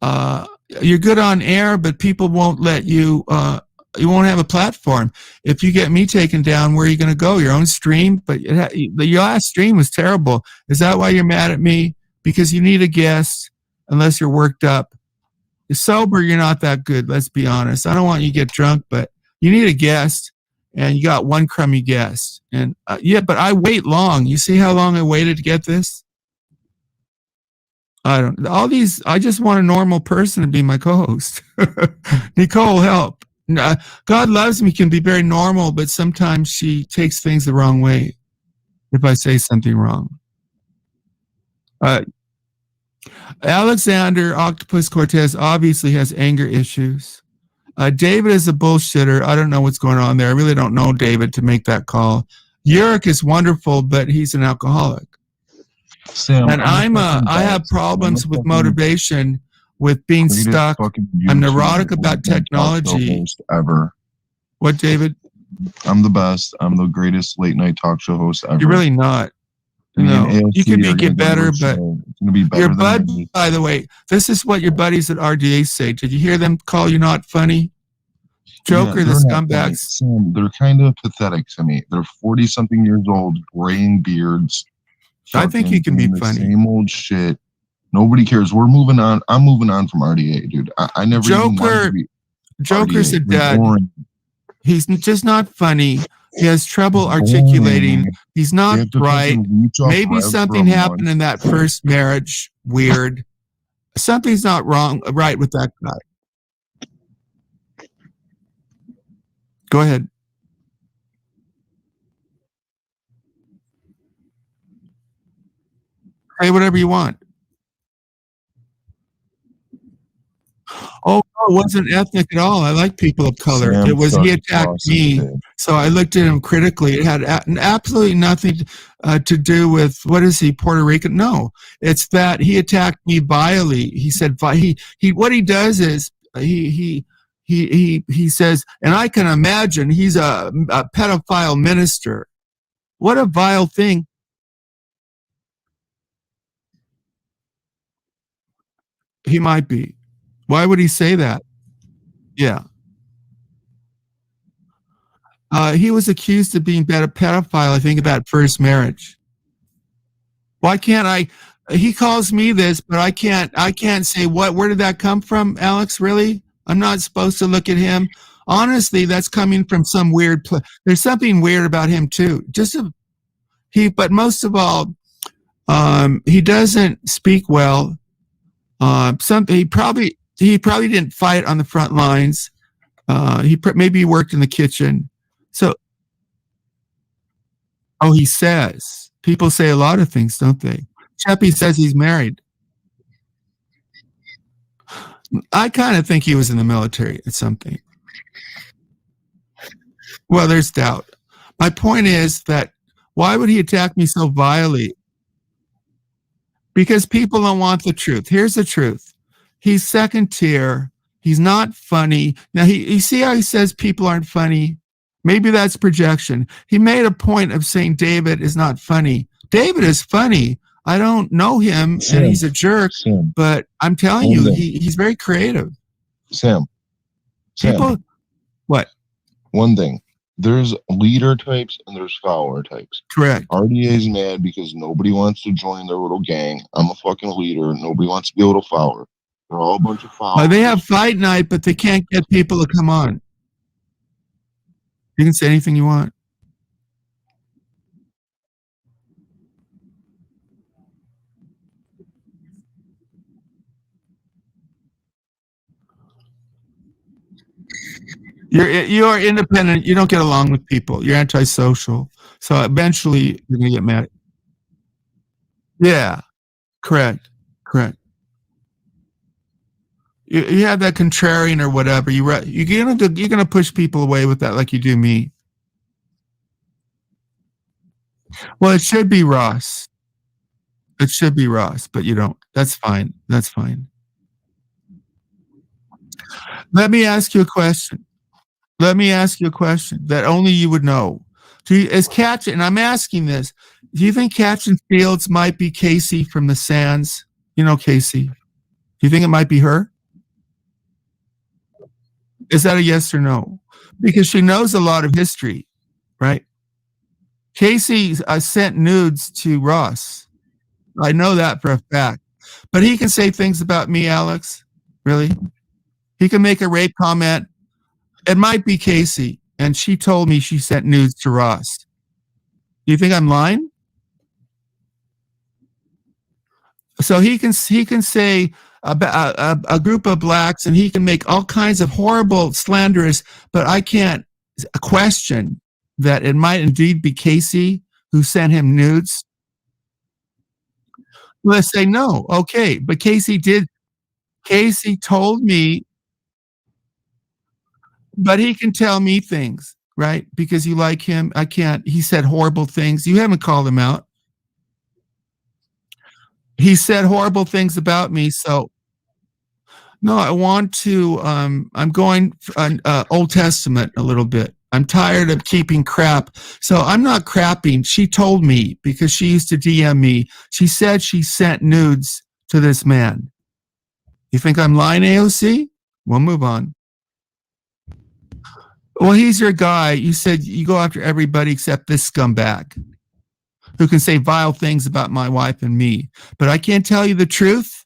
You're good on air, but people won't let you. You won't have a platform. If you get me taken down, where are you going to go? Your own stream? But your last stream was terrible. Is that why you're mad at me? Because you need a guest, unless you're worked up. You're sober, you're not that good. Let's be honest. I don't want you to get drunk, but you need a guest, and you got one crummy guest. And but I wait long. You see how long I waited to get this? I just want a normal person to be my co-host. Nicole, help. God loves me, can be very normal, but sometimes she takes things the wrong way if I say something wrong. Alexander Octopus Cortez obviously has anger issues. David is a bullshitter. I don't know what's going on there. I really don't know David to make that call. Yurik is wonderful, but he's an alcoholic. Sam, and I have problems with motivation, with being stuck. I'm neurotic about technology. Ever. What, David? I'm the best. I'm the greatest late night talk show host ever. You're really not. No, you could get better, but your bud, by the way, this is what your buddies at RDA say. Did you hear them call you not funny? Joker, the scumbags. Sam, they're kind of pathetic to me. They're 40-something years old, graying beards. I think you can be funny. Same old shit. Nobody cares. We're moving on. I'm moving on from RDA, dude. I never. Joker's a dud. He's just not funny. He has trouble articulating. He's not bright. Maybe something happened in that first marriage. Weird. Something's not right with that guy. Go ahead. Say whatever you want. Oh, no, it wasn't ethnic at all. I like people of color. Sam It was he attacked Ross's me, pig. so I looked at him critically. It had absolutely nothing to do with what is he, Puerto Rican? No, it's that he attacked me vilely. He said he what he does is he says, and I can imagine he's a pedophile minister. What a vile thing. He might be. Why would he say that? Yeah. He was accused of being a pedophile, I think, about first marriage. Why can't I? He calls me this, but I can't say where did that come from, Alex? Really? I'm not supposed to look at him. Honestly, that's coming from some weird place. There's something weird about him too. But most of all, he doesn't speak well. He probably didn't fight on the front lines. Maybe worked in the kitchen. So, he says. People say a lot of things, don't they? Chappie says he's married. I kind of think he was in the military at something. Well, there's doubt. My point is that why would he attack me so vilely? Because people don't want the truth. Here's the truth. He's second tier. He's not funny. Now, you see how he says people aren't funny? Maybe that's projection. He made a point of saying David is not funny. David is funny. I don't know him, and he's a jerk, but I'm telling you, he's very creative. Sam. People, what? One thing. There's leader types and there's follower types. Correct. RDA's mad because nobody wants to join their little gang. I'm a fucking leader. Nobody wants to be a little follower. They're all a bunch of followers. They have fight night, but they can't get people to come on. You can say anything you want. You are independent. You don't get along with people. You're antisocial. So eventually you're gonna get mad. Yeah, correct. You have that contrarian or whatever. You're gonna push people away with that, like you do me. Well, it should be Ross. It should be Ross, but you don't. That's fine. That's fine. Let me ask you a question. That only you would know. And I'm asking this, do you think Catchin Fields might be Casey from the Sands? You know Casey. Do you think it might be her? Is that a yes or no? Because she knows a lot of history, right? Casey sent nudes to Ross. I know that for a fact. But he can say things about me, Alex. Really? He can make a rape comment. It might be Casey, and she told me she sent nudes to Ross. Do you think I'm lying? So he can say a group of blacks, and he can make all kinds of horrible slanderous, but I can't question that it might indeed be Casey who sent him nudes. Let's say no. Okay, but Casey told me. But he can tell me things, right? Because you like him. I can't. He said horrible things. You haven't called him out. He said horrible things about me. So, no, I want to, I'm going Old Testament a little bit. I'm tired of keeping crap. So I'm not crapping. She told me because she used to DM me. She said she sent nudes to this man. You think I'm lying, AOC? We'll move on. Well, he's your guy. You said you go after everybody except this scumbag who can say vile things about my wife and me. But I can't tell you the truth.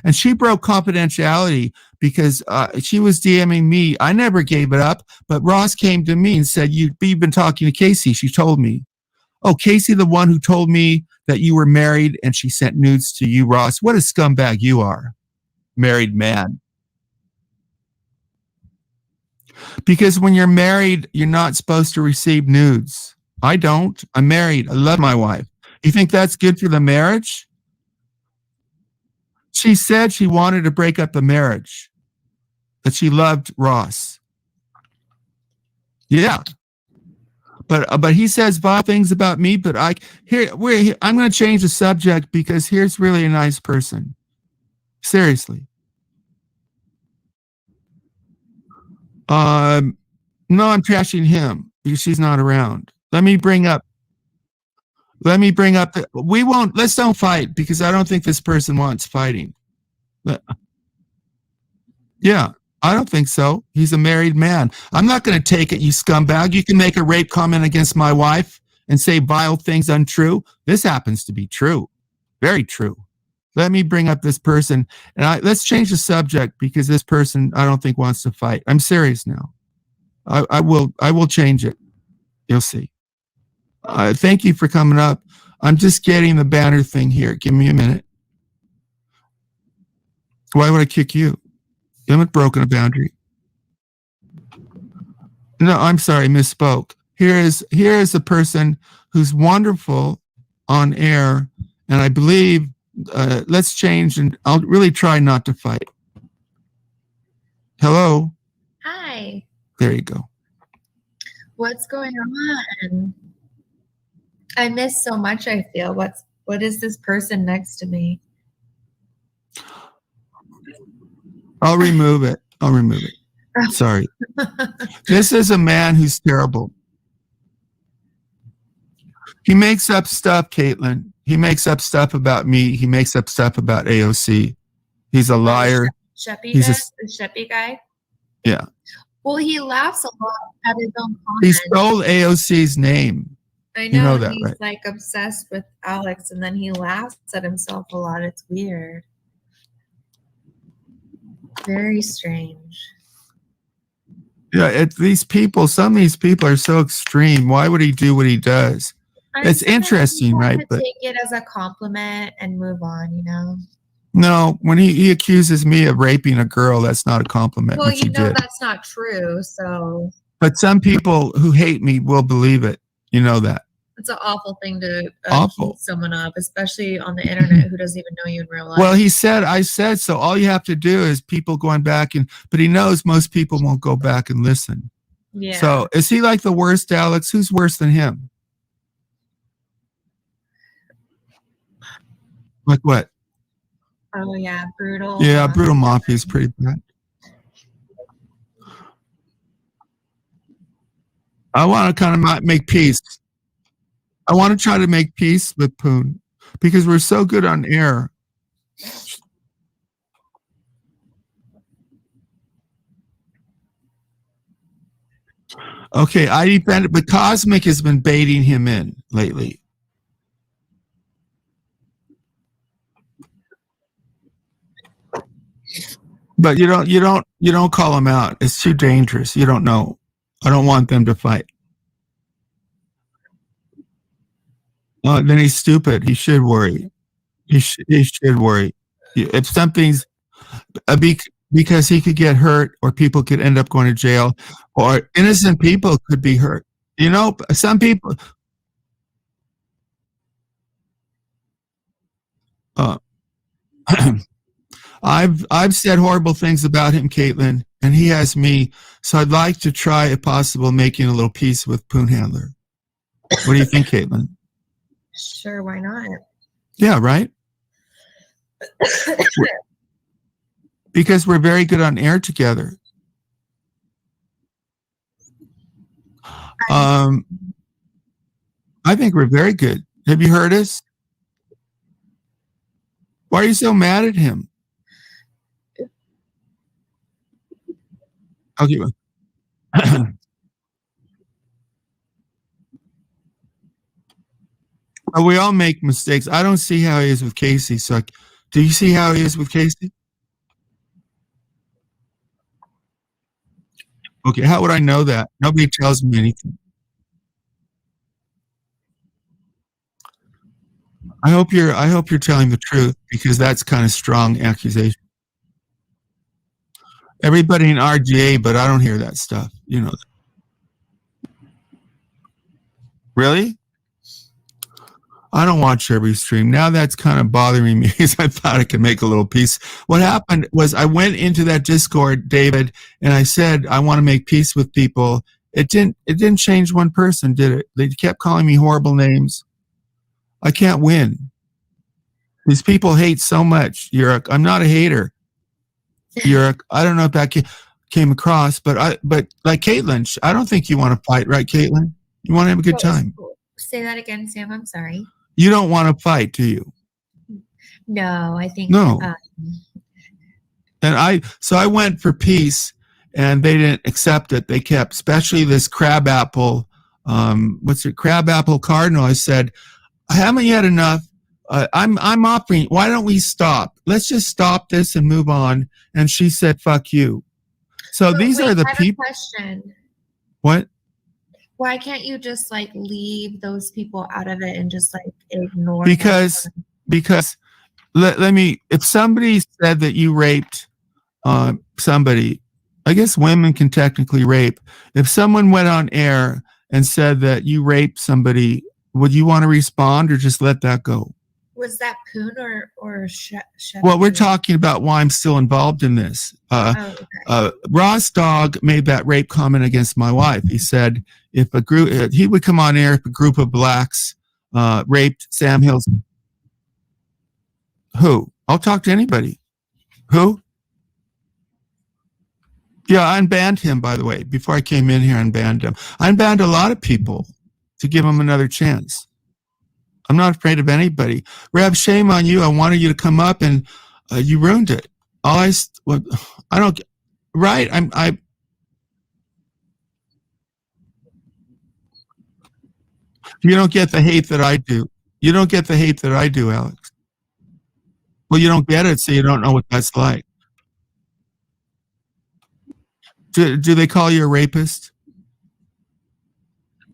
And she broke confidentiality because she was DMing me. I never gave it up. But Ross came to me and said, you've been talking to Casey. She told me. Oh, Casey, the one who told me that you were married and she sent nudes to you, Ross. What a scumbag you are, married man. Because when you're married, you're not supposed to receive nudes. I don't. I'm married. I love my wife. You think that's good for the marriage? She said she wanted to break up the marriage, that she loved Ross. Yeah. But he says bad things about me, but I'm going to change the subject because here's really a nice person. Seriously. No, I'm trashing him because she's not around. Let me bring up let's don't fight because I don't think this person wants fighting. Yeah, I don't think so. He's a married man. I'm not going to take it, you scumbag. You can make a rape comment against my wife and say vile things untrue. This happens to be true. Very true. Let me bring up this person and let's change the subject because this person I don't think wants to fight. I'm serious now. I will change it. You'll see. Thank you for coming up. I'm just getting the banner thing here. Give me a minute. Why would I kick you? You haven't broken a boundary. No, I'm sorry, misspoke. Here is a person who's wonderful on air, and I believe let's change, and I'll really try not to fight. Hello? Hi. There you go. What's going on? I miss so much, I feel. What is this person next to me? I'll remove it. Sorry. This is a man who's terrible. He makes up stuff, Caitlin. He makes up stuff about me. He makes up stuff about AOC. He's a liar. The Sheppy guy? Yeah. Well, he laughs a lot at his own comments. He stole AOC's name. I know, You know that, he's right? like obsessed with Alex, and then he laughs at himself a lot. It's weird. Very strange. Yeah, some of these people are so extreme. Why would he do what he does? It's interesting, right? But take it as a compliment and move on, you know? No, when he accuses me of raping a girl, that's not a compliment. Well, which he you know did. that's not true, so But some people who hate me will believe it. You know that. it's an awful thing to Awful. accuse someone of, especially on the internet who doesn't even know you in real life. Well, I said, so all you have to do is people going back but he knows most people won't go back and listen. Yeah. So is he like the worst, Alex? Who's worse than him? Like what? Oh yeah, brutal. Yeah, Brutal Mafia is pretty bad. I want to kind of make peace. I want to try to make peace with Poon because we're so good on air. Okay, I defended, but Cosmic has been baiting him in lately. But you don't call him out. It's too dangerous. You don't know. I don't want them to fight. Then he's stupid. He should worry. He should worry. If something's because he could get hurt, or people could end up going to jail, or innocent people could be hurt. You know, some people. I've said horrible things about him, Caitlin, and he has me. So I'd like to try, if possible, making a little peace with Poon Handler. What do you think, Caitlin? Sure, why not? Yeah, right? Because we're very good on air together. I think we're very good. Have you heard us? Why are you so mad at him? Okay. Well, we all make mistakes. I don't see how he is with Casey. So, do you see how he is with Casey? Okay, how would I know that? Nobody tells me anything. I hope you're telling the truth, because that's kind of strong accusation. Everybody in RGA, but I don't hear that stuff. You know that. Really? I don't watch every stream. Now that's kind of bothering me because I thought I could make a little peace. What happened was I went into that Discord, David, and I said, I want to make peace with people. It didn't change one person, did it? They kept calling me horrible names. I can't win. These people hate so much. I'm not a hater. I don't know if that came across, but like Caitlin, I don't think you want to fight, right, Caitlin? You want to have a good time. Say that again, Sam. I'm sorry. You don't want to fight, do you? No, I think no. And I went for peace, and they didn't accept it. They kept, especially this crabapple. Crabapple Cardinal. I said, I haven't yet enough. I'm offering. Why don't we stop? Let's just stop this and move on. And she said, "Fuck you." So these are the people. Question. What? Why can't you just like leave those people out of it and just like ignore? Because let me. If somebody said that you raped somebody, I guess women can technically rape. If someone went on air and said that you raped somebody, would you want to respond or just let that go? Was that Poon or Well, we're talking about why I'm still involved in this. Ross Dog made that rape comment against my wife. He said if a group, he would come on air if a group of blacks raped Sam Hills. Who? I'll talk to anybody. Who? Yeah, I unbanned him, by the way. Before I came in here, I unbanned him. I unbanned a lot of people to give them another chance. I'm not afraid of anybody. Rev, shame on you. I wanted you to come up and you ruined it. I don't, right? You don't get the hate that I do. You don't get the hate that I do, Alex. Well, you don't get it, so you don't know what that's like. Do they call you a rapist?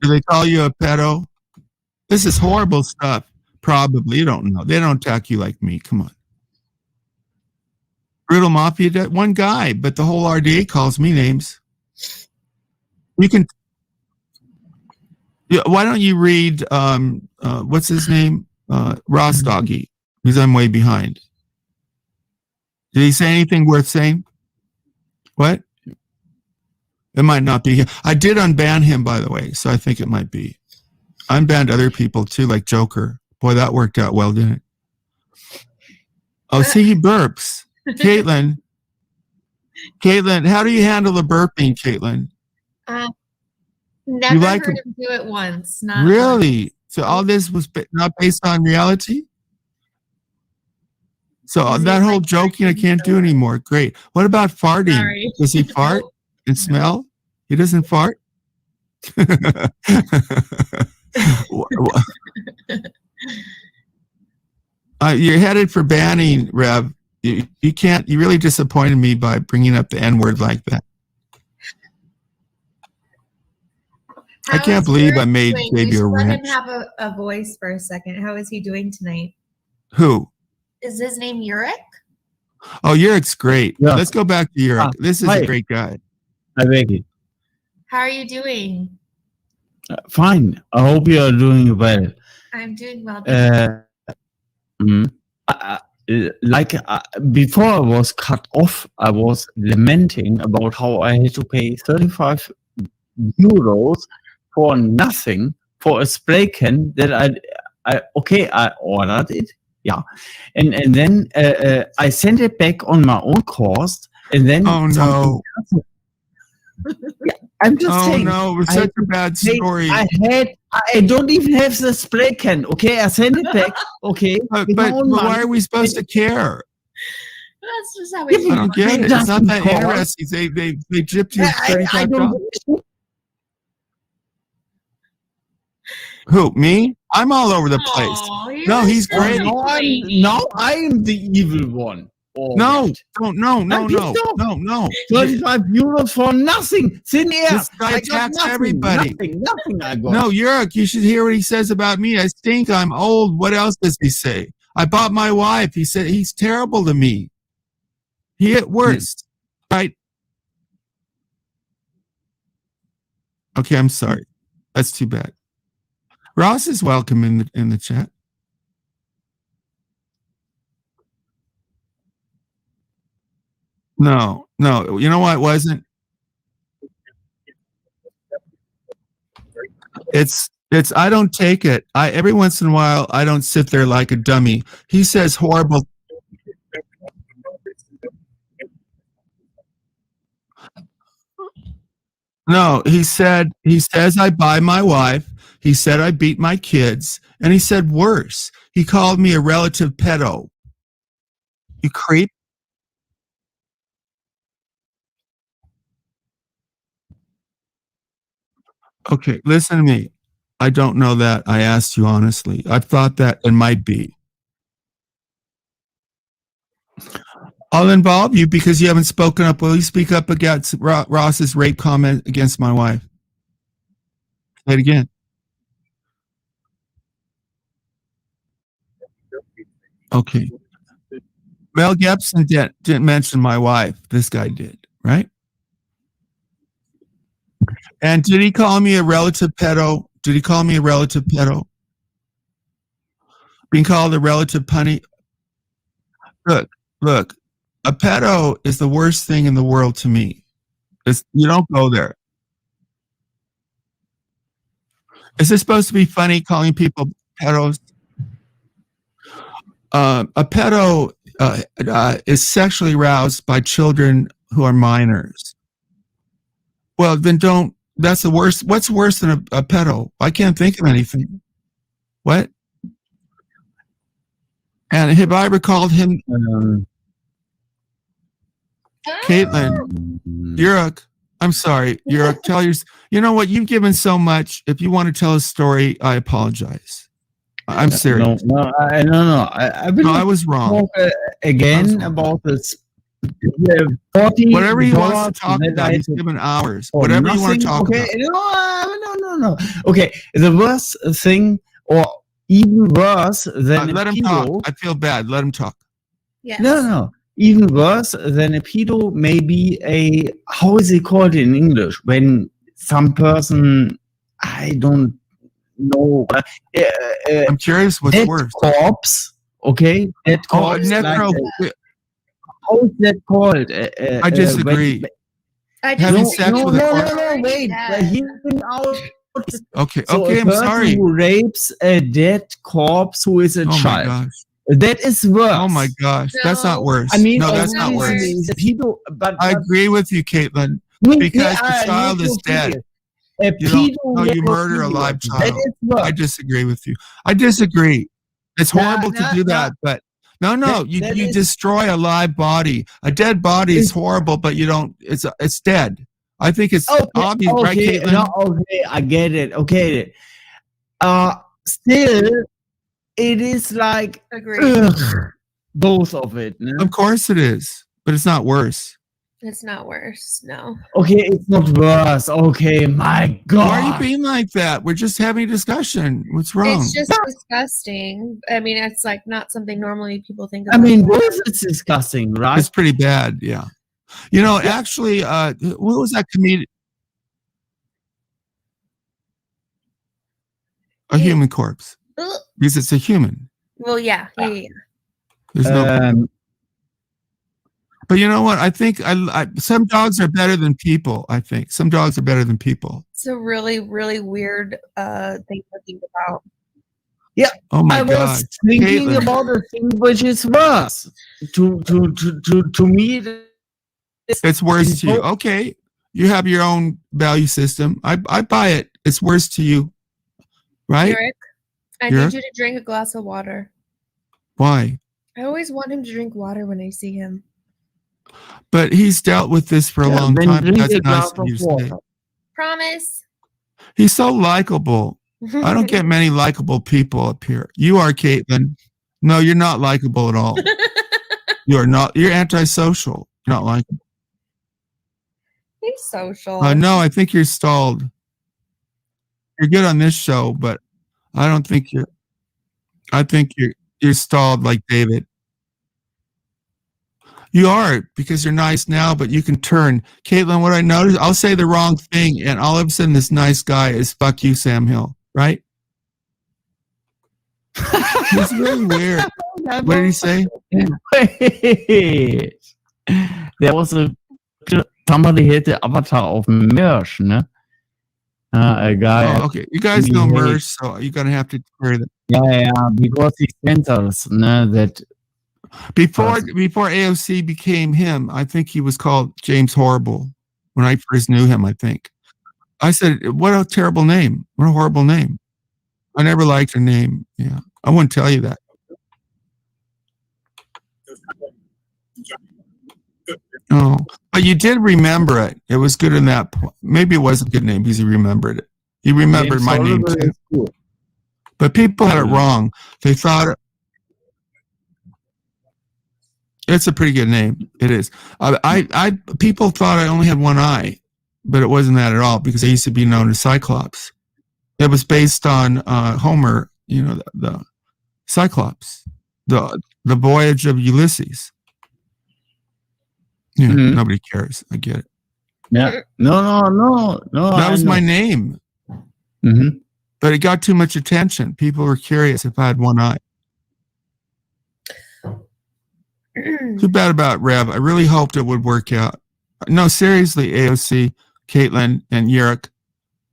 Do they call you a pedo? This is horrible stuff. Probably. You don't know. They don't attack you like me. Come on. Brutal Mafia, one guy, but the whole RDA calls me names. You can. Yeah, why don't you read, what's his name? Ross Doggy, because I'm way behind. Did he say anything worth saying? What? It might not be. I did unban him, by the way, so I think it might be. I unbanned other people too, like Joker. Boy, that worked out well, didn't it? Oh, see, he burps. Caitlin, how do you handle the burping, Caitlin? Never heard him do it once. Not really? Once. So all this was not based on reality? So that whole joking I can't do anymore. Great. What about farting? Sorry. Does he fart and smell? He doesn't fart? You're headed for banning, Rev. You can't. You really disappointed me by bringing up the N-word like that. I can't believe I made Baby a Let him ranch. have a voice for a second. How is he doing tonight? Who? Is his name Yurik? Oh, Yurik's great. Yeah. Let's go back to Yurik. This is a great guy. I beg you. How are you doing? Fine. I hope you are doing well. I'm doing well. Before I was cut off, I was lamenting about how I had to pay 35 euros for nothing for a spray can that I ordered it. Yeah. And then I sent it back on my own cost. And then oh no. Yeah, I'm just saying. Oh no, it was such a bad story. I don't even have the spray can. Okay, I sent it back. Okay, but why are we supposed to care? That's just how we. I don't get it. It's not that interesting. They gypped you $35. Who, me? I'm all over the place. No, he's great. No, I am the evil one. No, 35 euros for nothing. This guy attacks everybody. Nothing I got. No, Yurik, you should hear what he says about me. I stink. I'm old. What else does he say? I bought my wife. He said he's terrible to me. He at worst, right? Okay, I'm sorry. That's too bad. Ross is welcome in the chat. No. You know why it wasn't? It's I don't take it. Every once in a while I don't sit there like a dummy. He says horrible. No, he says I buy my wife. He said I beat my kids, and he said worse. He called me a relative pedo. You creep. Okay, listen to me. I don't know that. I asked you honestly. I thought that it might be. I'll involve you because you haven't spoken up. Will you speak up against Ross's rape comment against my wife? Say it again. Okay. Mel Gibson didn't mention my wife. This guy did, right? And did he call me a relative pedo? Did he call me a relative pedo? Being called a relative punny? Look. A pedo is the worst thing in the world to me. You don't go there. Is this supposed to be funny calling people pedos? A pedo is sexually aroused by children who are minors. Well, then don't. That's the worst. What's worse than a pedo? I can't think of anything. What? And have I ever called him? Caitlin, I'm sorry. Tell your. You know what? You've given so much. If you want to tell a story, I apologize. I'm serious. No. I was wrong. Again about this. Whatever he wants to talk about, he's given hours. Whatever you want to talk about. No. Okay, the worst thing, or even worse than let him talk. I feel bad. Let him talk. Yes. No. Even worse than a pedo may be a, how is it called in English? When some person, I don't know. I'm curious what's worse. Corpse, okay? That corpse. How is that called? I disagree. Having sex with a corpse. No, wait. Hearing out. Okay, So I'm sorry. Who rapes a dead corpse who is a child? My gosh. That is worse. Oh my gosh, that's not worse. I mean, no, that's not worse. I agree with you, Caitlin, because the child is dead. You murder a live child. I disagree with you. I disagree. It's horrible to do that, but no, you destroy a live body. A dead body is horrible, but you don't. It's dead. I think it's obvious, right, Caitlin? No, okay, I get it. Okay, still. It is like both of it. No? Of course it is, but it's not worse. It's not worse, no. Okay, it's not worse. Okay, my God. Why are you being like that? We're just having a discussion. What's wrong? It's just disgusting. I mean, it's like not something normally people think about. I mean, both it's disgusting, right? It's pretty bad, yeah. You know, actually, what was that comedian? A human corpse. Because it's a human. Well, yeah. There's no. But you know what? I think some dogs are better than people. I think some dogs are better than people. It's a really, really weird thing to think about. Yeah. Oh my God. I was thinking Caitlin. about a thing which is worse. To me, it's worse to you. Okay, you have your own value system. I buy it. It's worse to you, right? Eric, I need you to drink a glass of water. Why? I always want him to drink water when I see him. But he's dealt with this for a long time. That's nice of you to say. Promise. He's so likable. I don't get many likable people up here. You are, Caitlin. No, you're not likable at all. You're not. You're antisocial. You're not likable. He's social. No, I think you're stalled. You're good on this show, but I don't think you're. I think you're stalled like David. You are, because you're nice now, but you can turn. Caitlin, what I noticed, I'll say the wrong thing, and all of a sudden this nice guy is fuck you, Sam Hill, right? It's really weird. What did he say? there was somebody had the avatar of Mersh, ne? A guy. Oh, okay. You guys know Mersh, so you're gonna have to clear that. Yeah, because he censors, ne? That before AOC became him, I think he was called James Horrible when I first knew him. I think I said, "What a terrible name! What a horrible name!" I never liked her name. Yeah, I wouldn't tell you that. Oh, but you did remember it. It was good in that point. Maybe it was a good name because he remembered it. He remembered my name too. But people had it wrong. They thought it's a pretty good name. It is. People thought I only had one eye, but it wasn't that at all because I used to be known as Cyclops. It was based on Homer, you know, the Cyclops, the voyage of Ulysses. Yeah, nobody cares. I get it. Yeah. No. That was my name. Mm-hmm. But it got too much attention. People were curious if I had one eye. Too bad about Rev. I really hoped it would work out. No, seriously, AOC, Caitlin, and Yurik,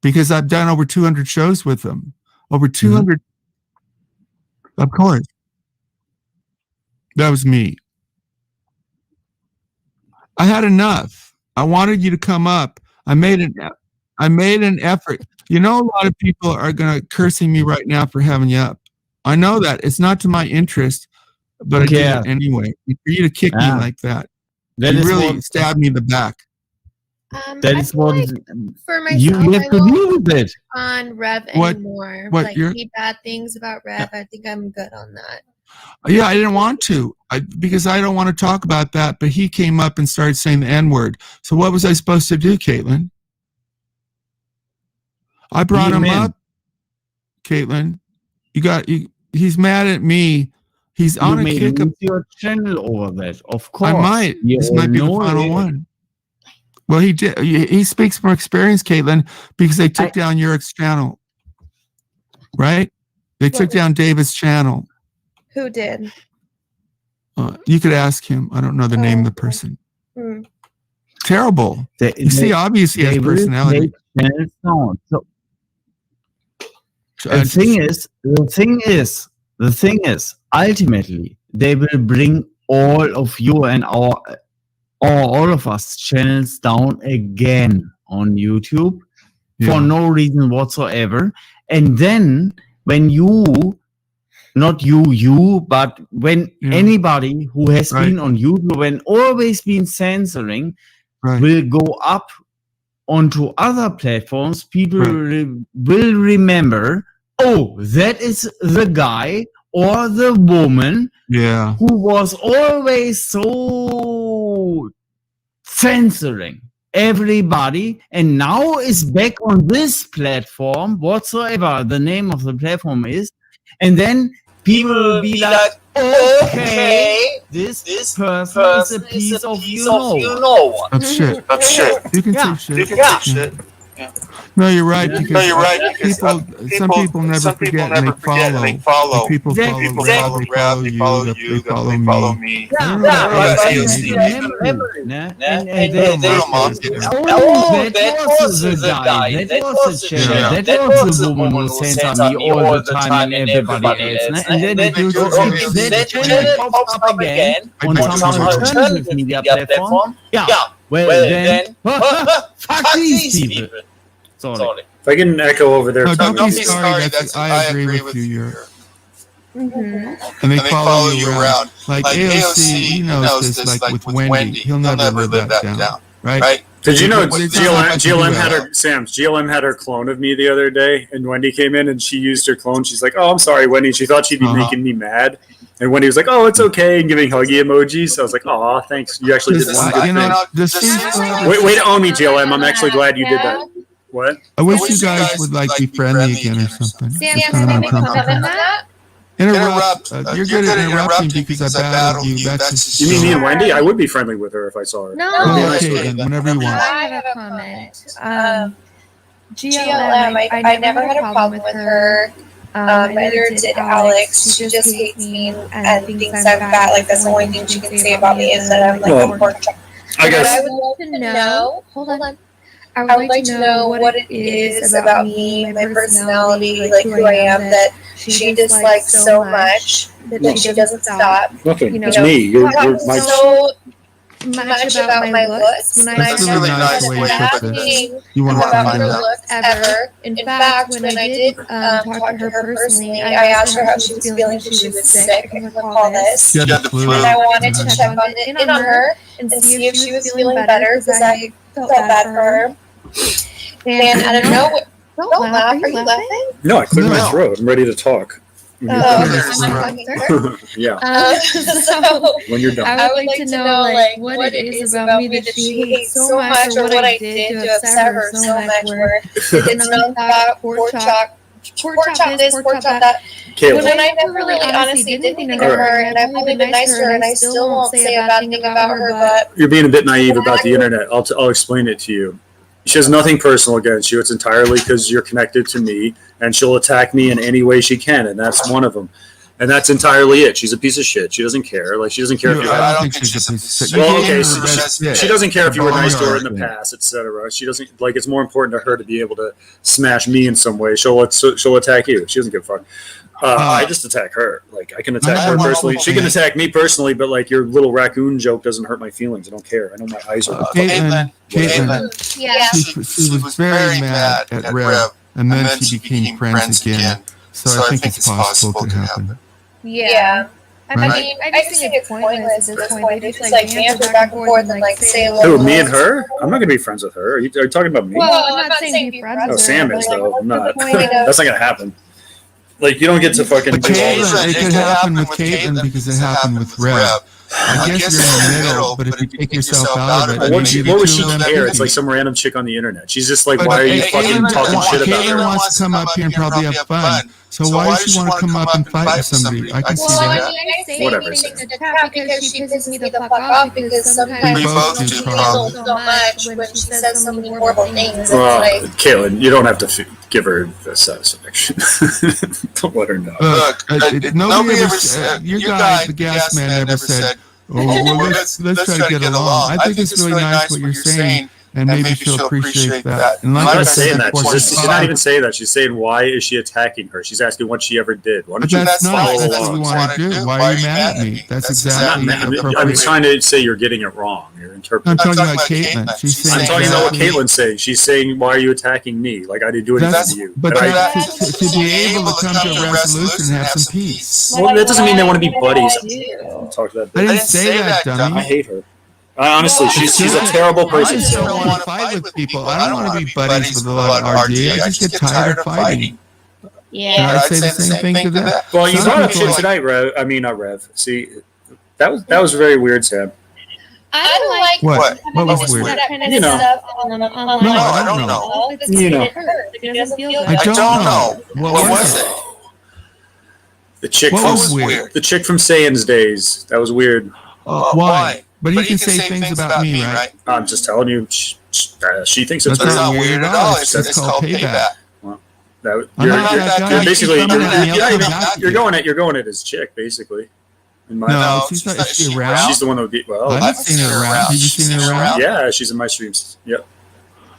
because I've done over 200 shows with them. Over 200. Of course. That was me. I had enough. I wanted you to come up. I made an effort. You know, a lot of people are going to cursing me right now for having you up. I know that. It's not to my interest, but I did it anyway. For you to kick me like that, you really stabbed me in the back. That is what for myself, you have to deal with it. On Rev What- anymore. what Like you're- any bad things about Rev, I think I'm good on that. Yeah, I didn't want to because I don't want to talk about that. But he came up and started saying the N-word. So what was I supposed to do, Caitlin? I brought him up, Caitlin. He's mad at me. He's on a kick of your channel over that. Of course, I might. This might be the final one. Well, he did. He speaks from experience, Caitlin, because they took down Yurik's channel, right? They took down David's channel. Who did? You could ask him. I don't know the name of the person. Hmm. Terrible. You see, obviously he has personality. The thing is, ultimately, they will bring all of you and all of us channels down again on YouTube for no reason whatsoever. And then when but when anybody who has been on YouTube and always been censoring will go up onto other platforms, people will remember, oh, that is the guy or the woman who was always so censoring everybody and now is back on this platform, whatsoever the name of the platform is, and then people will be like, okay, this person is a piece of you know what. That's shit. You can say shit. No, you're right. Because some people never forget and they follow. People follow you. They follow me. That was the guy. That was the channel. That was the woman who censored me all the time and everybody else. And then that channel pops up again on some alternative media platform. Yeah. Well then, fuck these people. Sorry. If I get an echo over there, No, don't be sorry. I agree with you. And they follow you around. Like AOC, he knows this. Like with Wendy, he'll never live that down. Right? Did you know GLM had her clone of me the other day, and Wendy came in and she used her clone. She's like, "Oh, I'm sorry, Wendy." She thought she'd be making me mad, and Wendy was like, "Oh, it's okay," and giving huggy emojis. So I was like, "Aw, thanks. You actually did one good thing." Way to own me, GLM. I'm actually glad you did that. What? I wish you guys would like be friendly again or something. Sam, can I make a comment on that? Interrupt. You're good at interrupting because I battled you. That's just You mean me and Wendy? I would be friendly with her if I saw her. No. Okay, then whenever you want. I have a comment. GLM, I never had a problem with her. Neither did Alex. She just hates me and thinks I'm fat. Like, that's the only thing she can say about me is that I'm like a pork chop. I guess. I would love to know. Hold on. I would like to know what it is about me, my personality, like who I am, that she dislikes so much that she doesn't stop. Nothing. It's me. You're my. So much about my looks. That's a really nice way to put this. You want to find her out? looks ever. In fact, when I did talk to her personally, I asked her how she was feeling because she was sick. I can recall this. She had the flu. And I wanted to check in on her and see if she was feeling better because I felt bad for her. And I don't know. Don't laugh. Are you laughing? No, I cleared my throat. I'm ready to talk. Oh, Yeah. So When you're done. I would like to know like what it is about me that she hates so much, or what I did to upset her so much. Where it didn't smell about pork chop this, pork chop that. When I never really honestly did anything to her, and I've only been nice to her, and I still won't say a bad thing about her. But You're being a bit naive about the internet. I'll explain it to you. She has nothing personal against you. It's entirely because you're connected to me, and she'll attack me in any way she can, and that's one of them. And that's entirely it. She's a piece of shit. She doesn't care. Like, she doesn't care if you. I don't think she's a piece of shit. Well, okay, she doesn't care if you were nice to her in the past, etc. She doesn't like. It's more important to her to be able to smash me in some way. She'll attack you. She doesn't give a fuck. I just attack her. Like, I can attack her personally. She can attack me personally, but like your little raccoon joke doesn't hurt my feelings. I don't care. I know my eyes are. Caitlin, yeah, she was very mad at Rev, and then she became friends again. So I think it's possible it could happen. yeah. I mean, I just think it's pointless at this point. They just like banter back and forth and like say a little. Who, me and her? I'm not gonna be friends with her. Are you talking about me? Well, I'm not saying be friends Oh, with her. Sam but, is like, though. what's I'm the not. point of- That's not gonna happen. Like, you don't get to fucking. But Caitlin, it could happen with Caitlin because it happened with Rev. I guess you're in the middle, but if you take yourself out of it, What maybe would the she two of them care? could It's be. like some random chick on the internet. She's just like, But why are you Caitlin fucking talking shit about Caitlin her? wants to come up here and probably have fun. So why does she want to come up and fight with somebody? I can see Well, I that. mean, I say Whatever, anything Sam. to Kat because she pisses me the fuck off because sometimes We both do, she probably. feels so much when she says so many horrible things. It's Well, like, Caitlin, you don't have to give her the satisfaction. Don't let her know. Look, nobody ever said, your guy, the gas man, never said, oh, well, let's try to get along. I think it's really nice what you're saying, and maybe she'll appreciate that. And I'm like I not said saying that. before, She's not even saying that. She's saying, why is she attacking her? She's asking what she ever did. Why But don't you that's not follow that's what we along? want to do. Why are you mad at me? That's exactly I'm appropriate. trying to say you're getting it wrong. You're interpreting. I'm talking about Caitlin. She's saying I'm talking about what exactly- Caitlin's saying. She's saying, why are you attacking me? Like, I didn't do anything That's, to you. but And I- to be able to come to a resolution and have some peace. well, that doesn't mean they want to be buddies. Talk to that I bitch. didn't say that, dummy. I hate her. Honestly, she's a terrible person. I just don't want to fight with people. I don't want to be buddies with a lot of RD. I just get tired of fighting. yeah. And I'd say the same thing to that. Well, you Some brought up people shit tonight, Rev. I mean, not Rev. See, that was very weird, Sam. I don't like What? What was this weird? kind of You know. stuff online. No, I don't know. You know. It hurts. It doesn't feel good. I don't know. What was it? The chick What from was weird? the chick from Saiyans days. That was weird. Why? But he can say things about me, right? I'm just telling you. She thinks it's That's not weird. weird at all. It's called payback. That, I'm not that guy. you're basically She's coming at me, I'll come back to you're you. going at his chick basically. In my No, she's not. Is she around? She's the one that would be. Well, I've seen her around. Have you seen her around? yeah, she's in my streams. Yep.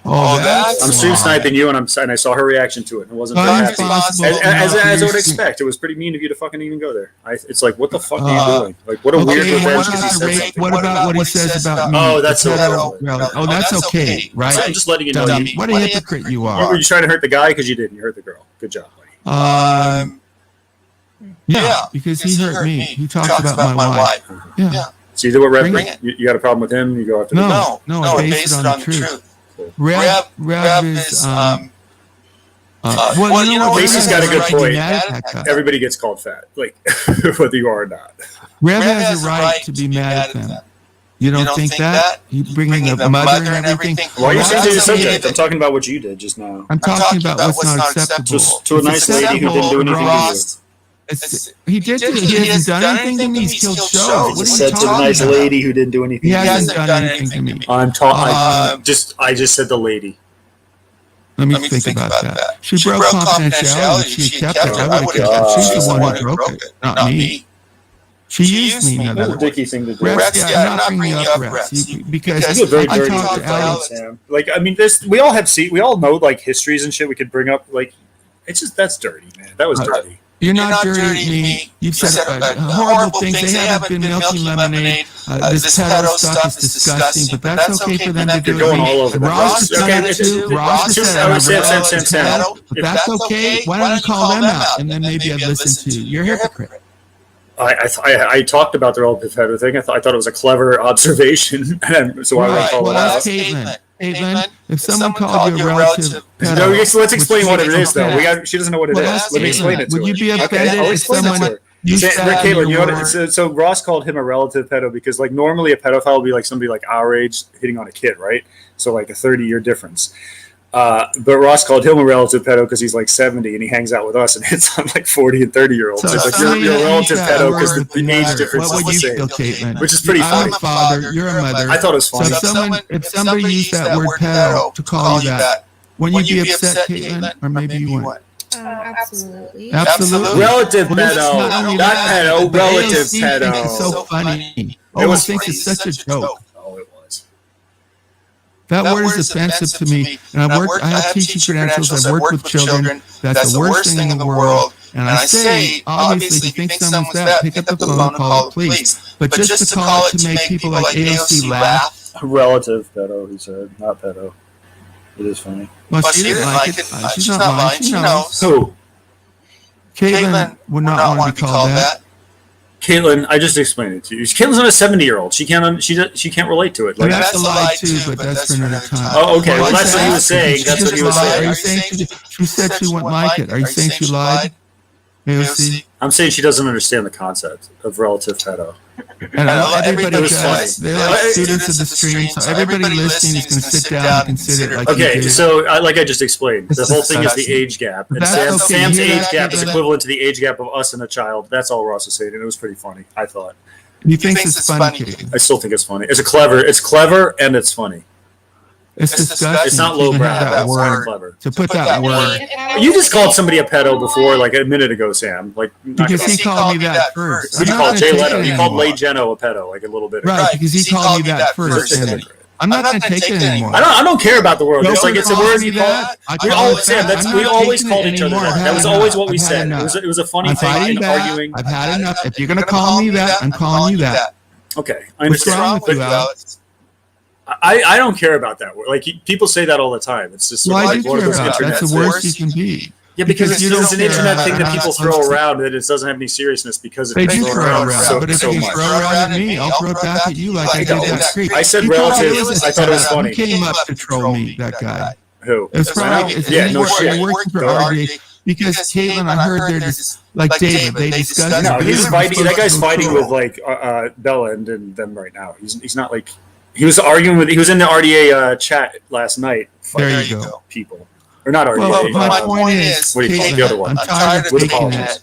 Oh, that's I'm stream why. sniping you, and I saw her reaction to it. It wasn't very I'm happy. responsible As now for I your would stream. expect, it was pretty mean of you to fucking even go there. It's like, what the fuck are you doing? Like, what a weird Okay, revenge what because he about, said rape, something. what about what he says about me? Oh, that's The okay. federal- Oh, that's okay, right? I'm just letting you know. Dummy. What a hypocrite you Were are. you trying to hurt the guy? Because you didn't. You hurt the girl. Good job, buddy. Yeah, because he hurt me. He talks about my wife. Yeah. So you did what Rev Bring did? You got a problem with him? You go after the guy. No, I based it on the truth. Rev is, well, you know what? Casey's got a good Rev has the right to point. be mad at that guy. Everybody gets called fat, like whether you are or not. Rev has a right to be mad at them. You don't think that? You bringing the mother and everything? Why are you That's changing the okay. subject? I'm talking about what you did just now. I'm talking about what's not acceptable. To a nice lady who didn't do anything to you. He did. He hasn't done anything to me. He's killed shows. I What just are you said to the talking nice about? lady who didn't do anything. He to you. hasn't done anything to me. I'm talking. I just said the lady. Let me think about that. She broke confidentiality. She kept it. I would have kept it. She's the one who broke it, not me. She used me. In That's other a dicky thing to do. Rex, I'm not bringing you up, Rex, because you very I dirty talked to Alex. Sam. Like, I mean, we all know like histories and shit we could bring up. Like, it's just that's dirty, man. That was dirty. You're not dirty to me. You've said horrible things. They haven't been milking lemonade. This pedo stuff is disgusting, but that's okay for them to do. Going all over. Ross has done it too. Ross has said it. But that's okay. Why don't you call them out, and then maybe I'd listen to you. You're a hypocrite. I talked about the relative pedo thing. I thought it was a clever observation, so why would I call it out? Caitlin, if someone called you a relative pedo, no, let's explain what it is, though. She doesn't know what it is. Let me explain it to her. Would you be offended if someone... Caitlin, you know, so Ross called him a relative pedo because, like, normally a pedophile would be like somebody like our age hitting on a kid, right? So like a 30-year difference. But Ross called him a relative pedo because he's like 70 and he hangs out with us and hits on like 40 and 30-year-olds. So it's like you're a relative pedo because the age difference is the same, which is pretty funny. I'm a father, you're a mother. I thought it was funny. So if somebody used that word pedo to call you that, wouldn't you be upset, Caitlin? Or maybe you wouldn't? Absolutely. Absolutely. Relative pedo, not pedo, relative pedo. It's so funny. It thinks it's such a joke. That word is offensive to me, and I have teaching credentials. I've worked with children. That's the worst thing in the world. And I say, obviously, if you think someone's that, pick up the phone and call the police. But just to call it to make people like AOC laugh. Relative pedo, he said, not pedo. It is funny. Well, she didn't like it. She's not lying. She knows. Who? Caitlin would not want to be called that. Caitlin, I just explained it to you. Caitlin's not a 70-year-old. She can't relate to it. Like, that's a lie too, but that's for another time. Oh, okay. Well, that's what he was saying. That's what he was saying. Are you saying she said she wouldn't like it? Are you saying she lied? AOC? I'm saying she doesn't understand the concept of relative pedo. And everybody does. They're like students of the stream, so everybody listening is going to sit down and consider it like okay, so like I just explained, the whole thing is the age gap. And Sam's age gap is equivalent to the age gap of us and a child. That's all Ross was saying, and it was pretty funny, I thought. He thinks it's funny. I still think it's funny. It's clever, and it's funny. It's disgusting. It's not lowbrow. That's word. Clever. To put that word. You just called somebody a pedo before, like a minute ago, Sam. Like because he called me that first. Who did you call Jay Leno? You called Lay Geno a pedo, like a little bit. Right, because he called me that first. I'm not going to take it anymore. I don't care about the world. It's like it's a word you call. Sam, we always called each other that. That was always what we said. It was a funny thing. Arguing. I've had enough. If you're going to call me that, I'm calling you that. Okay, I understand. What's wrong with you, Alex? I don't care about that word. Like people say that all the time. It's just sort of like one of those internet. That's the worst you can be. Yeah, because it's an internet thing that people throw around and it doesn't have any seriousness because they do throw around. But if you throw around at me, I'll throw it back at you like I did that creep. I said relative. I thought it was funny. He came up to troll me, that guy. Who? It's probably no shit. Working for RJ. Because Caitlin, I heard they're just like David. They discussed. No, he's fighting. That guy's fighting with like Bella and them right now. He's not like. He was arguing with. He was in the RDA chat last night. There you go. People, or not RDA. Well, my point is, what do you call the other one? I'm tired of taking it.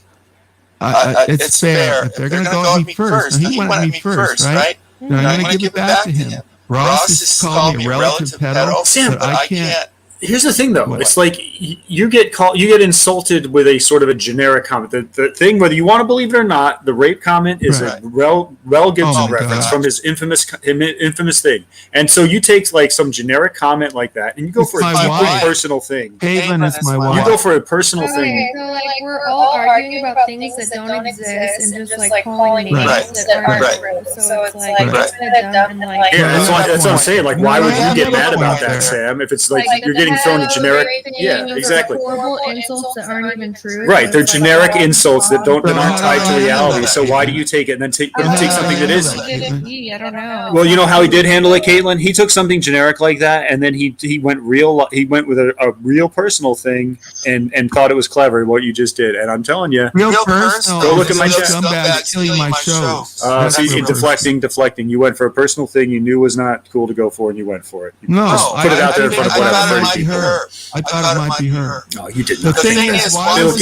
It's fair. If they're going to go at me first, he went at me first, right? Then I'm going to give it back to him. Ross has called me a relative pedo, but I can't. Here's the thing, though. It's like you get insulted with a sort of a generic comment. The thing, whether you want to believe it or not, the rape comment is a Rel Gibson reference from his infamous thing. And so you take like some generic comment like that, and you go for a deeply personal thing. Caitlin is my wife. You go for a personal thing. So like we're all arguing about things that don't exist and just like calling names that aren't true. So it's like it's kind of dumb and like. Yeah, that's what I'm saying. Like, why would you get mad about that, Sam? If it's like you're getting thrown a generic, exactly. Horrible insults that aren't even true. Right, they're generic insults that aren't tied to reality. So why do you take it and then take something that is? I don't know. Well, you know how he did handle it, Caitlin. He took something generic like that, and then he went real. He went with a real personal thing and thought it was clever what you just did. And I'm telling you, real personal. Go look at my chat. Scumbags killing my shows. See, deflecting. You went for a personal thing you knew was not cool to go for, and you went for it. You no, put it out there in front of whatever. I thought it might be her. No, you didn't. The thing is,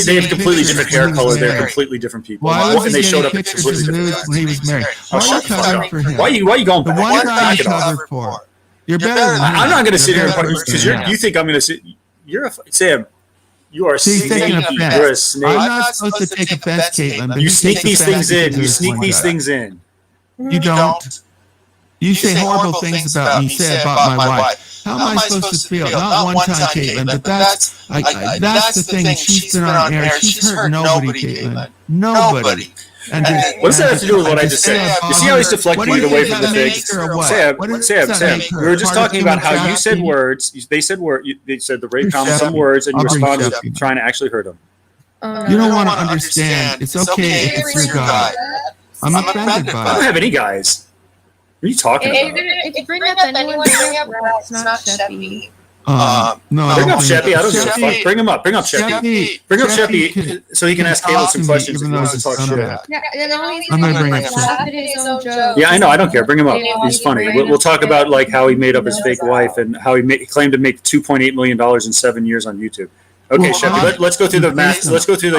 they have completely different hair color. They're completely different people. Why and they showed up at pictures completely of different nudes times. when he was married? Why are you covering for him? Why are you going the back? one guy you covered for? You're better than I'm not going to sit here and because you you think I'm going to sit. Sam. You are She's taking sneaky. offense. You're a snake. I'm not supposed to take offense, Caitlin. But You he sneak takes these offense things in. because You there's sneak one these guy. things in. You don't. You say horrible things about me. Say about my wife. How am I supposed to feel? Not one time, Caitlin, but that's the thing. She's been on air. She's hurt nobody, Caitlin. Nobody. And What does that have to do with what I just said? You see how he's deflecting it away from the thing? Sam, we were just talking about how you said words. They said They said the rape comment some words, and you responded with trying to actually hurt them. You don't want to understand. It's okay if it's your guy. I'm offended by it. I don't have any guys. What are you talking about? If you bring up anyone, bring up Rex, not Sheppy. No, bring up Sheppy. I don't give a fuck. Bring him up. Bring up Sheppy. Bring up Sheppy so he can ask Caleb some questions if he wants to talk shit. Yeah, and always I'm gonna bring up laugh at his own jokes. Yeah, I know. I don't care. Bring him up. He's funny. We'll talk about like how he made up his fake wife and how he claimed to make $2.8 million in 7 years on YouTube. Okay, Sheppy. Let's go through the math. Let's go through the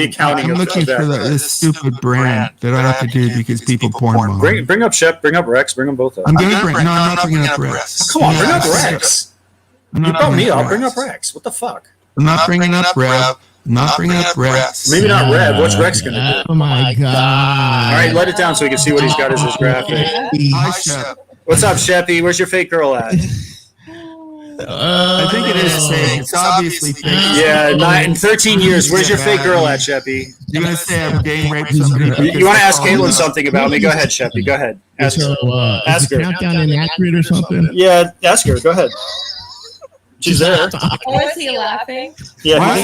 accounting. I'm looking for this stupid brand that I have to do because people porn. Bring up Shep. Bring up Rex. Bring them both up. I'm going to bring. No, I'm not bringing up Rex. Come on, bring up Rex. You brought me up. Bring up Rex. What the fuck? I'm not bringing up Rev. Not bringing up Rex. Maybe not Rev. What's Rex gonna do? Oh my god! All right, let it down so we can see what he's got as his graphic. Hi, Shep. What's up, Sheppy? Where's your fake girl at? I think it is fake. It's obviously fake. Yeah, in 13 years. Where's your fake girl at, Sheppy? You're gonna say I'm gang raped somebody? You want to ask Caitlin something about me? Go ahead, Sheppy. Go ahead. Ask her. Is the countdown inaccurate or something? Yeah, ask her. Go ahead. She's there. Oh, is he laughing? Yeah,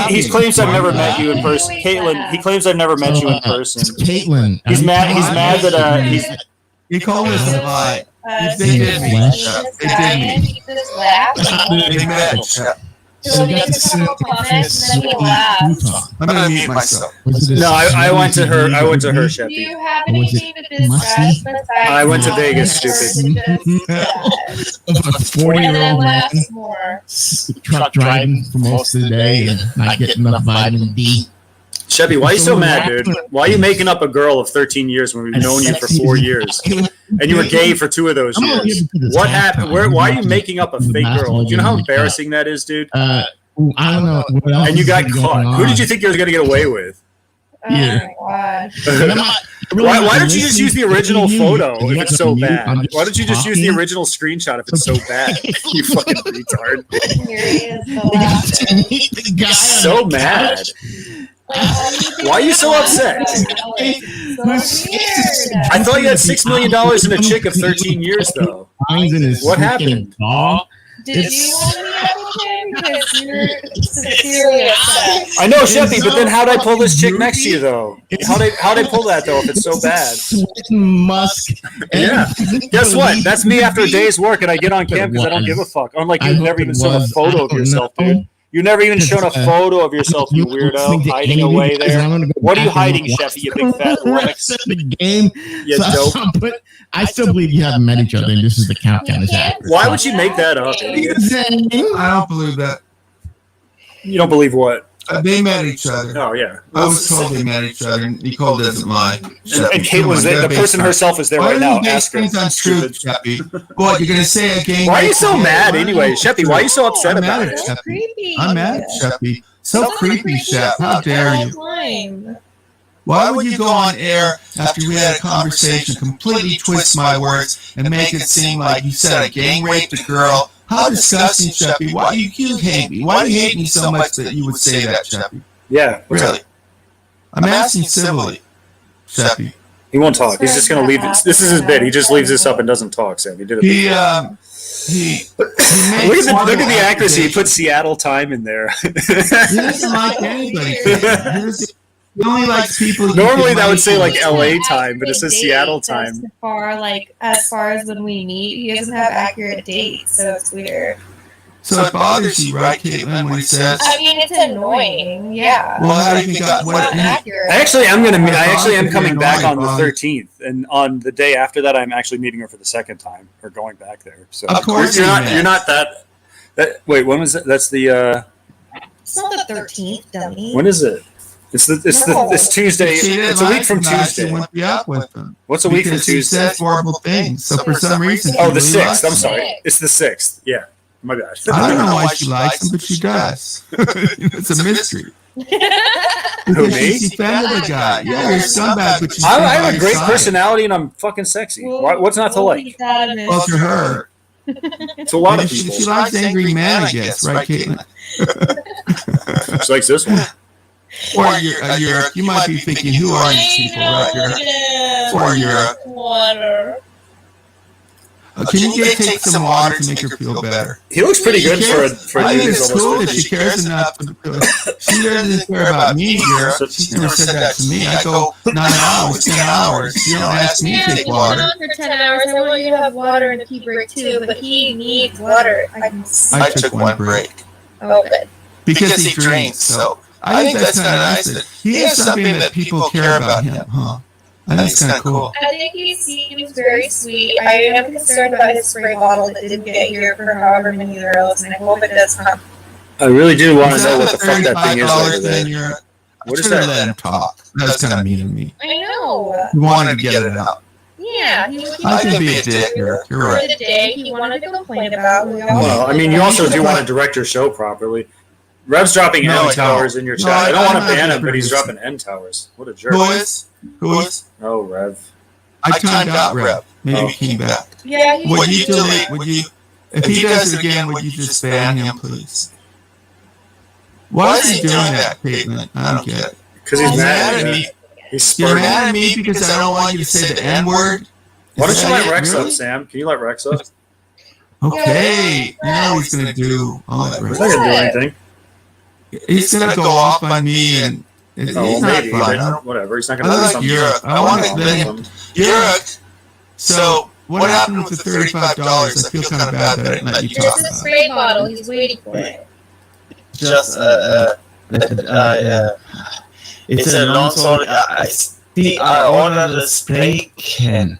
he claims I've never met you in person. Caitlin, he claims I've never met you in person. Caitlin. He's mad that he's. You called us a lie. They did me. He just laughed. They met. So he gets a couple comments and then he laughs. I'm gonna mute myself. No, I went to her. I went to her, Do Sheppy. you have anything to discuss besides I went to Vegas, stupid. A And then 40-year-old man laughs more. truck driving for most of the day and not getting enough vitamin D. Sheppy, why are you so mad, dude? Why are you making up a girl of 13 years when we've known you for 4 years? And you were gay for 2 of those years. What happened? Why are you making up a fake girl? Do you know how embarrassing that is, dude? I don't know. What else And you is got going caught. on. Who did you think you were going to get away with? Oh my gosh. Why don't you just use the original photo if it's so bad? Why don't you just use the original screenshot if it's so bad? You fucking retard. Here he is, the laugh. So mad. Why are you so upset? I thought you had $6 million in a chick of 13 years, though. What happened? Did you want me to help him? Because you're sincerely upset. I know, Sheppy, but then how'd I pull this chick next to you, though? How'd I pull that, though, if it's so bad? Musk. Yeah. Guess what? That's me after a day's work, and I get on cam because I don't give a fuck. Unlike you've never even shown a photo of yourself, dude. You've never even shown a photo of yourself, you weirdo, hiding away there. What are you hiding, Sheppy, you big fat Rex? The game. You dope. But I still believe you haven't met each other, and this is the countdown. Is accurate. Why would you make that up? I don't believe that. You don't believe what? They met each other. Oh, yeah. I was told they met each other. Nicole doesn't lie. And Caitlin's there. The person herself is there right now. Ask her. Untrue, Sheppy. What, you're going to say a game? Why are you so mad anyway? Sheppy, why are you so upset about it? I'm mad at Sheppy. So creepy, Shep. How dare you? Why would you go on air after we had a conversation, completely twist my words, and make it seem like you said I gang raped a girl? How disgusting, Sheppy. Why do you hate me? Why do you hate me so much that you would say that, Sheppy? Yeah. Really? I'm asking civilly, Sheppy. He won't talk. He's just going to leave this. This is his bit. He just leaves this up and doesn't talk, Sam. He did it. Look at the accuracy. He put Seattle time in there. He doesn't like anybody. He only likes people. Normally that would say like LA time, but it says Seattle time. As far as when we meet, he doesn't have accurate dates, so it's weird. So it bothers you, right, Caitlin, when he says? I mean, it's annoying. Yeah. Well, how do you think I actually am coming back on the 13th, and on the day after that, I'm actually meeting her for the second time, or going back there. So of course you're not that. Wait, when was that? That's the. It's not the 13th, dummy. When is it? It's Tuesday. It's a week from Tuesday. What's a week from Tuesday? He says horrible things. So for some reason. Oh, the 6th. I'm sorry. It's the 6th. Yeah. My bad. I don't know why she likes him, but she does. It's a mystery. Who, me? She defended the guy. Yeah, you're a scumbag, but she's I have a great personality and I'm fucking sexy. What's not to like? Well, to her. To a lot of people. She likes angry men, I guess, right, Caitlin? She likes this one. Or you might be thinking, who are these people, right? Or you're water. Can you take some water to make her feel better? He looks pretty good for a I dude think who's it's cool almost that 50. she cares enough. She doesn't care about me here. She's never said that to me. I go 9 hours, 10 hours. You don't ask me to take water. For 10 hours, I want you to have water and a pee break too, but he needs water. I took one break. Oh, good. Because he drinks, so I think that's kind of nice. That he has something that people care about him, huh? I think it's kind of cool. I think he seems very sweet. I am concerned about his spray bottle that didn't get here for however many euros, and I hope it does come. I really do want to know what the fuck that thing is over there. What is that? Let him talk. That's kind of mean to me. I know. He wanted to get it out. Yeah, he was. I can be a dick. You're right. The day he wanted to complain about. Well, I mean, you also do want to direct your show properly. Rev's dropping N towers in your chat. I don't want to ban him, but he's dropping N towers. What a jerk. Who is? Oh, Rev. I timed out Rev. Maybe he came back. Yeah. Would you delete? Would you? If he does it again, would you just ban him, please? Why is he doing that, Caitlin? I don't get it. Because he's mad at me. You're mad at me because I don't want you to say the N word? Why don't you let Rex up, Sam? Can you let Rex up? Okay. You know what he's going to do. I'll let Rex He's not going to do anything. He's going to go off on me and he's not maybe, fun. but whatever. He's not going to I do like something. Europe. I want to let him. Europe. So what happened with the $35? I feel kind of bad that I didn't let you talk It's a about it. spray bottle. He's waiting for it. Just it's a long story. I ordered a spray can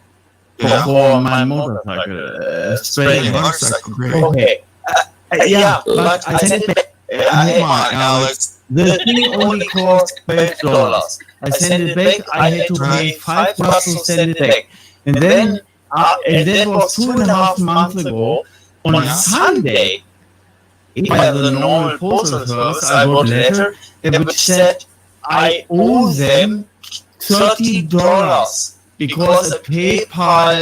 for my motorcycle. Spray motorcycle, great. Okay. Yeah, but I sent it back. Come on, Alex. The thing only cost $5. I sent it back. I had to pay $5 to send it back, and then and that was 2.5 months ago. On Sunday, by the normal postal service, I got a letter which said I owe them $30 because a PayPal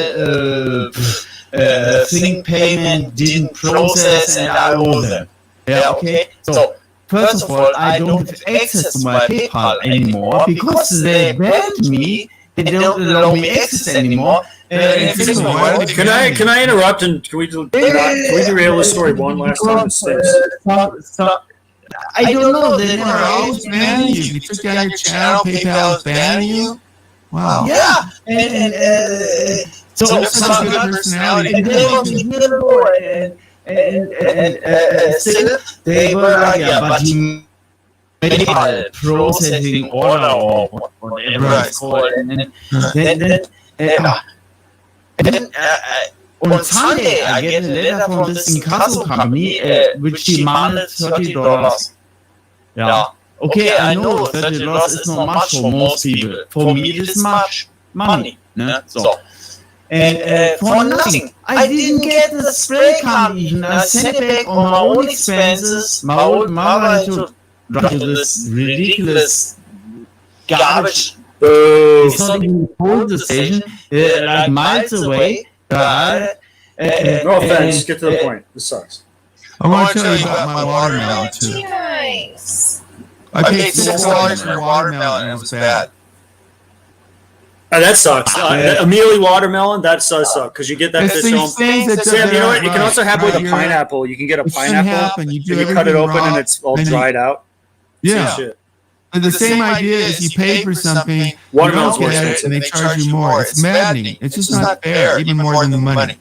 thing payment didn't process and I owe them. Yeah, okay. So first of all, I don't have access to my PayPal anymore because they banned me. They don't allow me access anymore. Can I interrupt and can we derail this story one last time? I don't know. They are always banning you. You took down your channel. PayPal is banning you. Wow. Yeah, and so some good personality. And still they were like, yeah, but you PayPal processing order or whatever it's called, and then on Sunday I get a letter from this incasso company which demanded $30. Yeah. Okay, I know $30 is not much for most people. For me, it is much money. Ne? So, and for nothing, I didn't get the spray can even. I sent it back on my own expenses. My old mother had to drive to this ridiculous garbage. It's not even close to the station, like miles away. No offense, get to the point. This sucks. I want to tell you about my watermelon too. Nice. I paid $6 for a watermelon and it was bad. That sucks. Amelie watermelon, that does suck because you get that fish home. Sam, you know what? It can also happen with a pineapple. You can get a pineapple and you cut it open and it's all dried out. Yeah. And the same idea is you pay for something, watermelon's you don't get it, and they charge you more. It's maddening. It's just not fair, even more than the money.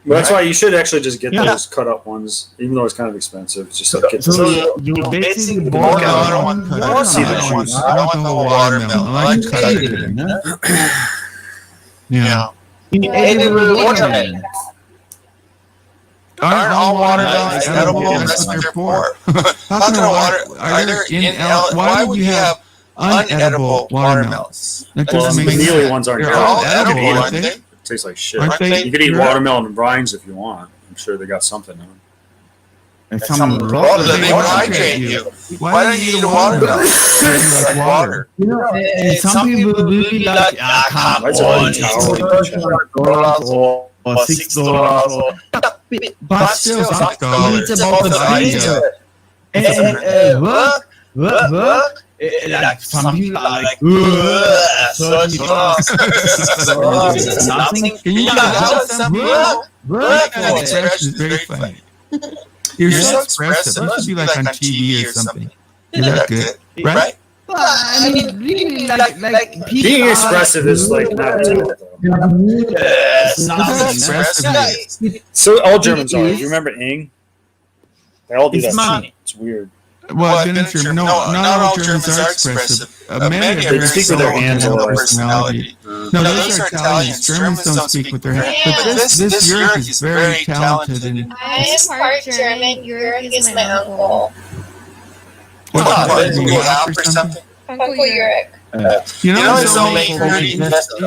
Well, that's why you should actually just get those cut up ones, even though it's kind of expensive. Just like get you basically bought I don't want cut ones. I want the whole watermelon. I like cut it. Yeah. Edible watermelon. Aren't all watermelons edible? That's what they're for. How can why would you have unedible watermelons? That doesn't make sense. Mealy ones aren't They're all edible, aren't they? Tastes like shit. Aren't they? You could eat watermelon and brines if you want. I'm sure they got something in them. And some Well, then they would hydrate you. Why don't you eat a watermelon? Like water. You know, and some people will be like, come on, $4 or $6 but still $6. It's about the value. And work. Like some people are like, $30. Nothing. Can you tell some work? That expression is very funny. You're so expressive. You should be like on TV or something. You're that good, right? Well, I mean, really, like people being expressive is like not expressive. So all Germans are. You remember Ing? They all do that. It's weird. Well, I've been in Germany. No, not all Germans are expressive. Many of them speak with their hands a lot. Personality. No, those are Italians. Germans don't speak with their hands. But this Jurek is very talented. And I am part German. Jurek is my uncle. What, or something? Uncle Jurek. You know, he's only 30.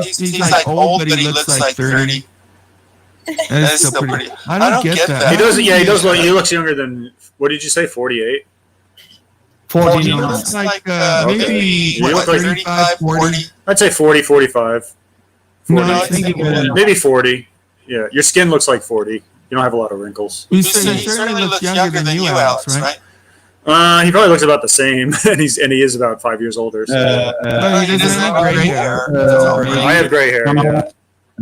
He's like old, but he looks like 30. That's still pretty. I don't get that. He does. Yeah, he does. He looks younger than. What did you say? 48. 40. He looks like maybe what, 35, 40. I'd say 40, 45. 40. No, I think maybe 40. Yeah, your skin looks like 40. You don't have a lot of wrinkles. He certainly looks younger than you, Alex, right? He probably looks about the same, and he is about 5 years older. So. No, he doesn't have gray hair. I have gray hair. Yeah.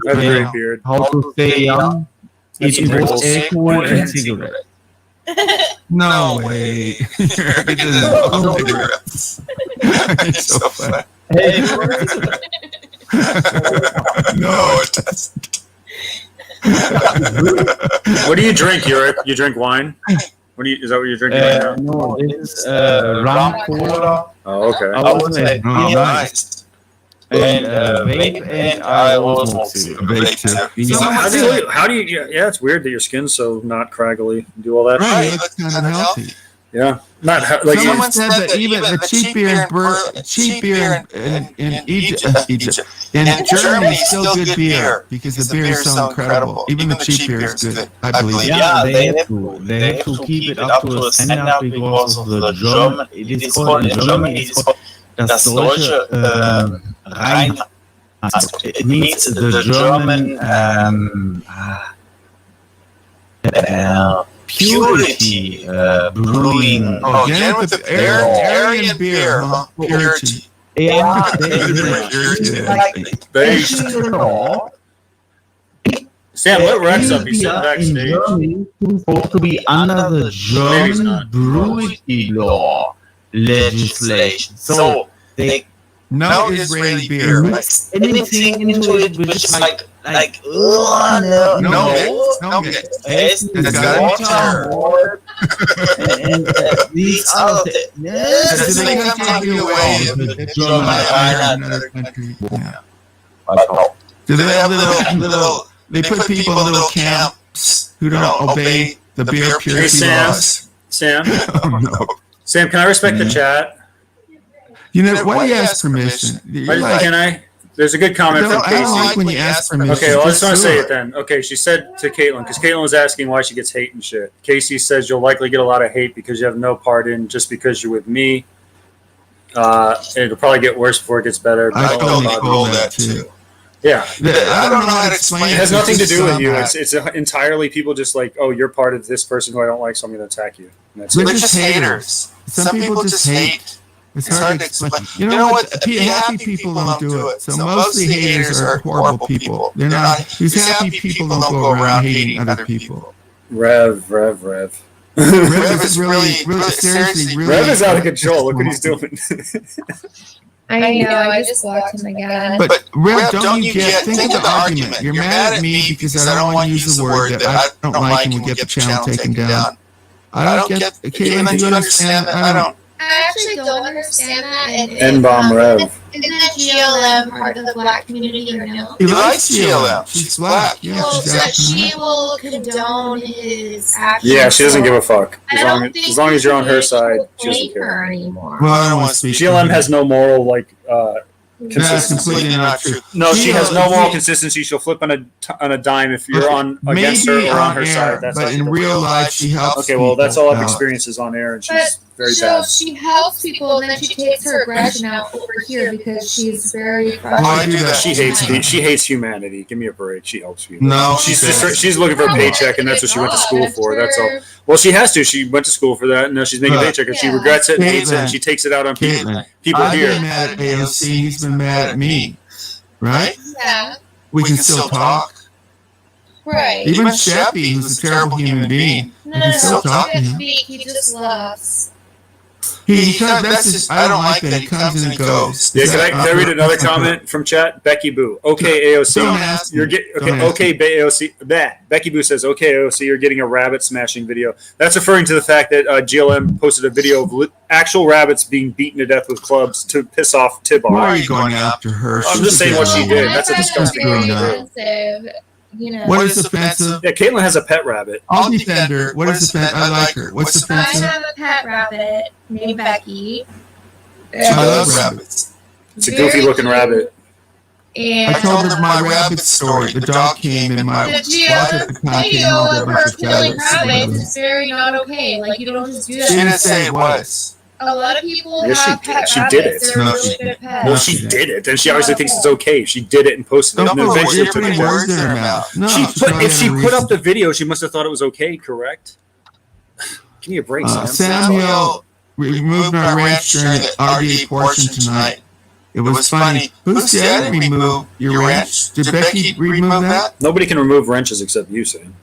I have a gray beard. How to stay young? Eating both egg and cigarette. No way. It doesn't. It's so funny. No, it doesn't. What do you drink, Jurek? You drink wine? Is that what you're drinking right now? No, it's rum cola. Oh, okay. I would say nice. And vape, and I also vape too. How do you? Yeah, it's weird that your skin's so not craggly. You do all that. Right, that's kind of healthy. Yeah, not like someone said that even the cheap beer in Egypt, in Germany is still good beer because the beer is so incredible. Even the cheap beer is good, I believe. Yeah, they have to keep it up to a standard because of the German. It is called in German. It's called das deutsche Rein. It means the German purity brewing. Oh, again with the Aryan beer, huh? Purity. Yeah, Sam, let Rex up. He's sitting backstage. It's supposed to be under the German brewery law legislation. So they no Israeli beer. Anything into it which is like no. It's water. And these other things. They come take you away. Another country. Do they have little? They put people in little camps who don't obey the beer purity laws. Sam. Oh, no. Sam, can I respect the chat? You know, why do you ask permission? Can I? There's a good comment from Casey. I don't like when you ask permission. Okay, well, I just want to say it then. Okay, she said to Caitlin, because Caitlin was asking why she gets hate and shit. Casey says you'll likely get a lot of hate because you have no part in just because you're with me. And it'll probably get worse before it gets better. I told Nicole that too. Yeah. I don't know how to explain it. It has nothing to do with you. It's entirely people just like, oh, you're part of this person who I don't like, so I'm going to attack you. They're just haters. Some people just hate. It's hard to explain. You know what? Happy people don't do it. So mostly haters are horrible people. They're not. These happy people don't go around hating other people. Rev. Rev is really seriously. Rev is out of control. Look what he's doing. I know. I just blocked him again. But Rev, don't you get? Think of the argument. You're mad at me because I don't want to use the word that I don't like, and we get the channel taken down. I don't get. Caitlin, do you understand? I don't. I actually don't understand that. N-bomb Rev. Isn't GLM part of the black community or no? He likes GLM. She's black. Yeah, well, so she will condone his actions. Yeah, she doesn't give a fuck. As long as you're on her side, she doesn't care. Anymore. Well, I don't want to speak. GLM has no moral That's completely not true. No, she has no moral consistency. She'll flip on a dime if you're on against her or on her side. That's but in real life, she helps. Okay, well, that's all I've experienced is on air, and she's very bad. She helps people, and then she takes her aggression out over here because she's very frustrated. She hates humanity. Give me a break. She helps people. No, she's looking for a paycheck, and that's what she went to school for. That's all. Well, she has to. She went to school for that, and now she's making a paycheck, and she regrets it and hates it, and she takes it out on people here. I've been mad at AOC. He's been mad at me. Right? Yeah. We can still talk. Right. Even Sheppy, who's a terrible human being, we can still talk to him. He just laughs. I don't like that. He comes and goes. Yeah, can I read another comment from chat? Becky Boo. Okay, AOC. You're getting AOC. Becky Boo says, okay, AOC, you're getting a rabbit smashing video. That's referring to the fact that GLM posted a video of actual rabbits being beaten to death with clubs to piss off Tibar. Why are you going after her? I'm just saying what she did. That's a disgusting thing. You know. What is offensive? Yeah, Caitlin has a pet rabbit. I'll defend her. What is offensive? I like her. What's offensive? I have a pet rabbit named Becky. I love rabbits. It's a goofy looking rabbit. And I told her my rabbit story. The dog came in my the video of her killing rabbits is very not okay. Like, you don't just do that. She didn't say it was. A lot of people Yes, have she did. pet She rabbits. did it. They're really good pets. Well, she did it, and she obviously thinks it's okay. She did it and posted it. No, And eventually you're took putting it down. words in her mouth. No, If she put up the video, she must have thought it was okay, correct? Give me a break, Sam. Sam Hill removed our ranch during the RDA portion tonight. It was funny. Who said remove your wrench? Did Becky remove that? Nobody can remove wrenches except you, Sam.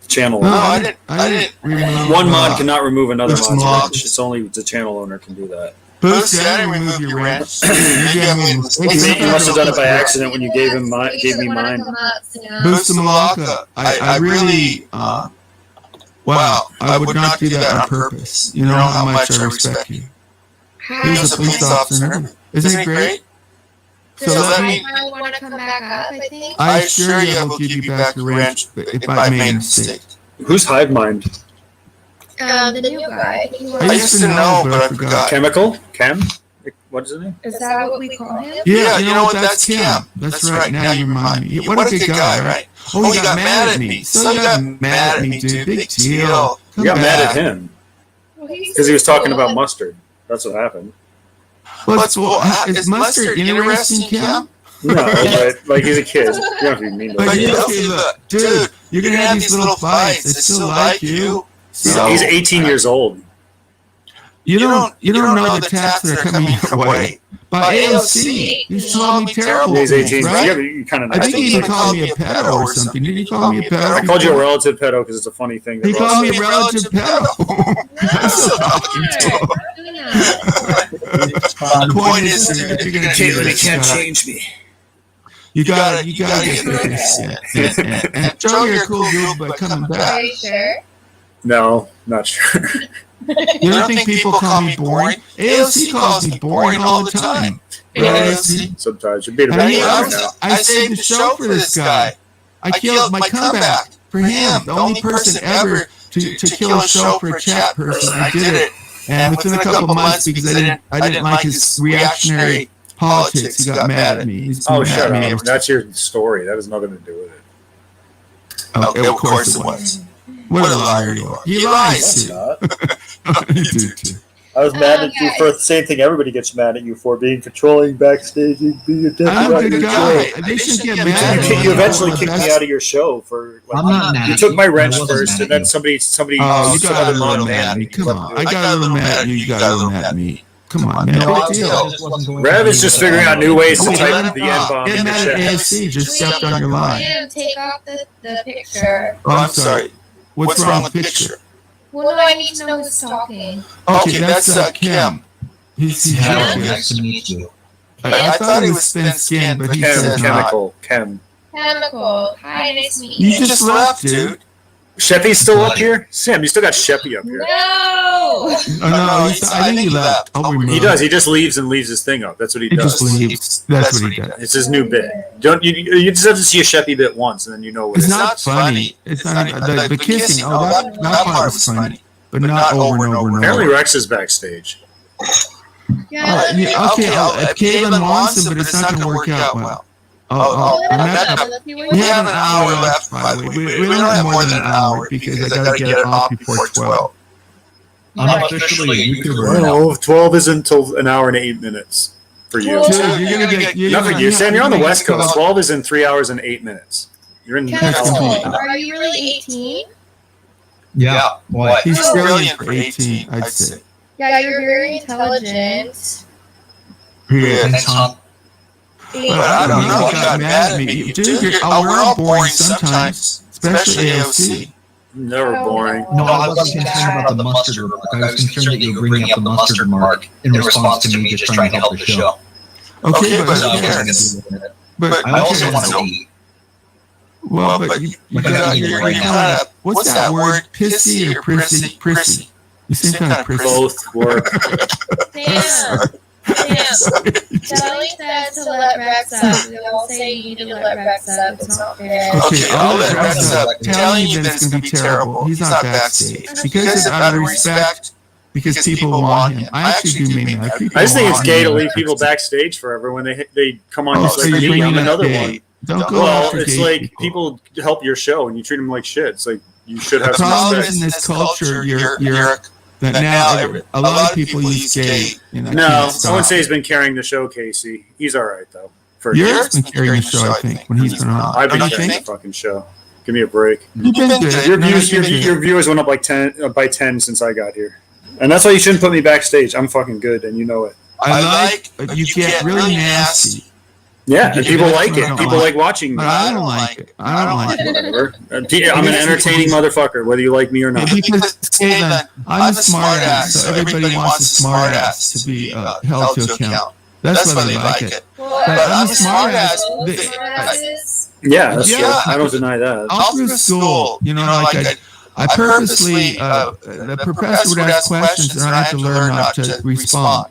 Channel No, owner. I didn't remove. One mod cannot remove another That's mod's mod. wrench. It's only the channel owner can do that. Who said I didn't remove your wrench? You must have done it by accident when you gave me mine. Boost Malaka. I really, wow, I would not do that on purpose. You know how much I respect you. He was a police officer. Isn't he great? So let me. I want to come back up, I think. I assure you I will give you back your wrench if I made a mistake. Who's Hive Mind? The new guy. I used to know, but I forgot. Chemical? Chem? What is his name? Is that what we call him? Yeah, you know what? That's Cam. That's right. Now you remind me. What a good guy, right? Oh, you got mad at me. So you got mad at me, dude. Big deal. You got mad at him because he was talking about mustard. That's what happened. Is mustard interesting, Cam? No, but like he's a kid. You don't have to be mean to him. Dude, you're gonna have these little fights. They still like you. He's 18 years old. You don't know the attacks that are coming your way. By AOC, you called me terrible. He's 18. Right? Yeah, but you kind of. I think he even called me a pedo or something. Did he call me a pedo? I called you a relative pedo because it's a funny thing. He called me a relative pedo. The point is, if you're gonna do this, can't change me. You gotta get this. And Joe, you're a cool dude, but coming back. Are you sure? No, not sure. You don't think people call me boring? AOC calls me boring all the time. AOC? Sometimes you're being a bad right now. I saved the show for this guy. I killed my comeback for him. The only person ever to kill a show for a chat person. I did it. And within a couple months, because I didn't like his reactionary politics, he got mad at me. Oh, shut up. That's your story. That has nothing to do with it. Okay, of course it was. What a liar you are. He lies too. You do too. I was mad at you for the same thing everybody gets mad at you for, being controlling backstage, being a I'm a good guy. They should get mad at me. You eventually kicked me out of your show for. I'm not mad. You took my wrench first, and then somebody. Oh, you got a little mad at me. Come on. I got a little mad at you. You got a little mad at me. Come on, man. Rev is just figuring out new ways to type the N-bomb. Get mad at AFC. Just stepped on your line. Take off the picture. Oh, I'm sorry. What's wrong with the picture? Well, no, I need to know who's talking. Okay, that's Kim. He's Nice to meet you. I thought he was thin skinned, but he said Chemical. not. Chemical. Hi, nice to meet you. You just left, dude. Sheppy's still up here? Sam, you still got Sheppy up here. No! Oh, no, I think he left. He does. He just leaves and leaves his thing up. That's what he He does. just leaves. That's what he does. It's his new bit. You just have to see a Sheppy bit once, and then you know what It's not funny. It's not the kissing. Oh, that part was funny, but not over and over and over. Apparently, Rex is backstage. Caitlin wants him, but it's not going to work out well. We have an hour left, by the way. We don't have more than an hour because I got to get it off before 12. I'm officially a YouTuber now. No, 12 is until an hour and 8 minutes for you. Dude, you're gonna get. Not for you, Sam. You're on the West Coast. 12 is in 3 hours and 8 minutes. You're in California. Are you really 18? Yeah. What? He's brilliant for 18, I'd say. Yeah, you're very intelligent. Yeah. Thanks, Tom. I don't know. You got mad at me. Dude, we're all boring sometimes, especially AOC. Never boring. No, I wasn't concerned about the mustard remark. I was concerned that you were bringing up the mustard remark in response to me just trying to help the show. Okay, but I also want to eat. Well, but you got what's that word? Pissy or prissy? Prissy. You seem kind of prissy. Both work. Sam, Kelly said to let Rex up. We all say you need to let Rex up. It's not fair. Okay, I'll let Rex up. Telling you that it's going to be terrible. He's not backstage. Because out of respect, because people want him. I actually do mean that. I just think it's gay to leave people backstage forever when they come on. So you're bringing another one. Don't go well, after it's gay like people help your show and you treat them like shit. It's like you should have The some problem respect. is in this culture, you're that now a lot of people use gay. No, I wouldn't say he's been carrying the show, Casey. He's all right though. Yours been carrying the show, I think, when he's been on. I've been Don't you carrying think? the fucking show. Give me a break. You've been good. Your viewers went up like 10 by 10 since I got here, and that's why you shouldn't put me backstage. I'm fucking good, and you know it. I like you get really nasty. Yeah, and people like it. People like watching me. I don't like it. I don't like it. Whatever. I'm an entertaining motherfucker, whether you like me or not. Because I'm a smart ass, so everybody wants a smart ass to be held to account. That's why they like it. But I'm a smart ass. Yeah, that's true. I don't deny that. All through school, I purposely, the professor would ask questions and I have to learn not to respond.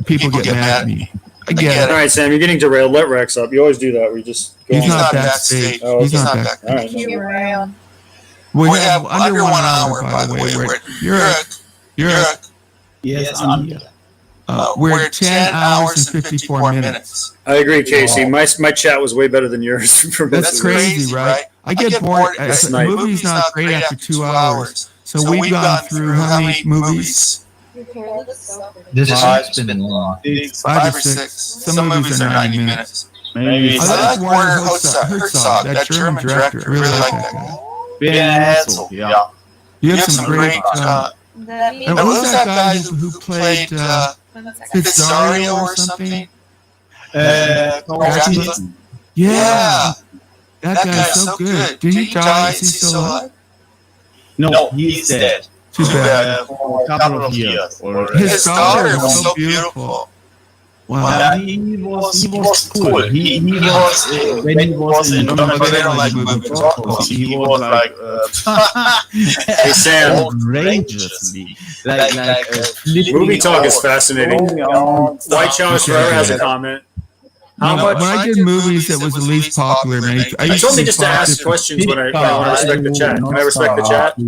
People get mad at me. I get it. All right, Sam, you're getting derailed. Let Rex up. You always do that. We just go He's on. not backstage. Oh, He's okay. not backstage. All right. We have under 1 hour, by the way. Yes, I'm here. We're at 10 hours and 54 minutes. I agree, Casey. My chat was way better than yours. For That's crazy, right? I get bored. A movie's not great after 2 hours. So we've gone through how many movies? This has been long. 5 or 6. Some movies are 90 minutes. Maybe. I like Werner Herzog, that German director. I really like that guy. Yeah. You have some great. And what was that guy who played Pizarro or something? Yeah, that guy's so good. Did he die? Is he still alive? No, he's dead. Too bad. For a couple of years. His daughter was so beautiful. Wow. He was cool. He was when he was in they don't like he was like Hey, Sam. outrageously like Movie talk is fascinating. White Chalice Forever has a comment. How much? When I did movies that was the least popular, man, You told me just to ask questions when I want to respect the chat. Can I respect the chat?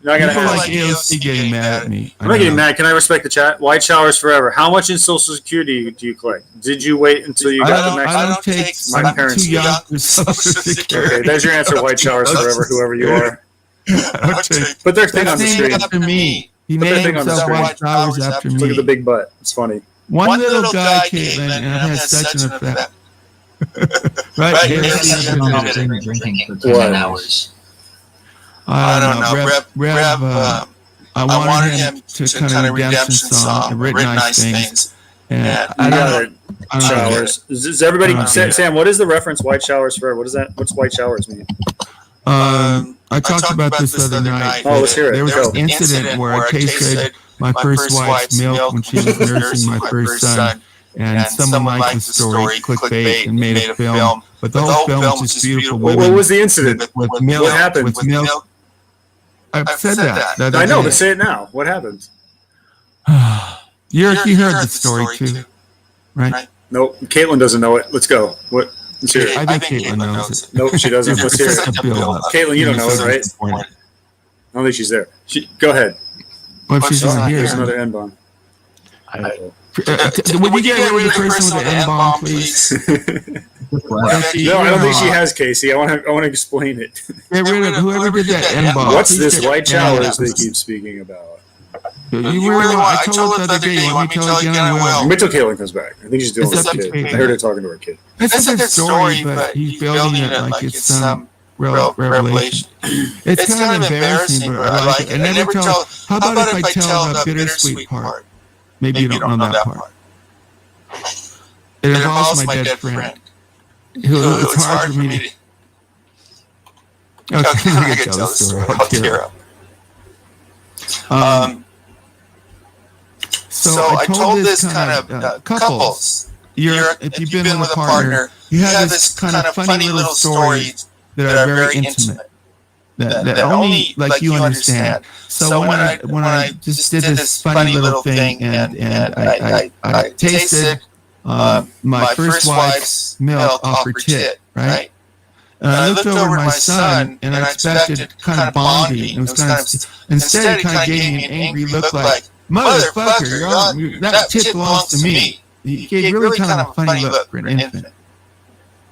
Not gonna people ask. like AOC getting mad at me. I'm not getting mad. Can I respect the chat? White Showers Forever. How much in Social Security do you collect? Did you wait until you got the next? I don't take. My I'm parents too young for Social Security. Okay, there's your answer. White Showers Forever. Whoever you are. Put their thing on the That's screen. named after me. He Put their named thing on the himself screen. White Flowers after me. Look at the big butt. It's funny. One little guy, Caitlin, and I've had such an effect. Right? Drinking for 10 hours. I don't know. Rev, I wanted him to kind of redemption song, and written nice things. And I don't know. Showers. Does everybody, Sam, what is the reference? White Showers Forever. What is that? What's White Showers mean? I talked about this the other night. Oh, let's hear it. There was an incident where I tasted my first wife's milk when she was nursing my first son. And someone liked the story, clickbait, and made a film. But the whole film was just beautiful. What was the incident? With milk. What happened? With milk. I've said that. I know, but say it now. What happened? You heard the story too, right? Nope. Caitlin doesn't know it. Let's go. What? Let's hear it. I think Caitlin knows it. Nope, she doesn't. Let's hear it. Caitlin, you don't know it, right? I don't think she's there. Go ahead. Well, if she's not here. There's another N-bomb. Would you get rid of the person with the N-bomb, please? No, I don't think she has, Casey. I want to explain it. Get rid of whoever did that N-bomb. What's this white showers they keep speaking about? You really want? I told her the other day. You want me to tell you again? I will. Wait till Caitlin comes back. I think she's dealing with a kid. I heard her talking to her kid. It's a good story, but he's building it like it's some revelation. It's kind of embarrassing, but I like it. I never tell. How about if I tell the bittersweet part? Maybe you don't know that part. It involves my dead friend. It's hard for me to. Okay, I can tell the story. I'll tear up. So I told this kind of couples. If you've been with a partner, you have this kind of funny little stories that are very intimate. That only like you understand. So when I just did this funny little thing and I tasted my first wife's milk off her tit, right? And I looked over at my son and I expected kind of bonding. It was kind of instead it kind of gave me an angry look like, motherfucker, that tit belongs to me. He gave really kind of a funny look for an infant.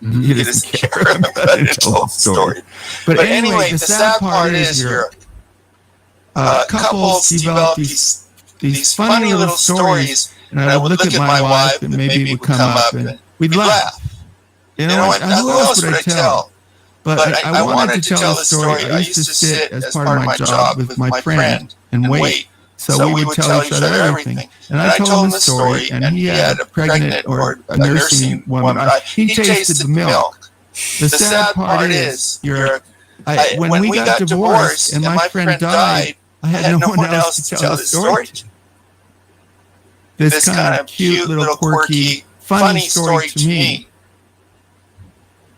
He doesn't care about the whole story. But anyway, the sad part is couples develop these funny little stories, and I would look at my wife, and maybe it would come up, and we'd laugh. You know what? Who else would I tell? But I wanted to tell the story. I used to sit as part of my job with my friend and wait. So we would tell each other everything. And I told him the story, and he had a pregnant or a nursing woman. He tasted the milk. The sad part is, when we got divorced and my friend died, I had no one else to tell the story to. This kind of cute, little, quirky, funny story to me.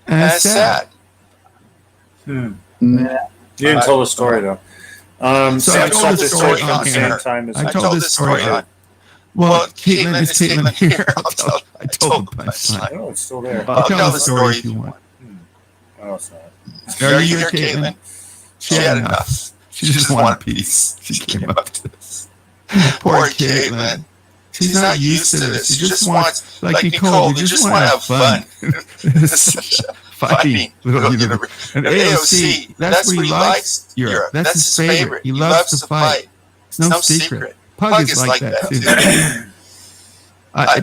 And it's sad. You didn't tell the story, though. So I told the story on air. I told this story on. Well, Caitlin, is Caitlin here? I told the punchline. Oh, it's still there. I'll tell the story if you want. Oh, it's not. Are you here, Caitlin? She had enough. She just wanted a piece. She came up to this. Poor Caitlin. She's not used to this. She just wants, like Nicole, you just want to have fun. Fighting little universe. And AOC, that's what he likes Europe. That's his favorite. He loves to fight. It's no secret. Pug is like that too.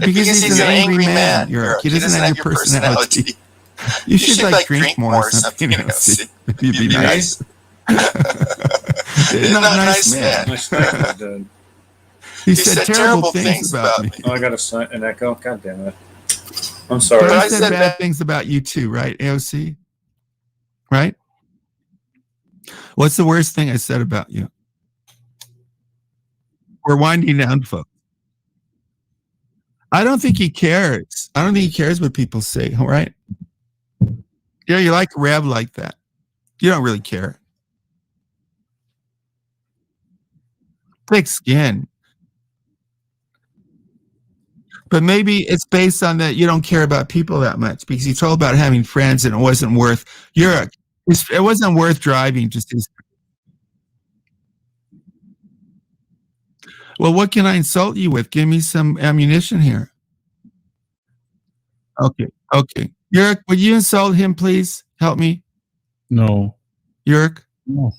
Because he's an angry man, Europe. He doesn't have your personality. You should like drink more or something. You'd be nice. He's not a nice man. He said terrible things about me. Oh, I got an echo. God damn it. I'm sorry. But I said bad things about you too, right, AOC? Right? What's the worst thing I said about you? We're winding down, folks. I don't think he cares. I don't think he cares what people say, all right? Yeah, you like Rev like that. You don't really care. Thick skin. But maybe it's based on that you don't care about people that much because you told about having friends and it wasn't worth it wasn't worth driving just as. Well, what can I insult you with? Give me some ammunition here. Okay. Yurik, would you insult him, please? Help me. No. Yurik? No.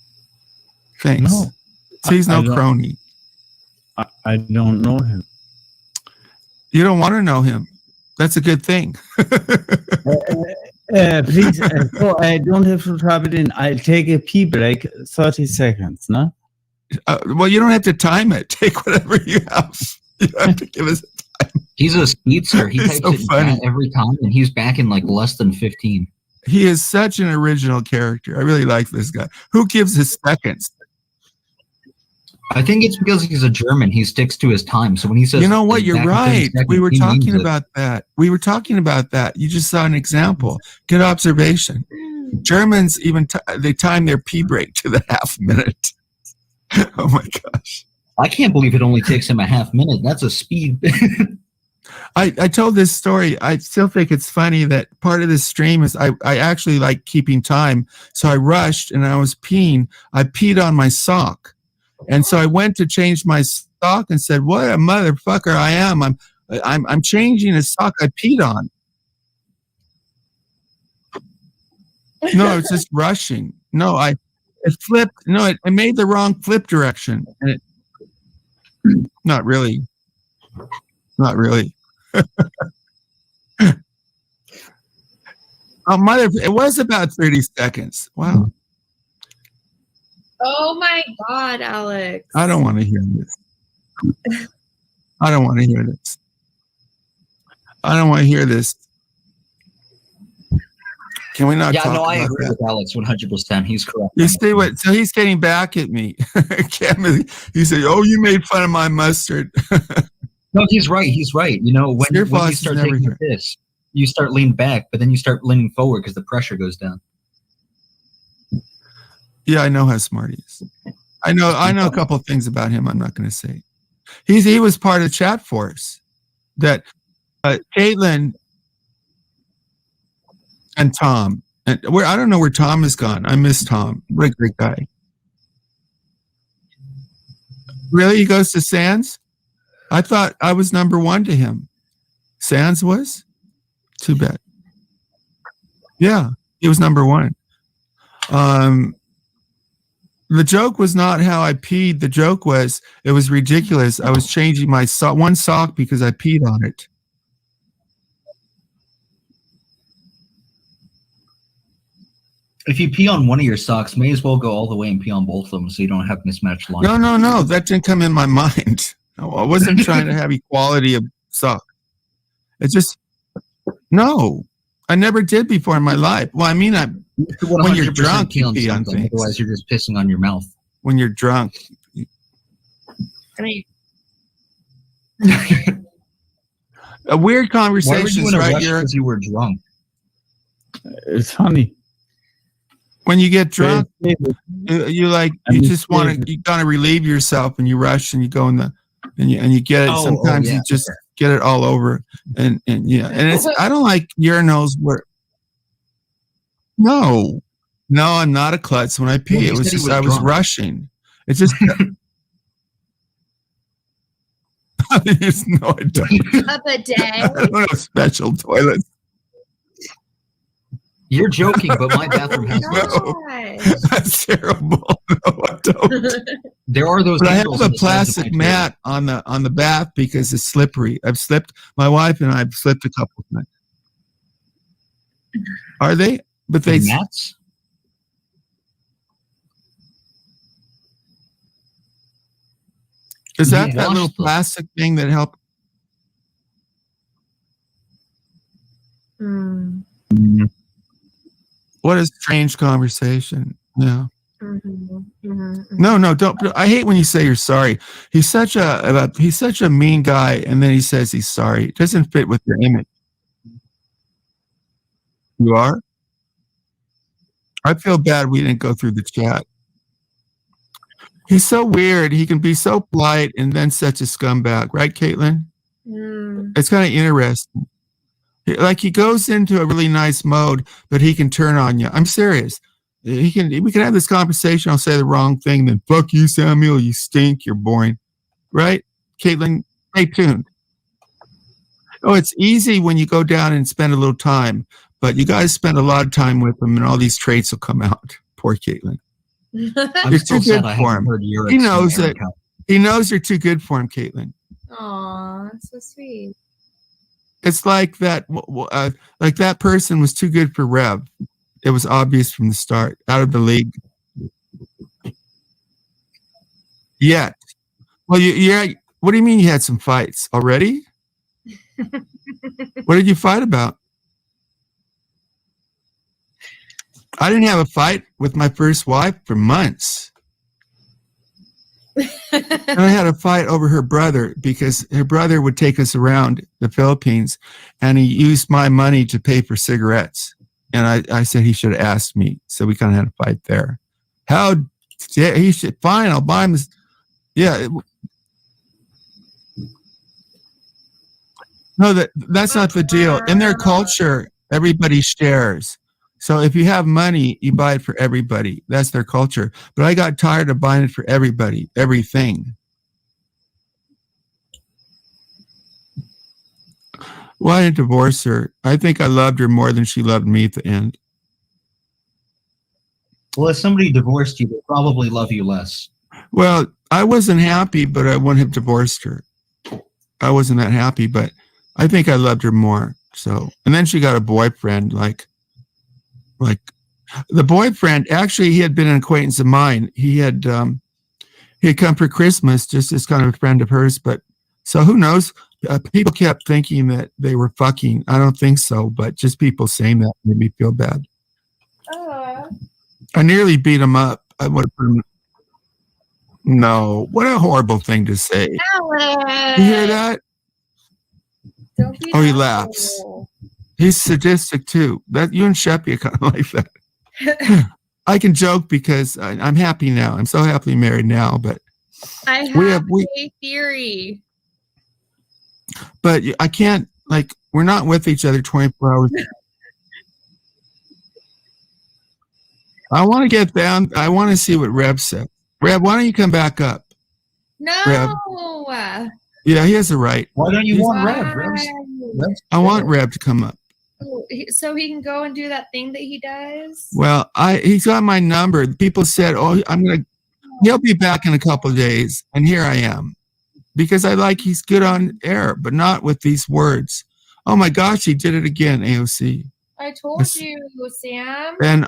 Thanks. No. So he's no crony. I don't know him. You don't want to know him. That's a good thing. Please, so I don't have to drop it in. I'll take a pee break, 30 seconds, no? Well, you don't have to time it. Take whatever you have. You don't have to give us a time. He's a speedster. He types so it down every time, and he's back in like less than 15. He is such an original character. I really like this guy. Who gives his seconds? I think it's because he's a German. He sticks to his time. So when he says, you know what, you're right. We were talking about that. You just saw an example. Good observation. Germans even they time their pee break to the half minute. Oh my gosh! I can't believe it only takes him a half minute. That's a speed. I told this story. I still think it's funny that part of this stream is I actually like keeping time. So I rushed and I was peeing. I peed on my sock. And so I went to change my sock and said, "What a motherfucker I am! I'm changing a sock I peed on." No, it's just rushing. No, it flipped. No, it made the wrong flip direction. And not really. Not really. Oh, mother! It was about 30 seconds. Wow. Oh my God, Alex. I don't want to hear this. I don't want to hear this. I don't want to hear this. Can we not? Yeah, talk no, I about agree that? with Alex 100%. He's correct. You see what? So he's getting back at me. He said, "Oh, you made fun of my mustard." No, he's right. He's right. You know, when you start taking a piss, you start leaning back, but then you start leaning forward because the pressure goes down. Yeah, I know how smart he is. I know a couple of things about him. I'm not going to say. He was part of Chat Force. That Caitlin and Tom, and I don't know where Tom has gone. I miss Tom. What a great guy. Really, he goes to Sands? I thought I was number one to him. Sands was? Too bad. Yeah, he was number one. The joke was not how I peed. The joke was it was ridiculous. I was changing my one sock because I peed on it. If you pee on one of your socks, may as well go all the way and pee on both of them so you don't have mismatched lines. No. That didn't come in my mind. No, I wasn't trying to have equality of sock. It's just, no. I never did before in my life. Well, I mean, when you're drunk, you pee on things. Otherwise, you're just pissing on your mouth. When you're drunk. A weird conversation, right? Because you were drunk. It's funny. When you get drunk, you just want to, you gotta relieve yourself, and you rush and you go in the, and you get it. Sometimes you just get it all over, and it's. I don't like urinals where. No, I'm not a klutz when I pee. Well, it was just I was rushing. It's just. There's no, I don't. A bidet. I don't have special toilets. You're joking, but my bathroom has one. That's terrible. No, I don't. There are those. But I have a plastic mat on the bath because it's slippery. I've slipped. My wife and I have slipped a couple of times. Are they? But they mats. Is that little plastic thing that helped? What a strange conversation. Yeah. No, don't. I hate when you say you're sorry. He's such a mean guy, and then he says he's sorry. It doesn't fit with your image. You are? I feel bad we didn't go through the chat. He's so weird. He can be so polite and then such a scumbag, right, Caitlin? It's kind of interesting. Like he goes into a really nice mode, but he can turn on you. I'm serious. We can have this conversation. I'll say the wrong thing, then fuck you, Samuel. You stink. You're boring, right, Caitlin? Stay tuned. Oh, it's easy when you go down and spend a little time, but you guys spend a lot of time with him, and all these traits will come out. Poor Caitlin. You're too good for him. He knows it. He knows you're too good for him, Caitlin. Aw, so sweet. It's like that. Like that person was too good for Rev. It was obvious from the start. Out of the league. Yet. Well, yeah. What do you mean you had some fights already? What did you fight about? I didn't have a fight with my first wife for months. And I had a fight over her brother because her brother would take us around the Philippines and he used my money to pay for cigarettes. And I said he should have asked me. So we kind of had a fight there. He should, fine, I'll buy him this. Yeah. No, that's not the deal. In their culture, everybody shares. So if you have money, you buy it for everybody. That's their culture. But I got tired of buying it for everybody, everything. Well, I didn't divorce her. I think I loved her more than she loved me at the end. Well, if somebody divorced you, they'll probably love you less. Well, I wasn't happy, but I wouldn't have divorced her. I wasn't that happy, but I think I loved her more. So, and then she got a boyfriend, like the boyfriend, actually, he had been an acquaintance of mine. He had come for Christmas, just as kind of a friend of hers. But so who knows? People kept thinking that they were fucking. I don't think so, but just people saying that made me feel bad. I nearly beat him up. I would have put him. No, what a horrible thing to say. Alex! You hear that? Don't be he laughs. He's sadistic too. That you and Sheppy are kind of like that. I can joke because I'm happy now. I'm so happily married now. But I have a theory. But I can't. Like, we're not with each other 24 hours. I want to get down. I want to see what Reb said. Reb, why don't you come back up? No. Reb. Yeah, he has a right. Why don't you want Reb? I want Reb to come up. So he can go and do that thing that he does? Well, he's got my number. People said, "Oh, he'll be back in a couple of days," and here I am, because he's good on air, but not with these words. Oh my gosh, he did it again, AOC. I told you, Sam. And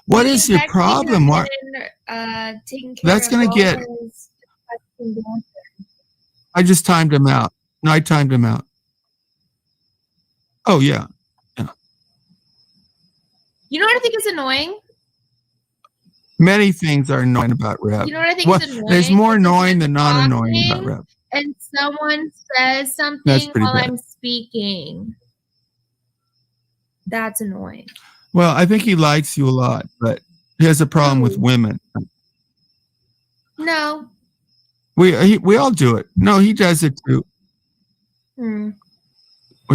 what is your problem? What? That's gonna get. I just timed him out. No, I timed him out. Oh yeah. You know what I think is annoying? Many things are annoying about Reb. You know what I think is annoying? There's more annoying than not annoying about Reb. And someone says something while I'm speaking. That's annoying. Well, I think he likes you a lot, but he has a problem with women. No. We all do it. No, he does it too.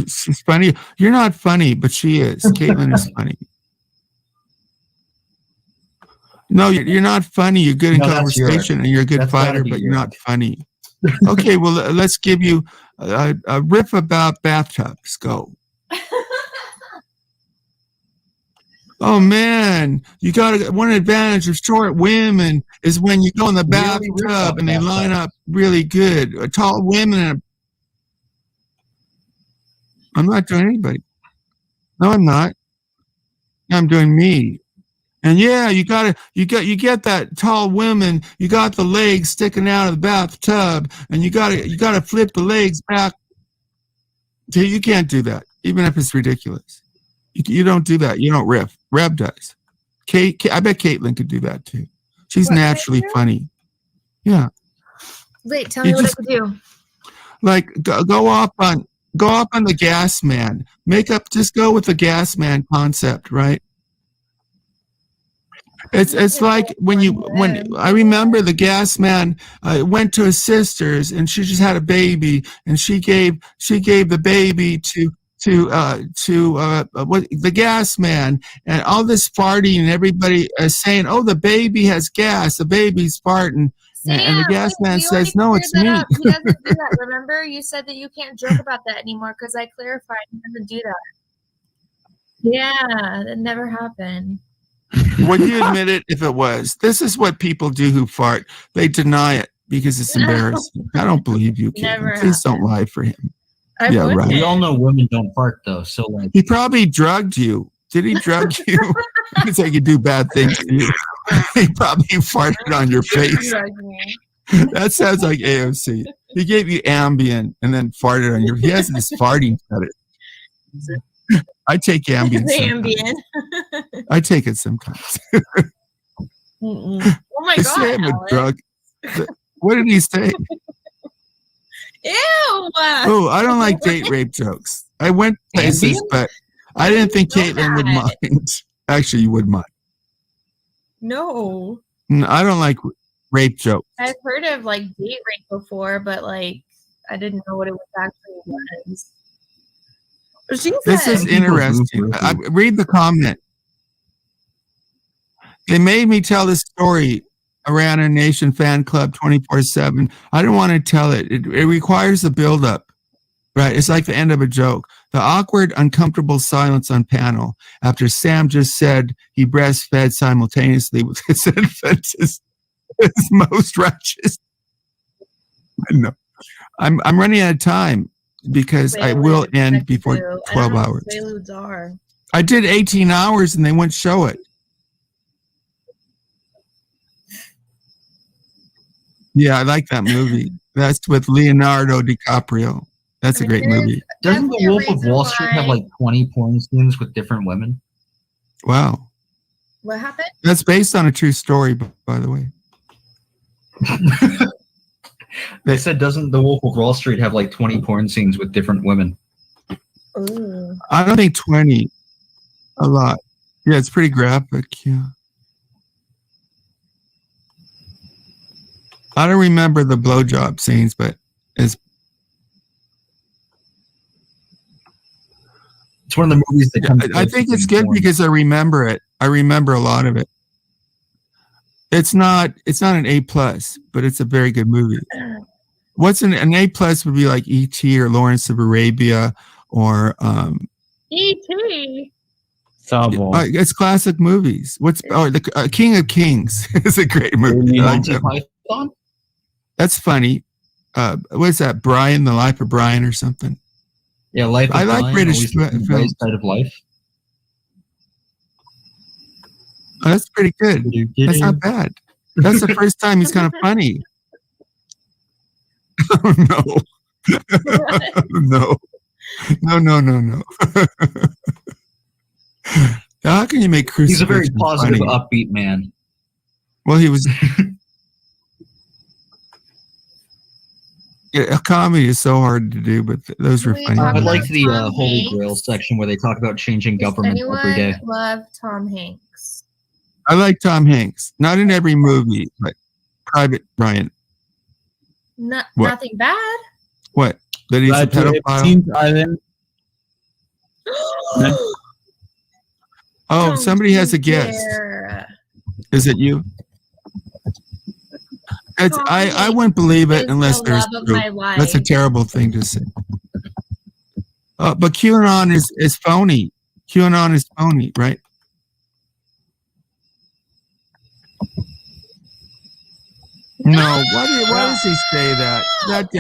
She's funny. You're not funny, but she is. Caitlin is funny. No, you're not funny. You're good in conversation, and you're a good fighter, but you're not funny. Okay, well, let's give you a riff about bathtubs. Go. Oh man, you got one advantage of short women is when you go in the bathtub and they line up really good. Tall women. I'm not doing anybody. No, I'm not. I'm doing me. And yeah, you get that tall women. You got the legs sticking out of the bathtub, and you gotta flip the legs back. You can't do that, even if it's ridiculous. You don't do that. You don't riff. Reb does. I bet Caitlin could do that too. She's naturally funny. Yeah. Wait, tell me what I could do. Like go off on the gas man. Just go with the gas man concept, right? It's like when I remember the gas man went to his sister's and she just had a baby and she gave the baby to the gas man, and all this farting and everybody saying, "Oh, the baby has gas, the baby's farting," and the gas man says, "No, it's me." He doesn't do that. Remember, you said that you can't joke about that anymore because I clarified he doesn't do that. Yeah, that never happened. Would you admit it if it was? This is what people do who fart. They deny it because it's embarrassing. I don't believe you, Caitlin. Please don't lie for him. Yeah, right. We all know women don't fart though, so like he probably drugged you. Did he drug you? Because he could do bad things to you. He probably farted on your face. That sounds like AOC. He gave you Ambien and then farted on your. He has this farting credit. I take Ambien. I take it sometimes. Oh my god! I'm a drug. What did he say? Ew! Oh, I don't like date rape jokes. I went places, but I didn't think Caitlin would mind. Actually, you would mind. No. I don't like rape jokes. I've heard of like date rape before, but like I didn't know what it actually was. This is interesting. Read the comment. They made me tell this story around a Nation fan club 24/7. I don't want to tell it. It requires a build-up, right? It's like the end of a joke. The awkward, uncomfortable silence on panel after Sam just said he breastfed simultaneously with his infant is most righteous. I know. I'm running out of time because I will end before 12 hours. I did 18 hours and they wouldn't show it. Yeah, I like that movie. That's with Leonardo DiCaprio. That's a great movie. Doesn't The Wolf of Wall Street have like 20 porn scenes with different women? Wow. What happened? That's based on a true story, by the way. They said, doesn't The Wolf of Wall Street have like 20 porn scenes with different women? Ooh. I don't think 20. A lot. Yeah, it's pretty graphic. Yeah. I don't remember the blowjob scenes, but it's one of the movies that comes. I think it's good because I remember it. I remember a lot of it. It's not an A+, but it's a very good movie. What's an A+ would be like E.T. or Lawrence of Arabia or E.T. It's classic movies. The King of Kings is a great movie. That's funny. What is that? Brian, The Life of Brian, or something? Yeah, Life of I like Brian, British Always films. Side of Life. Oh, that's pretty good. That's not bad. That's the first time he's kind of funny. Oh, no. No. How can you make crucifixion He's a very positive, funny? upbeat man. Well, he was. A comedy is so hard to do, but those were funny. I like the Holy Grail section where they talk about changing government every day. Anyone love Tom Hanks? I like Tom Hanks. Not in every movie, but Private Ryan. What? Nothing bad. What? That he's a pedophile? Oh, somebody has a guess. Is it you? I wouldn't believe it unless there's proof. That's a terrible thing to say. But QAnon is phony. QAnon is phony, right? No, why does he say that?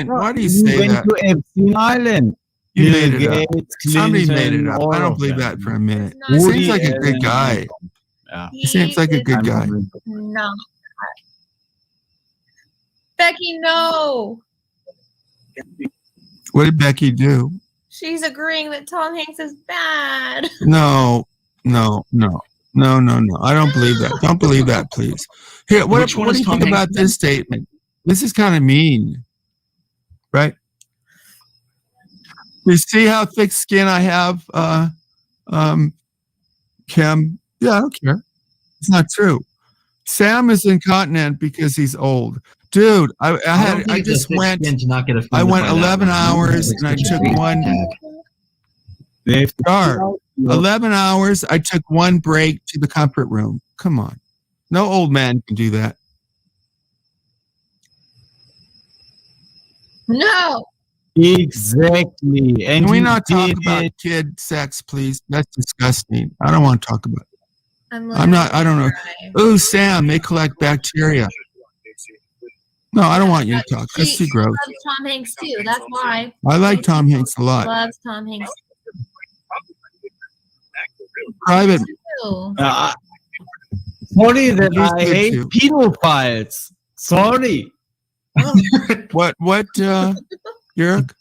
Why do you say that? Went to Epstein Island. You made it up. Gates, Somebody made it Clinton, up. all I don't of believe them. that for a minute. It's He not seems like a Woody good guy. Yeah. He seems like a good guy. No. Becky, no. What did Becky do? She's agreeing that Tom Hanks is bad. No. I don't believe that. Don't believe that, please. Here, what do you think about this statement? This is kind of mean, right? You see how thick skin I have, Kim? Yeah, I don't care. It's not true. Sam is incontinent because he's old. Dude, I went 11 hours and I took one. 11 hours. I took one break to the comfort room. Come on. No old man can do that. No. Exactly. And Can we not talk about kid sex, please? That's disgusting. I don't want to talk about it. I don't know. Oh, Sam, they collect bacteria. No, I don't want you to talk. That's too gross. Loves Tom Hanks too. That's why. I like Tom Hanks a lot. Loves Tom Hanks. Private. Sorry that I hate pedophiles. Sorry. What, Jörg?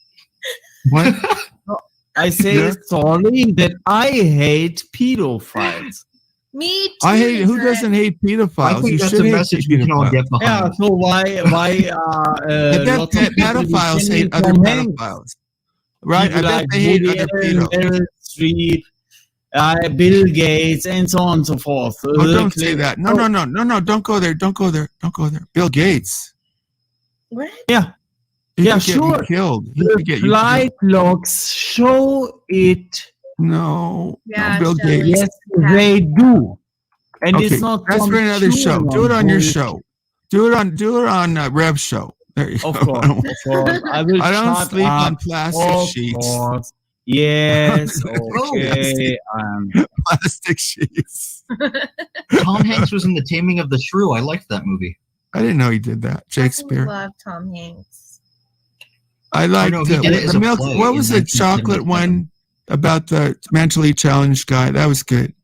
What? I say sorry that I hate pedophiles. Me too. I hate. Who doesn't hate pedophiles? I think You that's should a hate message we can all get behind. Yeah. So why? Lots of pedophiles hate other pedophiles, right? I bet they hate other pedophiles. Meryl Streep, Bill Gates, and so on and so forth. Oh, don't say that. No. Don't go there. Don't go there. Bill Gates. What? Yeah. Yeah, could get you sure. killed. He The could get you flight killed. logs show it. No, Yeah, Bill Shelley. Gates. Yes, they do. And Okay, it's not. that's for another show. Do it on your bullshit. show. Do it on Rev's show. There you Of go. course, of course. I will I don't shut sleep on up. plastic Of sheets. course. Yes, okay. Plastic sheets. Tom Hanks was in The Taming of the Shrew. I liked that movie. I didn't know he did that. I Shakespeare. love Tom Hanks. I liked no, he did it as the a milk. play What in was the chocolate 1977. one about the mentally challenged guy? That was good.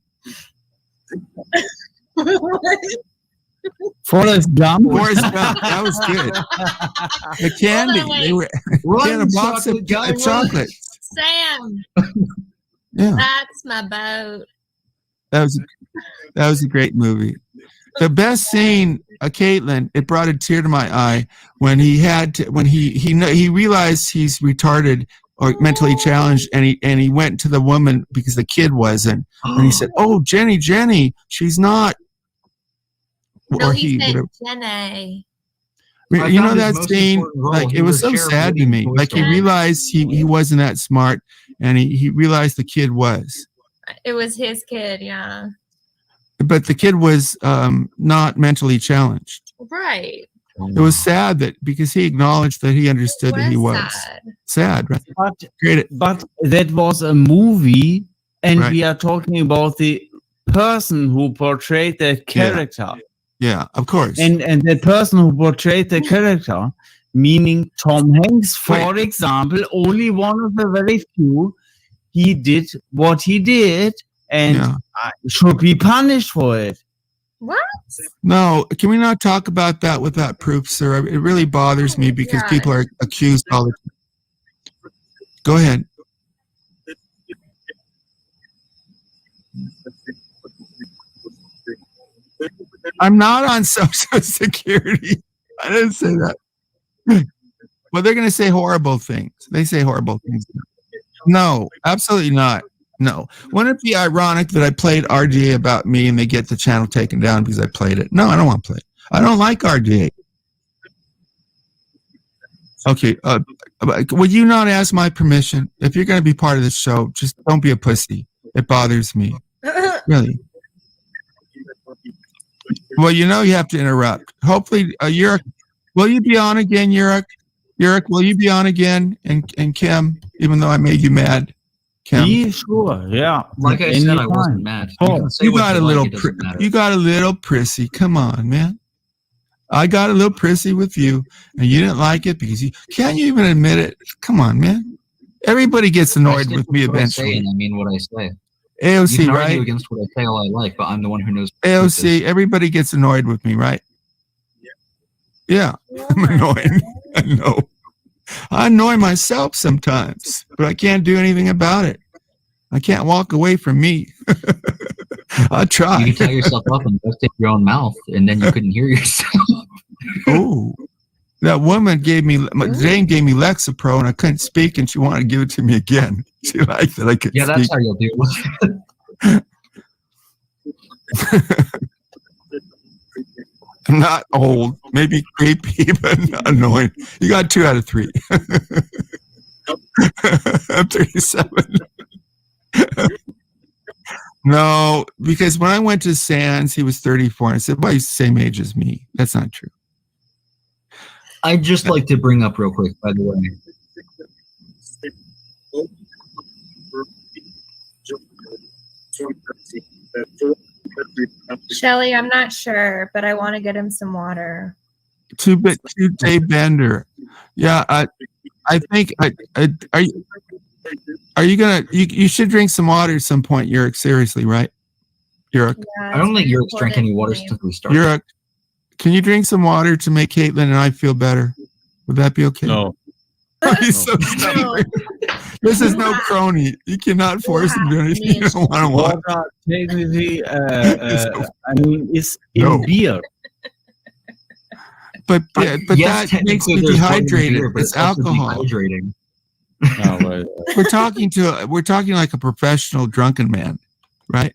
Forrest Gump. Forrest Gump. That was good. The candy. Wait. They were they had a box of chocolate. Sam, Yeah, that's my boat. that was a great movie. The best scene, Caitlin, it brought a tear to my eye when he realized he's retarded or mentally challenged, and he went to the woman because the kid wasn't, and he said, "Oh, Jenny, she's not." No, Or he said whatever. Jenny. I You know found his that most scene, important role. like He it was was so Sheriff sad to Woody me. in Toy Like he Story. realized he wasn't that smart, and he realized the kid was. It was his kid, yeah. But the kid was not mentally challenged. Right. It was sad that because he acknowledged that he understood that he was sad, right? But Great. that was a movie, and Right. we are talking about the person who portrayed that character. Yeah, of course. And the person who portrayed the character, meaning Tom Hanks, for example, only one of the very few, he did what he did and should be punished for it. What? No, can we not talk about that without proof, sir? It really bothers me because people are accused all the time. Go ahead. I'm not on Social Security. I didn't say that. Well, they're going to say horrible things. They say horrible things. No, absolutely not. No. Wouldn't it be ironic that I played RDA about me and they get the channel taken down because I played it? No, I don't want to play it. I don't like RDA. Okay. Would you not ask my permission? If you're going to be part of this show, just don't be a pussy. It bothers me. Really. Well, you know you have to interrupt. Hopefully, Yurik, will you be on again, Yurik? Yurik, will you be on again? And Kim, even though I made you mad. Kim. Yeah, sure, yeah. Like I said, I wasn't mad. You can say You what got a like, little, it doesn't matter. you got a little prissy. Come on, man. I got a little prissy with you, and you didn't like it because you can't you even admit it. Come on, man. Everybody gets I annoyed stick with me what I say, eventually. and I mean what I say. AOC, you can right? argue against what I say all I like, but I'm the one who knows. AOC, everybody gets annoyed with me, right? Yeah, I'm annoying. I know. I annoy myself sometimes, but I can't do anything about it. I can't walk away from me. I try. You can tie yourself up and just take your own mouth, and then you couldn't hear yourself. Oh, that woman gave me, Jane gave me Lexapro, and I couldn't speak, and she wanted to give it to me again. She liked that I could Yeah, speak. that's how you'll deal with it. I'm not old, maybe creepy, but not annoying. You got 2 out of 3. I'm 37. No, because when I went to Sands, he was 34. And I said, well, he's the same age as me. That's not true. I'd just like to bring up real quick, by the way. Shelly, I'm not sure, but I want to get him some water. Two-day bender. Yeah, I think. Are you gonna? You should drink some water at some point, Yurik. Seriously, right? Yurik. I don't think Yurik's drank any water since we started. Yurik, can you drink some water to make Caitlin and I feel better? Would that be okay? No. He's so stubborn. This is no crony. You cannot force him to do anything you don't want to watch. Water, technically, I mean, it's in beer. But Yes, that makes me technically there's water in dehydrated. beer, but It's also alcohol. dehydrating. We're talking like a professional drunken man, right?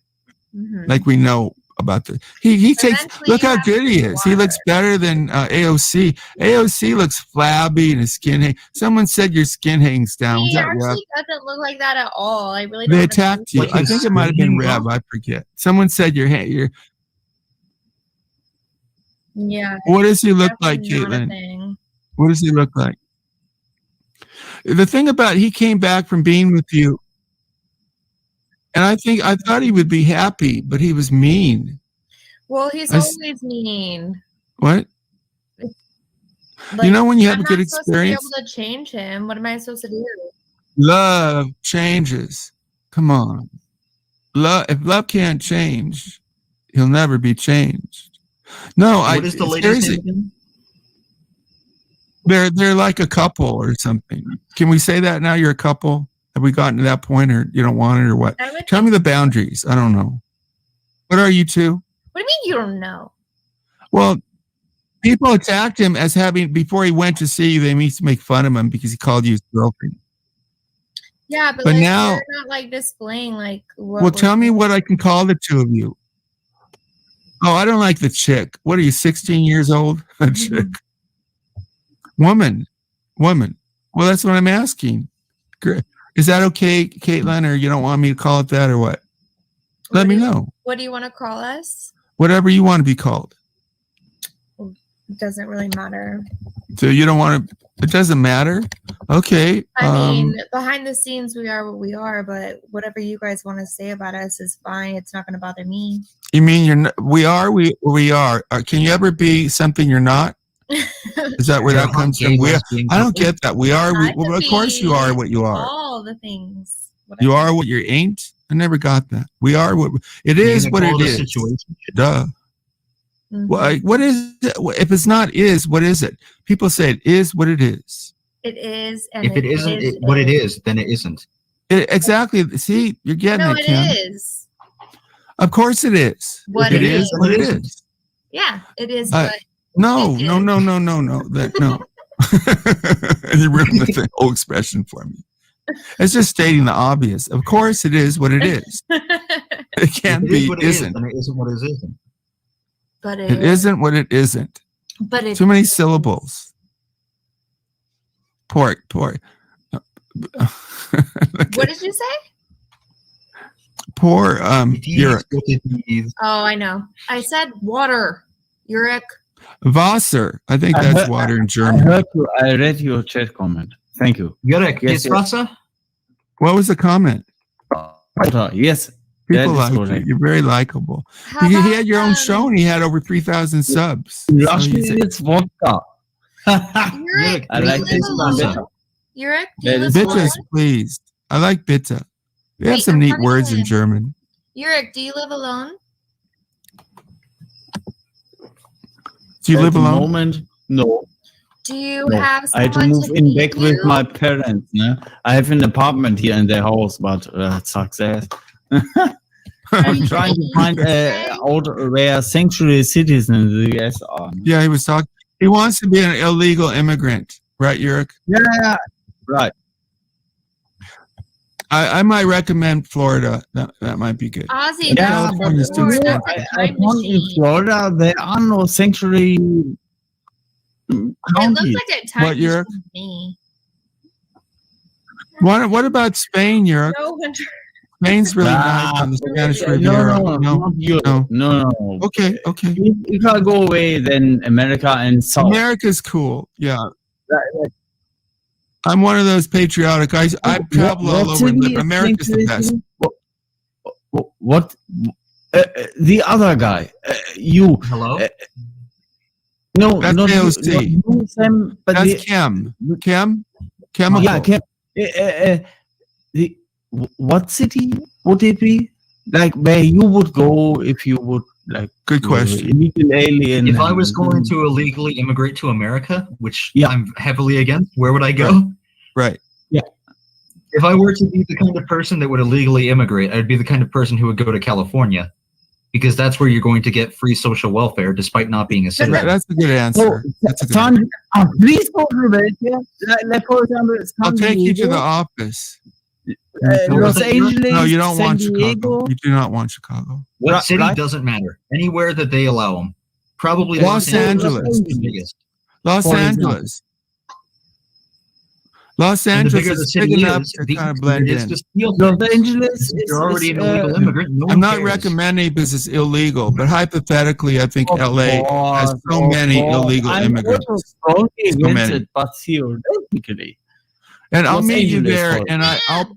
Mhm. Like we know about this. He takes. Eventually Look you how have good he to is. He looks better than AOC. AOC looks flabby and his skin. Someone said your skin hangs down. Was He that Rev? actually doesn't look like that at all. I really don't. They attacked you. Like I his think it might have been skin Rev. hangs I forget. Someone said your hair. Yeah. What does he look like, definitely not a Caitlin? thing. What does he look like? The thing about he came back from being with you, and I thought he would be happy, but he was mean. Well, he's I s- always mean. What? Like, when you have I'm a good not supposed to be experience, able to change him. What am I supposed to do? love changes. Come on, if love can't change, he'll never be changed. No, What is the latest seriously, name? they're like a couple or something. Can we say that now? You're a couple. Have we gotten to that point, or you don't want it, or what? I would Tell me the boundaries. I don't know. What are you two? What do you mean you don't know? Well, people attacked him as having, before he went to see you, they used to make fun of him because he called you his girlfriend. Yeah, but But like, now- you're not like displaying like what. Well, we're tell me doing. what I can call the two of you. Oh, I don't like the chick. What are you, 16 years old? A chick. Woman. Well, that's what I'm asking. Great. Is that okay, Caitlin, or you don't want me to call it that, or what? Let me know. What do you want to call us? Whatever you want to be called. It doesn't really matter. So you don't want to, it doesn't matter? Okay. I mean, behind the scenes, we are what we are, but whatever you guys want to say about us is fine. It's not going to bother me. You mean you're not, we are. Can you ever be something you're not? Is that where that comes from? I don't get that. Well, of course you are what you are. All the things. You are what you ain't. I never got that. We are what it is. What it is. Duh. Well, what is it? If it's not is, what is it? People say it is what it is. It is. And If it isn't what it is, then it isn't. Exactly. See, you're getting No, it, it Kim. is. Of course it is. What If it it is, is. what it is. Yeah, it is. No. That no. You ruined the whole expression for me. It's just stating the obvious. Of course it is what it is. It can't If it be is what it is, isn't. then it isn't what it isn't. But It isn't what it isn't. But it Too many syllables. Pork. What did you say? Poor Uric. Oh, I know. I said water. Uric. Wasser. I think I that's heard- water in I German. heard you. I read your chat comment. Thank you. Jurek, Yes, it's Wasser? What was the comment? Water. Yes. People that like is you. correct. You're very likable. How He about, had your own show and he had over 3,000 subs. So Russian he's a- is vodka. Uric, I do like you this live one alone? better. Uric, do you That live is alone? Bitte, please. I like bitte. They have Wait, some I'm neat trying to words in live. German. Uric, do you live alone? Do you At live the alone? moment, no. Do you No. have I had to someone move to in feed back with you? my parents. Ne? I have an apartment here in the house, but success. I'm trying to find out where sanctuary cities in the US are. Yeah, he was talking. He wants to be an illegal immigrant, right, Uric? Yeah, right. I might recommend Florida. That might be good. Ozzy, Yeah, that's but California's too Florida. expensive. That's a I time found in machine. Florida there are no sanctuary It looks counties. like a time What, Uric? machine to me. What about Spain, Uric? No wonder. Spain's really Nah, nice on the Spanish no, Riviera. no, not Europe. No. Okay. If I go away, then America and South. America's cool. Yeah. Right. I'm one of those patriotic guys. I travel all over. city is America's the best. sanctuary? What? The other guy, you. Hello? No, That's not AOC. you, Sam, but That's the, Chem. Chemical. yeah, what city would it be? Like where you would go if you would like? Good question. Illegal alien. If I was going to illegally immigrate to America, which Yeah. I'm heavily against, where would I go? Right. If I were to be the kind of person that would illegally immigrate, I'd be the kind of person who would go to California, because that's where you're going to get free social welfare despite not being a citizen. That's a good answer. That's a good Please go to America. Like for example, I'll take you to the office. Los Angeles. No, you don't San want Diego. Chicago. You do not want Chicago. What city Right? doesn't matter. Anywhere that they allow them. Probably Los Angeles. is the biggest. Los For Angeles. Los And the Angeles bigger the is big city enough is, to the kind of easier blend it is in. to steal Los things. Angeles If you're already an illegal is, immigrant. No I'm one not cares. recommending because it's illegal, but hypothetically, I think Of LA has so many illegal I'm immigrants. also strongly So against many. it, but theoretically. And I'll Los meet you Angeles there, for- and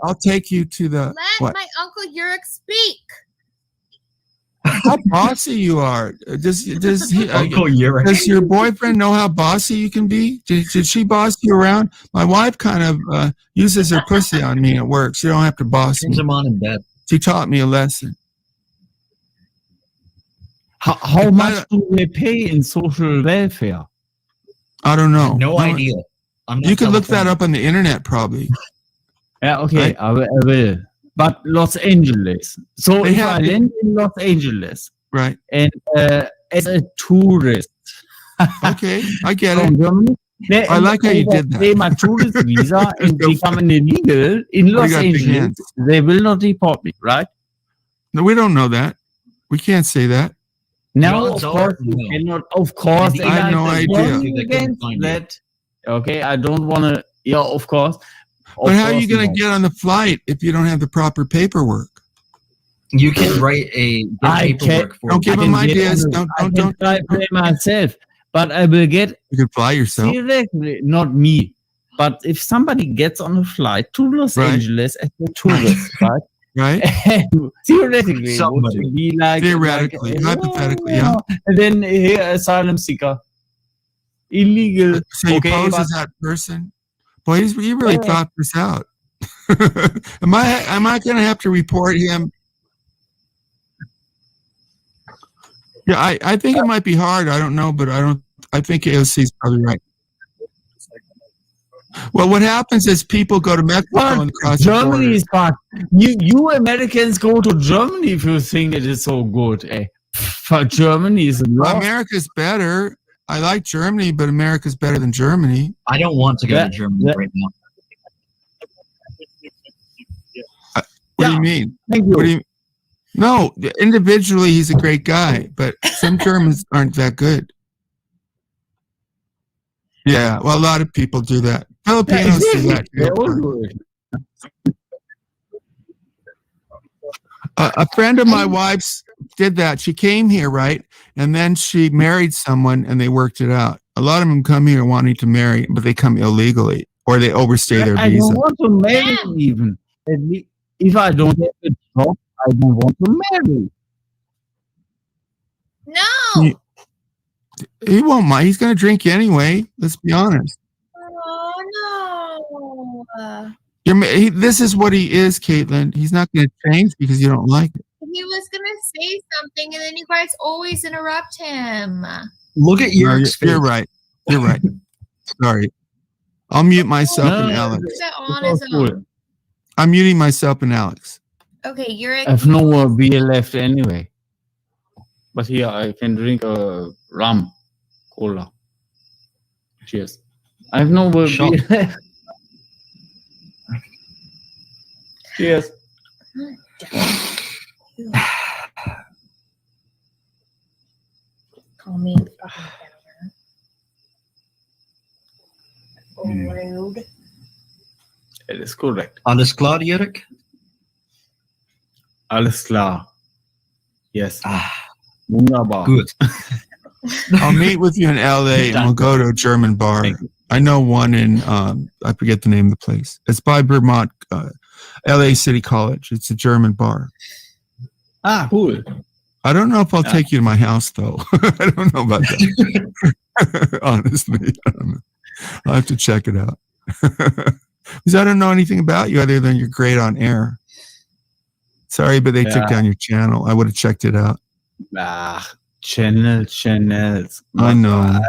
I'll take you to the Let what? my Uncle Yurik speak. How bossy you are. Does he, Uncle Yurik. does your boyfriend know how bossy you can be? Did she boss you around? My wife kind of uses her pussy on me at work. She don't have to boss Turns me. them on in bed. She taught me a lesson. How much do they pay in social welfare? I don't know. No idea. I'm not You can look that California. up on the internet, probably. Yeah, okay, Right? I will. But Los Angeles. So They if have I it. land in Los Angeles Right. and as a tourist Okay, I get from it. Germany, then I like how you did that. They my tourist visa and become an illegal in Los got big Angeles. hands. They will not deport me, right? No, we don't know that. We can't say that. Now, Odds of are course, you no. cannot. Of course, And I have no I'm idea. warning They couldn't against find you. that. Okay, I don't want to. Yeah, of course. But how are you going to to get on the flight if you don't have the proper paperwork? You can write a get I paperwork for Don't you. give them ideas. Don't. fly by myself, but I will get You can fly yourself. theoretically not me. But if somebody gets on a flight to Los Right. Angeles as a tourist, right? Right? And theoretically, Somebody. would be like Theoretically, hypothetically, yeah. And then here, asylum seeker, illegal. So you okay, pose but as that person. Boy, you really thought this out. am I going to have to report him? Yeah, I think it might be hard. I don't know, but I think AOC is probably right. Well, what happens is people go to Mexico and cross the Germany border. is fun. You Americans go to Germany if you think it is so good. Eh? For Germany is Well, not. America's better. I like Germany, but America's better than Germany. I don't want to go Yeah, to Germany yeah. right now. What do you mean? Thank you. What do you? No, individually he's a great guy, but some Germans aren't that good. Yeah, well, a lot of people do that. Filipinos do that They all too. do it. A friend of my wife's did that. She came here, right? And then she married someone and they worked it out. A lot of them come here wanting to marry, but they come illegally or they overstay their I visa. don't want to marry even. If I don't have a job, I don't want to marry. No. He won't mind. He's going to drink anyway. Let's be honest. Oh no. This is what he is, Caitlin. He's not going to change because you don't like it. He was gonna say something, and then you guys always interrupt him. Look at No, Yurik's face. you're right. You're right. Sorry. I'll mute myself and No, Alex. Is that It's on all his cool. own? I'm muting myself and Alex. Okay, you're I have no more beer left anyway. But here I can drink a rum, cola. Cheers. I have no more Shot. beer left. Cheers. Call me fucking rude. It is correct. Alles klar, Yurik? Alles klar. Yes. Ah, Wunderbar. good. I'll meet with you in LA and we'll go to a German bar. I know one in, I forget the name of the place. It's by Vermont, LA City College. It's a German bar. Ah, cool. I don't know if I'll take you to my house, though. I don't know about that. Honestly, I don't know. I'll have to check it out. Because I don't know anything about you other than you're great on air. Sorry, but they took down your channel. I would have checked it out. Ah, channels. I know.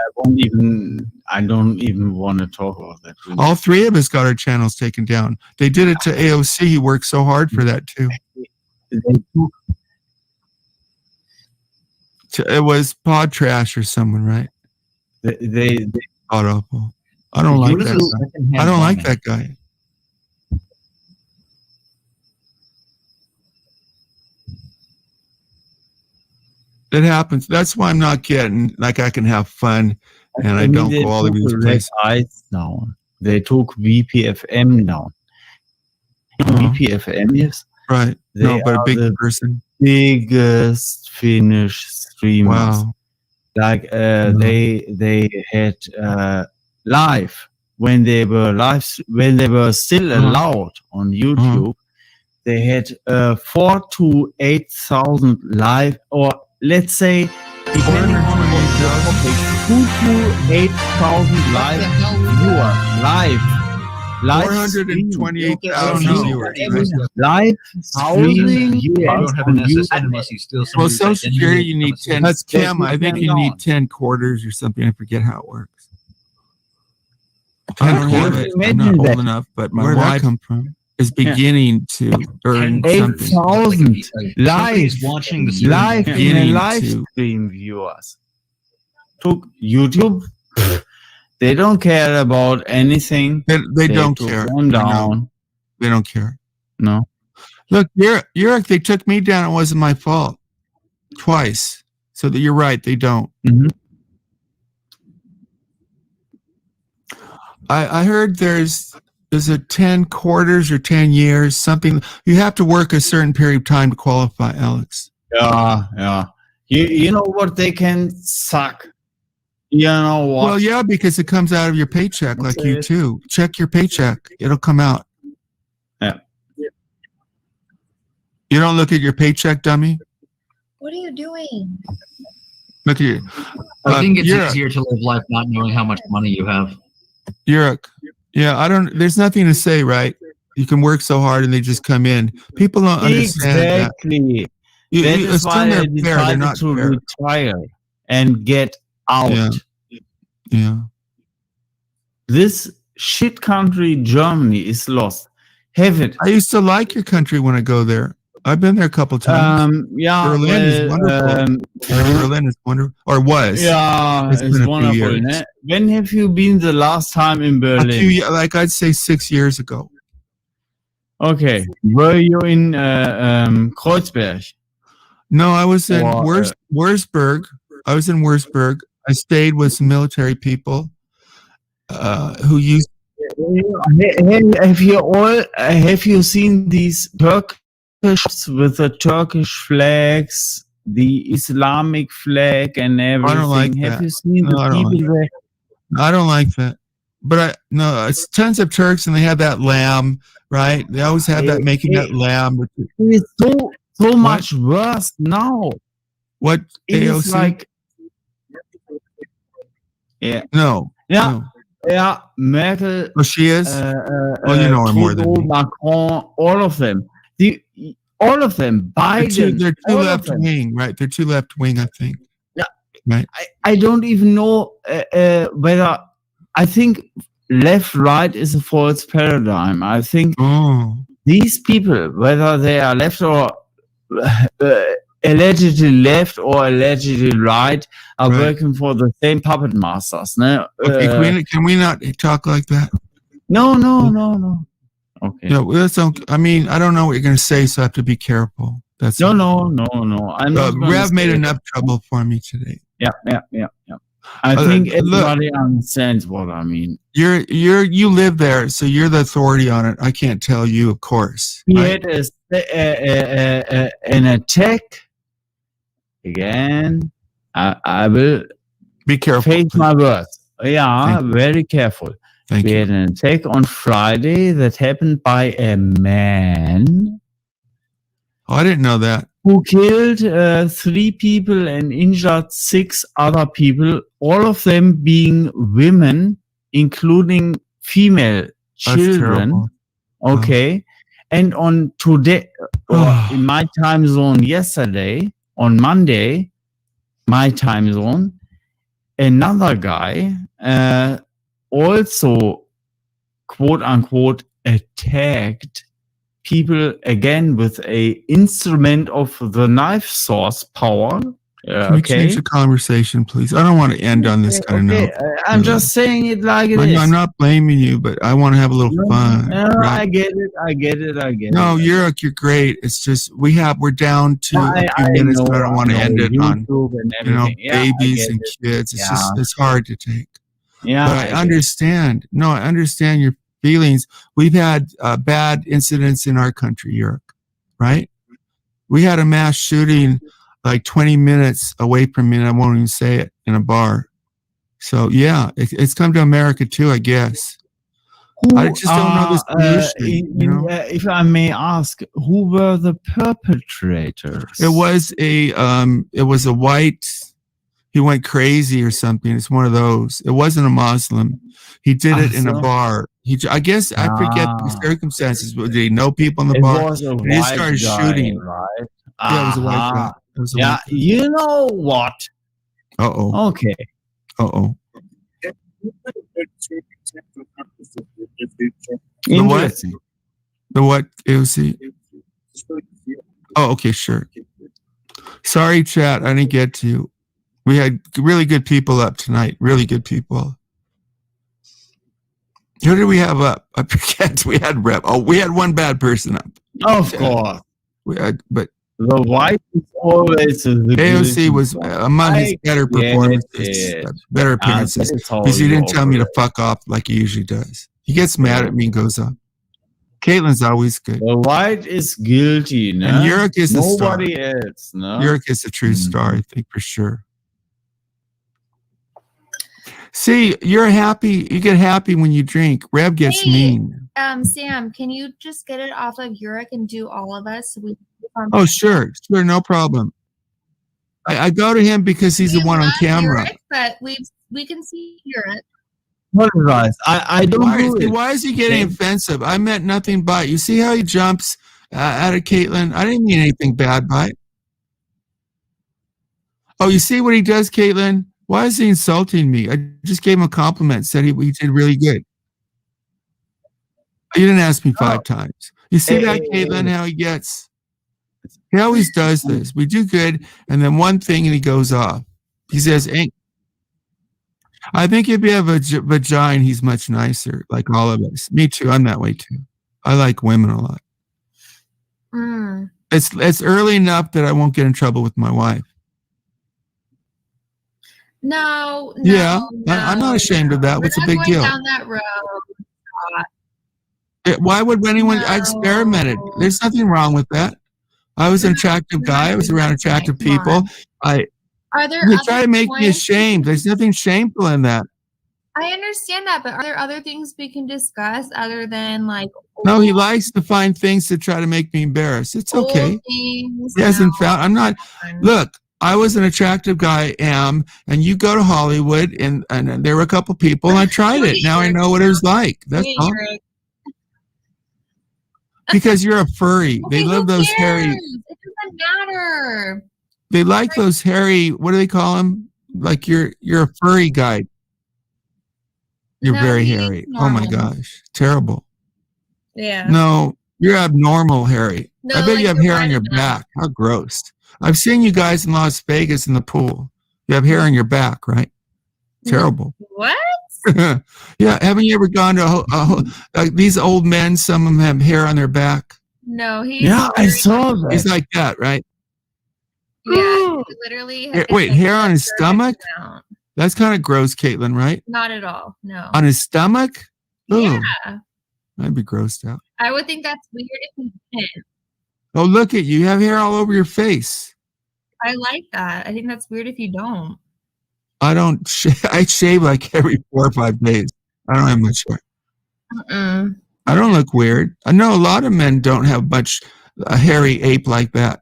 I don't even want to talk about that. All three of us got our channels taken down. They did it to AOC. He worked so hard for that, too. It was Pod Trash or someone, right? They God awful. I don't like that guy. I don't like that guy. It happens. That's why I'm not getting, like, I can have fun and I don't go all of these places. Down. They took VPFM down. VPFM, yes. Right. No, but a big person. Biggest Finnish streamers. Wow. Like they had live when they were still allowed on YouTube. They had 4,000 to 8,000 live, or let's say depending on the topic, 2,000 to 8,000 live viewers. Live 428,000 viewers. Live streaming viewers. Well, Social Security, you need 10. That's Kim. I think you need 10 quarters or something. I forget how it works. I don't have it. I'm not old enough, but my wife is beginning to earn 8,000 live watching the live in a live stream viewers. Took YouTube. They don't care about anything. They don't care. Down. They don't care. No. Look, you're they took me down. It wasn't my fault. Twice. So that you're right. They don't. I heard there's a 10 quarters or 10 years, something. You have to work a certain period of time to qualify, Alex. Yeah. You know what? They can suck. You know what? Well, yeah, because it comes out of your paycheck, like you too. Check your paycheck; it'll come out. Yeah. You don't look at your paycheck, dummy. What are you doing? Look at you. I think it's easier to live life not knowing how much money you have. Yeah, I don't. There's nothing to say, right? You can work so hard, and they just come in. People don't understand that. That is why I decided to retire and get out. Yeah. This shit country, Germany, is lost. Have it. I used to like your country when I go there. I've been there a couple times. Berlin is wonderful. Berlin is wonderful, or was. Yeah, it's wonderful. When have you been the last time in Berlin? Like I'd say 6 years ago. Okay. Were you in Kreuzberg? No, I was in Wurzburg. I was in Wurzburg. I stayed with some military people who used. Have you seen these Turkish with the Turkish flags, the Islamic flag, and everything? I don't like Have that. you seen the people there? I don't like that. But it's tons of Turks, and they have that lamb, right? They always have that making that lamb. It's so much worse now. What it's AOC? like. Yeah. No. Yeah. No. Yeah. Merkel. Oh, she is. Well, you know her more than me. Macron. All of them. All of them. Biden. They're too left wing, right? They're too left wing, I think. Yeah. Right. I don't even know whether. I think left right is a false paradigm. I think these people, whether they are left or allegedly left or allegedly right, are working for the same puppet masters. No? Okay, can we not talk like that? No. Okay. No, that's okay. I mean, I don't know what you're going to say, so I have to be careful. That's no. I'm not Rev made enough trouble for me today. Yeah. I think everybody understands what I mean. You live there, so you're the authority on it. I can't tell you, of course. We had an attack again. I will be careful. Face my words. Yeah, very careful. We had an attack on Friday that happened by a man. Oh, I didn't know that. Who killed 3 people and injured 6 other people, all of them being women, including female children. Okay. And on today, in my time zone yesterday, on Monday, my time zone, another guy also, quote unquote, attacked people again with a instrument of the knife source power, Can we change the conversation, please? I don't want to end on this kind of note. I'm just saying it like it is. I'm not blaming you, but I want to have a little fun. No, right? I get it. No, you're great. It's just we're down to a few minutes, but I don't want to end it on babies and kids. It's just it's hard to take. Yeah, but I understand. No, I understand your feelings. We've had bad incidents in our country, Yerk, right? We had a mass shooting like 20 minutes away from me, and I won't even say it, in a bar. So yeah, it's come to America too, I guess. I just don't know the solution. If I may ask, who were the perpetrators? It was a white. He went crazy or something. It's one of those. It wasn't a Muslim. He did it in a bar. I guess I forget the circumstances. Did he know people in the bar? And he started shooting. Right? Yeah, it was a white guy. Yeah, you know what? Uh-oh. Okay. Uh-oh. The what? The what, AOC? Oh, okay, sure. Sorry, chat. I didn't get to you. We had really good people up tonight. Really good people. Who did we have up? I forget. We had Rep. Oh, we had one bad person up. Of course. We had, but the white is always AOC was among his better performances, better appearances, because he didn't tell me to fuck off like he usually does. He gets mad at me and goes on. Caitlin's always good. The white is guilty, no? And Yurik is the star. Nobody else, no? Yurik is the true star, I think, for sure. See, you're happy. You get happy when you drink. Reb gets mean. Sam, can you just get it off of Yurik and do all of us? So we oh, sure, no problem. I go to him because he's the one on camera. Yurik, but we can see Yurik. What advice? I don't why is he getting offensive? I meant nothing but. You see how he jumps out of Caitlin? I didn't mean anything bad by it. Oh, you see what he does, Caitlin? Why is he insulting me? I just gave him a compliment, said he did really good. You didn't ask me 5 times. You see that, Caitlin, how he gets? He always does this. We do good, and then one thing, and he goes off. He says, I think if you have a vagina, he's much nicer, like all of us. Me too. I'm that way too. I like women a lot. It's early enough that I won't get in trouble with my wife. No. I'm not ashamed of that. What's the big deal? Down that road. Why would anyone? I experimented. There's nothing wrong with that. I was an attractive guy. I was around attractive people. They try to make me ashamed. There's nothing shameful in that. I understand that, but are there other things we can discuss other than like? No, he likes to find things to try to make me embarrassed. It's okay. He hasn't found. I'm not. Look, I was an attractive guy, and you go to Hollywood, and there were a couple people, and I tried it. Now I know what it was like. That's all. Because you're a furry. They love those hairy. It doesn't matter. They like those hairy. What do they call them? Like you're a furry guy. You're very hairy. Oh my gosh, terrible. Yeah. No, you're abnormal hairy. No, I bet you have hair on your back. How gross. I've seen you guys in Las Vegas in the pool. You have hair on your back, right? Terrible. What? Yeah. Haven't you ever gone to like these old men? Some of them have hair on their back. No, I saw that. He's like that, right? Yeah, literally. Wait, hair on his stomach? That's kind of gross, Caitlin, right? Not at all. No. On his stomach? Ooh, yeah. I'd be grossed out. I would think that's weird if he did. Oh, look at you. You have hair all over your face. I like that. I think that's weird if you don't. I don't. I shave like every 4 or 5 days. I don't have much hair. I don't look weird. I know a lot of men don't have much a hairy ape like that.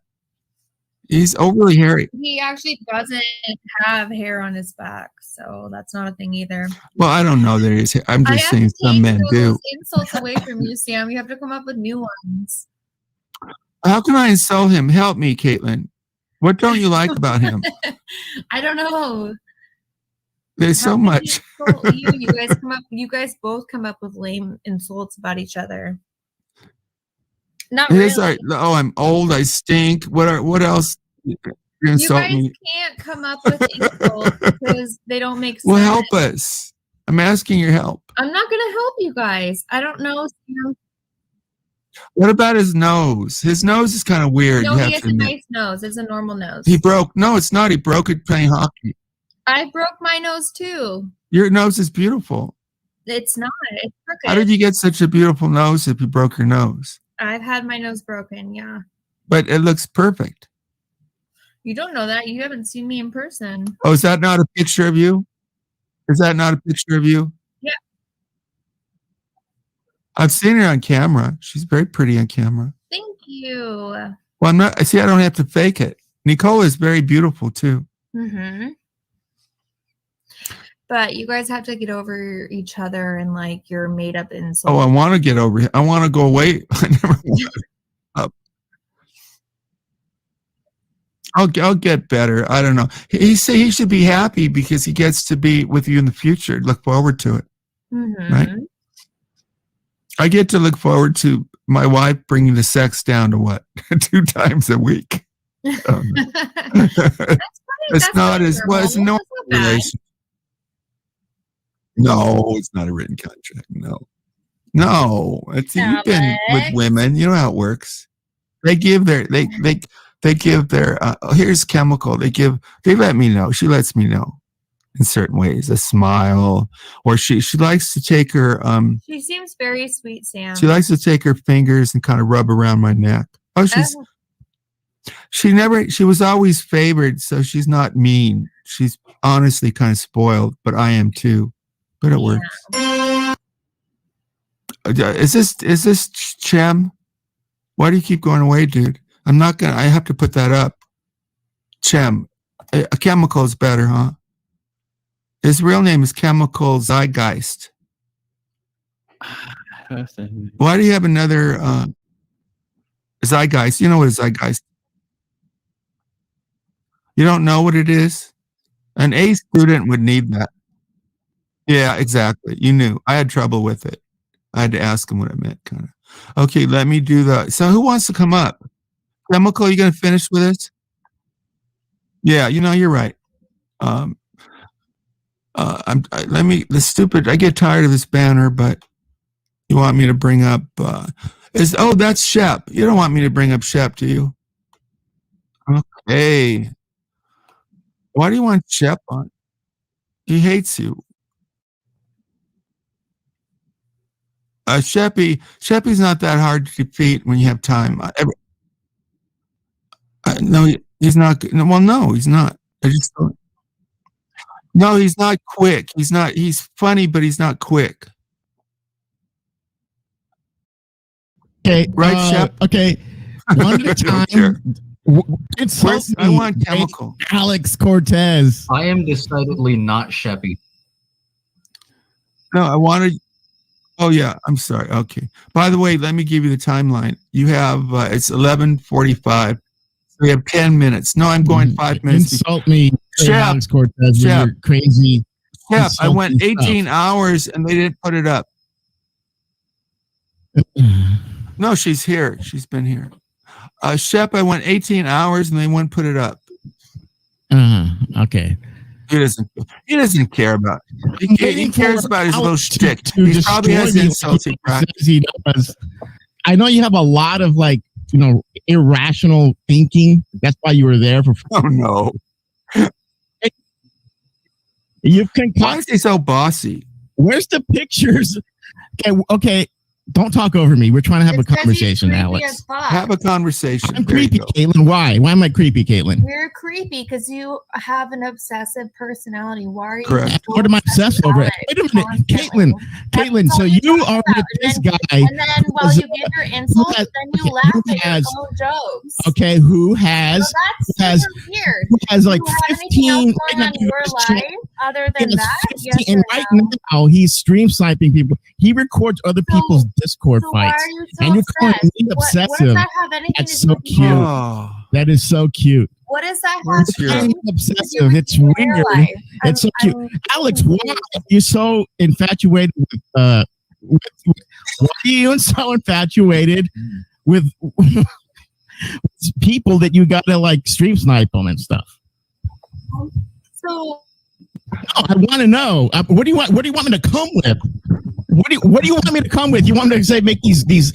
He's overly hairy. He actually doesn't have hair on his back, so that's not a thing either. Well, I don't know that it is. I'm just saying some men do. Those insults away from you, Sam. You have to come up with new ones. How can I insult him? Help me, Caitlin. What don't you like about him? I don't know. There's so much. You guys both come up with lame insults about each other. Not really. Oh, I'm old. I stink. What else? You You insult guys me. can't come up with insults because they don't make sense. Well, help us. I'm asking your help. I'm not gonna help you guys. I don't know. Sam. What about his nose? His nose is kind of weird. No, you he have has to a admit. nice nose. It's a normal nose. He broke. No, it's not. He broke it playing hockey. I broke my nose too. Your nose is beautiful. It's not. It's crooked. How did you get such a beautiful nose if you broke your nose? I've had my nose broken. Yeah. But it looks perfect. You don't know that. You haven't seen me in person. Oh, is that not a picture of you? Is that not a picture of you? Yeah. I've seen her on camera. She's very pretty on camera. Thank you. Well, I'm not. See, I don't have to fake it. Nicole is very beautiful too. Mm-hmm. But you guys have to get over each other and like your made up insults. Oh, I want to get over it. I want to go away. I never wanted up. I'll get better. I don't know. He should be happy because he gets to be with you in the future. Look forward to it. Mm-hmm. Right? I get to look forward to my wife bringing the sex down to what? 2 times a week. It's not as well as no relation. No, it's not a written contract. No. It's you've been with women. You know how it works. They give their they give their here's chemical. They let me know. She lets me know in certain ways. A smile, or she likes to take her She seems very sweet, Sam. she likes to take her fingers and kind of rub around my neck. Oh, she was always favored, so she's not mean. She's honestly kind of spoiled, but I am too. But it works. Is this Chem? Why do you keep going away, dude? I have to put that up. Chem. A chemical is better, huh? His real name is Chemical Zeitgeist. Why do you have another Zeitgeist? You know what a Zeitgeist? You don't know what it is? An A student would need that. Yeah, exactly. You knew. I had trouble with it. I had to ask him what it meant, kind of. Okay, let me do the. So who wants to come up? Chemical, you going to finish with this? Yeah, you're right. I get tired of this banner, but you want me to bring up that's Shep. You don't want me to bring up Shep, do you? Okay. Why do you want Shep on? He hates you. Sheppy's not that hard to defeat when you have time. No, he's not. Well, no, he's not. I just don't. No, he's not quick. He's not. He's funny, but he's not quick. Okay, right, Shep. Okay, one at a time. I want Chemical. Alex Cortez. I am decidedly not Sheppy. No, I wanted. Oh yeah, I'm sorry. Okay. By the way, let me give you the timeline. You have it's 11:45. So we have 10 minutes. No, I'm going 5 minutes. Insult me, Shep, Alex Cortez. With Shep, your crazy. Shep, I went insulting 18 stuff. hours and they didn't put it up. No, she's here. She's been here. Shep, I went 18 hours and they wouldn't put it up. Okay. He doesn't care about it. He cares about his little shtick. He probably has insulting practice. He does. I know you have a lot of irrational thinking. That's why you were there for. Oh no. Why is he so bossy? Where's the pictures? Okay. Don't talk over me. We're trying to have a conversation, Alex. Have a conversation. I'm creepy, Caitlin. Why? Why am I creepy, Caitlin? You're creepy because you have an obsessive personality. Why are you? Correct. What am I obsessed over? Wait a minute, Caitlin. So you are with this guy. And then while you give your insults, then you laugh at your own jokes. Okay, who has weird. who has like Do you have anything 15 else going on in your life other than that? 15, and right now he's stream sniping people. He records other people's Discord so why fights. are you so And you're calling obsessed? me What does obsessive. that have anything That's to so do with cute. Oh. That is so cute. What does that have Where's to your- do I'm with obsessive. It's your weird. life? It's so cute. Alex, why are you so infatuated with why are you so infatuated with people that you gotta like stream snipe them and stuff? So I want to know. What do you want? What do you want me to come with? What do you want me to come with? You want me to say make these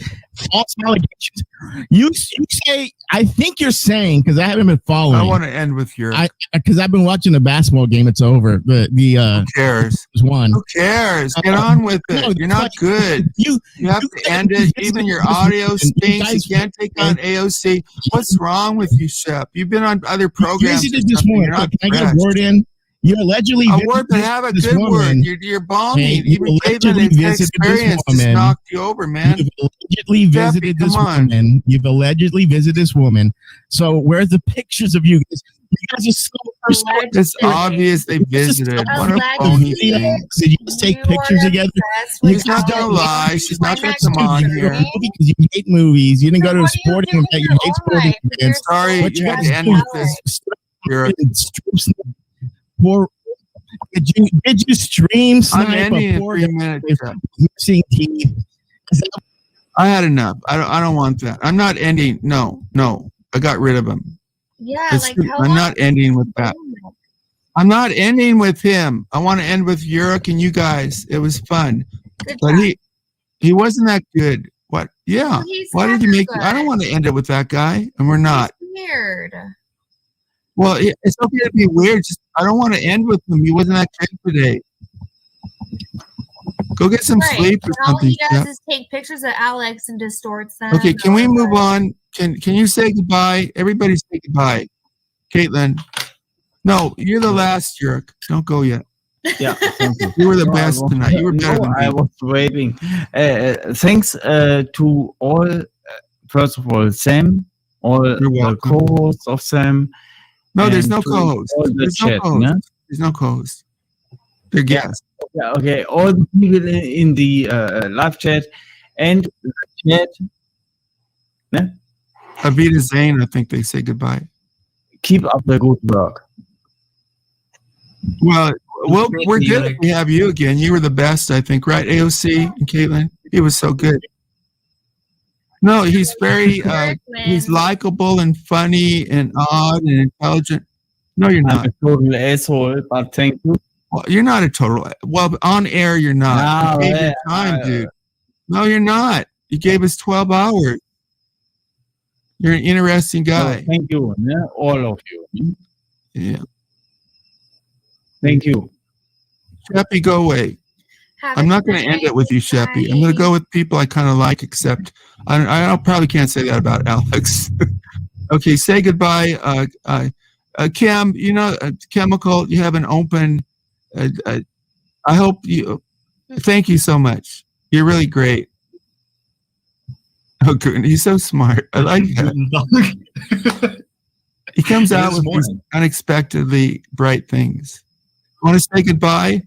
false allegations? You say I think you're saying because I haven't been following. I want to end with your because I've been watching the basketball game. It's over. Who cares? One. Who cares? Get on with it. No, you're not good. You have to end it. Even your audio stinks. You can't take on AOC. What's wrong with you, Shep? You've been on other programs. This morning. Can I get a word in? You allegedly a word, but have a good word. You're bombing. Even Caitlin has experience just knocked you over, man. You've allegedly visited this woman. You've allegedly visited this woman. So where's the pictures of you? You guys are so. It's obvious they visited. What a phony thing. Did you just take pictures together? She's not gonna lie. She's not gonna come on here. Because you hate movies. You didn't go to a sporting event. You hate sporting events. Sorry, you had to end with this. Did you stream snipe? I'm ending in 3 minutes. I had enough. I don't want that. I'm not ending. No. I got rid of him. Yeah, I'm not ending with that. I'm not ending with him. I want to end with Yurik and you guys. It was fun. But he wasn't that good. What? Yeah. Why did you make? I don't want to end it with that guy, and we're not. Weird. Well, it's okay to be weird. Just I don't want to end with him. He wasn't that great today. Go get some sleep or something. All he does is take pictures of Alex and distorts them. Okay, can we move on? Can you say goodbye? Everybody say goodbye. Caitlin. No, you're the last jerk. Don't go yet. Yeah, thank you. You were the best tonight. You were better than me. I was waiting. Thanks to all, first of all, Sam, all the co-hosts of Sam. No, there's no co-host. There's no co-host. There's no co-host. They're guests. Yeah, okay. All the people in the live chat and the chat. Yeah? Avita Zane, I think they say goodbye. Keep up the good work. Well, we're good if we have you again. You were the best, I think, right, AOC and Caitlin? He was so good. No, he's very, he's likable and funny and odd and intelligent. No, you're not. I'm a total asshole, but thank you. Well, you're not a total. Well, on air, you're not. You gave your time, dude. No, you're not. You gave us 12 hours. You're an interesting guy. Oh, thank you, all of you. Yeah. Thank you. Sheppy, go away. I'm not going to end it with you, Sheppy. I'm going to go with people I kind of like, except I probably can't say that about Alex. Okay, say goodbye. Kim, Chemical, you have an open. I hope you. Thank you so much. You're really great. Oh, good. He's so smart. I like that. He comes out with these unexpectedly bright things. Want to say goodbye,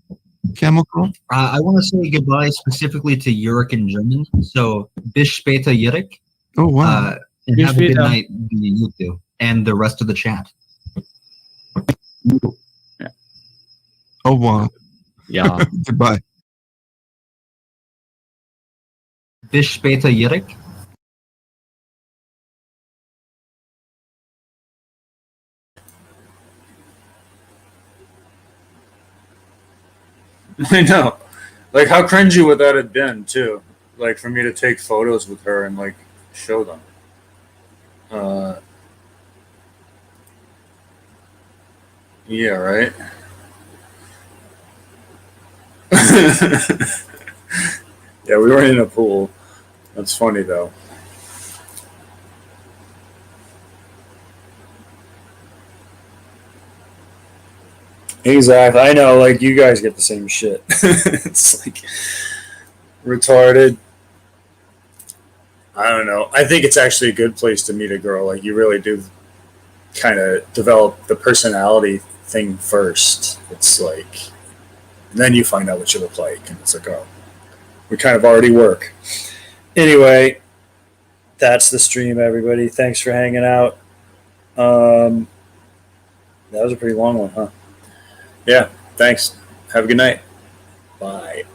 Chemical? I want to say goodbye specifically to Yurik in German. So, bis später, Yurik. Oh, wow. And have a good night, you two, and the rest of the chat. Oh, wow. Yeah. Goodbye. Bis später, Yurik. I know. Like, how cringy would that have been, too? Like, for me to take photos with her and, like, show them. Yeah, right? Yeah, we were in a pool. That's funny, though. Exactly. I know, like, you guys get the same shit. It's, like, retarded. I don't know. I think it's actually a good place to meet a girl. Like, you really do kind of develop the personality thing first. It's like, and then you find out what you look like. And it's like, oh, we kind of already work. Anyway, that's the stream, everybody. Thanks for hanging out. That was a pretty long one, huh? Yeah, thanks. Have a good night. Bye.